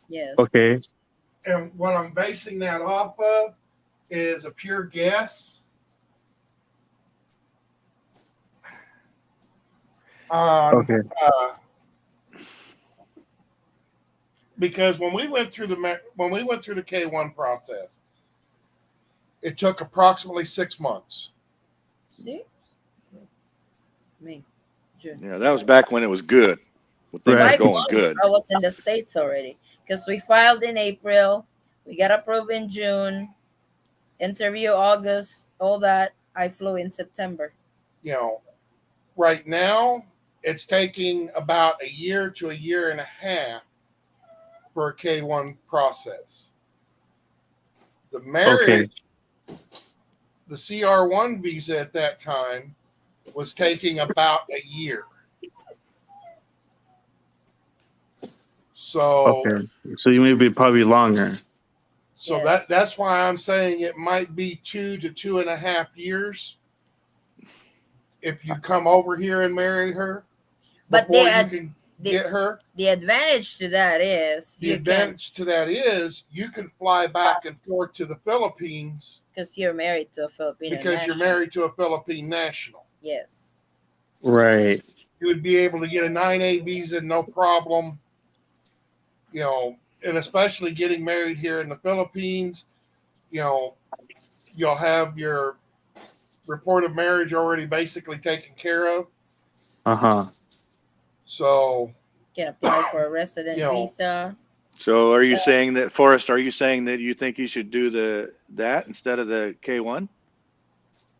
[SPEAKER 1] Yes.
[SPEAKER 12] Okay.
[SPEAKER 2] And what I'm basing that off of is a pure guess on
[SPEAKER 12] Okay.
[SPEAKER 2] because when we went through the K1 process, it took approximately 6 months.
[SPEAKER 1] See? Me. June.
[SPEAKER 10] Yeah. That was back when it was good. When things were
[SPEAKER 12] Right.
[SPEAKER 1] 5 months,
[SPEAKER 10] going good.
[SPEAKER 1] I was in the States already. Because we filed in April. We got approved in June. Interview August. All that. I flew in September.
[SPEAKER 2] You know, right now it's taking about a year to a year and a half for a K1 process. The
[SPEAKER 12] Okay.
[SPEAKER 2] marriage, the CR1 visa at that time was taking about a year. So
[SPEAKER 12] Okay. So you may be probably longer.
[SPEAKER 2] so
[SPEAKER 1] Yes.
[SPEAKER 2] that's why I'm saying it might be 2 to 2.5 years if you come over here and marry her
[SPEAKER 1] But
[SPEAKER 2] before you can
[SPEAKER 1] the
[SPEAKER 2] get her.
[SPEAKER 1] the advantage to that is
[SPEAKER 2] The
[SPEAKER 1] you can,
[SPEAKER 2] advantage to that is you can fly back and forth to the Philippines
[SPEAKER 1] because you're married to a Filipino
[SPEAKER 2] because you're
[SPEAKER 1] national.
[SPEAKER 2] married to a Philippine national.
[SPEAKER 1] Yes.
[SPEAKER 12] Right.
[SPEAKER 2] You would be able to get a 9A visa, no problem. You know, and especially getting married here in the Philippines, you know, you'll have your report of marriage already basically taken care of.
[SPEAKER 12] Uh-huh.
[SPEAKER 2] So,
[SPEAKER 1] You can apply for a resident
[SPEAKER 2] you know,
[SPEAKER 1] visa.
[SPEAKER 10] So are you
[SPEAKER 1] So,
[SPEAKER 10] saying that, Forrest? Are you saying that you think you should do that instead of the K1?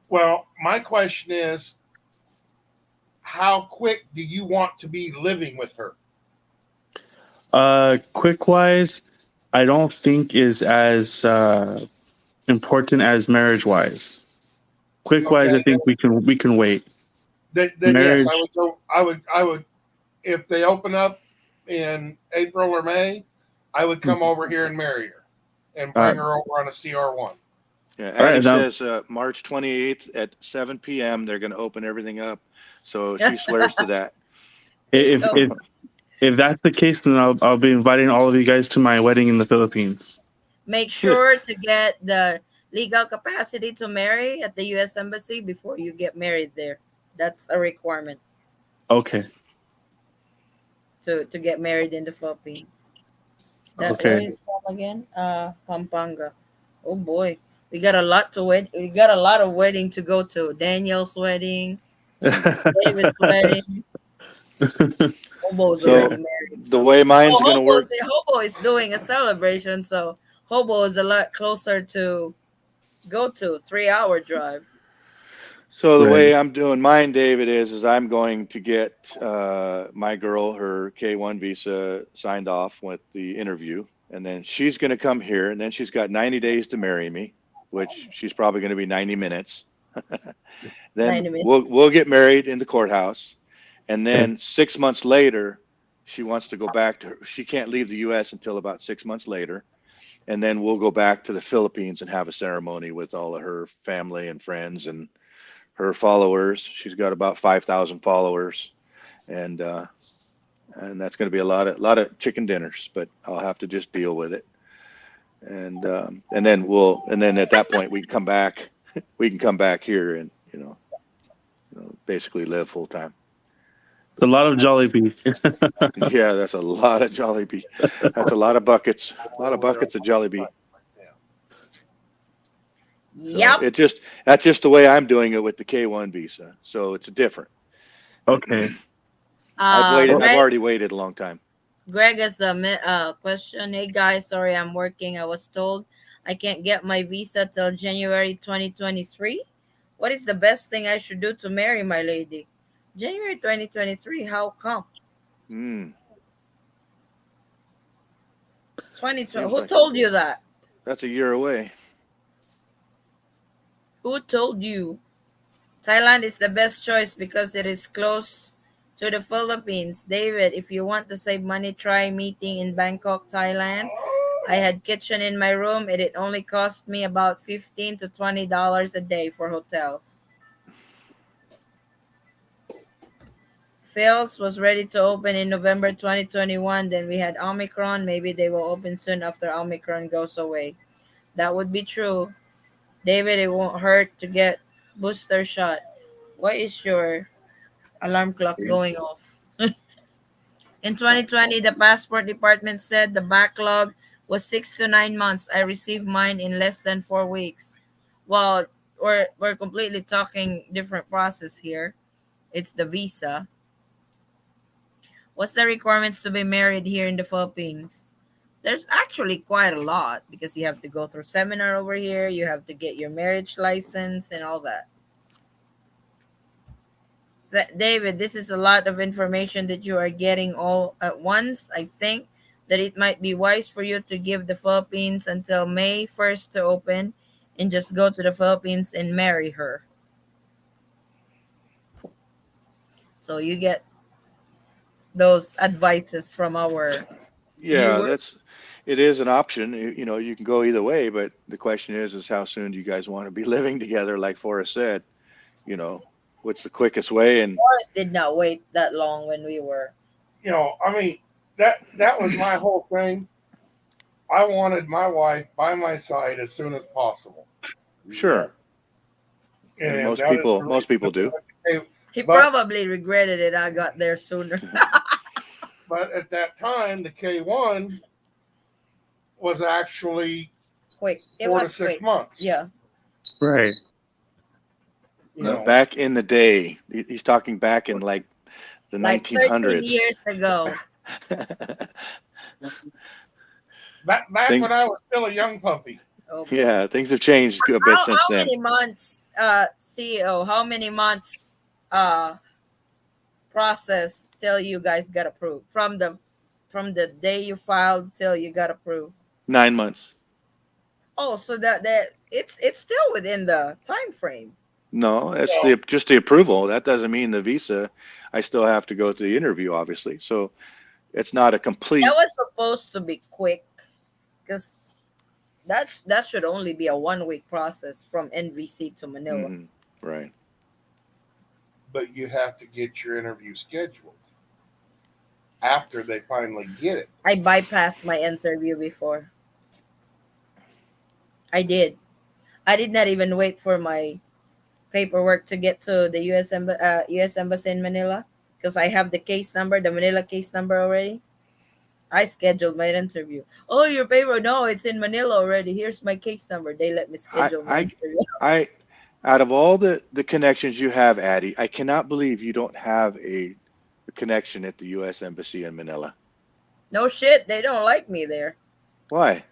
[SPEAKER 2] well, my question is, how quick do you want to be living with her?
[SPEAKER 12] Quick wise, I don't think is as important as marriage wise. Quick wise, I
[SPEAKER 2] Okay,
[SPEAKER 12] think we can wait.
[SPEAKER 2] then yes, I
[SPEAKER 12] Marriage.
[SPEAKER 2] would go. I would if they open up in April or May, I would come over here and marry her and
[SPEAKER 12] Uh,
[SPEAKER 2] bring her over on a CR1.
[SPEAKER 10] Yeah.
[SPEAKER 12] all
[SPEAKER 10] Addie
[SPEAKER 12] right. Now,
[SPEAKER 10] says March 28th at 7 p.m. they're going to open everything up. So she swears to that.
[SPEAKER 1] please
[SPEAKER 12] if
[SPEAKER 1] go.
[SPEAKER 12] if if that's the case, then I'll be inviting all of you guys to my wedding in the Philippines.
[SPEAKER 1] Make sure to get the legal capacity to marry at the U.S. Embassy before you get married there. That's a requirement
[SPEAKER 12] Okay.
[SPEAKER 1] to get married in the Philippines. That where
[SPEAKER 12] Okay.
[SPEAKER 1] is from again? Pampanga. Oh boy, we got a lot to wed. We got a lot of wedding to go to. Daniel's wedding, David's wedding. Hobo's
[SPEAKER 12] Yeah.
[SPEAKER 1] already
[SPEAKER 10] So
[SPEAKER 1] married,
[SPEAKER 10] the
[SPEAKER 1] so
[SPEAKER 10] way mine's going to work.
[SPEAKER 1] Hobo is doing a celebration. So Hobo is a lot closer to go to. 3 hour drive.
[SPEAKER 10] So the
[SPEAKER 12] Right.
[SPEAKER 10] way I'm doing mine, David, is I'm going to get my girl her K1 visa signed off with the interview, and then she's going to come here, and then she's got 90 days to marry me, which she's probably going to be 90 minutes. Then
[SPEAKER 1] 90
[SPEAKER 10] we'll
[SPEAKER 1] minutes.
[SPEAKER 10] we'll get married in the courthouse, and
[SPEAKER 12] Okay.
[SPEAKER 10] then 6 months later, she wants to go back to her. She can't leave the U.S. until about 6 months later, and then we'll go back to the Philippines and have a ceremony with all of her family and friends and her followers. She's got about 5,000 followers, and that's going to be a lot of chicken dinners. But I'll have to just deal with it, and then at that point we can come back. We can come back here and basically live full time.
[SPEAKER 12] A lot of Jollibee.
[SPEAKER 10] Yeah, that's a lot of Jollibee. That's a lot of buckets. A lot of buckets of Jollibee.
[SPEAKER 1] Yep.
[SPEAKER 10] So that's just the way I'm doing it with the K1 visa. So it's different.
[SPEAKER 12] Okay.
[SPEAKER 10] I've
[SPEAKER 1] Greg,
[SPEAKER 10] already waited a long time.
[SPEAKER 1] Greg has a question. Hey guys, sorry I'm working. I was told I can't get my visa till January 2023. What is the best thing I should do to marry my lady? January 2023. How come? 2020. Who told you that?
[SPEAKER 10] That's a year away.
[SPEAKER 1] Who told you? Thailand is the best choice because it is close to the Philippines. David, if you want to save money, try meeting in Bangkok, Thailand. I had kitchen in my room. It only cost me about $15 to $20 a day for hotels. Phil's was ready to open in November 2021. Then we had Omicron. Maybe they will open soon after Omicron goes away. That would be true. David, it won't hurt to get booster shot. Why is your alarm clock going off? In 2020, the passport department said the backlog was 6 to 9 months. I received mine in less than 4 weeks. Well, we're completely talking different process here. It's the visa. What's the requirements to be married here in the Philippines? There's actually quite a lot because you have to go through seminar over here. You have to get your marriage license and all that. David, this is a lot of information that you are getting all at once. I think that it might be wise for you to give the Philippines until May 1st to open and just go to the Philippines and marry her. So you get those advices from our viewers.
[SPEAKER 10] It is an option. You can go either way, but the question is how soon do you guys want to be living together? Like Forrest said, what's the quickest way? And
[SPEAKER 1] Forrest did not wait that long when we were.
[SPEAKER 2] That was my whole thing. I wanted my wife by my side as soon as possible.
[SPEAKER 10] Sure. And most people do.
[SPEAKER 1] He probably regretted it. I got there sooner.
[SPEAKER 2] But at that time, the K1 was actually
[SPEAKER 1] quick. It
[SPEAKER 2] 4 to
[SPEAKER 1] was
[SPEAKER 2] 6
[SPEAKER 1] quick.
[SPEAKER 2] months.
[SPEAKER 1] Yeah.
[SPEAKER 12] Right.
[SPEAKER 10] Back in the day, he's talking back in like the 1900s.
[SPEAKER 1] 13 years ago.
[SPEAKER 2] Back when I was still a young puppy.
[SPEAKER 1] Okay.
[SPEAKER 10] Yeah, things have changed a bit since then.
[SPEAKER 1] How many months, CEO? How many months process till you guys got approved from the day you filed till you got approved?
[SPEAKER 10] 9 months.
[SPEAKER 1] Oh, so that it's still within the time frame.
[SPEAKER 10] No, that's just the approval. That doesn't mean the visa. I still have to go to the interview, obviously. So it's not a complete.
[SPEAKER 1] That was supposed to be quick, because that should only be a 1 week process from NVC to Manila.
[SPEAKER 10] Mm-hmm. Right.
[SPEAKER 2] But you have to get your interview scheduled after they finally get it.
[SPEAKER 1] I bypassed my interview before. I did not even wait for my paperwork to get to the U.S. Embassy in Manila, because I have the case number, the Manila case number already. I scheduled my interview. Oh, your paper? No, it's in Manila already. Here's my case number. They let me schedule my interview.
[SPEAKER 10] Out of all the connections you have, Addie, I cannot believe you don't have a connection at the U.S. Embassy in Manila.
[SPEAKER 1] No shit, they don't like me there.
[SPEAKER 10] Why?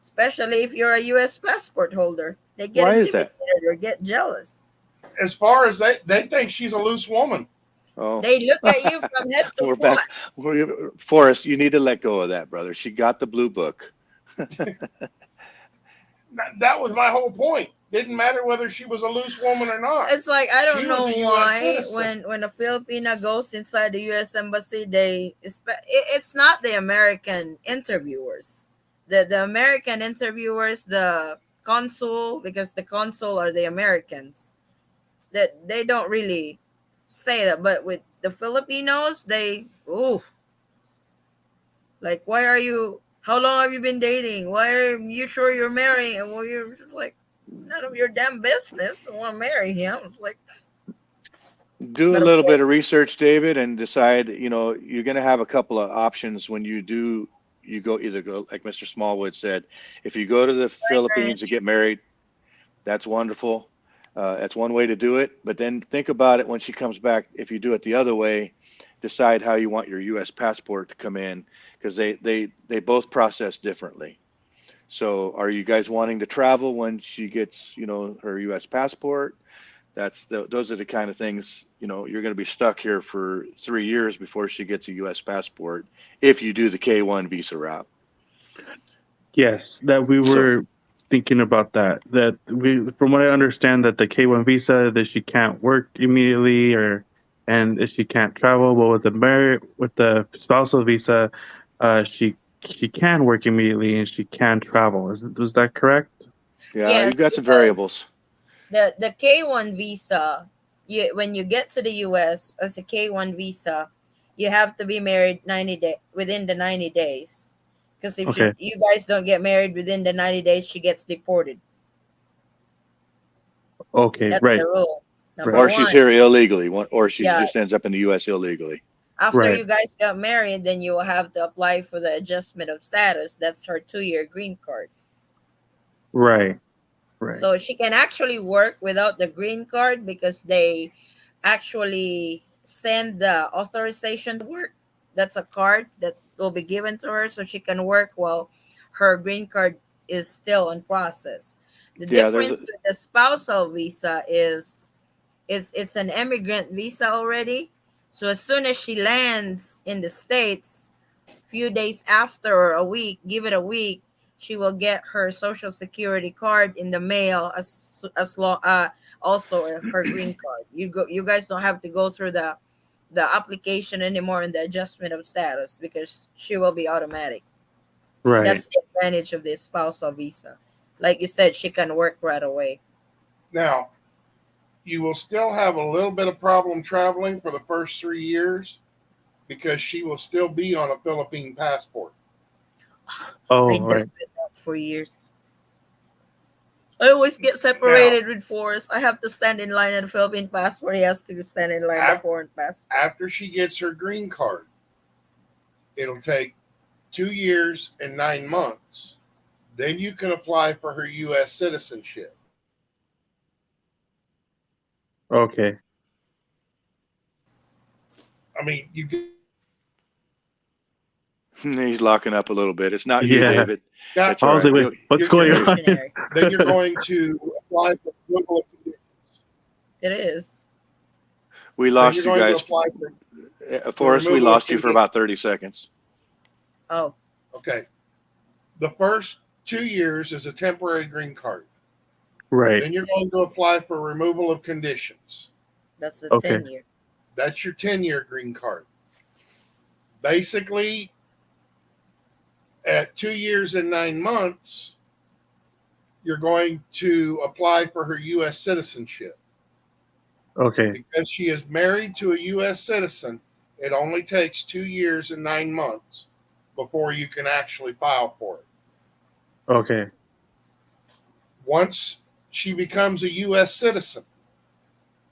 [SPEAKER 1] Especially if you're a U.S. passport holder. They get intimidated or get jealous.
[SPEAKER 2] As far as they think she's a loose woman.
[SPEAKER 10] Oh.
[SPEAKER 1] They look at you from head to foot.
[SPEAKER 10] Forrest, you need to let go of that, brother. She got the blue book.
[SPEAKER 2] That was my whole point. Didn't matter whether she was a loose woman or not.
[SPEAKER 1] It's like, I don't know why when a Filipina goes inside the U.S. Embassy, it's not the American interviewers. the American interviewers, the consul, because the consul are the Americans, that they don't really say that. But with the Filipinos, they, ooh, like, why are you? How long have you been dating? Why are you sure you're marrying? And well, you're just like, none of your damn business. I want to marry him. It's like,
[SPEAKER 10] Do a
[SPEAKER 1] but of
[SPEAKER 10] little bit
[SPEAKER 1] course,
[SPEAKER 10] of research, David, and decide, you're going to have a couple of options when you go either go, like Mr. Smallwood said, if you go to the Philippines to get married, that's wonderful. That's one way to do it. But then think about it when she comes back. If you do it the other way, decide how you want your U.S. passport to come in, because they both process differently. So are you guys wanting to travel when she gets, her U.S. passport? Those are the kind of things, you're going to be stuck here for 3 years before she gets a U.S. passport if you do the K-1 visa route.
[SPEAKER 12] Yes, that we
[SPEAKER 10] So
[SPEAKER 12] were thinking about that. That we, from what I understand, that the K-1 visa, that she can't work immediately, and if she can't travel. But with the spousal visa, she can work immediately and she can travel. Was that correct?
[SPEAKER 10] yeah, you've
[SPEAKER 1] yes,
[SPEAKER 10] got some
[SPEAKER 1] because
[SPEAKER 10] variables.
[SPEAKER 1] the K1 visa, when you get to the US as a K1 visa, you have to be married within the 90 days. Because if
[SPEAKER 12] Okay.
[SPEAKER 1] you guys don't get married within the 90 days, she gets deported.
[SPEAKER 12] Okay.
[SPEAKER 1] That's the
[SPEAKER 12] Right.
[SPEAKER 1] rule. Number
[SPEAKER 10] Or
[SPEAKER 12] Right.
[SPEAKER 10] she's
[SPEAKER 1] one.
[SPEAKER 10] here illegally, or she
[SPEAKER 1] Yeah,
[SPEAKER 10] just ends up in the U.S. illegally.
[SPEAKER 1] after
[SPEAKER 12] Right.
[SPEAKER 1] you guys got married, then you will have to apply for the adjustment of status. That's her 2-year green card.
[SPEAKER 12] Right. Right.
[SPEAKER 1] So she can actually work without the green card because they actually send the authorization to work. That's a card that will be given to her so she can work while her green card is still in process. The
[SPEAKER 10] Yeah, there's a,
[SPEAKER 1] difference with the spousal visa is it's an immigrant visa already. So as soon as she lands in the States, few days after or a week, give it a week, she will get her social security card in the mail as long also her green card. You guys don't have to go through the application anymore and the adjustment of status because she will be automatic.
[SPEAKER 12] Right.
[SPEAKER 1] That's the advantage of this spousal visa. Like you said, she can work right away.
[SPEAKER 2] Now, you will still have a little bit of problem traveling for the first 3 years because she will still be on a Philippine passport.
[SPEAKER 1] I
[SPEAKER 12] Oh,
[SPEAKER 1] dealt
[SPEAKER 12] right.
[SPEAKER 1] with that for years. I always get
[SPEAKER 2] Now,
[SPEAKER 1] separated with Forrest. I have to stand in line at the Philippine passport. He has to stand in line at the foreign passport.
[SPEAKER 2] after she gets her green card, it'll take 2 years and 9 months. Then you can apply for her U.S. citizenship.
[SPEAKER 12] Okay.
[SPEAKER 2] I mean,
[SPEAKER 10] he's locking up a little bit. It's not you,
[SPEAKER 12] Yeah.
[SPEAKER 10] David.
[SPEAKER 2] got
[SPEAKER 10] It's all
[SPEAKER 12] I was
[SPEAKER 10] right.
[SPEAKER 12] like, wait, what's going
[SPEAKER 2] you're,
[SPEAKER 12] on?
[SPEAKER 1] Missionary.
[SPEAKER 2] then you're going to apply for removal of conditions.
[SPEAKER 1] It is.
[SPEAKER 10] We
[SPEAKER 2] Then
[SPEAKER 10] lost
[SPEAKER 2] you're
[SPEAKER 10] you
[SPEAKER 2] going to
[SPEAKER 10] guys.
[SPEAKER 2] apply for
[SPEAKER 10] Forrest, we
[SPEAKER 2] removal of
[SPEAKER 10] lost you for
[SPEAKER 2] conditions.
[SPEAKER 10] about 30 seconds.
[SPEAKER 1] Oh,
[SPEAKER 2] Okay. The first 2 years is a temporary green card.
[SPEAKER 12] Right.
[SPEAKER 2] Then you're going to apply for removal of conditions.
[SPEAKER 1] that's the
[SPEAKER 12] Okay.
[SPEAKER 1] 10-year.
[SPEAKER 2] That's your 10-year green card. Basically, at 2 years and 9 months, you're going to apply for her U.S. citizenship.
[SPEAKER 12] Okay.
[SPEAKER 2] Because she is married to a U.S. citizen, it only takes 2 years and 9 months before you can actually file for it.
[SPEAKER 12] Okay.
[SPEAKER 2] Once she becomes a U.S. citizen,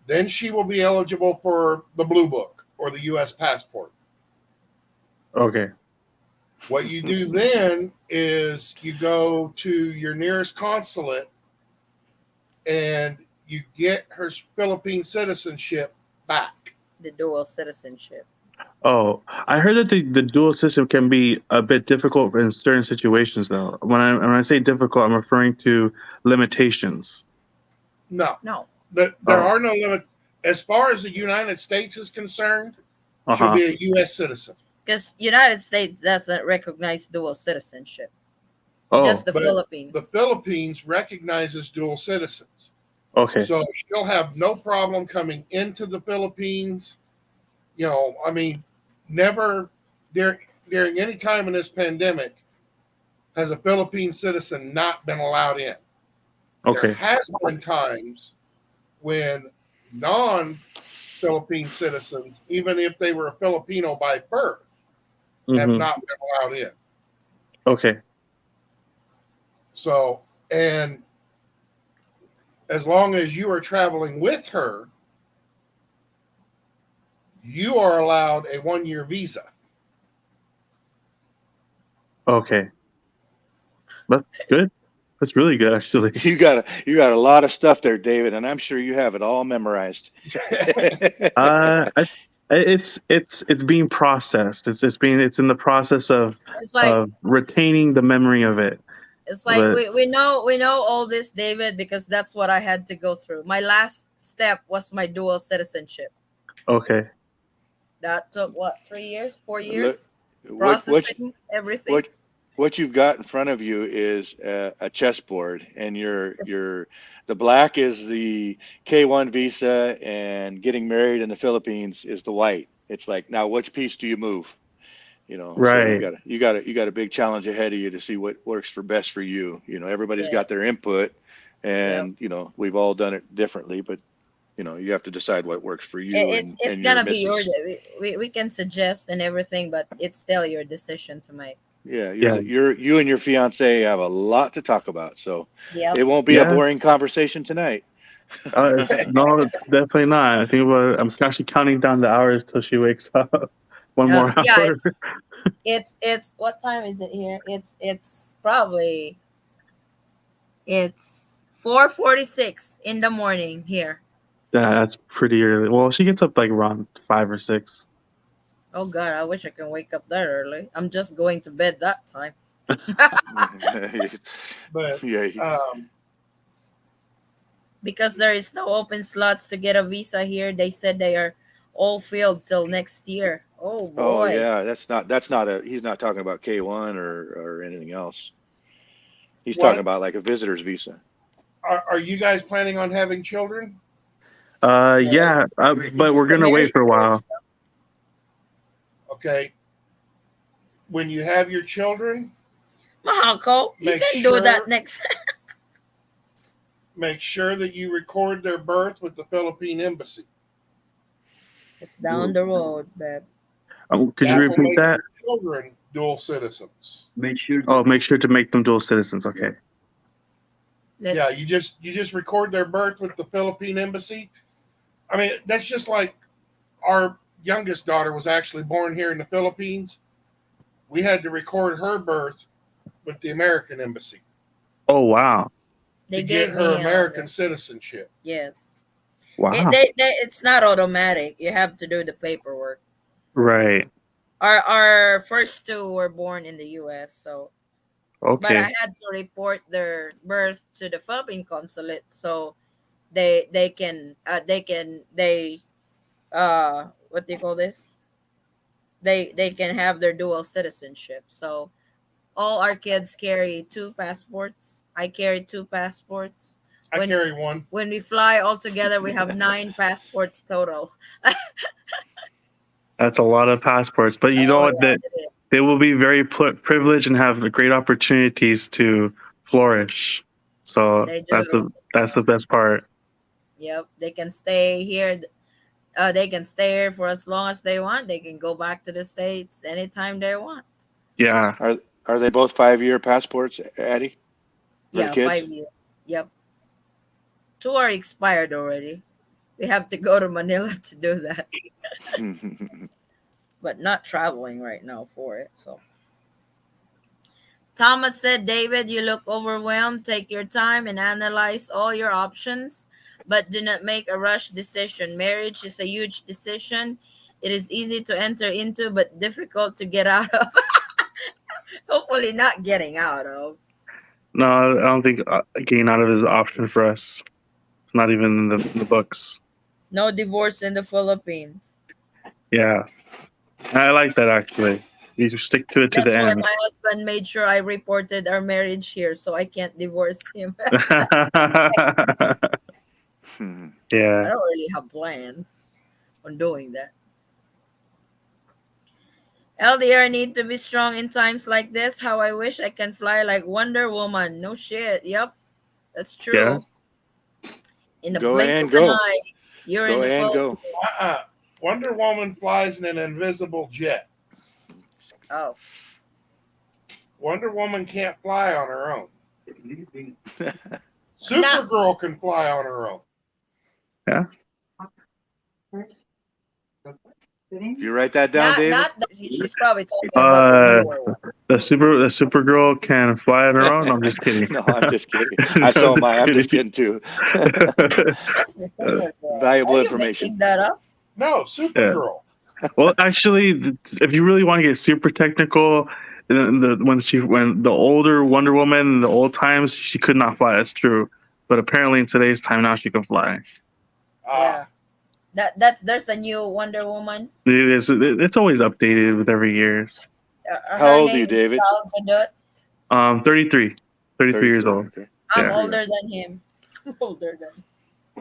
[SPEAKER 2] then she will be eligible for the Blue Book or the U.S. passport.
[SPEAKER 12] Okay.
[SPEAKER 2] What you do then is you go to your nearest consulate and you get her Philippine citizenship back.
[SPEAKER 1] The dual citizenship.
[SPEAKER 12] Oh, I heard that the dual system can be a bit difficult in certain situations, though. When I say difficult, I'm referring to limitations.
[SPEAKER 2] No,
[SPEAKER 1] No.
[SPEAKER 2] there
[SPEAKER 12] Oh.
[SPEAKER 2] are no limits. As far as the United States is concerned, she'll
[SPEAKER 12] Uh-huh.
[SPEAKER 2] be a U.S. citizen.
[SPEAKER 1] Because United States doesn't recognize dual citizenship.
[SPEAKER 12] Oh.
[SPEAKER 1] Just the
[SPEAKER 2] But
[SPEAKER 1] Philippines.
[SPEAKER 2] the Philippines recognizes dual citizens.
[SPEAKER 12] Okay.
[SPEAKER 2] So she'll have no problem coming into the Philippines. I mean, never during any time in this pandemic has a Philippine citizen not been allowed in. There
[SPEAKER 12] Okay.
[SPEAKER 2] has been times when non-Philippine citizens, even if they were a Filipino by birth, have not been allowed in.
[SPEAKER 12] Okay.
[SPEAKER 2] So, and as long as you are traveling with her, you are allowed a 1-year visa.
[SPEAKER 12] Okay. That's good. That's really good, actually.
[SPEAKER 10] You got a lot of stuff there, David, and I'm sure you have it all memorized.
[SPEAKER 12] It's being processed. It's in the process
[SPEAKER 1] It's like
[SPEAKER 12] of retaining the memory of it. But
[SPEAKER 1] we know all this, David, because that's what I had to go through. My last step was my dual citizenship.
[SPEAKER 12] okay.
[SPEAKER 1] That took what, 3 years, 4
[SPEAKER 10] Look,
[SPEAKER 1] years,
[SPEAKER 10] what
[SPEAKER 1] processing everything.
[SPEAKER 10] what you've got in front of you is a chessboard, and the black is the K1 visa, and getting married in the Philippines is the white. It's like, now which piece do you move? So
[SPEAKER 12] Right.
[SPEAKER 10] you got a big challenge ahead of you to see what works for best for you. Everybody's got
[SPEAKER 1] Yes.
[SPEAKER 10] their input,
[SPEAKER 1] Yep.
[SPEAKER 10] and we've all done it differently, but you have to decide what works for you
[SPEAKER 1] It's
[SPEAKER 10] and your
[SPEAKER 1] gonna be your
[SPEAKER 10] missus.
[SPEAKER 1] we can suggest and everything, but it's still your decision to make.
[SPEAKER 10] Yeah,
[SPEAKER 12] Yeah.
[SPEAKER 10] you and your fiance have a lot to talk about, so
[SPEAKER 1] Yep.
[SPEAKER 10] it won't be a
[SPEAKER 12] Yeah.
[SPEAKER 10] boring conversation tonight.
[SPEAKER 12] No, definitely not. I think I'm actually counting down the hours till she wakes up. One more
[SPEAKER 1] Yeah,
[SPEAKER 12] hour.
[SPEAKER 1] it's what time is it here? It's probably it's 4:46 in the morning here.
[SPEAKER 12] Yeah, that's pretty early. Well, she gets up like around 5 or 6.
[SPEAKER 1] Oh God, I wish I can wake up that early. I'm just going to bed that time.
[SPEAKER 2] But
[SPEAKER 10] Yeah.
[SPEAKER 1] Because there is no open slots to get a visa here. They said they are all filled till next year. Oh
[SPEAKER 10] Oh
[SPEAKER 1] boy.
[SPEAKER 10] yeah, that's not he's not talking about K1 or anything else. He's talking
[SPEAKER 2] what
[SPEAKER 10] about like a visitor's visa.
[SPEAKER 2] are you guys planning on having children?
[SPEAKER 12] Yeah, but we're
[SPEAKER 1] The
[SPEAKER 12] gonna wait
[SPEAKER 1] married
[SPEAKER 12] for a while.
[SPEAKER 2] Okay. When you have your children,
[SPEAKER 1] Mahako, you
[SPEAKER 2] Make
[SPEAKER 1] can do that
[SPEAKER 2] sure-
[SPEAKER 1] next.
[SPEAKER 2] make sure that you record their birth with the Philippine embassy.
[SPEAKER 1] It's down the road, babe.
[SPEAKER 12] Could you
[SPEAKER 2] That will
[SPEAKER 12] repeat
[SPEAKER 2] make
[SPEAKER 12] that?
[SPEAKER 2] your children dual citizens.
[SPEAKER 9] Make sure.
[SPEAKER 12] Oh, make sure to make them dual citizens. Okay.
[SPEAKER 2] Yeah, you just record their birth with the Philippine embassy. I mean, that's just like our youngest daughter was actually born here in the Philippines. We had to record her birth with the American embassy
[SPEAKER 12] Oh wow.
[SPEAKER 1] They
[SPEAKER 2] to get
[SPEAKER 1] gave
[SPEAKER 2] her
[SPEAKER 1] me
[SPEAKER 2] American citizenship.
[SPEAKER 1] yes.
[SPEAKER 12] Wow.
[SPEAKER 1] It's not automatic. You have to do the paperwork.
[SPEAKER 12] Right.
[SPEAKER 1] Our first two were born in the U.S. So, but
[SPEAKER 12] Okay.
[SPEAKER 1] I had to report their birth to the Philippine consulate, so they what do you call this? They can have their dual citizenship. So all our kids carry two passports. I carry two passports.
[SPEAKER 2] I carry one.
[SPEAKER 1] When we fly all together, we have 9 passports total.
[SPEAKER 12] That's a lot of passports, but you know
[SPEAKER 1] Oh
[SPEAKER 12] what?
[SPEAKER 1] yeah,
[SPEAKER 12] That
[SPEAKER 1] it is.
[SPEAKER 12] they will be very privileged and have great opportunities to flourish. So
[SPEAKER 1] They do.
[SPEAKER 12] that's the best part.
[SPEAKER 1] Yep, they can stay here. They can stay here for as long as they want. They can go back to the States anytime they want.
[SPEAKER 12] Yeah.
[SPEAKER 10] Are they both 5-year passports, Addie? For the
[SPEAKER 1] Yeah,
[SPEAKER 10] kids?
[SPEAKER 1] 5 years. Yep. 2 are expired already. We have to go to Manila to do that, but not traveling right now for it. So Thomas said, David, you look overwhelmed. Take your time and analyze all your options, but do not make a rush decision. Marriage is a huge decision. It is easy to enter into, but difficult to get out of. Hopefully, not getting out of.
[SPEAKER 12] No, I don't think getting out of it is an option for us. It's not even in the books.
[SPEAKER 1] No divorce in the Philippines.
[SPEAKER 12] Yeah. I like that actually. You just stick to it to
[SPEAKER 1] That's
[SPEAKER 12] the
[SPEAKER 1] why
[SPEAKER 12] end.
[SPEAKER 1] my husband made sure I reported our marriage here, so I can't divorce him. I
[SPEAKER 12] Yeah.
[SPEAKER 1] don't really have plans on doing that. LDR need to be strong in times like this. How I wish I can fly like Wonder Woman. No shit. Yep, that's
[SPEAKER 12] Yeah.
[SPEAKER 1] true. In the
[SPEAKER 10] Go
[SPEAKER 1] blink
[SPEAKER 10] and
[SPEAKER 1] of an
[SPEAKER 10] go.
[SPEAKER 1] eye, you're in
[SPEAKER 10] Go
[SPEAKER 1] the
[SPEAKER 10] and go.
[SPEAKER 1] Philippines.
[SPEAKER 2] Wonder Woman flies in an invisible jet.
[SPEAKER 1] Oh,
[SPEAKER 2] Wonder Woman can't fly on her own.
[SPEAKER 1] Not-
[SPEAKER 2] Supergirl can fly on her own.
[SPEAKER 12] Yeah.
[SPEAKER 10] If you write that down, David.
[SPEAKER 1] not. She's probably talking about the newer one.
[SPEAKER 12] The Supergirl can fly on her own. I'm just kidding.
[SPEAKER 10] No, I'm just kidding. I saw my. I'm just kidding too.
[SPEAKER 1] What's the Supergirl?
[SPEAKER 10] Valuable
[SPEAKER 1] Are you
[SPEAKER 10] information.
[SPEAKER 1] making that up?
[SPEAKER 2] No, Supergirl.
[SPEAKER 12] Well, actually, if you really want to get super technical, when the older Wonder Woman in the old times, she could not fly. That's true. But apparently, in today's time, now she can fly.
[SPEAKER 1] Yeah. There's a new Wonder Woman.
[SPEAKER 12] It's always updated with every year.
[SPEAKER 10] How old are you, David?
[SPEAKER 12] 33 years old.
[SPEAKER 10] Okay.
[SPEAKER 1] I'm
[SPEAKER 12] Yeah.
[SPEAKER 1] older than him. Older than.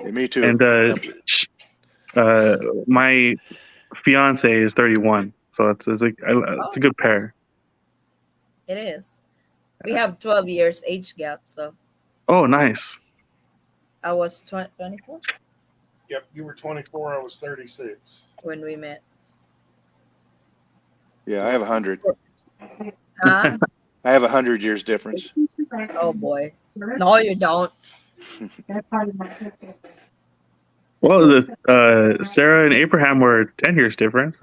[SPEAKER 10] Yeah, me too.
[SPEAKER 12] And my fiance is 31, so it's a good pair.
[SPEAKER 1] It is. We have 12 years age gap, so
[SPEAKER 12] Oh, nice.
[SPEAKER 1] I was 24
[SPEAKER 2] Yep, you were 24. I was 36.
[SPEAKER 1] when we met.
[SPEAKER 10] Yeah, I have 100.
[SPEAKER 1] Huh?
[SPEAKER 10] I have 100 years difference.
[SPEAKER 1] Oh boy. No, you don't.
[SPEAKER 12] Well, Sarah and Abraham were 10 years difference.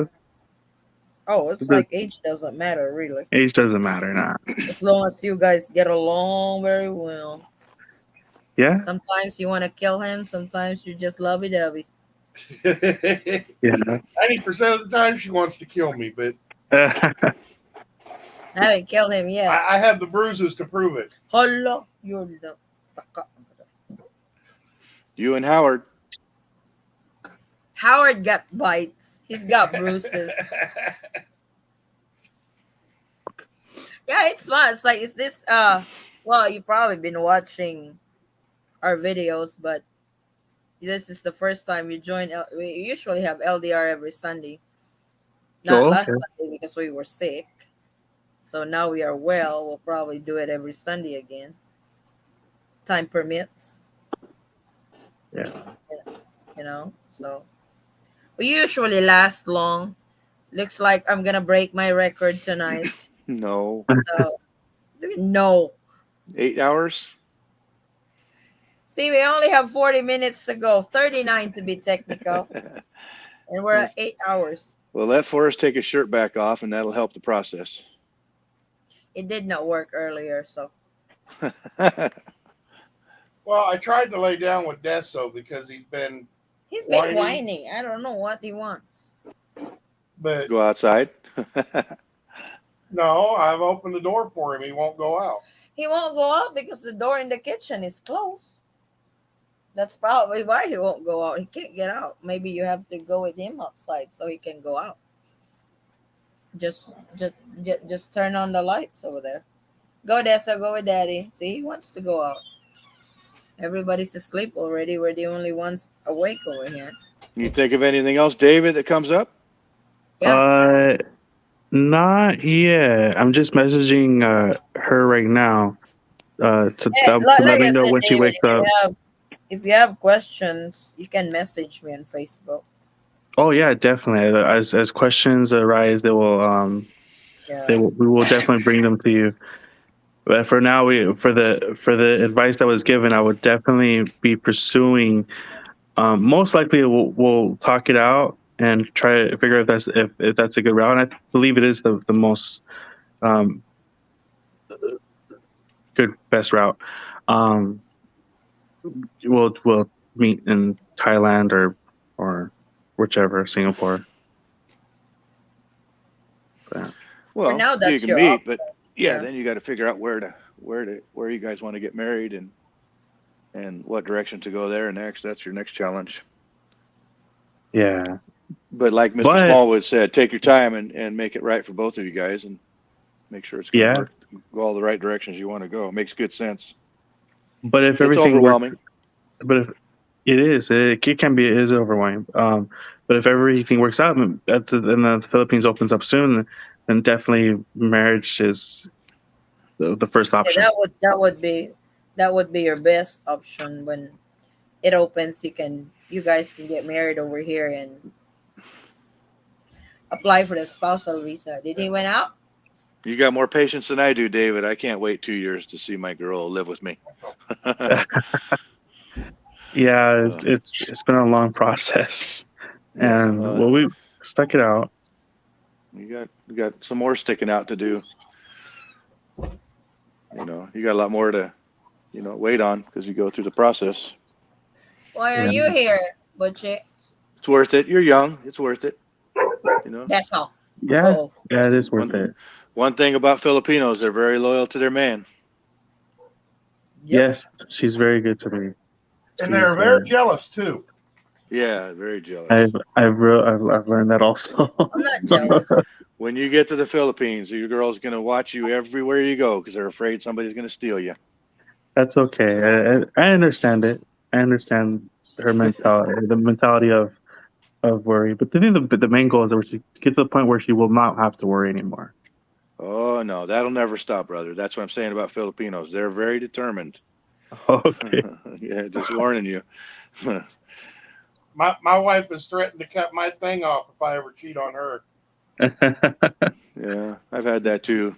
[SPEAKER 1] Oh, it's like age doesn't matter really.
[SPEAKER 12] Age doesn't matter, nah.
[SPEAKER 1] As long as you guys get along very well.
[SPEAKER 12] Yeah.
[SPEAKER 1] Sometimes you want to kill him. Sometimes you just lovey-dovey.
[SPEAKER 12] Yeah.
[SPEAKER 2] 90% of the time she wants to kill me, but
[SPEAKER 1] I haven't killed him yet.
[SPEAKER 2] I have the bruises to prove it.
[SPEAKER 1] Hello, you're the.
[SPEAKER 10] You and Howard.
[SPEAKER 1] Howard got bites. He's got bruises. Yeah, it's fun. It's like, is this well, you've probably been watching our videos, but this is the first time you join. We usually have LDR every Sunday. Not last Sunday because we were sick. So now we are well. We'll probably do it every Sunday again. Time permits.
[SPEAKER 12] Yeah.
[SPEAKER 1] You know, so we usually last long. Looks like I'm gonna break my record tonight.
[SPEAKER 10] No.
[SPEAKER 1] So no.
[SPEAKER 10] 8 hours?
[SPEAKER 1] See, we only have 40 minutes to go, 39 to be technical. And we're at 8 hours.
[SPEAKER 10] Well, let Forrest take his shirt back off, and that'll help the process.
[SPEAKER 1] It did not work earlier, so
[SPEAKER 2] Well, I tried to lay down with Deso because he's been
[SPEAKER 1] whining. I don't know what he wants.
[SPEAKER 2] But
[SPEAKER 10] Go outside.
[SPEAKER 2] no, I've opened the door for him. He won't go out.
[SPEAKER 1] He won't go out because the door in the kitchen is closed. That's probably why he won't go out. He can't get out. Maybe you have to go with him outside so he can go out. Just turn on the lights over there. Go, Dessa. Go with Daddy. See, he wants to go out. Everybody's asleep already. We're the only ones awake over here.
[SPEAKER 10] You think of anything else, David, that comes up?
[SPEAKER 12] Not yet. I'm just messaging her right now to let me know when she wakes up.
[SPEAKER 1] If you have questions, you can message me on Facebook.
[SPEAKER 12] Oh yeah, definitely. As questions arise, we will definitely bring them to you. But for now, for the advice that was given, I would definitely be pursuing. Most likely, we'll talk it out and try to figure out if that's a good route. And I believe it is the most best route. We'll meet in Thailand or whichever, Singapore. But,
[SPEAKER 10] well,
[SPEAKER 1] for now, that's
[SPEAKER 10] you can
[SPEAKER 1] your
[SPEAKER 10] meet,
[SPEAKER 1] option.
[SPEAKER 10] but then you got to figure out where you guys want to get married and what direction to go there next. That's your next challenge.
[SPEAKER 12] Yeah.
[SPEAKER 10] But like Mr. Smallwood said, take your time and make it right for both of you guys and make sure it's going to work, go all the right directions you want to go. It makes good sense.
[SPEAKER 12] But if
[SPEAKER 10] it's
[SPEAKER 12] everything
[SPEAKER 10] overwhelming.
[SPEAKER 12] But if it is, it is overwhelming. But if everything works out and the Philippines opens up soon, then definitely marriage is the first
[SPEAKER 1] Yeah,
[SPEAKER 12] option.
[SPEAKER 1] that would be your best option when it opens. You guys can get married over here and apply for the spousal visa. Did he went out?
[SPEAKER 10] You got more patience than I do, David. I can't wait 2 years to see my girl live with me.
[SPEAKER 12] Yeah, it's been a long process, and well, we stuck it out.
[SPEAKER 10] You got some more sticking out to do. You got a lot more to, wait on because you go through the process.
[SPEAKER 1] Why are you here, Butchie?
[SPEAKER 10] It's worth it. You're young. It's worth it.
[SPEAKER 1] That's all.
[SPEAKER 12] Yeah, yeah, it is worth it.
[SPEAKER 10] One thing about Filipinos, they're very loyal to their man.
[SPEAKER 12] Yes, she's very good to me.
[SPEAKER 2] And they're very jealous too.
[SPEAKER 10] Yeah, very jealous.
[SPEAKER 12] I've learned that also.
[SPEAKER 1] I'm not jealous.
[SPEAKER 10] When you get to the Philippines, your girl's gonna watch you everywhere you go because they're afraid somebody's gonna steal you.
[SPEAKER 12] That's okay. I understand it. I understand her mentality, the mentality of worry. But I think the main goal is that she gets to the point where she will not have to worry anymore.
[SPEAKER 10] Oh no, that'll never stop, brother. That's what I'm saying about Filipinos. They're very determined.
[SPEAKER 12] Okay.
[SPEAKER 10] Yeah, just warning you.
[SPEAKER 2] My wife has threatened to cut my thing off if I ever cheat on her.
[SPEAKER 10] Yeah, I've had that too.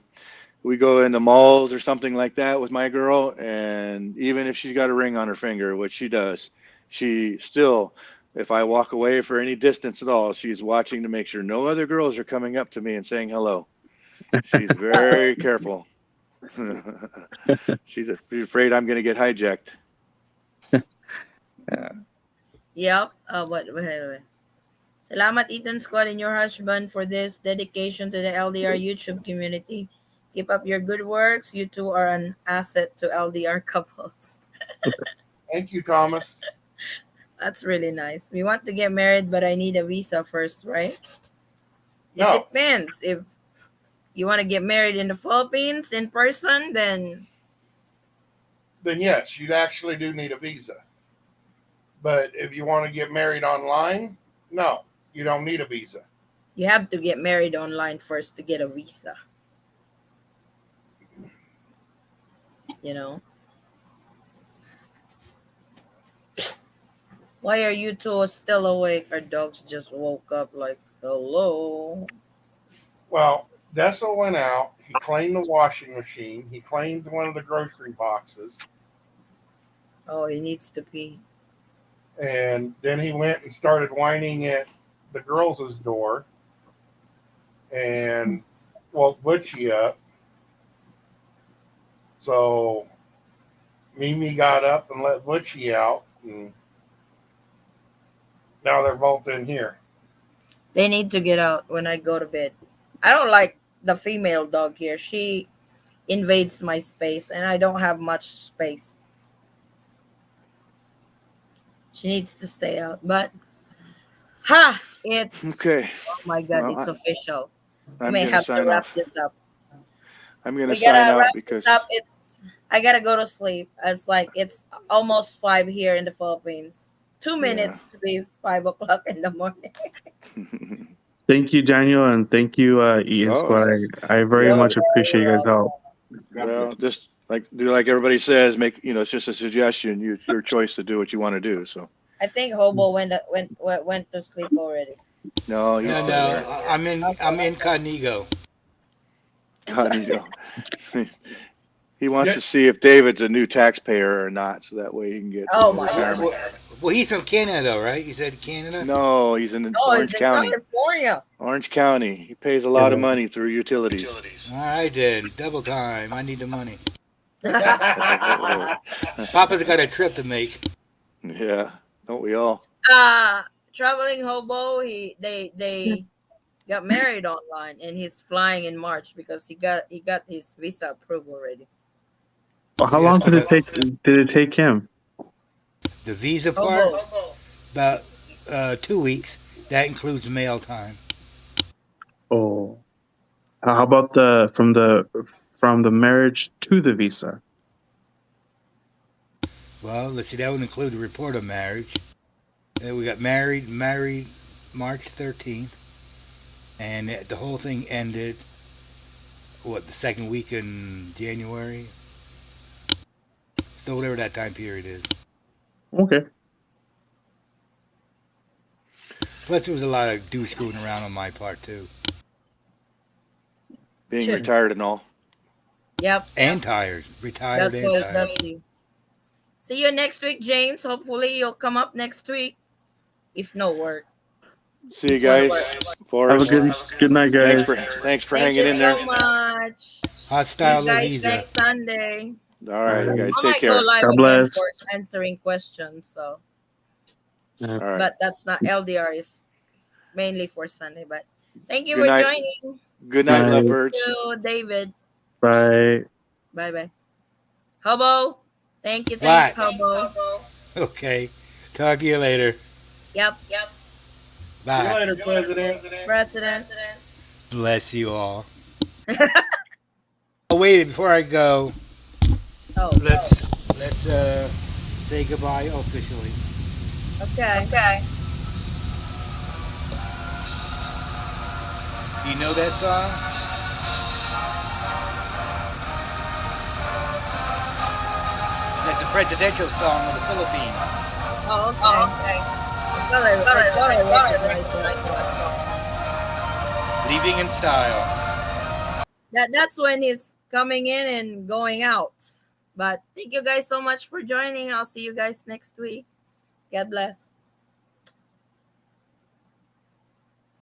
[SPEAKER 10] We go into malls or something like that with my girl, and even if she's got a ring on her finger, which she does, she still, if I walk away for any distance at all, she's watching to make sure no other girls are coming up to me and saying hello. She's very careful. She's afraid I'm going to get hijacked.
[SPEAKER 1] Yep. Wait. Salamat Eaton Squad and your husband for this dedication to the LDR YouTube community. Keep up your good works. You two are an asset to LDR couples.
[SPEAKER 2] Thank you, Thomas.
[SPEAKER 1] That's really nice. We want to get married, but I need a visa first, right? It
[SPEAKER 2] No.
[SPEAKER 1] depends. If you want to get married in the Philippines in person, then
[SPEAKER 2] yes, you actually do need a visa. But if you want to get married online, no, you don't need a visa.
[SPEAKER 1] you have to get married online first to get a visa. You know? Why are you two still awake? Our dogs just woke up like, hello.
[SPEAKER 2] Well, Dessa went out. He cleaned the washing machine. He cleaned one of the grocery boxes.
[SPEAKER 1] Oh, he needs to pee.
[SPEAKER 2] And then he went and started whining at the girls' door and woke Butchie up. So Mimi got up and let Butchie out, and now they're both in here.
[SPEAKER 1] They need to get out when I go to bed. I don't like the female dog here. She invades my space, and I don't have much space. She needs to stay out. But, it's...
[SPEAKER 10] Okay.
[SPEAKER 1] Oh, my God,
[SPEAKER 10] Well,
[SPEAKER 1] it's official. We
[SPEAKER 10] I'm
[SPEAKER 1] may
[SPEAKER 10] gonna
[SPEAKER 1] have to
[SPEAKER 10] sign
[SPEAKER 1] wrap
[SPEAKER 10] off.
[SPEAKER 1] this up.
[SPEAKER 10] I'm going to
[SPEAKER 1] We
[SPEAKER 10] sign
[SPEAKER 1] gotta
[SPEAKER 10] out
[SPEAKER 1] wrap
[SPEAKER 10] because
[SPEAKER 1] this up. I gotta go to sleep. It's almost 5 here in the Philippines. 2 minutes to be 5 o'clock in the morning.
[SPEAKER 12] Thank you, Daniel, and thank you, Ian Squad. I very much appreciate you guys' help.
[SPEAKER 10] Well, just do like everybody says, it's just a suggestion. Your choice to do what you want to do. So
[SPEAKER 1] I think Hobo went to sleep already.
[SPEAKER 10] no, he's still there.
[SPEAKER 6] I'm incognito.
[SPEAKER 10] Cognito. He wants to see if David's a new taxpayer or not, so that way he can get retirement.
[SPEAKER 6] Well, he's from Canada, though, right? You said Canada?
[SPEAKER 10] No, he's in Orange County.
[SPEAKER 1] California.
[SPEAKER 10] Orange County. He pays a lot of money through utilities.
[SPEAKER 6] All right, then. Double time. I need the money. Papa's got a trip to make.
[SPEAKER 10] Yeah, don't we all?
[SPEAKER 1] Traveling Hobo, they got married online, and he's flying in March because he got his visa approved already.
[SPEAKER 12] Well, how long did it take? Did it take him?
[SPEAKER 6] The visa part, about 2 weeks. That includes mail time.
[SPEAKER 12] Oh, how about from the marriage to the visa?
[SPEAKER 6] Well, let's see. That would include the report of marriage. We got married March 13th, and the whole thing ended what, the second week in January. So whatever that time period is.
[SPEAKER 12] Okay.
[SPEAKER 6] Plus, there was a lot of do screwing around on my part too,
[SPEAKER 10] Being
[SPEAKER 1] Sure.
[SPEAKER 10] retired and all.
[SPEAKER 1] Yep.
[SPEAKER 6] and tired, retired
[SPEAKER 1] That's
[SPEAKER 6] and
[SPEAKER 1] what it
[SPEAKER 6] tired.
[SPEAKER 1] does to you. See you next week, James. Hopefully you'll come up next week. If no work.
[SPEAKER 10] See you
[SPEAKER 1] If one
[SPEAKER 10] guys.
[SPEAKER 1] work.
[SPEAKER 12] Have a
[SPEAKER 10] Forrest,
[SPEAKER 12] good night,
[SPEAKER 10] thanks
[SPEAKER 12] guys.
[SPEAKER 10] for
[SPEAKER 1] Thank
[SPEAKER 10] hanging
[SPEAKER 1] you
[SPEAKER 10] in there.
[SPEAKER 1] so much. See
[SPEAKER 6] Hostile
[SPEAKER 1] you guys
[SPEAKER 6] Louisa.
[SPEAKER 1] next Sunday.
[SPEAKER 10] All right, you guys
[SPEAKER 1] I
[SPEAKER 10] take
[SPEAKER 1] might go
[SPEAKER 10] care.
[SPEAKER 1] live
[SPEAKER 12] God
[SPEAKER 1] again
[SPEAKER 12] bless.
[SPEAKER 1] for answering questions. So,
[SPEAKER 12] Yeah.
[SPEAKER 10] All right.
[SPEAKER 1] but that's not LDR. Is mainly for Sunday. But thank you
[SPEAKER 10] Good
[SPEAKER 1] for
[SPEAKER 10] night.
[SPEAKER 1] joining.
[SPEAKER 10] Good night,
[SPEAKER 12] Night.
[SPEAKER 10] lovebirds.
[SPEAKER 1] Thank you, David.
[SPEAKER 12] Bye.
[SPEAKER 1] Bye bye. Hobo. Thank you.
[SPEAKER 6] What?
[SPEAKER 1] Thanks, Hobo.
[SPEAKER 6] Okay. Talk to you later.
[SPEAKER 1] Yep.
[SPEAKER 2] See you
[SPEAKER 6] Bye.
[SPEAKER 2] later, President.
[SPEAKER 1] President.
[SPEAKER 6] Bless you all. Oh, wait, before I go,
[SPEAKER 1] Oh.
[SPEAKER 6] let's say goodbye officially.
[SPEAKER 1] Okay.
[SPEAKER 6] Do you know that song? That's a presidential song of the Philippines.
[SPEAKER 1] Oh, okay. I thought I recognized that.
[SPEAKER 6] Leaving in Style.
[SPEAKER 1] That's when he's coming in and going out. But thank you guys so much for joining. I'll see you guys next week. God bless.